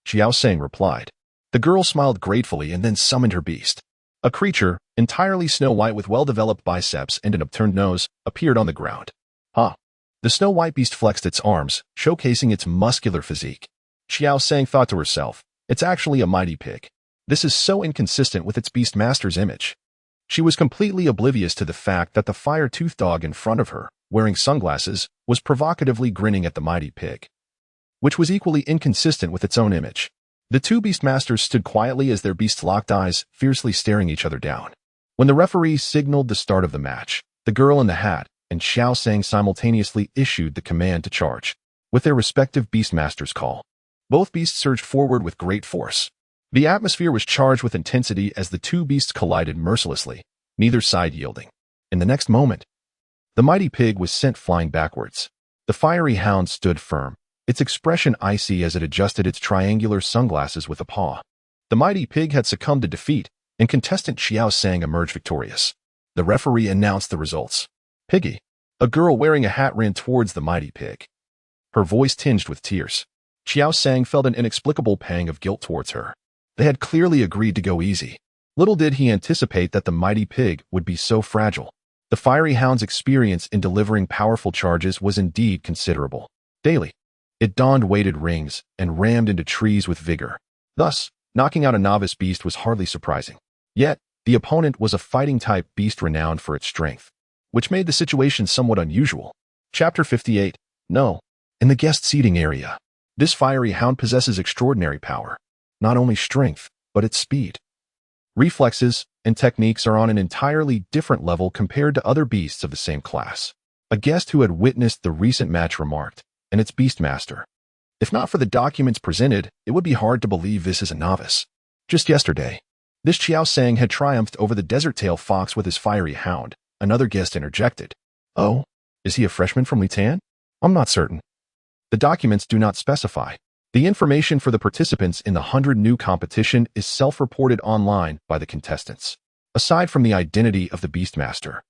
Qiao Sang replied. The girl smiled gratefully and then summoned her beast. A creature, entirely snow-white with well-developed biceps and an upturned nose, appeared on the ground. Huh. The snow-white beast flexed its arms, showcasing its muscular physique. Qiao Sang thought to herself, it's actually a mighty pig. This is so inconsistent with its beast master's image. She was completely oblivious to the fact that the fire-toothed dog in front of her, wearing sunglasses, was provocatively grinning at the mighty pig, which was equally inconsistent with its own image. The two beastmasters stood quietly as their beasts locked eyes, fiercely staring each other down. When the referee signaled the start of the match, the girl in the hat and Qiao Sang simultaneously issued the command to charge. With their respective beastmasters' call, both beasts surged forward with great force. The atmosphere was charged with intensity as the two beasts collided mercilessly, neither side yielding. In the next moment, the mighty pig was sent flying backwards. The fiery hound stood firm, its expression icy as it adjusted its triangular sunglasses with a paw. The mighty pig had succumbed to defeat, and contestant Qiao Sang emerged victorious. The referee announced the results. Piggy. A girl wearing a hat ran towards the mighty pig, her voice tinged with tears. Qiao Sang felt an inexplicable pang of guilt towards her. They had clearly agreed to go easy. Little did he anticipate that the mighty pig would be so fragile. The fiery hound's experience in delivering powerful charges was indeed considerable. Daily, it donned weighted rings and rammed into trees with vigor. Thus, knocking out a novice beast was hardly surprising. Yet, the opponent was a fighting-type beast renowned for its strength, which made the situation somewhat unusual. Chapter 58. No. In the guest seating area, This fiery hound possesses extraordinary power, not only strength, but its speed. Reflexes and techniques are on an entirely different level compared to other beasts of the same class. A guest who had witnessed the recent match remarked, and its beastmaster. If not for the documents presented, it would be hard to believe this is a novice. Just yesterday, this Qiao Sang had triumphed over the desert-tail fox with his fiery hound. Another guest interjected. Oh, is he a freshman from Litan? I'm not certain. The documents do not specify. The information for the participants in the 100 new competition is self-reported online by the contestants. Aside from the identity of the beastmaster,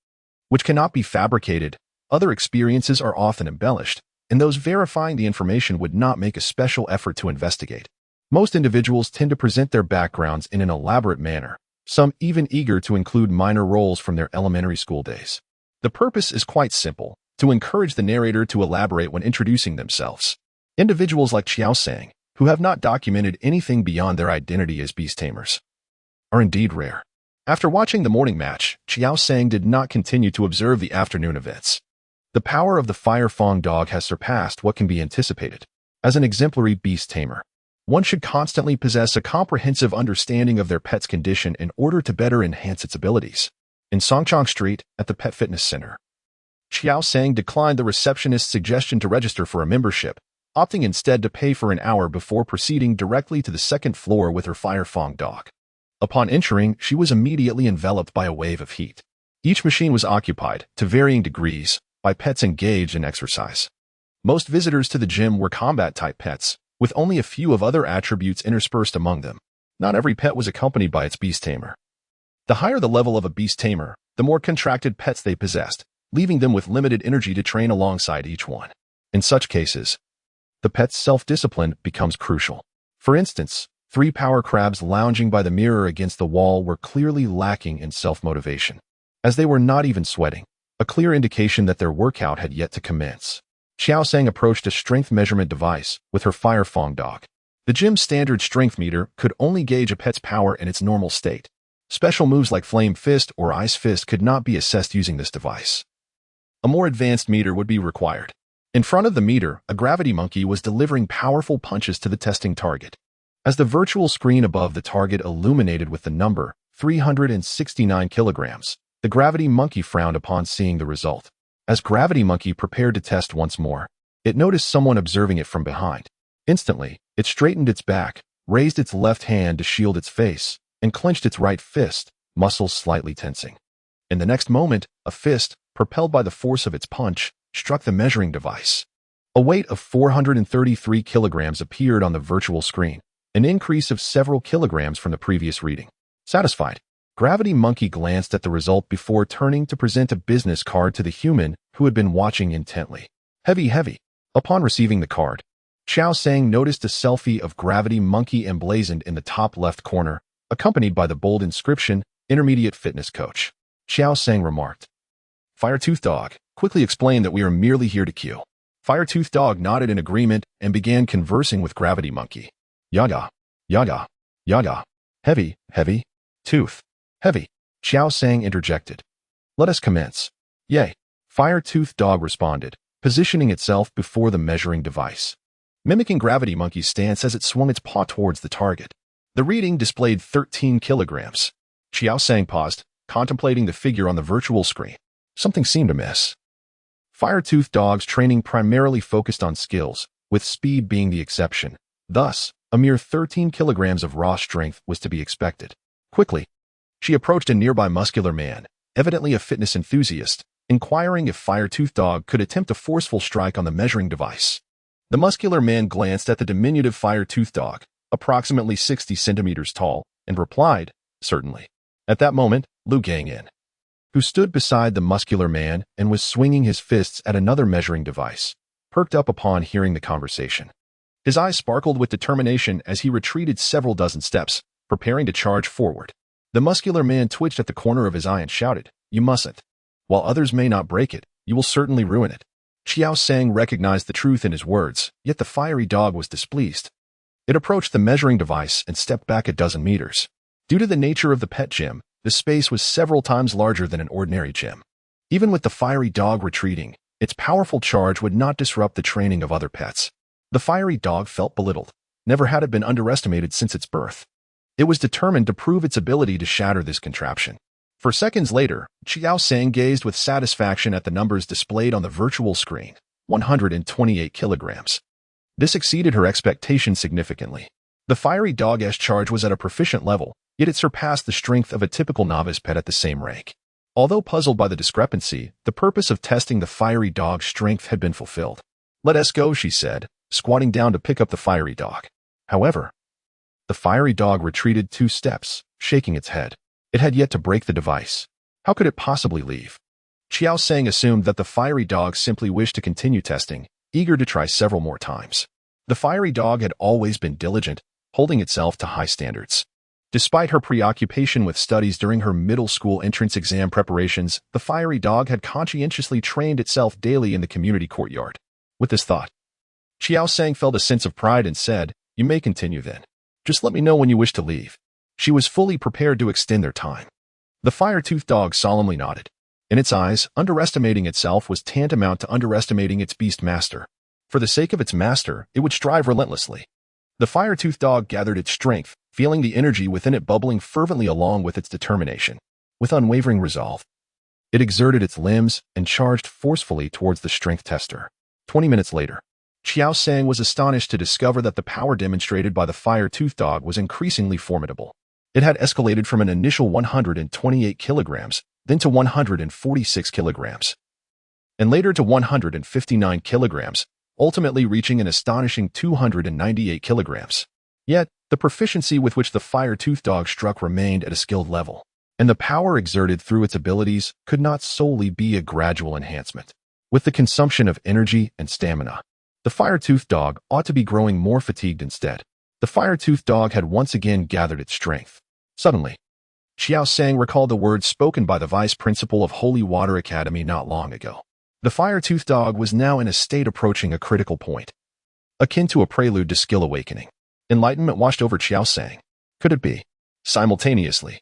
which cannot be fabricated, other experiences are often embellished, and those verifying the information would not make a special effort to investigate. Most individuals tend to present their backgrounds in an elaborate manner, some even eager to include minor roles from their elementary school days. The purpose is quite simple, to encourage the narrator to elaborate when introducing themselves. Individuals like Qiao Sang, who have not documented anything beyond their identity as beast tamers, are indeed rare. After watching the morning match, Qiao Sang did not continue to observe the afternoon events. The power of the Fire Fang dog has surpassed what can be anticipated. As an exemplary beast tamer, one should constantly possess a comprehensive understanding of their pet's condition in order to better enhance its abilities. In Songchang Street, at the Pet Fitness Center, Qiao Sang declined the receptionist's suggestion to register for a membership, opting instead to pay for an hour before proceeding directly to the second floor with her Fire Fang dog. Upon entering, she was immediately enveloped by a wave of heat. Each machine was occupied, to varying degrees, by pets engaged in exercise. Most visitors to the gym were combat-type pets, with only a few of other attributes interspersed among them. Not every pet was accompanied by its beast tamer. The higher the level of a beast tamer, the more contracted pets they possessed, leaving them with limited energy to train alongside each one. In such cases, the pet's self-discipline becomes crucial. For instance, 3 power crabs lounging by the mirror against the wall were clearly lacking in self-motivation, as they were not even sweating, a clear indication that their workout had yet to commence. Qiao Sang approached a strength measurement device with her Fire Fang dog. The gym's standard strength meter could only gauge a pet's power in its normal state. Special moves like Flame Fist or Ice Fist could not be assessed using this device. A more advanced meter would be required. In front of the meter, a gravity monkey was delivering powerful punches to the testing target. As the virtual screen above the target illuminated with the number 369 kilograms, the gravity monkey frowned upon seeing the result. As Gravity Monkey prepared to test once more, it noticed someone observing it from behind. Instantly, it straightened its back, raised its left hand to shield its face, and clenched its right fist, muscles slightly tensing. In the next moment, a fist, propelled by the force of its punch, struck the measuring device. A weight of 433 kilograms appeared on the virtual screen, an increase of several kilograms from the previous reading. Satisfied, Gravity Monkey glanced at the result before turning to present a business card to the human who had been watching intently. Heavy. Upon receiving the card, Qiao Sang noticed a selfie of Gravity Monkey emblazoned in the top left corner, accompanied by the bold inscription, Intermediate Fitness Coach. Qiao Sang remarked. Firetooth Dog quickly explained that we are merely here to kill. Firetooth Dog nodded in agreement and began conversing with Gravity Monkey. Yaga. Heavy. Tooth. Heavy. Qiao Sang interjected. Let us commence. Yay. Firetooth Dog responded, positioning itself before the measuring device, mimicking Gravity Monkey's stance as it swung its paw towards the target. The reading displayed 13 kilograms. Qiao Sang paused, contemplating the figure on the virtual screen. Something seemed amiss. Firetooth Dog's training primarily focused on skills, with speed being the exception. Thus, a mere 13 kilograms of raw strength was to be expected. Quickly, she approached a nearby muscular man, evidently a fitness enthusiast, inquiring if Firetooth Dog could attempt a forceful strike on the measuring device. The muscular man glanced at the diminutive Firetooth Dog, approximately 60 centimeters tall, and replied, certainly. At that moment, Lu Gangin, who stood beside the muscular man and was swinging his fists at another measuring device, perked up upon hearing the conversation. His eyes sparkled with determination as he retreated several dozen steps, preparing to charge forward. The muscular man twitched at the corner of his eye and shouted, "You mustn't. While others may not break it, you will certainly ruin it." Qiao Sang recognized the truth in his words, yet the fiery dog was displeased. It approached the measuring device and stepped back a dozen meters. Due to the nature of the pet gym, the space was several times larger than an ordinary gym. Even with the fiery dog retreating, its powerful charge would not disrupt the training of other pets. The fiery dog felt belittled. Never had it been underestimated since its birth. It was determined to prove its ability to shatter this contraption. For seconds later, Qiao Sang gazed with satisfaction at the numbers displayed on the virtual screen. 128 kilograms. This exceeded her expectations significantly. The fiery dog-esque charge was at a proficient level, yet it surpassed the strength of a typical novice pet at the same rank. Although puzzled by the discrepancy, the purpose of testing the fiery dog's strength had been fulfilled. "Let us go," she said, squatting down to pick up the fiery dog. However, the fiery dog retreated 2 steps, shaking its head. It had yet to break the device. How could it possibly leave? Qiao Sang assumed that the fiery dog simply wished to continue testing, eager to try several more times. The fiery dog had always been diligent, holding itself to high standards. Despite her preoccupation with studies during her middle school entrance exam preparations, the fiery dog had conscientiously trained itself daily in the community courtyard. With this thought, Qiao Sang felt a sense of pride and said, "You may continue then. Just let me know when you wish to leave." She was fully prepared to extend their time. The fire-toothed dog solemnly nodded. In its eyes, underestimating itself was tantamount to underestimating its beast master. For the sake of its master, it would strive relentlessly. The fire-toothed dog gathered its strength, feeling the energy within it bubbling fervently along with its determination. With unwavering resolve, it exerted its limbs and charged forcefully towards the strength tester. 20 minutes later, Qiao Sang was astonished to discover that the power demonstrated by the fire-toothed dog was increasingly formidable. It had escalated from an initial 128 kilograms, then to 146 kilograms, and later to 159 kilograms, ultimately reaching an astonishing 298 kilograms. Yet, the proficiency with which the fire-toothed dog struck remained at a skilled level, and the power exerted through its abilities could not solely be a gradual enhancement. With the consumption of energy and stamina, the fire-toothed dog ought to be growing more fatigued instead. The fire-toothed dog had once again gathered its strength. Suddenly, Qiao Sang recalled the words spoken by the vice principal of Holy Water Academy not long ago. The fire-toothed dog was now in a state approaching a critical point, akin to a prelude to skill awakening. Enlightenment washed over Qiao Sang. Could it be? Simultaneously,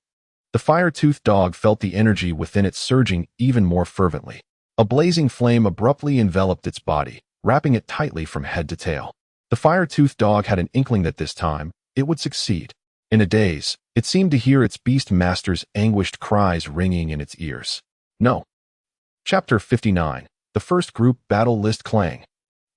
the fire-toothed dog felt the energy within it surging even more fervently. A blazing flame abruptly enveloped its body, wrapping it tightly from head to tail. The fire-toothed dog had an inkling that this time, it would succeed. In a daze, it seemed to hear its beast master's anguished cries ringing in its ears. No. Chapter 59. The First Group Battle List Clang.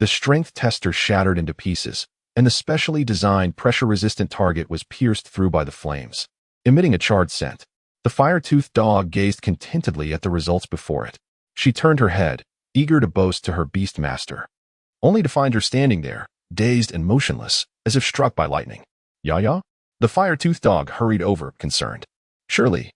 The strength tester shattered into pieces, and the specially designed pressure-resistant target was pierced through by the flames. Emitting a charred scent, the fire-toothed dog gazed contentedly at the results before it. She turned her head, eager to boast to her beast master, only to find her standing there, dazed and motionless, as if struck by lightning. "Ya?" The fire-toothed dog hurried over, concerned. Surely,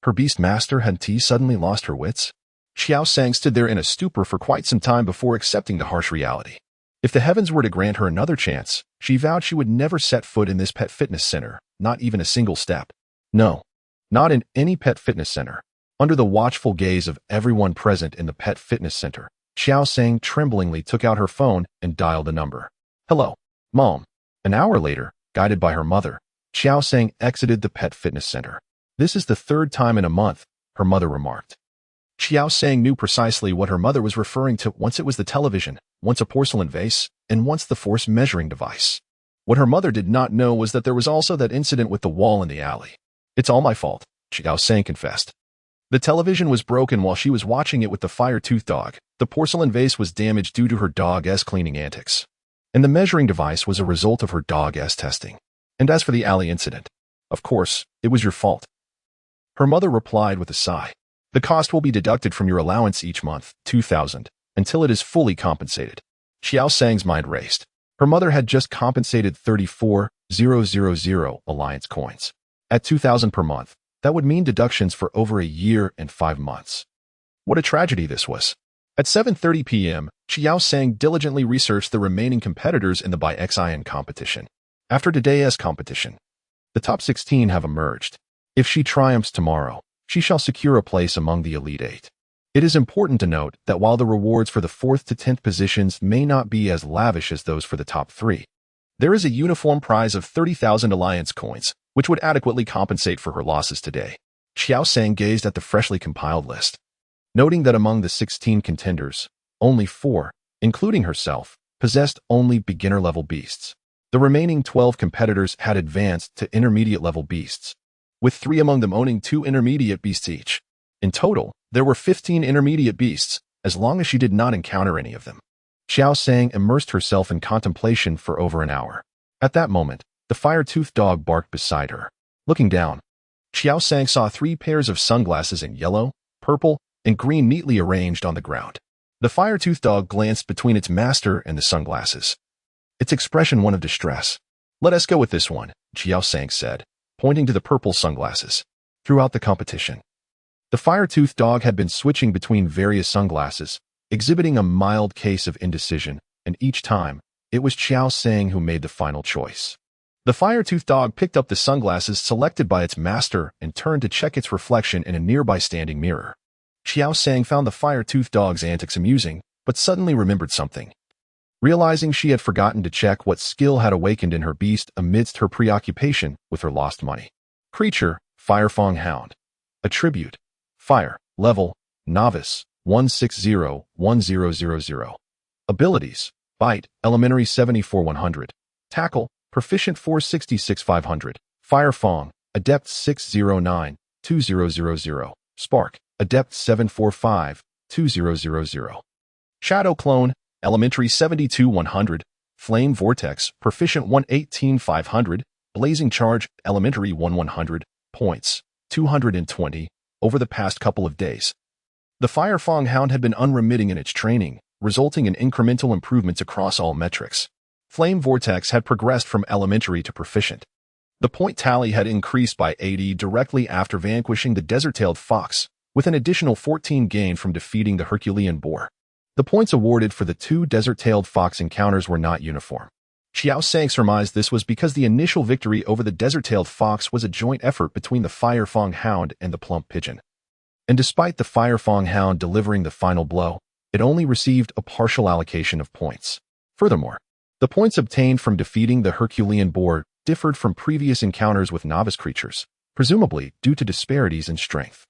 her beast master had suddenly lost her wits? Qiao Sang stood there in a stupor for quite some time before accepting the harsh reality. If the heavens were to grant her another chance, she vowed she would never set foot in this pet fitness center, not even a single step. No, not in any pet fitness center. Under the watchful gaze of everyone present in the pet fitness center, Qiao Sang tremblingly took out her phone and dialed a number. "Hello, Mom." An hour later, guided by her mother, Qiao Sang exited the pet fitness center. "This is the 3rd time in a month," her mother remarked. Qiao Sang knew precisely what her mother was referring to. Once it was the television, once a porcelain vase, and once the force measuring device. What her mother did not know was that there was also that incident with the wall in the alley. "It's all my fault," Qiao Sang confessed. The television was broken while she was watching it with the fire-toothed dog. The porcelain vase was damaged due to her dog-esque cleaning antics. And the measuring device was a result of her dog-esque testing. And as for the alley incident, of course, it was your fault. Her mother replied with a sigh. "The cost will be deducted from your allowance each month, 2,000, until it is fully compensated." Qiao Sang's mind raced. Her mother had just compensated 34,000 alliance coins. At 2,000 per month, that would mean deductions for over a year and 5 months. What a tragedy this was. At 7:30 p.m., Qiao Sang diligently researched the remaining competitors in the Bixian competition. After today's competition, the top 16 have emerged. If she triumphs tomorrow, she shall secure a place among the Elite 8. It is important to note that while the rewards for the 4th to 10th positions may not be as lavish as those for the top 3, there is a uniform prize of 30,000 alliance coins, which would adequately compensate for her losses today. Qiao Sang gazed at the freshly compiled list, noting that among the 16 contenders, only 4, including herself, possessed only beginner-level beasts. The remaining 12 competitors had advanced to intermediate-level beasts, with 3 among them owning 2 intermediate beasts each. In total, there were 15 intermediate beasts, as long as she did not encounter any of them. Qiao Sang immersed herself in contemplation for over an hour. At that moment, the fire-toothed dog barked beside her. Looking down, Qiao Sang saw 3 pairs of sunglasses in yellow, purple, and green neatly arranged on the ground. The fire-toothed dog glanced between its master and the sunglasses, its expression one of distress. "Let us go with this one," Qiao Sang said, pointing to the purple sunglasses. Throughout the competition, the fire-toothed dog had been switching between various sunglasses, exhibiting a mild case of indecision, and each time, it was Qiao Sang who made the final choice. The fire-toothed dog picked up the sunglasses selected by its master and turned to check its reflection in a nearby standing mirror. Qiao Sang found the fire-toothed dog's antics amusing, but suddenly remembered something. Realizing she had forgotten to check what skill had awakened in her beast amidst her preoccupation with her lost money. Creature, Firefang Hound. Attribute, Fire. Level, Novice, 160-1000. Abilities, Bite, Elementary 74-100. Tackle, Proficient 466-500. Firefang, Adept 609-2000. Spark, Adept 745-2000. Shadow Clone, Elementary 72-100. Flame Vortex, Proficient 118-500. Blazing Charge, Elementary 100. Points, 220. Over the past couple of days, the Firefang Hound had been unremitting in its training, resulting in incremental improvements across all metrics. Flame Vortex had progressed from elementary to proficient. The point tally had increased by 80 directly after vanquishing the desert-tailed fox, with an additional 14 gained from defeating the Herculean boar. The points awarded for the 2 desert-tailed fox encounters were not uniform. Qiao Sang surmised this was because the initial victory over the desert-tailed fox was a joint effort between the Firefang Hound and the plump pigeon. And despite the Firefang Hound delivering the final blow, it only received a partial allocation of points. Furthermore, the points obtained from defeating the Herculean boar differed from previous encounters with novice creatures, presumably due to disparities in strength.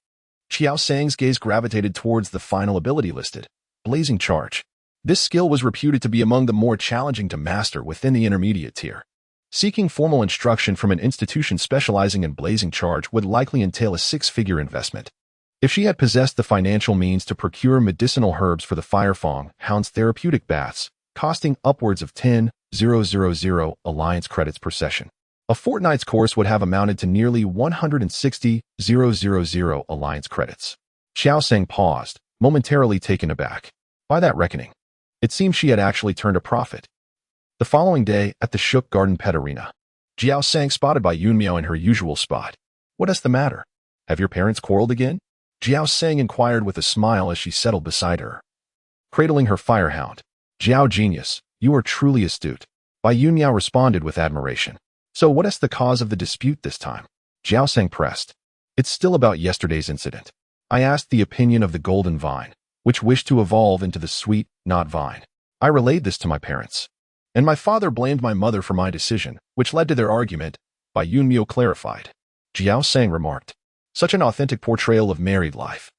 Qiao Sang's gaze gravitated towards the final ability listed, Blazing Charge. This skill was reputed to be among the more challenging to master within the intermediate tier. Seeking formal instruction from an institution specializing in Blazing Charge would likely entail a 6-figure investment. If she had possessed the financial means to procure medicinal herbs for the Firefang Hound's therapeutic baths, costing upwards of 10,000 alliance credits per session, a fortnight's course would have amounted to nearly 160,000 alliance credits. Qiao Sang paused, momentarily taken aback. By that reckoning, it seemed she had actually turned a profit. The following day, at the Shook Garden Pet Arena, Qiao Sang spotted by Yunmiao in her usual spot. "What is the matter? Have your parents quarreled again?" Qiao Sang inquired with a smile as she settled beside her. Cradling her firehound, "Jiao Genius, you are truly astute." Bai Yunmiao responded with admiration. "So what is the cause of the dispute this time?" Qiao Sang pressed. "It's still about yesterday's incident. I asked the opinion of the golden vine, which wished to evolve into the sweet, not vine. I relayed this to my parents, and my father blamed my mother for my decision, which led to their argument," Bai Yunmiao clarified. Qiao Sang remarked, "Such an authentic portrayal of married life."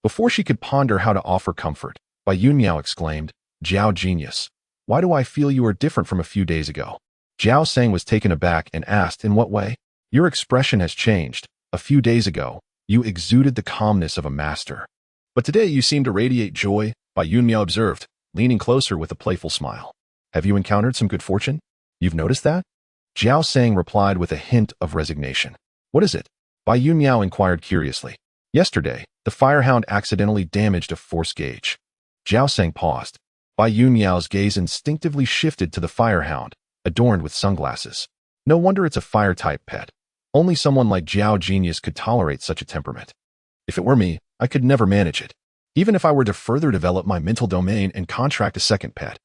Before she could ponder how to offer comfort, Bai Yunmiao exclaimed, "Jiao Genius, why do I feel you are different from a few days ago?" Qiao Sang was taken aback and asked, "In what way?" "Your expression has changed. A few days ago, you exuded the calmness of a master. But today you seem to radiate joy," Bai Yunmiao observed, leaning closer with a playful smile. "Have you encountered some good fortune? You've noticed that?" Qiao Sang replied with a hint of resignation. "What is it?" Bai Yunmiao inquired curiously. "Yesterday, the firehound accidentally damaged a force gauge." Qiao Sang paused. Bai Yunmiao's gaze instinctively shifted to the firehound, adorned with sunglasses. No wonder it's a fire-type pet. Only someone like Jiao Genius could tolerate such a temperament. If it were me, I could never manage it. Even if I were to further develop my mental domain and contract a second pet,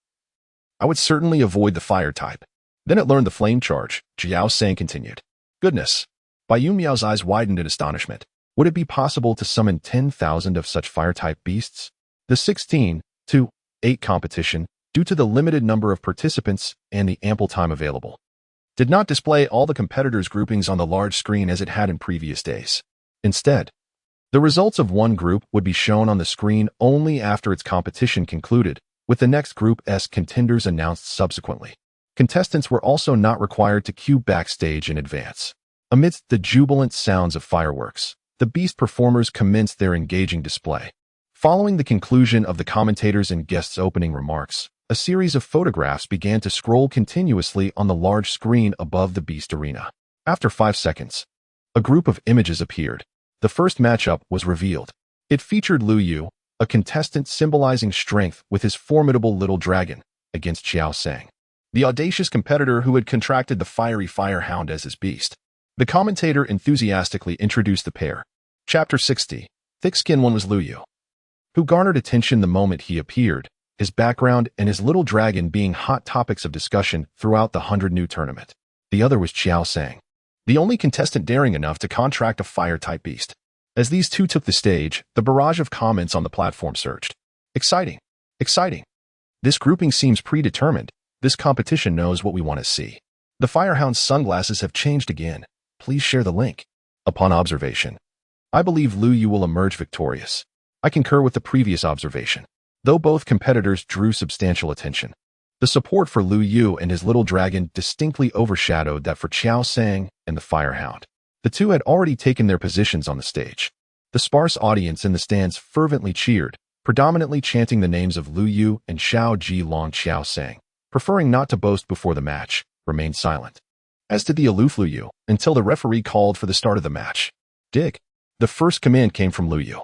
I would certainly avoid the fire type. Then it learned the flame charge, Qiao Sang continued. "Goodness." Bai Yunmiao's eyes widened in astonishment. Would it be possible to summon 10,000 of such fire-type beasts? The 16-8 competition, due to the limited number of participants and the ample time available, did not display all the competitors' groupings on the large screen as it had in previous days. Instead, the results of one group would be shown on the screen only after its competition concluded, with the next Group S contenders announced subsequently. Contestants were also not required to queue backstage in advance. Amidst the jubilant sounds of fireworks, the Beast performers commenced their engaging display. Following the conclusion of the commentators' and guests' opening remarks, a series of photographs began to scroll continuously on the large screen above the Beast arena. After 5 seconds, a group of images appeared. The first matchup was revealed. It featured Lu Yu, a contestant symbolizing strength with his formidable little dragon, against Qiao Sang, the audacious competitor who had contracted the fiery firehound as his beast. The commentator enthusiastically introduced the pair. Chapter 60. Thick-skinned one was Lu Yu, who garnered attention the moment he appeared, his background and his little dragon being hot topics of discussion throughout the 100 tournament. The other was Qiao Sang, the only contestant daring enough to contract a fire-type beast. As these two took the stage, the barrage of comments on the platform surged. Exciting! Exciting! This grouping seems predetermined. This competition knows what we want to see. The Firehound's sunglasses have changed again. Please share the link. Upon observation, I believe Lu Yu will emerge victorious. I concur with the previous observation. Though both competitors drew substantial attention, the support for Lu Yu and his little dragon distinctly overshadowed that for Qiao Sang and the Firehound. The two had already taken their positions on the stage. The sparse audience in the stands fervently cheered, predominantly chanting the names of Lu Yu and Xiao Ji Long. Qiao Sang, preferring not to boast before the match, remained silent. As to the aloof Lu Yu, until the referee called for the start of the match. Dig. The first command came from Lu Yu.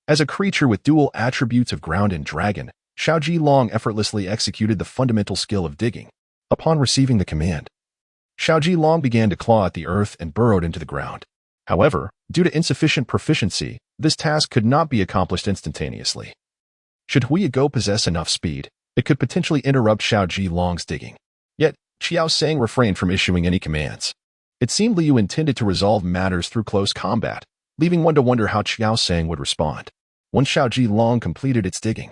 As a creature with dual attributes of ground and dragon, Xiao Ji Long effortlessly executed the fundamental skill of digging. Upon receiving the command, Xiao Ji Long began to claw at the earth and burrowed into the ground. However, due to insufficient proficiency, this task could not be accomplished instantaneously. Should Hui Go possess enough speed, it could potentially interrupt Xiao Ji Long's digging. Yet, Qiao Sang refrained from issuing any commands. It seemed Liu intended to resolve matters through close combat, leaving one to wonder how Qiao Sang would respond. Once Xiao Ji Long completed its digging,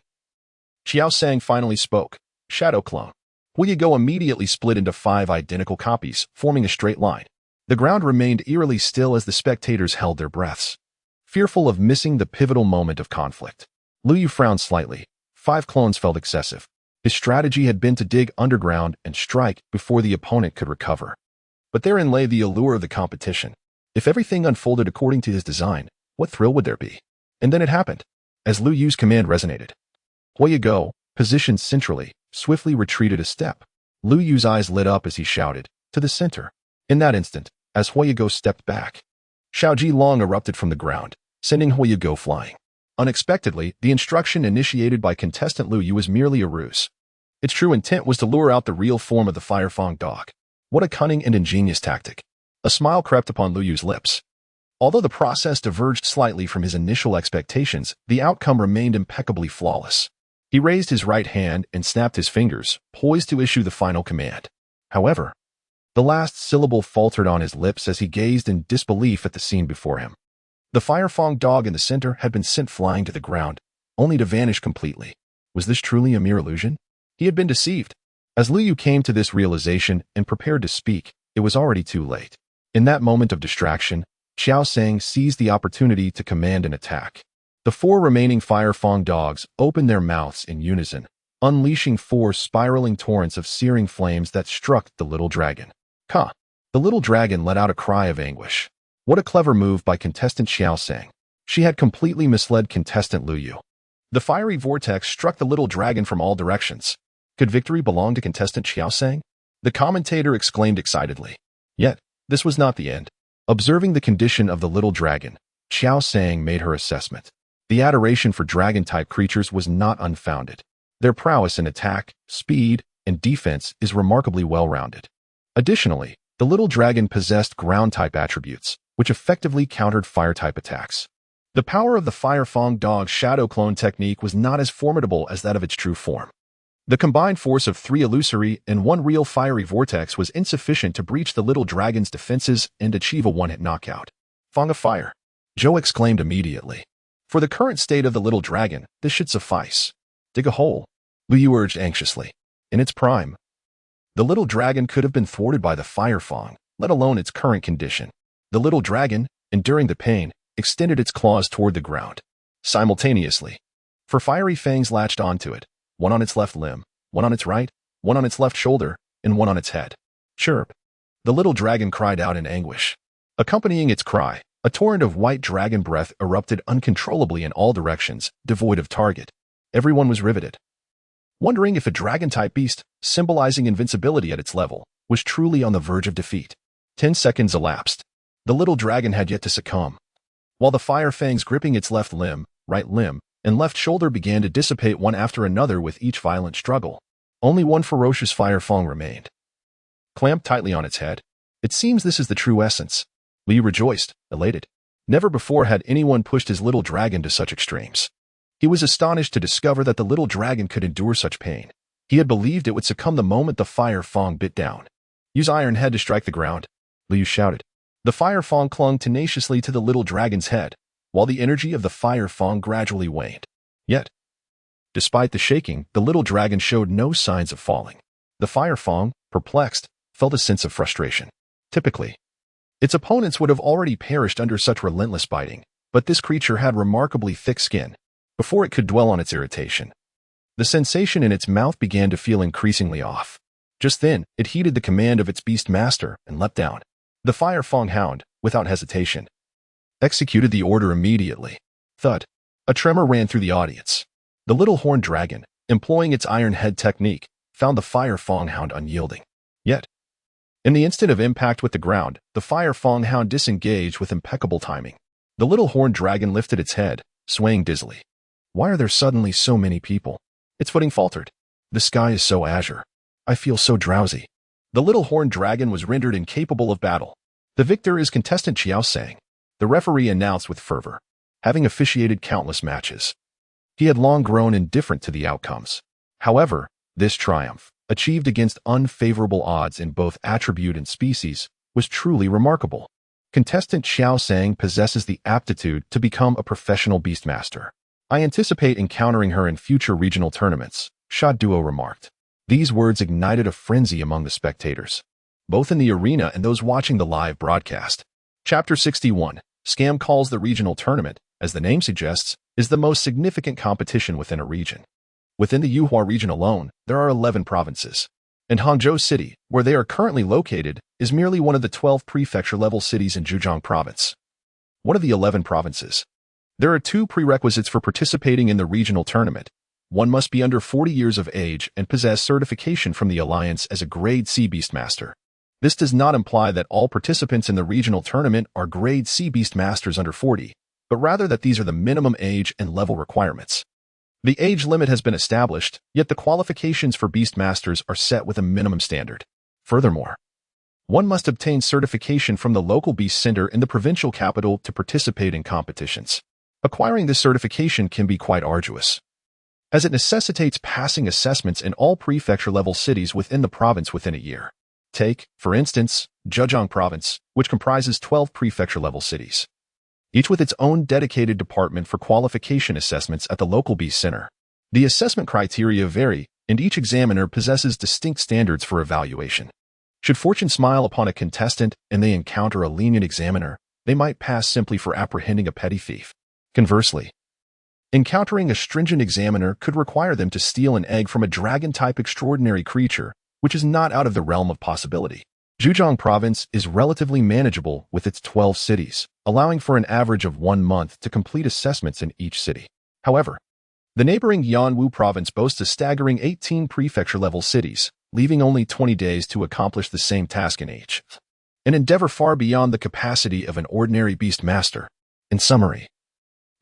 Qiao Sang finally spoke. Shadow clone. Hui Go immediately split into 5 identical copies, forming a straight line. The ground remained eerily still as the spectators held their breaths, fearful of missing the pivotal moment of conflict. Lu Yu frowned slightly. 5 clones felt excessive. His strategy had been to dig underground and strike before the opponent could recover. But therein lay the allure of the competition. If everything unfolded according to his design, what thrill would there be? And then it happened. As Lu Yu's command resonated, Hui Go, positioned centrally, swiftly retreated a step. Lu Yu's eyes lit up as he shouted, "To the center." In that instant, as Hui Go stepped back, Xiao Ji Long erupted from the ground, sending Hui Go flying. Unexpectedly, the instruction initiated by contestant Lu Yu was merely a ruse. Its true intent was to lure out the real form of the Firefang dog. What a cunning and ingenious tactic. A smile crept upon Lu Yu's lips. Although the process diverged slightly from his initial expectations, the outcome remained impeccably flawless. He raised his right hand and snapped his fingers, poised to issue the final command. However, the last syllable faltered on his lips as he gazed in disbelief at the scene before him. The Firefang dog in the center had been sent flying to the ground, only to vanish completely. Was this truly a mere illusion? He had been deceived. As Lu Yu came to this realization and prepared to speak, it was already too late. In that moment of distraction, Qiao Sang seized the opportunity to command an attack. The 4 remaining Firefang dogs opened their mouths in unison, unleashing 4 spiraling torrents of searing flames that struck the little dragon. Ka! The little dragon let out a cry of anguish. What a clever move by contestant Qiao Sang. She had completely misled contestant Lu Yu. The fiery vortex struck the little dragon from all directions. Could victory belong to contestant Qiao Sang? The commentator exclaimed excitedly. Yet, this was not the end. Observing the condition of the little dragon, Qiao Sang made her assessment. The adoration for dragon-type creatures was not unfounded. Their prowess in attack, speed, and defense is remarkably well-rounded. Additionally, the little dragon possessed ground-type attributes, which effectively countered fire-type attacks. The power of the Firefang dog's shadow clone technique was not as formidable as that of its true form. The combined force of 3 illusory and 1 real fiery vortex was insufficient to breach the little dragon's defenses and achieve a one-hit knockout. Fang of fire! Zhou exclaimed immediately. For the current state of the little dragon, this should suffice. Dig a hole, Lu Yu urged anxiously. In its prime, the little dragon could have been thwarted by the Firefang, let alone its current condition. The little dragon, enduring the pain, extended its claws toward the ground. Simultaneously, 4 fiery fangs latched onto it, one on its left limb, one on its right, one on its left shoulder, and one on its head. Chirp! The little dragon cried out in anguish. Accompanying its cry, a torrent of white dragon breath erupted uncontrollably in all directions, devoid of target. Everyone was riveted, wondering if a dragon-type beast, symbolizing invincibility at its level, was truly on the verge of defeat. 10 seconds elapsed. The little dragon had yet to succumb. While the fire fangs gripping its left limb, right limb, and left shoulder began to dissipate one after another with each violent struggle, only one ferocious fire fang remained, clamped tightly on its head. It seems this is the true essence. Li rejoiced, elated. Never before had anyone pushed his little dragon to such extremes. He was astonished to discover that the little dragon could endure such pain. He had believed it would succumb the moment the fire fang bit down. Use iron head to strike the ground, Liu shouted. The fire fang clung tenaciously to the little dragon's head, while the energy of the fire fang gradually waned. Yet, despite the shaking, the little dragon showed no signs of falling. The fire fang, perplexed, felt a sense of frustration. Typically, its opponents would have already perished under such relentless biting, but this creature had remarkably thick skin. Before it could dwell on its irritation, the sensation in its mouth began to feel increasingly off. Just then, it heeded the command of its beast master and leapt down. The fire fang hound, without hesitation, executed the order immediately. Thud! A tremor ran through the audience. The little horned dragon, employing its iron head technique, found the fire fang hound unyielding. Yet, in the instant of impact with the ground, the fire fang hound disengaged with impeccable timing. The little horned dragon lifted its head, swaying dizzily. Why are there suddenly so many people? Its footing faltered. The sky is so azure. I feel so drowsy. The little horned dragon was rendered incapable of battle. The victor is contestant Qiao Sang, the referee announced with fervor, having officiated countless matches. He had long grown indifferent to the outcomes. However, this triumph, achieved against unfavorable odds in both attribute and species, was truly remarkable. Contestant Qiao Sang possesses the aptitude to become a professional beastmaster. I anticipate encountering her in future regional tournaments, Sha Duo remarked. These words ignited a frenzy among the spectators, both in the arena and those watching the live broadcast. Chapter 61, Scam calls the regional tournament, as the name suggests, is the most significant competition within a region. Within the Yuhua region alone, there are 11 provinces, and Hangzhou City, where they are currently located, is merely one of the 12 prefecture-level cities in Zhejiang Province. One of the 11 provinces. There are 2 prerequisites for participating in the regional tournament. One must be under 40 years of age and possess certification from the Alliance as a Grade C Beastmaster. This does not imply that all participants in the regional tournament are Grade C Beastmasters under 40, but rather that these are the minimum age and level requirements. The age limit has been established, yet the qualifications for Beastmasters are set with a minimum standard. Furthermore, one must obtain certification from the local Beast Center in the provincial capital to participate in competitions. Acquiring this certification can be quite arduous, as it necessitates passing assessments in all prefecture-level cities within the province within a year. Take, for instance, Zhejiang Province, which comprises 12 prefecture-level cities, each with its own dedicated department for qualification assessments at the local Beast Center. The assessment criteria vary, and each examiner possesses distinct standards for evaluation. Should fortune smile upon a contestant and they encounter a lenient examiner, they might pass simply for apprehending a petty thief. Conversely, encountering a stringent examiner could require them to steal an egg from a dragon-type extraordinary creature, which is not out of the realm of possibility. Zhejiang Province is relatively manageable with its 12 cities, allowing for an average of 1 month to complete assessments in each city. However, the neighboring Yanwu Province boasts a staggering 18 prefecture-level cities, leaving only 20 days to accomplish the same task in each, an endeavor far beyond the capacity of an ordinary beast master. In summary,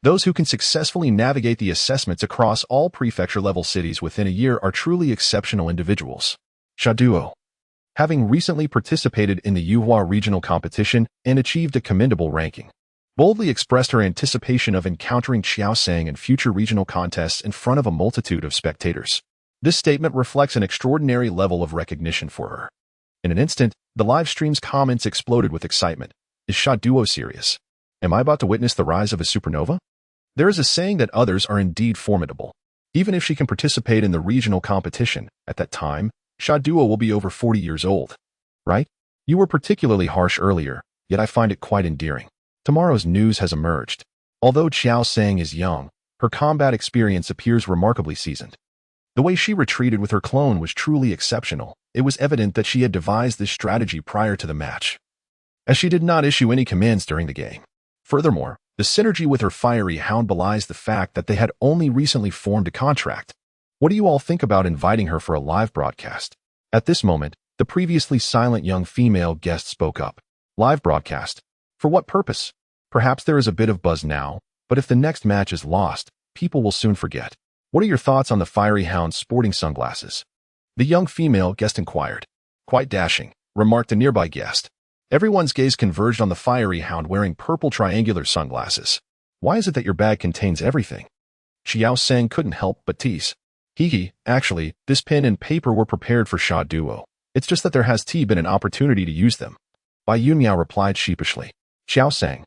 those who can successfully navigate the assessments across all prefecture-level cities within a year are truly exceptional individuals. Sha Duo, having recently participated in the Yuhua regional competition and achieved a commendable ranking, boldly expressed her anticipation of encountering Qiao Sang in future regional contests in front of a multitude of spectators. This statement reflects an extraordinary level of recognition for her. In an instant, the live stream's comments exploded with excitement. Is Sha Duo serious? Am I about to witness the rise of a supernova? There is a saying that others are indeed formidable. Even if she can participate in the regional competition, at that time, Sha Duo will be over 40 years old. Right? You were particularly harsh earlier, yet I find it quite endearing. Tomorrow's news has emerged. Although Qiao Sang is young, her combat experience appears remarkably seasoned. The way she retreated with her clone was truly exceptional. It was evident that she had devised this strategy prior to the match, as she did not issue any commands during the game. Furthermore, the synergy with her fiery hound belies the fact that they had only recently formed a contract. What do you all think about inviting her for a live broadcast? At this moment, the previously silent young female guest spoke up. Live broadcast? For what purpose? Perhaps there is a bit of buzz now, but if the next match is lost, people will soon forget. What are your thoughts on the fiery hound sporting sunglasses? The young female guest inquired. Quite dashing, remarked a nearby guest. Everyone's gaze converged on the fiery hound wearing purple triangular sunglasses. Why is it that your bag contains everything? Qiao Sang couldn't help but tease. Hee, actually, this pen and paper were prepared for Sha Duo. It's just that there has been an opportunity to use them. Bai Yunmiao replied sheepishly. Qiao Sang,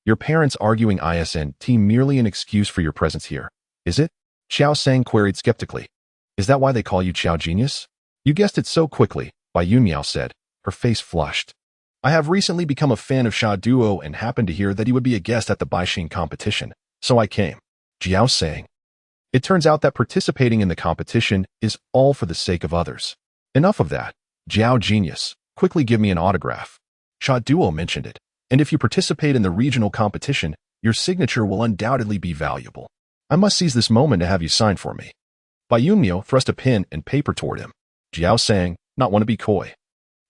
your parents arguing isn't merely an excuse for your presence here, is it? Qiao Sang queried skeptically. Is that why they call you Qiao Genius? You guessed it so quickly, Bai Yunmiao said, her face flushed. I have recently become a fan of Sha Duo and happened to hear that he would be a guest at the Baixing competition, so I came. Qiao Sang. It turns out that participating in the competition is all for the sake of others. Enough of that. Qiao Genius, quickly give me an autograph. Sha Duo mentioned it, and if you participate in the regional competition, your signature will undoubtedly be valuable. I must seize this moment to have you sign for me. Bai Yunmiao thrust a pen and paper toward him. Qiao Sang, not want to be coy,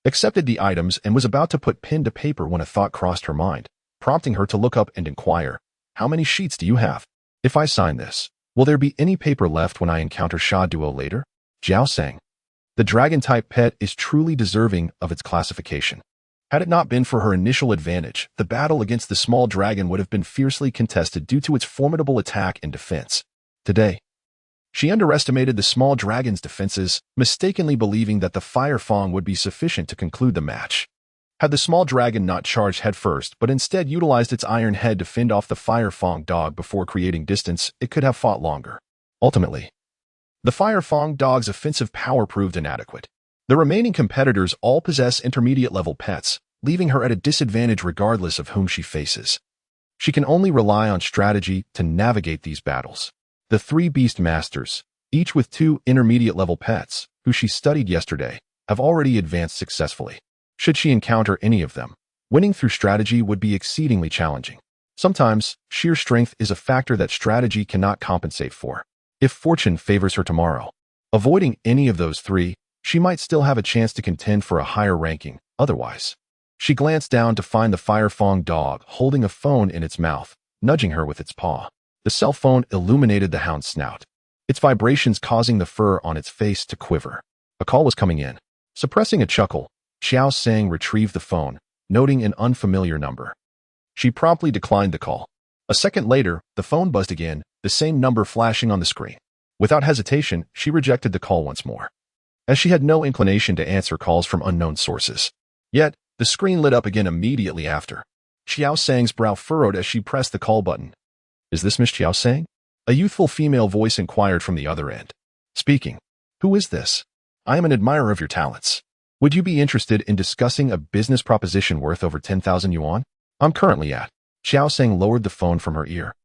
accepted the items and was about to put pen to paper when a thought crossed her mind, prompting her to look up and inquire, how many sheets do you have? If I sign this, will there be any paper left when I encounter Sha Duo later? Qiao Sang. The dragon-type pet is truly deserving of its classification. Had it not been for her initial advantage, the battle against the small dragon would have been fiercely contested due to its formidable attack and defense. Today, she underestimated the small dragon's defenses, mistakenly believing that the fire fang would be sufficient to conclude the match. Had the small dragon not charged headfirst but instead utilized its iron head to fend off the fire fang dog before creating distance, it could have fought longer. Ultimately, the fire fang dog's offensive power proved inadequate. The remaining competitors all possess intermediate-level pets, leaving her at a disadvantage regardless of whom she faces. She can only rely on strategy to navigate these battles. The three beast masters, each with 2 intermediate-level pets, who she studied yesterday, have already advanced successfully. Should she encounter any of them, winning through strategy would be exceedingly challenging. Sometimes, sheer strength is a factor that strategy cannot compensate for. If fortune favors her tomorrow, avoiding any of those 3, she might still have a chance to contend for a higher ranking. Otherwise, she glanced down to find the fire fang dog holding a phone in its mouth, nudging her with its paw. The cell phone illuminated the hound's snout, its vibrations causing the fur on its face to quiver. A call was coming in. Suppressing a chuckle, Qiao Sang retrieved the phone, noting an unfamiliar number. She promptly declined the call. A second later, the phone buzzed again, the same number flashing on the screen. Without hesitation, she rejected the call once more, as she had no inclination to answer calls from unknown sources. Yet, the screen lit up again immediately after. Qiao Sang's brow furrowed as she pressed the call button. Is this Miss Qiao Sang? A youthful female voice inquired from the other end. Speaking. Who is this? I am an admirer of your talents. Would you be interested in discussing a business proposition worth over 10,000 yuan? I'm currently at. Qiao Sang lowered the phone from her ear,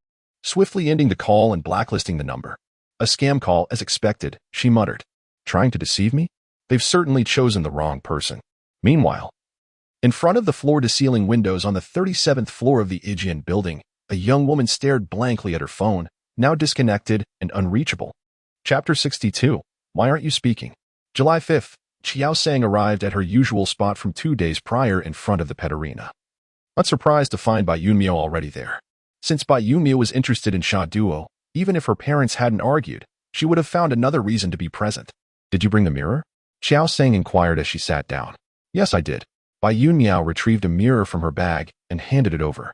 swiftly ending the call and blacklisting the number. A scam call, as expected, she muttered. Trying to deceive me? They've certainly chosen the wrong person. Meanwhile, in front of the floor-to-ceiling windows on the 37th floor of the Ignis building, a young woman stared blankly at her phone, now disconnected and unreachable. Chapter 62. Why aren't you speaking? July 5th, Qiao Sang arrived at her usual spot from 2 days prior in front of the pet arena. Not surprised to find Bai Yunmiao already there. Since Bai Yunmiao was interested in Sha Duo, even if her parents hadn't argued, she would have found another reason to be present. Did you bring the mirror? Qiao Sang inquired as she sat down. Yes, I did. Bai Yunmiao retrieved a mirror from her bag and handed it over.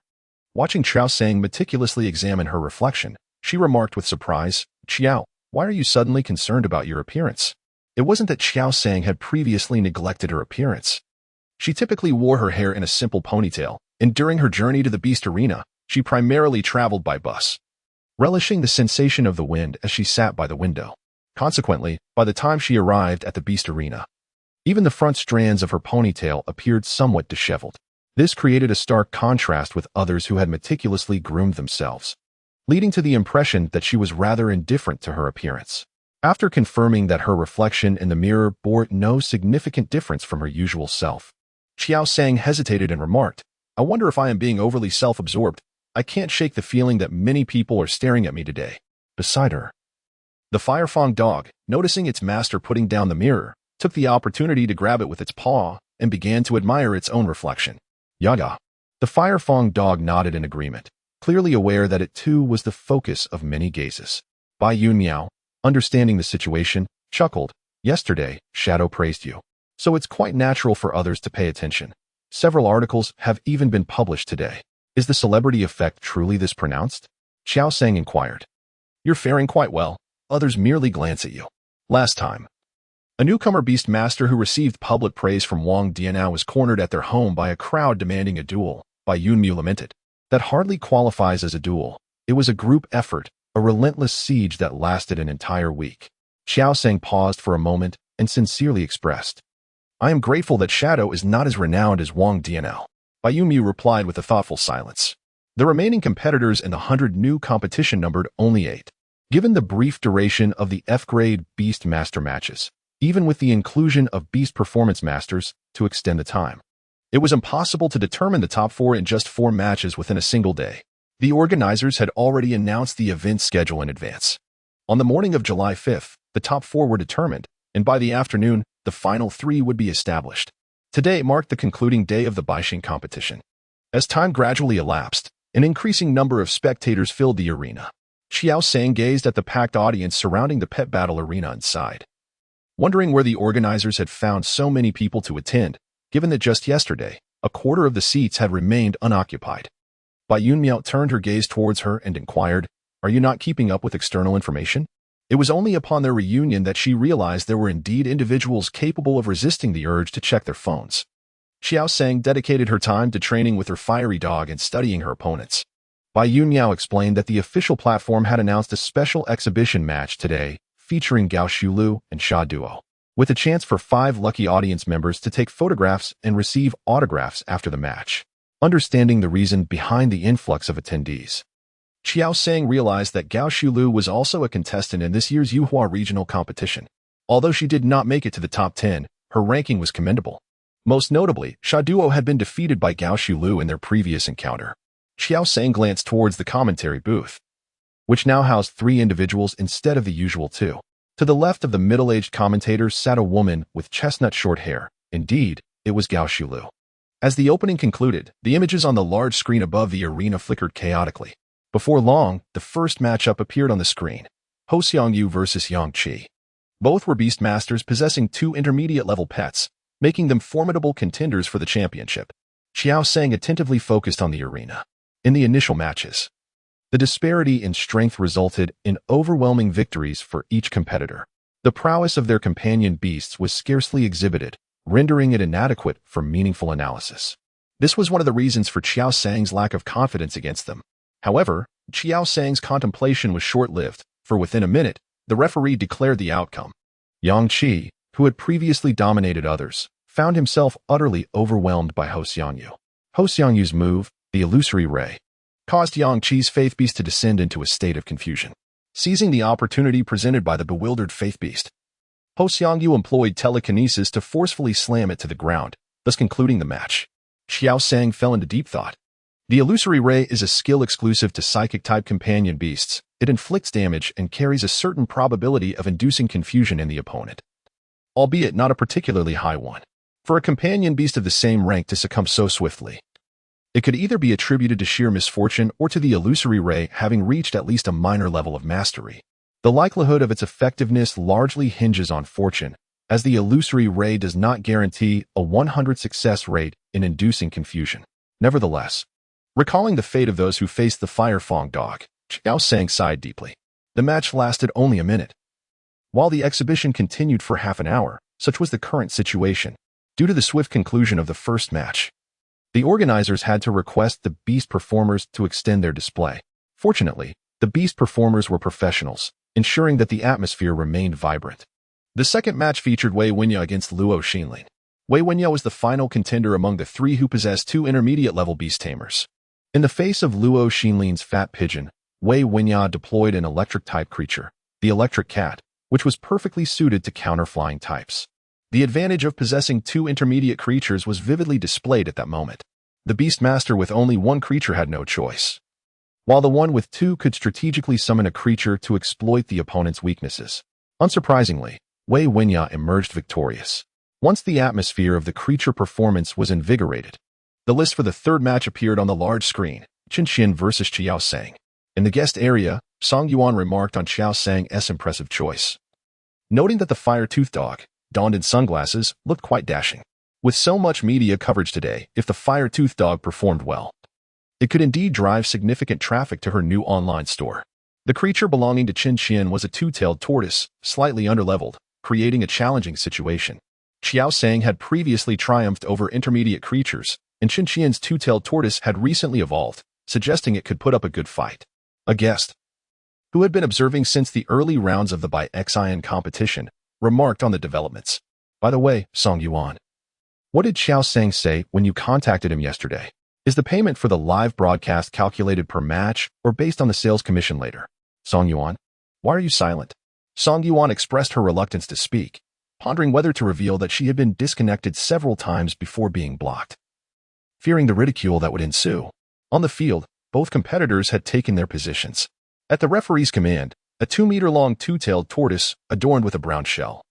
Watching Qiao Sang meticulously examine her reflection, she remarked with surprise, Qiao, why are you suddenly concerned about your appearance? It wasn't that Qiao Sang had previously neglected her appearance. She typically wore her hair in a simple ponytail, and during her journey to the Beast Arena, she primarily traveled by bus, relishing the sensation of the wind as she sat by the window. Consequently, by the time she arrived at the Beast Arena, even the front strands of her ponytail appeared somewhat disheveled. This created a stark contrast with others who had meticulously groomed themselves, leading to the impression that she was rather indifferent to her appearance. After confirming that her reflection in the mirror bore no significant difference from her usual self, Qiao Sang hesitated and remarked, "I wonder if I am being overly self-absorbed. I can't shake the feeling that many people are staring at me today." Beside her, the Firefang dog, noticing its master putting down the mirror, took the opportunity to grab it with its paw and began to admire its own reflection. Yaga. The Firefang dog nodded in agreement, clearly aware that it too was the focus of many gazes. Bai Yunmiao, understanding the situation, chuckled, "Yesterday, Shadow praised you. So it's quite natural for others to pay attention. Several articles have even been published today. Is the celebrity effect truly this pronounced?" Qiao Sang inquired. "You're faring quite well. Others merely glance at you." Last time, a newcomer beast master who received public praise from Wang Dianao was cornered at their home by a crowd demanding a duel. Bai Yunmiao lamented. "That hardly qualifies as a duel. It was a group effort, a relentless siege that lasted an entire week." Qiao Sang paused for a moment and sincerely expressed, "I am grateful that Shadow is not as renowned as Wang Dianao." Bai Yunmiao replied with a thoughtful silence. The remaining competitors in the 100 new competition numbered only 8. Given the brief duration of the F-grade Beast Master matches, even with the inclusion of Beast Performance Masters to extend the time, it was impossible to determine the top 4 in just 4 matches within a single day. The organizers had already announced the event schedule in advance. On the morning of July 5th, the top 4 were determined, and by the afternoon, the final 3 would be established. Today marked the concluding day of the Baixing competition. As time gradually elapsed, an increasing number of spectators filled the arena. Qiao Sang gazed at the packed audience surrounding the pet battle arena and sighed, wondering where the organizers had found so many people to attend, given that just yesterday, a quarter of the seats had remained unoccupied. Bai Yunmiao turned her gaze towards her and inquired, "Are you not keeping up with external information?" It was only upon their reunion that she realized there were indeed individuals capable of resisting the urge to check their phones. Qiao Sang dedicated her time to training with her fiery dog and studying her opponents. Bai Yunmiao explained that the official platform had announced a special exhibition match today featuring Gao Shulu and Sha Duo, with a chance for 5 lucky audience members to take photographs and receive autographs after the match. Understanding the reason behind the influx of attendees, Qiao Sang realized that Gao Shulu was also a contestant in this year's Yuhua regional competition. Although she did not make it to the top 10, her ranking was commendable. Most notably, Sha Duo had been defeated by Gao Shulu in their previous encounter. Qiao Sang glanced towards the commentary booth, which now housed 3 individuals instead of the usual 2. To the left of the middle-aged commentator sat a woman with chestnut short hair. Indeed, it was Gao Shulu. As the opening concluded, the images on the large screen above the arena flickered chaotically. Before long, the first matchup appeared on the screen. Ho Xiangyu versus Yang Qi. Both were beast masters possessing 2 intermediate-level pets, making them formidable contenders for the championship. Qiao Sang attentively focused on the arena. In the initial matches, the disparity in strength resulted in overwhelming victories for each competitor. The prowess of their companion beasts was scarcely exhibited, rendering it inadequate for meaningful analysis. This was one of the reasons for Qiao Sang's lack of confidence against them. However, Qiao Sang's contemplation was short-lived, for within a minute, the referee declared the outcome. Yang Qi, who had previously dominated others, found himself utterly overwhelmed by Ho Xiangyu. Ho Xiangyu's move, the illusory ray, caused Yang Qi's faith beast to descend into a state of confusion. Seizing the opportunity presented by the bewildered faith beast, Ho Xiangyu employed telekinesis to forcefully slam it to the ground, thus concluding the match. Qiao Sang fell into deep thought. The illusory ray is a skill exclusive to psychic-type companion beasts. It inflicts damage and carries a certain probability of inducing confusion in the opponent, albeit not a particularly high one. For a companion beast of the same rank to succumb so swiftly, it could either be attributed to sheer misfortune or to the illusory ray having reached at least a minor level of mastery. The likelihood of its effectiveness largely hinges on fortune, as the illusory ray does not guarantee a 100 success rate in inducing confusion. Nevertheless, recalling the fate of those who faced the Firefang dog, Qiao Sang sighed deeply. The match lasted only a minute. While the exhibition continued for half an hour, such was the current situation. Due to the swift conclusion of the first match, the organizers had to request the beast performers to extend their display. Fortunately, the beast performers were professionals, ensuring that the atmosphere remained vibrant. The second match featured Wei Wenye against Luo Xinlin. Wei Wenye was the final contender among the 3 who possessed 2 intermediate-level beast tamers. In the face of Luo Xinlin's fat pigeon, Wei Wenye deployed an electric-type creature, the electric cat, which was perfectly suited to counter flying types. The advantage of possessing two intermediate creatures was vividly displayed at that moment. The Beastmaster with only one creature had no choice, while the one with two could strategically summon a creature to exploit the opponent's weaknesses. Unsurprisingly, Wei Winya emerged victorious. Once the atmosphere of the creature performance was invigorated, the list for the third match appeared on the large screen: Qin versus Qiao Sang. In the guest area, Song Yuan remarked on Qiao Sang's impressive choice, noting that the fire-toothed dog, donned in sunglasses, looked quite dashing. With so much media coverage today, if the fire-toothed dog performed well, it could indeed drive significant traffic to her new online store. The creature belonging to Qin was a two-tailed tortoise, slightly underleveled, creating a challenging situation. Qiao Sang had previously triumphed over intermediate creatures, and Qin's two-tailed tortoise had recently evolved, suggesting it could put up a good fight. A guest, who had been observing since the early rounds of the Xian competition, remarked on the developments. By the way, Song Yuan, what did Qiao Sang say when you contacted him yesterday? Is the payment for the live broadcast calculated per match or based on the sales commission later? Song Yuan, why are you silent? Song Yuan expressed her reluctance to speak, pondering whether to reveal that she had been disconnected several times before being blocked, fearing the ridicule that would ensue. On the field, both competitors had taken their positions. At the referee's command, a 2-meter-long two-tailed tortoise, adorned with a brown shell,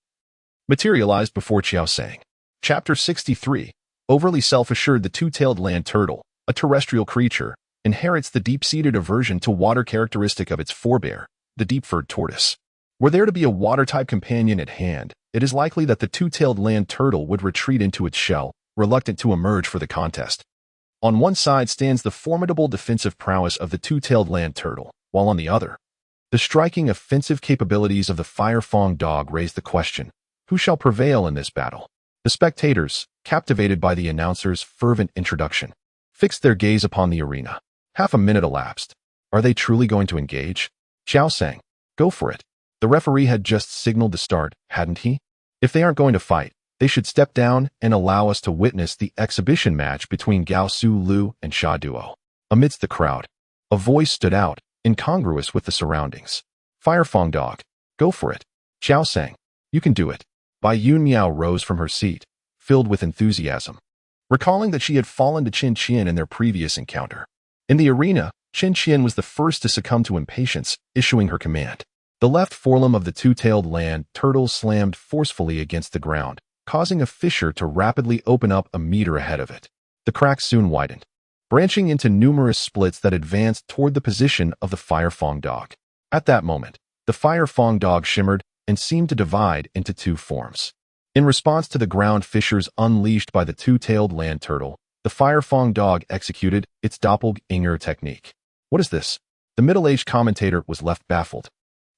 materialized before Qiao Sang. Chapter 63. Overly self-assured. The two-tailed land turtle, a terrestrial creature, inherits the deep-seated aversion to water characteristic of its forebear, the deep-furred tortoise. Were there to be a water-type companion at hand, it is likely that the two-tailed land turtle would retreat into its shell, reluctant to emerge for the contest. On one side stands the formidable defensive prowess of the two-tailed land turtle, while on the other, the striking offensive capabilities of the fire-fang dog raise the question, who shall prevail in this battle? The spectators, captivated by the announcer's fervent introduction, fixed their gaze upon the arena. Half a minute elapsed. Are they truly going to engage? Qiao Sang, go for it. The referee had just signaled the start, hadn't he? If they aren't going to fight, they should step down and allow us to witness the exhibition match between Gao Su Lu and Sha Duo. Amidst the crowd, a voice stood out, incongruous with the surroundings. Firefang dog, go for it. Qiao Sang, you can do it. Bai Yun Miao rose from her seat, filled with enthusiasm, recalling that she had fallen to Qin in their previous encounter. In the arena, Qin was the first to succumb to impatience, issuing her command. The left forelimb of the two-tailed land turtle slammed forcefully against the ground, causing a fissure to rapidly open up a meter ahead of it. The crack soon widened, branching into numerous splits that advanced toward the position of the Firefang dog. At that moment, the Firefang dog shimmered and seemed to divide into two forms. In response to the ground fissures unleashed by the two-tailed land turtle, the Firefang dog executed its doppelganger technique. What is this? The middle-aged commentator was left baffled.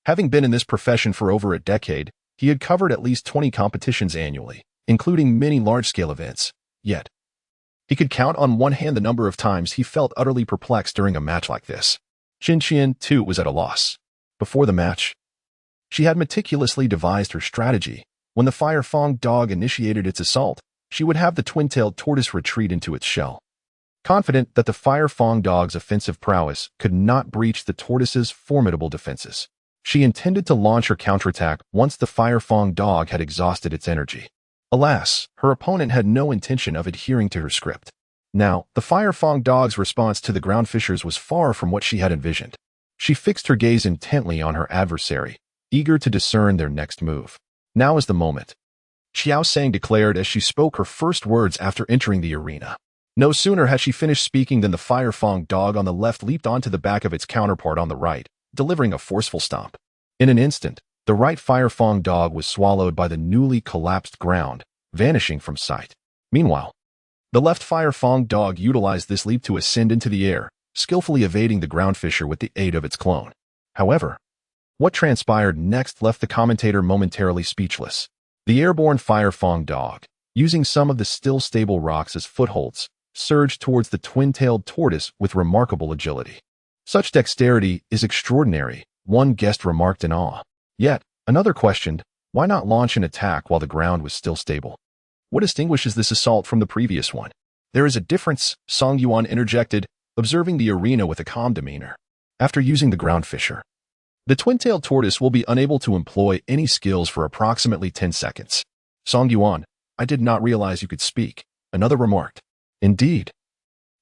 Having been in this profession for over a decade, he had covered at least 20 competitions annually, including many large-scale events. Yet, he could count on one hand the number of times he felt utterly perplexed during a match like this. Qin, too, was at a loss. Before the match, she had meticulously devised her strategy. When the Firefang dog initiated its assault, she would have the twin-tailed tortoise retreat into its shell. Confident that the Firefang dog's offensive prowess could not breach the tortoise's formidable defenses, she intended to launch her counterattack once the Firefang dog had exhausted its energy. Alas, her opponent had no intention of adhering to her script. Now, the Firefang dog's response to the ground fissures was far from what she had envisioned. She fixed her gaze intently on her adversary, eager to discern their next move. Now is the moment, Qiao Sang declared as she spoke her first words after entering the arena. No sooner had she finished speaking than the Firefang dog on the left leaped onto the back of its counterpart on the right, delivering a forceful stomp. In an instant, the right Firefang dog was swallowed by the newly collapsed ground, vanishing from sight. Meanwhile, the left Firefang dog utilized this leap to ascend into the air, skillfully evading the ground fissure with the aid of its clone. However, what transpired next left the commentator momentarily speechless. The airborne Firefang dog, using some of the still stable rocks as footholds, surged towards the twin-tailed tortoise with remarkable agility. Such dexterity is extraordinary, one guest remarked in awe. Yet, another questioned, why not launch an attack while the ground was still stable? What distinguishes this assault from the previous one? There is a difference, Song Yuan interjected, observing the arena with a calm demeanor. After using the ground fissure, The twin-tailed tortoise will be unable to employ any skills for approximately 10 seconds. Song Yuan, I did not realize you could speak, another remarked. Indeed.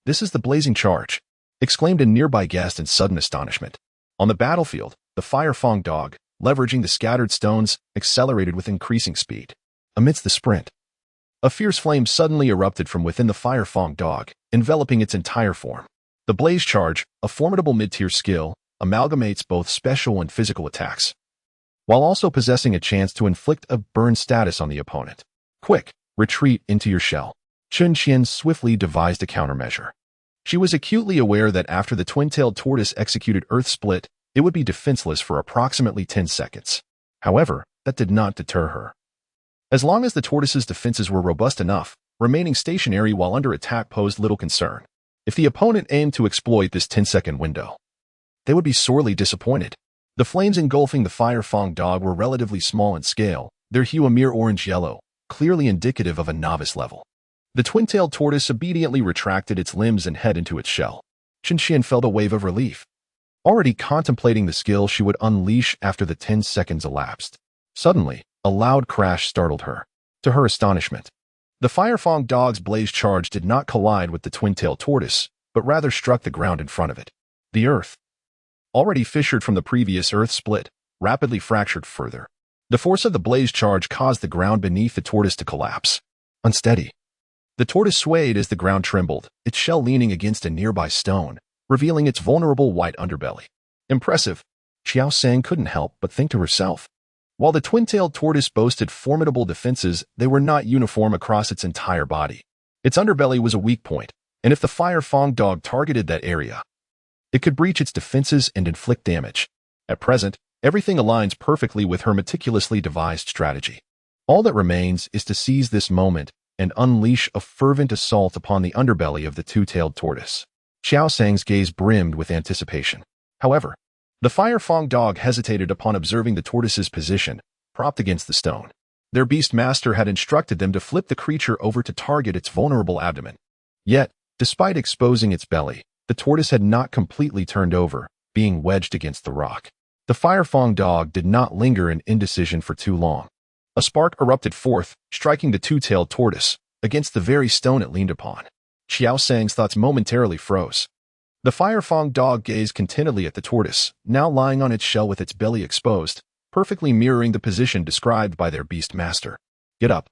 This is the blazing charge, exclaimed a nearby guest in sudden astonishment. On the battlefield, the Fire Fong dog, leveraging the scattered stones, accelerated with increasing speed. Amidst the sprint, a fierce flame suddenly erupted from within the Fire Fong dog, enveloping its entire form. The blaze charge, a formidable mid-tier skill, amalgamates both special and physical attacks, while also possessing a chance to inflict a burn status on the opponent. Quick, retreat into your shell. Chun Qian swiftly devised a countermeasure. She was acutely aware that after the twin-tailed tortoise executed Earth Split, it would be defenseless for approximately 10 seconds. However, that did not deter her. As long as the tortoise's defenses were robust enough, remaining stationary while under attack posed little concern. If the opponent aimed to exploit this 10-second window, they would be sorely disappointed. The flames engulfing the Fire Fong dog were relatively small in scale, their hue a mere orange-yellow, clearly indicative of a novice level. The twin-tailed tortoise obediently retracted its limbs and head into its shell. Chun Qian felt a wave of relief, already contemplating the skill she would unleash after the 10 seconds elapsed. Suddenly, a loud crash startled her. To her astonishment, the Fire Fong dog's blaze charge did not collide with the twin-tailed tortoise, but rather struck the ground in front of it. The earth, already fissured from the previous Earth Split, rapidly fractured further. The force of the blaze charge caused the ground beneath the tortoise to collapse. Unsteady, the tortoise swayed as the ground trembled, its shell leaning against a nearby stone, revealing its vulnerable white underbelly. Impressive. Qiao Sang couldn't help but think to herself. While the twin-tailed tortoise boasted formidable defenses, they were not uniform across its entire body. Its underbelly was a weak point, and if the Fire Fong dog targeted that area, it could breach its defenses and inflict damage. At present, everything aligns perfectly with her meticulously devised strategy. All that remains is to seize this moment and unleash a fervent assault upon the underbelly of the two-tailed tortoise. Qiao Sang's gaze brimmed with anticipation. However, the Fire Fong dog hesitated upon observing the tortoise's position, propped against the stone. Their beast master had instructed them to flip the creature over to target its vulnerable abdomen. Yet, despite exposing its belly, the tortoise had not completely turned over, being wedged against the rock. The Fire Fong dog did not linger in indecision for too long. A spark erupted forth, striking the two-tailed tortoise against the very stone it leaned upon. Qiao Sang's thoughts momentarily froze. The Fire Fong dog gazed contentedly at the tortoise, now lying on its shell with its belly exposed, perfectly mirroring the position described by their beast master. Get up,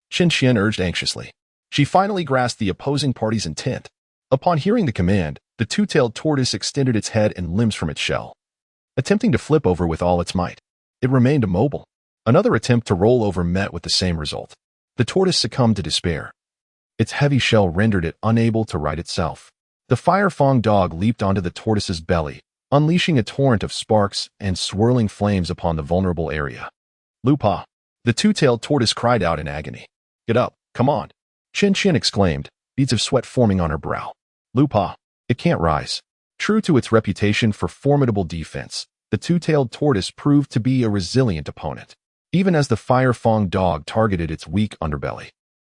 Chun Qian urged anxiously. She finally grasped the opposing party's intent. Upon hearing the command, the two-tailed tortoise extended its head and limbs from its shell, attempting to flip over with all its might. It remained immobile. Another attempt to roll over met with the same result. The tortoise succumbed to despair. Its heavy shell rendered it unable to right itself. The Fire Fong dog leaped onto the tortoise's belly, unleashing a torrent of sparks and swirling flames upon the vulnerable area. Lupa! The two-tailed tortoise cried out in agony. Get up, come on! Chun Qian exclaimed, beads of sweat forming on her brow. Lupa! It can't rise. True to its reputation for formidable defense, the two-tailed tortoise proved to be a resilient opponent, even as the Fire Fong dog targeted its weak underbelly.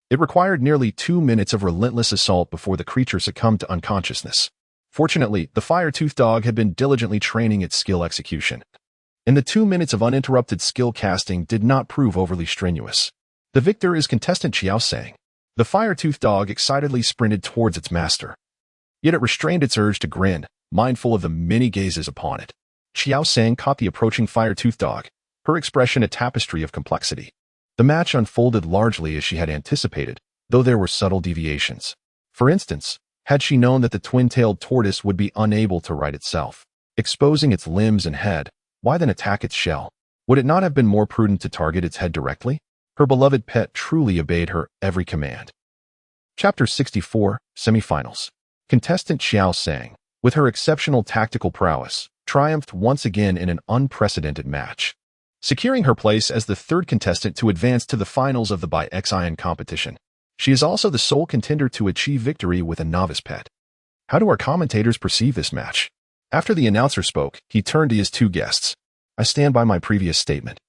It required nearly 2 minutes of relentless assault before the creature succumbed to unconsciousness. Fortunately, the fire-toothed dog had been diligently training its skill execution, and the 2 minutes of uninterrupted skill casting did not prove overly strenuous. The victor is contestant Qiao Sang. The fire-toothed dog excitedly sprinted towards its master. Yet it restrained its urge to grin, mindful of the many gazes upon it. Qiao Sang caught the approaching fire-toothed dog, her expression a tapestry of complexity. The match unfolded largely as she had anticipated, though there were subtle deviations. For instance, had she known that the twin-tailed tortoise would be unable to right itself, exposing its limbs and head, why then attack its shell? Would it not have been more prudent to target its head directly? Her beloved pet truly obeyed her every command. Chapter 64, Semifinals. Contestant Qiao Sang, with her exceptional tactical prowess, triumphed once again in an unprecedented match, securing her place as the third contestant to advance to the finals of the Bai Xian competition. She is also the sole contender to achieve victory with a novice pet. How do our commentators perceive this match? After the announcer spoke, he turned to his two guests. I stand by my previous statement.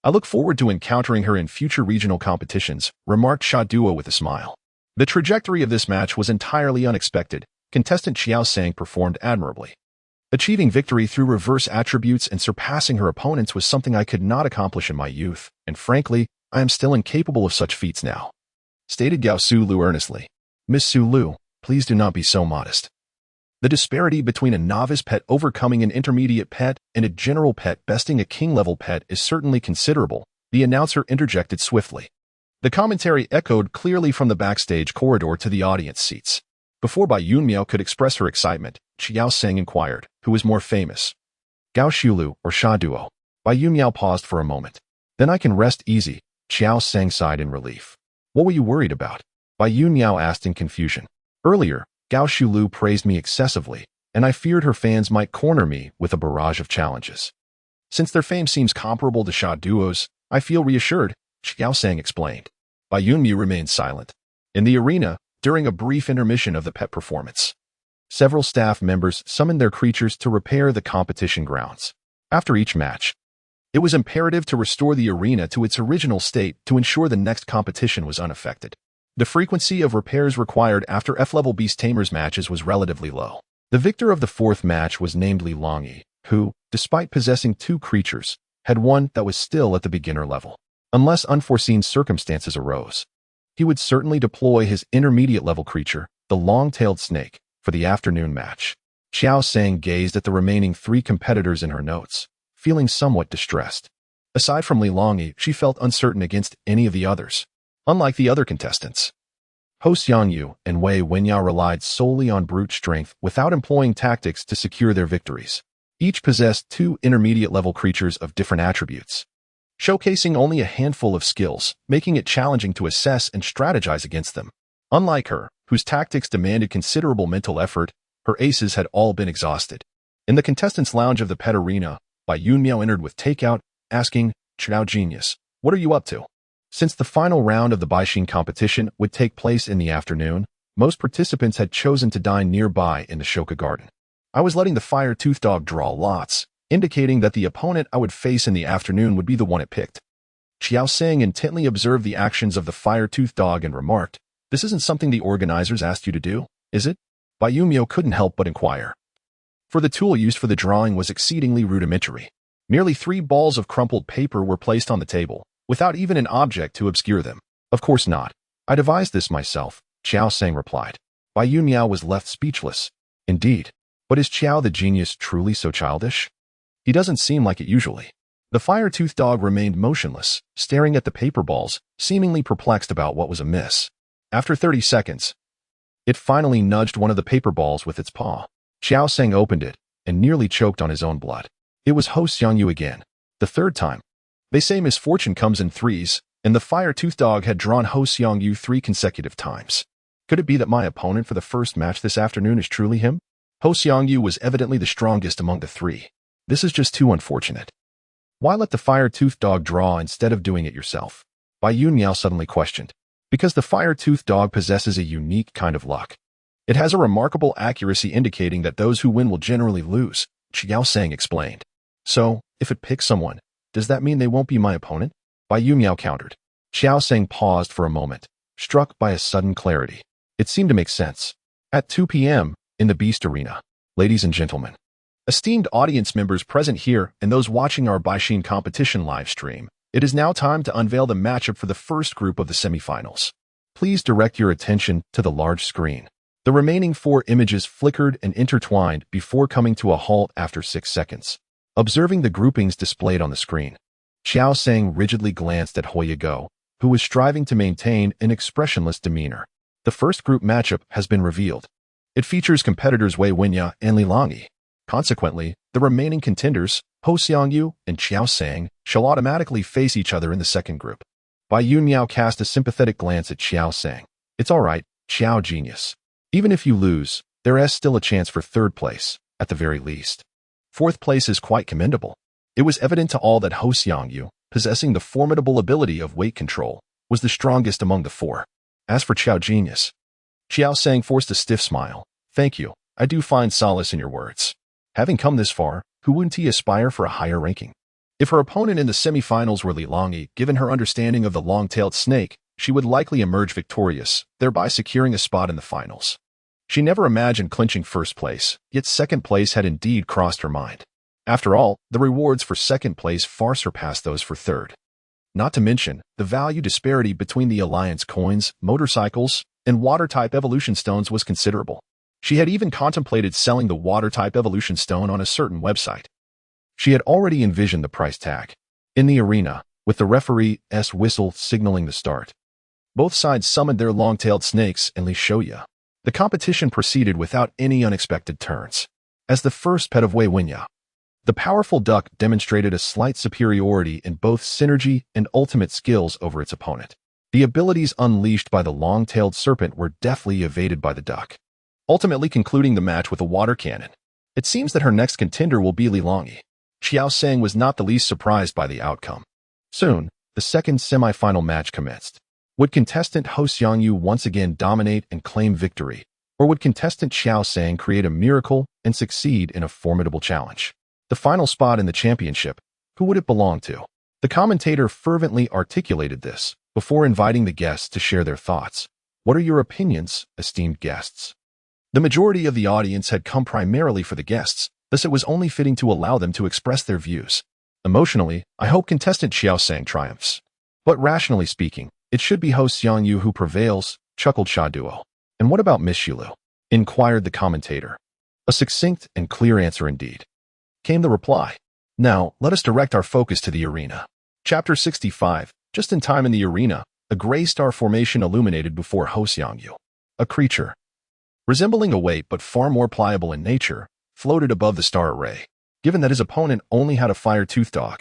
I look forward to encountering her in future regional competitions, remarked Sha Duo with a smile. The trajectory of this match was entirely unexpected. Contestant Qiao Sang performed admirably. Achieving victory through reverse attributes and surpassing her opponents was something I could not accomplish in my youth, and frankly, I am still incapable of such feats now," stated Gao Sulu earnestly. "Miss Sulu, please do not be so modest. The disparity between a novice pet overcoming an intermediate pet and a general pet besting a king-level pet is certainly considerable," the announcer interjected swiftly. The commentary echoed clearly from the backstage corridor to the audience seats. Before Bai Yunmiao could express her excitement, Qiao Sang inquired, "Who is more famous, Gao Shulu or Sha Duo?" Bai Yunmiao paused for a moment. "Then I can rest easy," Qiao Sang sighed in relief. "What were you worried about?" Bai Yunmiao asked in confusion. "Earlier, Gao Shulu praised me excessively, and I feared her fans might corner me with a barrage of challenges. Since their fame seems comparable to Sha Duo's, I feel reassured," Qiao Sang explained. Bai Yunmiao remained silent. In the arena, during a brief intermission of the pet performance, several staff members summoned their creatures to repair the competition grounds. After each match, it was imperative to restore the arena to its original state to ensure the next competition was unaffected. The frequency of repairs required after F-level Beast Tamers matches was relatively low. The victor of the fourth match was named Li Longyi, who, despite possessing 2 creatures, had one that was still at the beginner level. Unless unforeseen circumstances arose, he would certainly deploy his intermediate-level creature, the long-tailed snake, for the afternoon match. Qiao Sang gazed at the remaining 3 competitors in her notes, feeling somewhat distressed. Aside from Li Longyi, she felt uncertain against any of the others. Unlike the other contestants, Ho Xiangyu and Wei Wenyao relied solely on brute strength without employing tactics to secure their victories. Each possessed 2 intermediate-level creatures of different attributes, showcasing only a handful of skills, making it challenging to assess and strategize against them. Unlike her, whose tactics demanded considerable mental effort, her aces had all been exhausted. In the contestants' lounge of the pet arena, Bai Yunmiao entered with takeout, asking, "Qiao Genius, what are you up to?" Since the final round of the Baixin competition would take place in the afternoon, most participants had chosen to dine nearby in the Shoka Garden. "I was letting the fire-toothed dog draw lots, indicating that the opponent I would face in the afternoon would be the one it picked." Qiao Sang intently observed the actions of the fire-toothed dog and remarked, "This isn't something the organizers asked you to do, is it?" Bai Yunmiao couldn't help but inquire, for the tool used for the drawing was exceedingly rudimentary. Merely 3 balls of crumpled paper were placed on the table, without even an object to obscure them. "Of course not. I devised this myself," Qiao Sang replied. Bai Yunmiao was left speechless. Indeed. But is Qiao the genius truly so childish? He doesn't seem like it usually. The fire-toothed dog remained motionless, staring at the paper balls, seemingly perplexed about what was amiss. After 30 seconds, it finally nudged one of the paper balls with its paw. Qiao Sang opened it and nearly choked on his own blood. It was Ho Xiangyu again. The 3rd time. They say misfortune comes in 3s, and the fire-toothed dog had drawn Ho Xiangyu 3 consecutive times. Could it be that my opponent for the first match this afternoon is truly him? Ho Xiangyu was evidently the strongest among the 3. This is just too unfortunate. Why let the fire-toothed dog draw instead of doing it yourself? Bai Yunmiao suddenly questioned. Because the fire-toothed dog possesses a unique kind of luck. It has a remarkable accuracy indicating that those who win will generally lose, Qiao Sang explained. So, if it picks someone, does that mean they won't be my opponent? Bai Yunmiao countered. Qiao Sang paused for a moment, struck by a sudden clarity. It seemed to make sense. At 2 p.m., in the Beast Arena. Ladies and gentlemen, esteemed audience members present here and those watching our Baixin competition live stream, it is now time to unveil the matchup for the first group of the semifinals. Please direct your attention to the large screen. The remaining 4 images flickered and intertwined before coming to a halt after 6 seconds. Observing the groupings displayed on the screen, Qiao Sang rigidly glanced at Hoya Go, who was striving to maintain an expressionless demeanor. The first group matchup has been revealed. It features competitors Wei Wenyao and Li Longyi. Consequently, the remaining contenders, Ho Xiangyu and Qiao Sang, shall automatically face each other in the second group. Bai Yunmiao cast a sympathetic glance at Qiao Sang. "It's all right, Qiao Genius. Even if you lose, there is still a chance for 3rd place, at the very least. 4th place is quite commendable." It was evident to all that Ho Xiangyu, possessing the formidable ability of weight control, was the strongest among the 4. As for Qiao Genius, Qiao Sang forced a stiff smile. "Thank you. I do find solace in your words. Having come this far, who wouldn't he aspire for a higher ranking?" If her opponent in the semifinals were Li Longyi, given her understanding of the long-tailed snake, she would likely emerge victorious, thereby securing a spot in the finals. She never imagined clinching first place, yet second place had indeed crossed her mind. After all, the rewards for second place far surpassed those for third. Not to mention, the value disparity between the Alliance coins, motorcycles, and water-type evolution stones was considerable. She had even contemplated selling the water-type evolution stone on a certain website. She had already envisioned the price tag. In the arena, with the referee's whistle signaling the start, both sides summoned their long-tailed snakes and Shoya. The competition proceeded without any unexpected turns. As the first pet of Wei Winya, the powerful duck demonstrated a slight superiority in both synergy and ultimate skills over its opponent. The abilities unleashed by the long-tailed serpent were deftly evaded by the duck, ultimately concluding the match with a water cannon. It seems that her next contender will be Li Longyi. Qiao Sang was not the least surprised by the outcome. Soon, the second semi-final match commenced. Would contestant Ho Xiangyu once again dominate and claim victory, or would contestant Qiao Sang create a miracle and succeed in a formidable challenge? The final spot in the championship, who would it belong to? The commentator fervently articulated this before inviting the guests to share their thoughts. What are your opinions, esteemed guests? The majority of the audience had come primarily for the guests, thus it was only fitting to allow them to express their views. Emotionally, I hope contestant Qiao Sang triumphs. But rationally speaking, it should be Ho Xiangyu who prevails, chuckled Sha Duo. And what about Miss Shilu? Inquired the commentator. A succinct and clear answer indeed, came the reply. Now, let us direct our focus to the arena. Chapter 65. Just in time in the arena, a gray star formation illuminated before Ho Xiangyu. A creature, resembling a weight but far more pliable in nature, floated above the star array. Given that his opponent only had a fire-toothed dog,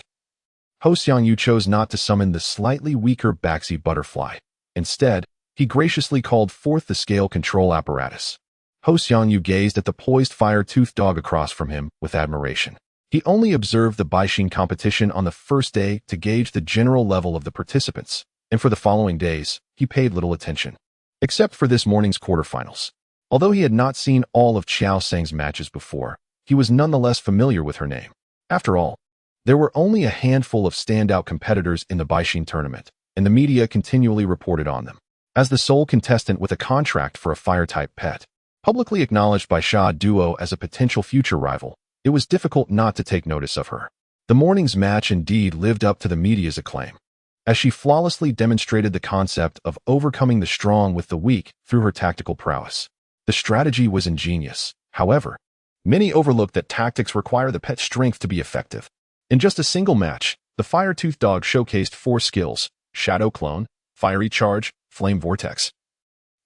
Ho Xiangyu chose not to summon the slightly weaker Baxi butterfly. Instead, he graciously called forth the scale control apparatus. Ho Xiangyu gazed at the poised fire-toothed dog across from him with admiration. He only observed the Baixin competition on the first day to gauge the general level of the participants, and for the following days, he paid little attention, except for this morning's quarterfinals. Although he had not seen all of Qiao Sang's matches before, he was nonetheless familiar with her name. After all, there were only a handful of standout competitors in the Baixin tournament, and the media continually reported on them. As the sole contestant with a contract for a fire-type pet, publicly acknowledged by Sha Duo as a potential future rival, it was difficult not to take notice of her. The morning's match indeed lived up to the media's acclaim, as she flawlessly demonstrated the concept of overcoming the strong with the weak through her tactical prowess. The strategy was ingenious. However, many overlooked that tactics require the pet's strength to be effective. In just a single match, the fire-toothed dog showcased 4 skills: Shadow Clone, Fiery Charge, Flame Vortex,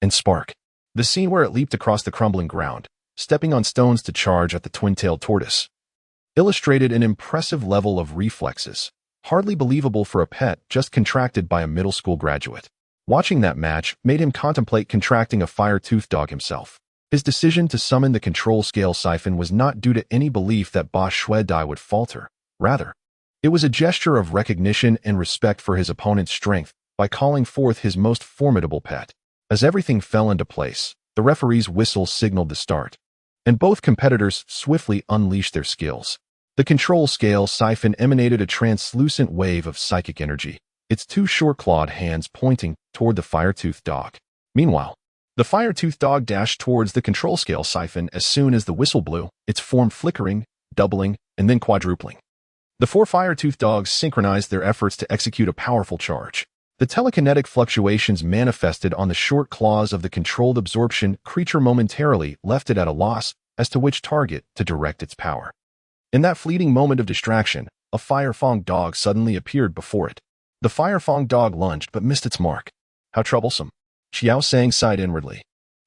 and Spark. The scene where it leaped across the crumbling ground, stepping on stones to charge at the twin-tailed tortoise, illustrated an impressive level of reflexes, hardly believable for a pet just contracted by a middle school graduate. Watching that match made him contemplate contracting a fire-toothed dog himself. His decision to summon the control scale siphon was not due to any belief that Ba Shui Dai would falter. Rather, it was a gesture of recognition and respect for his opponent's strength by calling forth his most formidable pet. As everything fell into place, the referee's whistle signaled the start, and both competitors swiftly unleashed their skills. The control scale siphon emanated a translucent wave of psychic energy, its 2 short-clawed hands pointing toward the fire-toothed dog. Meanwhile, the fire-toothed dog dashed towards the control scale siphon as soon as the whistle blew, its form flickering, doubling, and then quadrupling. The 4 fire-toothed dogs synchronized their efforts to execute a powerful charge. The telekinetic fluctuations manifested on the short claws of the controlled absorption creature momentarily left it at a loss as to which target to direct its power. In that fleeting moment of distraction, a Firefang dog suddenly appeared before it. The Firefang dog lunged but missed its mark. How troublesome. Qiao Sang sighed inwardly.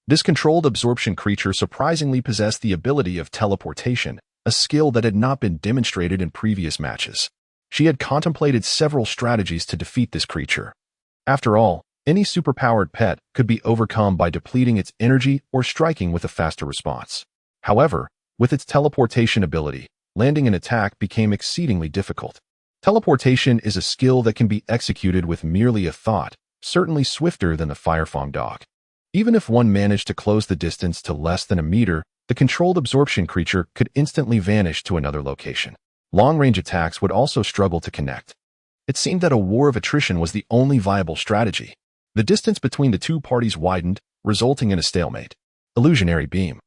This controlled absorption creature surprisingly possessed the ability of teleportation, a skill that had not been demonstrated in previous matches. She had contemplated several strategies to defeat this creature. After all, any superpowered pet could be overcome by depleting its energy or striking with a faster response. However, with its teleportation ability, landing an attack became exceedingly difficult. Teleportation is a skill that can be executed with merely a thought, certainly swifter than the Firefang dog. Even if one managed to close the distance to less than a meter, the controlled absorption creature could instantly vanish to another location. Long-range attacks would also struggle to connect. It seemed that a war of attrition was the only viable strategy. The distance between the two parties widened, resulting in a stalemate. Illusionary beam.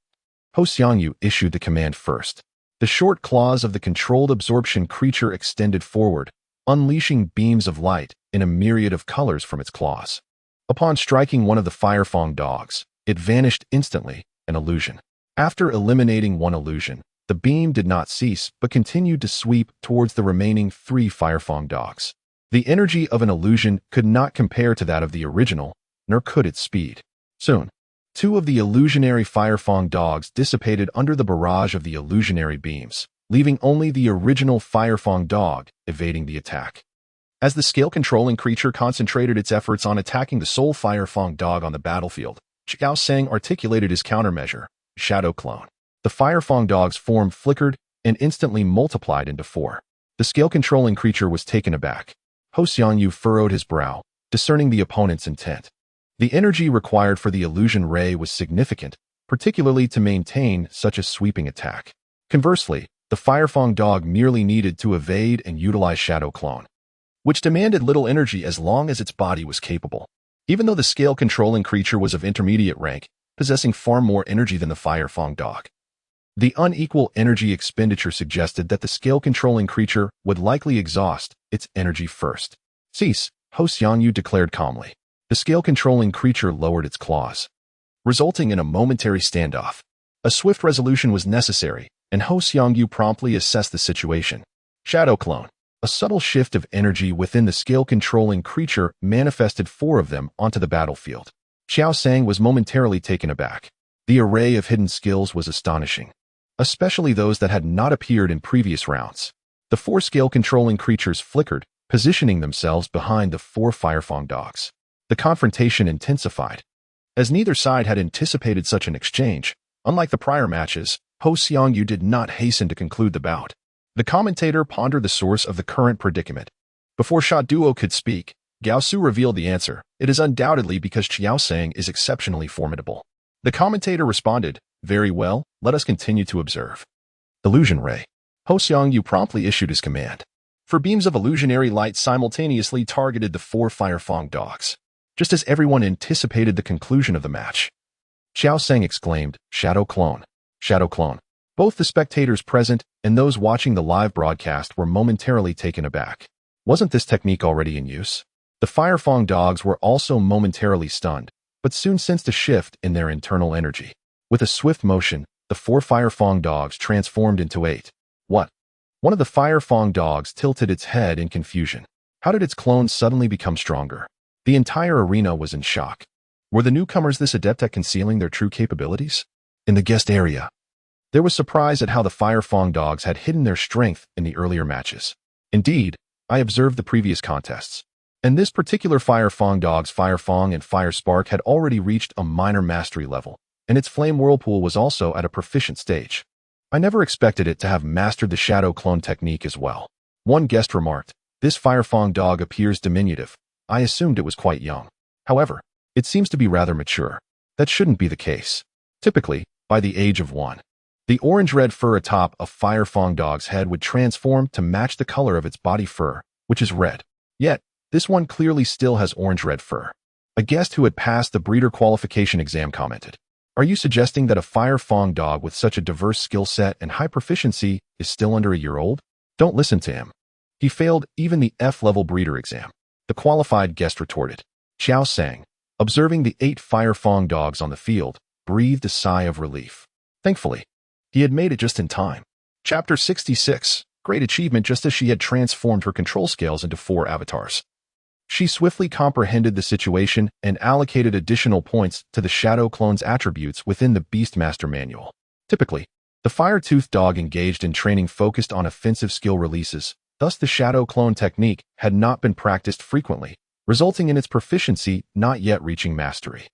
Ho Xiangyu issued the command first. The short claws of the controlled absorption creature extended forward, unleashing beams of light in a myriad of colors from its claws. Upon striking one of the Firefang dogs, it vanished instantly, an illusion. After eliminating one illusion, the beam did not cease but continued to sweep towards the remaining 3 Firefang dogs. The energy of an illusion could not compare to that of the original, nor could its speed. Soon, 2 of the illusionary Firefang dogs dissipated under the barrage of the illusionary beams, leaving only the original Firefang dog evading the attack. As the scale-controlling creature concentrated its efforts on attacking the sole Firefang dog on the battlefield, Qiao Sang articulated his countermeasure, Shadow Clone. The Firefang dog's form flickered and instantly multiplied into 4. The scale-controlling creature was taken aback. Ho Xiangyu furrowed his brow, discerning the opponent's intent. The energy required for the illusion ray was significant, particularly to maintain such a sweeping attack. Conversely, the Firefang dog merely needed to evade and utilize Shadow Clone, which demanded little energy as long as its body was capable. Even though the scale-controlling creature was of intermediate rank, possessing far more energy than the Firefang dog, the unequal energy expenditure suggested that the scale-controlling creature would likely exhaust its energy first. Cease, Ho Xiangyu declared calmly. The scale-controlling creature lowered its claws, resulting in a momentary standoff. A swift resolution was necessary, and Ho Xiangyu promptly assessed the situation. Shadow Clone. A subtle shift of energy within the scale-controlling creature manifested 4 of them onto the battlefield. Qiao Sang was momentarily taken aback. The array of hidden skills was astonishing, especially those that had not appeared in previous rounds. The 4 scale-controlling creatures flickered, positioning themselves behind the 4 Firefang dogs. The confrontation intensified. As neither side had anticipated such an exchange, unlike the prior matches, Ho Xiangyu did not hasten to conclude the bout. The commentator pondered the source of the current predicament. Before Sha Duo could speak, Gao Su revealed the answer. It is undoubtedly because Qiao Sang is exceptionally formidable. The commentator responded, "Very well, let us continue to observe." Illusion Ray. Ho Xiangyu promptly issued his command. 4 beams of illusionary light simultaneously targeted the 4 Firefang dogs. Just as everyone anticipated the conclusion of the match, Qiao Sang exclaimed, "Shadow Clone! Shadow Clone!" Both the spectators present and those watching the live broadcast were momentarily taken aback. Wasn't this technique already in use? The Firefang dogs were also momentarily stunned, but soon sensed a shift in their internal energy. With a swift motion, the 4 Firefang dogs transformed into 8. What? One of the Firefang dogs tilted its head in confusion. How did its clone suddenly become stronger? The entire arena was in shock. Were the newcomers this adept at concealing their true capabilities? In the guest area, there was surprise at how the Firefang dogs had hidden their strength in the earlier matches. Indeed, I observed the previous contests, and this particular Firefang dog's Firefang and Fire Spark had already reached a minor mastery level, and its Flame Whirlpool was also at a proficient stage. I never expected it to have mastered the Shadow Clone technique as well. One guest remarked, "This Firefang dog appears diminutive. I assumed it was quite young. However, it seems to be rather mature. That shouldn't be the case. Typically, by the age of 1, the orange-red fur atop a Firefang dog's head would transform to match the color of its body fur, which is red. Yet, this one clearly still has orange-red fur." A guest who had passed the breeder qualification exam commented, "Are you suggesting that a Firefang dog with such a diverse skill set and high proficiency is still under a year old? Don't listen to him. He failed even the F-level breeder exam." The qualified guest retorted. Qiao Sang, observing the 8 Firefang dogs on the field, breathed a sigh of relief. Thankfully, he had made it just in time. Chapter 66. Great achievement. Just as she had transformed her control scales into 4 avatars, she swiftly comprehended the situation and allocated additional points to the Shadow Clone's attributes within the Beastmaster manual. Typically, the Fire-Toothed dog engaged in training focused on offensive skill releases. Thus, the Shadow Clone technique had not been practiced frequently, resulting in its proficiency not yet reaching mastery.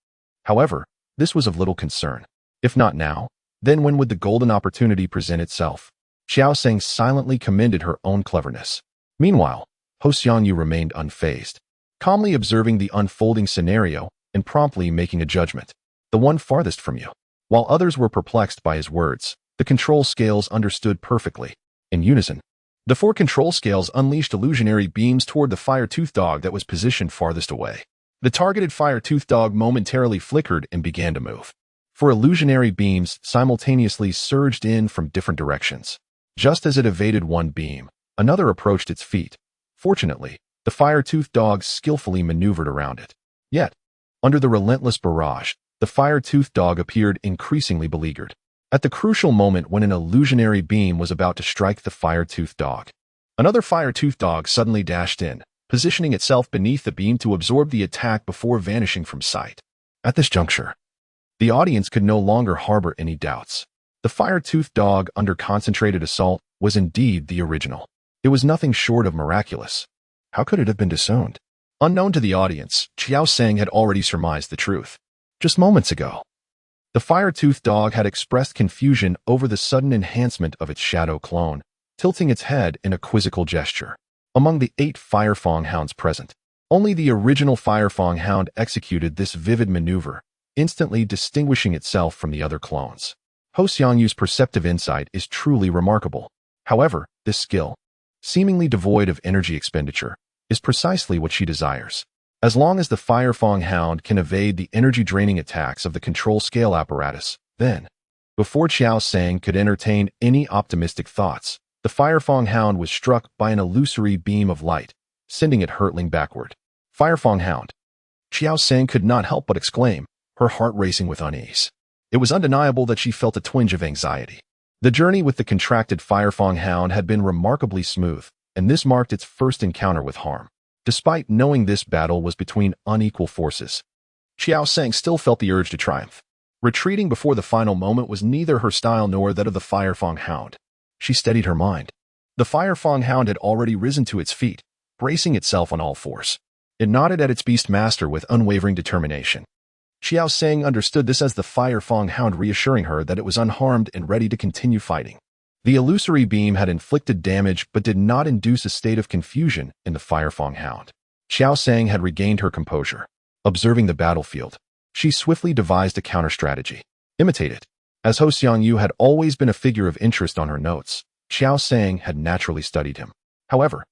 However, this was of little concern. If not now, then when would the golden opportunity present itself? Qiao Sang silently commended her own cleverness. Meanwhile, Ho Xiangyu remained unfazed, calmly observing the unfolding scenario and promptly making a judgment. The one farthest from you. While others were perplexed by his words, the control scales understood perfectly. In unison, the 4 control scales unleashed illusionary beams toward the Fire-Toothed dog that was positioned farthest away. The targeted Fire-Toothed dog momentarily flickered and began to move. for illusionary beams simultaneously surged in from different directions. Just as it evaded one beam, another approached its feet. Fortunately, the fire-toothed dog skillfully maneuvered around it. Yet, under the relentless barrage, the fire-toothed dog appeared increasingly beleaguered. At the crucial moment when an illusionary beam was about to strike the fire-toothed dog, another fire-toothed dog suddenly dashed in, positioning itself beneath the beam to absorb the attack before vanishing from sight. At this juncture, the audience could no longer harbor any doubts. The fire-toothed dog under concentrated assault was indeed the original. It was nothing short of miraculous. How could it have been disowned? Unknown to the audience, Qiao Sang had already surmised the truth. Just moments ago, the fire-toothed dog had expressed confusion over the sudden enhancement of its shadow clone, tilting its head in a quizzical gesture. Among the 8 Firefang hounds present, only the original Firefang hound executed this vivid maneuver, instantly distinguishing itself from the other clones. Ho Xiangyu's perceptive insight is truly remarkable. However, this skill, seemingly devoid of energy expenditure, is precisely what she desires. As long as the Firefang hound can evade the energy-draining attacks of the control scale apparatus, then, before Qiao Sang could entertain any optimistic thoughts, the Firefang hound was struck by an illusory beam of light, sending it hurtling backward. Firefang hound. Qiao Sang could not help but exclaim, her heart racing with unease. It was undeniable that she felt a twinge of anxiety. The journey with the contracted Firefang hound had been remarkably smooth, and this marked its first encounter with harm. Despite knowing this battle was between unequal forces, Qiao Sang still felt the urge to triumph. Retreating before the final moment was neither her style nor that of the Firefang hound. She steadied her mind. The Firefang hound had already risen to its feet, bracing itself on all fours. It nodded at its beast master with unwavering determination. Qiao Sang understood this as the Firefang hound reassuring her that it was unharmed and ready to continue fighting. The illusory beam had inflicted damage but did not induce a state of confusion in the Firefang hound. Qiao Sang had regained her composure. Observing the battlefield, she swiftly devised a counter-strategy. Imitate it. As Ho Xiangyu had always been a figure of interest on her notes, Qiao Sang had naturally studied him. However,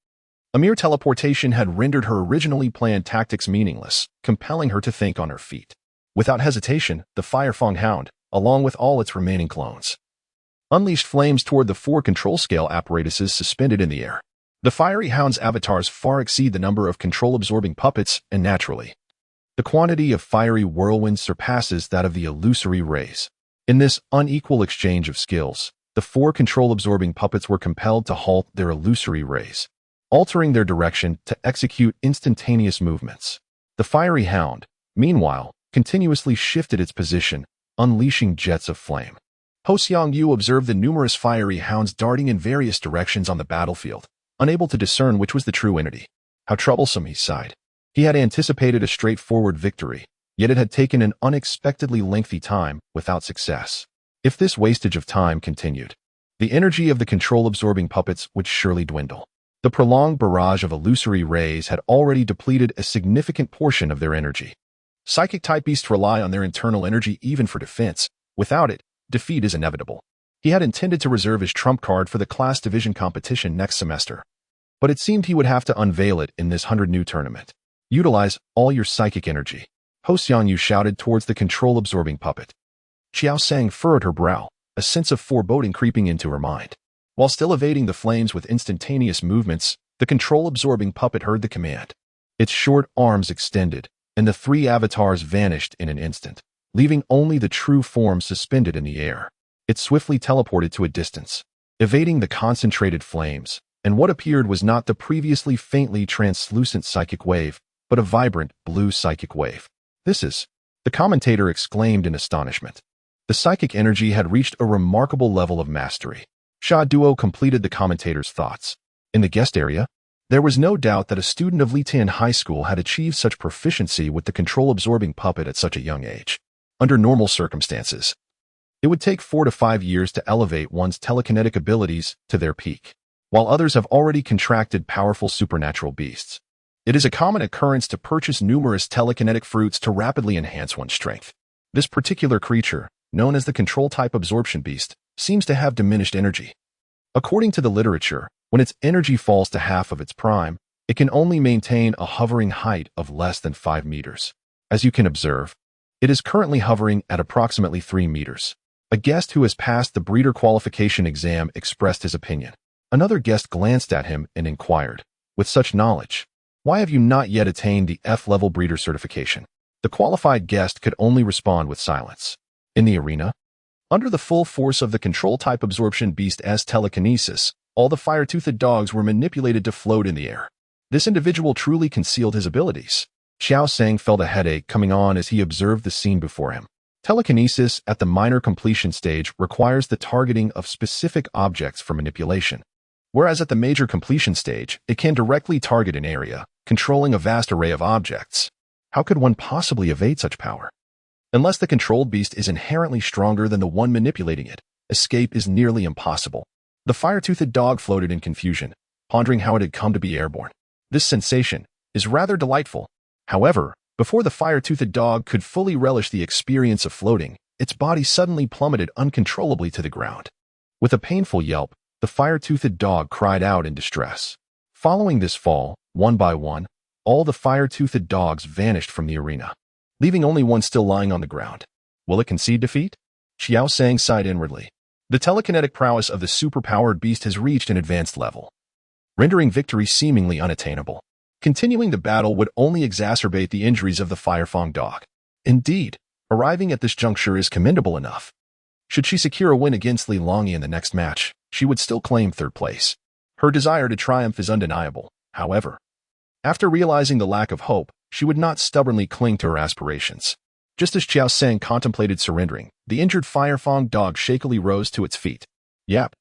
a mere teleportation had rendered her originally planned tactics meaningless, compelling her to think on her feet. Without hesitation, the Firefang hound, along with all its remaining clones, unleashed flames toward the 4 control scale apparatuses suspended in the air. The fiery hound's avatars far exceed the number of control-absorbing puppets, and naturally, the quantity of fiery whirlwinds surpasses that of the illusory rays. In this unequal exchange of skills, the 4 control-absorbing puppets were compelled to halt their illusory rays, altering their direction to execute instantaneous movements. The fiery hound, meanwhile, continuously shifted its position, unleashing jets of flame. Ho Xiangyu observed the numerous fiery hounds darting in various directions on the battlefield, unable to discern which was the true entity. How troublesome, he sighed. He had anticipated a straightforward victory, yet it had taken an unexpectedly lengthy time without success. If this wastage of time continued, the energy of the control-absorbing puppets would surely dwindle. The prolonged barrage of illusory rays had already depleted a significant portion of their energy. Psychic-type beasts rely on their internal energy even for defense. Without it, defeat is inevitable. He had intended to reserve his trump card for the class division competition next semester, but it seemed he would have to unveil it in this 100-new tournament. Utilize all your psychic energy, Ho Xiangyu shouted towards the control-absorbing puppet. Qiao Sang furrowed her brow, a sense of foreboding creeping into her mind. While still evading the flames with instantaneous movements, the control-absorbing puppet heard the command. Its short arms extended, and the 3 avatars vanished in an instant, leaving only the true form suspended in the air. It swiftly teleported to a distance, evading the concentrated flames, and what appeared was not the previously faintly translucent psychic wave, but a vibrant blue psychic wave. This is, the commentator exclaimed in astonishment. The psychic energy had reached a remarkable level of mastery. Sha Duo completed the commentator's thoughts. In the guest area, there was no doubt that a student of Litian High School had achieved such proficiency with the control-absorbing puppet at such a young age. Under normal circumstances, it would take 4 to 5 years to elevate one's telekinetic abilities to their peak, while others have already contracted powerful supernatural beasts. It is a common occurrence to purchase numerous telekinetic fruits to rapidly enhance one's strength. This particular creature, known as the control-type absorption beast, seems to have diminished energy. According to the literature, when its energy falls to half of its prime, it can only maintain a hovering height of less than 5 meters. As you can observe, It is currently hovering at approximately 3 meters. A guest who has passed the breeder qualification exam expressed his opinion. Another guest glanced at him and inquired, with such knowledge, why have you not yet attained the F-level breeder certification? The qualified guest could only respond with silence. In the arena, under the full force of the control-type absorption beast's telekinesis, all the fire-toothed dogs were manipulated to float in the air. This individual truly concealed his abilities. Qiao Sang felt a headache coming on as he observed the scene before him. Telekinesis at the minor completion stage requires the targeting of specific objects for manipulation, whereas at the major completion stage, it can directly target an area, controlling a vast array of objects. How could one possibly evade such power? Unless the controlled beast is inherently stronger than the one manipulating it, escape is nearly impossible. The fire-toothed dog floated in confusion, pondering how it had come to be airborne. This sensation is rather delightful. However, before the fire-toothed dog could fully relish the experience of floating, its body suddenly plummeted uncontrollably to the ground. With a painful yelp, the fire-toothed dog cried out in distress. Following this fall, one by one, all the fire-toothed dogs vanished from the arena, leaving only one still lying on the ground. Will it concede defeat? Qiao Sang sighed inwardly. The telekinetic prowess of the superpowered beast has reached an advanced level, rendering victory seemingly unattainable. Continuing the battle would only exacerbate the injuries of the Firefang dog. Indeed, arriving at this juncture is commendable enough. Should she secure a win against Li Longyi in the next match, she would still claim third place. Her desire to triumph is undeniable, however. After realizing the lack of hope, she would not stubbornly cling to her aspirations. Just as Qiao Sang contemplated surrendering, the injured Firefang dog shakily rose to its feet. Yep.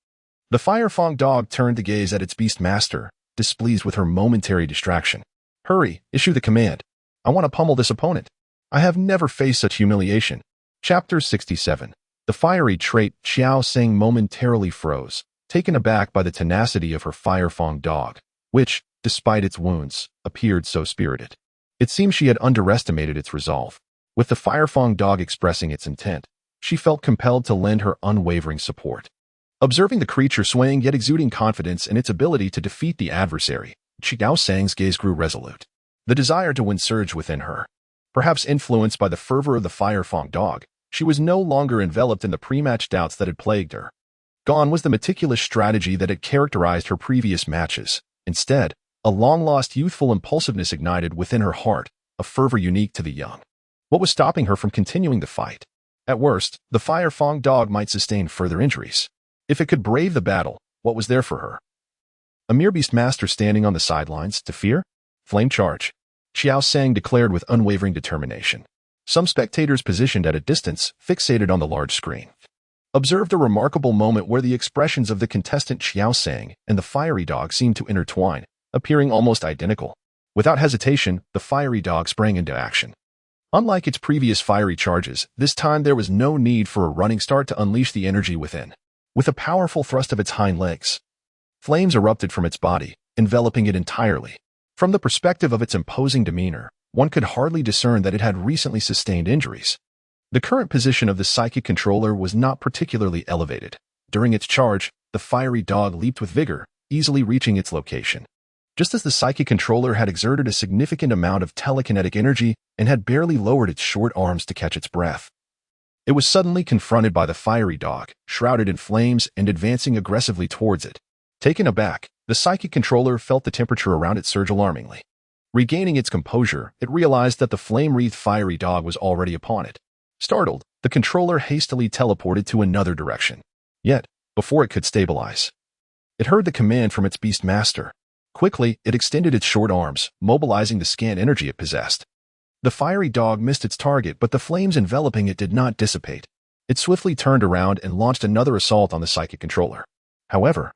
The Firefang dog turned to gaze at its beast master, displeased with her momentary distraction. Hurry, issue the command. I want to pummel this opponent. I have never faced such humiliation. Chapter 67. The fiery trait. Qiao Sang momentarily froze, taken aback by the tenacity of her Firefang dog, which, despite its wounds, appeared so spirited. It seemed she had underestimated its resolve. With the Firefang dog expressing its intent, she felt compelled to lend her unwavering support. Observing the creature swaying yet exuding confidence in its ability to defeat the adversary, Qiao Sang's gaze grew resolute. The desire to win surged within her. Perhaps influenced by the fervor of the Firefang dog, she was no longer enveloped in the pre-match doubts that had plagued her. Gone was the meticulous strategy that had characterized her previous matches. Instead, a long-lost youthful impulsiveness ignited within her heart, a fervor unique to the young. What was stopping her from continuing the fight? At worst, the Firefang dog might sustain further injuries. If it could brave the battle, what was there for her? A mere beast master standing on the sidelines, to fear? Flame charge, Qiao Sang declared with unwavering determination. Some spectators positioned at a distance, fixated on the large screen, observed a remarkable moment where the expressions of the contestant Qiao Sang and the fiery dog seemed to intertwine, appearing almost identical. Without hesitation, the fiery dog sprang into action. Unlike its previous fiery charges, this time there was no need for a running start to unleash the energy within. With a powerful thrust of its hind legs, flames erupted from its body, enveloping it entirely. From the perspective of its imposing demeanor, one could hardly discern that it had recently sustained injuries. The current position of the psychic controller was not particularly elevated. During its charge, the fiery dog leaped with vigor, easily reaching its location. Just as the psychic controller had exerted a significant amount of telekinetic energy and had barely lowered its short arms to catch its breath, it was suddenly confronted by the fiery dog, shrouded in flames and advancing aggressively towards it. Taken aback, the psychic controller felt the temperature around it surge alarmingly. Regaining its composure, it realized that the flame-wreathed fiery dog was already upon it. Startled, the controller hastily teleported to another direction. Yet, before it could stabilize, it heard the command from its beast master. Quickly, it extended its short arms, mobilizing the scant energy it possessed. The fiery dog missed its target, but the flames enveloping it did not dissipate. It swiftly turned around and launched another assault on the psychic controller. However,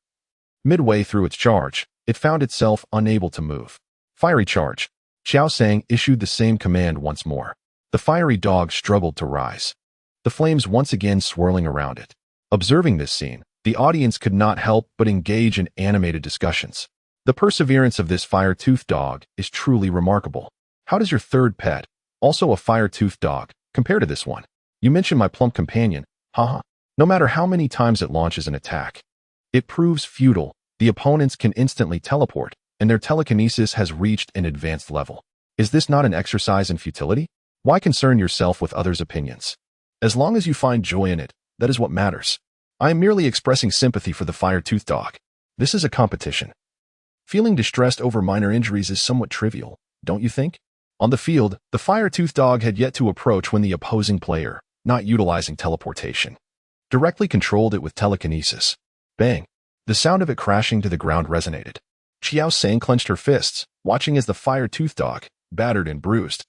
midway through its charge, it found itself unable to move. Fiery charge. Qiao Sang issued the same command once more. The fiery dog struggled to rise, the flames once again swirling around it. Observing this scene, the audience could not help but engage in animated discussions. The perseverance of this fire-toothed dog is truly remarkable. How does your third pet, also a fire-toothed dog, compare to this one? You mentioned my plump companion, haha. No matter how many times it launches an attack, it proves futile. The opponents can instantly teleport, and their telekinesis has reached an advanced level. Is this not an exercise in futility? Why concern yourself with others' opinions? As long as you find joy in it, that is what matters. I am merely expressing sympathy for the fire-toothed dog. This is a competition. Feeling distressed over minor injuries is somewhat trivial, don't you think? On the field, the fire-toothed dog had yet to approach when the opposing player, not utilizing teleportation, directly controlled it with telekinesis. Bang! The sound of it crashing to the ground resonated. Qiao Sang clenched her fists, watching as the fire-toothed dog, battered and bruised,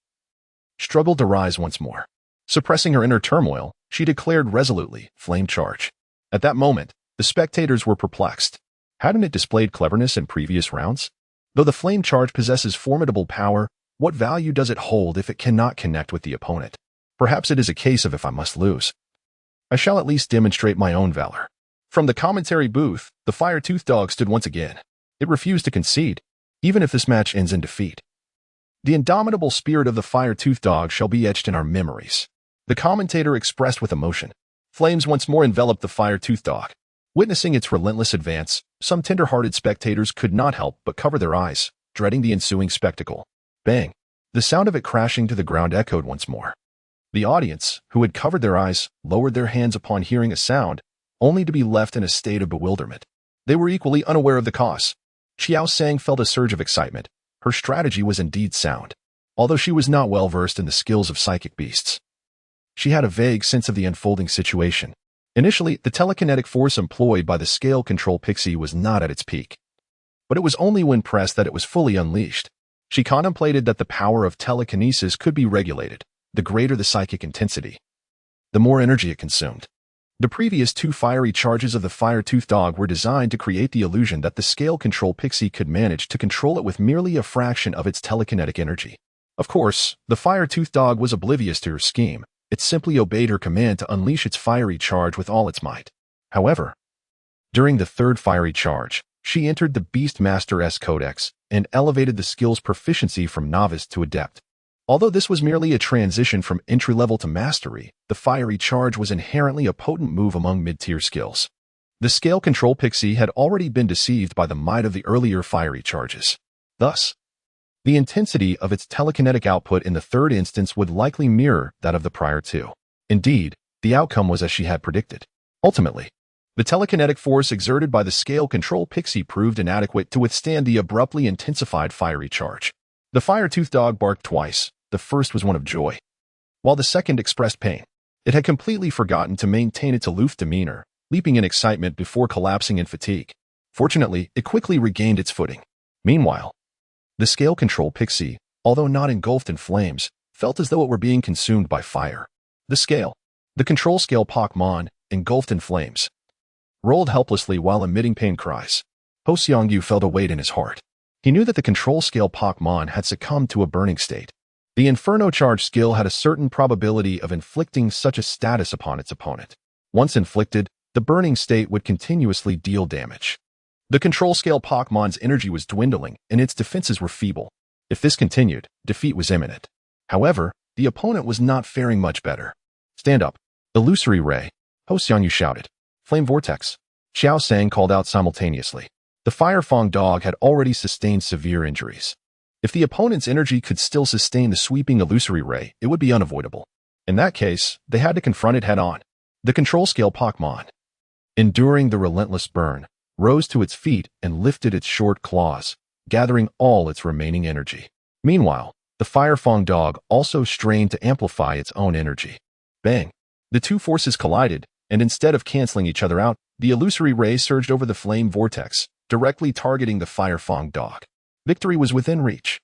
struggled to rise once more. Suppressing her inner turmoil, she declared resolutely, "Flame charge." At that moment, the spectators were perplexed. Hadn't it displayed cleverness in previous rounds? Though the flame charge possesses formidable power, what value does it hold if it cannot connect with the opponent? Perhaps it is a case of if I must lose, I shall at least demonstrate my own valor. From the commentary booth, the fire-toothed dog stood once again. It refused to concede, even if this match ends in defeat. The indomitable spirit of the fire-toothed dog shall be etched in our memories. The commentator expressed with emotion. Flames once more enveloped the fire-toothed dog. Witnessing its relentless advance, some tender-hearted spectators could not help but cover their eyes, dreading the ensuing spectacle. Bang! The sound of it crashing to the ground echoed once more. The audience, who had covered their eyes, lowered their hands upon hearing a sound, only to be left in a state of bewilderment. They were equally unaware of the cause. Qiao Sang felt a surge of excitement. Her strategy was indeed sound, although she was not well versed in the skills of psychic beasts. She had a vague sense of the unfolding situation. Initially, the telekinetic force employed by the scale control pixie was not at its peak. But it was only when pressed that it was fully unleashed. She contemplated that the power of telekinesis could be regulated. The greater the psychic intensity, the more energy it consumed. The previous two fiery charges of the fire-toothed dog were designed to create the illusion that the scale control pixie could manage to control it with merely a fraction of its telekinetic energy. Of course, the fire-toothed dog was oblivious to her scheme. It simply obeyed her command to unleash its fiery charge with all its might. However, during the third fiery charge, she entered the Beastmaster's codex and elevated the skill's proficiency from novice to adept. Although this was merely a transition from entry-level to mastery, the fiery charge was inherently a potent move among mid-tier skills. The scale control pixie had already been deceived by the might of the earlier fiery charges. Thus, the intensity of its telekinetic output in the third instance would likely mirror that of the prior two. Indeed, the outcome was as she had predicted. Ultimately, the telekinetic force exerted by the scale control pixie proved inadequate to withstand the abruptly intensified fiery charge. The fire-toothed dog barked twice. The first was one of joy, while the second expressed pain. It had completely forgotten to maintain its aloof demeanor, leaping in excitement before collapsing in fatigue. Fortunately, it quickly regained its footing. Meanwhile, the scale control pixie, although not engulfed in flames, felt as though it were being consumed by fire. The control scale Pokemon, engulfed in flames, rolled helplessly while emitting pain cries. Ho Xiangyu felt a weight in his heart. He knew that the control scale Pokemon had succumbed to a burning state. The Inferno Charge skill had a certain probability of inflicting such a status upon its opponent. Once inflicted, the burning state would continuously deal damage. The control scale Pokemon's energy was dwindling, and its defenses were feeble. If this continued, defeat was imminent. However, the opponent was not faring much better. "Stand up. Illusory Ray," Ho Xiangyu shouted. "Flame Vortex," Qiao Sang called out simultaneously. The Firefang dog had already sustained severe injuries. If the opponent's energy could still sustain the sweeping illusory ray, it would be unavoidable. In that case, they had to confront it head-on. The control scale Pokemon, enduring the relentless burn, rose to its feet and lifted its short claws, gathering all its remaining energy. Meanwhile, the Firefang dog also strained to amplify its own energy. Bang! The two forces collided, and instead of canceling each other out, the illusory ray surged over the flame vortex, directly targeting the Firefang dog. Victory was within reach.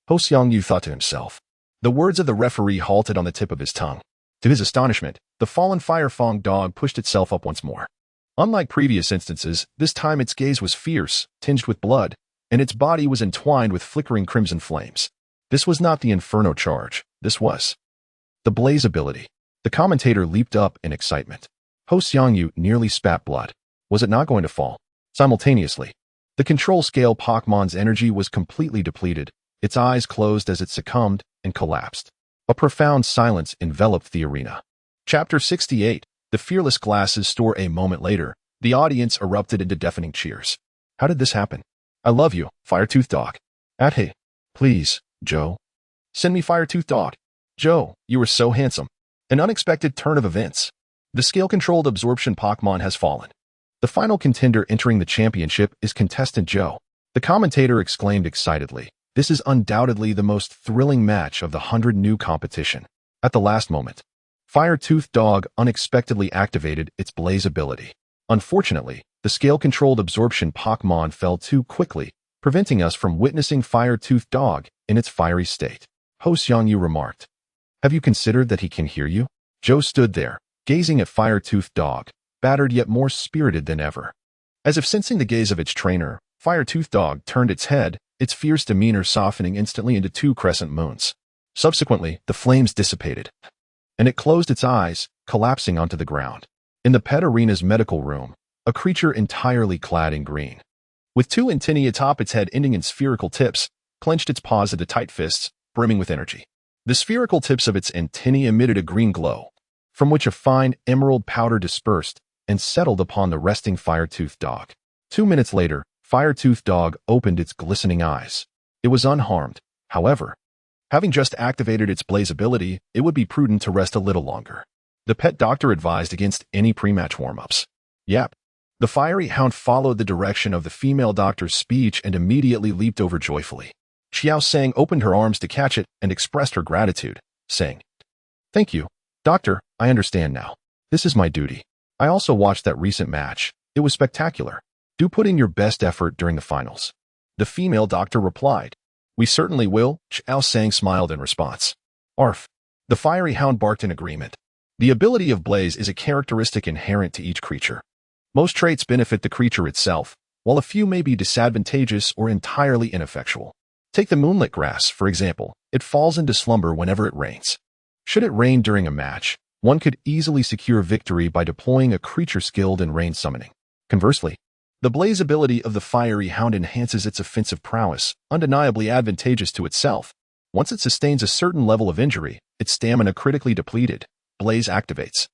Ho Xiangyu thought to himself. The words of the referee halted on the tip of his tongue. To his astonishment, the fallen Firefang dog pushed itself up once more. Unlike previous instances, this time its gaze was fierce, tinged with blood, and its body was entwined with flickering crimson flames. This was not the Inferno Charge. This was the Blaze ability. The commentator leaped up in excitement. Ho Xiangyu nearly spat blood. Was it not going to fall? Simultaneously, the control scale Pokemon's energy was completely depleted. Its eyes closed as it succumbed and collapsed. A profound silence enveloped the arena. Chapter 68. The fearless glasses store. A moment later, the audience erupted into deafening cheers. How did this happen? I love you, Fire-Tooth Dog. Hey, please, Joe. Send me Fire-Tooth Dog. Joe, you were so handsome. An unexpected turn of events. The scale-controlled absorption Pokemon has fallen. The final contender entering the championship is contestant Joe. The commentator exclaimed excitedly. This is undoubtedly the most thrilling match of the 100 new competition. At the last moment, Fire-Toothed Dog unexpectedly activated its Blaze ability. Unfortunately, the scale-controlled absorption Pokemon fell too quickly, preventing us from witnessing Fire-Toothed Dog in its fiery state. Ho Xiangyu remarked. Have you considered that he can hear you? Joe stood there, gazing at Fire-Toothed Dog, battered yet more spirited than ever. As if sensing the gaze of its trainer, Fire-Toothed Dog turned its head, its fierce demeanor softening instantly into 2 crescent moons. Subsequently, the flames dissipated, and it closed its eyes, collapsing onto the ground. In the pet arena's medical room, a creature entirely clad in green, with 2 antennae atop its head ending in spherical tips, clenched its paws into tight fists, brimming with energy. The spherical tips of its antennae emitted a green glow, from which a fine emerald powder dispersed and settled upon the resting Fire-Toothed Dog. 2 minutes later, Fire-Toothed Dog opened its glistening eyes. It was unharmed. However, having just activated its Blaze ability, it would be prudent to rest a little longer. The pet doctor advised against any pre-match warm-ups. Yep. The fiery hound followed the direction of the female doctor's speech and immediately leaped over joyfully. Qiao Sang opened her arms to catch it and expressed her gratitude, saying, "Thank you, doctor, I understand now. This is my duty. I also watched that recent match. It was spectacular. Do put in your best effort during the finals." The female doctor replied, "We certainly will." Qiao Sang smiled in response. Arf. The fiery hound barked in agreement. The ability of Blaze is a characteristic inherent to each creature. Most traits benefit the creature itself, while a few may be disadvantageous or entirely ineffectual. Take the moonlit grass, for example. It falls into slumber whenever it rains. Should it rain during a match, one could easily secure victory by deploying a creature skilled in rain summoning. Conversely, the Blaze ability of the fiery hound enhances its offensive prowess, undeniably advantageous to itself. Once it sustains a certain level of injury, its stamina critically depleted, Blaze activates,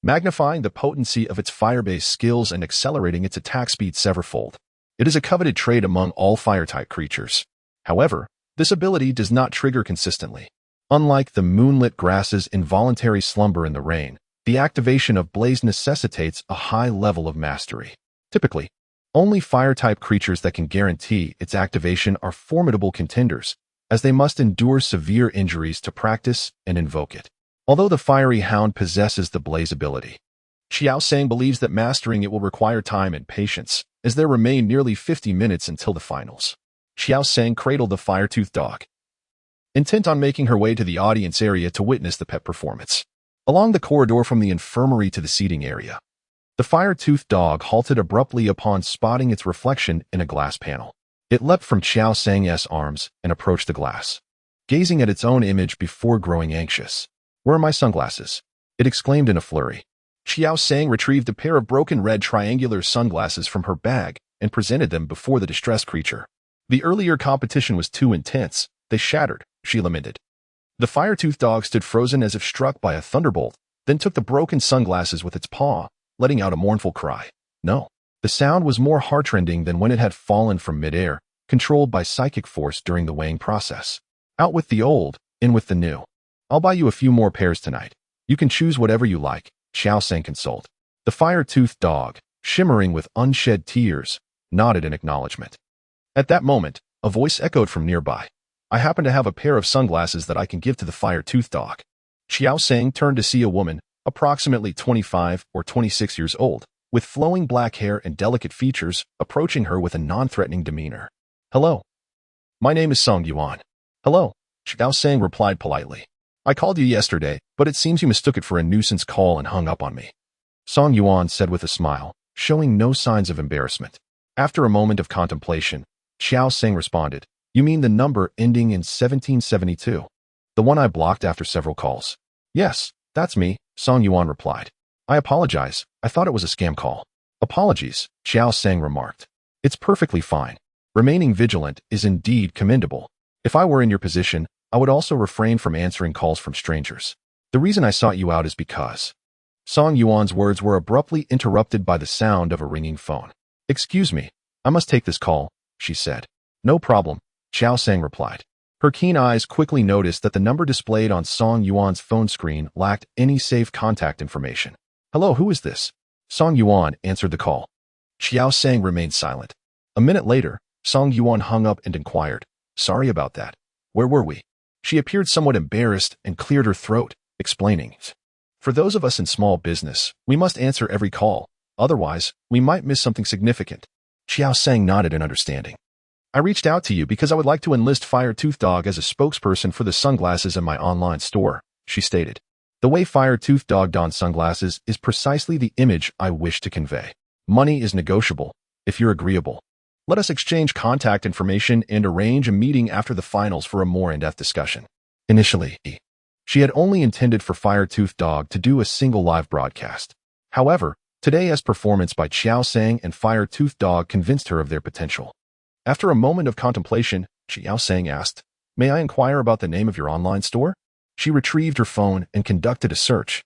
magnifying the potency of its fire-based skills and accelerating its attack speed severfold. It is a coveted trait among all fire-type creatures. However, this ability does not trigger consistently. Unlike the moonlit grass's involuntary slumber in the rain, the activation of Blaze necessitates a high level of mastery. Typically, only fire-type creatures that can guarantee its activation are formidable contenders, as they must endure severe injuries to practice and invoke it. Although the fiery hound possesses the Blaze ability, Qiao Sang believes that mastering it will require time and patience, as there remain nearly 50 minutes until the finals. Qiao Sang cradled the Fire-Toothed Dog, intent on making her way to the audience area to witness the pet performance. Along the corridor from the infirmary to the seating area, the Fire-Toothed Dog halted abruptly upon spotting its reflection in a glass panel. It leapt from Qiao Sang's arms and approached the glass, gazing at its own image before growing anxious. "Where are my sunglasses?" it exclaimed in a flurry. Qiao Sang retrieved a pair of broken red triangular sunglasses from her bag and presented them before the distressed creature. "The earlier competition was too intense. They shattered," she lamented. The Fire-Toothed Dog stood frozen as if struck by a thunderbolt, then took the broken sunglasses with its paw, letting out a mournful cry. No. The sound was more heartrending than when it had fallen from midair, controlled by psychic force during the weighing process. "Out with the old, in with the new. I'll buy you a few more pairs tonight. You can choose whatever you like," Qiao Sang consoled. The Fire-Toothed Dog, shimmering with unshed tears, nodded in acknowledgement. At that moment, a voice echoed from nearby. "I happen to have a pair of sunglasses that I can give to the Fire-Toothed Dog." Qiao Sang turned to see a woman, approximately 25 or 26 years old, with flowing black hair and delicate features, approaching her with a non-threatening demeanor. "Hello. My name is Song Yuan." "Hello," Qiao Sang replied politely. "I called you yesterday, but it seems you mistook it for a nuisance call and hung up on me," Song Yuan said with a smile, showing no signs of embarrassment. After a moment of contemplation, Qiao Sang responded, "You mean the number ending in 1772? The one I blocked after several calls?" "Yes, that's me," Song Yuan replied. "I apologize. I thought it was a scam call." "Apologies," Qiao Sang remarked. "It's perfectly fine. Remaining vigilant is indeed commendable. If I were in your position, I would also refrain from answering calls from strangers. The reason I sought you out is because..." Song Yuan's words were abruptly interrupted by the sound of a ringing phone. "Excuse me, I must take this call," she said. "No problem," Qiao Sang replied. Her keen eyes quickly noticed that the number displayed on Song Yuan's phone screen lacked any safe contact information. "Hello, who is this?" Song Yuan answered the call. Qiao Sang remained silent. A minute later, Song Yuan hung up and inquired, "Sorry about that. Where were we?" She appeared somewhat embarrassed and cleared her throat, explaining, "For those of us in small business, we must answer every call. Otherwise, we might miss something significant." Qiao Sang nodded in understanding. "I reached out to you because I would like to enlist Fire Tooth Dog as a spokesperson for the sunglasses in my online store," she stated. "The way Fire Tooth Dog dons sunglasses is precisely the image I wish to convey. Money is negotiable, if you're agreeable. Let us exchange contact information and arrange a meeting after the finals for a more in-depth discussion." Initially, she had only intended for Fire Tooth Dog to do a single live broadcast. However, today's performance by Qiao Sang and Fire Tooth Dog convinced her of their potential. After a moment of contemplation, Qiao Sang asked, "May I inquire about the name of your online store?" She retrieved her phone and conducted a search,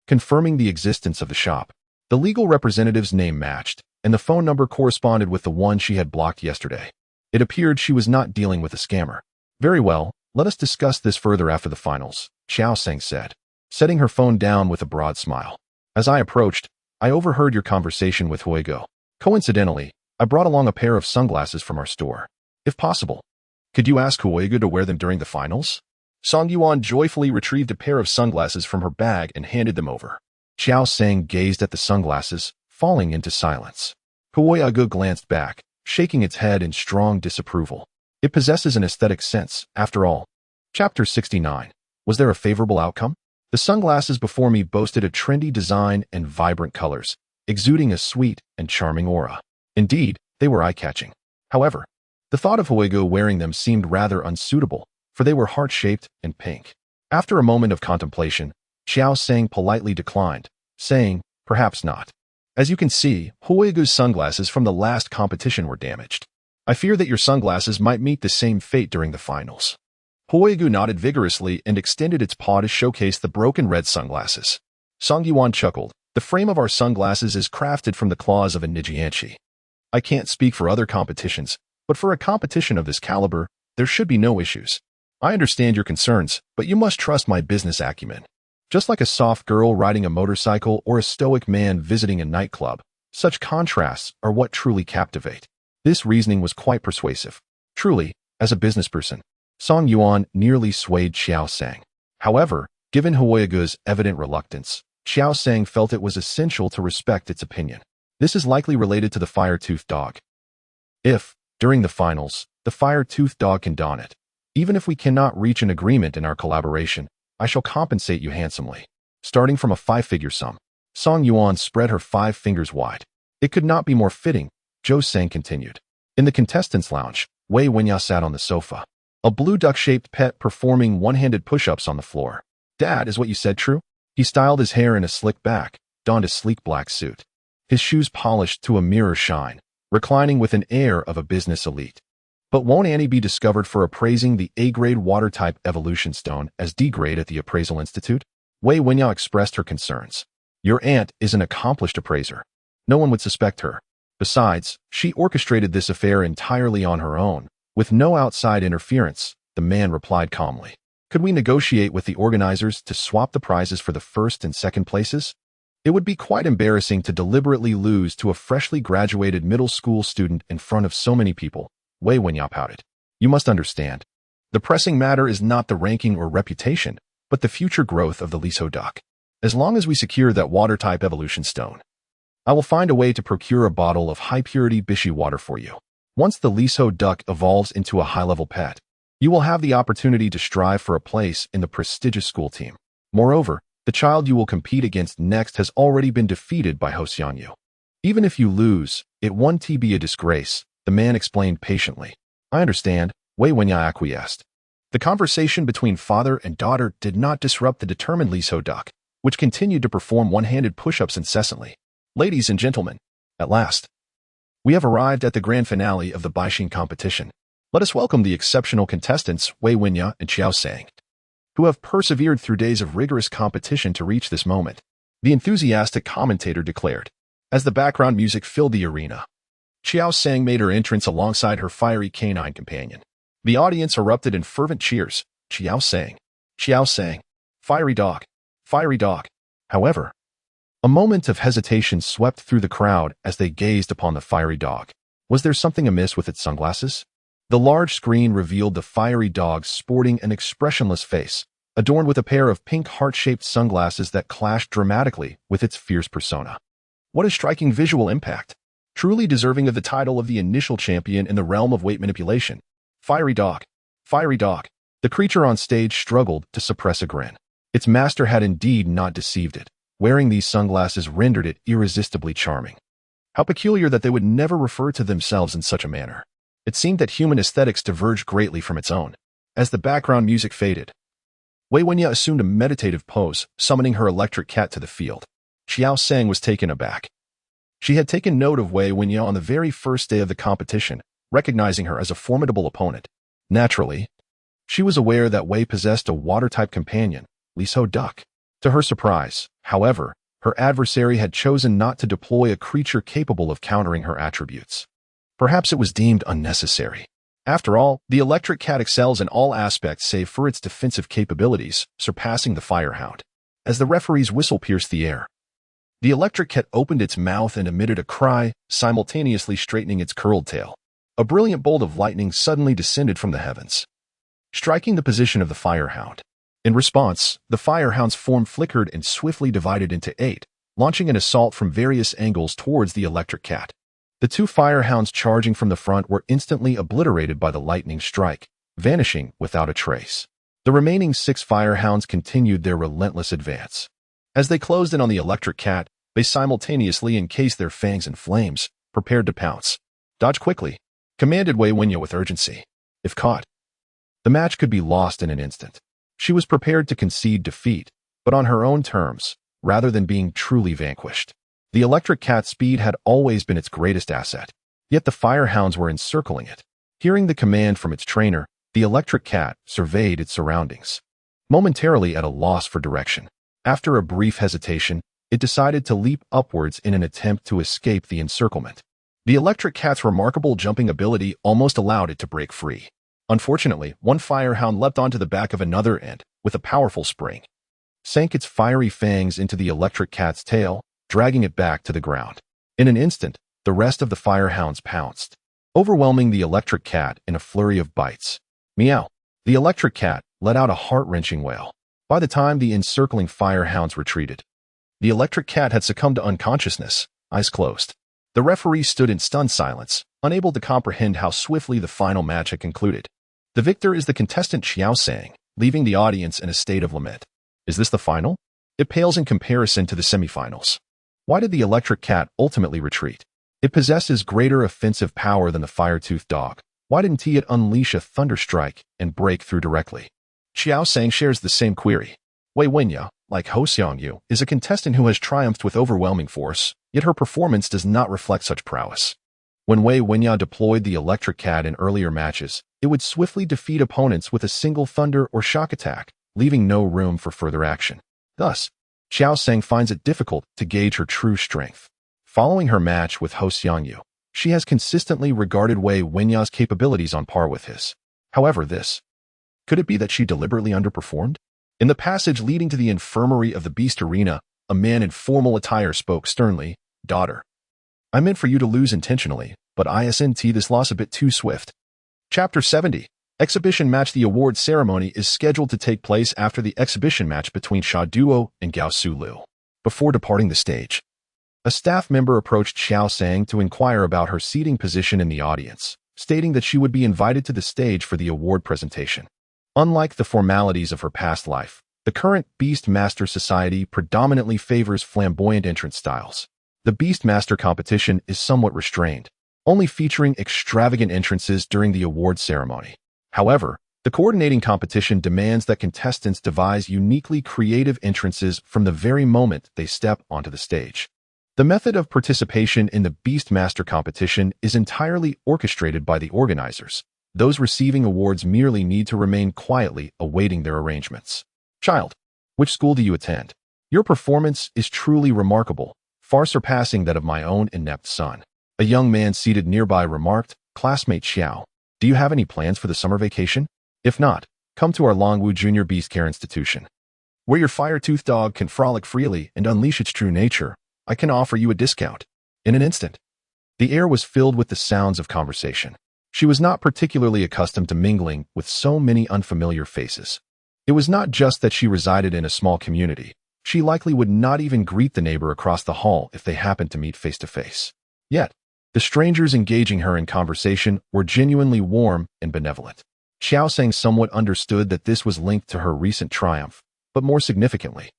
confirming the existence of the shop. The legal representative's name matched, and the phone number corresponded with the one she had blocked yesterday. It appeared she was not dealing with a scammer. "Very well, let us discuss this further after the finals," Qiao Sang said, setting her phone down with a broad smile. "As I approached, I overheard your conversation with Huigo. Coincidentally, I brought along a pair of sunglasses from our store. If possible, could you ask Huigo to wear them during the finals?" Song Yuan joyfully retrieved a pair of sunglasses from her bag and handed them over. Qiao Sang gazed at the sunglasses, falling into silence. Huigo glanced back, shaking its head in strong disapproval. It possesses an aesthetic sense, after all. Chapter 69. Was there a favorable outcome? The sunglasses before me boasted a trendy design and vibrant colors, exuding a sweet and charming aura. Indeed, they were eye-catching. However, the thought of Huigo wearing them seemed rather unsuitable, for they were heart-shaped and pink. After a moment of contemplation, Qiao Sang politely declined, saying, "Perhaps not. As you can see, Huigo's sunglasses from the last competition were damaged. I fear that your sunglasses might meet the same fate during the finals." Huigo nodded vigorously and extended its paw to showcase the broken red sunglasses. Song Yuan chuckled. "The frame of our sunglasses is crafted from the claws of a Nijianchi. I can't speak for other competitions, but for a competition of this caliber, there should be no issues. I understand your concerns, but you must trust my business acumen. Just like a soft girl riding a motorcycle or a stoic man visiting a nightclub, such contrasts are what truly captivate." This reasoning was quite persuasive. Truly, as a businessperson, Song Yuan nearly swayed Qiao Sang. However, given Huigo's evident reluctance, Qiao Sang felt it was essential to respect its opinion. This is likely related to the Fire Tooth Dog. If, during the finals, the Fire Tooth Dog can don it, even if we cannot reach an agreement in our collaboration, I shall compensate you handsomely. Starting from a 5-figure sum. Song Yuan spread her 5 fingers wide. "It could not be more fitting," Zhou Sang continued. In the contestants' lounge, Wei Wenya sat on the sofa, a blue duck-shaped pet performing one-handed push-ups on the floor. "Dad, is what you said true?" He styled his hair in a slick back, donned a sleek black suit. His shoes polished to a mirror shine, reclining with an air of a business elite. "But won't Annie be discovered for appraising the A-grade water-type evolution stone as D-grade at the Appraisal Institute?" Wei Wenya expressed her concerns. "Your aunt is an accomplished appraiser. No one would suspect her. Besides, she orchestrated this affair entirely on her own, with no outside interference," the man replied calmly. "Could we negotiate with the organizers to swap the prizes for the first and second places? It would be quite embarrassing to deliberately lose to a freshly graduated middle school student in front of so many people." Wei Wenya pouted. "You must understand. The pressing matter is not the ranking or reputation, but the future growth of the Liso duck. As long as we secure that water-type evolution stone, I will find a way to procure a bottle of high-purity Bishi water for you. Once the Liso duck evolves into a high-level pet, you will have the opportunity to strive for a place in the prestigious school team. Moreover, the child you will compete against next has already been defeated by Ho Xianyu. Even if you lose, it won't be a disgrace," the man explained patiently. "I understand," Wei Wenya acquiesced. The conversation between father and daughter did not disrupt the determined Liso duck, which continued to perform one-handed push-ups incessantly. "Ladies and gentlemen, at last, we have arrived at the grand finale of the Baixing competition. Let us welcome the exceptional contestants Wei Wenya and Qiao Sang, who have persevered through days of rigorous competition to reach this moment," the enthusiastic commentator declared. As the background music filled the arena, Qiao Sang made her entrance alongside her fiery canine companion. The audience erupted in fervent cheers. Qiao Sang. Qiao Sang. Fiery dog. Fiery dog. However, a moment of hesitation swept through the crowd as they gazed upon the fiery dog. Was there something amiss with its sunglasses? The large screen revealed the fiery dog sporting an expressionless face, adorned with a pair of pink heart-shaped sunglasses that clashed dramatically with its fierce persona. What a striking visual impact! Truly deserving of the title of the initial champion in the realm of weight manipulation. Fiery dog. Fiery dog. The creature on stage struggled to suppress a grin. Its master had indeed not deceived it. Wearing these sunglasses rendered it irresistibly charming. How peculiar that they would never refer to themselves in such a manner. It seemed that human aesthetics diverged greatly from its own. As the background music faded, Wei Wenye assumed a meditative pose, summoning her electric cat to the field. Qiao Sang was taken aback. She had taken note of Wei Wenye on the very first day of the competition, recognizing her as a formidable opponent. Naturally, she was aware that Wei possessed a water-type companion, Liso Duck. To her surprise, however, her adversary had chosen not to deploy a creature capable of countering her attributes. Perhaps it was deemed unnecessary. After all, the electric cat excels in all aspects save for its defensive capabilities, surpassing the firehound. As the referee's whistle pierced the air, the electric cat opened its mouth and emitted a cry, simultaneously straightening its curled tail. A brilliant bolt of lightning suddenly descended from the heavens, striking the position of the firehound. In response, the firehound's form flickered and swiftly divided into 8, launching an assault from various angles towards the electric cat. The 2 firehounds charging from the front were instantly obliterated by the lightning strike, vanishing without a trace. The remaining 6 firehounds continued their relentless advance. As they closed in on the electric cat, they simultaneously encased their fangs in flames, prepared to pounce. Dodge quickly, commanded Wei Wenye with urgency. If caught, the match could be lost in an instant. She was prepared to concede defeat, but on her own terms, rather than being truly vanquished. The electric cat's speed had always been its greatest asset, yet the firehounds were encircling it. Hearing the command from its trainer, the electric cat surveyed its surroundings, momentarily at a loss for direction. After a brief hesitation, it decided to leap upwards in an attempt to escape the encirclement. The electric cat's remarkable jumping ability almost allowed it to break free. Unfortunately, one firehound leapt onto the back of another and, with a powerful spring, sank its fiery fangs into the electric cat's tail, dragging it back to the ground. In an instant, the rest of the firehounds pounced, overwhelming the electric cat in a flurry of bites. Meow! The electric cat let out a heart-wrenching wail. By the time the encircling firehounds retreated, the electric cat had succumbed to unconsciousness, eyes closed. The referee stood in stunned silence, unable to comprehend how swiftly the final match had concluded. The victor is the contestant Qiao Sang, leaving the audience in a state of lament. Is this the final? It pales in comparison to the semifinals. Why did the electric cat ultimately retreat? It possesses greater offensive power than the fire-toothed dog. Why didn't it unleash a thunderstrike and break through directly? Qiao Sang shares the same query. Wei Wenye, like Ho Xiangyu, is a contestant who has triumphed with overwhelming force, yet her performance does not reflect such prowess. When Wei Wenye deployed the electric cat in earlier matches, it would swiftly defeat opponents with a single thunder or shock attack, leaving no room for further action. Thus, Qiao Sang finds it difficult to gauge her true strength. Following her match with Ho Xiangyu, she has consistently regarded Wei Wenye's capabilities on par with his. However, could it be that she deliberately underperformed? In the passage leading to the infirmary of the Beast Arena, a man in formal attire spoke sternly, "Daughter, I meant for you to lose intentionally, but isn't this loss a bit too swift?" Chapter 70. Exhibition match. The award ceremony is scheduled to take place after the exhibition match between Sha Duo and Gao Su Liu. Before departing the stage, a staff member approached Qiao Sang to inquire about her seating position in the audience, stating that she would be invited to the stage for the award presentation. Unlike the formalities of her past life, the current Beastmaster Society predominantly favors flamboyant entrance styles. The Beastmaster competition is somewhat restrained, only featuring extravagant entrances during the award ceremony. However, the coordinating competition demands that contestants devise uniquely creative entrances from the very moment they step onto the stage. The method of participation in the Beastmaster competition is entirely orchestrated by the organizers. Those receiving awards merely need to remain quietly awaiting their arrangements. Child, which school do you attend? Your performance is truly remarkable, far surpassing that of my own inept son. A young man seated nearby remarked, Classmate Xiao, Do you have any plans for the summer vacation? If not, come to our Longwu Junior Beast Care Institution, where your fire-toothed dog can frolic freely and unleash its true nature. I can offer you a discount. In an instant, the air was filled with the sounds of conversation. She was not particularly accustomed to mingling with so many unfamiliar faces. It was not just that she resided in a small community. She likely would not even greet the neighbor across the hall if they happened to meet face to face. Yet, the strangers engaging her in conversation were genuinely warm and benevolent. Qiao Sang somewhat understood that this was linked to her recent triumph, but more significantly,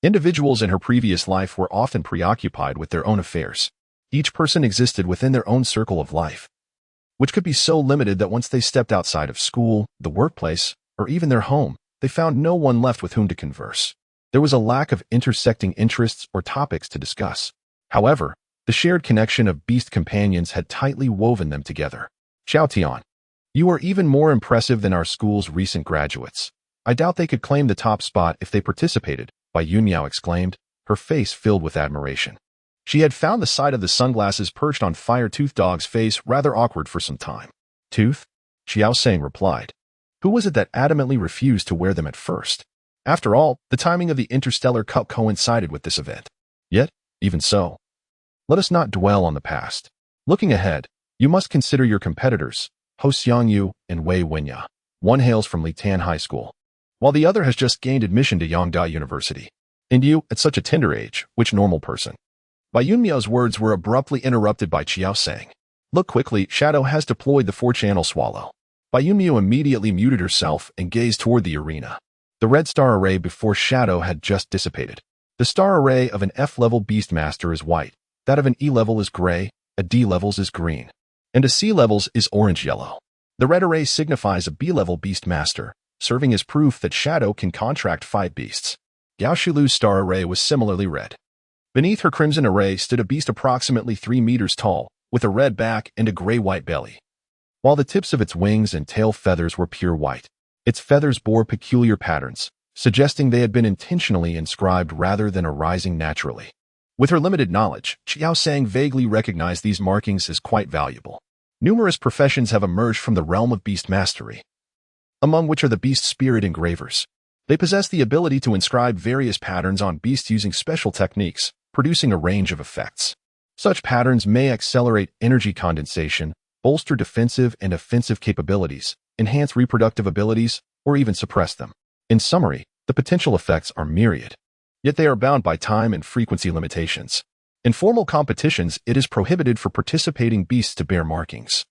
individuals in her previous life were often preoccupied with their own affairs. Each person existed within their own circle of life, which could be so limited that once they stepped outside of school, the workplace, or even their home, they found no one left with whom to converse. There was a lack of intersecting interests or topics to discuss. However, the shared connection of beast companions had tightly woven them together. Xiao Tian, you are even more impressive than our school's recent graduates. I doubt they could claim the top spot if they participated, Bai Yunmiao exclaimed, her face filled with admiration. She had found the sight of the sunglasses perched on Fire-Tooth Dog's face rather awkward for some time. Tooth? Qiao Sang replied. Who was it that adamantly refused to wear them at first? After all, the timing of the Interstellar Cup coincided with this event. Yet, even so, let us not dwell on the past. Looking ahead, you must consider your competitors, Ho Xiangyu and Wei Wenya. One hails from Litan High School, while the other has just gained admission to Yangda University. And you, at such a tender age, which normal person? Bai Yunmiao's words were abruptly interrupted by Qiao Sang. Look quickly, Shadow has deployed the 4-channel swallow. Bai Yunmiao immediately muted herself and gazed toward the arena. The red star array before Shadow had just dissipated. The star array of an F-level Beastmaster is white. That of an E-level is gray, a D-levels is green, and a C-levels is orange-yellow. The red array signifies a B-level Beastmaster, serving as proof that Shadow can contract 5 beasts. Yao Shilu's star array was similarly red. Beneath her crimson array stood a beast approximately 3 meters tall, with a red back and a gray-white belly. While the tips of its wings and tail feathers were pure white, its feathers bore peculiar patterns, suggesting they had been intentionally inscribed rather than arising naturally. With her limited knowledge, Qiao Sang vaguely recognized these markings as quite valuable. Numerous professions have emerged from the realm of beast mastery, among which are the beast spirit engravers. They possess the ability to inscribe various patterns on beasts using special techniques, producing a range of effects. Such patterns may accelerate energy condensation, bolster defensive and offensive capabilities, enhance reproductive abilities, or even suppress them. In summary, the potential effects are myriad. Yet they are bound by time and frequency limitations. In formal competitions, it is prohibited for participating beasts to bear markings,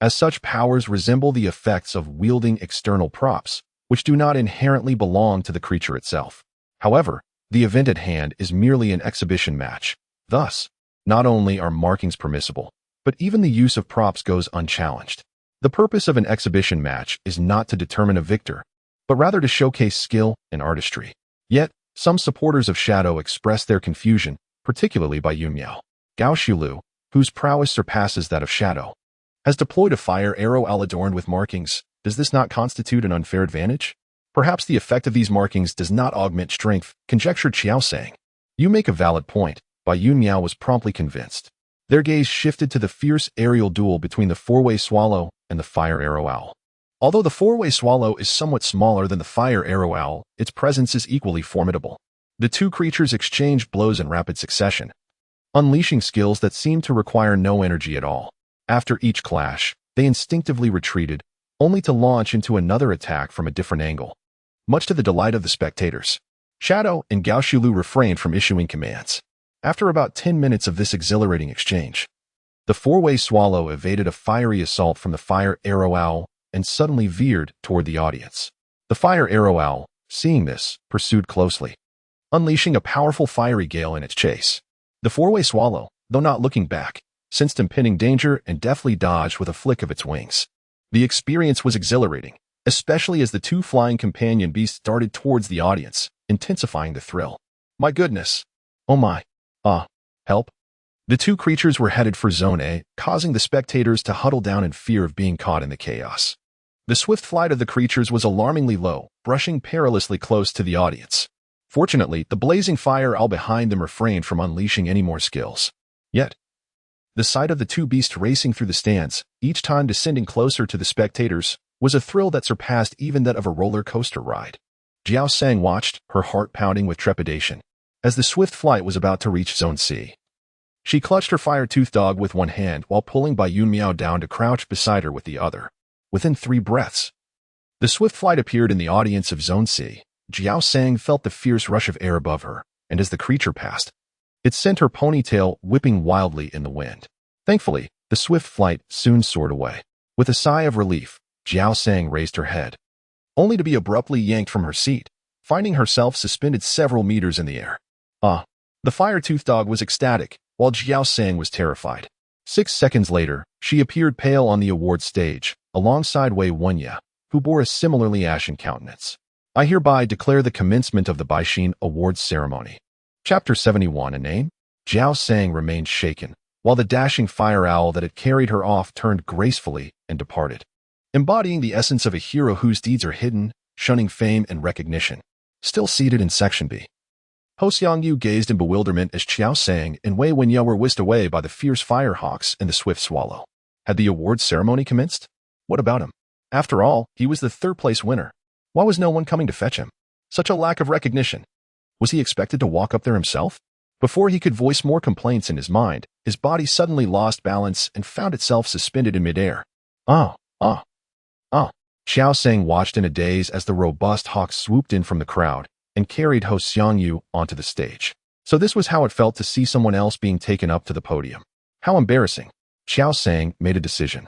as such powers resemble the effects of wielding external props, which do not inherently belong to the creature itself. However, the event at hand is merely an exhibition match. Thus, not only are markings permissible, but even the use of props goes unchallenged. The purpose of an exhibition match is not to determine a victor, but rather to showcase skill and artistry. Yet, some supporters of Shadow express their confusion, particularly Bai Yunmiao. Gao Shilu, whose prowess surpasses that of Shadow, has deployed a fire arrow all adorned with markings. Does this not constitute an unfair advantage? Perhaps the effect of these markings does not augment strength, conjectured Qiao Sang. You make a valid point. Bai Yunmiao was promptly convinced. Their gaze shifted to the fierce aerial duel between the 4-way swallow and the fire arrow owl. Although the 4-way swallow is somewhat smaller than the fire arrow owl, its presence is equally formidable. The two creatures exchanged blows in rapid succession, unleashing skills that seemed to require no energy at all. After each clash, they instinctively retreated, only to launch into another attack from a different angle. Much to the delight of the spectators, Shadow and Gao Shilu refrained from issuing commands. After about 10 minutes of this exhilarating exchange, the 4-way swallow evaded a fiery assault from the fire arrow owl and suddenly veered toward the audience. The fire arrow owl, seeing this, pursued closely, unleashing a powerful fiery gale in its chase. The 4-way swallow, though not looking back, sensed impending danger and deftly dodged with a flick of its wings. The experience was exhilarating, especially as the two flying companion beasts darted towards the audience, intensifying the thrill. My goodness! Oh my! Help! The two creatures were headed for Zone A, causing the spectators to huddle down in fear of being caught in the chaos. The swift flight of the creatures was alarmingly low, brushing perilously close to the audience. Fortunately, the blazing fire all behind them refrained from unleashing any more skills. Yet, The sight of the two beasts racing through the stands, each time descending closer to the spectators, was a thrill that surpassed even that of a roller coaster ride. Qiao Sang watched, her heart pounding with trepidation, as the swift flight was about to reach Zone C. She clutched her fire-toothed dog with one hand while pulling Bai Yunmiao down to crouch beside her with the other. Within 3 breaths, the swift flight appeared in the audience of Zone C. Qiao Sang felt the fierce rush of air above her, and as the creature passed, it sent her ponytail whipping wildly in the wind. Thankfully, the swift flight soon soared away. With a sigh of relief, Qiao Sang raised her head, only to be abruptly yanked from her seat, finding herself suspended several meters in the air. The fire-toothed dog was ecstatic, while Qiao Sang was terrified. 6 seconds later, she appeared pale on the awards stage, alongside Wei Wenye, who bore a similarly ashen countenance. I hereby declare the commencement of the Baixin Awards ceremony. Chapter 71. A name? Qiao Sang remained shaken, while the dashing fire owl that had carried her off turned gracefully and departed, embodying the essence of a hero whose deeds are hidden, shunning fame and recognition. Still seated in Section B, Ho Xiangyu gazed in bewilderment as Qiao Sang and Wei Wenye were whisked away by the fierce firehawks and the swift swallow. Had the awards ceremony commenced? What about him? After all, he was the 3rd-place winner. Why was no one coming to fetch him? Such a lack of recognition. Was he expected to walk up there himself? Before he could voice more complaints in his mind, his body suddenly lost balance and found itself suspended in midair. Qiao Sang watched in a daze as the robust hawk swooped in from the crowd and carried Ho Xiangyu onto the stage. So this was how it felt to see someone else being taken up to the podium. How embarrassing. Qiao Sang made a decision.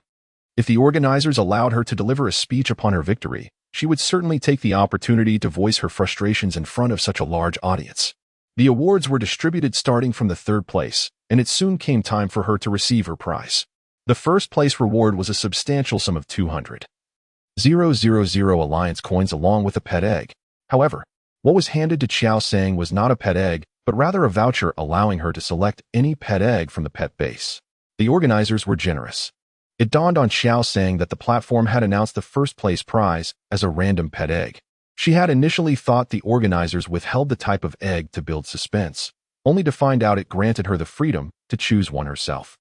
If the organizers allowed her to deliver a speech upon her victory, she would certainly take the opportunity to voice her frustrations in front of such a large audience. The awards were distributed starting from the 3rd place, and it soon came time for her to receive her prize. The 1st-place reward was a substantial sum of 200,000 alliance coins along with a pet egg. However, what was handed to Qiao Sang was not a pet egg, but rather a voucher allowing her to select any pet egg from the pet base. The organizers were generous. It dawned on Qiao Sang that the platform had announced the 1st-place prize as a random pet egg. She had initially thought the organizers withheld the type of egg to build suspense, only to find out it granted her the freedom to choose one herself.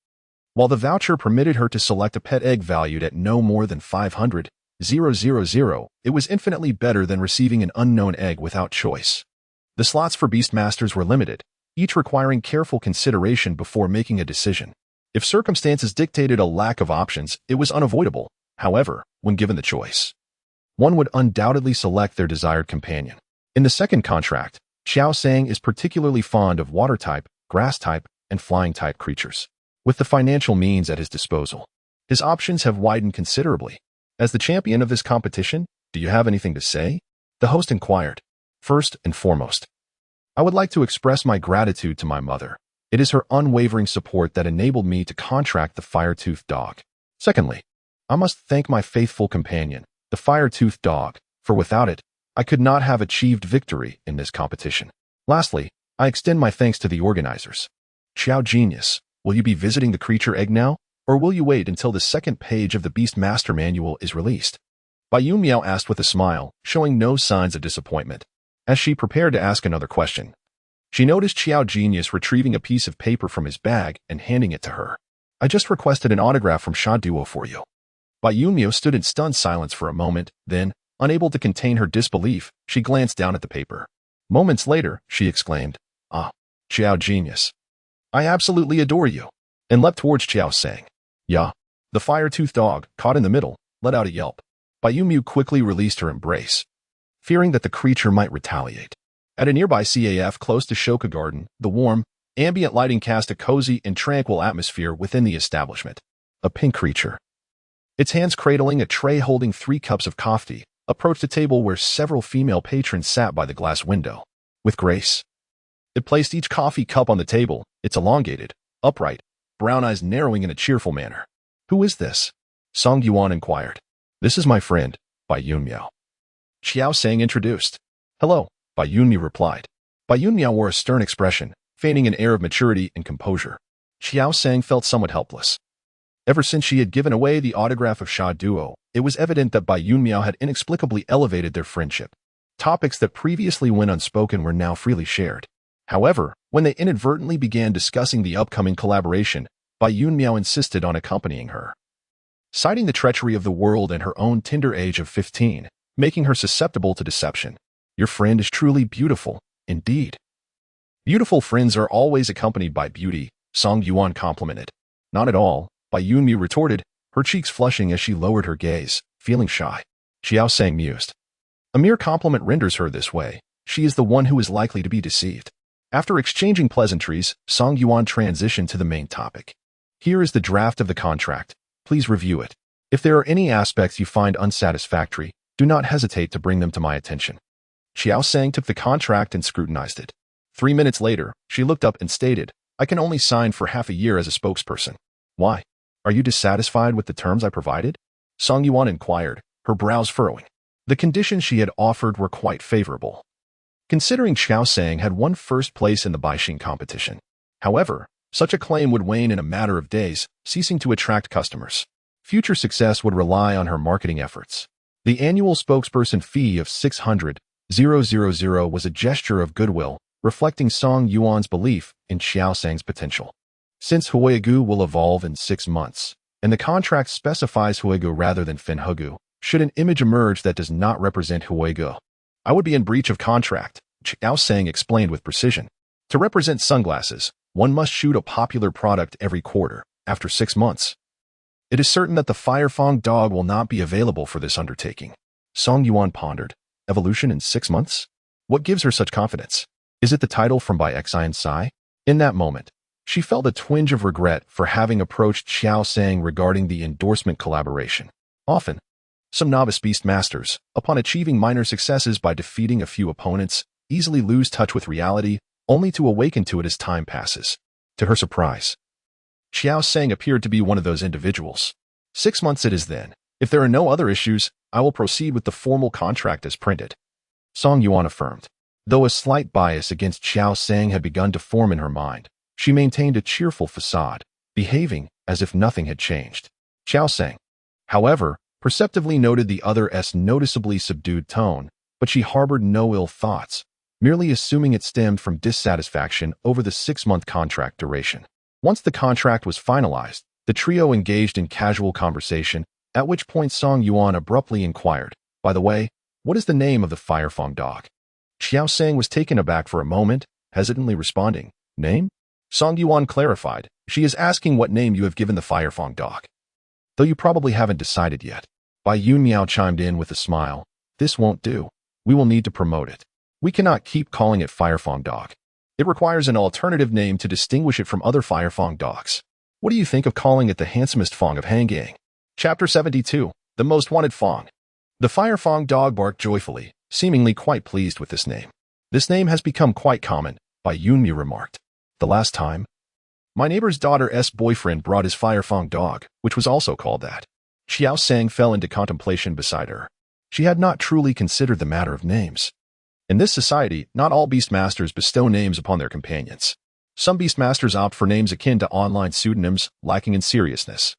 While the voucher permitted her to select a pet egg valued at no more than 500,000, it was infinitely better than receiving an unknown egg without choice. The slots for Beastmasters were limited, each requiring careful consideration before making a decision. If circumstances dictated a lack of options, it was unavoidable. However, when given the choice, one would undoubtedly select their desired companion. In the second contract, Qiao Sang is particularly fond of water-type, grass-type, and flying-type creatures. With the financial means at his disposal, his options have widened considerably. As the champion of this competition, do you have anything to say? The host inquired. First and foremost, I would like to express my gratitude to my mother. It is her unwavering support that enabled me to contract the fire-toothed dog. Secondly, I must thank my faithful companion, the fire-toothed dog, for without it, I could not have achieved victory in this competition. Lastly, I extend my thanks to the organizers. Qiao Genius, will you be visiting the creature egg now, or will you wait until the 2nd page of the Beast Master Manual is released? Bai Yunmiao asked with a smile, showing no signs of disappointment. As she prepared to ask another question, she noticed Qiao Genius retrieving a piece of paper from his bag and handing it to her. I just requested an autograph from Showdown for you. Bai Yunmiao stood in stunned silence for a moment, then, unable to contain her disbelief, she glanced down at the paper. Moments later, she exclaimed, Qiao Genius, I absolutely adore you, and leapt towards Qiao Sang. Yeah. The fire-toothed dog, caught in the middle, let out a yelp. Bai Yunmiao quickly released her embrace, fearing that the creature might retaliate. At a nearby CAF close to Shoka Garden, the warm, ambient lighting cast a cozy and tranquil atmosphere within the establishment. A pink creature, its hands cradling a tray holding 3 cups of coffee, approached a table where several female patrons sat by the glass window. With grace, it placed each coffee cup on the table, its elongated, upright, brown eyes narrowing in a cheerful manner. Who is this? Song Yuan inquired. This is my friend, Bai Yunmiao. Qiao Sang introduced. Hello, Bai Yunmiao replied. Bai Yunmiao wore a stern expression, feigning an air of maturity and composure. Qiao Sang felt somewhat helpless. Ever since she had given away the autograph of Sha Duo, it was evident that Bai Yunmiao had inexplicably elevated their friendship. Topics that previously went unspoken were now freely shared. However, when they inadvertently began discussing the upcoming collaboration, Bai Yunmiao insisted on accompanying her, citing the treachery of the world and her own tender age of 15, making her susceptible to deception. Your friend is truly beautiful, indeed. Beautiful friends are always accompanied by beauty, Song Yuan complimented. Not at all, Bai Yunmi retorted, her cheeks flushing as she lowered her gaze, feeling shy. Qiao Sang mused. A mere compliment renders her this way. She is the one who is likely to be deceived. After exchanging pleasantries, Song Yuan transitioned to the main topic. Here is the draft of the contract. Please review it. If there are any aspects you find unsatisfactory, do not hesitate to bring them to my attention. Qiao Sang took the contract and scrutinized it. 3 minutes later, she looked up and stated, I can only sign for half a year as a spokesperson. Why? Are you dissatisfied with the terms I provided? Song Yuan inquired, her brows furrowing. The conditions she had offered were quite favorable, considering Qiao Sang had won first place in the Baixing competition. However, such a claim would wane in a matter of days, ceasing to attract customers. Future success would rely on her marketing efforts. The annual spokesperson fee of 600,000 was a gesture of goodwill, reflecting Song Yuan's belief in Qiao Sang's potential. Since Huigu will evolve in 6 months, and the contract specifies Huigu rather than Finhugu, should an image emerge that does not represent Huigu, I would be in breach of contract, Qiao Sang explained with precision. To represent sunglasses, one must shoot a popular product every quarter, after 6 months. It is certain that the Firefang dog will not be available for this undertaking. Song Yuan pondered. Evolution in 6 months? What gives her such confidence? Is it the title from Bai Xian Sai? In that moment, she felt a twinge of regret for having approached Qiao Sang regarding the endorsement collaboration. Often, some novice beastmasters, upon achieving minor successes by defeating a few opponents, easily lose touch with reality, only to awaken to it as time passes. To her surprise, Qiao Sang appeared to be one of those individuals. 6 months it is then. If there are no other issues, I will proceed with the formal contract as printed. Song Yuan affirmed. Though a slight bias against Qiao Sang had begun to form in her mind, she maintained a cheerful facade, behaving as if nothing had changed. Qiao Sang, however, perceptively noted the other's noticeably subdued tone, but she harbored no ill thoughts, merely assuming it stemmed from dissatisfaction over the 6-month contract duration. Once the contract was finalized, the trio engaged in casual conversation, at which point Song Yuan abruptly inquired, by the way, what is the name of the Firefang dog? Qiao Sang was taken aback for a moment, hesitantly responding, name? Song Yuan clarified, she is asking what name you have given the Firefang dog. Though you probably haven't decided yet. Bai Yunmiao chimed in with a smile, this won't do. We will need to promote it. We cannot keep calling it Firefang dog. It requires an alternative name to distinguish it from other Firefang dogs. What do you think of calling it the handsomest Fang of Hangang? Chapter 72, The Most Wanted Fang. The Firefang dog barked joyfully, seemingly quite pleased with this name. This name has become quite common, Bai Yunmi remarked. The last time, my neighbor's daughter's boyfriend brought his Firefang dog, which was also called that. Qiao Sang fell into contemplation beside her. She had not truly considered the matter of names. In this society, not all beastmasters bestow names upon their companions. Some beastmasters opt for names akin to online pseudonyms, lacking in seriousness,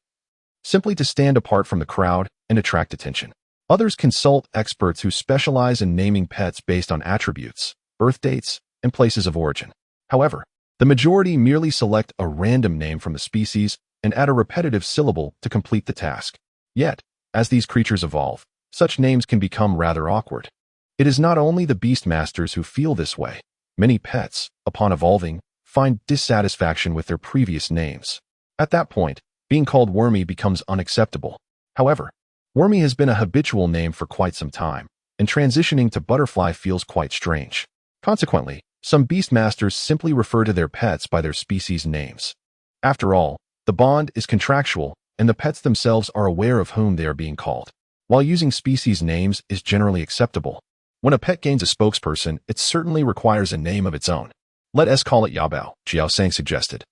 simply to stand apart from the crowd and attract attention. Others consult experts who specialize in naming pets based on attributes, birth dates, and places of origin. However, the majority merely select a random name from the species and add a repetitive syllable to complete the task. Yet, as these creatures evolve, such names can become rather awkward. It is not only the beastmasters who feel this way. Many pets, upon evolving, find dissatisfaction with their previous names. At that point, being called Wormy becomes unacceptable. However, Wormy has been a habitual name for quite some time, and transitioning to Butterfly feels quite strange. Consequently, some beastmasters simply refer to their pets by their species names. After all, the bond is contractual, and the pets themselves are aware of whom they are being called. While using species names is generally acceptable, when a pet gains a spokesperson, it certainly requires a name of its own. Let us call it Yabao, Qiao Sang suggested,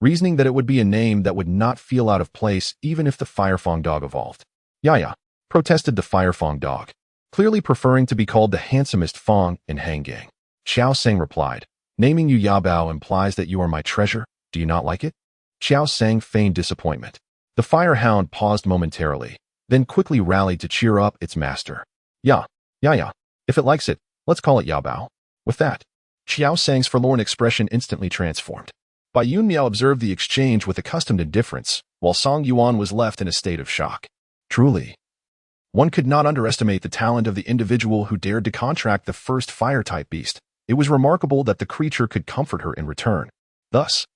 reasoning that it would be a name that would not feel out of place even if the Firefang dog evolved. Yaya, protested the Firefang dog, clearly preferring to be called the handsomest Fang in Hangang. Qiao Sang replied, naming you Yabao implies that you are my treasure. Do you not like it? Qiao Sang feigned disappointment. The firehound paused momentarily, then quickly rallied to cheer up its master. Yeah. If it likes it, let's call it Yabao. With that, Qiao Sang's forlorn expression instantly transformed. Bai Yunmiao observed the exchange with accustomed indifference, while Song Yuan was left in a state of shock. Truly, one could not underestimate the talent of the individual who dared to contract the first fire-type beast. It was remarkable that the creature could comfort her in return. Thus,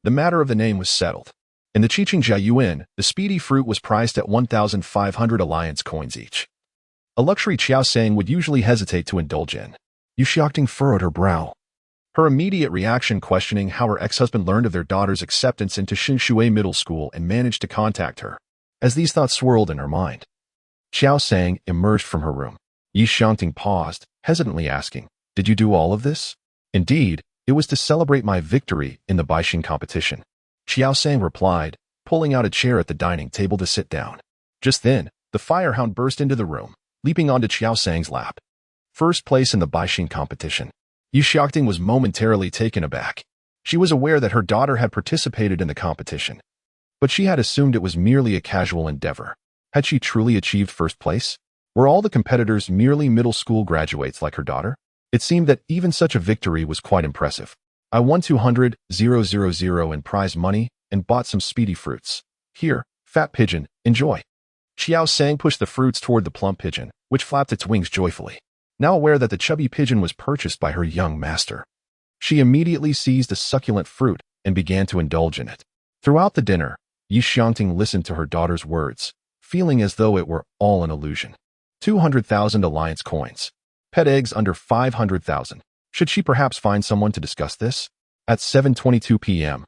the matter of the name was settled. In the Qiqing Jiayuan, the speedy fruit was priced at 1,500 alliance coins each. A luxury Qiao Sang would usually hesitate to indulge in. Yu Xiaoting furrowed her brow. Her immediate reaction questioning how her ex-husband learned of their daughter's acceptance into Xinshui Middle School and managed to contact her. As these thoughts swirled in her mind, Qiao Sang emerged from her room. Yu Xiaoting paused, hesitantly asking, "Did you do all of this?" "Indeed, it was to celebrate my victory in the Baixing competition," Qiao Sang replied, pulling out a chair at the dining table to sit down. Just then, the firehound burst into the room, leaping onto Qiao Sang's lap. First place in the Baixing competition. Yu Xiaoting was momentarily taken aback. She was aware that her daughter had participated in the competition, but she had assumed it was merely a casual endeavor. Had she truly achieved first place? Were all the competitors merely middle school graduates like her daughter? It seemed that even such a victory was quite impressive. "I won 200,000 in prize money and bought some speedy fruits. Here, fat pigeon, enjoy." Qiao Sang pushed the fruits toward the plump pigeon, which flapped its wings joyfully. Now aware that the chubby pigeon was purchased by her young master, she immediately seized a succulent fruit and began to indulge in it. Throughout the dinner, Yu Xiaoting listened to her daughter's words, feeling as though it were all an illusion. 200,000 alliance coins. Pet eggs under 500,000. Should she perhaps find someone to discuss this? At 7:22 p.m.,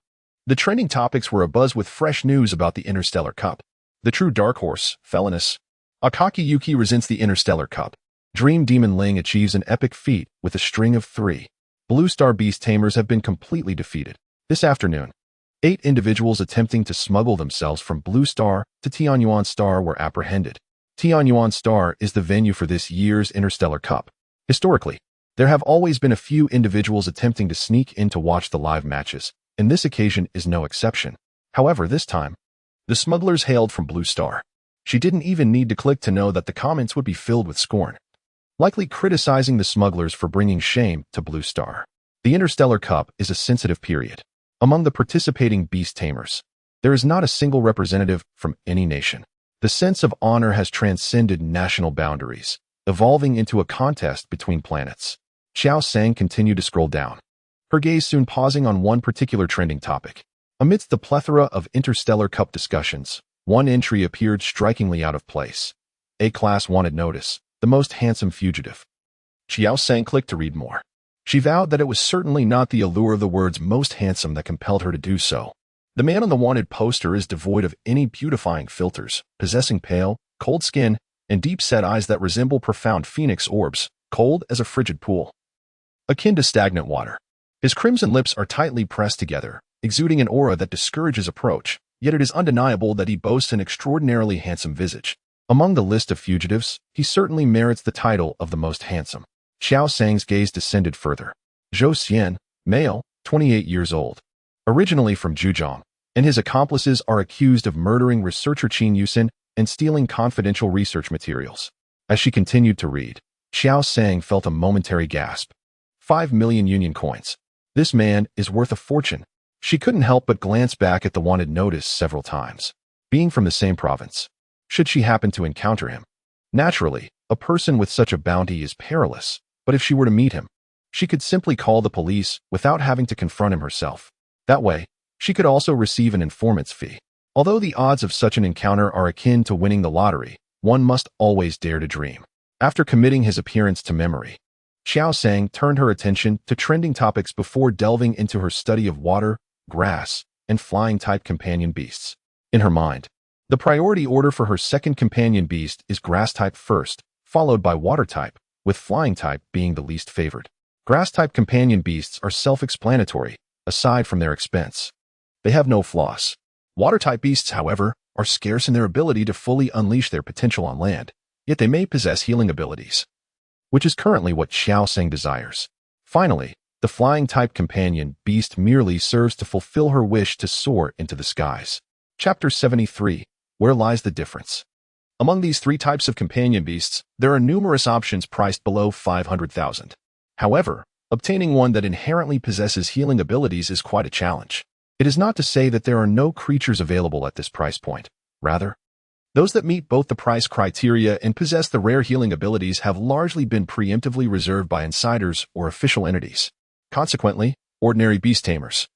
the trending topics were abuzz with fresh news about the Interstellar Cup. The true dark horse, Feloness, Akaki Yuki resents the Interstellar Cup. Dream Demon Ling achieves an epic feat with a string of 3. Blue Star Beast Tamers have been completely defeated. This afternoon, 8 individuals attempting to smuggle themselves from Blue Star to Tianyuan Star were apprehended. Tianyuan Star is the venue for this year's Interstellar Cup. Historically, there have always been a few individuals attempting to sneak in to watch the live matches, and this occasion is no exception. However, this time, the smugglers hailed from Blue Star. She didn't even need to click to know that the comments would be filled with scorn, likely criticizing the smugglers for bringing shame to Blue Star. The Interstellar Cup is a sensitive period. Among the participating beast tamers, there is not a single representative from any nation. The sense of honor has transcended national boundaries, evolving into a contest between planets. Qiao Sang continued to scroll down, her gaze soon pausing on one particular trending topic. Amidst the plethora of Interstellar Cup discussions, one entry appeared strikingly out of place. A-class wanted notice. The most handsome fugitive. Qiao Sang clicked to read more. She vowed that it was certainly not the allure of the words most handsome that compelled her to do so. The man on the wanted poster is devoid of any beautifying filters, possessing pale, cold skin, and deep-set eyes that resemble profound phoenix orbs, cold as a frigid pool, akin to stagnant water. His crimson lips are tightly pressed together, exuding an aura that discourages approach, yet it is undeniable that he boasts an extraordinarily handsome visage. Among the list of fugitives, he certainly merits the title of the most handsome. Qiao Sang's gaze descended further. Zhou Xian, male, 28 years old, originally from Zhujiang, and his accomplices are accused of murdering researcher Qin Yusin and stealing confidential research materials. As she continued to read, Qiao Sang felt a momentary gasp. 5 million union coins. This man is worth a fortune. She couldn't help but glance back at the wanted notice several times. Being from the same province, should she happen to encounter him? Naturally, a person with such a bounty is perilous, but if she were to meet him, she could simply call the police without having to confront him herself. That way, she could also receive an informant's fee. Although the odds of such an encounter are akin to winning the lottery, one must always dare to dream. After committing his appearance to memory, Qiao Sang turned her attention to trending topics before delving into her study of water, grass, and flying-type companion beasts. In her mind, the priority order for her second companion beast is grass-type first, followed by water-type, with flying-type being the least favored. Grass-type companion beasts are self-explanatory, aside from their expense. They have no flaws. Water-type beasts, however, are scarce in their ability to fully unleash their potential on land, yet they may possess healing abilities, which is currently what Qiao Sang desires. Finally, the flying-type companion beast merely serves to fulfill her wish to soar into the skies. Chapter 73. Where lies the difference? Among these 3 types of companion beasts, there are numerous options priced below 500,000. However, Obtaining one that inherently possesses healing abilities is quite a challenge. It is not to say that there are no creatures available at this price point. Rather, those that meet both the price criteria and possess the rare healing abilities have largely been preemptively reserved by insiders or official entities. Consequently, ordinary beast tamers,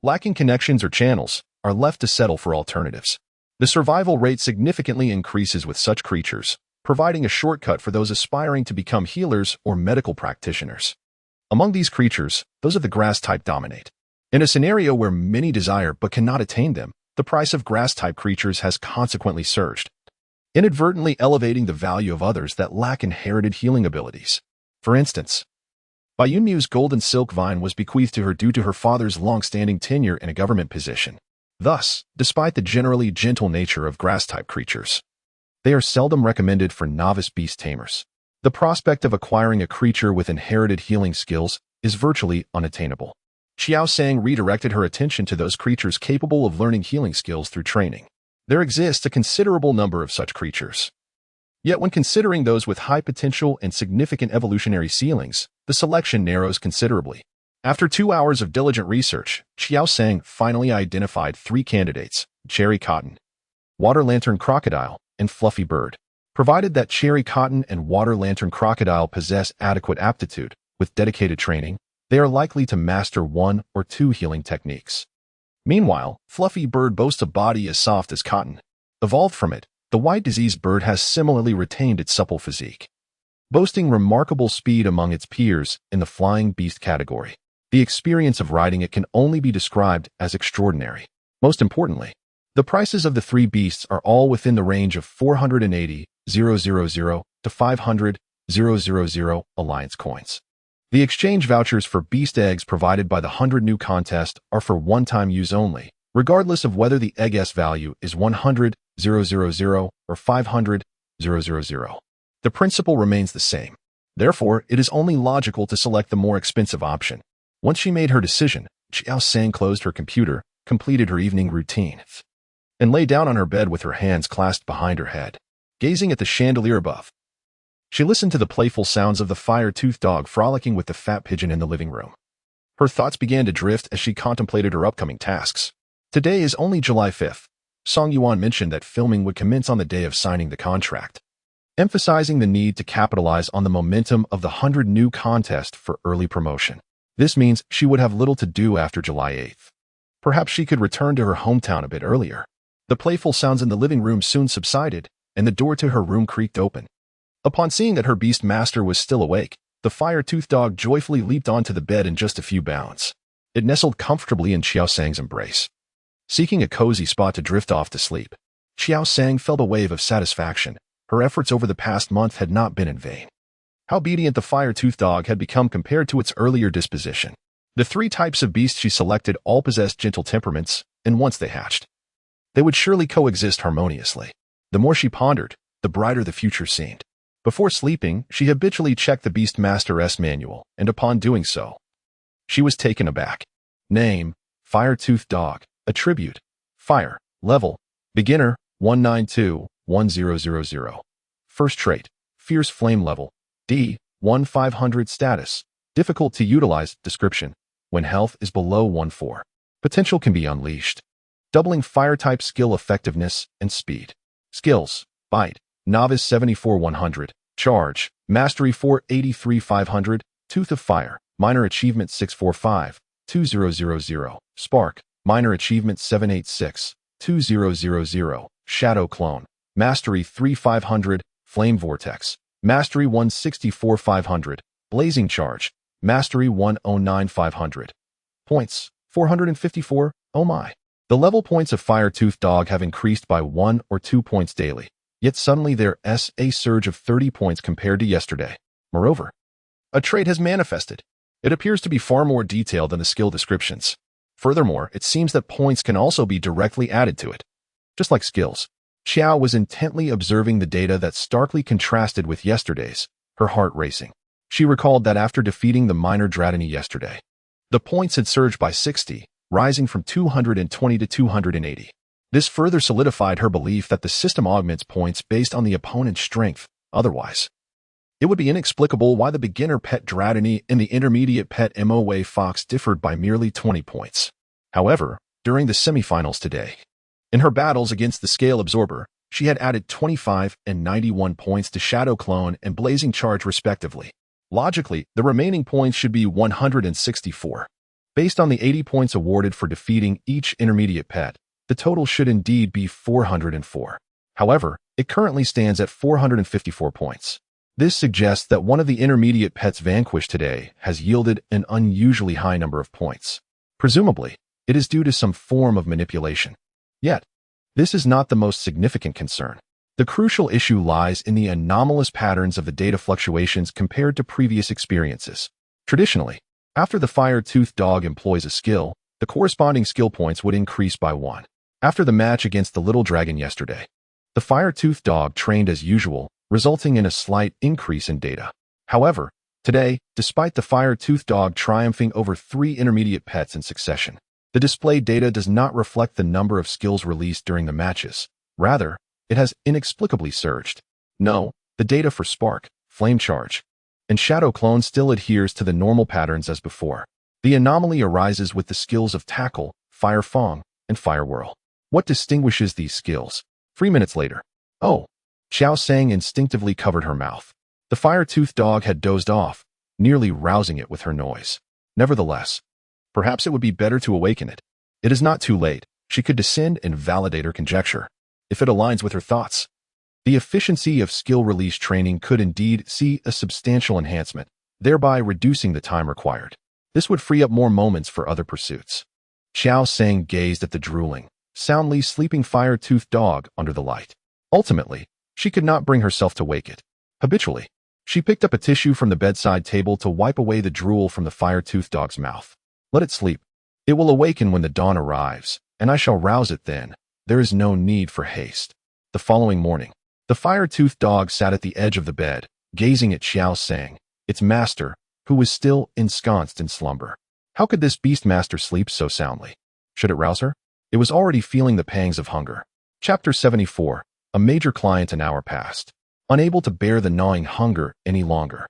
lacking connections or channels, are left to settle for alternatives. The survival rate significantly increases with such creatures, providing a shortcut for those aspiring to become healers or medical practitioners. Among these creatures, those of the grass type dominate. In a scenario where many desire but cannot attain them, the price of grass-type creatures has consequently surged, inadvertently elevating the value of others that lack inherited healing abilities. For instance, Bayunmu's golden silk vine was bequeathed to her due to her father's long-standing tenure in a government position. Thus, despite the generally gentle nature of grass-type creatures, they are seldom recommended for novice beast tamers. The prospect of acquiring a creature with inherited healing skills is virtually unattainable. Qiao Sang redirected her attention to those creatures capable of learning healing skills through training. There exists a considerable number of such creatures. Yet when considering those with high potential and significant evolutionary ceilings, the selection narrows considerably. After 2 hours of diligent research, Qiao Sang finally identified 3 candidates: cherry cotton, water lantern crocodile, and fluffy bird. Provided that cherry cotton and water lantern crocodile possess adequate aptitude, with dedicated training, they are likely to master 1 or 2 healing techniques. Meanwhile, fluffy bird boasts a body as soft as cotton. Evolved from it, the white disease bird has similarly retained its supple physique, boasting remarkable speed among its peers in the flying beast category. The experience of riding it can only be described as extraordinary. Most importantly, the prices of the 3 beasts are all within the range of 480,000 to 500,000 Alliance coins. The exchange vouchers for beast eggs provided by the 100 new contest are for one-time use only, regardless of whether the egg S value is 100,000 or 500,000. The principle remains the same. Therefore, it is only logical to select the more expensive option. Once she made her decision, Qiao Sang closed her computer, completed her evening routine, and lay down on her bed with her hands clasped behind her head, gazing at the chandelier above. She listened to the playful sounds of the fire-toothed dog frolicking with the fat pigeon in the living room. Her thoughts began to drift as she contemplated her upcoming tasks. Today is only July 5th. Song Yuan mentioned that filming would commence on the day of signing the contract, emphasizing the need to capitalize on the momentum of the 100 new contest for early promotion. This means she would have little to do after July 8th. Perhaps she could return to her hometown a bit earlier. The playful sounds in the living room soon subsided, and the door to her room creaked open. Upon seeing that her beast master was still awake, the fire-toothed dog joyfully leaped onto the bed in just a few bounds. It nestled comfortably in Qiao Sang's embrace. Seeking a cozy spot to drift off to sleep, Qiao Sang felt a wave of satisfaction. Her efforts over the past month had not been in vain. How obedient the fire-toothed dog had become compared to its earlier disposition. The 3 types of beasts she selected all possessed gentle temperaments, and once they hatched, they would surely coexist harmoniously. The more she pondered, the brighter the future seemed. Before sleeping, she habitually checked the Beastmaster's manual, and upon doing so, she was taken aback. Name: Fire-Toothed Dog. Attribute: Fire. Level: Beginner, 192-1000. First trait: Fierce Flame level, D, 1-500. Status: Difficult to utilize. Description: When health is below 1-4, potential can be unleashed, doubling fire-type skill effectiveness and speed. Skills: Bite, Novice 74-100, Charge, Mastery 483-500, Tooth of Fire, Minor Achievement 645-2000, Spark, Minor Achievement 786-2000, Shadow Clone, Mastery 3-500, Flame Vortex, Mastery 164-500, Blazing Charge, Mastery 109-500. Points: 454, oh my. The level points of Fire-Toothed Dog have increased by 1 or 2 points daily. Yet suddenly there's a surge of 30 points compared to yesterday. Moreover, a trait has manifested. It appears to be far more detailed than the skill descriptions. Furthermore, it seems that points can also be directly added to it. Just like skills, Qiao was intently observing the data that starkly contrasted with yesterday's, her heart racing. She recalled that after defeating the minor Dratini yesterday, the points had surged by 60, rising from 220 to 280. This further solidified her belief that the system augments points based on the opponent's strength. Otherwise, It would be inexplicable why the beginner pet Dratini and the intermediate pet Moa Fox differed by merely 20 points. However, during the semifinals today, in her battles against the Scale Absorber, she had added 25 and 91 points to Shadow Clone and Blazing Charge respectively. Logically, the remaining points should be 164. Based on the 80 points awarded for defeating each intermediate pet, the total should indeed be 404. However, it currently stands at 454 points. This suggests that one of the intermediate pets vanquished today has yielded an unusually high number of points. Presumably, it is due to some form of manipulation. Yet, this is not the most significant concern. The crucial issue lies in the anomalous patterns of the data fluctuations compared to previous experiences. Traditionally, after the fire-toothed dog employs a skill, the corresponding skill points would increase by 1. After the match against the little dragon yesterday, the fire-toothed dog trained as usual, resulting in a slight increase in data. However, today, despite the fire-toothed dog triumphing over 3 intermediate pets in succession, the displayed data does not reflect the number of skills released during the matches. Rather, it has inexplicably surged. No, the data for Spark, Flame Charge, and Shadow Clone still adheres to the normal patterns as before. The anomaly arises with the skills of Tackle, Fire Fong, and Fire Whirl. What distinguishes these skills? 3 minutes later. Oh! Qiao Sang instinctively covered her mouth. The fire-toothed dog had dozed off, nearly rousing it with her noise. Nevertheless, perhaps it would be better to awaken it. It is not too late. She could descend and validate her conjecture, if it aligns with her thoughts. The efficiency of skill release training could indeed see a substantial enhancement, thereby reducing the time required. This would free up more moments for other pursuits. Qiao Sang gazed at the drooling, soundly sleeping fire-toothed dog under the light. Ultimately, she could not bring herself to wake it. Habitually, she picked up a tissue from the bedside table to wipe away the drool from the fire-toothed dog's mouth. Let it sleep. It will awaken when the dawn arrives, and I shall rouse it then. There is no need for haste. The following morning, the fire-toothed dog sat at the edge of the bed, gazing at Qiao Sang, its master, who was still ensconced in slumber. How could this beast-master sleep so soundly? Should it rouse her? It was already feeling the pangs of hunger. Chapter 74. A major client an hour passed. Unable to bear the gnawing hunger any longer,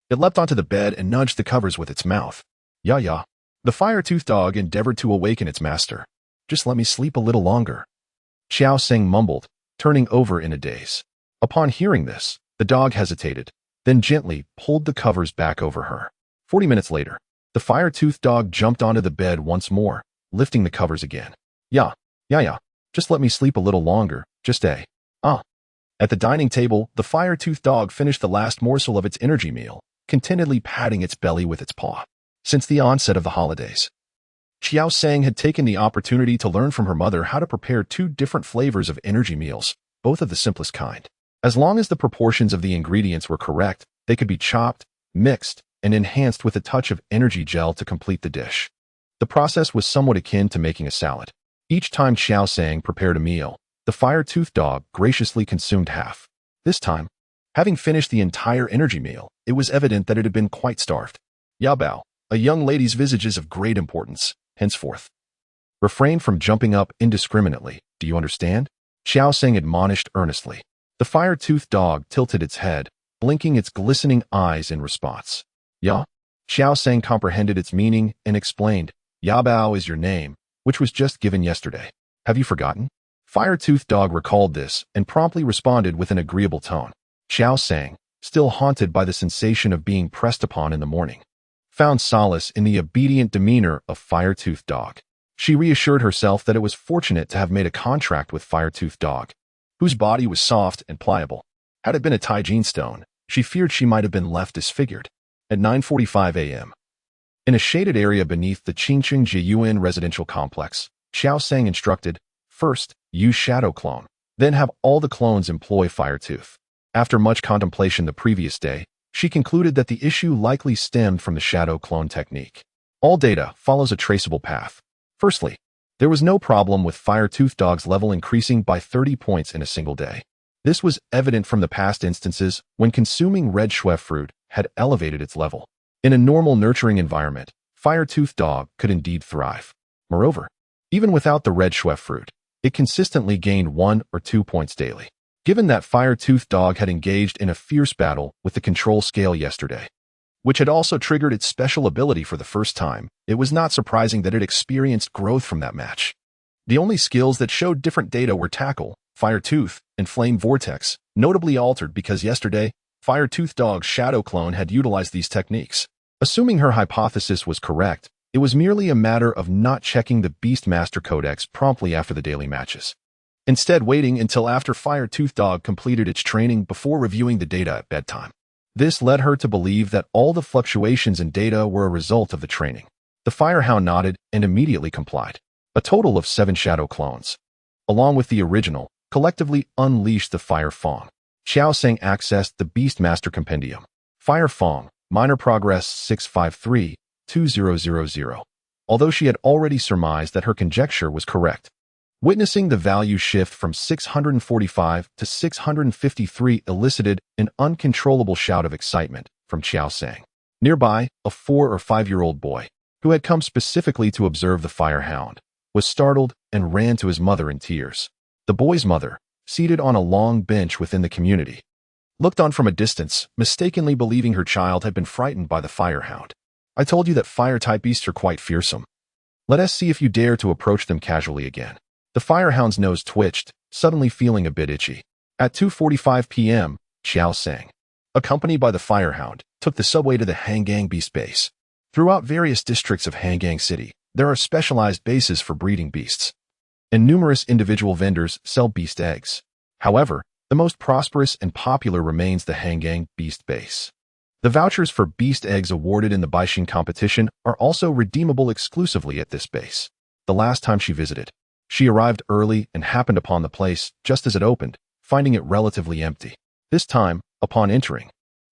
it leapt onto the bed and nudged the covers with its mouth. Ya. The fire-toothed dog endeavored to awaken its master. Just let me sleep a little longer, Qiao Sang mumbled, turning over in a daze. Upon hearing this, the dog hesitated, then gently pulled the covers back over her. 40 minutes later, the fire-toothed dog jumped onto the bed once more, lifting the covers again. Ya. Just let me sleep a little longer, just a. At the dining table, the fire-toothed dog finished the last morsel of its energy meal, contentedly patting its belly with its paw. Since the onset of the holidays, Qiao Sang had taken the opportunity to learn from her mother how to prepare 2 different flavors of energy meals, both of the simplest kind. As long as the proportions of the ingredients were correct, they could be chopped, mixed, and enhanced with a touch of energy gel to complete the dish. The process was somewhat akin to making a salad. Each time Qiao Sang prepared a meal, the fire-toothed dog graciously consumed half. This time, having finished the entire energy meal, it was evident that it had been quite starved. Yabao, a young lady's visage is of great importance, henceforth. Refrain from jumping up indiscriminately, do you understand? Qiao Sang admonished earnestly. The fire-toothed dog tilted its head, blinking its glistening eyes in response. Ya? Qiao Sang comprehended its meaning and explained, Yabao is your name, which was just given yesterday. Have you forgotten? Fire-toothed dog recalled this and promptly responded with an agreeable tone. Qiao Sang, still haunted by the sensation of being pressed upon in the morning, found solace in the obedient demeanor of fire-toothed dog. She reassured herself that it was fortunate to have made a contract with fire-toothed dog, whose body was soft and pliable. Had it been a Taijin stone, she feared she might have been left disfigured. At 9:45 a.m., in a shaded area beneath the Qingqing Jiyuan residential complex, Qiao Sang instructed, first, use Shadow Clone, then have all the clones employ Firetooth. After much contemplation the previous day, she concluded that the issue likely stemmed from the Shadow Clone technique. All data follows a traceable path. Firstly, there was no problem with Fire-Toothed Dog's level increasing by 30 points in a single day. This was evident from the past instances when consuming red shui fruit had elevated its level. In a normal nurturing environment, Fire-Toothed Dog could indeed thrive. Moreover, even without the red shui fruit, it consistently gained 1 or 2 points daily. Given that Fire-Toothed Dog had engaged in a fierce battle with the control scale yesterday, which had also triggered its special ability for the first time, it was not surprising that it experienced growth from that match. The only skills that showed different data were Tackle, Fire-Tooth, and Flame Vortex, notably altered because yesterday, Fire-Toothed Dog's shadow clone had utilized these techniques. Assuming her hypothesis was correct, it was merely a matter of not checking the Beastmaster Codex promptly after the daily matches. Instead, waiting until after Fire-Toothed Dog completed its training before reviewing the data at bedtime. This led her to believe that all the fluctuations in data were a result of the training. The Firehound nodded and immediately complied. A total of 7 shadow clones, along with the original, collectively unleashed the Fire Fong. Qiao Sang accessed the Beastmaster Compendium. Fire Fong, minor progress 653-2000. Although she had already surmised that her conjecture was correct. Witnessing the value shift from 645 to 653 elicited an uncontrollable shout of excitement from Qiao Sang. Nearby, a 4 or 5-year-old boy, who had come specifically to observe the Firehound, was startled and ran to his mother in tears. The boy's mother, seated on a long bench within the community, looked on from a distance, mistakenly believing her child had been frightened by the Firehound. I told you that fire-type beasts are quite fearsome. Let us see if you dare to approach them casually again. The Firehound's nose twitched, suddenly feeling a bit itchy. At 2:45 p.m., Qiao Sang, accompanied by the Firehound, took the subway to the Hangang Beast Base. Throughout various districts of Hangang City, there are specialized bases for breeding beasts, and numerous individual vendors sell beast eggs. However, the most prosperous and popular remains the Hangang Beast Base. The vouchers for beast eggs awarded in the Baixing competition are also redeemable exclusively at this base. The last time she visited, she arrived early and happened upon the place just as it opened, finding it relatively empty. This time, upon entering,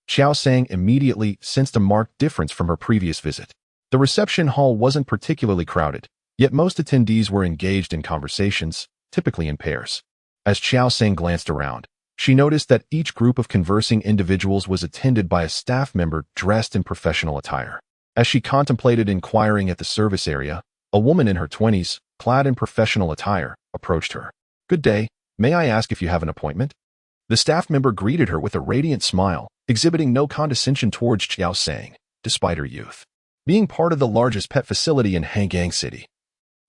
Qiao Sang immediately sensed a marked difference from her previous visit. The reception hall wasn't particularly crowded, yet most attendees were engaged in conversations, typically in pairs. As Qiao Sang glanced around, she noticed that each group of conversing individuals was attended by a staff member dressed in professional attire. As she contemplated inquiring at the service area, a woman in her 20s, clad in professional attire, approached her. "Good day, may I ask if you have an appointment?" The staff member greeted her with a radiant smile, exhibiting no condescension towards Qiao Sang, despite her youth. Being part of the largest pet facility in Hangang City,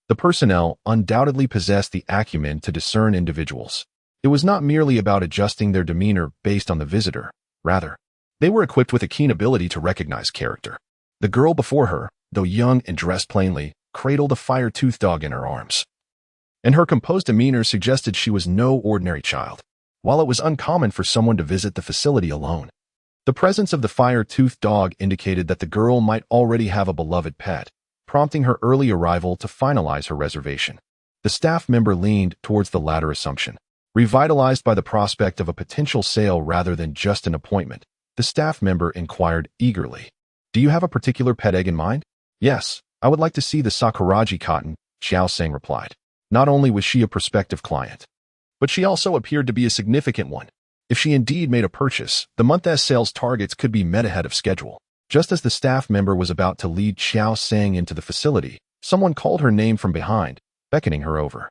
the personnel undoubtedly possessed the acumen to discern individuals. It was not merely about adjusting their demeanor based on the visitor. Rather, they were equipped with a keen ability to recognize character. The girl before her, though young and dressed plainly, cradled a Fire-Toothed Dog in her arms, and her composed demeanor suggested she was no ordinary child. While it was uncommon for someone to visit the facility alone, the presence of the Fire-Toothed Dog indicated that the girl might already have a beloved pet, prompting her early arrival to finalize her reservation. The staff member leaned towards the latter assumption. Revitalized by the prospect of a potential sale rather than just an appointment, the staff member inquired eagerly, "Do you have a particular pet egg in mind?" "Yes, I would like to see the Sakuraji cotton," Qiao Sang replied. Not only was she a prospective client, but she also appeared to be a significant one. If she indeed made a purchase, the month's sales targets could be met ahead of schedule. Just as the staff member was about to lead Qiao Sang into the facility, someone called her name from behind, beckoning her over.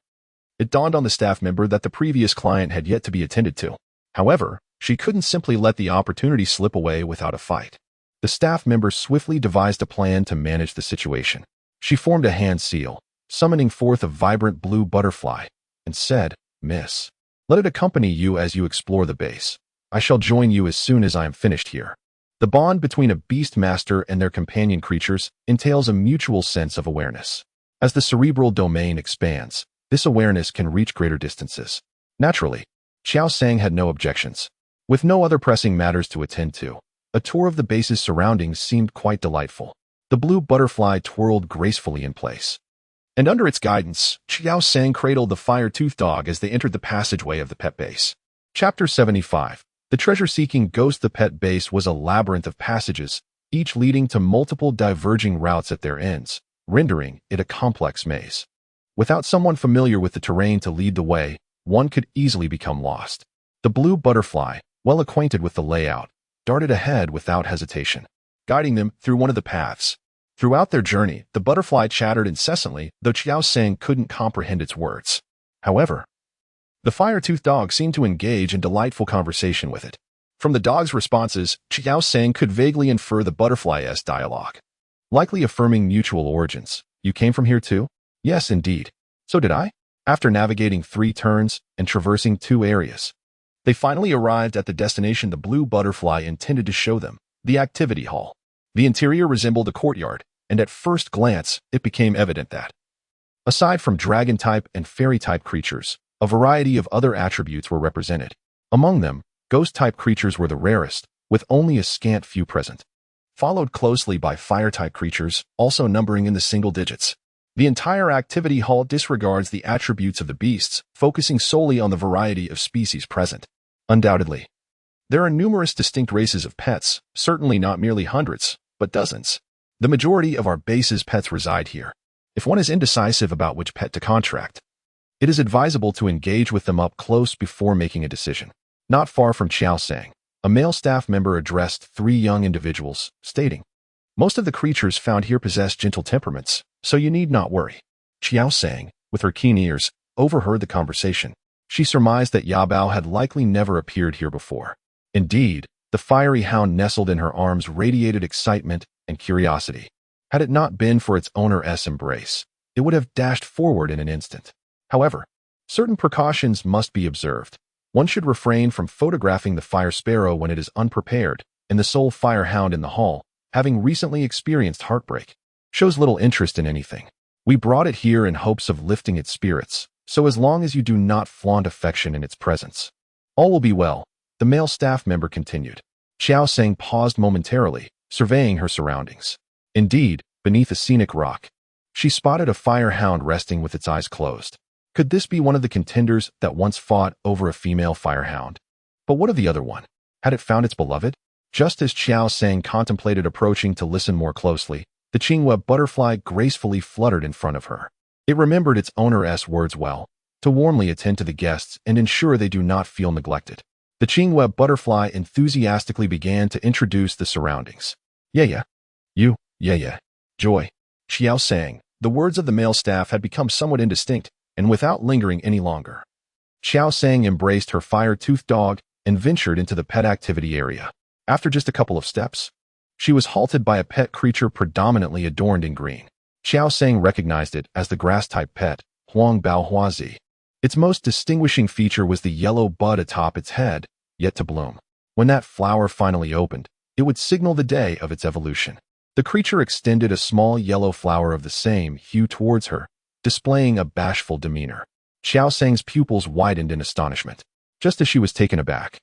It dawned on the staff member that the previous client had yet to be attended to. However, she couldn't simply let the opportunity slip away without a fight. The staff member swiftly devised a plan to manage the situation. She formed a hand seal, summoning forth a vibrant blue butterfly, and said, "Miss, let it accompany you as you explore the base. I shall join you as soon as I am finished here." The bond between a beast master and their companion creatures entails a mutual sense of awareness. As the cerebral domain expands, this awareness can reach greater distances. Naturally, Qiao Sang had no objections. With no other pressing matters to attend to, a tour of the base's surroundings seemed quite delightful. The blue butterfly twirled gracefully in place, and under its guidance, Qiao Sang cradled the Fire-Toothed Dog as they entered the passageway of the pet base. Chapter 75. The treasure-seeking ghost. The pet base was a labyrinth of passages, each leading to multiple diverging routes at their ends, rendering it a complex maze. Without someone familiar with the terrain to lead the way, one could easily become lost. The blue butterfly, well acquainted with the layout, darted ahead without hesitation, guiding them through one of the paths. Throughout their journey, the butterfly chattered incessantly, though Qiao Sang couldn't comprehend its words. However, The fire-toothed dog seemed to engage in delightful conversation with it. From the dog's responses, Qiao Sang could vaguely infer the butterfly-esque dialogue, likely affirming mutual origins. You came from here too? Yes, indeed. So did I. After navigating 3 turns and traversing 2 areas, they finally arrived at the destination the blue butterfly intended to show them, the activity hall. The interior resembled a courtyard, and at first glance, it became evident that, aside from dragon-type and fairy-type creatures, a variety of other attributes were represented. Among them, ghost-type creatures were the rarest, with only a scant few present, followed closely by fire-type creatures, also numbering in the single digits. The entire activity hall disregards the attributes of the beasts, focusing solely on the variety of species present. Undoubtedly, there are numerous distinct races of pets, certainly not merely hundreds, but dozens. The majority of our base's pets reside here. If one is indecisive about which pet to contract, it is advisable to engage with them up close before making a decision. Not far from Qiao Sang, a male staff member addressed 3 young individuals, stating, "Most of the creatures found here possess gentle temperaments, so you need not worry." Qiao Sang, with her keen ears, overheard the conversation. She surmised that Yabao had likely never appeared here before. Indeed, the fiery hound nestled in her arms radiated excitement and curiosity. Had it not been for its owner's embrace, it would have dashed forward in an instant. However, certain precautions must be observed. One should refrain from photographing the fire sparrow when it is unprepared, and the sole fire hound in the hall, having recently experienced heartbreak, shows little interest in anything. We brought it here in hopes of lifting its spirits, so as long as you do not flaunt affection in its presence, all will be well, the male staff member continued. Qiao Sang paused momentarily, surveying her surroundings. Indeed, beneath a scenic rock, she spotted a fire hound resting with its eyes closed. Could this be one of the contenders that once fought over a female fire hound? But what of the other one? Had it found its beloved? Just as Qiao Sang contemplated approaching to listen more closely, the Qingweb butterfly gracefully fluttered in front of her. It remembered its owner's words well, to warmly attend to the guests and ensure they do not feel neglected. The Qingweb butterfly enthusiastically began to introduce the surroundings. Yeah. You, yeah. Joy. Qiao Sang. The words of the male staff had become somewhat indistinct, and without lingering any longer, Qiao Sang embraced her fire-toothed dog and ventured into the pet activity area. After just a couple of steps, she was halted by a pet creature predominantly adorned in green. Qiao Sang recognized it as the grass-type pet, Huang Bao Huazi. Its most distinguishing feature was the yellow bud atop its head, yet to bloom. When that flower finally opened, it would signal the day of its evolution. The creature extended a small yellow flower of the same hue towards her, displaying a bashful demeanor. Qiao Sang's pupils widened in astonishment. Just as she was taken aback,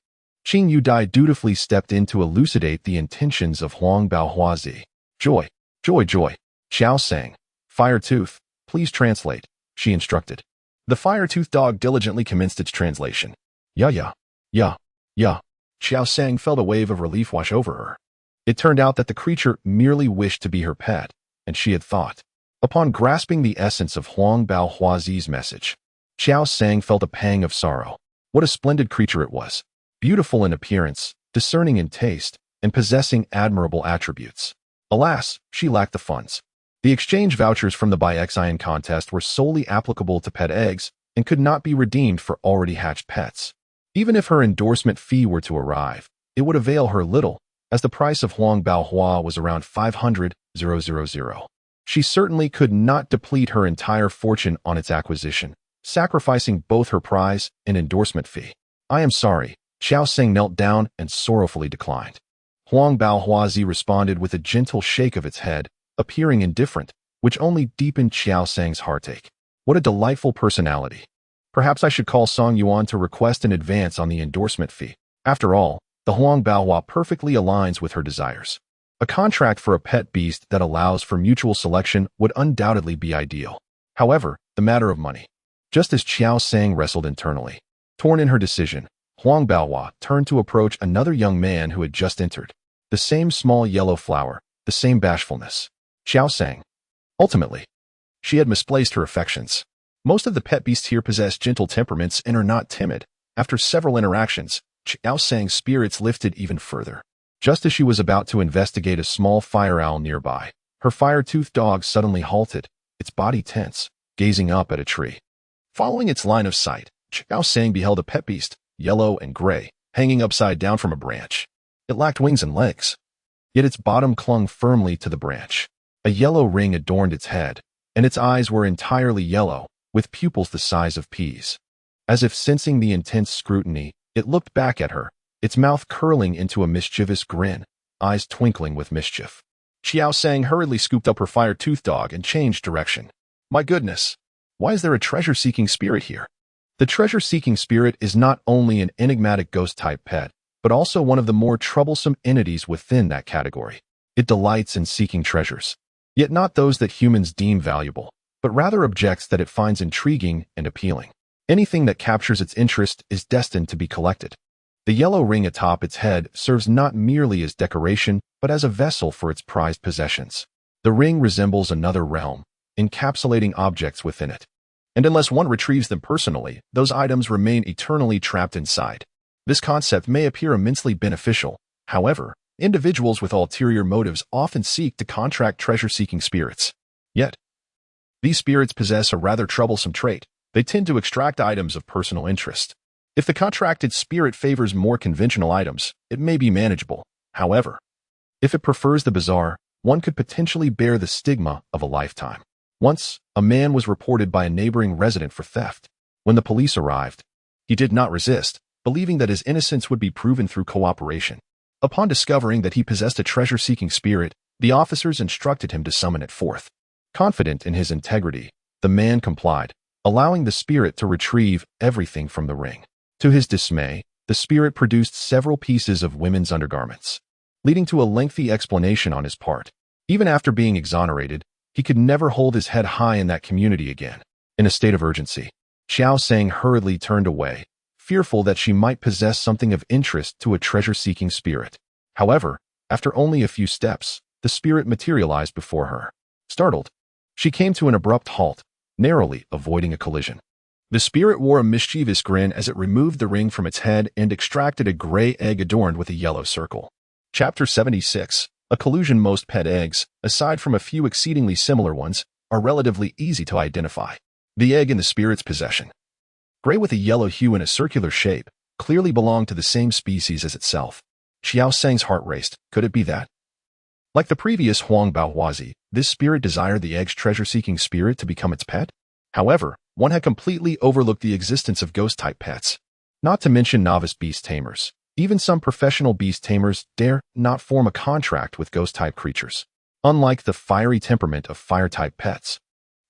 Qing Yudai dutifully stepped in to elucidate the intentions of Huang Bao Huazi. Joy. Qiao Sang. Fire-tooth, please translate, she instructed. The fire-tooth dog diligently commenced its translation. Yeah. Qiao Sang felt a wave of relief wash over her. It turned out that the creature merely wished to be her pet, and she had thought. Upon grasping the essence of Huang Bao Huazi's message, Qiao Sang felt a pang of sorrow. What a splendid creature it was. Beautiful in appearance, discerning in taste, and possessing admirable attributes. Alas, she lacked the funds. The exchange vouchers from the Bi-Xian contest were solely applicable to pet eggs and could not be redeemed for already hatched pets. Even if her endorsement fee were to arrive, it would avail her little, as the price of Huang Bao Hua was around 500,000. She certainly could not deplete her entire fortune on its acquisition, sacrificing both her prize and endorsement fee. I am sorry, Qiao Sang knelt down and sorrowfully declined. Huang Bao Huazi responded with a gentle shake of its head, appearing indifferent, which only deepened Qiao Sang's heartache. What a delightful personality. Perhaps I should call Song Yuan to request an advance on the endorsement fee. After all, the Huang Bao Hua perfectly aligns with her desires. A contract for a pet beast that allows for mutual selection would undoubtedly be ideal. However, the matter of money. Just as Qiao Sang wrestled internally, torn in her decision, Huang Bao Hua turned to approach another young man who had just entered. The same small yellow flower, the same bashfulness. Qiao Sang. Ultimately, she had misplaced her affections. Most of the pet beasts here possess gentle temperaments and are not timid. After several interactions, Qiao Sang's spirits lifted even further. Just as she was about to investigate a small fire owl nearby, her fire-toothed dog suddenly halted, its body tense, gazing up at a tree. Following its line of sight, Qiao Sang beheld a pet beast, yellow and gray, hanging upside down from a branch. It lacked wings and legs, yet its bottom clung firmly to the branch. A yellow ring adorned its head, and its eyes were entirely yellow, with pupils the size of peas. As if sensing the intense scrutiny, it looked back at her, its mouth curling into a mischievous grin, eyes twinkling with mischief. Qiao Sang hurriedly scooped up her fire-toothed dog and changed direction. My goodness, why is there a treasure-seeking spirit here? The treasure-seeking spirit is not only an enigmatic ghost-type pet, but also one of the more troublesome entities within that category. It delights in seeking treasures, yet not those that humans deem valuable, but rather objects that it finds intriguing and appealing. Anything that captures its interest is destined to be collected. The yellow ring atop its head serves not merely as decoration, but as a vessel for its prized possessions. The ring resembles another realm, encapsulating objects within it. And unless one retrieves them personally, those items remain eternally trapped inside. This concept may appear immensely beneficial. However, individuals with ulterior motives often seek to contract treasure-seeking spirits. Yet, these spirits possess a rather troublesome trait. They tend to extract items of personal interest. If the contracted spirit favors more conventional items, it may be manageable. However, if it prefers the bizarre, one could potentially bear the stigma of a lifetime. Once, a man was reported by a neighboring resident for theft. When the police arrived, he did not resist, believing that his innocence would be proven through cooperation. Upon discovering that he possessed a treasure-seeking spirit, the officers instructed him to summon it forth. Confident in his integrity, the man complied, allowing the spirit to retrieve everything from the ring. To his dismay, the spirit produced several pieces of women's undergarments, leading to a lengthy explanation on his part. Even after being exonerated, he could never hold his head high in that community again. In a state of urgency, Qiao Sang hurriedly turned away, fearful that she might possess something of interest to a treasure-seeking spirit. However, after only a few steps, the spirit materialized before her. Startled, she came to an abrupt halt, narrowly avoiding a collision. The spirit wore a mischievous grin as it removed the ring from its head and extracted a gray egg adorned with a yellow circle. Chapter 76. A collusion. Most pet eggs, aside from a few exceedingly similar ones, are relatively easy to identify. The egg in the spirit's possession, gray with a yellow hue and a circular shape, clearly belonged to the same species as itself. Qiao Sang's heart raced. Could it be that? Like the previous Huang Baohuazi, this spirit desired the egg's treasure-seeking spirit to become its pet? However, one had completely overlooked the existence of ghost-type pets. Not to mention novice beast tamers. Even some professional beast tamers dare not form a contract with ghost-type creatures. Unlike the fiery temperament of fire-type pets,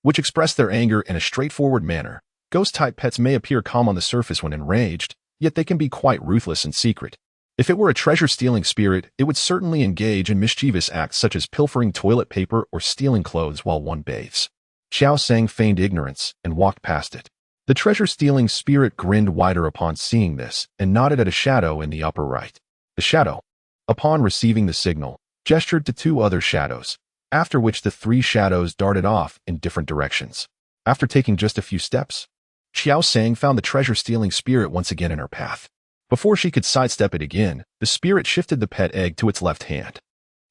which express their anger in a straightforward manner, ghost-type pets may appear calm on the surface when enraged, yet they can be quite ruthless in secret. If it were a treasure-stealing spirit, it would certainly engage in mischievous acts such as pilfering toilet paper or stealing clothes while one bathes. Qiao Sang feigned ignorance and walked past it. The treasure-stealing spirit grinned wider upon seeing this and nodded at a shadow in the upper right. The shadow, upon receiving the signal, gestured to two other shadows, after which the three shadows darted off in different directions. After taking just a few steps, Qiao Sang found the treasure-stealing spirit once again in her path. Before she could sidestep it again, the spirit shifted the pet egg to its left hand.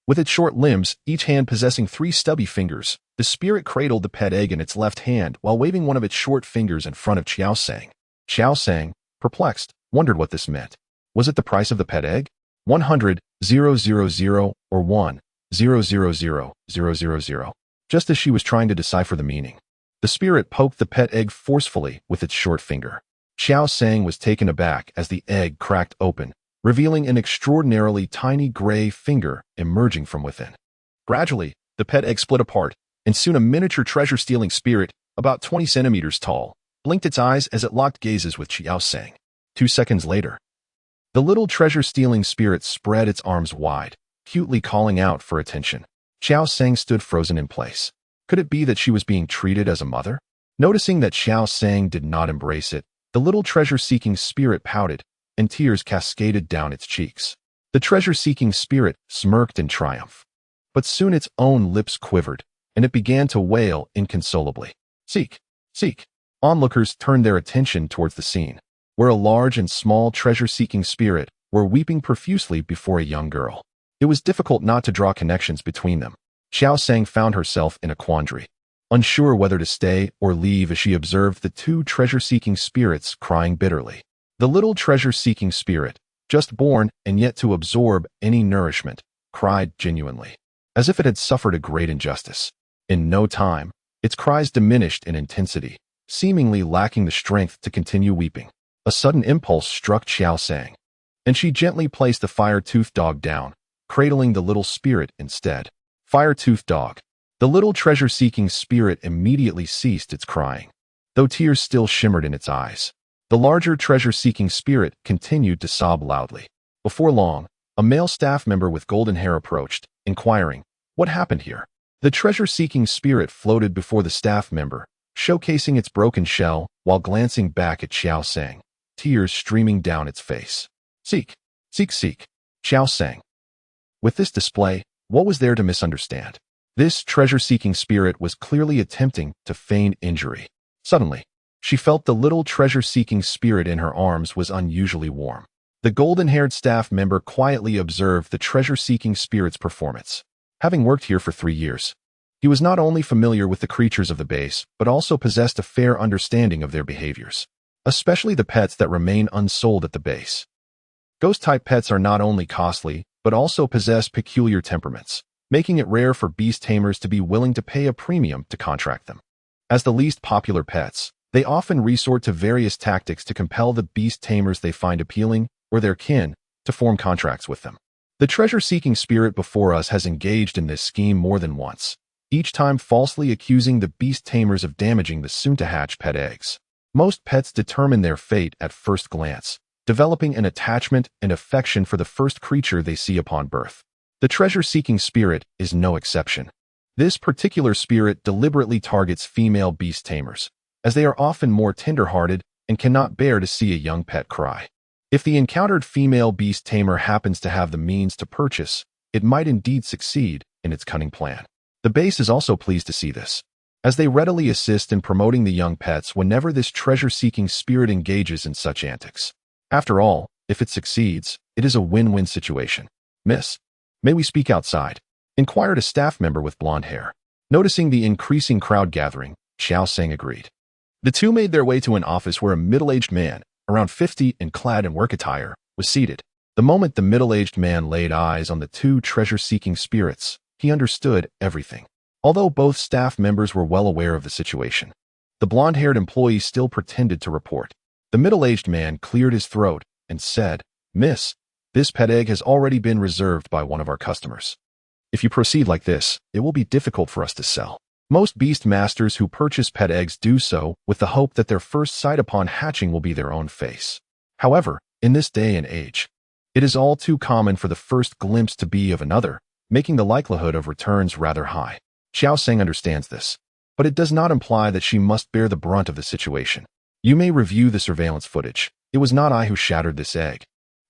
With its short limbs, each hand possessing 3 stubby fingers, the spirit cradled the pet egg in its left hand while waving one of its short fingers in front of Qiao Sang. Qiao Sang, perplexed, wondered what this meant. Was it the price of the pet egg? 100,000 or 1,000,000. Just as she was trying to decipher the meaning, the spirit poked the pet egg forcefully with its short finger. Qiao Sang was taken aback as the egg cracked open, revealing an extraordinarily tiny gray finger emerging from within. Gradually, the pet egg split apart, and soon a miniature treasure-stealing spirit, about 20 centimeters tall, blinked its eyes as it locked gazes with Qiao Sang. 2 seconds later, the little treasure-stealing spirit spread its arms wide, cutely calling out for attention. Qiao Sang stood frozen in place. Could it be that she was being treated as a mother? Noticing that Qiao Sang did not embrace it, the little treasure-seeking spirit pouted, and tears cascaded down its cheeks. The treasure-seeking spirit smirked in triumph. But soon its own lips quivered, and it began to wail inconsolably. Seek, seek. Onlookers turned their attention towards the scene, where a large and small treasure-seeking spirit were weeping profusely before a young girl. It was difficult not to draw connections between them. Qiao Sang found herself in a quandary. unsure whether to stay or leave as she observed the two treasure-seeking spirits crying bitterly. The little treasure-seeking spirit, just born and yet to absorb any nourishment, cried genuinely, as if it had suffered a great injustice. In no time, its cries diminished in intensity, seemingly lacking the strength to continue weeping. A sudden impulse struck Qiao Sang, and she gently placed the fire-toothed dog down, cradling the little spirit instead. Fire-toothed dog. The little treasure-seeking spirit immediately ceased its crying, though tears still shimmered in its eyes. The larger treasure-seeking spirit continued to sob loudly. Before long, a male staff member with golden hair approached, inquiring, "What happened here?" The treasure-seeking spirit floated before the staff member, showcasing its broken shell while glancing back at Qiao Sang, tears streaming down its face. Seek, seek, seek. Qiao Sang. With this display, what was there to misunderstand? This treasure-seeking spirit was clearly attempting to feign injury. Suddenly, she felt the little treasure-seeking spirit in her arms was unusually warm. The golden-haired staff member quietly observed the treasure-seeking spirit's performance. Having worked here for 3 years, he was not only familiar with the creatures of the base, but also possessed a fair understanding of their behaviors, especially the pets that remain unsold at the base. Ghost-type pets are not only costly, but also possess peculiar temperaments, making it rare for beast tamers to be willing to pay a premium to contract them. As the least popular pets, they often resort to various tactics to compel the beast tamers they find appealing, or their kin, to form contracts with them. The treasure-seeking spirit before us has engaged in this scheme more than once, each time falsely accusing the beast tamers of damaging the soon-to-hatch pet eggs. Most pets determine their fate at first glance, developing an attachment and affection for the first creature they see upon birth. The treasure-seeking spirit is no exception. This particular spirit deliberately targets female beast tamers, as they are often more tender-hearted and cannot bear to see a young pet cry. If the encountered female beast tamer happens to have the means to purchase, it might indeed succeed in its cunning plan. The base is also pleased to see this, as they readily assist in promoting the young pets whenever this treasure-seeking spirit engages in such antics. After all, if it succeeds, it is a win-win situation. "Miss, may we speak outside?" inquired a staff member with blonde hair. Noticing the increasing crowd gathering, Qiao Sang agreed. The two made their way to an office where a middle-aged man, around 50 and clad in work attire, was seated. The moment the middle-aged man laid eyes on the two treasure-seeking spirits, he understood everything. Although both staff members were well aware of the situation, the blonde-haired employee still pretended to report. The middle-aged man cleared his throat and said, "Miss, this pet egg has already been reserved by one of our customers. If you proceed like this, it will be difficult for us to sell." Most beast masters who purchase pet eggs do so with the hope that their first sight upon hatching will be their own face. However, in this day and age, it is all too common for the first glimpse to be of another, making the likelihood of returns rather high. Qiao Sang understands this, but it does not imply that she must bear the brunt of the situation. "You may review the surveillance footage. It was not I who shattered this egg,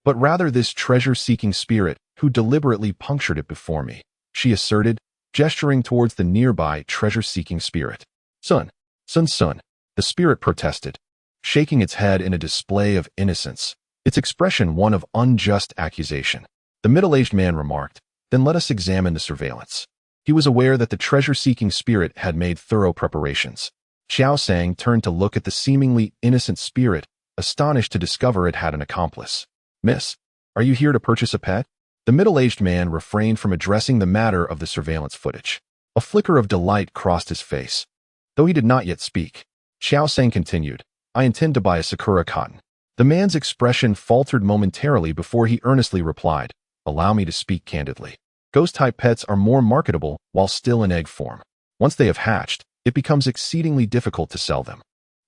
but rather this treasure-seeking spirit who deliberately punctured it before me," she asserted, gesturing towards the nearby treasure-seeking spirit. Sun, the spirit protested, shaking its head in a display of innocence, its expression one of unjust accusation. The middle-aged man remarked, "Then let us examine the surveillance." He was aware that the treasure-seeking spirit had made thorough preparations. Qiao Sang turned to look at the seemingly innocent spirit, astonished to discover it had an accomplice. "Miss, are you here to purchase a pet?" The middle-aged man refrained from addressing the matter of the surveillance footage. A flicker of delight crossed his face. Though he did not yet speak, Qiao Sang continued, "I intend to buy a Sakura cotton." The man's expression faltered momentarily before he earnestly replied, "Allow me to speak candidly. Ghost-type pets are more marketable while still in egg form. Once they have hatched, it becomes exceedingly difficult to sell them.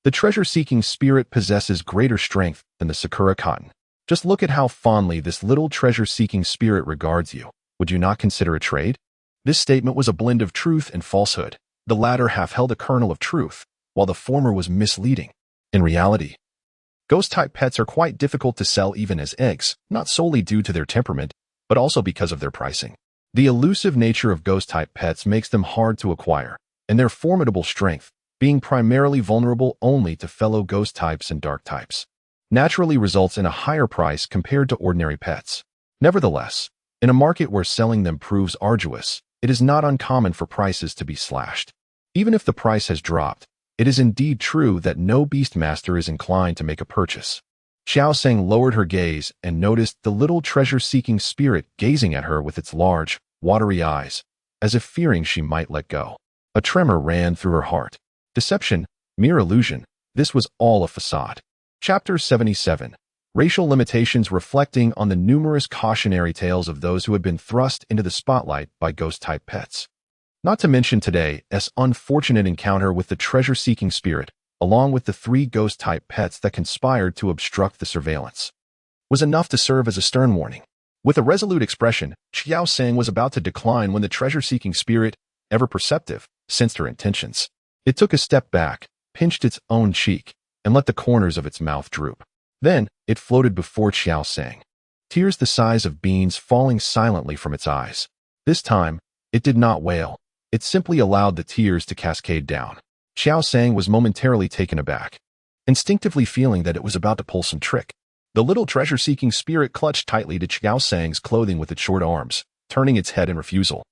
The treasure-seeking spirit possesses greater strength than the Sakura cotton. Just look at how fondly this little treasure-seeking spirit regards you. Would you not consider a trade?" This statement was a blend of truth and falsehood. The latter half held a kernel of truth, while the former was misleading. In reality, ghost-type pets are quite difficult to sell even as eggs, not solely due to their temperament, but also because of their pricing. The elusive nature of ghost-type pets makes them hard to acquire, and their formidable strength, being primarily vulnerable only to fellow ghost types and dark types, naturally results in a higher price compared to ordinary pets. Nevertheless, in a market where selling them proves arduous, it is not uncommon for prices to be slashed. Even if the price has dropped, it is indeed true that no beastmaster is inclined to make a purchase. Qiao Sang lowered her gaze and noticed the little treasure-seeking spirit gazing at her with its large, watery eyes, as if fearing she might let go. A tremor ran through her heart. Deception, mere illusion, this was all a facade. Chapter 77. Racial limitations, reflecting on the numerous cautionary tales of those who had been thrust into the spotlight by ghost-type pets. Not to mention today's unfortunate encounter with the treasure-seeking spirit, along with the 3 ghost-type pets that conspired to obstruct the surveillance, was enough to serve as a stern warning. With a resolute expression, Qiao Sang was about to decline when the treasure-seeking spirit, ever perceptive, sensed her intentions. It took a step back, pinched its own cheek, and let the corners of its mouth droop. Then, it floated before Qiao Sang, tears the size of beans falling silently from its eyes. This time, it did not wail. It simply allowed the tears to cascade down. Qiao Sang was momentarily taken aback, instinctively feeling that it was about to pull some trick. The little treasure-seeking spirit clutched tightly to Qiao Sang's clothing with its short arms, turning its head in refusal.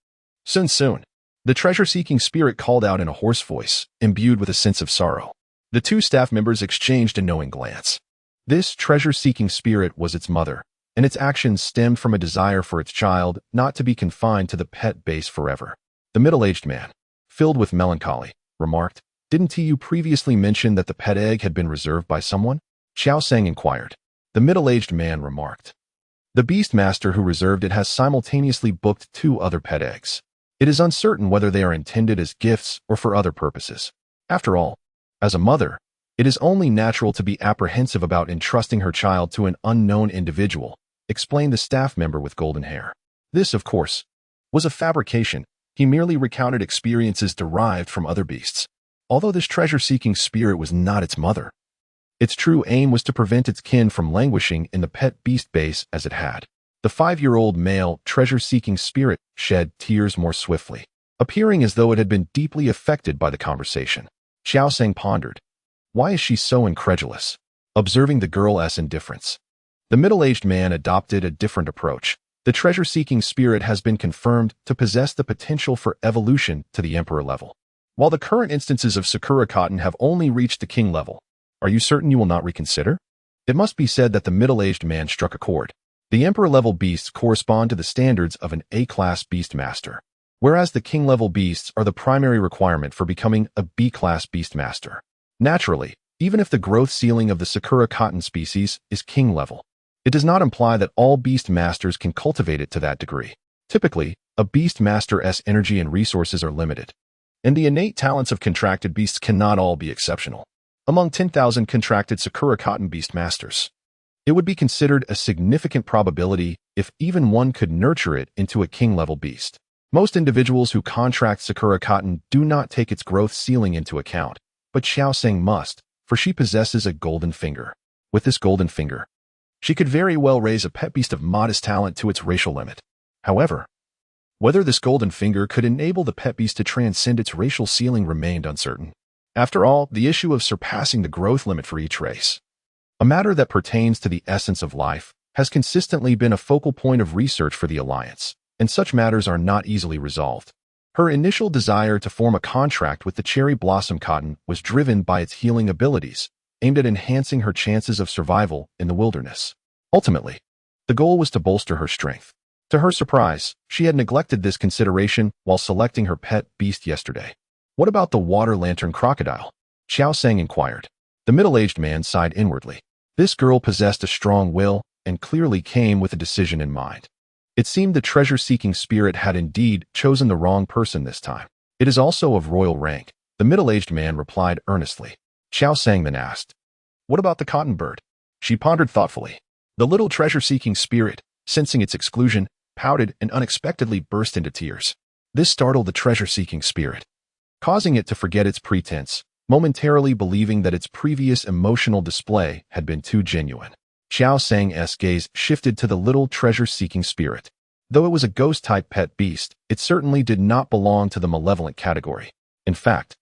Soon, the treasure-seeking spirit called out in a hoarse voice, imbued with a sense of sorrow. The 2 staff members exchanged a knowing glance. This treasure-seeking spirit was its mother, and its actions stemmed from a desire for its child not to be confined to the pet base forever. The middle-aged man, filled with melancholy, remarked, "Didn't you previously mention that the pet egg had been reserved by someone?" Qiao Sang inquired. The middle-aged man remarked, "The beastmaster who reserved it has simultaneously booked 2 other pet eggs. It is uncertain whether they are intended as gifts or for other purposes. After all, as a mother, it is only natural to be apprehensive about entrusting her child to an unknown individual," explained the staff member with golden hair. This, of course, was a fabrication. He merely recounted experiences derived from other beasts. Although this treasure-seeking spirit was not its mother, its true aim was to prevent its kin from languishing in the pet beast base as it had. The 5-year-old male treasure-seeking spirit shed tears more swiftly, appearing as though it had been deeply affected by the conversation. Qiao Sang pondered, "Why is she so incredulous?" observing the girl's indifference. The middle-aged man adopted a different approach. The treasure-seeking spirit has been confirmed to possess the potential for evolution to the emperor level. While the current instances of Sakura cotton have only reached the king level, are you certain you will not reconsider? It must be said that the middle-aged man struck a chord. The emperor-level beasts correspond to the standards of an A-class beastmaster, whereas the king-level beasts are the primary requirement for becoming a B-class beastmaster. Naturally, even if the growth ceiling of the Sakura cotton species is king level, it does not imply that all beastmasters can cultivate it to that degree. Typically, a beastmaster's energy and resources are limited, and the innate talents of contracted beasts cannot all be exceptional. Among 10,000 contracted Sakura cotton beastmasters, it would be considered a significant probability if even one could nurture it into a king-level beast. Most individuals who contract Sakura cotton do not take its growth ceiling into account, but Qiao Sang must, for she possesses a golden finger. With this golden finger, she could very well raise a pet beast of modest talent to its racial limit. However, whether this golden finger could enable the pet beast to transcend its racial ceiling remained uncertain. After all, the issue of surpassing the growth limit for each race, a matter that pertains to the essence of life, has consistently been a focal point of research for the Alliance, and such matters are not easily resolved. Her initial desire to form a contract with the cherry blossom cotton was driven by its healing abilities, aimed at enhancing her chances of survival in the wilderness. Ultimately, the goal was to bolster her strength. To her surprise, she had neglected this consideration while selecting her pet beast yesterday. "What about the water lantern crocodile?" Qiao Sang inquired. The middle-aged man sighed inwardly. This girl possessed a strong will and clearly came with a decision in mind. It seemed the treasure-seeking spirit had indeed chosen the wrong person this time. "It is also of royal rank," the middle-aged man replied earnestly. Qiao Sang then asked, "What about the cotton bird?" She pondered thoughtfully. The little treasure-seeking spirit, sensing its exclusion, pouted and unexpectedly burst into tears. This startled the treasure-seeking spirit, causing it to forget its pretense, momentarily believing that its previous emotional display had been too genuine. Qiao Sang's gaze shifted to the little treasure-seeking spirit. Though it was a ghost-type pet beast, it certainly did not belong to the malevolent category. In fact,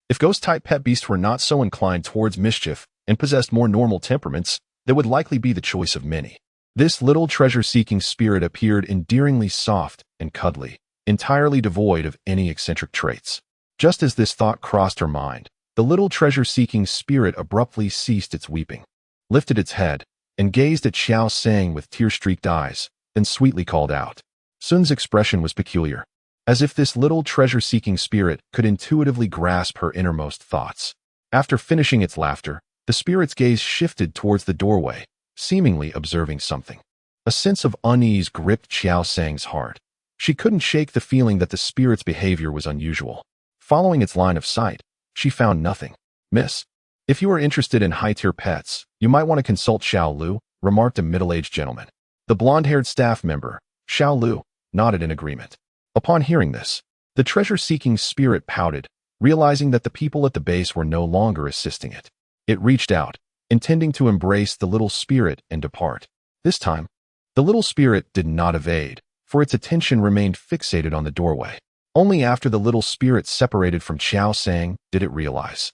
if ghost-type pet beasts were not so inclined towards mischief and possessed more normal temperaments, they would likely be the choice of many. This little treasure-seeking spirit appeared endearingly soft and cuddly, entirely devoid of any eccentric traits. Just as this thought crossed her mind, the little treasure-seeking spirit abruptly ceased its weeping, lifted its head, and gazed at Qiao Sang with tear-streaked eyes, then sweetly called out. Sun's expression was peculiar, as if this little treasure-seeking spirit could intuitively grasp her innermost thoughts. After finishing its laughter, the spirit's gaze shifted towards the doorway, seemingly observing something. A sense of unease gripped Qiao Sang's heart. She couldn't shake the feeling that the spirit's behavior was unusual. Following its line of sight, she found nothing. "Miss, if you are interested in high-tier pets, you might want to consult Xiao Lu," remarked a middle-aged gentleman. The blonde-haired staff member, Xiao Lu, nodded in agreement. Upon hearing this, the treasure-seeking spirit pouted, realizing that the people at the base were no longer assisting it. It reached out, intending to embrace the little spirit and depart. This time, the little spirit did not evade, for its attention remained fixated on the doorway. Only after the little spirit separated from Qiao Sang did it realize.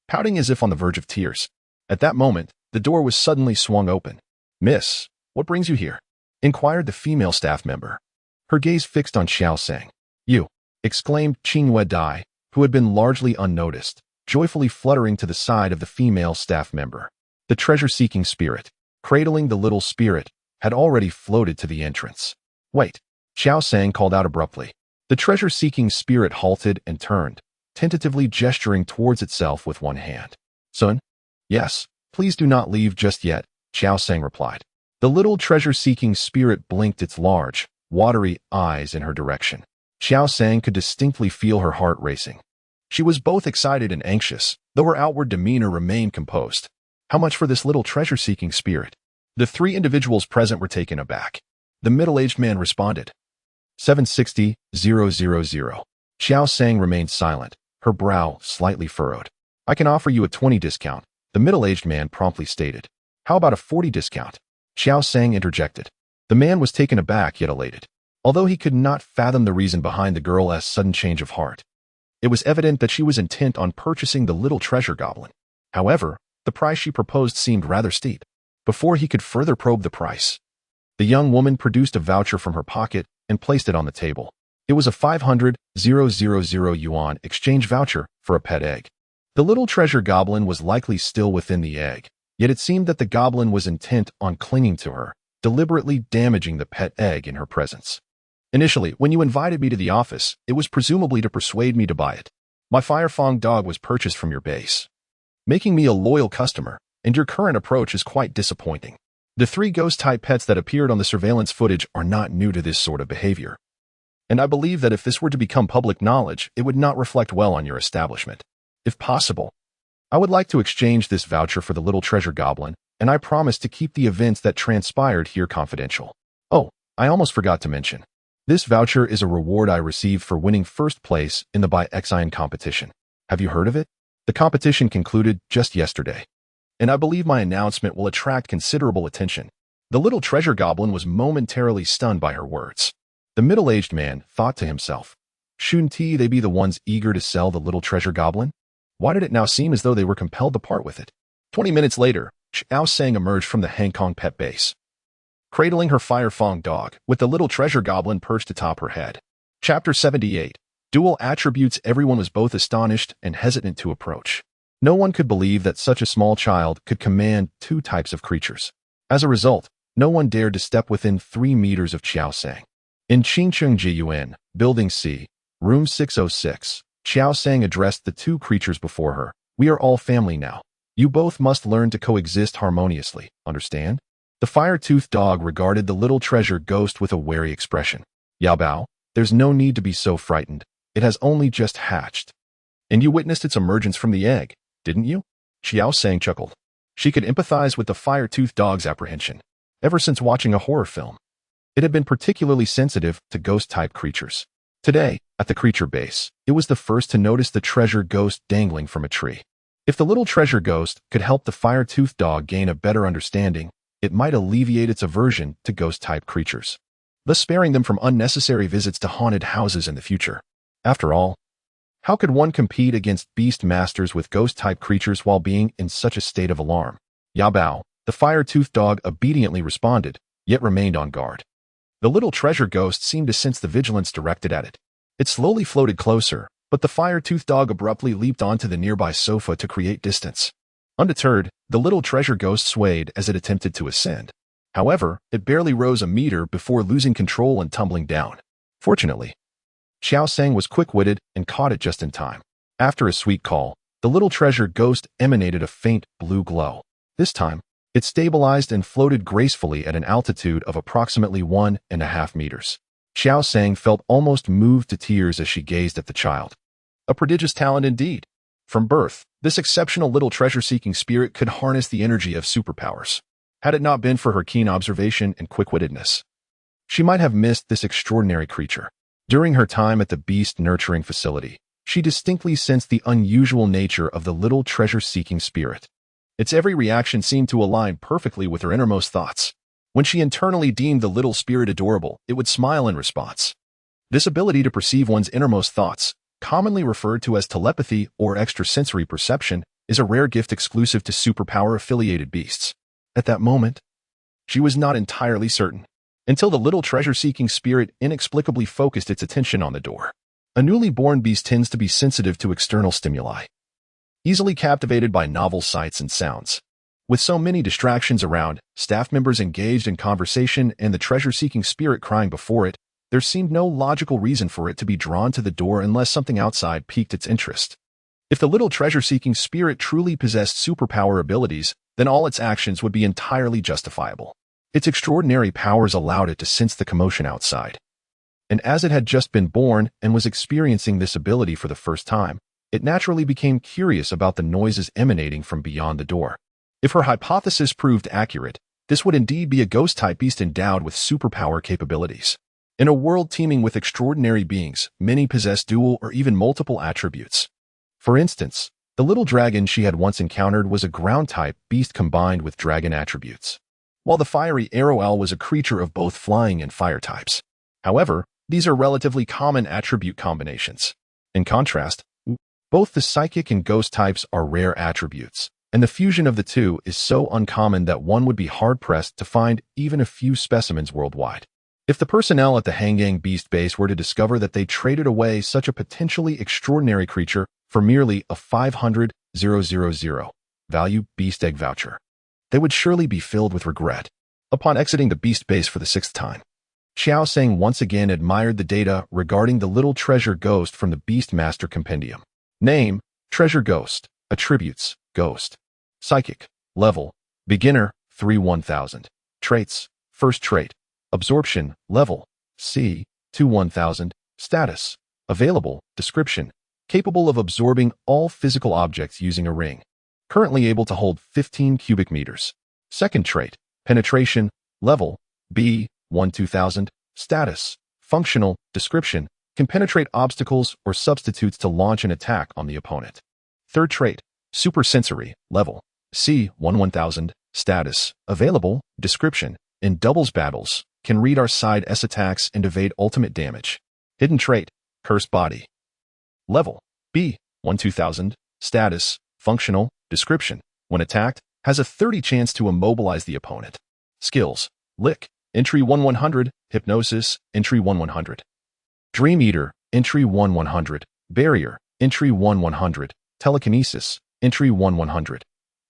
Pouting as if on the verge of tears. At that moment, the door was suddenly swung open. "Miss, what brings you here?" inquired the female staff member, her gaze fixed on Qiao Sang. "You," exclaimed Qingyue Dai, who had been largely unnoticed, joyfully fluttering to the side of the female staff member. The treasure-seeking spirit, cradling the little spirit, had already floated to the entrance. "Wait," Qiao Sang called out abruptly. The treasure-seeking spirit halted and turned, tentatively gesturing towards itself with one hand. "Sun?" "Yes, please do not leave just yet," Qiao Sang replied. The little treasure-seeking spirit blinked its large, watery eyes in her direction. Qiao Sang could distinctly feel her heart racing. She was both excited and anxious, though her outward demeanor remained composed. How much for this little treasure-seeking spirit? The three individuals present were taken aback. The middle-aged man responded. 760,000. Qiao Sang remained silent, her brow slightly furrowed. "I can offer you a 20 discount," the middle-aged man promptly stated. "How about a 40 discount?" Qiao Sang interjected. The man was taken aback yet elated, although he could not fathom the reason behind the girl's sudden change of heart. It was evident that she was intent on purchasing the little treasure goblin. However, the price she proposed seemed rather steep. Before he could further probe the price, the young woman produced a voucher from her pocket and placed it on the table. It was a 500,000 yuan exchange voucher for a pet egg. The little treasure goblin was likely still within the egg, yet it seemed that the goblin was intent on clinging to her, deliberately damaging the pet egg in her presence. "Initially, when you invited me to the office, it was presumably to persuade me to buy it. My Firefang dog was purchased from your base, making me a loyal customer, and your current approach is quite disappointing. The three ghost-type pets that appeared on the surveillance footage are not new to this sort of behavior, and I believe that if this were to become public knowledge, it would not reflect well on your establishment. If possible, I would like to exchange this voucher for the little treasure goblin, and I promise to keep the events that transpired here confidential. Oh, I almost forgot to mention. This voucher is a reward I received for winning first place in the By Xian competition. Have you heard of it? The competition concluded just yesterday, and I believe my announcement will attract considerable attention." The little treasure goblin was momentarily stunned by her words. The middle-aged man thought to himself, shouldn't they be the ones eager to sell the little treasure goblin? Why did it now seem as though they were compelled to part with it? 20 minutes later, Qiao Sang emerged from the Hong Kong pet base, cradling her Firefang dog, with the little treasure goblin perched atop her head. Chapter 78. Dual attributes. Everyone was both astonished and hesitant to approach. No one could believe that such a small child could command two types of creatures. As a result, no one dared to step within 3 meters of Qiao Sang. In Qingcheng Jiyuan, Building C, Room 606, Qiao Sang addressed the two creatures before her. "We are all family now. You both must learn to coexist harmoniously, understand?" The fire-toothed dog regarded the little treasure ghost with a wary expression. "Yao Bao, there's no need to be so frightened. It has only just hatched. And you witnessed its emergence from the egg, didn't you?" Qiao Sang chuckled. She could empathize with the fire-toothed dog's apprehension. Ever since watching a horror film, it had been particularly sensitive to ghost-type creatures. Today, at the creature base, it was the first to notice the treasure ghost dangling from a tree. If the little treasure ghost could help the fire-toothed dog gain a better understanding, it might alleviate its aversion to ghost-type creatures, thus sparing them from unnecessary visits to haunted houses in the future. After all, how could one compete against beast masters with ghost-type creatures while being in such a state of alarm? "Yao Bao," the fire-toothed dog obediently responded, yet remained on guard. The little treasure ghost seemed to sense the vigilance directed at it. It slowly floated closer, But the fire-toothed dog abruptly leaped onto the nearby sofa to create distance. Undeterred, the little treasure ghost swayed as it attempted to ascend. However, it barely rose a meter before losing control and tumbling down. Fortunately, Qiao Sang was quick-witted and caught it just in time. After a sweet call, the little treasure ghost emanated a faint blue glow. This time, it stabilized and floated gracefully at an altitude of approximately 1.5 meters. Qiao Sang felt almost moved to tears as she gazed at the child. A prodigious talent indeed. From birth, this exceptional little treasure-seeking spirit could harness the energy of superpowers. Had it not been for her keen observation and quick-wittedness, she might have missed this extraordinary creature. During her time at the beast nurturing facility, she distinctly sensed the unusual nature of the little treasure-seeking spirit. Its every reaction seemed to align perfectly with her innermost thoughts. When she internally deemed the little spirit adorable, it would smile in response. This ability to perceive one's innermost thoughts, commonly referred to as telepathy or extrasensory perception, is a rare gift exclusive to superpower-affiliated beasts. At that moment, she was not entirely certain, until the little treasure-seeking spirit inexplicably focused its attention on the door. A newly born beast tends to be sensitive to external stimuli, easily captivated by novel sights and sounds. With so many distractions around, staff members engaged in conversation and the treasure-seeking spirit crying before it, there seemed no logical reason for it to be drawn to the door unless something outside piqued its interest. If the little treasure-seeking spirit truly possessed superpower abilities, then all its actions would be entirely justifiable. Its extraordinary powers allowed it to sense the commotion outside. And as it had just been born and was experiencing this ability for the first time, it naturally became curious about the noises emanating from beyond the door. If her hypothesis proved accurate, this would indeed be a ghost-type beast endowed with superpower capabilities. In a world teeming with extraordinary beings, many possess dual or even multiple attributes. For instance, the little dragon she had once encountered was a ground-type beast combined with dragon attributes, while the fiery arrow owl was a creature of both flying and fire types. However, these are relatively common attribute combinations. In contrast, both the psychic and ghost types are rare attributes, and the fusion of the two is so uncommon that one would be hard-pressed to find even a few specimens worldwide. If the personnel at the Hangang Beast Base were to discover that they traded away such a potentially extraordinary creature for merely a 500,000 value beast egg voucher, they would surely be filled with regret. Upon exiting the Beast Base for the 6th time, Qiao Sang once again admired the data regarding the little treasure ghost from the Beast Master Compendium. Name, Treasure Ghost. Attributes, Ghost. Psychic, Level, Beginner, 3-1000. Traits, First Trait. Absorption, Level, C, 2-1000. Status, Available. Description, Capable of absorbing all physical objects using a ring. Currently able to hold 15 cubic meters. Second Trait, Penetration, Level, B, 1-2000. Status, Functional. Description, Can penetrate obstacles or substitutes to launch an attack on the opponent. Third Trait, Supersensory, Level, C, 1-1000. Status, Available. Description, In doubles battles, can read our side S attacks and evade ultimate damage. Hidden Trait, Cursed Body. Level, B, 1-2000. Status, Functional. Description, When attacked, has a 30 chance to immobilize the opponent. Skills, Lick, Entry 1-100. Hypnosis, Entry 1-100. Dream Eater, Entry 1-100. Barrier, Entry 1-100. Telekinesis, Entry 1-100.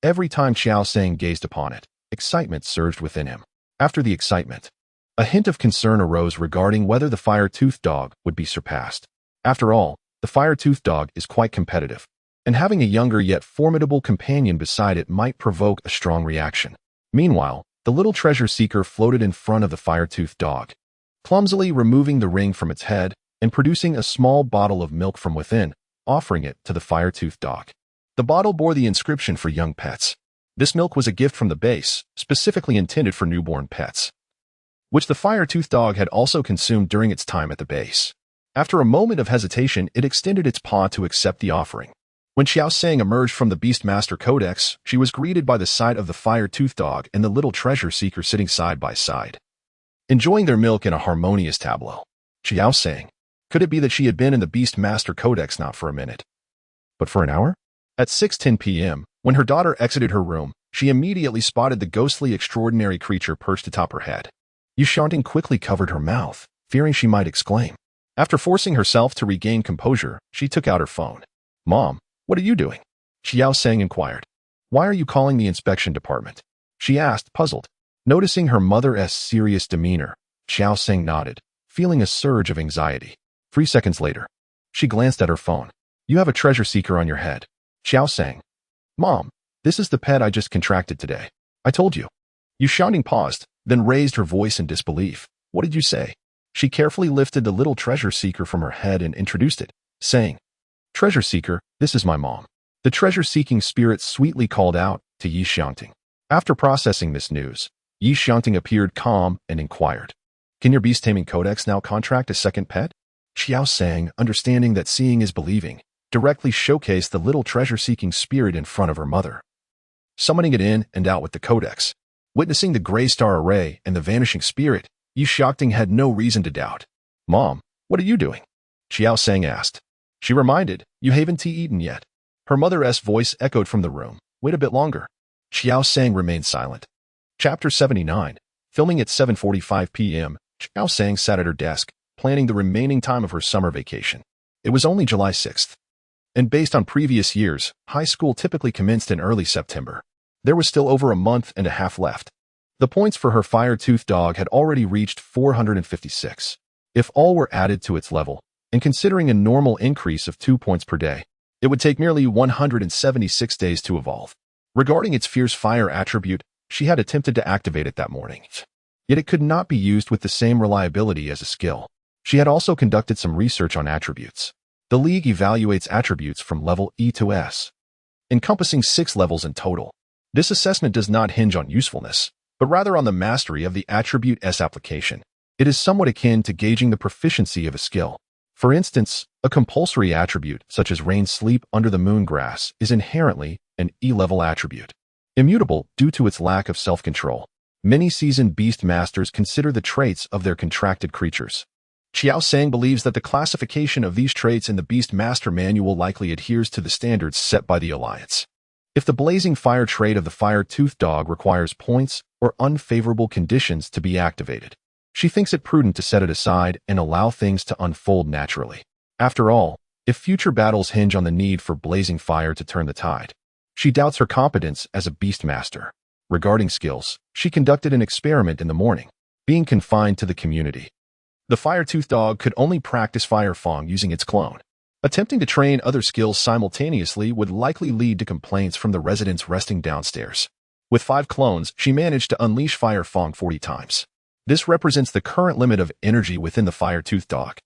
Every time Qiao Sang gazed upon it, excitement surged within him. After the excitement, a hint of concern arose regarding whether the fire-toothed dog would be surpassed. After all, the fire-toothed dog is quite competitive, and having a younger yet formidable companion beside it might provoke a strong reaction. Meanwhile, the little treasure seeker floated in front of the fire-toothed dog, clumsily removing the ring from its head and producing a small bottle of milk from within, offering it to the fire-toothed dog. The bottle bore the inscription for young pets. This milk was a gift from the base, specifically intended for newborn pets, which the fire-toothed dog had also consumed during its time at the base. After a moment of hesitation, it extended its paw to accept the offering. When Qiao Sang emerged from the Beastmaster Codex, she was greeted by the sight of the fire-toothed dog and the little treasure seeker sitting side by side, enjoying their milk in a harmonious tableau. Qiao Sang. Could it be that she had been in the Beastmaster Codex not for a minute, but for an hour? At 6:10 p.m., when her daughter exited her room, she immediately spotted the ghostly extraordinary creature perched atop her head. Yu Shanting quickly covered her mouth, fearing she might exclaim. After forcing herself to regain composure, she took out her phone. "Mom, what are you doing?" Qiao Sang inquired. "Why are you calling the inspection department?" she asked, puzzled. Noticing her mother's serious demeanor, Qiao Sang nodded, feeling a surge of anxiety. 3 seconds later, she glanced at her phone. "You have a treasure seeker on your head." Qiao Sang. "Mom, this is the pet I just contracted today. I told you." Yu Xiangting paused, then raised her voice in disbelief. "What did you say?" She carefully lifted the little treasure seeker from her head and introduced it, saying, "Treasure seeker, this is my mom." The treasure-seeking spirit sweetly called out to Yi Xiangting. After processing this news, Yi Xiangting appeared calm and inquired, "Can your beast taming codex now contract a second pet?" Qiao Sang, understanding that seeing is believing, directly showcased the little treasure-seeking spirit in front of her mother, summoning it in and out with the codex. Witnessing the gray star array and the vanishing spirit, Yi Xiangting had no reason to doubt. "Mom, what are you doing?" Qiao Sang asked. She reminded, "You haven't tea eaten yet." Her mother's voice echoed from the room. "Wait a bit longer." Qiao Sang remained silent. Chapter 79. Filming at 7:45 p.m., Qiao Sang sat at her desk, planning the remaining time of her summer vacation. It was only July 6th. And based on previous years, high school typically commenced in early September. There was still over a month and a half left. The points for her fire-toothed dog had already reached 456. If all were added to its level, and considering a normal increase of 2 points per day, it would take nearly 176 days to evolve. Regarding its fierce fire attribute, she had attempted to activate it that morning. Yet it could not be used with the same reliability as a skill. She had also conducted some research on attributes. The League evaluates attributes from level E to S, encompassing 6 levels in total. This assessment does not hinge on usefulness, but rather on the mastery of the attribute S application. It is somewhat akin to gauging the proficiency of a skill. For instance, a compulsory attribute, such as rain sleep under the moon grass, is inherently an E-level attribute. Immutable due to its lack of self-control. Many seasoned beast masters consider the traits of their contracted creatures. Qiao Sang believes that the classification of these traits in the Beast Master Manual likely adheres to the standards set by the Alliance. If the blazing fire trait of the fire-toothed dog requires points or unfavorable conditions to be activated, she thinks it prudent to set it aside and allow things to unfold naturally. After all, if future battles hinge on the need for blazing fire to turn the tide, she doubts her competence as a beast master. Regarding skills, she conducted an experiment in the morning, being confined to the community. The fire-toothed dog could only practice Fire Fong using its clone. Attempting to train other skills simultaneously would likely lead to complaints from the residents resting downstairs. With 5 clones, she managed to unleash Fire Fong 40 times. This represents the current limit of energy within the fire-toothed dog.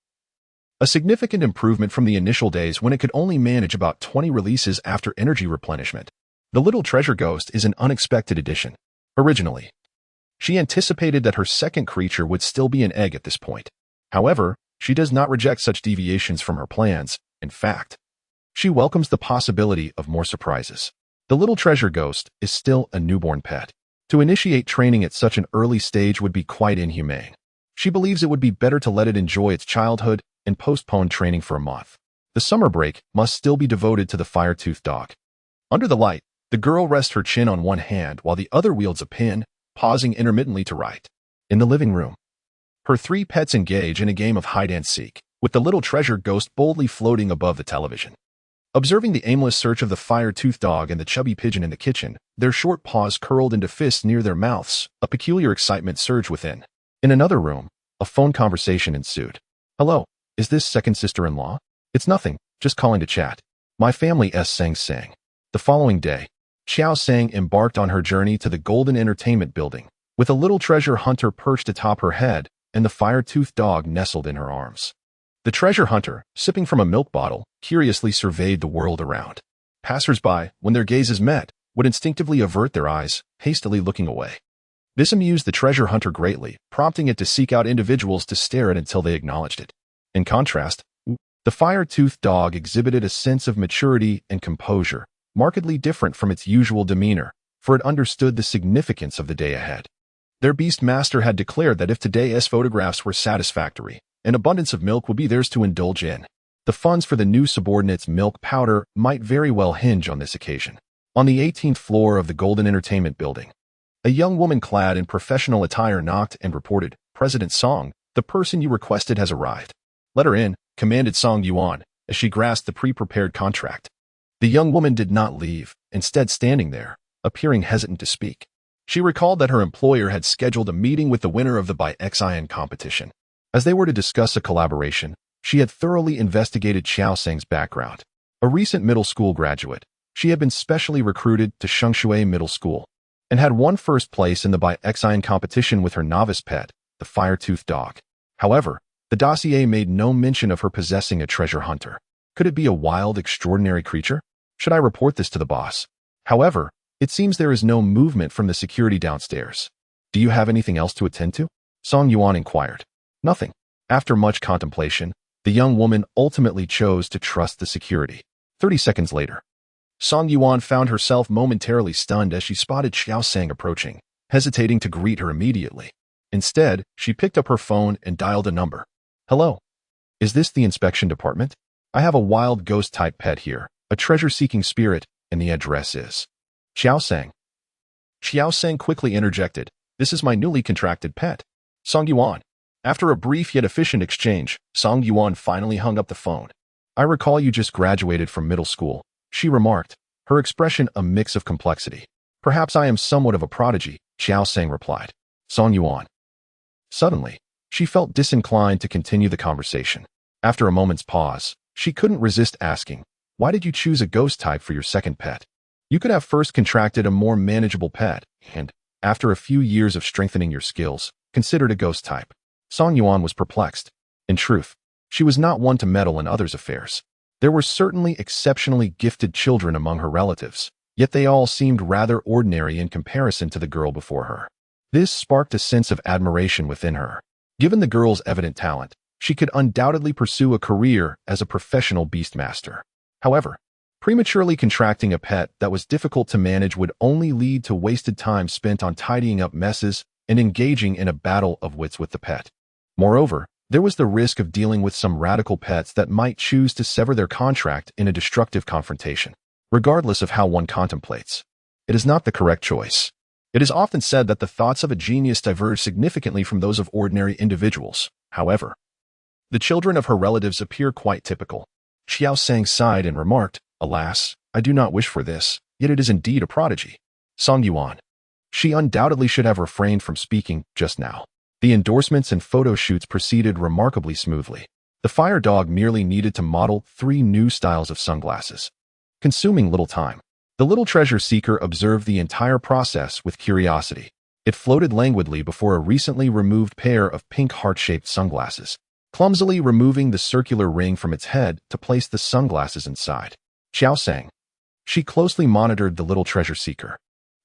A significant improvement from the initial days when it could only manage about 20 releases after energy replenishment. The little treasure ghost is an unexpected addition. Originally, she anticipated that her second creature would still be an egg at this point. However, she does not reject such deviations from her plans. In fact, she welcomes the possibility of more surprises. The little treasure ghost is still a newborn pet. To initiate training at such an early stage would be quite inhumane. She believes it would be better to let it enjoy its childhood and postpone training for a month. The summer break must still be devoted to the fire-toothed dog. Under the light, the girl rests her chin on one hand while the other wields a pin, pausing intermittently to write. In the living room, her 3 pets engage in a game of hide-and-seek, with the little treasure ghost boldly floating above the television. Observing the aimless search of the fire-toothed dog and the chubby pigeon in the kitchen, their short paws curled into fists near their mouths, a peculiar excitement surged within. In another room, a phone conversation ensued. "Hello, is this second sister-in-law?" "It's nothing, just calling to chat. My family sang." The following day, Qiao Sang embarked on her journey to the Golden Entertainment Building, with a little treasure hunter perched atop her head and the fire-toothed dog nestled in her arms. The treasure hunter, sipping from a milk bottle, curiously surveyed the world around. Passers-by, when their gazes met, would instinctively avert their eyes, hastily looking away. This amused the treasure hunter greatly, prompting it to seek out individuals to stare at until they acknowledged it. In contrast, the fire-toothed dog exhibited a sense of maturity and composure, markedly different from its usual demeanor, for it understood the significance of the day ahead. Their beast master had declared that if today's photographs were satisfactory, an abundance of milk would be theirs to indulge in. The funds for the new subordinate's milk powder might very well hinge on this occasion. On the 18th floor of the Golden Entertainment Building, a young woman clad in professional attire knocked and reported, "President Song, the person you requested has arrived." "Let her in," commanded Song Yuan, as she grasped the pre-prepared contract. The young woman did not leave, instead standing there, appearing hesitant to speak. She recalled that her employer had scheduled a meeting with the winner of the By Xin competition. As they were to discuss a collaboration, she had thoroughly investigated Qiao Sang's background. A recent middle school graduate, she had been specially recruited to Shengshui Middle School and had won first place in the By Xin competition with her novice pet, the fire-toothed dog. However, the dossier made no mention of her possessing a treasure hunter. Could it be a wild, extraordinary creature? Should I report this to the boss? However, it seems there is no movement from the security downstairs. Do you have anything else to attend to? Song Yuan inquired. Nothing. After much contemplation, the young woman ultimately chose to trust the security. 30 seconds later, Song Yuan found herself momentarily stunned as she spotted Qiao Sang approaching, hesitating to greet her immediately. Instead, she picked up her phone and dialed a number. "Hello. Is this the inspection department? I have a wild ghost-type pet here, a treasure-seeking spirit, and the address is..." "Qiao Sang." Qiao Sang quickly interjected, "This is my newly contracted pet, Song Yuan." After a brief yet efficient exchange, Song Yuan finally hung up the phone. "I recall you just graduated from middle school," she remarked, her expression a mix of complexity. "Perhaps I am somewhat of a prodigy," Qiao Sang replied. Song Yuan. Suddenly, she felt disinclined to continue the conversation. After a moment's pause, she couldn't resist asking, "Why did you choose a ghost type for your second pet? You could have first contracted a more manageable pet, and, after a few years of strengthening your skills, considered a ghost type." Song Yuan was perplexed. In truth, she was not one to meddle in others' affairs. There were certainly exceptionally gifted children among her relatives, yet they all seemed rather ordinary in comparison to the girl before her. This sparked a sense of admiration within her. Given the girl's evident talent, she could undoubtedly pursue a career as a professional beastmaster. However, prematurely contracting a pet that was difficult to manage would only lead to wasted time spent on tidying up messes and engaging in a battle of wits with the pet. Moreover, there was the risk of dealing with some radical pets that might choose to sever their contract in a destructive confrontation. Regardless of how one contemplates, it is not the correct choice. It is often said that the thoughts of a genius diverge significantly from those of ordinary individuals. However, the children of her relatives appear quite typical. Qiao Sang sighed and remarked, "Alas, I do not wish for this, yet it is indeed a prodigy." Song Yuan. She undoubtedly should have refrained from speaking just now. The endorsements and photo shoots proceeded remarkably smoothly. The fire dog merely needed to model 3 new styles of sunglasses, consuming little time. The little treasure seeker observed the entire process with curiosity. It floated languidly before a recently removed pair of pink heart-shaped sunglasses, clumsily removing the circular ring from its head to place the sunglasses inside. Qiao Sang. She closely monitored the little treasure seeker,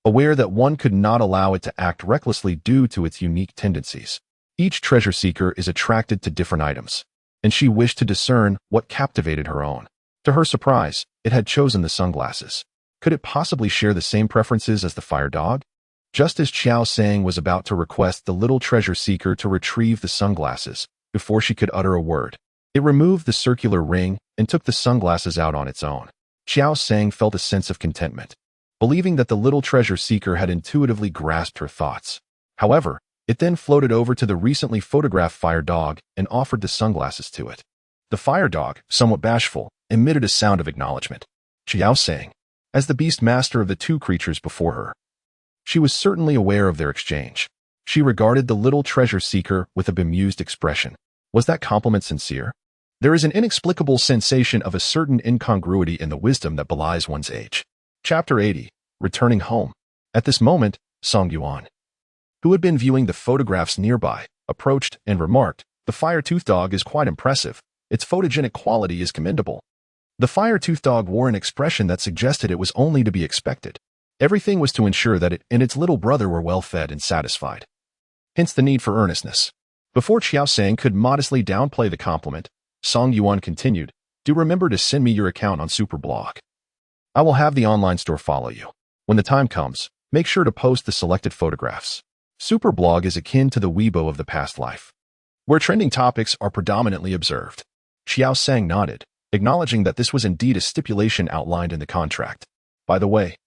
aware that one could not allow it to act recklessly due to its unique tendencies. Each treasure seeker is attracted to different items, and she wished to discern what captivated her own. To her surprise, it had chosen the sunglasses. Could it possibly share the same preferences as the fire dog? Just as Qiao Sang was about to request the little treasure seeker to retrieve the sunglasses, before she could utter a word, it removed the circular ring and took the sunglasses out on its own. Qiao Sang felt a sense of contentment, believing that the little treasure seeker had intuitively grasped her thoughts. However, it then floated over to the recently photographed fire dog and offered the sunglasses to it. The fire dog, somewhat bashful, emitted a sound of acknowledgement. Qiao Sang, as the beast master of the 2 creatures before her. She was certainly aware of their exchange. She regarded the little treasure seeker with a bemused expression. Was that compliment sincere? There is an inexplicable sensation of a certain incongruity in the wisdom that belies one's age. Chapter 80. Returning home. At this moment, Song Yuan, who had been viewing the photographs nearby, approached and remarked, "The fire-toothed dog is quite impressive. Its photogenic quality is commendable." The fire-toothed dog wore an expression that suggested it was only to be expected. Everything was to ensure that it and its little brother were well fed and satisfied. Hence the need for earnestness. Before Qiao Sang could modestly downplay the compliment, Song Yuan continued, "Do remember to send me your account on Superblog. I will have the online store follow you. When the time comes, make sure to post the selected photographs." Superblog is akin to the Weibo of the past life, where trending topics are predominantly observed. Qiao Sang nodded, acknowledging that this was indeed a stipulation outlined in the contract. "By the way,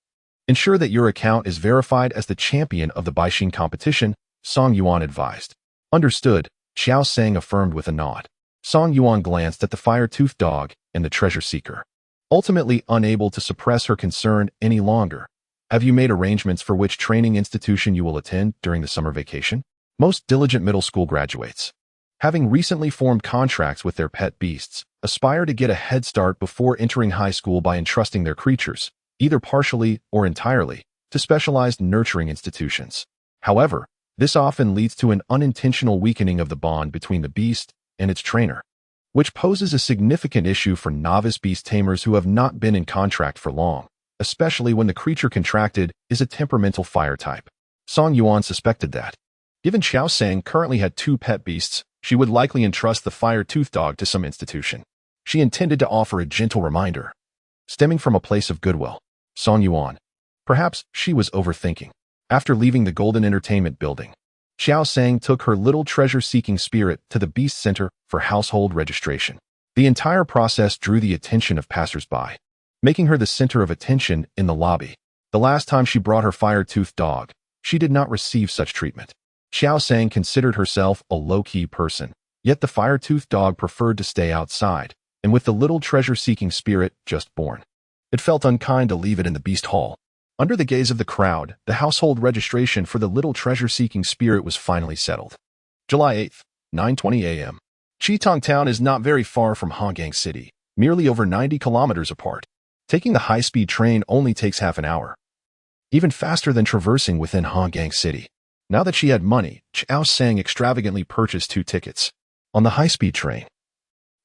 ensure that your account is verified as the champion of the Baixin competition," Song Yuan advised. "Understood," Qiao Sang affirmed with a nod. Song Yuan glanced at the fire-toothed dog and the treasure seeker, ultimately unable to suppress her concern any longer. Have you made arrangements for which training institution you will attend during the summer vacation? Most diligent middle school graduates, having recently formed contracts with their pet beasts, aspire to get a head start before entering high school by entrusting their creatures, either partially or entirely, to specialized nurturing institutions. However, this often leads to an unintentional weakening of the bond between the beast and its trainer, which poses a significant issue for novice beast tamers who have not been in contract for long, especially when the creature contracted is a temperamental fire type. Song Yuan suspected that, given Qiao Sang currently had 2 pet beasts, she would likely entrust the fire-toothed dog to some institution. She intended to offer a gentle reminder, stemming from a place of goodwill. Song Yuan. Perhaps she was overthinking. After leaving the Golden Entertainment Building, Qiao Sang took her little treasure-seeking spirit to the Beast Center for household registration. The entire process drew the attention of passers-by, making her the center of attention in the lobby. The last time she brought her fire-toothed dog, she did not receive such treatment. Qiao Sang considered herself a low-key person, yet the fire-toothed dog preferred to stay outside, and with the little treasure-seeking spirit just born, it felt unkind to leave it in the Beast Hall. Under the gaze of the crowd, the household registration for the little treasure-seeking spirit was finally settled. July 8th, 9:20 a.m. Qitong Town is not very far from Hongang City, merely over 90 kilometers apart. Taking the high-speed train only takes half an hour, even faster than traversing within Hongang City. Now that she had money, Qiao Sang extravagantly purchased 2 tickets. On the high-speed train,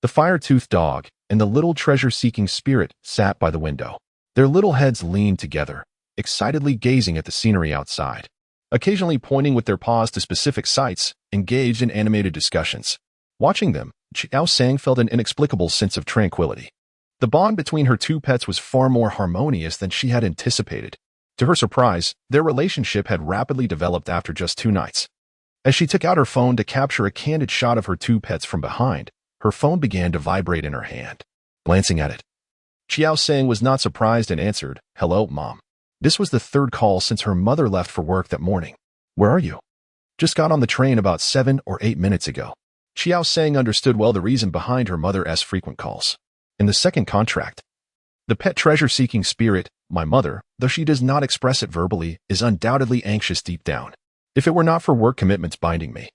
the fire-toothed dog and the little treasure-seeking spirit sat by the window. Their little heads leaned together, excitedly gazing at the scenery outside, occasionally pointing with their paws to specific sights, engaged in animated discussions. Watching them, Qiao Sang felt an inexplicable sense of tranquility. The bond between her 2 pets was far more harmonious than she had anticipated. To her surprise, their relationship had rapidly developed after just 2 nights. As she took out her phone to capture a candid shot of her 2 pets from behind, her phone began to vibrate in her hand. Glancing at it, Qiao Sang was not surprised and answered, "Hello, Mom." This was the 3rd call since her mother left for work that morning. "Where are you?" "Just got on the train about 7 or 8 minutes ago." Qiao Sang understood well the reason behind her mother's frequent calls. In the second contract, the pet treasure-seeking spirit, my mother, though she does not express it verbally, is undoubtedly anxious deep down. If it were not for work commitments binding me,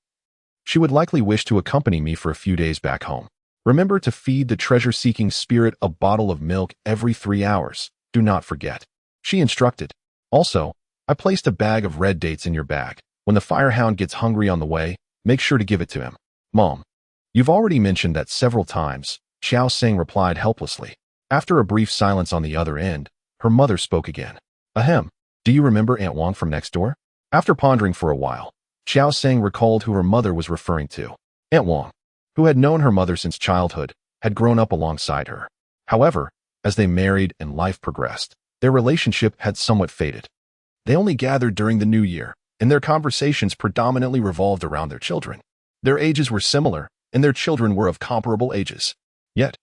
she would likely wish to accompany me for a few days back home. Remember to feed the treasure-seeking spirit a bottle of milk every 3 hours. Do not forget, she instructed. Also, I placed a bag of red dates in your bag. When the firehound gets hungry on the way, make sure to give it to him. Mom, you've already mentioned that several times, Qiao Sang replied helplessly. After a brief silence on the other end, her mother spoke again. Ahem, do you remember Aunt Wang from next door? After pondering for a while, Qiao Sang recalled who her mother was referring to. Aunt Wang, who had known her mother since childhood, had grown up alongside her. However, as they married and life progressed, their relationship had somewhat faded. They only gathered during the new year, and their conversations predominantly revolved around their children. Their ages were similar, and their children were of comparable ages. Yet,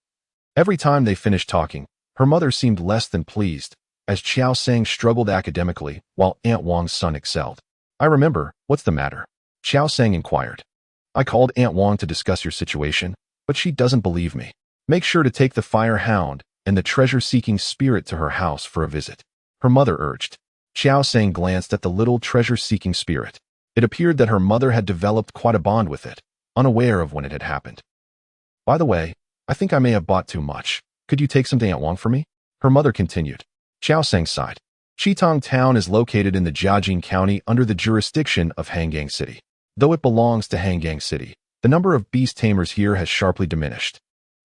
every time they finished talking, her mother seemed less than pleased, as Qiao Sang struggled academically while Aunt Wang's son excelled. I remember, what's the matter? Qiao Sang inquired. I called Aunt Wang to discuss your situation, but she doesn't believe me. Make sure to take the fire hound and the treasure-seeking spirit to her house for a visit, her mother urged. Qiao Sang glanced at the little treasure-seeking spirit. It appeared that her mother had developed quite a bond with it, unaware of when it had happened. By the way, I think I may have bought too much. Could you take some to Aunt Wang for me? Her mother continued. Qiao Sang sighed. Qitong Town is located in the Jiajing County under the jurisdiction of Hongang City. Though it belongs to Hongang City, the number of beast tamers here has sharply diminished.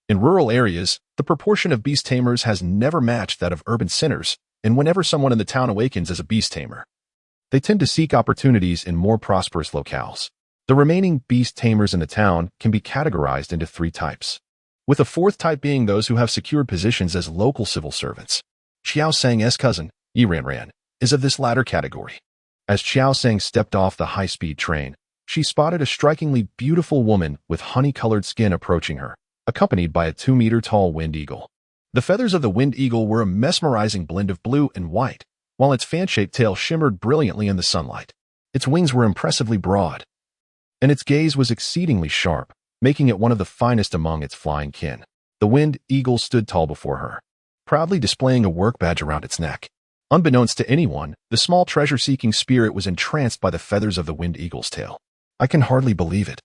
In rural areas, the proportion of beast tamers has never matched that of urban centers, and whenever someone in the town awakens as a beast tamer, they tend to seek opportunities in more prosperous locales. The remaining beast tamers in the town can be categorized into 3 types, with a 4th type being those who have secured positions as local civil servants. Qiao Sang's cousin, Yiranran, is of this latter category. As Qiao Sang stepped off the high-speed train, she spotted a strikingly beautiful woman with honey-colored skin approaching her, accompanied by a 2-meter-tall wind eagle. The feathers of the wind eagle were a mesmerizing blend of blue and white, while its fan-shaped tail shimmered brilliantly in the sunlight. Its wings were impressively broad, and its gaze was exceedingly sharp, making it one of the finest among its flying kin. The winged eagle stood tall before her, proudly displaying a work badge around its neck. Unbeknownst to anyone, the small treasure-seeking spirit was entranced by the feathers of the winged eagle's tail. I can hardly believe it.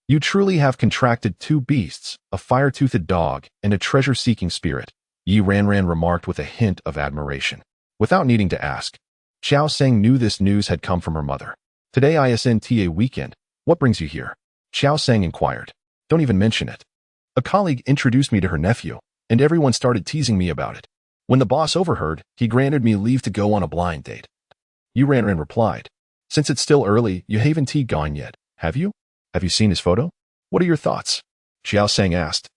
You truly have contracted two beasts, a fire-toothed dog and a treasure-seeking spirit, Yi Ranran remarked with a hint of admiration. Without needing to ask, Qiao Sang knew this news had come from her mother. Today isn't weekend. What brings you here? Qiao Sang inquired. Don't even mention it. A colleague introduced me to her nephew, and everyone started teasing me about it. When the boss overheard, he granted me leave to go on a blind date. Yi Ranran replied. Since it's still early, you haven't gone yet, have you? Have you seen his photo? What are your thoughts? Qiao Sang asked.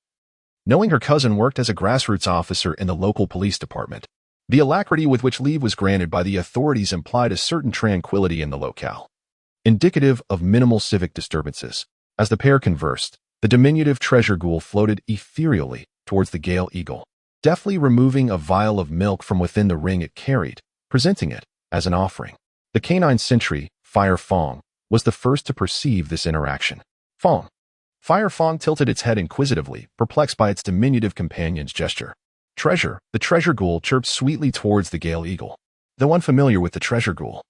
Knowing her cousin worked as a grassroots officer in the local police department, the alacrity with which leave was granted by the authorities implied a certain tranquility in the locale, indicative of minimal civic disturbances. As the pair conversed, the diminutive treasure ghoul floated ethereally towards the Gale Eagle, deftly removing a vial of milk from within the ring it carried, presenting it as an offering. The canine sentry, Fire Fong, was the first to perceive this interaction. Fong. Fire Fong tilted its head inquisitively, perplexed by its diminutive companion's gesture. Treasure, the treasure ghoul chirped sweetly towards the Gale Eagle. Though unfamiliar with the treasure ghoul,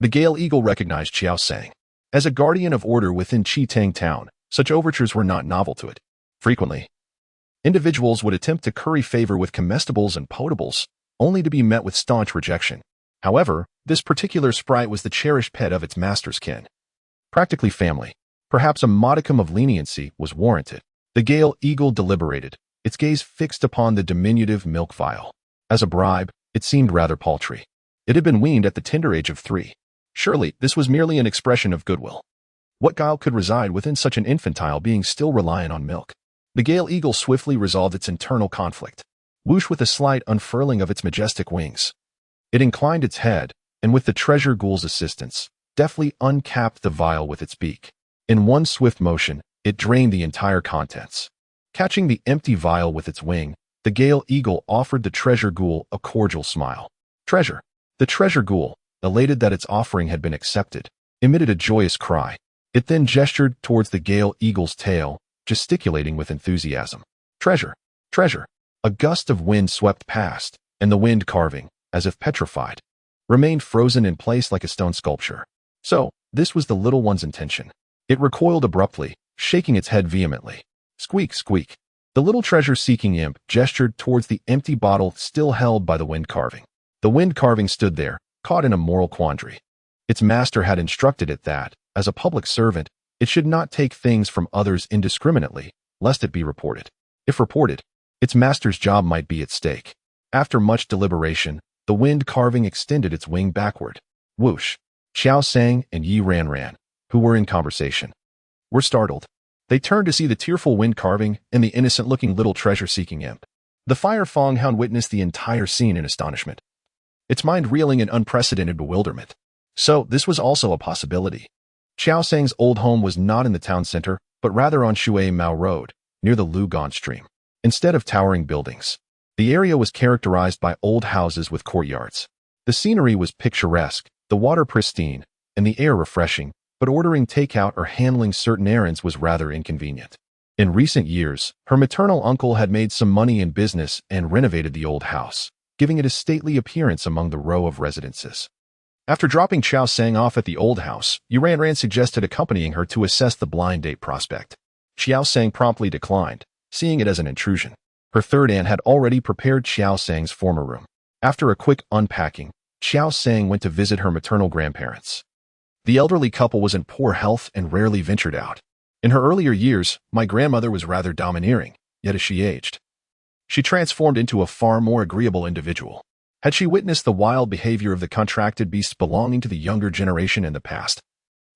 the Gale Eagle recognized Qiao Sang. As a guardian of order within Qitang town, such overtures were not novel to it. Frequently, individuals would attempt to curry favor with comestibles and potables, only to be met with staunch rejection. However, this particular sprite was the cherished pet of its master's kin. Practically family. Perhaps a modicum of leniency was warranted. The Gale Eagle deliberated, its gaze fixed upon the diminutive milk vial. As a bribe, it seemed rather paltry. It had been weaned at the tender age of 3. Surely, this was merely an expression of goodwill. What guile could reside within such an infantile being still reliant on milk? The Gale Eagle swiftly resolved its internal conflict. Whoosh with a slight unfurling of its majestic wings. It inclined its head, and with the treasure ghoul's assistance, deftly uncapped the vial with its beak. In one swift motion, it drained the entire contents. Catching the empty vial with its wing, the Gale Eagle offered the treasure ghoul a cordial smile. Treasure. The treasure ghoul, elated that its offering had been accepted, emitted a joyous cry. It then gestured towards the Gale Eagle's tail, gesticulating with enthusiasm. Treasure. Treasure. A gust of wind swept past, and the wind carving, as if petrified, remained frozen in place like a stone sculpture. So, this was the little one's intention. It recoiled abruptly, shaking its head vehemently. Squeak, squeak. The little treasure-seeking imp gestured towards the empty bottle still held by the wind carving. The wind carving stood there, caught in a moral quandary. Its master had instructed it that, as a public servant, it should not take things from others indiscriminately, lest it be reported. If reported, its master's job might be at stake. After much deliberation, the wind carving extended its wing backward. Whoosh. Qiao Sang and Yi Ranran, who were in conversation, were startled. They turned to see the tearful wind carving and the innocent-looking little treasure-seeking imp. The Fire Fong hound witnessed the entire scene in astonishment, its mind reeling in unprecedented bewilderment. So, this was also a possibility. Qiao Sang's old home was not in the town center, but rather on Shui Mao Road, near the Lugan stream. Instead of towering buildings, the area was characterized by old houses with courtyards. The scenery was picturesque, the water pristine, and the air refreshing, but ordering takeout or handling certain errands was rather inconvenient. In recent years, her maternal uncle had made some money in business and renovated the old house, giving it a stately appearance among the row of residences. After dropping Qiao Sang off at the old house, Yi Ranran suggested accompanying her to assess the blind date prospect. Qiao Sang promptly declined, seeing it as an intrusion. Her third aunt had already prepared Qiao Sang's former room. After a quick unpacking, Qiao Sang went to visit her maternal grandparents. The elderly couple was in poor health and rarely ventured out. In her earlier years, my grandmother was rather domineering, yet as she aged, she transformed into a far more agreeable individual. Had she witnessed the wild behavior of the contracted beasts belonging to the younger generation in the past,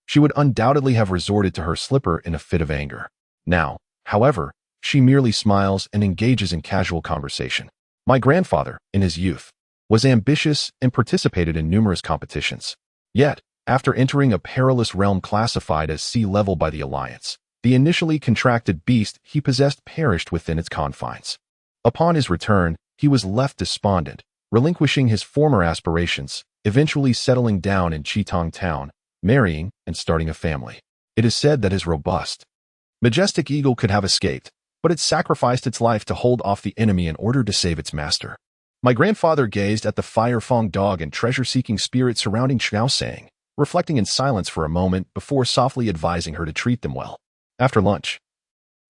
she would undoubtedly have resorted to her slipper in a fit of anger. Now, however, she merely smiles and engages in casual conversation. My grandfather, in his youth, was ambitious and participated in numerous competitions. Yet, after entering a perilous realm classified as sea level by the Alliance, the initially contracted beast he possessed perished within its confines. Upon his return, he was left despondent, relinquishing his former aspirations, eventually settling down in Qitang town, marrying and starting a family. It is said that his robust, Majestic Eagle could have escaped, but it sacrificed its life to hold off the enemy in order to save its master. My grandfather gazed at the fire fang dog and treasure-seeking spirit surrounding Qiao Sang, reflecting in silence for a moment before softly advising her to treat them well. After lunch,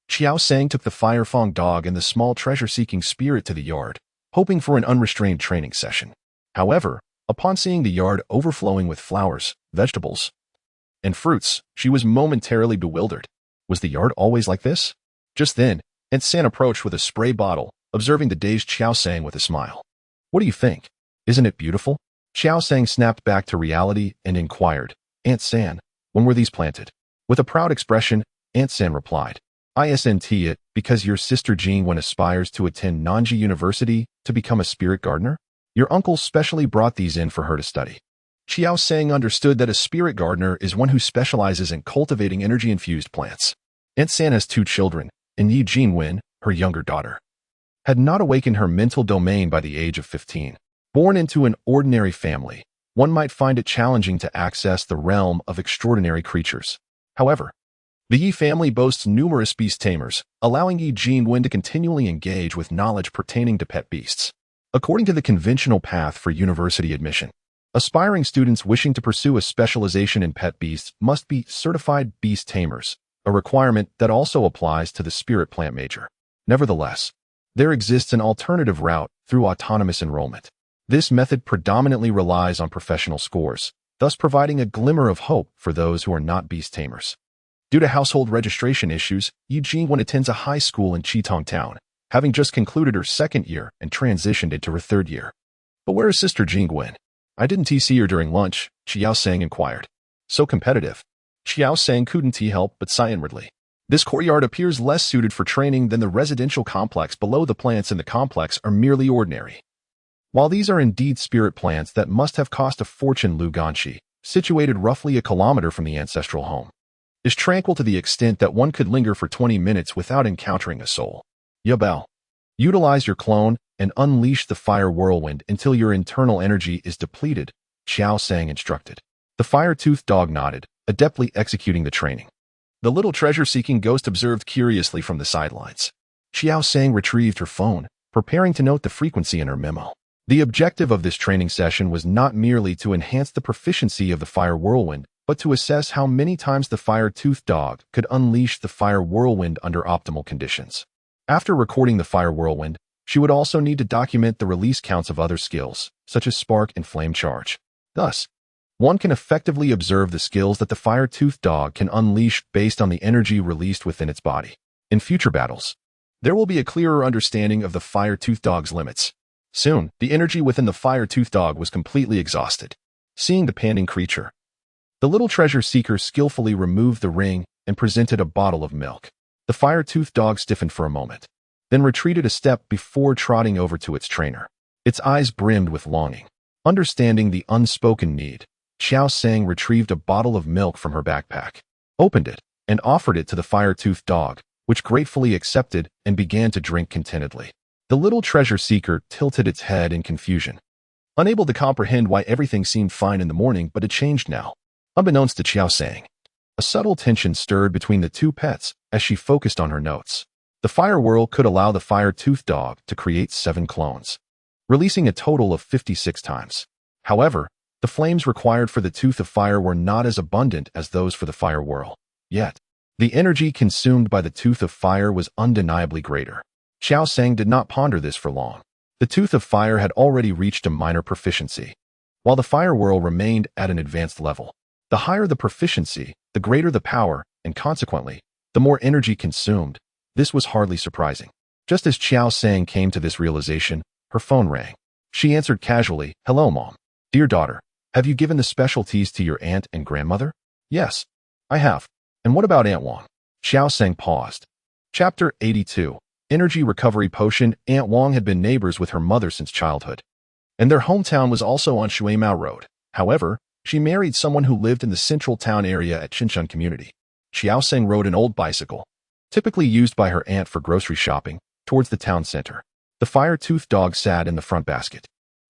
Qiao Sang took the fire fang dog and the small treasure-seeking spirit to the yard, hoping for an unrestrained training session. However, upon seeing the yard overflowing with flowers, vegetables, and fruits, she was momentarily bewildered. Was the yard always like this? Just then, Aunt San approached with a spray bottle, observing the dazed Qiao Sang with a smile. What do you think? Isn't it beautiful? Qiao Sang snapped back to reality and inquired, Aunt San, when were these planted? With a proud expression, Aunt San replied, Isn't it because your sister Jingwen aspires to attend Nanji University to become a spirit gardener? Your uncle specially brought these in for her to study. Qiao Sang understood that a spirit gardener is one who specializes in cultivating energy-infused plants. Aunt San has 2 children, and Yi Jingwen, her younger daughter, had not awakened her mental domain by the age of 15. Born into an ordinary family, one might find it challenging to access the realm of extraordinary creatures. However, the Yi family boasts numerous beast tamers, allowing Yi Jingwen to continually engage with knowledge pertaining to pet beasts. According to the conventional path for university admission, aspiring students wishing to pursue a specialization in pet beasts must be certified beast tamers, a requirement that also applies to the spirit plant major. Nevertheless, there exists an alternative route through autonomous enrollment. This method predominantly relies on professional scores, thus providing a glimmer of hope for those who are not beast tamers. Due to household registration issues, Yi Jingwen attends a high school in Qitong Town, having just concluded her 2nd year and transitioned into her 3rd year. But where is Sister Jingwen? I didn't see her during lunch, Qiao Sang inquired. So competitive. Qiao Sang couldn't help but sigh inwardly. This courtyard appears less suited for training than the residential complex below. The plants in the complex are merely ordinary. While these are indeed spirit plants that must have cost a fortune, Lu Ganshi, situated roughly a kilometer from the ancestral home, is tranquil to the extent that one could linger for 20 minutes without encountering a soul. Yabao. Utilize your clone and unleash the fire whirlwind until your internal energy is depleted, Qiao Sang instructed. The fire-toothed dog nodded, adeptly executing the training. The little treasure-seeking ghost observed curiously from the sidelines. Qiao Sang retrieved her phone, preparing to note the frequency in her memo. The objective of this training session was not merely to enhance the proficiency of the fire whirlwind, but to assess how many times the fire-toothed dog could unleash the fire whirlwind under optimal conditions. After recording the fire whirlwind, she would also need to document the release counts of other skills, such as spark and flame charge. Thus, one can effectively observe the skills that the fire-toothed dog can unleash based on the energy released within its body. In future battles, there will be a clearer understanding of the fire-toothed dog's limits. Soon, the energy within the fire-toothed dog was completely exhausted. Seeing the panting creature, the little treasure seeker skillfully removed the ring and presented a bottle of milk. The fire-toothed dog stiffened for a moment, then retreated a step before trotting over to its trainer. Its eyes brimmed with longing. Understanding the unspoken need, Qiao Sang retrieved a bottle of milk from her backpack, opened it, and offered it to the fire-toothed dog, which gratefully accepted and began to drink contentedly. The little treasure seeker tilted its head in confusion, unable to comprehend why everything seemed fine in the morning but had changed now. Unbeknownst to Qiao Sang, a subtle tension stirred between the 2 pets as she focused on her notes. The fire whirl could allow the fire-toothed dog to create 7 clones, releasing a total of 56 times. However, the flames required for the tooth of fire were not as abundant as those for the fire whirl. Yet, the energy consumed by the tooth of fire was undeniably greater. Qiao Sang did not ponder this for long. The tooth of fire had already reached a minor proficiency, while the fire whirl remained at an advanced level. The higher the proficiency, the greater the power, and consequently, the more energy consumed. This was hardly surprising. Just as Qiao Sang came to this realization, her phone rang. She answered casually, "Hello, Mom. Dear daughter, have you given the specialties to your aunt and grandmother?" "Yes, I have. And what about Aunt Wang?" Qiao Sang paused. Chapter 82. Energy Recovery Potion. Aunt Wang had been neighbors with her mother since childhood, and their hometown was also on Shuimao Road. However, she married someone who lived in the central town area at Qinshan Community. Qiao Sang rode an old bicycle, typically used by her aunt for grocery shopping, towards the town center. The fire-toothed dog sat in the front basket,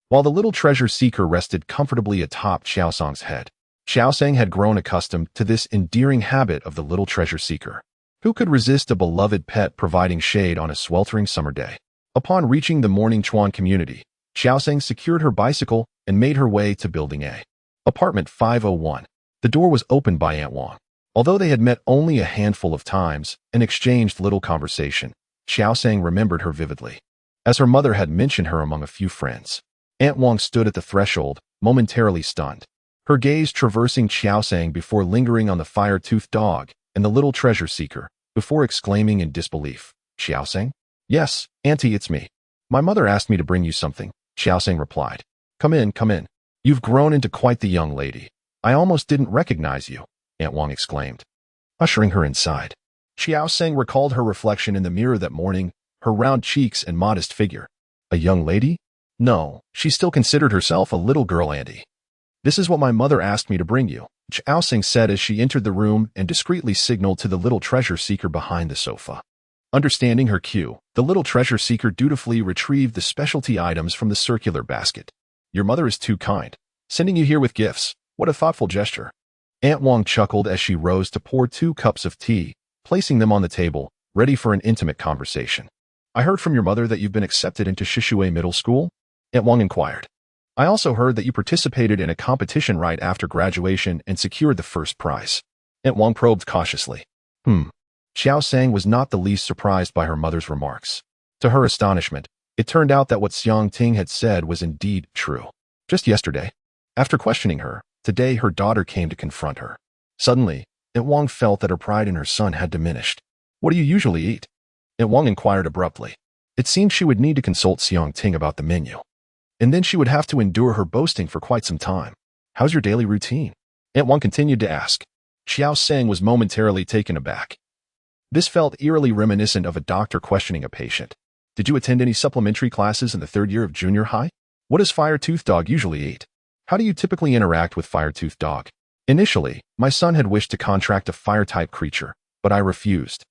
while the little treasure seeker rested comfortably atop Qiao Sang's head. Qiao Sang had grown accustomed to this endearing habit of the little treasure seeker. Who could resist a beloved pet providing shade on a sweltering summer day? Upon reaching the morning Chuan community, Qiao Sang secured her bicycle and made her way to Building A. Apartment 501. The door was opened by Aunt Wang. Although they had met only a handful of times and exchanged little conversation, Qiao Sang remembered her vividly, as her mother had mentioned her among a few friends. Aunt Wang stood at the threshold, momentarily stunned, her gaze traversing Qiao Sang before lingering on the fire-toothed dog and the little treasure seeker, before exclaiming in disbelief, "Qiao Sang?" "Yes, Auntie, it's me. My mother asked me to bring you something," Qiao Sang replied. Come in, come in. You've grown into quite the young lady. I almost didn't recognize you," Aunt Wang exclaimed, ushering her inside. Qiao Sang recalled her reflection in the mirror that morning, her round cheeks and modest figure. A young lady? No, she still considered herself a little girl, Auntie. "This is what my mother asked me to bring you," Qiao Sang said as she entered the room and discreetly signaled to the little treasure seeker behind the sofa. Understanding her cue, the little treasure seeker dutifully retrieved the specialty items from the circular basket. "Your mother is too kind, sending you here with gifts. What a thoughtful gesture." Aunt Wang chuckled as she rose to pour 2 cups of tea, placing them on the table, ready for an intimate conversation. "I heard from your mother that you've been accepted into Shishui Middle School?" Aunt Wang inquired. "I also heard that you participated in a competition right after graduation and secured the first prize." Aunt Wang probed cautiously. Qiao Sang was not the least surprised by her mother's remarks. To her astonishment, it turned out that what Xiang Ting had said was indeed true. Just yesterday, after questioning her, today her daughter came to confront her. Suddenly, Aunt Wang felt that her pride in her son had diminished. "What do you usually eat?" Aunt Wang inquired abruptly. It seemed she would need to consult Xiang Ting about the menu. And then she would have to endure her boasting for quite some time. "How's your daily routine?" Aunt Wang continued to ask. Qiao Sang was momentarily taken aback. This felt eerily reminiscent of a doctor questioning a patient. "Did you attend any supplementary classes in the 3rd year of junior high? What does Fire-Toothed Dog usually eat? How do you typically interact with Fire-Toothed Dog?" "Initially, my son had wished to contract a fire-type creature, but I refused."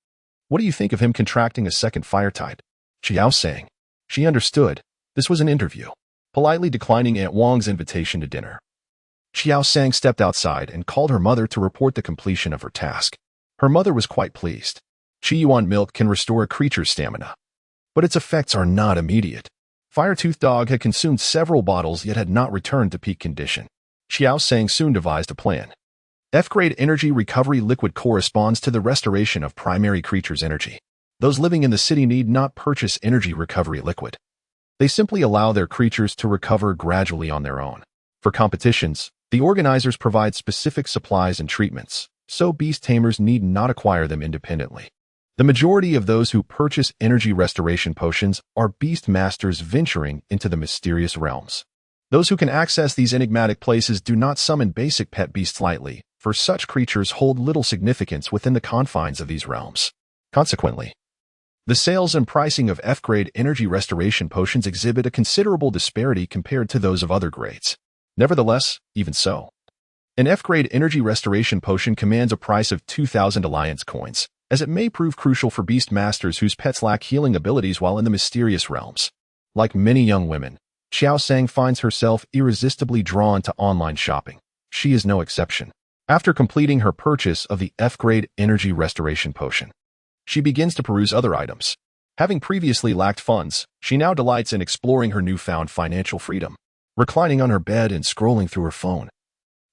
"What do you think of him contracting a second fire-type?" Qiao Sang. She understood. This was an interview. Politely declining Aunt Wang's invitation to dinner, Qiao Sang stepped outside and called her mother to report the completion of her task. Her mother was quite pleased. Qiyuan milk can restore a creature's stamina, but its effects are not immediate. Fire-Toothed Dog had consumed several bottles yet had not returned to peak condition. Qiao Sang soon devised a plan. F-grade energy recovery liquid corresponds to the restoration of primary creatures' energy. Those living in the city need not purchase energy recovery liquid. They simply allow their creatures to recover gradually on their own. For competitions, the organizers provide specific supplies and treatments, so beast tamers need not acquire them independently. The majority of those who purchase energy restoration potions are beast masters venturing into the mysterious realms. Those who can access these enigmatic places do not summon basic pet beasts lightly, for such creatures hold little significance within the confines of these realms. Consequently, the sales and pricing of F-grade energy restoration potions exhibit a considerable disparity compared to those of other grades. Nevertheless, even so, an F-grade energy restoration potion commands a price of 2,000 alliance coins, as it may prove crucial for beast masters whose pets lack healing abilities while in the mysterious realms. Like many young women, Qiao Sang finds herself irresistibly drawn to online shopping. She is no exception. After completing her purchase of the F-grade energy restoration potion, she begins to peruse other items. Having previously lacked funds, she now delights in exploring her newfound financial freedom. Reclining on her bed and scrolling through her phone,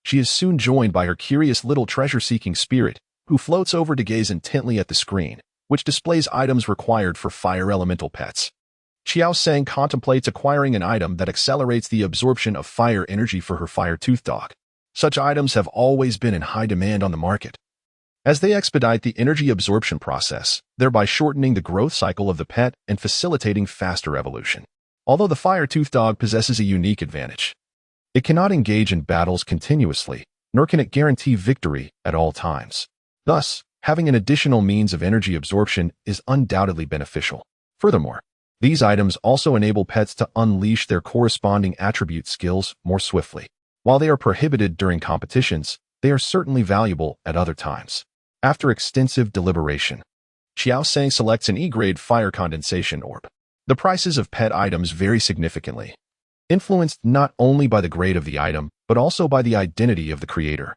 she is soon joined by her curious little treasure-seeking spirit, who floats over to gaze intently at the screen, which displays items required for fire elemental pets. Qiao Sang contemplates acquiring an item that accelerates the absorption of fire energy for her Fire-Toothed Dog. Such items have always been in high demand on the market, as they expedite the energy absorption process, thereby shortening the growth cycle of the pet and facilitating faster evolution. Although the Fire-Toothed Dog possesses a unique advantage, it cannot engage in battles continuously, nor can it guarantee victory at all times. Thus, having an additional means of energy absorption is undoubtedly beneficial. Furthermore, these items also enable pets to unleash their corresponding attribute skills more swiftly. While they are prohibited during competitions, they are certainly valuable at other times. After extensive deliberation, Qiao Sang selects an E-grade fire condensation orb. The prices of pet items vary significantly, influenced not only by the grade of the item, but also by the identity of the creator.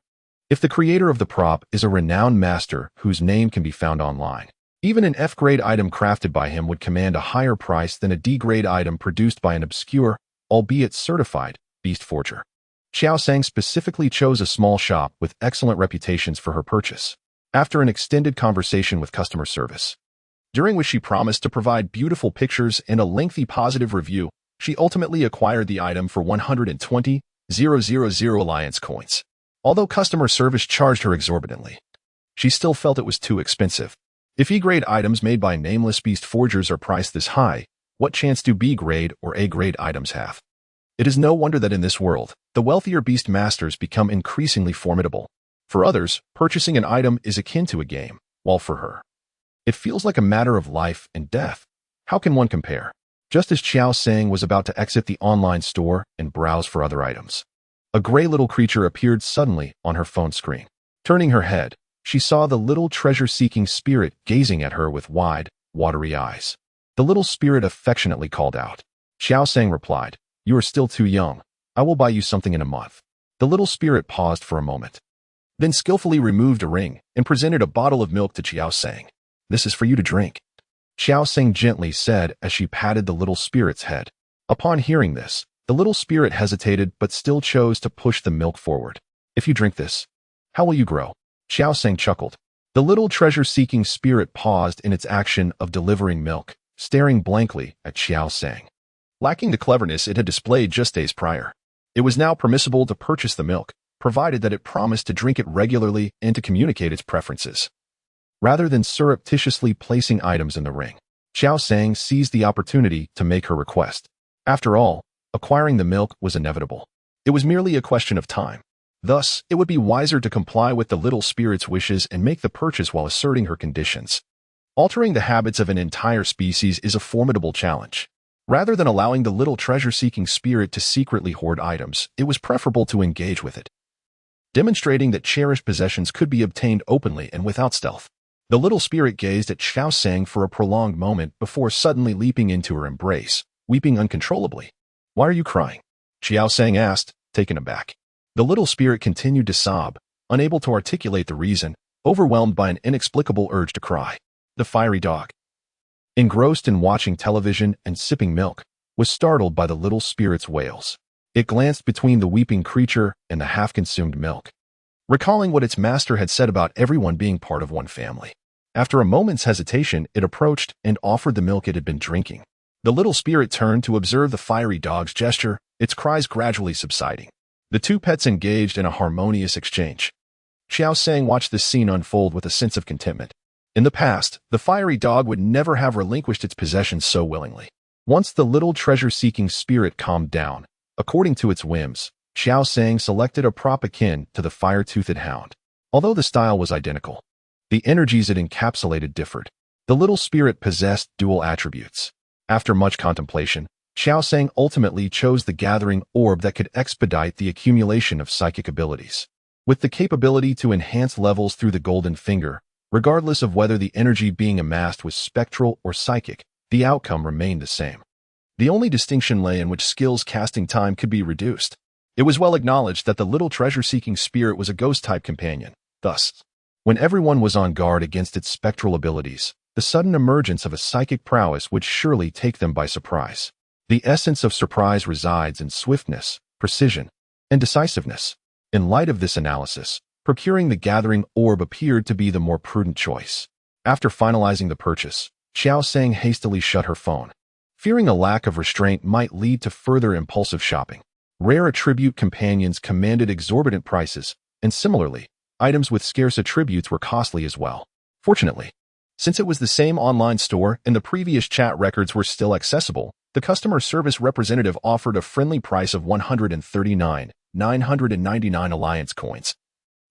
If the creator of the prop is a renowned master whose name can be found online, even an F-grade item crafted by him would command a higher price than a D-grade item produced by an obscure, albeit certified, beast forger. Qiao Sang specifically chose a small shop with excellent reputations for her purchase. After an extended conversation with customer service, during which she promised to provide beautiful pictures and a lengthy positive review, she ultimately acquired the item for 120,000 alliance coins. Although customer service charged her exorbitantly, she still felt it was too expensive. If E-grade items made by nameless beast forgers are priced this high, what chance do B-grade or A-grade items have? It is no wonder that in this world, the wealthier beast masters become increasingly formidable. For others, purchasing an item is akin to a game, while for her, it feels like a matter of life and death. How can one compare? Just as Qiao Sang was about to exit the online store and browse for other items, a gray little creature appeared suddenly on her phone screen. Turning her head, she saw the little treasure-seeking spirit gazing at her with wide, watery eyes. The little spirit affectionately called out. Qiao Sang replied, "You are still too young. I will buy you something in a month." The little spirit paused for a moment, then skillfully removed a ring and presented a bottle of milk to Qiao Sang. "This is for you to drink," Qiao Sang gently said as she patted the little spirit's head. Upon hearing this, the little spirit hesitated but still chose to push the milk forward. "If you drink this, how will you grow?" Qiao Sang chuckled. The little treasure-seeking spirit paused in its action of delivering milk, staring blankly at Qiao Sang. Lacking the cleverness it had displayed just days prior, it was now permissible to purchase the milk, provided that it promised to drink it regularly and to communicate its preferences. Rather than surreptitiously placing items in the ring, Qiao Sang seized the opportunity to make her request. After all, acquiring the milk was inevitable. It was merely a question of time. Thus, it would be wiser to comply with the little spirit's wishes and make the purchase while asserting her conditions. Altering the habits of an entire species is a formidable challenge. Rather than allowing the little treasure-seeking spirit to secretly hoard items, it was preferable to engage with it, demonstrating that cherished possessions could be obtained openly and without stealth. The little spirit gazed at Qiao Sang for a prolonged moment before suddenly leaping into her embrace, weeping uncontrollably. "Why are you crying?" Qiao Sang asked, taken aback. The little spirit continued to sob, unable to articulate the reason, overwhelmed by an inexplicable urge to cry. The fiery dog, engrossed in watching television and sipping milk, was startled by the little spirit's wails. It glanced between the weeping creature and the half-consumed milk, recalling what its master had said about everyone being part of one family. After a moment's hesitation, it approached and offered the milk it had been drinking. The little spirit turned to observe the fiery dog's gesture, its cries gradually subsiding. The two pets engaged in a harmonious exchange. Qiao Sang watched this scene unfold with a sense of contentment. In the past, the fiery dog would never have relinquished its possessions so willingly. Once the little treasure-seeking spirit calmed down, according to its whims, Qiao Sang selected a prop akin to the fire-toothed hound. Although the style was identical, the energies it encapsulated differed. The little spirit possessed dual attributes. After much contemplation, Qiao Sang ultimately chose the gathering orb that could expedite the accumulation of psychic abilities. With the capability to enhance levels through the golden finger, regardless of whether the energy being amassed was spectral or psychic, the outcome remained the same. The only distinction lay in which skills casting time could be reduced. It was well acknowledged that the little treasure-seeking spirit was a ghost-type companion. Thus, when everyone was on guard against its spectral abilities, the sudden emergence of a psychic prowess would surely take them by surprise. The essence of surprise resides in swiftness, precision, and decisiveness. In light of this analysis, procuring the gathering orb appeared to be the more prudent choice. After finalizing the purchase, Qiao Sang hastily shut her phone, fearing a lack of restraint might lead to further impulsive shopping. Rare attribute companions commanded exorbitant prices, and similarly, items with scarce attributes were costly as well. Fortunately, since it was the same online store and the previous chat records were still accessible, the customer service representative offered a friendly price of 139,999 alliance coins.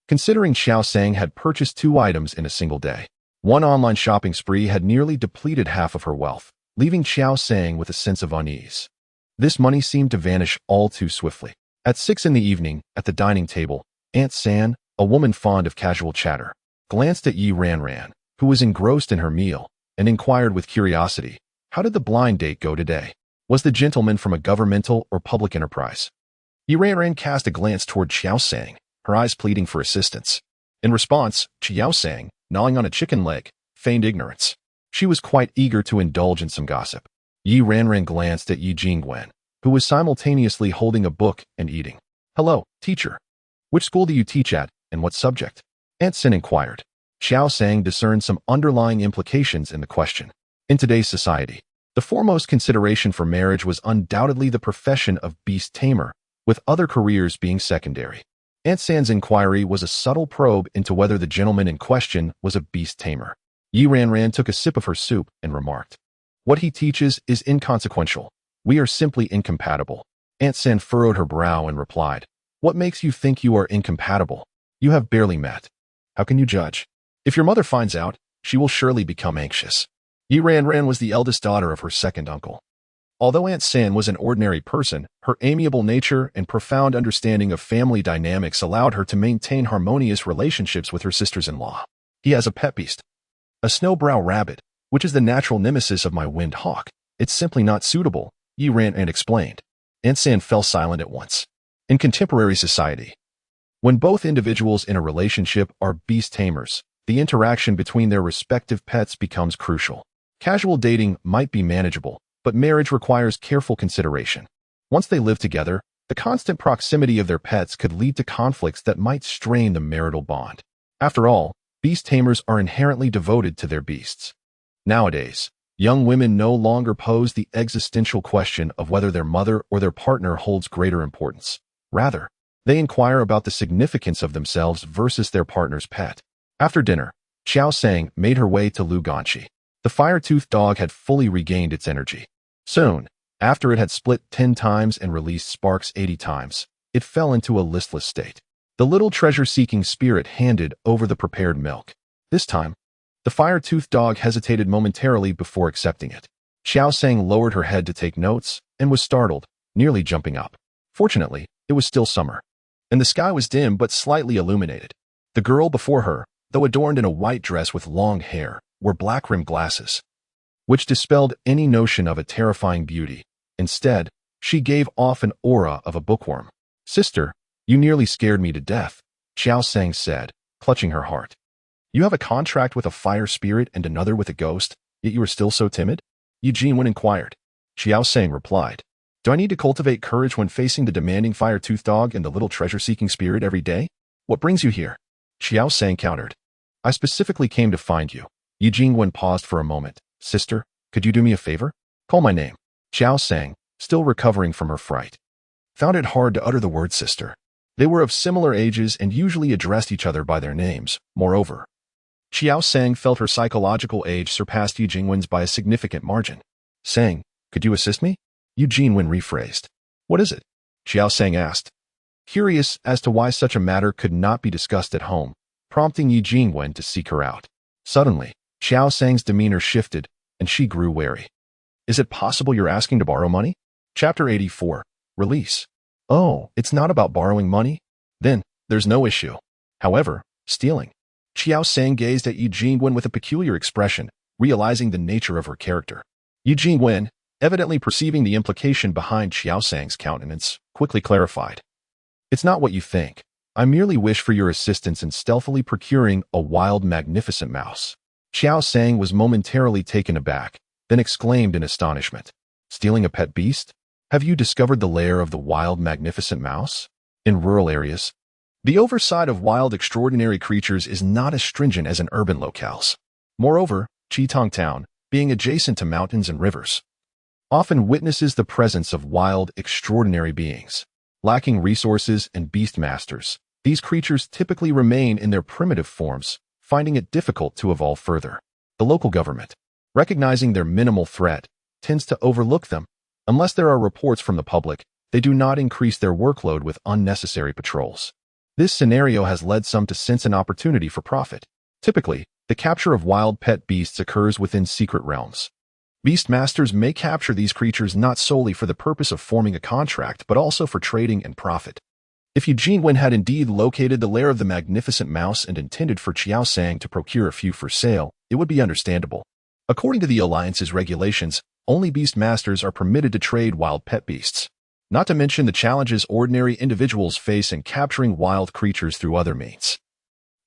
Considering Qiao Sang had purchased 2 items in a single day, one online shopping spree had nearly depleted half of her wealth, leaving Qiao Sang with a sense of unease. This money seemed to vanish all too swiftly. At 6 in the evening, at the dining table, Aunt San, a woman fond of casual chatter, glanced at Yi Ranran, who was engrossed in her meal, and inquired with curiosity, "How did the blind date go today? Was the gentleman from a governmental or public enterprise?" Yi Ranran cast a glance toward Qiao Sang, her eyes pleading for assistance. In response, Qiao Sang, gnawing on a chicken leg, feigned ignorance. She was quite eager to indulge in some gossip. Yi Ranran glanced at Yi Jingwen, who was simultaneously holding a book and eating. "Hello, teacher. Which school do you teach at, and what subject?" Aunt Sin inquired. Qiao Sang discerned some underlying implications in the question. In today's society, the foremost consideration for marriage was undoubtedly the profession of beast tamer, with other careers being secondary. Aunt San's inquiry was a subtle probe into whether the gentleman in question was a beast tamer. Yi Ranran took a sip of her soup and remarked, "What he teaches is inconsequential. We are simply incompatible." Aunt San furrowed her brow and replied, "What makes you think you are incompatible? You have barely met. How can you judge? If your mother finds out, she will surely become anxious." Yi Ranran was the eldest daughter of her second uncle. Although Aunt San was an ordinary person, her amiable nature and profound understanding of family dynamics allowed her to maintain harmonious relationships with her sisters-in-law. "He has a pet beast, a snowbrow rabbit, which is the natural nemesis of my winged hawk. It's simply not suitable," Yi Ranran explained. Aunt San fell silent at once. In contemporary society, when both individuals in a relationship are beast tamers, the interaction between their respective pets becomes crucial. Casual dating might be manageable, but marriage requires careful consideration. Once they live together, the constant proximity of their pets could lead to conflicts that might strain the marital bond. After all, beast tamers are inherently devoted to their beasts. Nowadays, young women no longer pose the existential question of whether their mother or their partner holds greater importance. Rather, they inquire about the significance of themselves versus their partner's pet. After dinner, Qiao Sang made her way to Lu Ganqi. The fire-toothed dog had fully regained its energy. Soon, after it had split 10 times and released sparks 80 times, it fell into a listless state. The little treasure-seeking spirit handed over the prepared milk. This time, the fire-toothed dog hesitated momentarily before accepting it. Qiao Sang lowered her head to take notes and was startled, nearly jumping up. Fortunately, it was still summer, and the sky was dim but slightly illuminated. The girl before her, though adorned in a white dress with long hair, wore black-rimmed glasses, which dispelled any notion of a terrifying beauty. Instead, she gave off an aura of a bookworm. "Sister, you nearly scared me to death," Qiao Sang said, clutching her heart. "You have a contract with a fire spirit and another with a ghost, yet you are still so timid?" Yi Jingwen inquired. Qiao Sang replied, "Do I need to cultivate courage when facing the demanding fire-toothed dog and the little treasure-seeking spirit every day? What brings you here?" Qiao Sang countered, "I specifically came to find you." Yi Jingwen paused for a moment. "Sister, could you do me a favor? Call my name." Qiao Sang, still recovering from her fright, found it hard to utter the word sister. They were of similar ages and usually addressed each other by their names. Moreover, Qiao Sang felt her psychological age surpassed Yi Jingwen's by a significant margin. "Sang, could you assist me?" Yi Jingwen rephrased. "What is it?" Qiao Sang asked, curious as to why such a matter could not be discussed at home, prompting Yi Jingwen to seek her out. Suddenly, Qiao Sang's demeanor shifted, and she grew wary. "Is it possible you're asking to borrow money?" Chapter 84. Release. "Oh, it's not about borrowing money? Then, there's no issue. However, stealing." Qiao Sang gazed at Yi Jingwen with a peculiar expression, realizing the nature of her character. Yi Jingwen, evidently perceiving the implication behind Qiao Sang's countenance, quickly clarified. "It's not what you think. I merely wish for your assistance in stealthily procuring a wild, magnificent mouse." Qiao Sang was momentarily taken aback, then exclaimed in astonishment. "Stealing a pet beast? Have you discovered the lair of the wild, magnificent mouse?" In rural areas, the oversight of wild, extraordinary creatures is not as stringent as in urban locales. Moreover, Qitong Town, being adjacent to mountains and rivers, often witnesses the presence of wild, extraordinary beings. Lacking resources and beast masters, these creatures typically remain in their primitive forms, finding it difficult to evolve further. The local government, recognizing their minimal threat, tends to overlook them. Unless there are reports from the public, they do not increase their workload with unnecessary patrols. This scenario has led some to sense an opportunity for profit. Typically, the capture of wild pet beasts occurs within secret realms. Beast masters may capture these creatures not solely for the purpose of forming a contract, but also for trading and profit. If Yi Jingwen had indeed located the lair of the magnificent mouse and intended for Qiao Sang to procure a few for sale, it would be understandable. According to the Alliance's regulations, only beast masters are permitted to trade wild pet beasts. not to mention the challenges ordinary individuals face in capturing wild creatures through other means.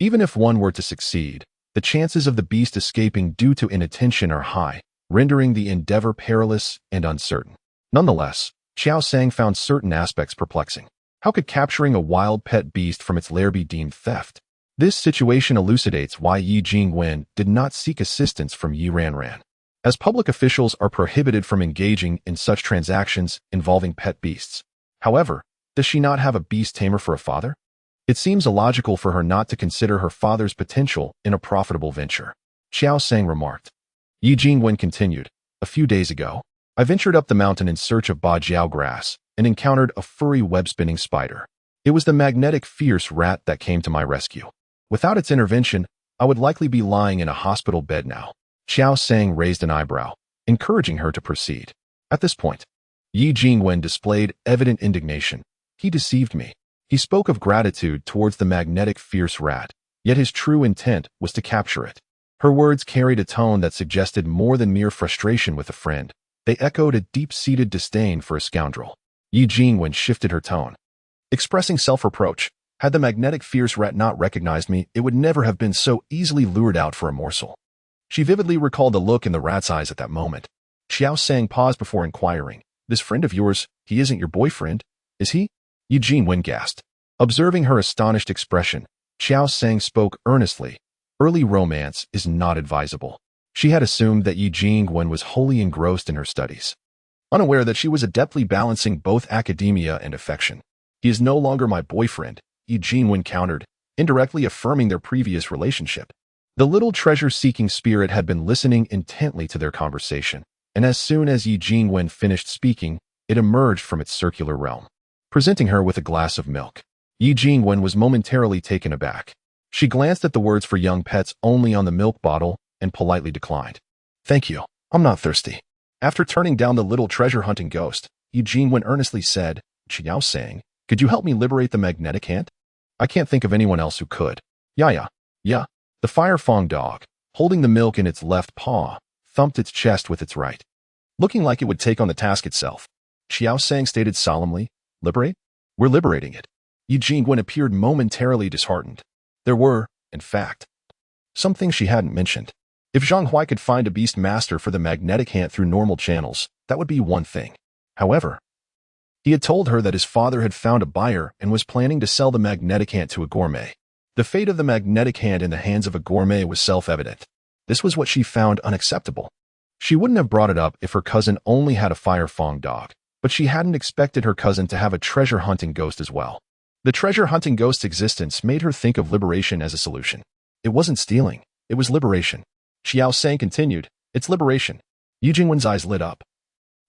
Even if one were to succeed, the chances of the beast escaping due to inattention are high, rendering the endeavor perilous and uncertain. Nonetheless, Qiao Sang found certain aspects perplexing. How could capturing a wild pet beast from its lair be deemed theft? This situation elucidates why Yi Jingwen did not seek assistance from Yi Ranran, as public officials are prohibited from engaging in such transactions involving pet beasts. However, does she not have a beast tamer for a father? It seems illogical for her not to consider her father's potential in a profitable venture. Qiao Sang remarked. Yi Jingwen continued, a few days ago, I ventured up the mountain in search of Bajiao grass and encountered a furry web-spinning spider. It was the magnetic fierce rat that came to my rescue. Without its intervention, I would likely be lying in a hospital bed now. Qiao Sang raised an eyebrow, encouraging her to proceed. At this point, Yi Jingwen displayed evident indignation. He deceived me. He spoke of gratitude towards the magnetic fierce rat, yet his true intent was to capture it. Her words carried a tone that suggested more than mere frustration with a friend. They echoed a deep-seated disdain for a scoundrel. Yi Jingwen shifted her tone, expressing self-reproach. Had the magnetic fierce rat not recognized me, it would never have been so easily lured out for a morsel. She vividly recalled the look in the rat's eyes at that moment. Qiao Sang paused before inquiring, this friend of yours, he isn't your boyfriend, is he? Yi Jingwen gasped. Observing her astonished expression, Qiao Sang spoke earnestly. Early romance is not advisable. She had assumed that Yi Jingwen was wholly engrossed in her studies, unaware that she was adeptly balancing both academia and affection. He is no longer my boyfriend, Yi Jingwen countered, indirectly affirming their previous relationship. The little treasure-seeking spirit had been listening intently to their conversation, and as soon as Yi Jingwen finished speaking, it emerged from its circular realm, presenting her with a glass of milk. Yi Jingwen was momentarily taken aback. She glanced at the words for young pets only on the milk bottle and politely declined. Thank you, I'm not thirsty. After turning down the little treasure-hunting ghost, Yi Jingwen earnestly said, Qiao Sang, could you help me liberate the magnetic ant? I can't think of anyone else who could. Yeah. The fire fong dog, holding the milk in its left paw, thumped its chest with its right, looking like it would take on the task itself. Qiao Sang stated solemnly, Liberate? We're liberating it. Yi Jingwen appeared momentarily disheartened. There were, in fact, some things she hadn't mentioned. If Zhang Hui could find a beast master for the magnetic ant through normal channels, that would be one thing. However, he had told her that his father had found a buyer and was planning to sell the magnetic ant to a gourmet. The fate of the magnetic ant in the hands of a gourmet was self-evident. This was what she found unacceptable. She wouldn't have brought it up if her cousin only had a fire fong dog, but she hadn't expected her cousin to have a treasure-hunting ghost as well. The treasure-hunting ghost's existence made her think of liberation as a solution. It wasn't stealing, it was liberation. Qiao Sang continued, it's liberation. Yi Jingwen's eyes lit up,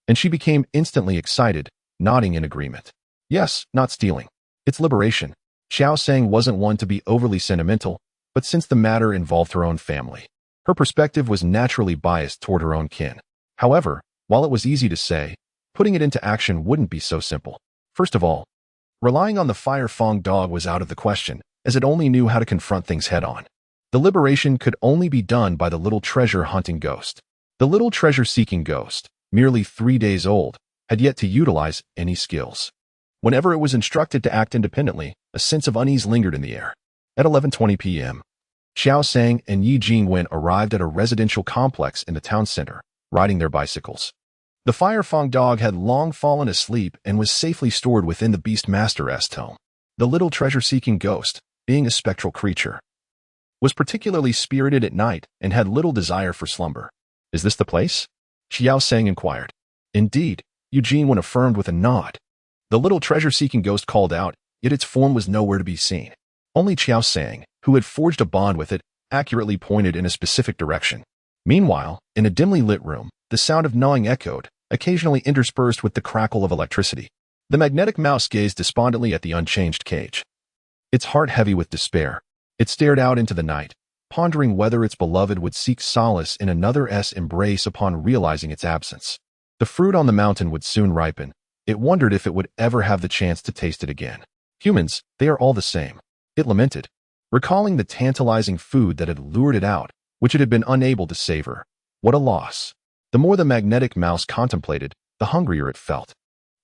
and she became instantly excited, nodding in agreement. Yes, not stealing. It's liberation. Qiao Sang wasn't one to be overly sentimental, but since the matter involved her own family, her perspective was naturally biased toward her own kin. However, while it was easy to say, putting it into action wouldn't be so simple. First of all, relying on the fire fong dog was out of the question, as it only knew how to confront things head-on. The liberation could only be done by the little treasure-hunting ghost. The little treasure-seeking ghost, merely 3 days old, had yet to utilize any skills. Whenever it was instructed to act independently, a sense of unease lingered in the air. At 11:20 p.m., Qiao Sang and Yi Jingwen arrived at a residential complex in the town center, riding their bicycles. The fire fong dog had long fallen asleep and was safely stored within the Beastmaster's home. The little treasure-seeking ghost, being a spectral creature, was particularly spirited at night and had little desire for slumber. Is this the place? Qiao Sang inquired. Indeed, Yi Jingwen affirmed with a nod. The little treasure-seeking ghost called out, yet its form was nowhere to be seen. Only Qiao Sang, who had forged a bond with it, accurately pointed in a specific direction. Meanwhile, in a dimly lit room, the sound of gnawing echoed, occasionally interspersed with the crackle of electricity. The magnetic mouse gazed despondently at the unchanged cage, its heart heavy with despair. It stared out into the night, pondering whether its beloved would seek solace in another's embrace upon realizing its absence. The fruit on the mountain would soon ripen. It wondered if it would ever have the chance to taste it again. Humans, they are all the same. It lamented, recalling the tantalizing food that had lured it out, which it had been unable to savor. What a loss. The more the magnetic mouse contemplated, the hungrier it felt.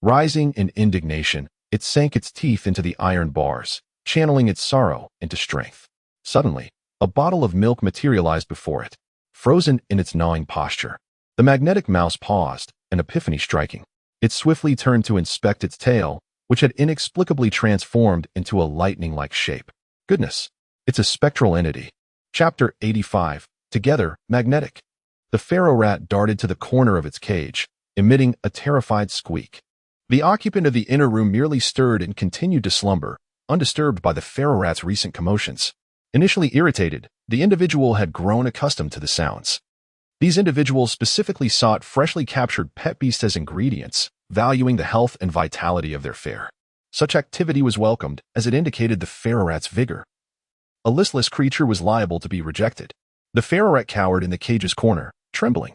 Rising in indignation, it sank its teeth into the iron bars, channeling its sorrow into strength. Suddenly, a bottle of milk materialized before it, frozen in its gnawing posture. The magnetic mouse paused, an epiphany striking. It swiftly turned to inspect its tail, which had inexplicably transformed into a lightning-like shape. Goodness, it's a spectral entity. Chapter 85. Together, magnetic. The pharaoh rat darted to the corner of its cage, emitting a terrified squeak. The occupant of the inner room merely stirred and continued to slumber, undisturbed by the pharaoh rat's recent commotions. Initially irritated, the individual had grown accustomed to the sounds. These individuals specifically sought freshly captured pet beasts as ingredients, valuing the health and vitality of their fare. Such activity was welcomed, as it indicated the pharaoh rat's vigor. A listless creature was liable to be rejected. The pharaoh rat cowered in the cage's corner, trembling.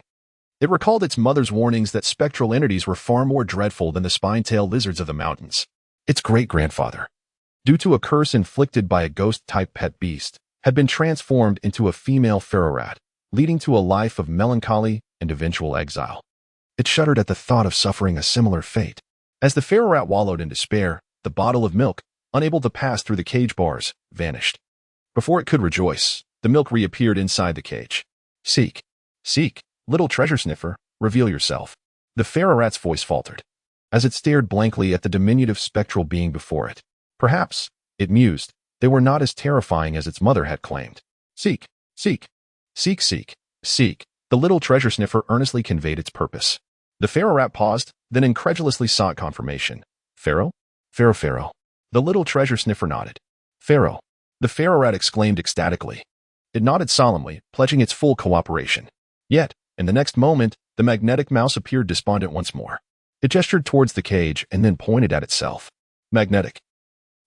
It recalled its mother's warnings that spectral entities were far more dreadful than the spine-tailed lizards of the mountains. Its great-grandfather, due to a curse inflicted by a ghost-type pet beast, had been transformed into a female pharaoh rat, leading to a life of melancholy and eventual exile. It shuddered at the thought of suffering a similar fate. As the pharaoh rat wallowed in despair, the bottle of milk, unable to pass through the cage bars, vanished. Before it could rejoice, the milk reappeared inside the cage. Seek, seek, little treasure sniffer, reveal yourself. The pharaoh rat's voice faltered, as it stared blankly at the diminutive spectral being before it. Perhaps, it mused, they were not as terrifying as its mother had claimed. Seek, seek, seek, seek, seek. The little treasure sniffer earnestly conveyed its purpose. The pharaoh rat paused, then incredulously sought confirmation. Pharaoh? Pharaoh, pharaoh. The little treasure sniffer nodded. Pharaoh. The pharaoh rat exclaimed ecstatically. It nodded solemnly, pledging its full cooperation. Yet, in the next moment, the magnetic mouse appeared despondent once more. It gestured towards the cage and then pointed at itself. Magnetic.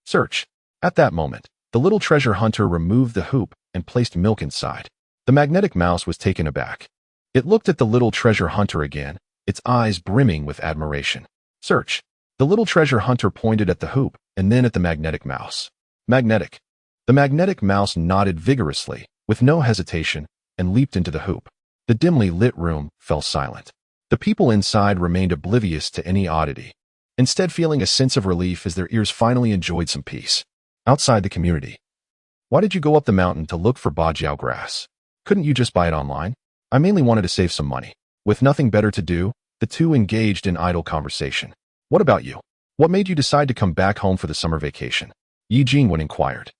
Search. At that moment, the little treasure hunter removed the hoop and placed milk inside. The magnetic mouse was taken aback. It looked at the little treasure hunter again, its eyes brimming with admiration. Search. The little treasure hunter pointed at the hoop and then at the magnetic mouse. Magnetic. The magnetic mouse nodded vigorously, with no hesitation, and leaped into the hoop. The dimly lit room fell silent. The people inside remained oblivious to any oddity, instead feeling a sense of relief as their ears finally enjoyed some peace. Outside the community. Why did you go up the mountain to look for bajiao grass? Couldn't you just buy it online? I mainly wanted to save some money. With nothing better to do, the two engaged in idle conversation. What about you? What made you decide to come back home for the summer vacation? Yi Jingwen inquired.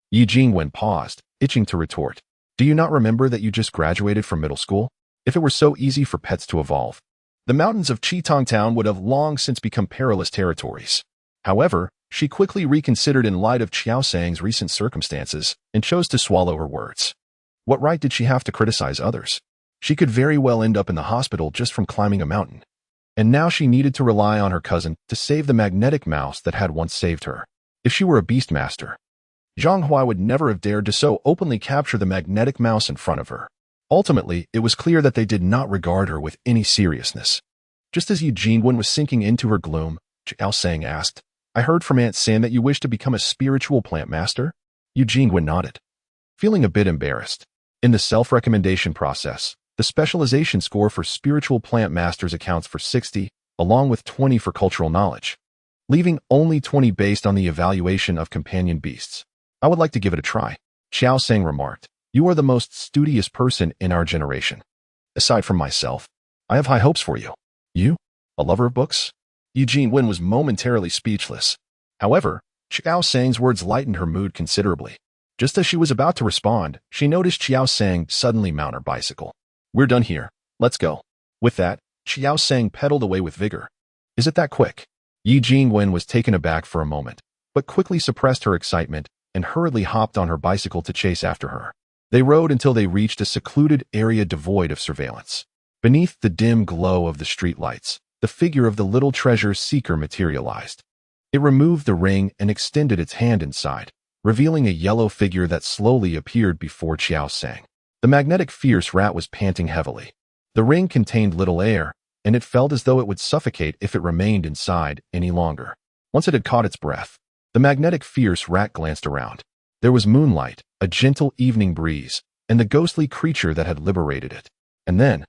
Yi Jingwen paused, itching to retort. Do you not remember that you just graduated from middle school? If it were so easy for pets to evolve, the mountains of Qitong Town would have long since become perilous territories. However, she quickly reconsidered in light of Qiao Sang's recent circumstances and chose to swallow her words. What right did she have to criticize others? She could very well end up in the hospital just from climbing a mountain. And now she needed to rely on her cousin to save the magnetic mouse that had once saved her. If she were a beastmaster, Zhang Huai would never have dared to so openly capture the magnetic mouse in front of her. Ultimately, it was clear that they did not regard her with any seriousness. Just as Yi Jingwen was sinking into her gloom, Qiao Sang asked, I heard from Aunt San that you wish to become a spiritual plant master? Yi Jingwen nodded, feeling a bit embarrassed. In the self-recommendation process, the specialization score for spiritual plant masters accounts for 60, along with 20 for cultural knowledge, leaving only 20 based on the evaluation of companion beasts. I would like to give it a try, Qiao Sang remarked. You are the most studious person in our generation. Aside from myself, I have high hopes for you. You? A lover of books? Yi Jingwen was momentarily speechless. However, Qiao Sang's words lightened her mood considerably. Just as she was about to respond, she noticed Qiao Sang suddenly mount her bicycle. We're done here. Let's go. With that, Qiao Sang pedaled away with vigor. Is it that quick? Yi Jingwen was taken aback for a moment, but quickly suppressed her excitement and hurriedly hopped on her bicycle to chase after her. They rode until they reached a secluded area devoid of surveillance. Beneath the dim glow of the streetlights, the figure of the little treasure seeker materialized. It removed the ring and extended its hand inside, revealing a yellow figure that slowly appeared before Qiao Sang. The magnetic fierce rat was panting heavily. The ring contained little air, and it felt as though it would suffocate if it remained inside any longer. Once it had caught its breath, the magnetic fierce rat glanced around. There was moonlight, a gentle evening breeze, and the ghostly creature that had liberated it. And then,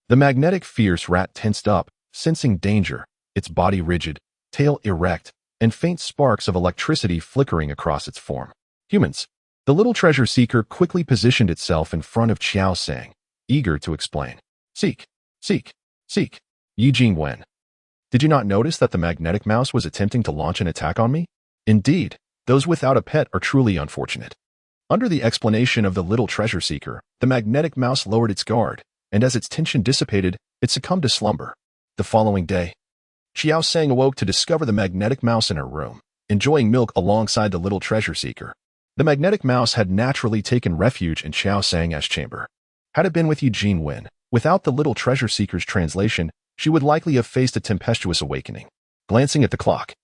the magnetic fierce rat tensed up, sensing danger, its body rigid, tail erect, and faint sparks of electricity flickering across its form. Humans. The little treasure seeker quickly positioned itself in front of Qiao Sang, eager to explain. Seek, seek, seek. Yi Jingwen. Did you not notice that the magnetic mouse was attempting to launch an attack on me? Indeed, those without a pet are truly unfortunate. Under the explanation of the little treasure seeker, the magnetic mouse lowered its guard, and as its tension dissipated, it succumbed to slumber. The following day, Qiao Sang awoke to discover the magnetic mouse in her room, enjoying milk alongside the little treasure seeker. The magnetic mouse had naturally taken refuge in Qiao Sang's chamber. Had it been with Yi Jingwen, without the little treasure seeker's translation, she would likely have faced a tempestuous awakening. Glancing at the clock,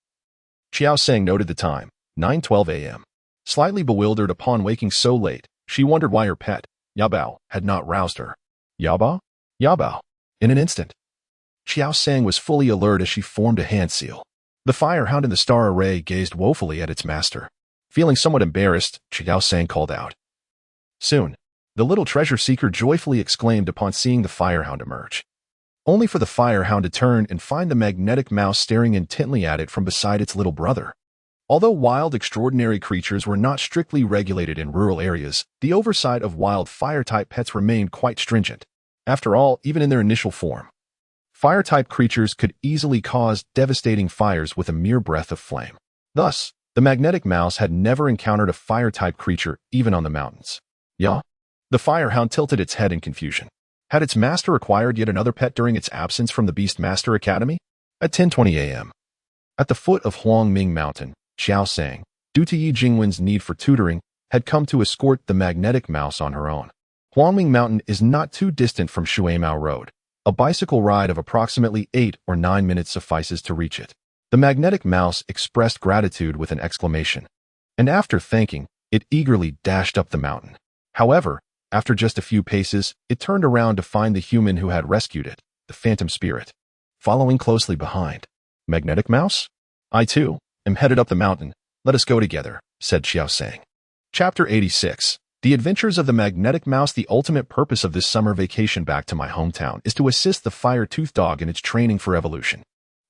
Qiao Sang noted the time, 9:12 a.m. Slightly bewildered upon waking so late, she wondered why her pet, Yabao, had not roused her. Yabao? Yabao. In an instant, Qiao Sang was fully alert as she formed a hand seal. The firehound in the star array gazed woefully at its master. Feeling somewhat embarrassed, Qiao Sang called out. Soon, the little treasure seeker joyfully exclaimed upon seeing the firehound emerge, only for the firehound to turn and find the magnetic mouse staring intently at it from beside its little brother. Although wild extraordinary creatures were not strictly regulated in rural areas, the oversight of wild fire-type pets remained quite stringent. After all, even in their initial form, fire-type creatures could easily cause devastating fires with a mere breath of flame. Thus, the magnetic mouse had never encountered a fire-type creature even on the mountains. Yeah? The firehound tilted its head in confusion. Had its master acquired yet another pet during its absence from the Beastmaster Academy? At 10:20 a.m. At the foot of Huangming Mountain, Qiao Sang, due to Yi Jingwen's need for tutoring, had come to escort the magnetic mouse on her own. Huangming Mountain is not too distant from Shuimao Road. A bicycle ride of approximately 8 or 9 minutes suffices to reach it. The magnetic mouse expressed gratitude with an exclamation, and after thanking, it eagerly dashed up the mountain. However, after just a few paces, it turned around to find the human who had rescued it, the phantom spirit, following closely behind. Magnetic mouse? I too am headed up the mountain. Let us go together, said Qiao Sang. Chapter 86. The Adventures of the Magnetic Mouse. The ultimate purpose of this summer vacation back to my hometown is to assist the fire-toothed dog in its training for evolution.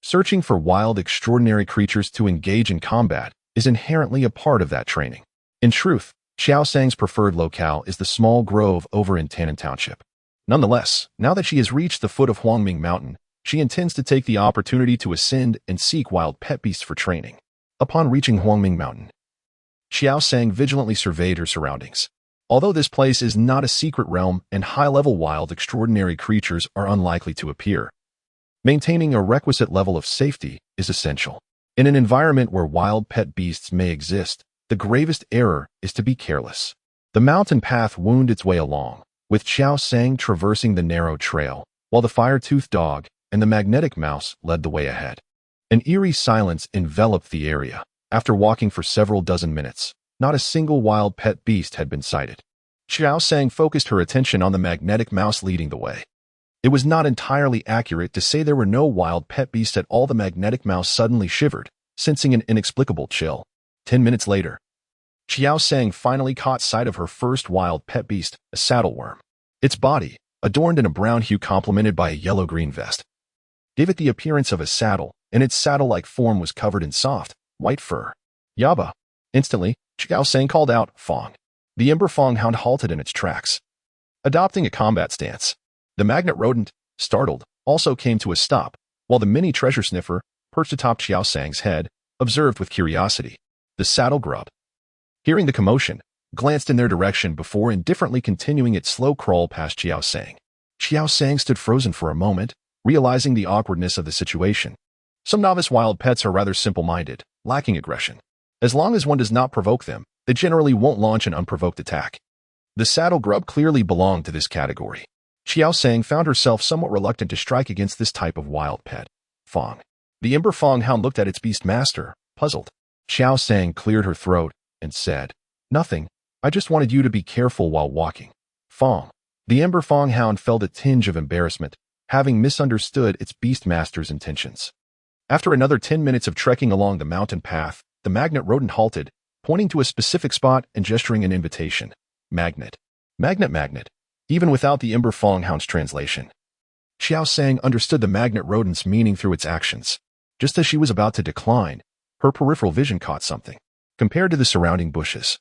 Searching for wild, extraordinary creatures to engage in combat is inherently a part of that training. In truth, Qiao Sang's preferred locale is the small grove over in Tanan Township. Nonetheless, now that she has reached the foot of Huangming Mountain, she intends to take the opportunity to ascend and seek wild pet beasts for training. Upon reaching Huangming Mountain, Qiao Sang vigilantly surveyed her surroundings. Although this place is not a secret realm and high-level wild extraordinary creatures are unlikely to appear, maintaining a requisite level of safety is essential. In an environment where wild pet beasts may exist, the gravest error is to be careless. The mountain path wound its way along, with Qiao Sang traversing the narrow trail, while the fire-toothed dog and the magnetic mouse led the way ahead. An eerie silence enveloped the area. After walking for several dozen minutes, not a single wild pet beast had been sighted. Qiao Sang focused her attention on the magnetic mouse leading the way. It was not entirely accurate to say there were no wild pet beasts at all. The magnetic mouse suddenly shivered, sensing an inexplicable chill. 10 minutes later, Qiao Sang finally caught sight of her first wild pet beast, a saddleworm. Its body, adorned in a brown hue complemented by a yellow-green vest, gave it the appearance of a saddle, and its saddle-like form was covered in soft, white fur. Yaba. Instantly, Qiao Sang called out, Fong. The Ember Fong hound halted in its tracks, adopting a combat stance. The magnet rodent, startled, also came to a stop, while the mini treasure sniffer, perched atop Qiao Sang's head, observed with curiosity. The saddle grub, hearing the commotion, glanced in their direction before indifferently continuing its slow crawl past Qiao Sang. Qiao Sang stood frozen for a moment, realizing the awkwardness of the situation. Some novice wild pets are rather simple-minded, lacking aggression. As long as one does not provoke them, they generally won't launch an unprovoked attack. The saddle grub clearly belonged to this category. Qiao Sang found herself somewhat reluctant to strike against this type of wild pet. Fong. The Ember Fong hound looked at its beast master, puzzled. Qiao Sang cleared her throat and said, Nothing, I just wanted you to be careful while walking. Fong. The Ember Fong hound felt a tinge of embarrassment, having misunderstood its beastmaster's intentions. After another 10 minutes of trekking along the mountain path, the magnet rodent halted, pointing to a specific spot and gesturing an invitation. Magnet. Magnet, magnet. Even without the Ember Fong hound's translation, Qiao Sang understood the magnet rodent's meaning through its actions. Just as she was about to decline, her peripheral vision caught something. Compared to the surrounding bushes,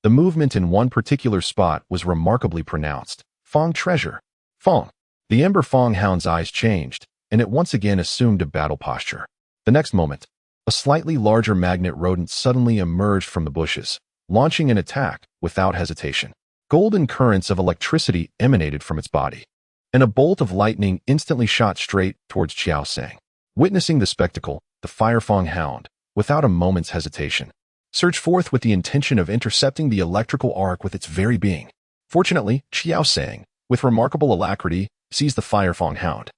the movement in one particular spot was remarkably pronounced. Fong treasure. Fong. The Ember Fong hound's eyes changed, and it once again assumed a battle posture. The next moment, a slightly larger magnet rodent suddenly emerged from the bushes, launching an attack without hesitation. Golden currents of electricity emanated from its body, and a bolt of lightning instantly shot straight towards Qiao Sang. Witnessing the spectacle, the Fire Fong hound, without a moment's hesitation, surged forth with the intention of intercepting the electrical arc with its very being. Fortunately, Qiao Sang, with remarkable alacrity, seized the Fire Fong hound,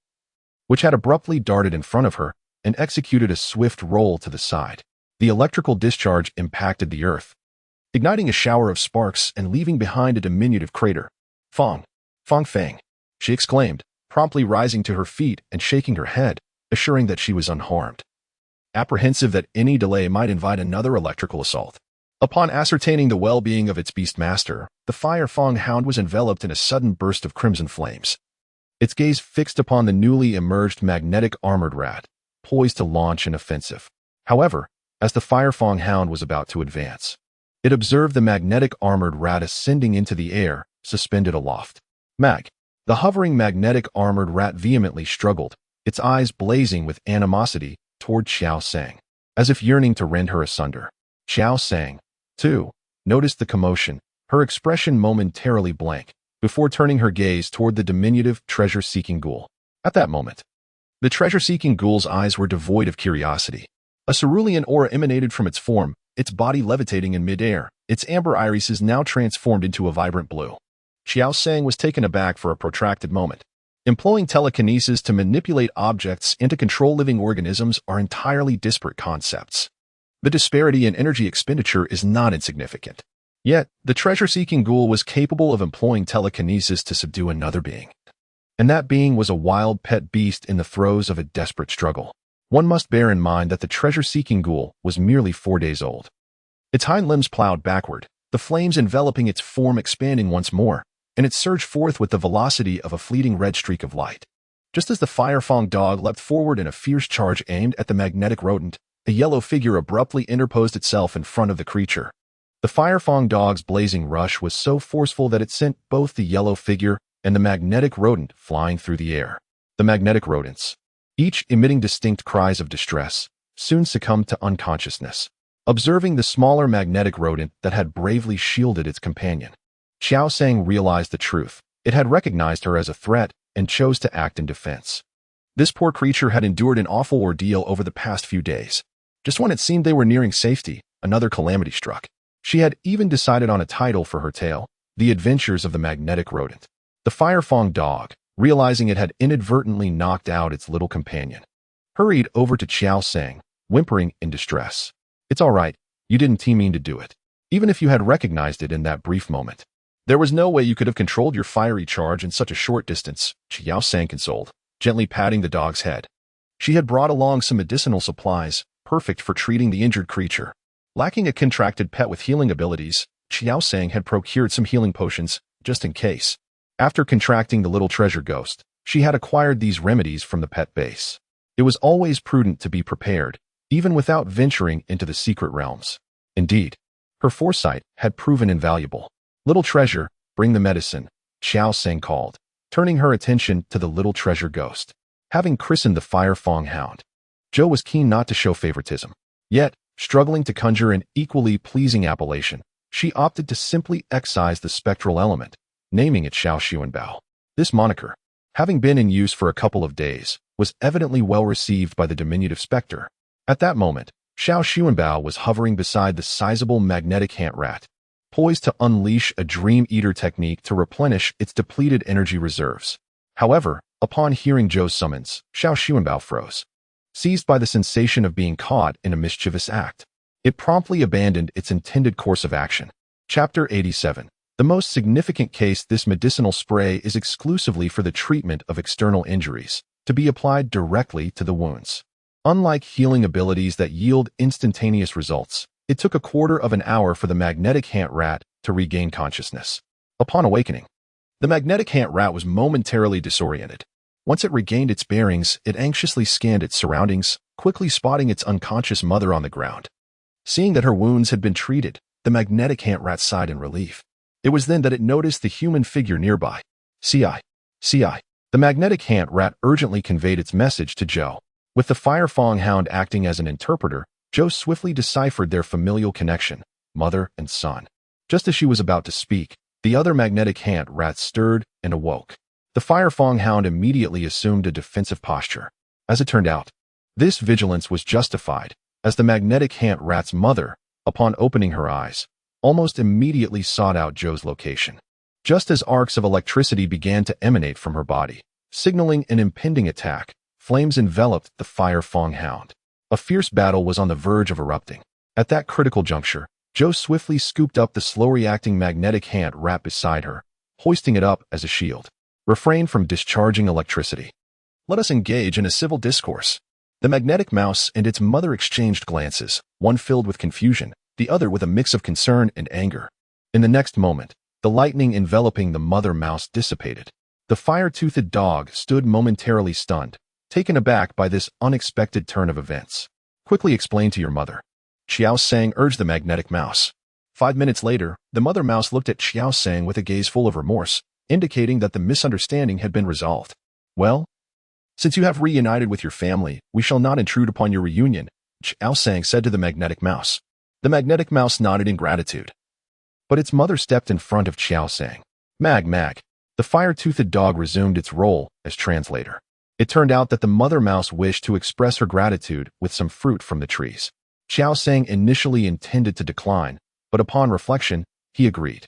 which had abruptly darted in front of her and executed a swift roll to the side. The electrical discharge impacted the earth, igniting a shower of sparks and leaving behind a diminutive crater. Fong Fang, she exclaimed, promptly rising to her feet and shaking her head, assuring that she was unharmed, apprehensive that any delay might invite another electrical assault. Upon ascertaining the well-being of its beast master, the Fire Fong hound was enveloped in a sudden burst of crimson flames, its gaze fixed upon the newly emerged magnetic armored rat, poised to launch an offensive. However, as the Fire Fong hound was about to advance, it observed the magnetic armored rat ascending into the air, suspended aloft. The hovering magnetic armored rat vehemently struggled, its eyes blazing with animosity toward Qiao Sang, as if yearning to rend her asunder. Qiao Sang, too, noticed the commotion, her expression momentarily blank, before turning her gaze toward the diminutive treasure-seeking ghoul. At that moment, the treasure-seeking ghoul's eyes were devoid of curiosity. A cerulean aura emanated from its form, its body levitating in midair, its amber irises now transformed into a vibrant blue. Qiao Sang was taken aback for a protracted moment. Employing telekinesis to manipulate objects and to control living organisms are entirely disparate concepts. The disparity in energy expenditure is not insignificant. Yet, the treasure-seeking ghoul was capable of employing telekinesis to subdue another being. And that being was a wild pet beast in the throes of a desperate struggle. One must bear in mind that the treasure-seeking ghoul was merely 4 days old. Its hind limbs plowed backward, the flames enveloping its form expanding once more, and it surged forth with the velocity of a fleeting red streak of light. Just as the Fire Fong dog leapt forward in a fierce charge aimed at the magnetic rodent, a yellow figure abruptly interposed itself in front of the creature. The Fire Fong dog's blazing rush was so forceful that it sent both the yellow figure and the magnetic rodent flying through the air. The magnetic rodents, each emitting distinct cries of distress, soon succumbed to unconsciousness. Observing the smaller magnetic rodent that had bravely shielded its companion, Qiao Sang realized the truth. It had recognized her as a threat and chose to act in defense. This poor creature had endured an awful ordeal over the past few days. Just when it seemed they were nearing safety, another calamity struck. She had even decided on a title for her tale, The Adventures of the Magnetic Rodent. The Fire Fong dog, realizing it had inadvertently knocked out its little companion, hurried over to Qiao Sang, whimpering in distress. "It's all right, you didn't mean to do it. Even if you had recognized it in that brief moment, there was no way you could have controlled your fiery charge in such a short distance," Qiao Sang consoled, gently patting the dog's head. She had brought along some medicinal supplies, perfect for treating the injured creature. Lacking a contracted pet with healing abilities, Qiao Sang had procured some healing potions, just in case. After contracting the little treasure ghost, she had acquired these remedies from the pet base. It was always prudent to be prepared, even without venturing into the secret realms. Indeed, her foresight had proven invaluable. "Little treasure, bring the medicine," Qiao Sang called, turning her attention to the little treasure ghost. Having christened the Fire Fong hound, Zhou was keen not to show favoritism. Yet, struggling to conjure an equally pleasing appellation, she opted to simply excise the spectral element, naming it Xiao Xuanbao. This moniker, having been in use for a couple of days, was evidently well received by the diminutive specter. At that moment, Xiao Xuanbao was hovering beside the sizable magnetic ant rat, poised to unleash a dream eater technique to replenish its depleted energy reserves. However, upon hearing Zhou's summons, Xiao Xuanbao froze, seized by the sensation of being caught in a mischievous act. It promptly abandoned its intended course of action. Chapter 87. The most significant case: this medicinal spray is exclusively for the treatment of external injuries, to be applied directly to the wounds. Unlike healing abilities that yield instantaneous results, it took a quarter of an hour for the magnetic ant rat to regain consciousness. Upon awakening, the magnetic ant rat was momentarily disoriented. Once it regained its bearings, it anxiously scanned its surroundings, quickly spotting its unconscious mother on the ground. Seeing that her wounds had been treated, the magnetic ant rat sighed in relief. It was then that it noticed the human figure nearby. CI. CI. The magnetic ant rat urgently conveyed its message to Joe. With the fire fong hound acting as an interpreter, Joe swiftly deciphered their familial connection, mother and son. Just as she was about to speak, the other magnetic ant rat stirred and awoke. The fire fong hound immediately assumed a defensive posture. As it turned out, this vigilance was justified, as the magnetic ant rat's mother, upon opening her eyes, almost immediately sought out Joe's location. Just as arcs of electricity began to emanate from her body, signaling an impending attack, flames enveloped the fire fong hound. A fierce battle was on the verge of erupting. At that critical juncture, Joe swiftly scooped up the slow-reacting magnetic ant rat beside her, hoisting it up as a shield. Refrain from discharging electricity. Let us engage in a civil discourse. The magnetic mouse and its mother exchanged glances, one filled with confusion, the other with a mix of concern and anger. In the next moment, the lightning enveloping the mother mouse dissipated. The fire-toothed dog stood momentarily stunned, taken aback by this unexpected turn of events. Quickly explain to your mother. Qiao Sang urged the magnetic mouse. 5 minutes later, the mother mouse looked at Qiao Sang with a gaze full of remorse, indicating that the misunderstanding had been resolved. Well, since you have reunited with your family, we shall not intrude upon your reunion, Qiao Sang said to the magnetic mouse. The magnetic mouse nodded in gratitude. But its mother stepped in front of Qiao Sang. Mag. The fire-toothed dog resumed its role as translator. It turned out that the mother mouse wished to express her gratitude with some fruit from the trees. Qiao Sang initially intended to decline, but upon reflection, he agreed.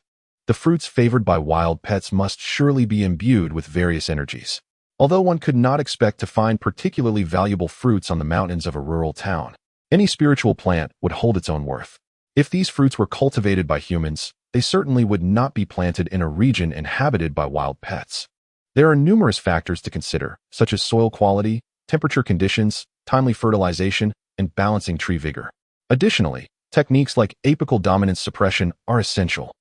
The fruits favored by wild pets must surely be imbued with various energies. Although one could not expect to find particularly valuable fruits on the mountains of a rural town, any spiritual plant would hold its own worth. If these fruits were cultivated by humans, they certainly would not be planted in a region inhabited by wild pets. There are numerous factors to consider, such as soil quality, temperature conditions, timely fertilization, and balancing tree vigor. Additionally, techniques like apical dominance suppression are essential.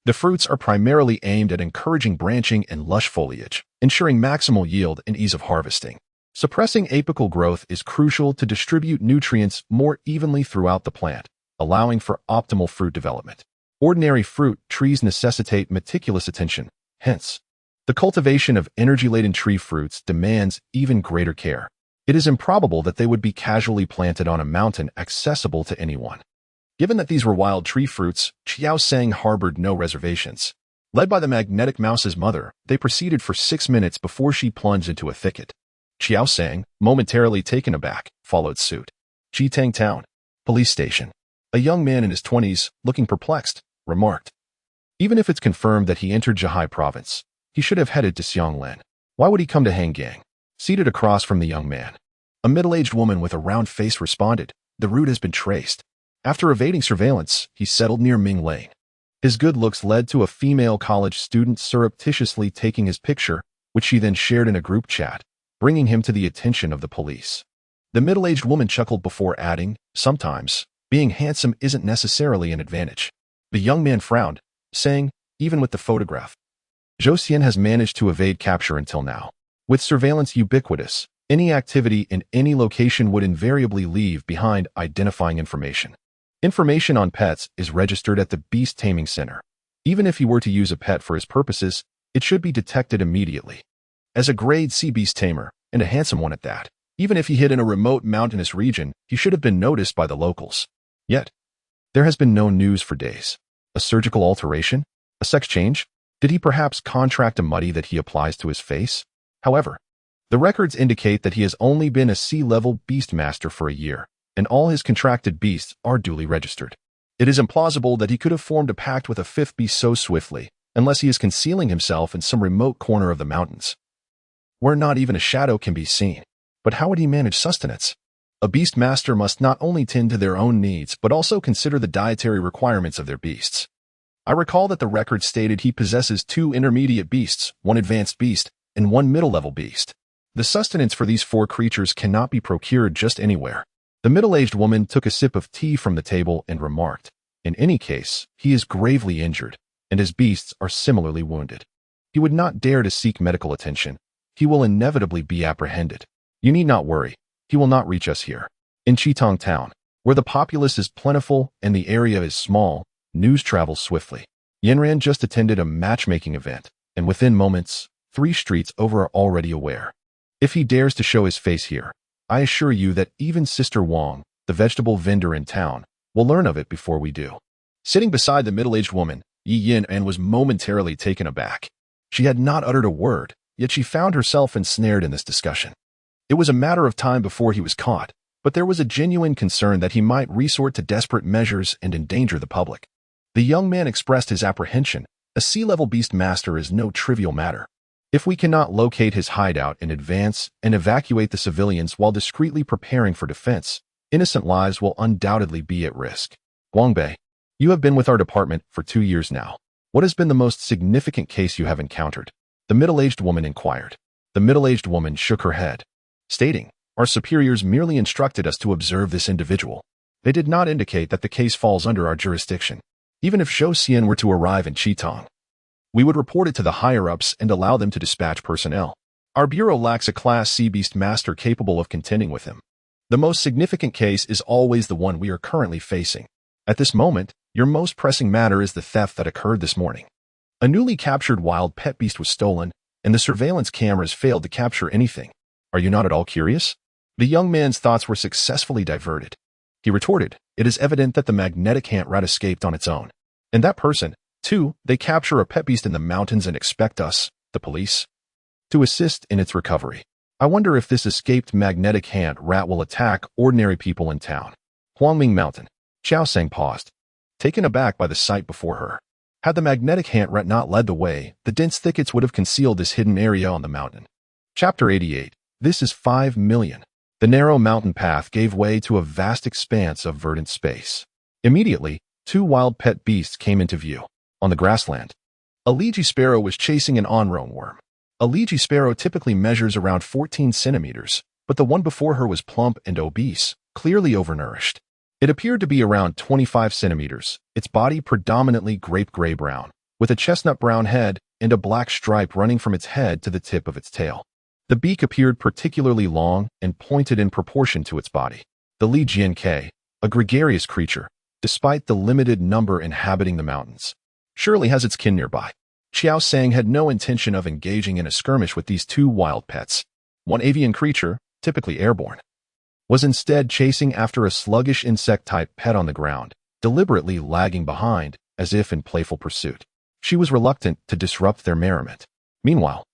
The fruits are primarily aimed at encouraging branching and lush foliage, ensuring maximal yield and ease of harvesting. Suppressing apical growth is crucial to distribute nutrients more evenly throughout the plant, allowing for optimal fruit development. Ordinary fruit trees necessitate meticulous attention, hence, the cultivation of energy-laden tree fruits demands even greater care. It is improbable that they would be casually planted on a mountain accessible to anyone. Given that these were wild tree fruits, Qiao Sang harbored no reservations. Led by the magnetic mouse's mother, they proceeded for 6 minutes before she plunged into a thicket. Qiao Sang, momentarily taken aback, followed suit. Jitang Town, police station. A young man in his 20s, looking perplexed, remarked. Even if it's confirmed that he entered Zhehe province, he should have headed to Xionglan. Why would he come to Hangang? Seated across from the young man, a middle-aged woman with a round face responded, the route has been traced. After evading surveillance, he settled near Ming Lane. His good looks led to a female college student surreptitiously taking his picture, which she then shared in a group chat, bringing him to the attention of the police. The middle-aged woman chuckled before adding, sometimes, being handsome isn't necessarily an advantage. The young man frowned, saying, even with the photograph, Zhou Xian has managed to evade capture until now. With surveillance ubiquitous, any activity in any location would invariably leave behind identifying information. Information on pets is registered at the Beast Taming Center. Even if he were to use a pet for his purposes, it should be detected immediately. As a grade C beast tamer, and a handsome one at that, even if he hid in a remote mountainous region, he should have been noticed by the locals. Yet, there has been no news for days. A surgical alteration? A sex change? Did he perhaps contract a muddy that he applies to his face? However, the records indicate that he has only been a C-level beast master for a year, and all his contracted beasts are duly registered. It is implausible that he could have formed a pact with a fifth beast so swiftly, unless he is concealing himself in some remote corner of the mountains, where not even a shadow can be seen. But how would he manage sustenance? A beast master must not only tend to their own needs, but also consider the dietary requirements of their beasts. I recall that the record stated he possesses 2 intermediate beasts, 1 advanced beast, and 1 middle-level beast. The sustenance for these 4 creatures cannot be procured just anywhere. The middle-aged woman took a sip of tea from the table and remarked, in any case, he is gravely injured, and his beasts are similarly wounded. He would not dare to seek medical attention, he will inevitably be apprehended. You need not worry. He will not reach us here. In Qitong town, where the populace is plentiful and the area is small, news travels swiftly. Yanran just attended a matchmaking event, and within moments, 3 streets over are already aware. If he dares to show his face here, I assure you that even Sister Wang, the vegetable vendor in town, will learn of it before we do. Sitting beside the middle-aged woman, Yi Yin was momentarily taken aback. She had not uttered a word, yet she found herself ensnared in this discussion. It was a matter of time before he was caught, but there was a genuine concern that he might resort to desperate measures and endanger the public. The young man expressed his apprehension. A sea-level beast master is no trivial matter. If we cannot locate his hideout in advance and evacuate the civilians while discreetly preparing for defense, innocent lives will undoubtedly be at risk. Guangbei, you have been with our department for 2 years now. What has been the most significant case you have encountered? The middle-aged woman inquired. The middle-aged woman shook her head, stating, our superiors merely instructed us to observe this individual. They did not indicate that the case falls under our jurisdiction. Even if Zhou Xian were to arrive in Qitong, we would report it to the higher-ups and allow them to dispatch personnel. Our bureau lacks a Class C beast master capable of contending with him. The most significant case is always the one we are currently facing. At this moment, your most pressing matter is the theft that occurred this morning. A newly captured wild pet beast was stolen, and the surveillance cameras failed to capture anything. Are you not at all curious? The young man's thoughts were successfully diverted. He retorted, it is evident that the magnetic ant rat escaped on its own. And that person, too, they capture a pet beast in the mountains and expect us, the police, to assist in its recovery. I wonder if this escaped magnetic ant rat will attack ordinary people in town. Huangming Mountain. Qiao Sang paused, taken aback by the sight before her. Had the magnetic ant rat not led the way, the dense thickets would have concealed this hidden area on the mountain. Chapter 88. This is 5 million. The narrow mountain path gave way to a vast expanse of verdant space. Immediately, 2 wild pet beasts came into view. On the grassland, a Liji sparrow was chasing an onroan worm. A Liji sparrow typically measures around 14 centimeters, but the one before her was plump and obese, clearly overnourished. It appeared to be around 25 centimeters, its body predominantly grape-gray-brown, with a chestnut-brown head and a black stripe running from its head to the tip of its tail. The beak appeared particularly long and pointed in proportion to its body. The Li Jianke, a gregarious creature, despite the limited number inhabiting the mountains, surely has its kin nearby. Qiao Sang had no intention of engaging in a skirmish with these 2 wild pets. One avian creature, typically airborne, was instead chasing after a sluggish insect-type pet on the ground, deliberately lagging behind, as if in playful pursuit. She was reluctant to disrupt their merriment. Meanwhile,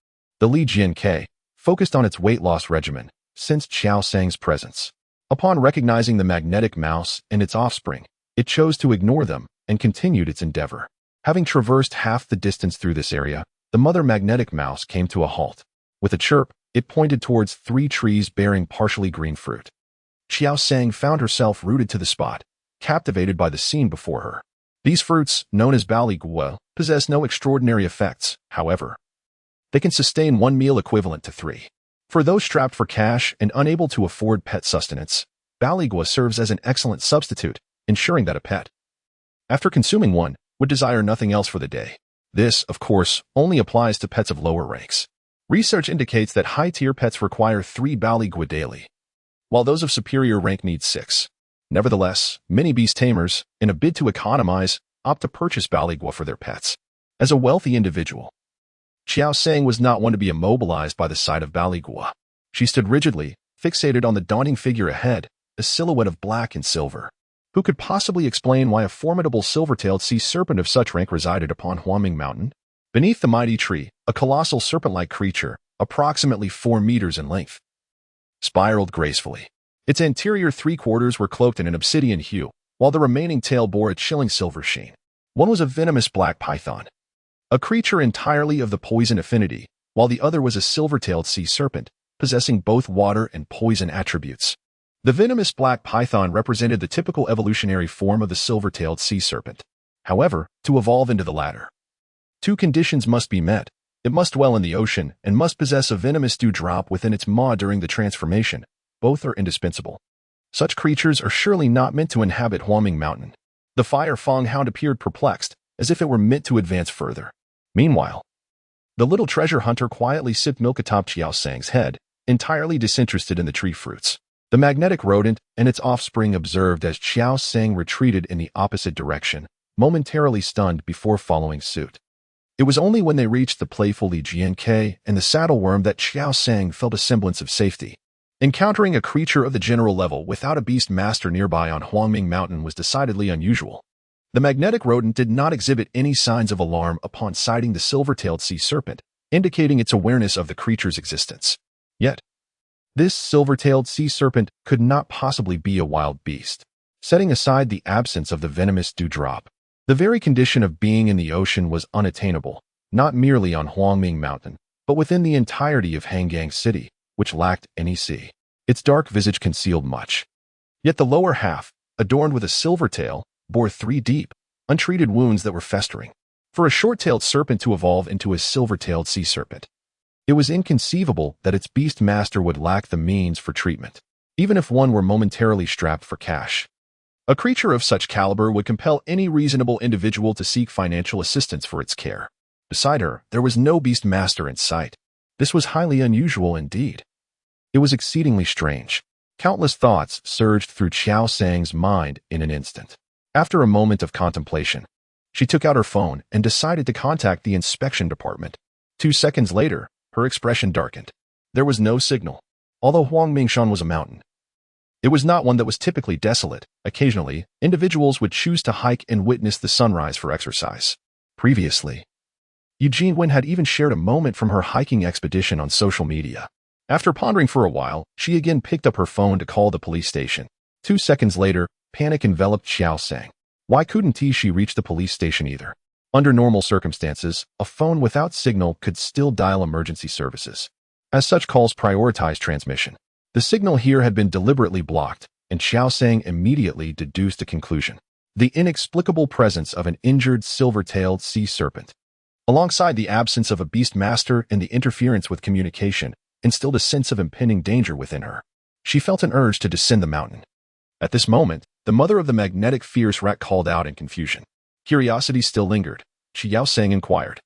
the Li Jianke focused on its weight loss regimen, sensed Qiao Sang's presence. Upon recognizing the magnetic mouse and its offspring, it chose to ignore them and continued its endeavor. Having traversed half the distance through this area, the mother magnetic mouse came to a halt. With a chirp, it pointed towards 3 trees bearing partially green fruit. Qiao Sang found herself rooted to the spot, captivated by the scene before her. These fruits, known as baligua, possess no extraordinary effects, however. They can sustain 1 meal equivalent to 3. For those strapped for cash and unable to afford pet sustenance, baligua serves as an excellent substitute, ensuring that a pet, after consuming one, would desire nothing else for the day. This, of course, only applies to pets of lower ranks. Research indicates that high-tier pets require 3 baligua daily, while those of superior rank need 6. Nevertheless, many beast tamers, in a bid to economize, opt to purchase baligua for their pets. As a wealthy individual, Qiao Sang was not one to be immobilized by the sight of baligua. She stood rigidly, fixated on the daunting figure ahead, a silhouette of black and silver. Who could possibly explain why a formidable silver-tailed sea serpent of such rank resided upon Huangming Mountain? Beneath the mighty tree, a colossal serpent-like creature, approximately 4 meters in length, spiraled gracefully. Its anterior 3/4 were cloaked in an obsidian hue, while the remaining tail bore a chilling silver sheen. One was a venomous black python, a creature entirely of the poison affinity, while the other was a silver-tailed sea serpent, possessing both water and poison attributes. The venomous black python represented the typical evolutionary form of the silver-tailed sea serpent. However, to evolve into the latter, 2 conditions must be met. It must dwell in the ocean and must possess a venomous dewdrop within its maw during the transformation. Both are indispensable. Such creatures are surely not meant to inhabit Huangming Mountain. The fire fang hound appeared perplexed, as if it were meant to advance further. Meanwhile, The little treasure hunter quietly sipped milk atop Qiao Sang's head, entirely disinterested in the tree fruits. The magnetic rodent and its offspring observed as Qiao Sang retreated in the opposite direction, momentarily stunned before following suit. It was only when they reached the playful Li Jianke and the saddleworm that Qiao Sang felt a semblance of safety. Encountering a creature of the general level without a beast master nearby on Huangming Mountain was decidedly unusual. The magnetic rodent did not exhibit any signs of alarm upon sighting the silver-tailed sea serpent, indicating its awareness of the creature's existence. Yet, this silver-tailed sea serpent could not possibly be a wild beast. Setting aside the absence of the venomous dewdrop, the very condition of being in the ocean was unattainable, not merely on Huangming Mountain, but within the entirety of Hangang City, which lacked any sea. Its dark visage concealed much. Yet the lower half, adorned with a silver tail, bore 3 deep, untreated wounds that were festering. For a short-tailed serpent to evolve into a silver-tailed sea serpent, it was inconceivable that its beast master would lack the means for treatment, even if one were momentarily strapped for cash. A creature of such caliber would compel any reasonable individual to seek financial assistance for its care. Beside her, there was no beast master in sight. This was highly unusual indeed. It was exceedingly strange. Countless thoughts surged through Qiao Sang's mind in an instant. After a moment of contemplation, she took out her phone and decided to contact the inspection department. 2 seconds later, her expression darkened. There was no signal. Although Huangmingshan was a mountain, it was not one that was typically desolate. Occasionally, individuals would choose to hike and witness the sunrise for exercise. Previously, Eugene Wen had even shared a moment from her hiking expedition on social media. After pondering for a while, she again picked up her phone to call the police station. 2 seconds later, panic enveloped Qiao Sang. Why couldn't she reach the police station either? Under normal circumstances, a phone without signal could still dial emergency services. As such calls prioritize transmission. The signal here had been deliberately blocked, and Qiao Sang immediately deduced a conclusion. The inexplicable presence of an injured silver-tailed sea serpent, alongside the absence of a beast master and the interference with communication, instilled a sense of impending danger within her. She felt an urge to descend the mountain. At this moment, the mother of the magnetic fierce rat called out in confusion. Curiosity still lingered. Qiao Sang inquired,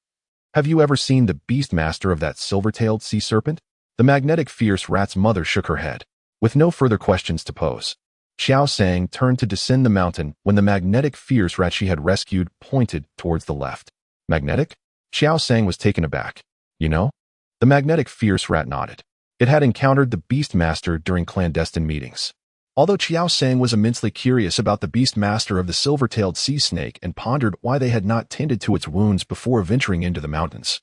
"Have you ever seen the beast master of that silver-tailed sea serpent?" The magnetic fierce rat's mother shook her head. With no further questions to pose, Qiao Sang turned to descend the mountain when the magnetic fierce rat she had rescued pointed towards the left. Magnetic? Qiao Sang was taken aback. You know? The magnetic fierce rat nodded. It had encountered the beast master during clandestine meetings. Although Qiao Sang was immensely curious about the beast master of the silver-tailed sea snake and pondered why they had not tended to its wounds before venturing into the mountains,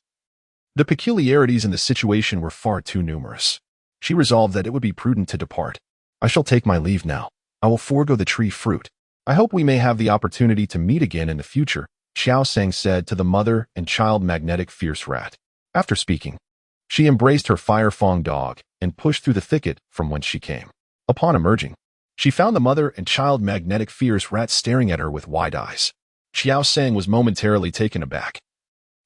the peculiarities in the situation were far too numerous. She resolved that it would be prudent to depart. "I shall take my leave now. I will forego the tree fruit. I hope we may have the opportunity to meet again in the future," Qiao Sang said to the mother and child magnetic fierce rat. After speaking, she embraced her fire-fong dog and pushed through the thicket from whence she came. Upon emerging, she found the mother and child magnetic fierce rat staring at her with wide eyes. Qiao Sang was momentarily taken aback,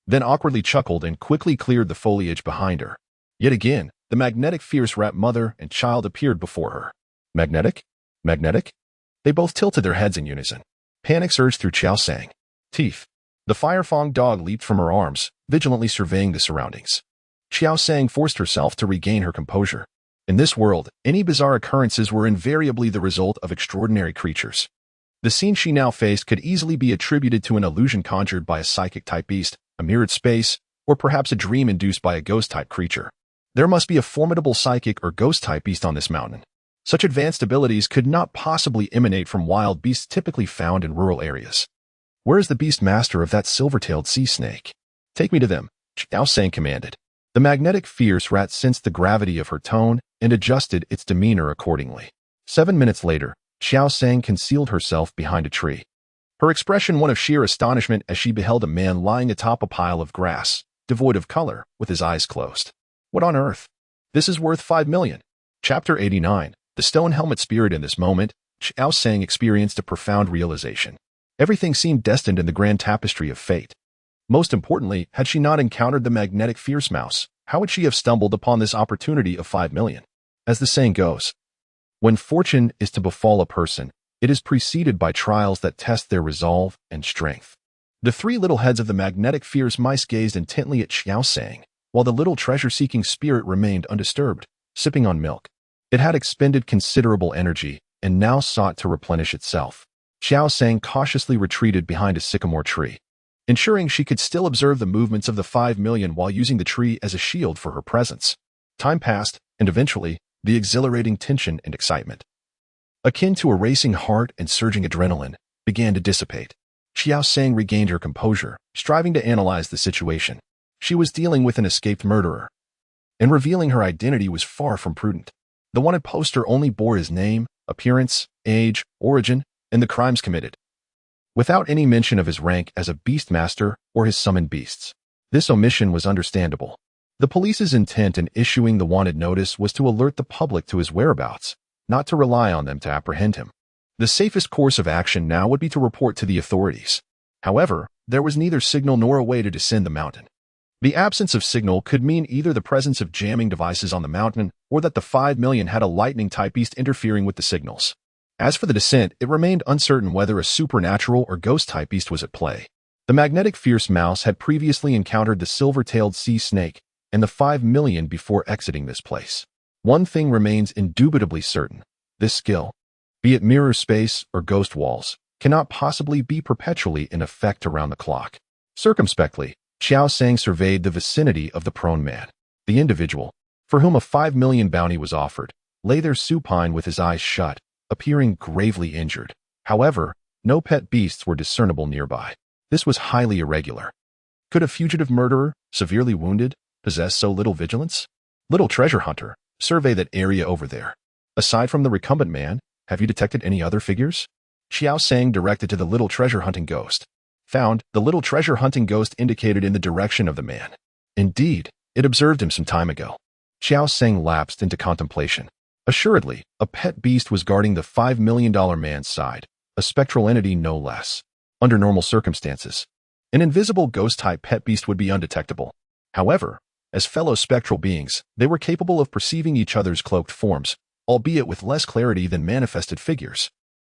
then awkwardly chuckled and quickly cleared the foliage behind her. Yet again, the magnetic fierce rat mother and child appeared before her. Magnetic? Magnetic? They both tilted their heads in unison. Panic surged through Qiao Sang. Teeth. The fire-fong dog leaped from her arms, vigilantly surveying the surroundings. Qiao Sang forced herself to regain her composure. In this world, any bizarre occurrences were invariably the result of extraordinary creatures. The scene she now faced could easily be attributed to an illusion conjured by a psychic-type beast, a mirrored space, or perhaps a dream induced by a ghost-type creature. There must be a formidable psychic or ghost-type beast on this mountain. Such advanced abilities could not possibly emanate from wild beasts typically found in rural areas. Where is the beast master of that silver-tailed sea snake? Take me to them, Qiao Sang commanded. The magnetic fierce rat sensed the gravity of her tone and adjusted its demeanor accordingly. 7 minutes later, Qiao Sang concealed herself behind a tree. Her expression one of sheer astonishment as she beheld a man lying atop a pile of grass, devoid of color, with his eyes closed. What on earth? This is worth 5 million. Chapter 89. The Stone Helmet Spirit. In this moment, Qiao Sang experienced a profound realization. Everything seemed destined in the grand tapestry of fate. Most importantly, had she not encountered the magnetic fierce mouse, how would she have stumbled upon this opportunity of 5 million? As the saying goes, when fortune is to befall a person, it is preceded by trials that test their resolve and strength. The three little heads of the magnetic fierce mice gazed intently at Qiao Sang, while the little treasure-seeking spirit remained undisturbed, sipping on milk. It had expended considerable energy and now sought to replenish itself. Qiao Sang cautiously retreated behind a sycamore tree, ensuring she could still observe the movements of the 5 million while using the tree as a shield for her presence. Time passed, and eventually, the exhilarating tension and excitement, akin to a racing heart and surging adrenaline, began to dissipate. Qiao Sang regained her composure, striving to analyze the situation. She was dealing with an escaped murderer, and revealing her identity was far from prudent. The wanted poster only bore his name, appearance, age, origin, and the crimes committed, without any mention of his rank as a beastmaster or his summoned beasts. This omission was understandable. The police's intent in issuing the wanted notice was to alert the public to his whereabouts, not to rely on them to apprehend him. The safest course of action now would be to report to the authorities. However, there was neither signal nor a way to descend the mountain. The absence of signal could mean either the presence of jamming devices on the mountain or that the 5 million had a lightning-type beast interfering with the signals. As for the descent, it remained uncertain whether a supernatural or ghost-type beast was at play. The magnetic fierce mouse had previously encountered the silver-tailed sea snake and the 5 million before exiting this place. One thing remains indubitably certain. This skill, be it mirror space or ghost walls, cannot possibly be perpetually in effect around the clock. Circumspectly, Qiao Sang surveyed the vicinity of the prone man. The individual, for whom a 5 million bounty was offered, lay there supine with his eyes shut, appearing gravely injured. However, no pet beasts were discernible nearby. This was highly irregular. Could a fugitive murderer, severely wounded, possess so little vigilance? Little treasure hunter, survey that area over there. Aside from the recumbent man, have you detected any other figures? Qiao Sang directed to the little treasure hunting ghost. Found, the little treasure hunting ghost indicated in the direction of the man. Indeed, it observed him some time ago. Qiao Sang lapsed into contemplation. Assuredly, a pet beast was guarding the $5 million man's side, a spectral entity no less. Under normal circumstances, an invisible ghost-type pet beast would be undetectable. However, as fellow spectral beings, they were capable of perceiving each other's cloaked forms, albeit with less clarity than manifested figures.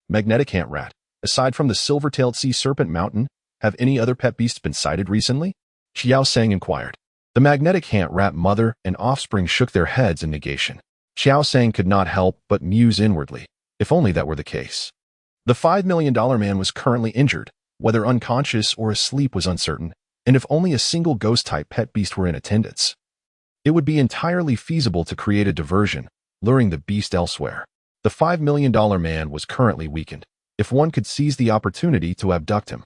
Magnetic ant rat, aside from the silver-tailed sea serpent mountain, have any other pet beasts been sighted recently? Qiao Sang inquired. The magnetic ant rat mother and offspring shook their heads in negation. Qiao Sang could not help but muse inwardly. If only that were the case. The $5 million man was currently injured, whether unconscious or asleep was uncertain, and if only a single ghost-type pet beast were in attendance, it would be entirely feasible to create a diversion, luring the beast elsewhere. The $5 million man was currently weakened. If one could seize the opportunity to abduct him.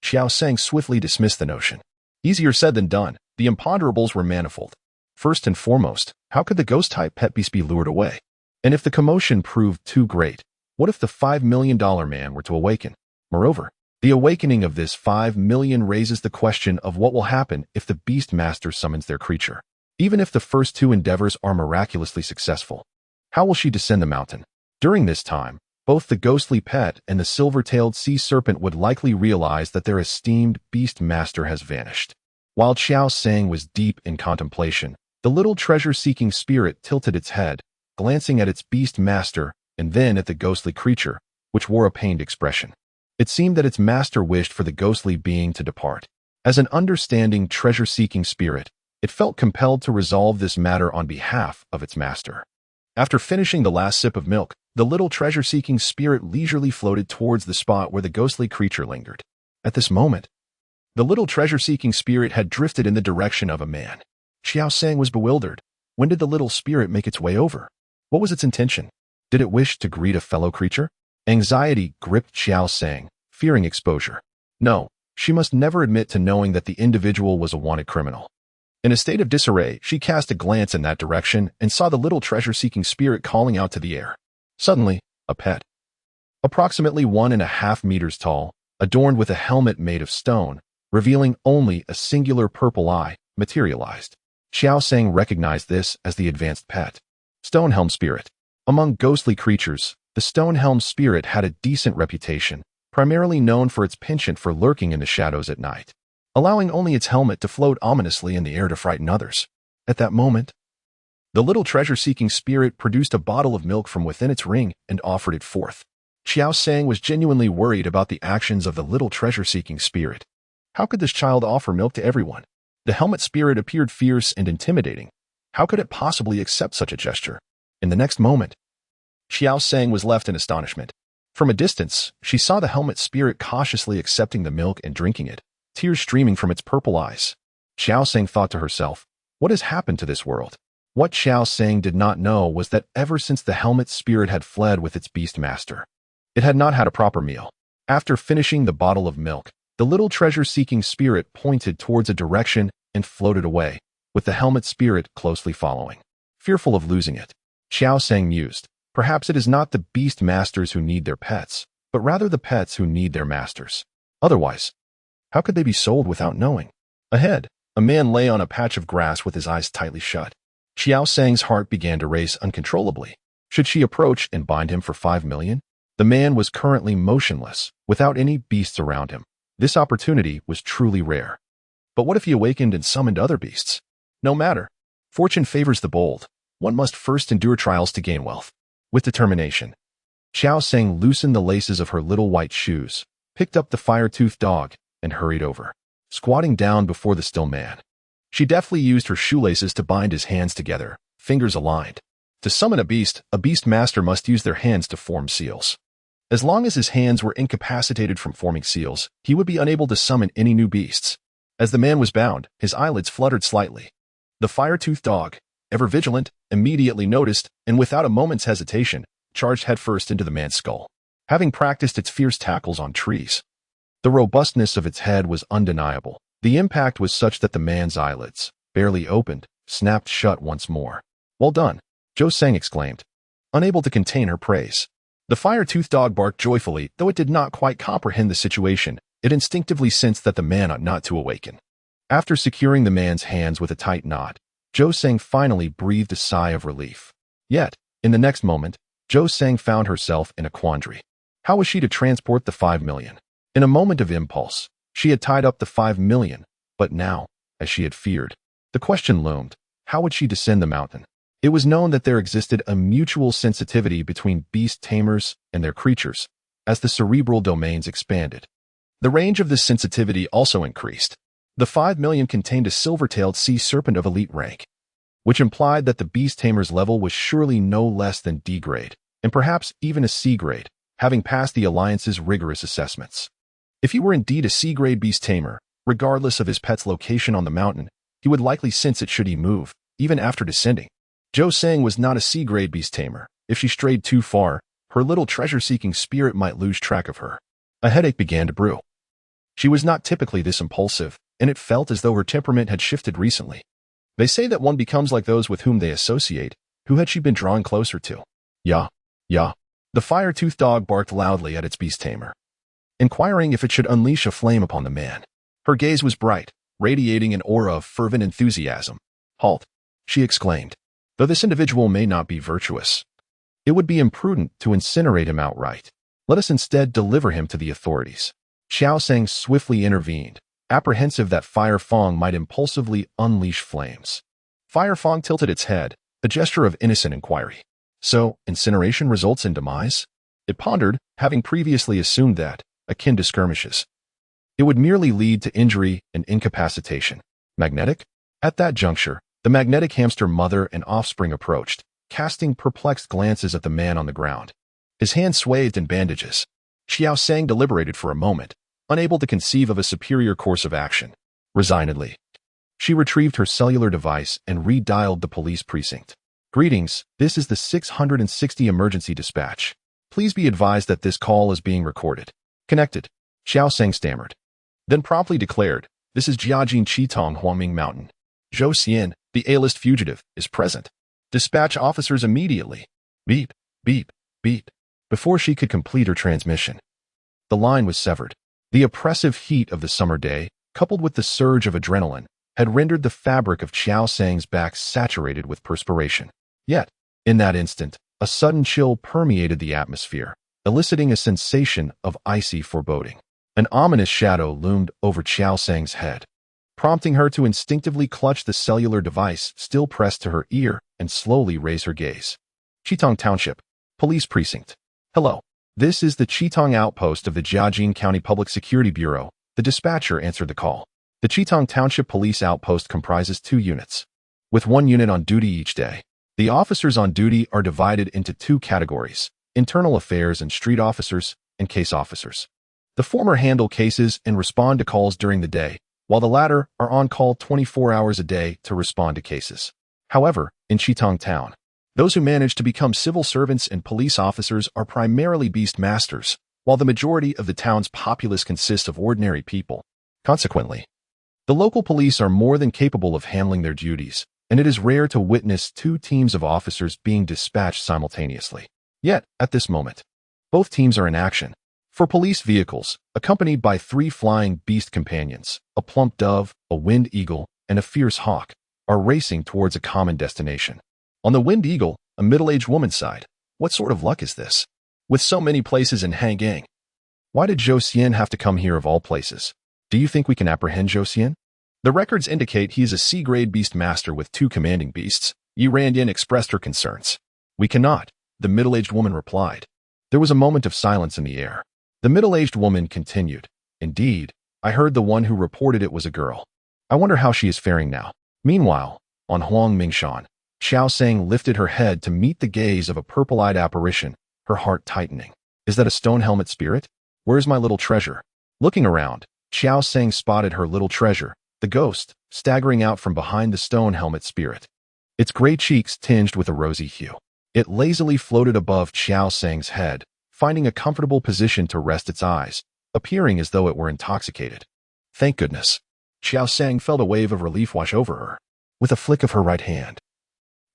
Qiao Sang swiftly dismissed the notion. Easier said than done. The imponderables were manifold. First and foremost, how could the ghost-type pet beast be lured away? And if the commotion proved too great, what if the $5 million man were to awaken? Moreover, the awakening of this 5 million raises the question of what will happen if the beast master summons their creature. Even if the first two endeavors are miraculously successful, how will she descend the mountain? During this time, both the ghostly pet and the silver-tailed sea serpent would likely realize that their esteemed beast master has vanished. While Qiao Sang was deep in contemplation, the little treasure-seeking spirit tilted its head, glancing at its beast master and then at the ghostly creature, which wore a pained expression. It seemed that its master wished for the ghostly being to depart. As an understanding treasure-seeking spirit, it felt compelled to resolve this matter on behalf of its master. After finishing the last sip of milk, the little treasure-seeking spirit leisurely floated towards the spot where the ghostly creature lingered. At this moment, the little treasure-seeking spirit had drifted in the direction of a man. Qiao Sang was bewildered. When did the little spirit make its way over? What was its intention? Did it wish to greet a fellow creature? Anxiety gripped Qiao Sang, fearing exposure. No, she must never admit to knowing that the individual was a wanted criminal. In a state of disarray, she cast a glance in that direction and saw the little treasure-seeking spirit calling out to the air. Suddenly, a pet, approximately 1.5 meters tall, adorned with a helmet made of stone, revealing only a singular purple eye, materialized. Qiao Sang recognized this as the advanced pet. Stonehelm spirit. Among ghostly creatures, the Stonehelm spirit had a decent reputation, primarily known for its penchant for lurking in the shadows at night, allowing only its helmet to float ominously in the air to frighten others. At that moment, the little treasure-seeking spirit produced a bottle of milk from within its ring and offered it forth. Qiao Sang was genuinely worried about the actions of the little treasure-seeking spirit. How could this child offer milk to everyone? The helmet spirit appeared fierce and intimidating. How could it possibly accept such a gesture? In the next moment, Qiao Sang was left in astonishment. From a distance, she saw the helmet spirit cautiously accepting the milk and drinking it, tears streaming from its purple eyes. Qiao Sang thought to herself, what has happened to this world? What Qiao Sang did not know was that ever since the helmet spirit had fled with its beast master, it had not had a proper meal. After finishing the bottle of milk, the little treasure-seeking spirit pointed towards a direction and floated away, with the helmet spirit closely following. Fearful of losing it, Qiao Sang mused, perhaps it is not the beast masters who need their pets, but rather the pets who need their masters. Otherwise, how could they be sold without knowing? Ahead, a man lay on a patch of grass with his eyes tightly shut. Qiao Sang's heart began to race uncontrollably. Should she approach and bind him for 5 million? The man was currently motionless, without any beasts around him. This opportunity was truly rare. But what if he awakened and summoned other beasts? No matter. Fortune favors the bold. One must first endure trials to gain wealth. With determination, Qiao Sang loosened the laces of her little white shoes, picked up the fire-toothed dog, and hurried over, squatting down before the still man. She deftly used her shoelaces to bind his hands together, fingers aligned. To summon a beast master must use their hands to form seals. As long as his hands were incapacitated from forming seals, he would be unable to summon any new beasts. As the man was bound, his eyelids fluttered slightly. The fire-toothed dog, ever vigilant, immediately noticed, and without a moment's hesitation, charged headfirst into the man's skull. Having practiced its fierce tackles on trees, the robustness of its head was undeniable. The impact was such that the man's eyelids, barely opened, snapped shut once more. Well done, Qiao Sang exclaimed, unable to contain her praise. The fire-toothed dog barked joyfully, though it did not quite comprehend the situation. It instinctively sensed that the man ought not to awaken. After securing the man's hands with a tight knot, Qiao Sang finally breathed a sigh of relief. Yet, in the next moment, Qiao Sang found herself in a quandary. How was she to transport the 5 million? In a moment of impulse, she had tied up the 5 million, but now, as she had feared, the question loomed, how would she descend the mountain? It was known that there existed a mutual sensitivity between beast tamers and their creatures, as the cerebral domains expanded. The range of this sensitivity also increased. The 5 million contained a silver-tailed sea serpent of elite rank, which implied that the beast tamer's level was surely no less than D grade, and perhaps even a C grade, having passed the Alliance's rigorous assessments. If he were indeed a C-grade beast tamer, regardless of his pet's location on the mountain, he would likely sense it should he move, even after descending. Qiao Sang was not a C-grade beast tamer. If she strayed too far, her little treasure-seeking spirit might lose track of her. A headache began to brew. She was not typically this impulsive, and it felt as though her temperament had shifted recently. They say that one becomes like those with whom they associate. Who had she been drawing closer to? Yeah. The fire-toothed dog barked loudly at its beast tamer, inquiring if it should unleash a flame upon the man. Her gaze was bright, radiating an aura of fervent enthusiasm. Halt, she exclaimed. Though this individual may not be virtuous, it would be imprudent to incinerate him outright. Let us instead deliver him to the authorities. Qiao Sang swiftly intervened, apprehensive that Fire Fong might impulsively unleash flames. Fire Fong tilted its head, a gesture of innocent inquiry. So, incineration results in demise? It pondered, having previously assumed that, akin to skirmishes, it would merely lead to injury and incapacitation. Magnetic? At that juncture, the magnetic hamster mother and offspring approached, casting perplexed glances at the man on the ground. His hands swathed in bandages. Qiao Sang deliberated for a moment, unable to conceive of a superior course of action. Resignedly, she retrieved her cellular device and redialed the police precinct. Greetings, this is the 660 emergency dispatch. Please be advised that this call is being recorded. Connected, Qiao Sang stammered. Then promptly declared, this is Jiajin Qitong Huangming Mountain. Zhou Xian, the A-list fugitive, is present. Dispatch officers immediately. Beep, beep, beep. Before she could complete her transmission, the line was severed. The oppressive heat of the summer day, coupled with the surge of adrenaline, had rendered the fabric of Qiao Sang's back saturated with perspiration. Yet, in that instant, a sudden chill permeated the atmosphere, eliciting a sensation of icy foreboding. An ominous shadow loomed over Qiao Sang's head, prompting her to instinctively clutch the cellular device still pressed to her ear and slowly raise her gaze. Qitong Township, Police Precinct. Hello. This is the Qitong outpost of the Jiajin County Public Security Bureau. The dispatcher answered the call. The Qitong Township Police Outpost comprises 2 units, with 1 unit on duty each day. The officers on duty are divided into 2 categories: internal affairs and street officers and case officers. The former handle cases and respond to calls during the day, while the latter are on call 24 hours a day to respond to cases. However, in Qitong Town, those who manage to become civil servants and police officers are primarily beast masters, while the majority of the town's populace consists of ordinary people. Consequently, the local police are more than capable of handling their duties, and it is rare to witness 2 teams of officers being dispatched simultaneously. Yet, at this moment, both teams are in action. 4 police vehicles, accompanied by 3 flying beast companions, a plump dove, a winged eagle, and a fierce hawk, are racing towards a common destination. On the winged eagle, a middle-aged woman sighed. What sort of luck is this? With so many places in Hangang. Why did Zhou Xian have to come here of all places? Do you think we can apprehend Zhou Xian? The records indicate he is a C-grade beast master with 2 commanding beasts. Yi Randian expressed her concerns. We cannot, the middle-aged woman replied. There was a moment of silence in the air. The middle-aged woman continued. Indeed, I heard the one who reported it was a girl. I wonder how she is faring now. Meanwhile, on Huang Mingshan, Qiao Sang lifted her head to meet the gaze of a purple-eyed apparition, her heart tightening. Is that a stone helmet spirit? Where's my little treasure? Looking around, Qiao Sang spotted her little treasure, the ghost, staggering out from behind the stone helmet spirit. Its gray cheeks tinged with a rosy hue. It lazily floated above Qiao Sang's head, finding a comfortable position to rest its eyes, appearing as though it were intoxicated. Thank goodness. Qiao Sang felt a wave of relief wash over her. With a flick of her right hand,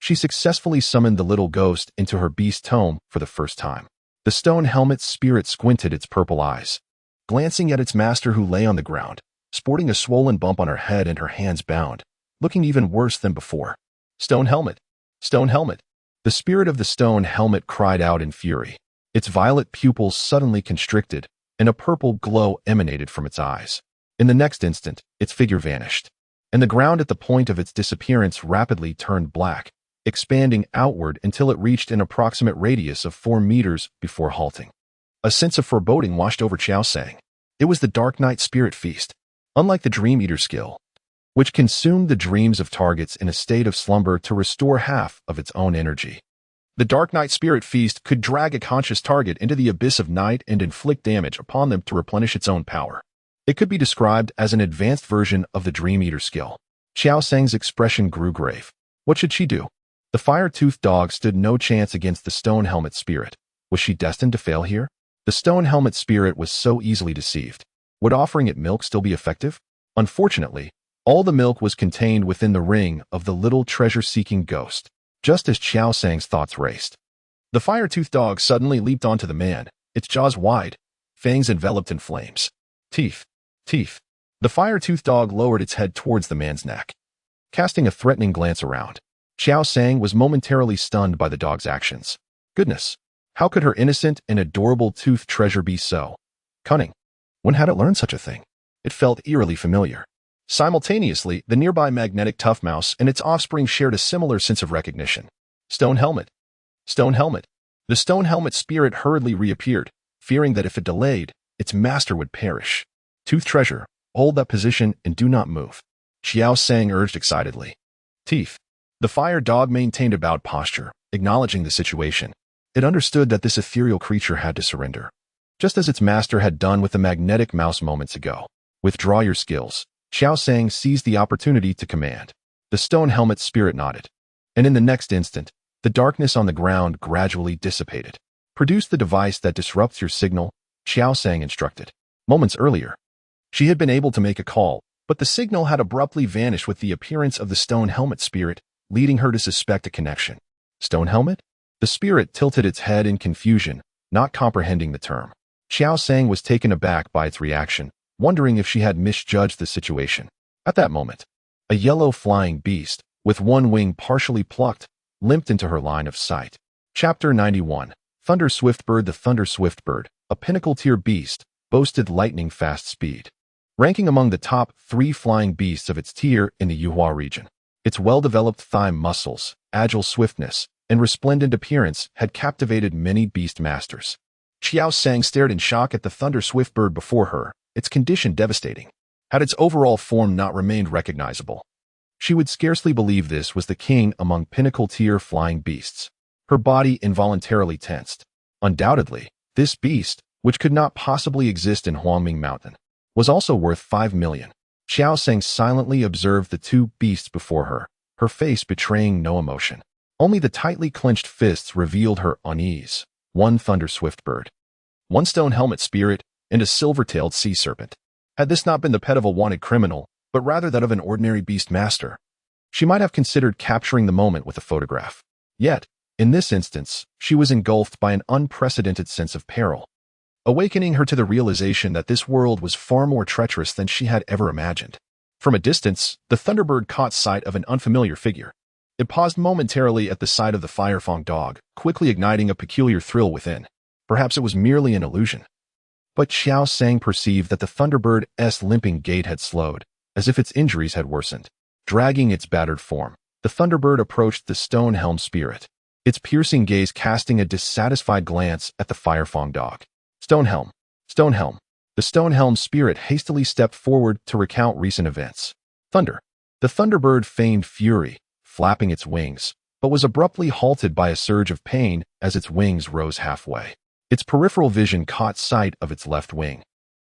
she successfully summoned the little ghost into her beast tome for the first time. The stone helmet's spirit squinted its purple eyes, glancing at its master who lay on the ground, sporting a swollen bump on her head and her hands bound, looking even worse than before. Stone helmet! Stone helmet! The spirit of the stone helmet cried out in fury. Its violet pupils suddenly constricted, and a purple glow emanated from its eyes. In the next instant, its figure vanished, and the ground at the point of its disappearance rapidly turned black, expanding outward until it reached an approximate radius of 4 meters before halting. A sense of foreboding washed over Qiao Sang. It was the Dark Night Spirit Feast. Unlike the Dream Eater skill, which consumed the dreams of targets in a state of slumber to restore half of its own energy, the Dark Night Spirit Feast could drag a conscious target into the abyss of night and inflict damage upon them to replenish its own power. It could be described as an advanced version of the Dream Eater skill. Qiao Sang's expression grew grave. What should she do? The fire-toothed dog stood no chance against the stone helmet spirit. Was she destined to fail here? The stone helmet spirit was so easily deceived. Would offering it milk still be effective? Unfortunately, all the milk was contained within the ring of the little treasure-seeking ghost, just as Qiao Sang's thoughts raced. The fire-toothed dog suddenly leaped onto the man, its jaws wide, fangs enveloped in flames. Teeth. Teeth. The fire-toothed dog lowered its head towards the man's neck. Casting a threatening glance around, Qiao Sang was momentarily stunned by the dog's actions. Goodness, how could her innocent and adorable toothed treasure be so cunning? When had it learned such a thing? It felt eerily familiar. Simultaneously, the nearby magnetic tough mouse and its offspring shared a similar sense of recognition. Stone helmet. Stone helmet. The stone helmet spirit hurriedly reappeared, fearing that if it delayed, its master would perish. Tooth treasure, hold that position and do not move. Qiao Sang urged excitedly. Teeth. The fire dog maintained a bowed posture, acknowledging the situation. It understood that this ethereal creature had to surrender, just as its master had done with the magnetic mouse moments ago. Withdraw your skills. Qiao Sang seized the opportunity to command. The stone helmet spirit nodded, and in the next instant, the darkness on the ground gradually dissipated. Produce the device that disrupts your signal, Qiao Sang instructed. Moments earlier, she had been able to make a call, but the signal had abruptly vanished with the appearance of the stone helmet spirit, leading her to suspect a connection. Stone helmet? The spirit tilted its head in confusion, not comprehending the term. Qiao Sang was taken aback by its reaction, wondering if she had misjudged the situation. At that moment, a yellow flying beast, with one wing partially plucked, limped into her line of sight. Chapter 91. Thunder Swiftbird. The Thunder Swiftbird, a pinnacle-tier beast, boasted lightning-fast speed, ranking among the top 3 flying beasts of its tier in the Yuhua region. Its well-developed thigh muscles, agile swiftness, and resplendent appearance had captivated many beast masters. Qiao Sang stared in shock at the Thunder Swiftbird before her, its condition devastating. Had its overall form not remained recognizable, she would scarcely believe this was the king among pinnacle-tier flying beasts. Her body involuntarily tensed. Undoubtedly, this beast, which could not possibly exist in Huangming Mountain, was also worth 5 million. Qiao Sang silently observed the two beasts before her, her face betraying no emotion. Only the tightly clenched fists revealed her unease. One thunder swift bird, one stone helmet spirit, and a silver-tailed sea serpent. Had this not been the pet of a wanted criminal, but rather that of an ordinary beast master, she might have considered capturing the moment with a photograph. Yet, in this instance, she was engulfed by an unprecedented sense of peril, awakening her to the realization that this world was far more treacherous than she had ever imagined. From a distance, the Thunderbird caught sight of an unfamiliar figure. It paused momentarily at the sight of the Firefang dog, quickly igniting a peculiar thrill within. Perhaps it was merely an illusion. But Qiao Sang perceived that the Thunderbird's limping gait had slowed, as if its injuries had worsened. Dragging its battered form, the Thunderbird approached the stone-helmed spirit, its piercing gaze casting a dissatisfied glance at the Firefang dog. Stonehelm. Stonehelm. The stone-helmed spirit hastily stepped forward to recount recent events. Thunder. The Thunderbird feigned fury, flapping its wings, but was abruptly halted by a surge of pain as its wings rose halfway. Its peripheral vision caught sight of its left wing,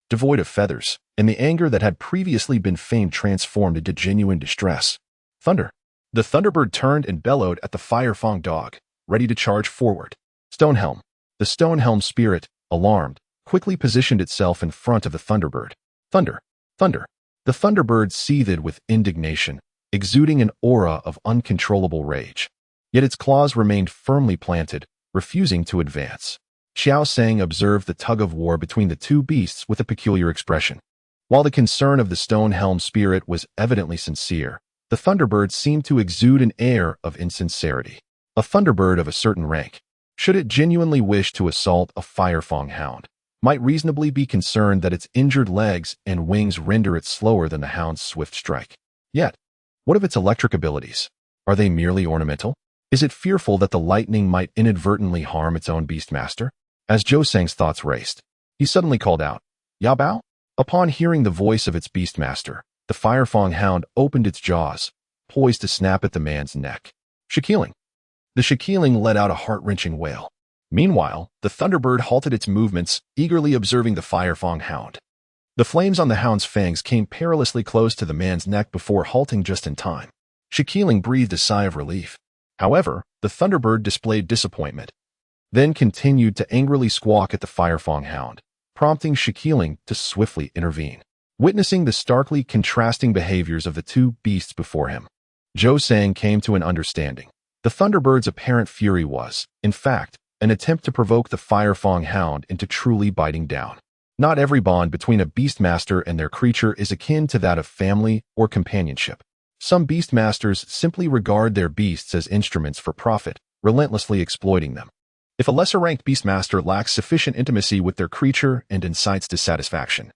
devoid of feathers, and the anger that had previously been feigned transformed into genuine distress. Thunder. The Thunderbird turned and bellowed at the Firefang dog, ready to charge forward. Stonehelm. The stone-helmed spirit, alarmed, quickly positioned itself in front of the Thunderbird. Thunder. Thunder. The Thunderbird seethed with indignation, exuding an aura of uncontrollable rage. Yet its claws remained firmly planted, refusing to advance. Qiao Sang observed the tug-of-war between the two beasts with a peculiar expression. While the concern of the stone-helmed spirit was evidently sincere, the Thunderbird seemed to exude an air of insincerity. A Thunderbird of a certain rank, should it genuinely wish to assault a Firefang hound, might reasonably be concerned that its injured legs and wings render it slower than the hound's swift strike. Yet, what of its electric abilities? Are they merely ornamental? Is it fearful that the lightning might inadvertently harm its own beastmaster? As Zhou Sang's thoughts raced, he suddenly called out, "Yao Bao?" Upon hearing the voice of its beastmaster, the Firefang hound opened its jaws, poised to snap at the man's neck. Shakiling. The Shakiling let out a heart-wrenching wail. Meanwhile, the Thunderbird halted its movements, eagerly observing the Firefang hound. The flames on the hound's fangs came perilously close to the man's neck before halting just in time. Shakiling breathed a sigh of relief. However, the Thunderbird displayed disappointment, then continued to angrily squawk at the Firefang hound, prompting Shakiling to swiftly intervene. Witnessing the starkly contrasting behaviors of the two beasts before him, Zhou Sang came to an understanding. The Thunderbird's apparent fury was, in fact, an attempt to provoke the Firefang hound into truly biting down. Not every bond between a beastmaster and their creature is akin to that of family or companionship. Some beastmasters simply regard their beasts as instruments for profit, relentlessly exploiting them. If a lesser-ranked beastmaster lacks sufficient intimacy with their creature and incites dissatisfaction,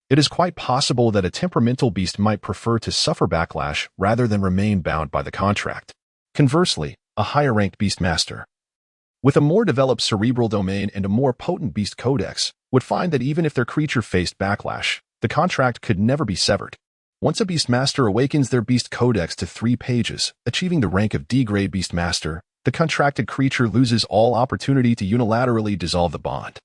it is quite possible that a temperamental beast might prefer to suffer backlash rather than remain bound by the contract. Conversely, a higher-ranked beastmaster, with a more developed cerebral domain and a more potent beast codex, would find that even if their creature faced backlash, the contract could never be severed. Once a beastmaster awakens their beast codex to 3 pages, achieving the rank of D-grade beastmaster, the contracted creature loses all opportunity to unilaterally dissolve the bond.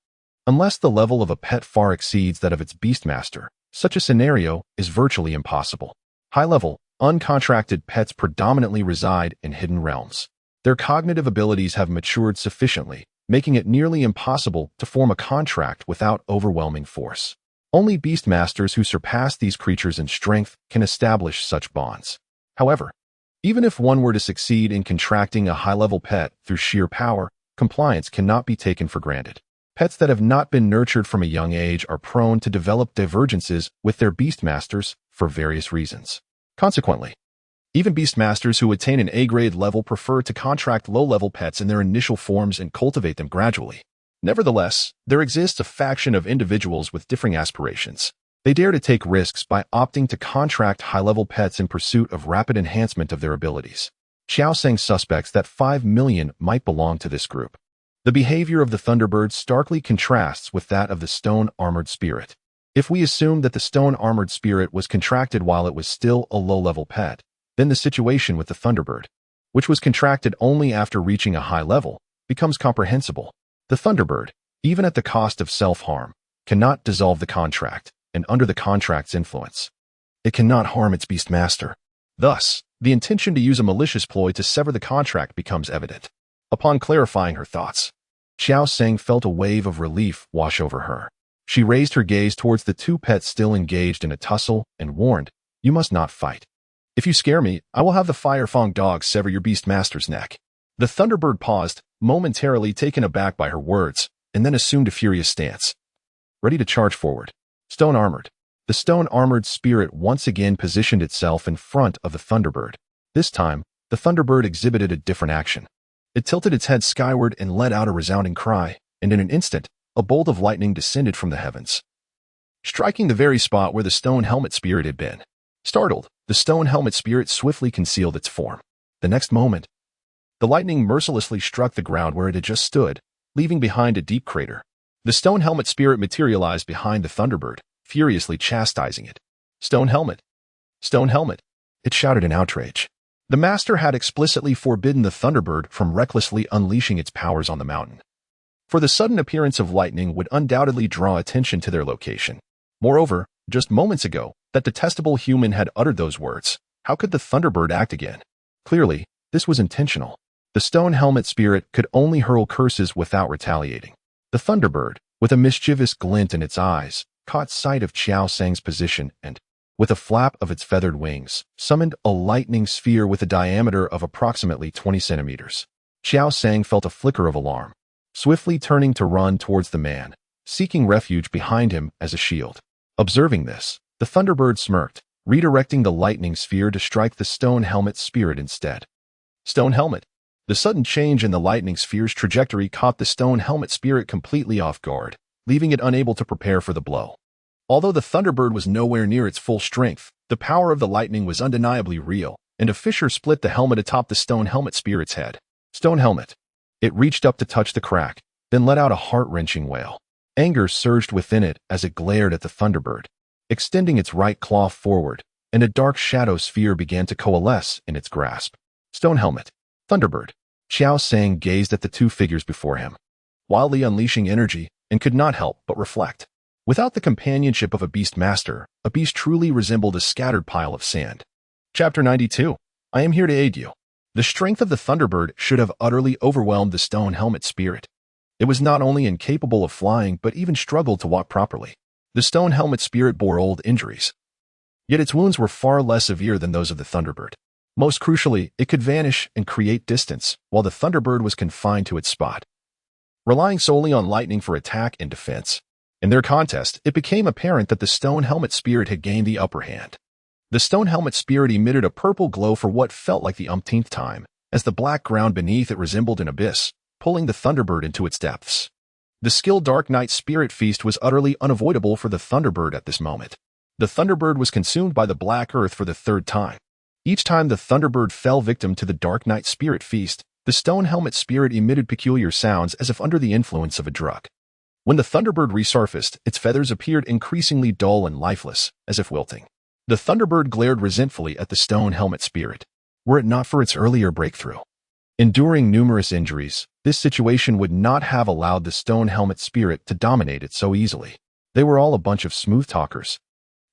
Unless the level of a pet far exceeds that of its beastmaster, such a scenario is virtually impossible. High-level, uncontracted pets predominantly reside in hidden realms. Their cognitive abilities have matured sufficiently, making it nearly impossible to form a contract without overwhelming force. Only beastmasters who surpass these creatures in strength can establish such bonds. However, even if one were to succeed in contracting a high-level pet through sheer power, compliance cannot be taken for granted. Pets that have not been nurtured from a young age are prone to develop divergences with their beastmasters for various reasons. Consequently, even beastmasters who attain an A-grade level prefer to contract low-level pets in their initial forms and cultivate them gradually. Nevertheless, there exists a faction of individuals with differing aspirations. They dare to take risks by opting to contract high-level pets in pursuit of rapid enhancement of their abilities. Qiao Sang suspects that 5 million might belong to this group. The behavior of the Thunderbird starkly contrasts with that of the stone-armored spirit. If we assume that the stone-armored spirit was contracted while it was still a low-level pet, then the situation with the Thunderbird, which was contracted only after reaching a high level, becomes comprehensible. The Thunderbird, even at the cost of self-harm, cannot dissolve the contract, and under the contract's influence, it cannot harm its beastmaster. Thus, the intention to use a malicious ploy to sever the contract becomes evident. Upon clarifying her thoughts, Qiao Sang felt a wave of relief wash over her. She raised her gaze towards the two pets still engaged in a tussle and warned, "You must not fight. If you scare me, I will have the Firefang dog sever your beastmaster's neck." The Thunderbird paused, momentarily taken aback by her words, and then assumed a furious stance, ready to charge forward. Stone-armored. The stone-armored spirit once again positioned itself in front of the Thunderbird. This time, the Thunderbird exhibited a different action. It tilted its head skyward and let out a resounding cry, and in an instant, a bolt of lightning descended from the heavens, striking the very spot where the stone helmet spirit had been. Startled, the stone helmet spirit swiftly concealed its form. The next moment, the lightning mercilessly struck the ground where it had just stood, leaving behind a deep crater. The stone helmet spirit materialized behind the Thunderbird, furiously chastising it. "Stone helmet! Stone helmet!" it shouted in outrage. The master had explicitly forbidden the Thunderbird from recklessly unleashing its powers on the mountain, for the sudden appearance of lightning would undoubtedly draw attention to their location. Moreover, just moments ago, that detestable human had uttered those words. How could the Thunderbird act again? Clearly, this was intentional. The stone helmet spirit could only hurl curses without retaliating. The Thunderbird, with a mischievous glint in its eyes, caught sight of Qiao Sang's position and, with a flap of its feathered wings, summoned a lightning sphere with a diameter of approximately 20 centimeters. Qiao Sang felt a flicker of alarm, swiftly turning to run towards the man, seeking refuge behind him as a shield. Observing this, the Thunderbird smirked, redirecting the lightning sphere to strike the stone helmet spirit instead. Stone helmet. The sudden change in the lightning sphere's trajectory caught the stone helmet spirit completely off guard, leaving it unable to prepare for the blow. Although the Thunderbird was nowhere near its full strength, the power of the lightning was undeniably real, and a fissure split the helmet atop the stone helmet spirit's head. Stone helmet. It reached up to touch the crack, then let out a heart-wrenching wail. Anger surged within it as it glared at the Thunderbird, extending its right claw forward, and a dark shadow sphere began to coalesce in its grasp. Stone helmet. Thunderbird. Qiao Sang gazed at the two figures before him, wildly unleashing energy, and could not help but reflect. Without the companionship of a beastmaster, a beast truly resembled a scattered pile of sand. Chapter 92. I am here to aid you. The strength of the Thunderbird should have utterly overwhelmed the stone helmet spirit. It was not only incapable of flying but even struggled to walk properly. The stone helmet spirit bore old injuries, yet its wounds were far less severe than those of the Thunderbird. Most crucially, it could vanish and create distance, while the Thunderbird was confined to its spot, relying solely on lightning for attack and defense. In their contest, it became apparent that the stone helmet spirit had gained the upper hand. The stone helmet spirit emitted a purple glow for what felt like the umpteenth time, as the black ground beneath it resembled an abyss, pulling the Thunderbird into its depths. The skilled Dark Knight spirit feast was utterly unavoidable for the Thunderbird at this moment. The Thunderbird was consumed by the black earth for the third time. Each time the Thunderbird fell victim to the Dark Knight spirit feast, the stone helmet spirit emitted peculiar sounds as if under the influence of a drug. When the Thunderbird resurfaced, its feathers appeared increasingly dull and lifeless, as if wilting. The Thunderbird glared resentfully at the stone helmet spirit, were it not for its earlier breakthrough. Enduring numerous injuries, this situation would not have allowed the stone helmet spirit to dominate it so easily. They were all a bunch of smooth talkers,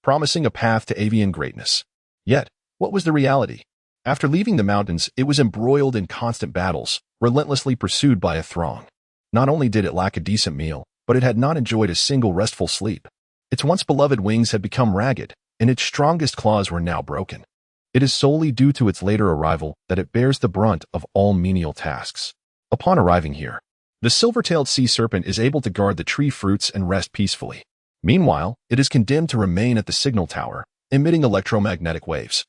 promising a path to avian greatness. Yet, what was the reality? After leaving the mountains, it was embroiled in constant battles, relentlessly pursued by a throng. Not only did it lack a decent meal, but it had not enjoyed a single restful sleep. Its once beloved wings had become ragged, and its strongest claws were now broken. It is solely due to its later arrival that it bears the brunt of all menial tasks. Upon arriving here, the silver-tailed sea serpent is able to guard the tree fruits and rest peacefully. Meanwhile, it is condemned to remain at the signal tower, emitting electromagnetic waves.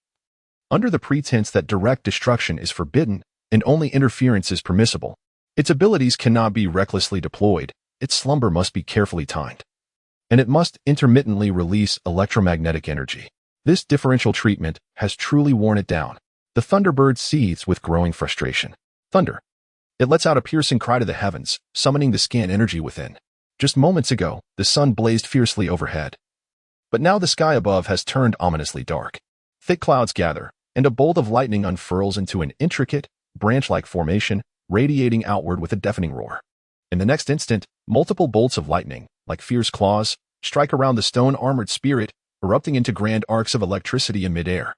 Under the pretense that direct destruction is forbidden and only interference is permissible, its abilities cannot be recklessly deployed, its slumber must be carefully timed, and it must intermittently release electromagnetic energy. This differential treatment has truly worn it down. The Thunderbird seethes with growing frustration. Thunder. It lets out a piercing cry to the heavens, summoning the scant energy within. Just moments ago, the sun blazed fiercely overhead, But now the sky above has turned ominously dark. Thick clouds gather, and a bolt of lightning unfurls into an intricate, branch-like formation, radiating outward with a deafening roar. In the next instant, multiple bolts of lightning, like fierce claws, strike around the stone-armored spirit, erupting into grand arcs of electricity in midair.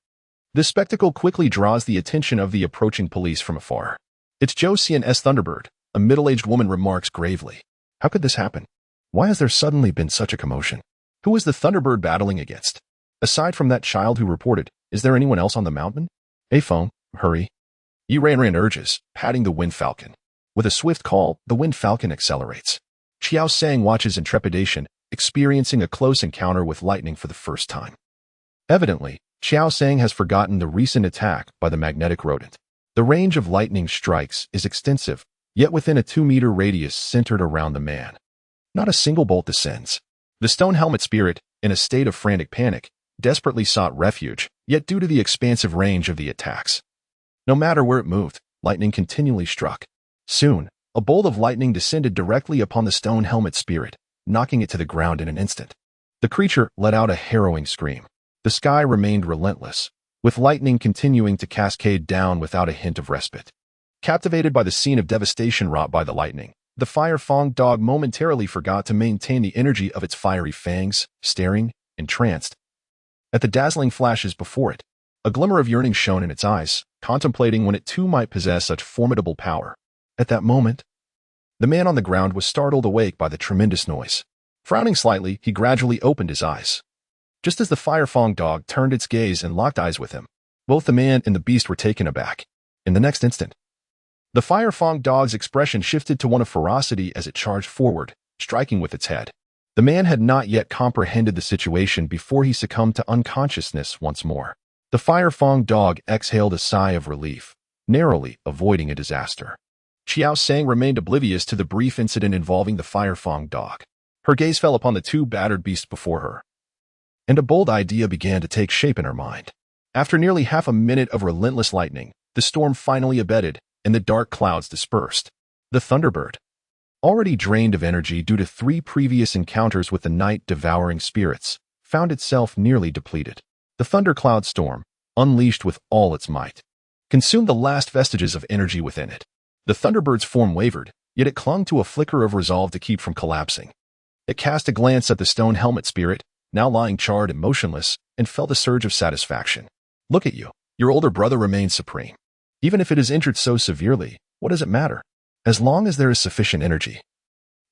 This spectacle quickly draws the attention of the approaching police from afar. It's Zhou Xian's Thunderbird, a middle-aged woman remarks gravely. How could this happen? Why has there suddenly been such a commotion? Who is the Thunderbird battling against? Aside from that child who reported, is there anyone else on the mountain? Hey, phone, hurry. Yi Ran urges, patting the Wind Falcon. With a swift call, the Wind Falcon accelerates. Qiao Sang watches in trepidation, experiencing a close encounter with lightning for the first time. Evidently, Qiao Sang has forgotten the recent attack by the magnetic rodent. The range of lightning strikes is extensive, yet within a 2-meter radius centered around the man. Not a single bolt descends. The stone helmet spirit, in a state of frantic panic, desperately sought refuge, yet due to the expansive range of the attacks. No matter where it moved, lightning continually struck. Soon, a bolt of lightning descended directly upon the stone helmet spirit, knocking it to the ground in an instant. The creature let out a harrowing scream. The sky remained relentless, with lightning continuing to cascade down without a hint of respite. Captivated by the scene of devastation wrought by the lightning, the Fire Fang dog momentarily forgot to maintain the energy of its fiery fangs, staring, entranced, at the dazzling flashes before it. A glimmer of yearning shone in its eyes, contemplating when it too might possess such formidable power. At that moment, the man on the ground was startled awake by the tremendous noise. Frowning slightly, he gradually opened his eyes. Just as the Fire Fang dog turned its gaze and locked eyes with him, both the man and the beast were taken aback. In the next instant, the Fire Fang dog's expression shifted to one of ferocity as it charged forward, striking with its head. The man had not yet comprehended the situation before he succumbed to unconsciousness once more. The Fire Fang dog exhaled a sigh of relief, narrowly avoiding a disaster. Qiao Sang remained oblivious to the brief incident involving the Fire Fang dog. Her gaze fell upon the 2 battered beasts before her, and a bold idea began to take shape in her mind. After nearly half a minute of relentless lightning, the storm finally abated, and the dark clouds dispersed. The Thunderbird, already drained of energy due to 3 previous encounters with the night-devouring spirits, found itself nearly depleted. The thundercloud storm, unleashed with all its might, consumed the last vestiges of energy within it. The Thunderbird's form wavered, yet it clung to a flicker of resolve to keep from collapsing. It cast a glance at the stone helmet spirit, now lying charred and motionless, and felt a surge of satisfaction. Look at you. Your older brother remains supreme. Even if it is injured so severely, what does it matter? As long as there is sufficient energy.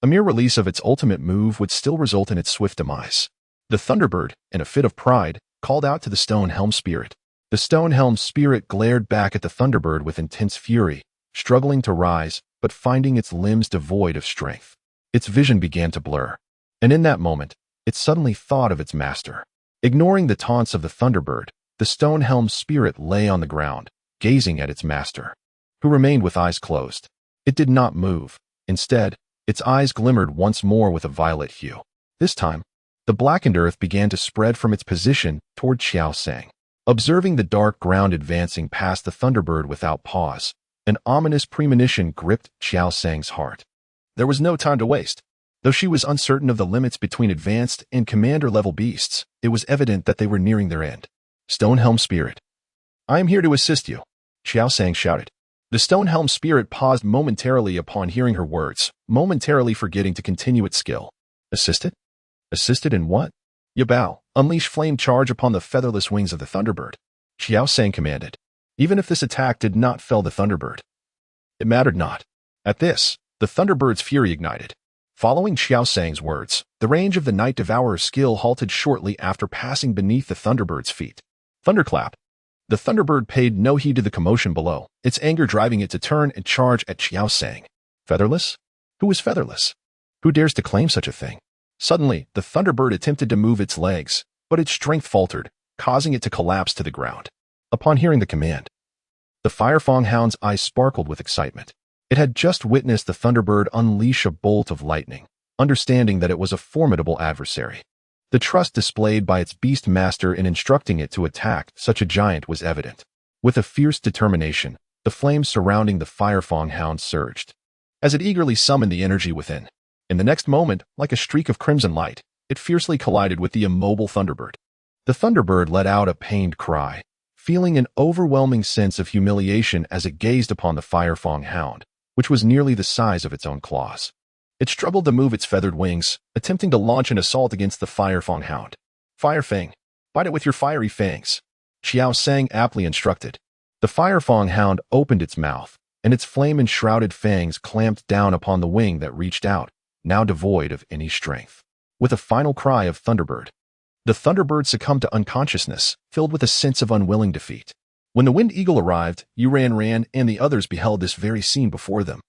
A mere release of its ultimate move would still result in its swift demise. The Thunderbird, in a fit of pride, called out to the stone helm spirit. The stone helm spirit glared back at the Thunderbird with intense fury, struggling to rise, but finding its limbs devoid of strength. Its vision began to blur, and in that moment, it suddenly thought of its master. Ignoring the taunts of the Thunderbird, the stone helm spirit lay on the ground, gazing at its master, who remained with eyes closed. It did not move. Instead, its eyes glimmered once more with a violet hue. This time, the blackened earth began to spread from its position toward Qiao Sang. Observing the dark ground advancing past the Thunderbird without pause, an ominous premonition gripped Qiao Sang's heart. There was no time to waste. Though she was uncertain of the limits between advanced and commander-level beasts, it was evident that they were nearing their end. Stone Helm Spirit. I am here to assist you, Qiao Sang shouted. The Stone Helm Spirit paused momentarily upon hearing her words, momentarily forgetting to continue its skill. Assisted? Assisted in what? Yabao, unleash flame charge upon the featherless wings of the Thunderbird, Qiao Sang commanded. Even if this attack did not fell the Thunderbird, it mattered not. At this, the Thunderbird's fury ignited. Following Qiao Sang's words, the range of the Night Devourer's skill halted shortly after passing beneath the Thunderbird's feet. Thunderclap. The Thunderbird paid no heed to the commotion below, its anger driving it to turn and charge at Qiao Sang. Featherless? Who is featherless? Who dares to claim such a thing? Suddenly, the Thunderbird attempted to move its legs, but its strength faltered, causing it to collapse to the ground. Upon hearing the command, the Firefang Hound's eyes sparkled with excitement. It had just witnessed the Thunderbird unleash a bolt of lightning, understanding that it was a formidable adversary. The trust displayed by its beast master in instructing it to attack such a giant was evident. With a fierce determination, the flames surrounding the Firefang Hound surged, as it eagerly summoned the energy within. In the next moment, like a streak of crimson light, it fiercely collided with the immobile Thunderbird. The Thunderbird let out a pained cry, feeling an overwhelming sense of humiliation as it gazed upon the Firefang hound, which was nearly the size of its own claws. It struggled to move its feathered wings, attempting to launch an assault against the Firefang hound. Firefang, bite it with your fiery fangs, Qiao Sang aptly instructed. The Firefang hound opened its mouth, and its flame-enshrouded fangs clamped down upon the wing that reached out, now devoid of any strength. With a final cry of Thunderbird, the Thunderbird succumbed to unconsciousness, filled with a sense of unwilling defeat. When the Wind Eagle arrived, Yuran and the others beheld this very scene before them.